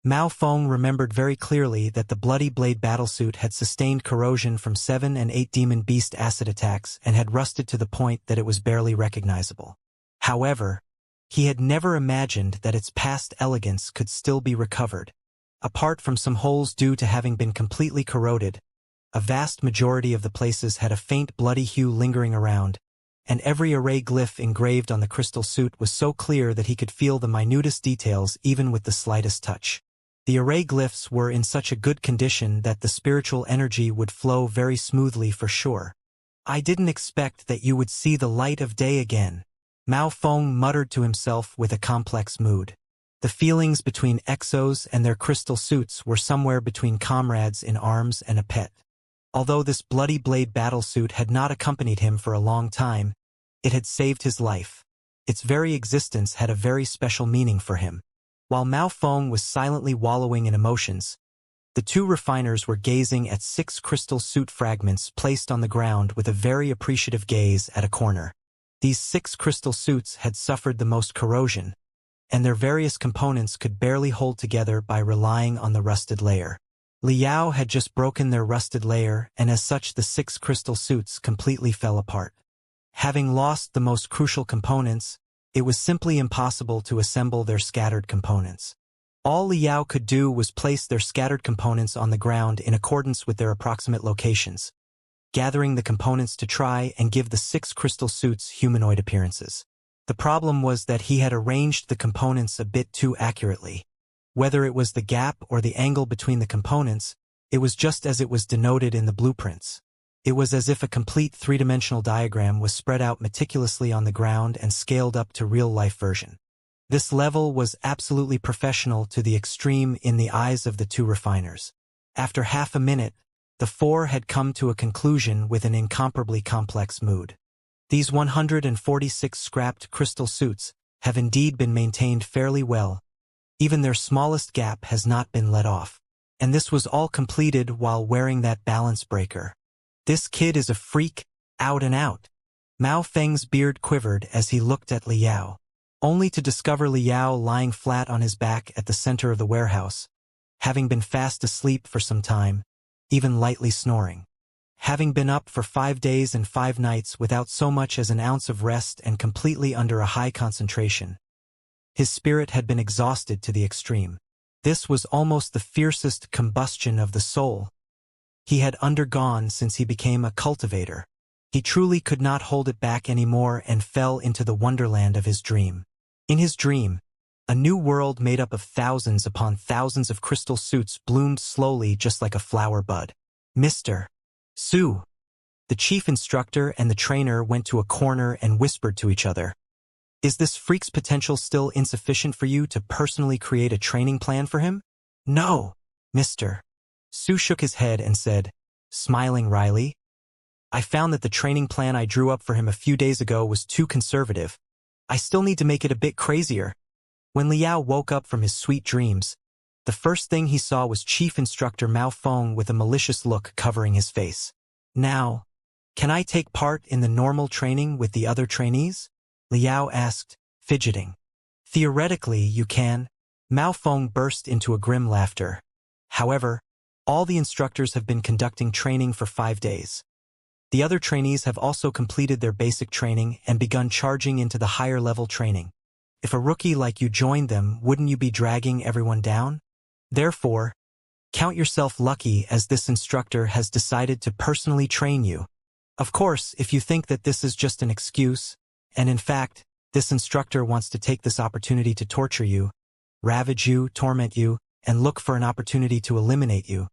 Speaker 1: Mao Feng remembered very clearly that the bloody blade battlesuit had sustained corrosion from 7 and 8 demon beast acid attacks and had rusted to the point that it was barely recognizable. However, he had never imagined that its past elegance could still be recovered. Apart from some holes due to having been completely corroded, a vast majority of the places had a faint bloody hue lingering around, and every array glyph engraved on the crystal suit was so clear that he could feel the minutest details even with the slightest touch. The array glyphs were in such a good condition that the spiritual energy would flow very smoothly for sure. "I didn't expect that you would see the light of day again," Mao Feng muttered to himself with a complex mood. The feelings between Exos and their crystal suits were somewhere between comrades in arms and a pet. Although this bloody blade battlesuit had not accompanied him for a long time, it had saved his life. Its very existence had a very special meaning for him. While Mao Feng was silently wallowing in emotions, the 2 refiners were gazing at 6 crystal suit fragments placed on the ground with a very appreciative gaze at a corner. These 6 crystal suits had suffered the most corrosion, and their various components could barely hold together by relying on the rusted layer. Liao had just broken their rusted layer, and as such the 6 crystal suits completely fell apart. Having lost the most crucial components, it was simply impossible to assemble their scattered components. All Liao could do was place their scattered components on the ground in accordance with their approximate locations, gathering the components to try and give the 6 crystal suits humanoid appearances. The problem was that he had arranged the components a bit too accurately. Whether it was the gap or the angle between the components, it was just as it was denoted in the blueprints. It was as if a complete 3-dimensional diagram was spread out meticulously on the ground and scaled up to real-life version. This level was absolutely professional to the extreme in the eyes of the 2 refiners. After half a minute, the 4 had come to a conclusion with an incomparably complex mood. These 146 scrapped crystal suits have indeed been maintained fairly well. Even their smallest gap has not been let off. And this was all completed while wearing that balance breaker. This kid is a freak, out and out. Mao Feng's beard quivered as he looked at Liao, only to discover Liao lying flat on his back at the center of the warehouse, having been fast asleep for some time, even lightly snoring. Having been up for 5 days and 5 nights without so much as an ounce of rest and completely under a high concentration, his spirit had been exhausted to the extreme. This was almost the fiercest combustion of the soul he had undergone since he became a cultivator. He truly could not hold it back anymore and fell into the wonderland of his dream. In his dream, a new world made up of thousands upon thousands of crystal suits bloomed slowly just like a flower bud. Mr. Su, the chief instructor and the trainer went to a corner and whispered to each other. Is this freak's potential still insufficient for you to personally create a training plan for him? No, Mr. Su shook his head and said, smiling wryly, I found that the training plan I drew up for him a few days ago was too conservative. I still need to make it a bit crazier. When Liao woke up from his sweet dreams, the first thing he saw was Chief Instructor Mao Feng with a malicious look covering his face. Now, can I take part in the normal training with the other trainees? Liao asked, fidgeting. Theoretically, you can. Mao Feng burst into a grim laughter. However, all the instructors have been conducting training for 5 days. The other trainees have also completed their basic training and begun charging into the higher-level training. If a rookie like you joined them, wouldn't you be dragging everyone down? Therefore, count yourself lucky as this instructor has decided to personally train you. Of course, if you think that this is just an excuse, and in fact, this instructor wants to take this opportunity to torture you, ravage you, torment you, and look for an opportunity to eliminate you,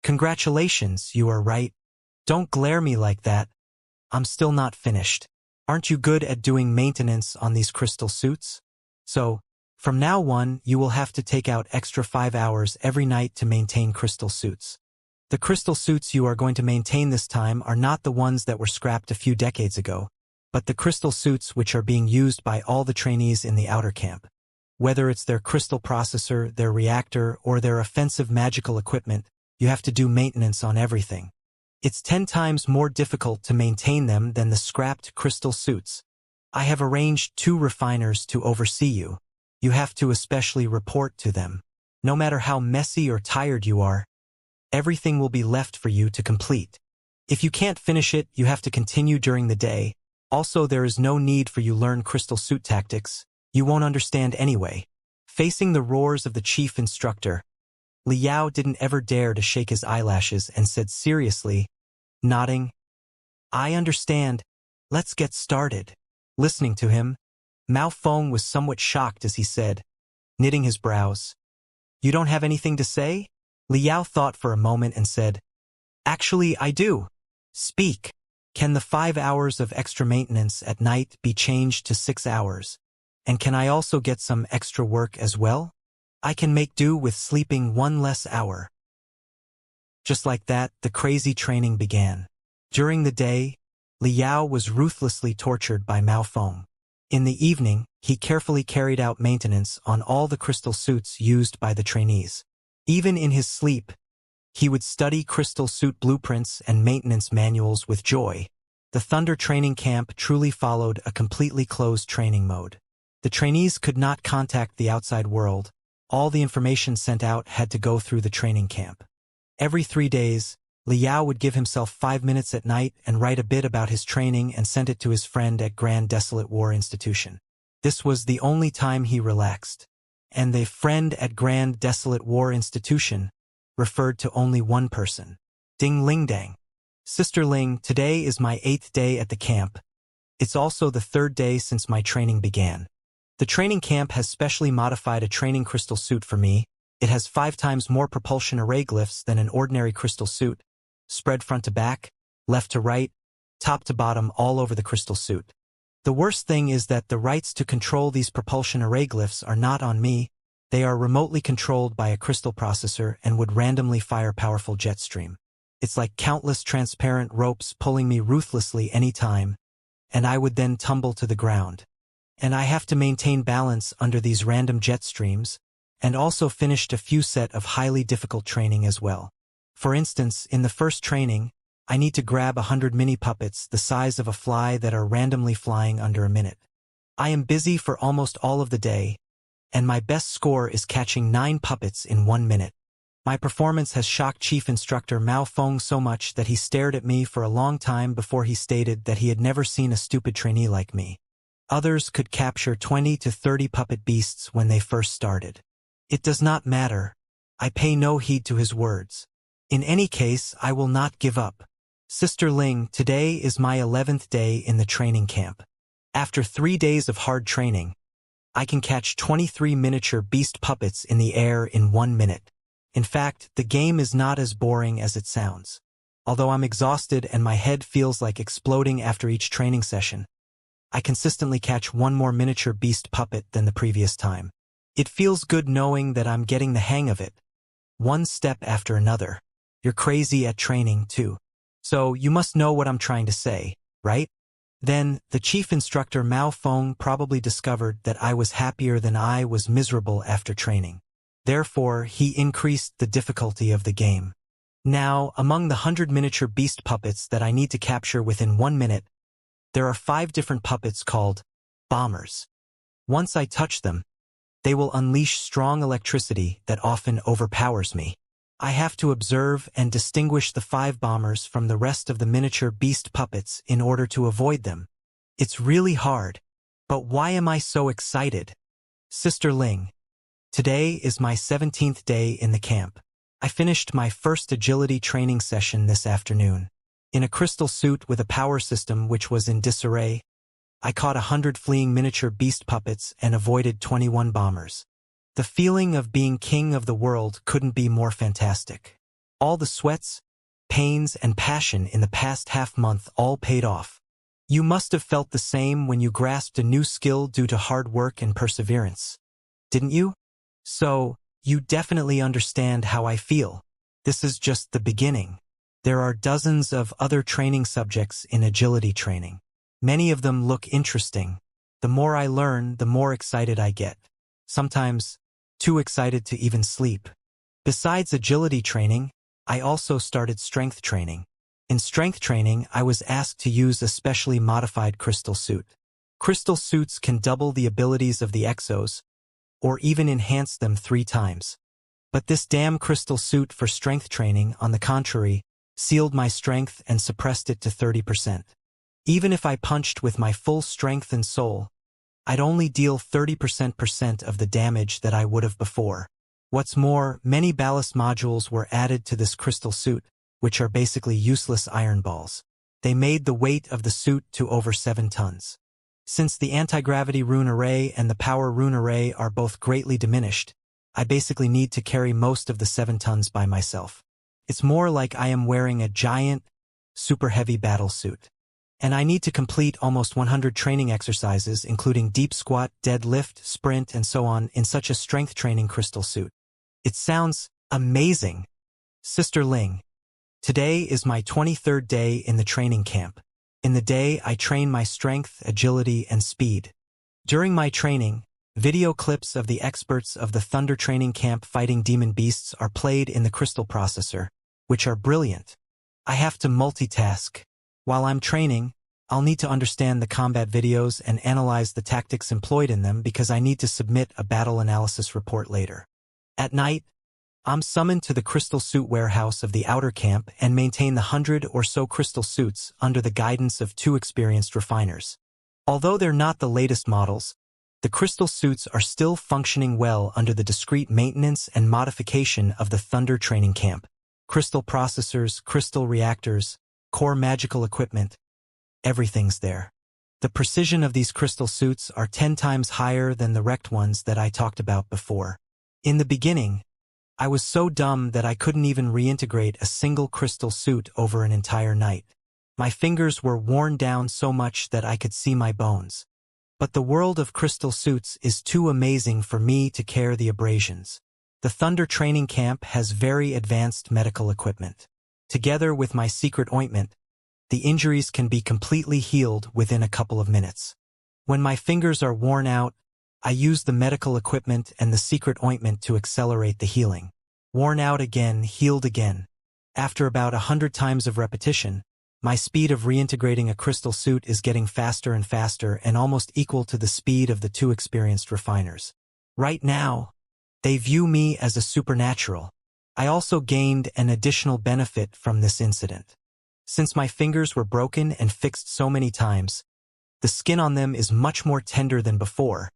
Speaker 1: congratulations, you are right. Don't glare me like that. I'm still not finished. Aren't you good at doing maintenance on these crystal suits? So, from now on, you will have to take out extra 5 hours every night to maintain crystal suits. The crystal suits you are going to maintain this time are not the ones that were scrapped a few decades ago, but the crystal suits which are being used by all the trainees in the outer camp. Whether it's their crystal processor, their reactor, or their offensive magical equipment, you have to do maintenance on everything. It's 10 times more difficult to maintain them than the scrapped crystal suits. I have arranged 2 refiners to oversee you. You have to especially report to them. No matter how messy or tired you are, everything will be left for you to complete. If you can't finish it, you have to continue during the day. Also, there is no need for you to learn crystal suit tactics. You won't understand anyway. Facing the roars of the chief instructor, Liao didn't ever dare to shake his eyelashes and said seriously, nodding, I understand. Let's get started. Listening to him, Mao Feng was somewhat shocked as he said, knitting his brows. You don't have anything to say? Liao thought for a moment and said, actually, I do. Speak. Can the 5 hours of extra maintenance at night be changed to 6 hours? And can I also get some extra work as well? I can make do with sleeping 1 less hour. Just like that, the crazy training began. During the day, Liao was ruthlessly tortured by Mao Feng. In the evening, he carefully carried out maintenance on all the crystal suits used by the trainees. Even in his sleep, he would study crystal suit blueprints and maintenance manuals with joy. The Thunder training camp truly followed a completely closed training mode. The trainees could not contact the outside world. All the information sent out had to go through the training camp. Every 3 days, Liao would give himself 5 minutes at night and write a bit about his training and send it to his friend at Grand Desolate War Institution. This was the only time he relaxed. And the friend at Grand Desolate War Institution referred to only one person. Ding Ling Dang. Sister Ling, today is my 8th day at the camp. It's also the 3rd day since my training began. The training camp has specially modified a training crystal suit for me. It has 5 times more propulsion array glyphs than an ordinary crystal suit, spread front to back, left to right, top to bottom all over the crystal suit. The worst thing is that the rights to control these propulsion array glyphs are not on me. They are remotely controlled by a crystal processor and would randomly fire powerful jet stream. It's like countless transparent ropes pulling me ruthlessly any time, and I would then tumble to the ground. And I have to maintain balance under these random jet streams, and also finished a few set of highly difficult training as well. For instance, in the first training, I need to grab 100 mini puppets the size of a fly that are randomly flying under a minute. I am busy for almost all of the day, and my best score is catching 9 puppets in 1 minute. My performance has shocked Chief Instructor Mao Feng so much that he stared at me for a long time before he stated that he had never seen a stupid trainee like me. Others could capture 20 to 30 puppet beasts when they first started. It does not matter. I pay no heed to his words. In any case, I will not give up. Sister Ling, today is my 11th day in the training camp. After 3 days of hard training, I can catch 23 miniature beast puppets in the air in 1 minute. In fact, the game is not as boring as it sounds. Although I'm exhausted and my head feels like exploding after each training session, I consistently catch 1 more miniature beast puppet than the previous time. It feels good knowing that I'm getting the hang of it. One step after another. You're crazy at training, too. So you must know what I'm trying to say, right? Then, the chief instructor Mao Feng probably discovered that I was happier than I was miserable after training. Therefore, he increased the difficulty of the game. Now, among the 100 miniature beast puppets that I need to capture within 1 minute, there are 5 different puppets called bombers. Once I touch them, they will unleash strong electricity that often overpowers me. I have to observe and distinguish the 5 bombers from the rest of the miniature beast puppets in order to avoid them. It's really hard. But why am I so excited? Sister Ling. Today is my 17th day in the camp. I finished my first agility training session this afternoon. In a crystal suit with a power system which was in disarray, I caught 100 fleeing miniature beast puppets and avoided 21 bombers. The feeling of being king of the world couldn't be more fantastic. All the sweats, pains, and passion in the past half-month all paid off. You must have felt the same when you grasped a new skill due to hard work and perseverance. Didn't you? So, you definitely understand how I feel. This is just the beginning. There are dozens of other training subjects in agility training. Many of them look interesting. The more I learn, the more excited I get. Sometimes, too excited to even sleep. Besides agility training, I also started strength training. In strength training, I was asked to use a specially modified crystal suit. Crystal suits can double the abilities of the exos, or even enhance them 3 times. But this damn crystal suit for strength training, on the contrary, sealed my strength and suppressed it to 30%. Even if I punched with my full strength and soul, I'd only deal 30% of the damage that I would have before. What's more, many ballast modules were added to this crystal suit, which are basically useless iron balls. They made the weight of the suit to over 7 tons. Since the anti-gravity rune array and the power rune array are both greatly diminished, I basically need to carry most of the 7 tons by myself. It's more like I am wearing a giant, super heavy battle suit. And I need to complete almost 100 training exercises, including deep squat, deadlift, sprint, and so on, in such a strength training crystal suit. It sounds amazing. Sister Ling. Today is my 23rd day in the training camp. In the day, I train my strength, agility, and speed. During my training, video clips of the experts of the Thunder Training Camp fighting demon beasts are played in the crystal processor, which are brilliant. I have to multitask. While I'm training, I'll need to understand the combat videos and analyze the tactics employed in them because I need to submit a battle analysis report later. At night, I'm summoned to the crystal suit warehouse of the outer camp and maintain the 100 or so crystal suits under the guidance of 2 experienced refiners. Although they're not the latest models, the crystal suits are still functioning well under the discrete maintenance and modification of the Thunder training camp. Crystal processors, crystal reactors, core magical equipment, everything's there. The precision of these crystal suits are 10 times higher than the wrecked ones that I talked about before. In the beginning, I was so dumb that I couldn't even reintegrate a single crystal suit over an entire night. My fingers were worn down so much that I could see my bones. But the world of crystal suits is too amazing for me to care the abrasions. The Thunder training camp has very advanced medical equipment. Together with my secret ointment, the injuries can be completely healed within a couple of minutes. When my fingers are worn out, I use the medical equipment and the secret ointment to accelerate the healing. Worn out again, healed again. After about 100 times of repetition, my speed of reintegrating a crystal suit is getting faster and faster and almost equal to the speed of the 2 experienced refiners. Right now, they view me as a supernatural. I also gained an additional benefit from this incident. Since my fingers were broken and fixed so many times, the skin on them is much more tender than before,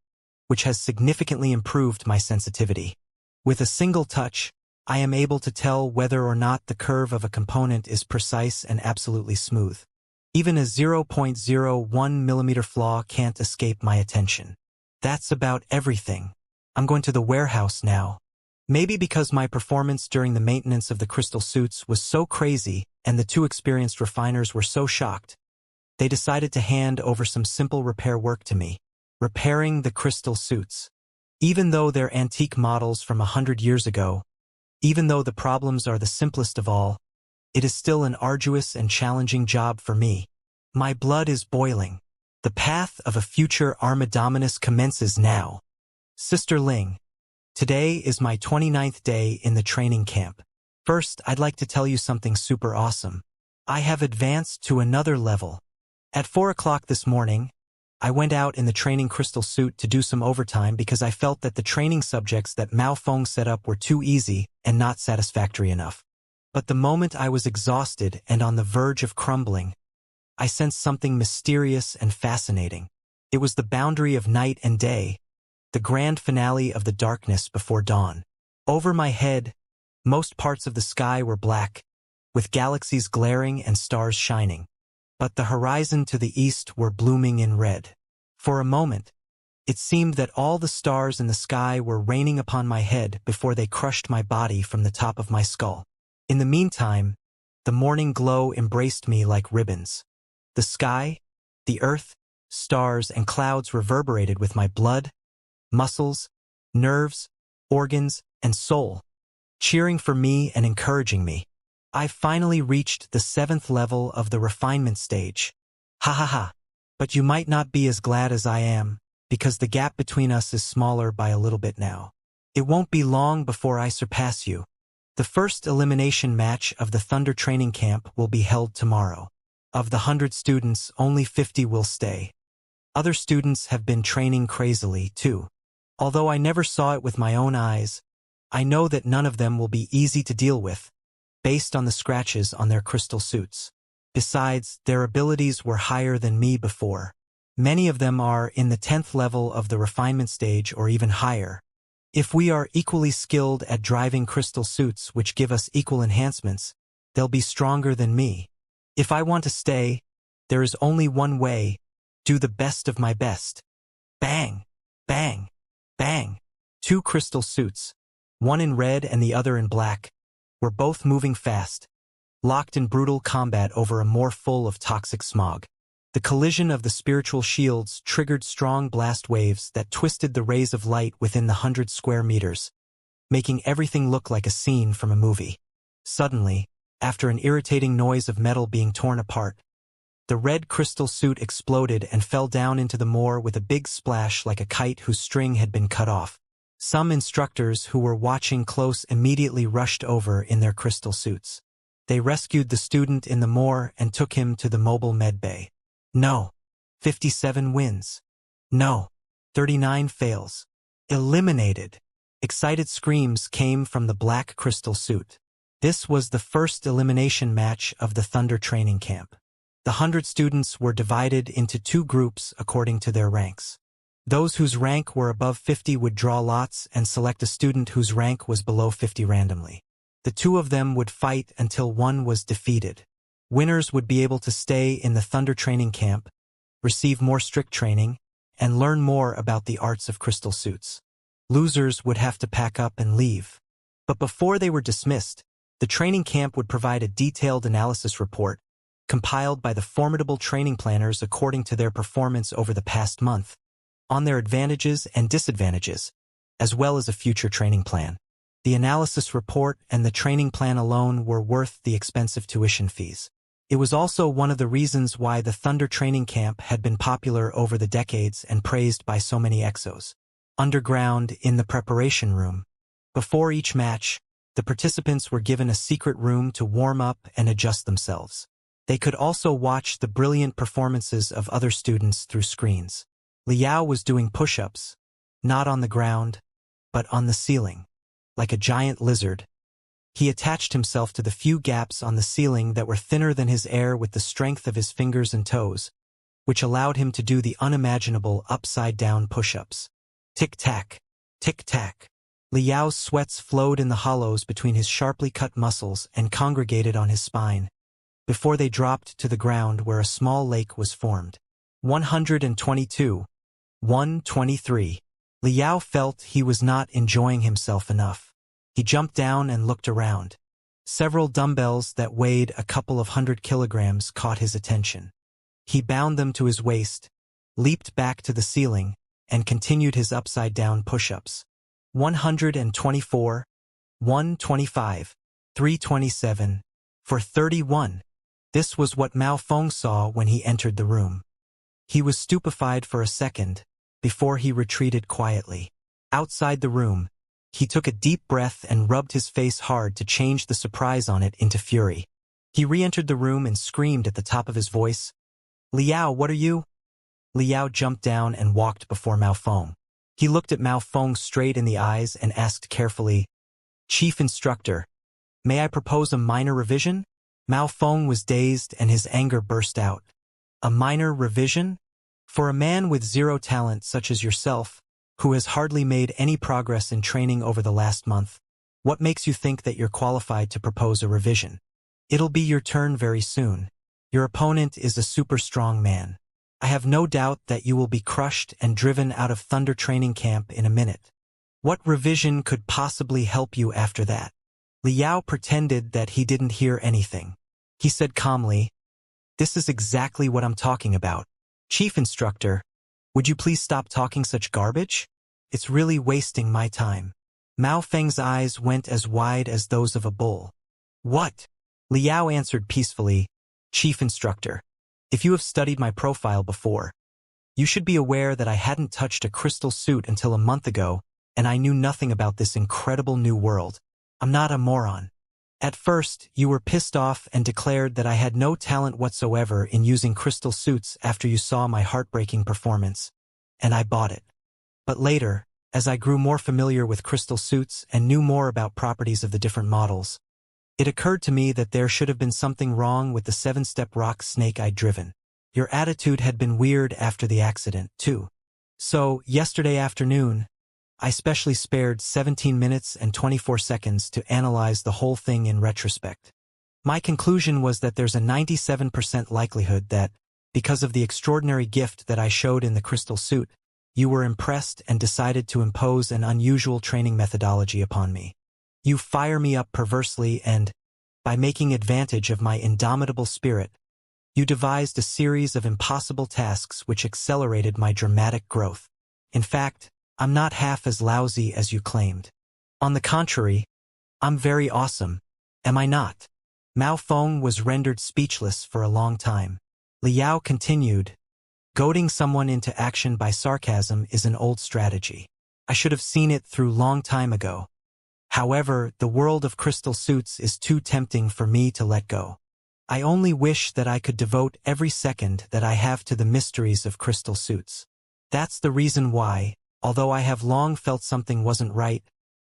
Speaker 1: which has significantly improved my sensitivity. With a single touch, I am able to tell whether or not the curve of a component is precise and absolutely smooth. Even a 0.01 millimeter flaw can't escape my attention. That's about everything. I'm going to the warehouse now. Maybe because my performance during the maintenance of the crystal suits was so crazy and the 2 experienced refiners were so shocked, they decided to hand over some simple repair work to me. Repairing the crystal suits. Even though they're antique models from 100 years ago, even though the problems are the simplest of all, it is still an arduous and challenging job for me. My blood is boiling. The path of a future Armadominus commences now. Sister Ling, today is my 29th day in the training camp. First, I'd like to tell you something super awesome. I have advanced to another level. At 4 o'clock this morning, I went out in the training crystal suit to do some overtime because I felt that the training subjects that Mao Feng set up were too easy and not satisfactory enough. But the moment I was exhausted and on the verge of crumbling, I sensed something mysterious and fascinating. It was the boundary of night and day, the grand finale of the darkness before dawn. Over my head, most parts of the sky were black, with galaxies glaring and stars shining. But the horizon to the east were blooming in red. For a moment, it seemed that all the stars in the sky were raining upon my head before they crushed my body from the top of my skull. In the meantime, the morning glow embraced me like ribbons. The sky, the earth, stars, and clouds reverberated with my blood, muscles, nerves, organs, and soul, cheering for me and encouraging me. I've finally reached the 7th level of the refinement stage. Ha ha ha. But you might not be as glad as I am, because the gap between us is smaller by a little bit now. It won't be long before I surpass you. The first elimination match of the Thunder training camp will be held tomorrow. Of the 100 students, only 50 will stay. Other students have been training crazily, too. Although I never saw it with my own eyes, I know that none of them will be easy to deal with, based on the scratches on their crystal suits. Besides, their abilities were higher than me before. Many of them are in the 10th level of the refinement stage or even higher. If we are equally skilled at driving crystal suits which give us equal enhancements, they'll be stronger than me. If I want to stay, there is only one way: do the best of my best. Bang! Bang! Bang! 2 crystal suits, one in red and the other in black, were both moving fast, locked in brutal combat over a more full of toxic smog. The collision of the spiritual shields triggered strong blast waves that twisted the rays of light within the 100 square meters, making everything look like a scene from a movie. Suddenly, after an irritating noise of metal being torn apart, the red crystal suit exploded and fell down into the moor with a big splash like a kite whose string had been cut off. Some instructors who were watching close immediately rushed over in their crystal suits. They rescued the student in the moor and took him to the mobile med bay. No. 57 wins. No. 39 fails. Eliminated. Excited screams came from the black crystal suit. This was the first elimination match of the Thunder training camp. The 100 students were divided into 2 groups according to their ranks. Those whose rank were above 50 would draw lots and select a student whose rank was below 50 randomly. The 2 of them would fight until one was defeated. Winners would be able to stay in the Thunder training camp, receive more strict training, and learn more about the arts of crystal suits. Losers would have to pack up and leave. But before they were dismissed, the training camp would provide a detailed analysis report, compiled by the formidable training planners according to their performance over the past month, on their advantages and disadvantages, as well as a future training plan. The analysis report and the training plan alone were worth the expensive tuition fees. It was also one of the reasons why the Thunder training camp had been popular over the decades and praised by so many exos. Underground, in the preparation room. Before each match, the participants were given a secret room to warm up and adjust themselves. They could also watch the brilliant performances of other students through screens. Liao was doing push-ups, not on the ground, but on the ceiling. Like a giant lizard, he attached himself to the few gaps on the ceiling that were thinner than his air with the strength of his fingers and toes, which allowed him to do the unimaginable upside-down push-ups. Tick-tack, tick-tack. Liao's sweats flowed in the hollows between his sharply cut muscles and congregated on his spine, before they dropped to the ground where a small lake was formed. 122. 123. Liao felt he was not enjoying himself enough. He jumped down and looked around. Several dumbbells that weighed a couple of 100 kilograms caught his attention. He bound them to his waist, leaped back to the ceiling, and continued his upside-down push-ups. 124, 125, 327, for 31. This was what Mao Feng saw when he entered the room. He was stupefied for a second, before he retreated quietly. Outside the room, he took a deep breath and rubbed his face hard to change the surprise on it into fury. He re-entered the room and screamed at the top of his voice, "Liao, what are you?" Liao jumped down and walked before Mao Feng. He looked at Mao Feng straight in the eyes and asked carefully, "Chief Instructor, may I propose a minor revision?" Mao Feng was dazed and his anger burst out. A minor revision? For a man with zero talent such as yourself, who has hardly made any progress in training over the last month, what makes you think that you're qualified to propose a revision? It'll be your turn very soon. Your opponent is a super strong man. I have no doubt that you will be crushed and driven out of Thunder training camp in a minute. What revision could possibly help you after that? Liao pretended that he didn't hear anything. He said calmly, "This is exactly what I'm talking about. Chief Instructor, would you please stop talking such garbage? It's really wasting my time." Mao Feng's eyes went as wide as those of a bull. "What?" Liao answered peacefully, "Chief Instructor, if you have studied my profile before, you should be aware that I hadn't touched a crystal suit until a month ago, and I knew nothing about this incredible new world. I'm not a moron. At first, you were pissed off and declared that I had no talent whatsoever in using crystal suits after you saw my heartbreaking performance, and I bought it. But later, as I grew more familiar with crystal suits and knew more about properties of the different models, it occurred to me that there should have been something wrong with the 7-step rock snake I'd driven. Your attitude had been weird after the accident, too. So, yesterday afternoon, I specially spared 17 minutes and 24 seconds to analyze the whole thing in retrospect. My conclusion was that there's a 97% likelihood that, because of the extraordinary gift that I showed in the crystal suit, you were impressed and decided to impose an unusual training methodology upon me. You fire me up perversely and, by making advantage of my indomitable spirit, you devised a series of impossible tasks which accelerated my dramatic growth. In fact, I'm not half as lousy as you claimed. On the contrary, I'm very awesome, am I not? Mao Feng was rendered speechless for a long time. Liao continued, "Goading someone into action by sarcasm is an old strategy. I should have seen it through long time ago. However, the world of crystal suits is too tempting for me to let go. I only wish that I could devote every second that I have to the mysteries of crystal suits. That's the reason why, although I have long felt something wasn't right,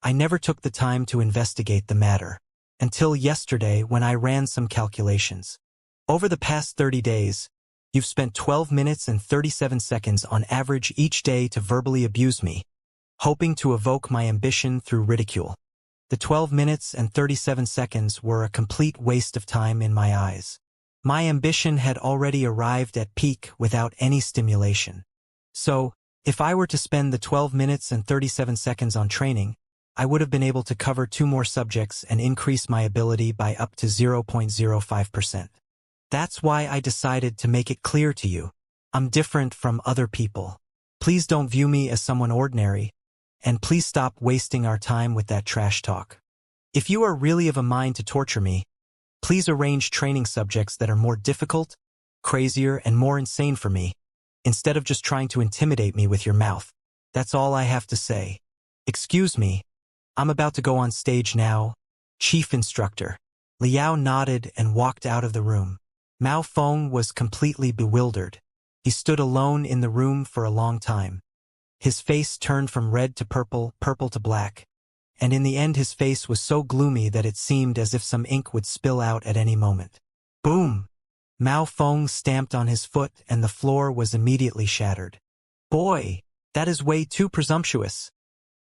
Speaker 1: I never took the time to investigate the matter. Until yesterday when I ran some calculations. Over the past 30 days, you've spent 12 minutes and 37 seconds on average each day to verbally abuse me, hoping to evoke my ambition through ridicule. The 12 minutes and 37 seconds were a complete waste of time in my eyes. My ambition had already arrived at peak without any stimulation. So, if I were to spend the 12 minutes and 37 seconds on training, I would have been able to cover 2 more subjects and increase my ability by up to 0.05%. That's why I decided to make it clear to you. I'm different from other people. Please don't view me as someone ordinary, and please stop wasting our time with that trash talk. If you are really of a mind to torture me, please arrange training subjects that are more difficult, crazier, and more insane for me, instead of just trying to intimidate me with your mouth. That's all I have to say. Excuse me, I'm about to go on stage now. Chief Instructor. Liao nodded and walked out of the room. Mao Feng was completely bewildered. He stood alone in the room for a long time. His face turned from red to purple, purple to black, and in the end his face was so gloomy that it seemed as if some ink would spill out at any moment. Boom! Mao Feng stamped on his foot and the floor was immediately shattered. Boy, that is way too presumptuous.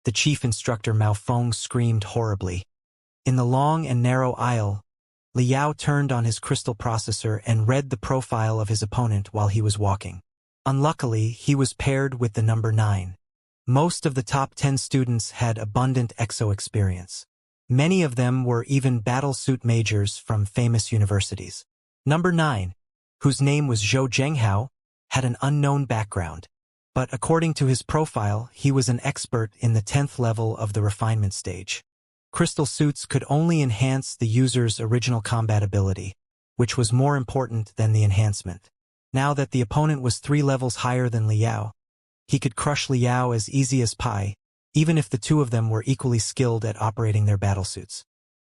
Speaker 1: The chief instructor Mao Feng screamed horribly. In the long and narrow aisle, Liao turned on his crystal processor and read the profile of his opponent while he was walking. Unluckily, he was paired with the number 9. Most of the top 10 students had abundant exo experience. Many of them were even battlesuit majors from famous universities. Number 9, whose name was Zhou Zhenghao, had an unknown background. But according to his profile, he was an expert in the 10th level of the refinement stage. Crystal suits could only enhance the user's original combat ability, which was more important than the enhancement. Now that the opponent was 3 levels higher than Liao, he could crush Liao as easy as pie, even if the 2 of them were equally skilled at operating their battlesuits.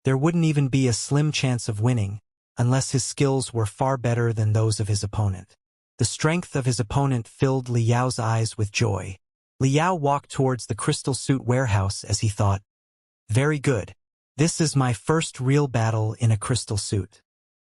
Speaker 1: There wouldn't even be a slim chance of winning, unless his skills were far better than those of his opponent. The strength of his opponent filled Liao's eyes with joy. Liao walked towards the crystal suit warehouse as he thought, "Very good. This is my first real battle in a crystal suit.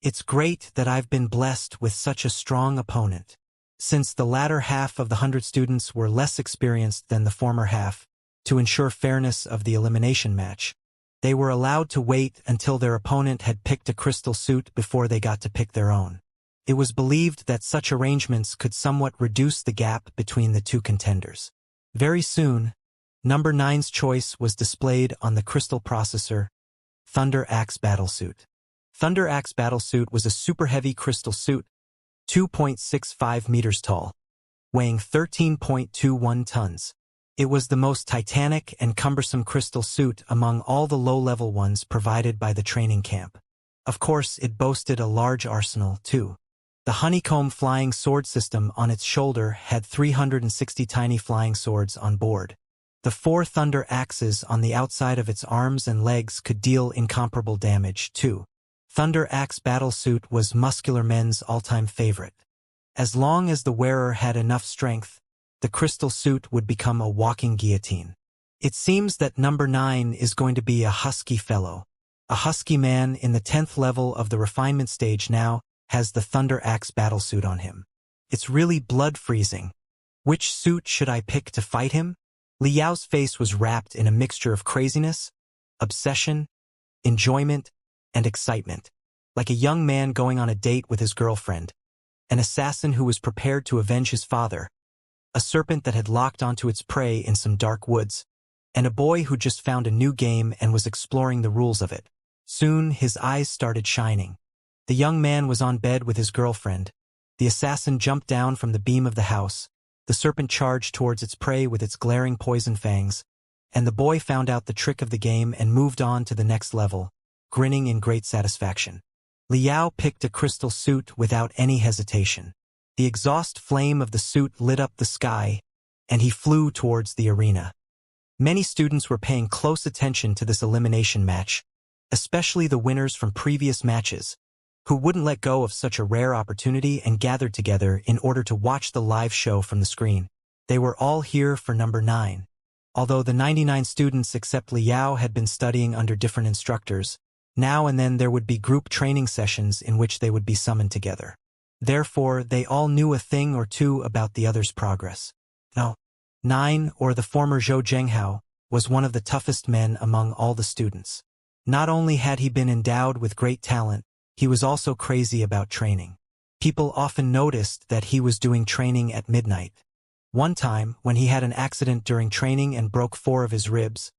Speaker 1: It's great that I've been blessed with such a strong opponent." Since the latter half of the 100 students were less experienced than the former half, to ensure fairness of the elimination match, they were allowed to wait until their opponent had picked a crystal suit before they got to pick their own. It was believed that such arrangements could somewhat reduce the gap between the 2 contenders. Very soon, number 9's choice was displayed on the crystal processor, Thunder Axe Battlesuit. Thunder Axe Battlesuit was a super heavy crystal suit, 2.65 meters tall, weighing 13.21 tons. It was the most titanic and cumbersome crystal suit among all the low-level ones provided by the training camp. Of course, it boasted a large arsenal, too. The honeycomb flying sword system on its shoulder had 360 tiny flying swords on board. The 4 thunder axes on the outside of its arms and legs could deal incomparable damage, too. Thunder Axe Battlesuit was muscular men's all-time favorite. As long as the wearer had enough strength, the crystal suit would become a walking guillotine. It seems that number 9 is going to be a husky fellow. A husky man in the 10th level of the refinement stage now has the Thunder Axe Battlesuit on him. It's really blood-freezing. Which suit should I pick to fight him? Liao's face was wrapped in a mixture of craziness, obsession, enjoyment, and excitement, like a young man going on a date with his girlfriend, an assassin who was prepared to avenge his father, a serpent that had locked onto its prey in some dark woods, and a boy who just found a new game and was exploring the rules of it. Soon his eyes started shining. The young man was on bed with his girlfriend. The assassin jumped down from the beam of the house. The serpent charged towards its prey with its glaring poison fangs, and the boy found out the trick of the game and moved on to the next level, grinning in great satisfaction. Liao picked a crystal suit without any hesitation. The exhaust flame of the suit lit up the sky, and he flew towards the arena. Many students were paying close attention to this elimination match, especially the winners from previous matches, who wouldn't let go of such a rare opportunity and gathered together in order to watch the live show from the screen. They were all here for number 9. Although the 99 students except Liao had been studying under different instructors, now and then there would be group training sessions in which they would be summoned together. Therefore, they all knew a thing or two about the other's progress. No. 9, or the former Zhou Zhenghao, was one of the toughest men among all the students. Not only had he been endowed with great talent, he was also crazy about training. People often noticed that he was doing training at midnight. One time, when he had an accident during training and broke 4 of his ribs,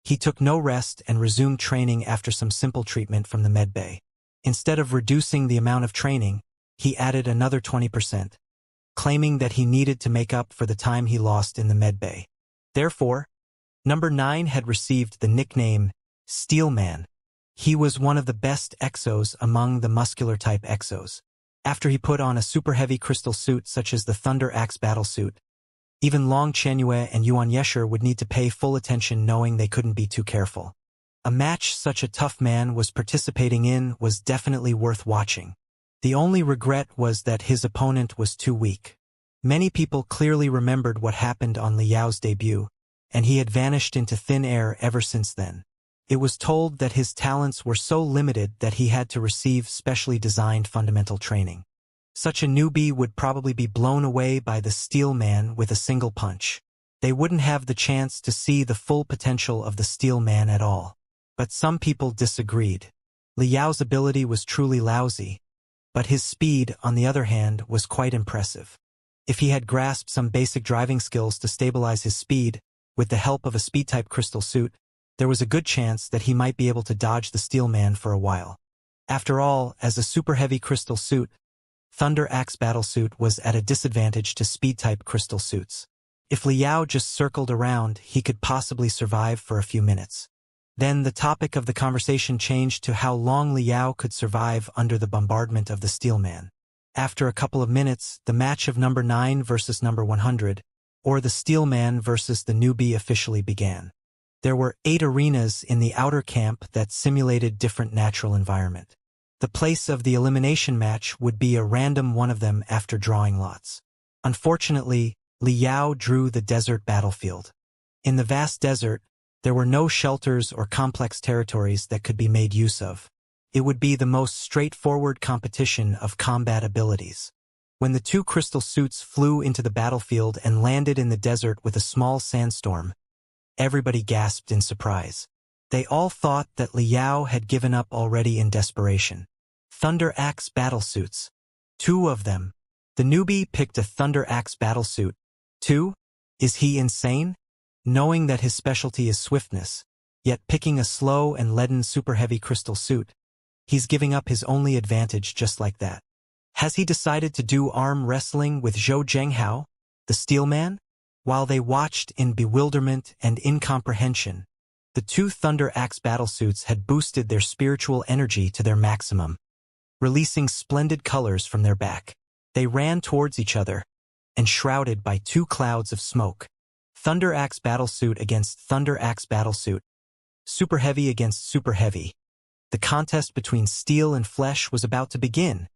Speaker 1: he took no rest and resumed training after some simple treatment from the med bay. Instead of reducing the amount of training, he added another 20%, claiming that he needed to make up for the time he lost in the med bay. Therefore, number 9 had received the nickname Steel Man. He was one of the best exos among the muscular-type exos. After he put on a super-heavy crystal suit such as the Thunder Axe battlesuit, even Long Chenyue and Yuan Yesher would need to pay full attention knowing they couldn't be too careful. A match such a tough man was participating in was definitely worth watching. The only regret was that his opponent was too weak. Many people clearly remembered what happened on Liao's debut, and he had vanished into thin air ever since then. It was told that his talents were so limited that he had to receive specially designed fundamental training. Such a newbie would probably be blown away by the Steel Man with a single punch. They wouldn't have the chance to see the full potential of the Steel Man at all. But some people disagreed. Liao's ability was truly lousy, but his speed, on the other hand, was quite impressive. If he had grasped some basic driving skills to stabilize his speed, with the help of a speed-type crystal suit, there was a good chance that he might be able to dodge the Steel Man for a while. After all, as a super-heavy crystal suit, Thunder Axe battlesuit was at a disadvantage to speed-type crystal suits. If Liao just circled around, he could possibly survive for a few minutes. Then the topic of the conversation changed to how long Liao could survive under the bombardment of the Steel Man. After a couple of minutes, the match of number 9 versus number 100, or the Steel Man versus the newbie officially began. There were 8 arenas in the outer camp that simulated different natural environment. The place of the elimination match would be a random one of them after drawing lots. Unfortunately, Liao drew the desert battlefield. In the vast desert, there were no shelters or complex territories that could be made use of. It would be the most straightforward competition of combat abilities. When the 2 crystal suits flew into the battlefield and landed in the desert with a small sandstorm, everybody gasped in surprise. They all thought that Liao had given up already in desperation. Thunder Axe battlesuits. 2 of them. The newbie picked a Thunder Axe battlesuit. 2? Is he insane? Knowing that his specialty is swiftness, yet picking a slow and leaden super-heavy crystal suit. He's giving up his only advantage just like that. Has he decided to do arm wrestling with Zhou Zhenghao, the Steel Man? While they watched in bewilderment and incomprehension, the 2 Thunder Axe battlesuits had boosted their spiritual energy to their maximum, releasing splendid colors from their back. They ran towards each other, enshrouded by 2 clouds of smoke. Thunder Axe battlesuit against Thunder Axe battlesuit. Super Heavy against Super Heavy. The contest between steel and flesh was about to begin.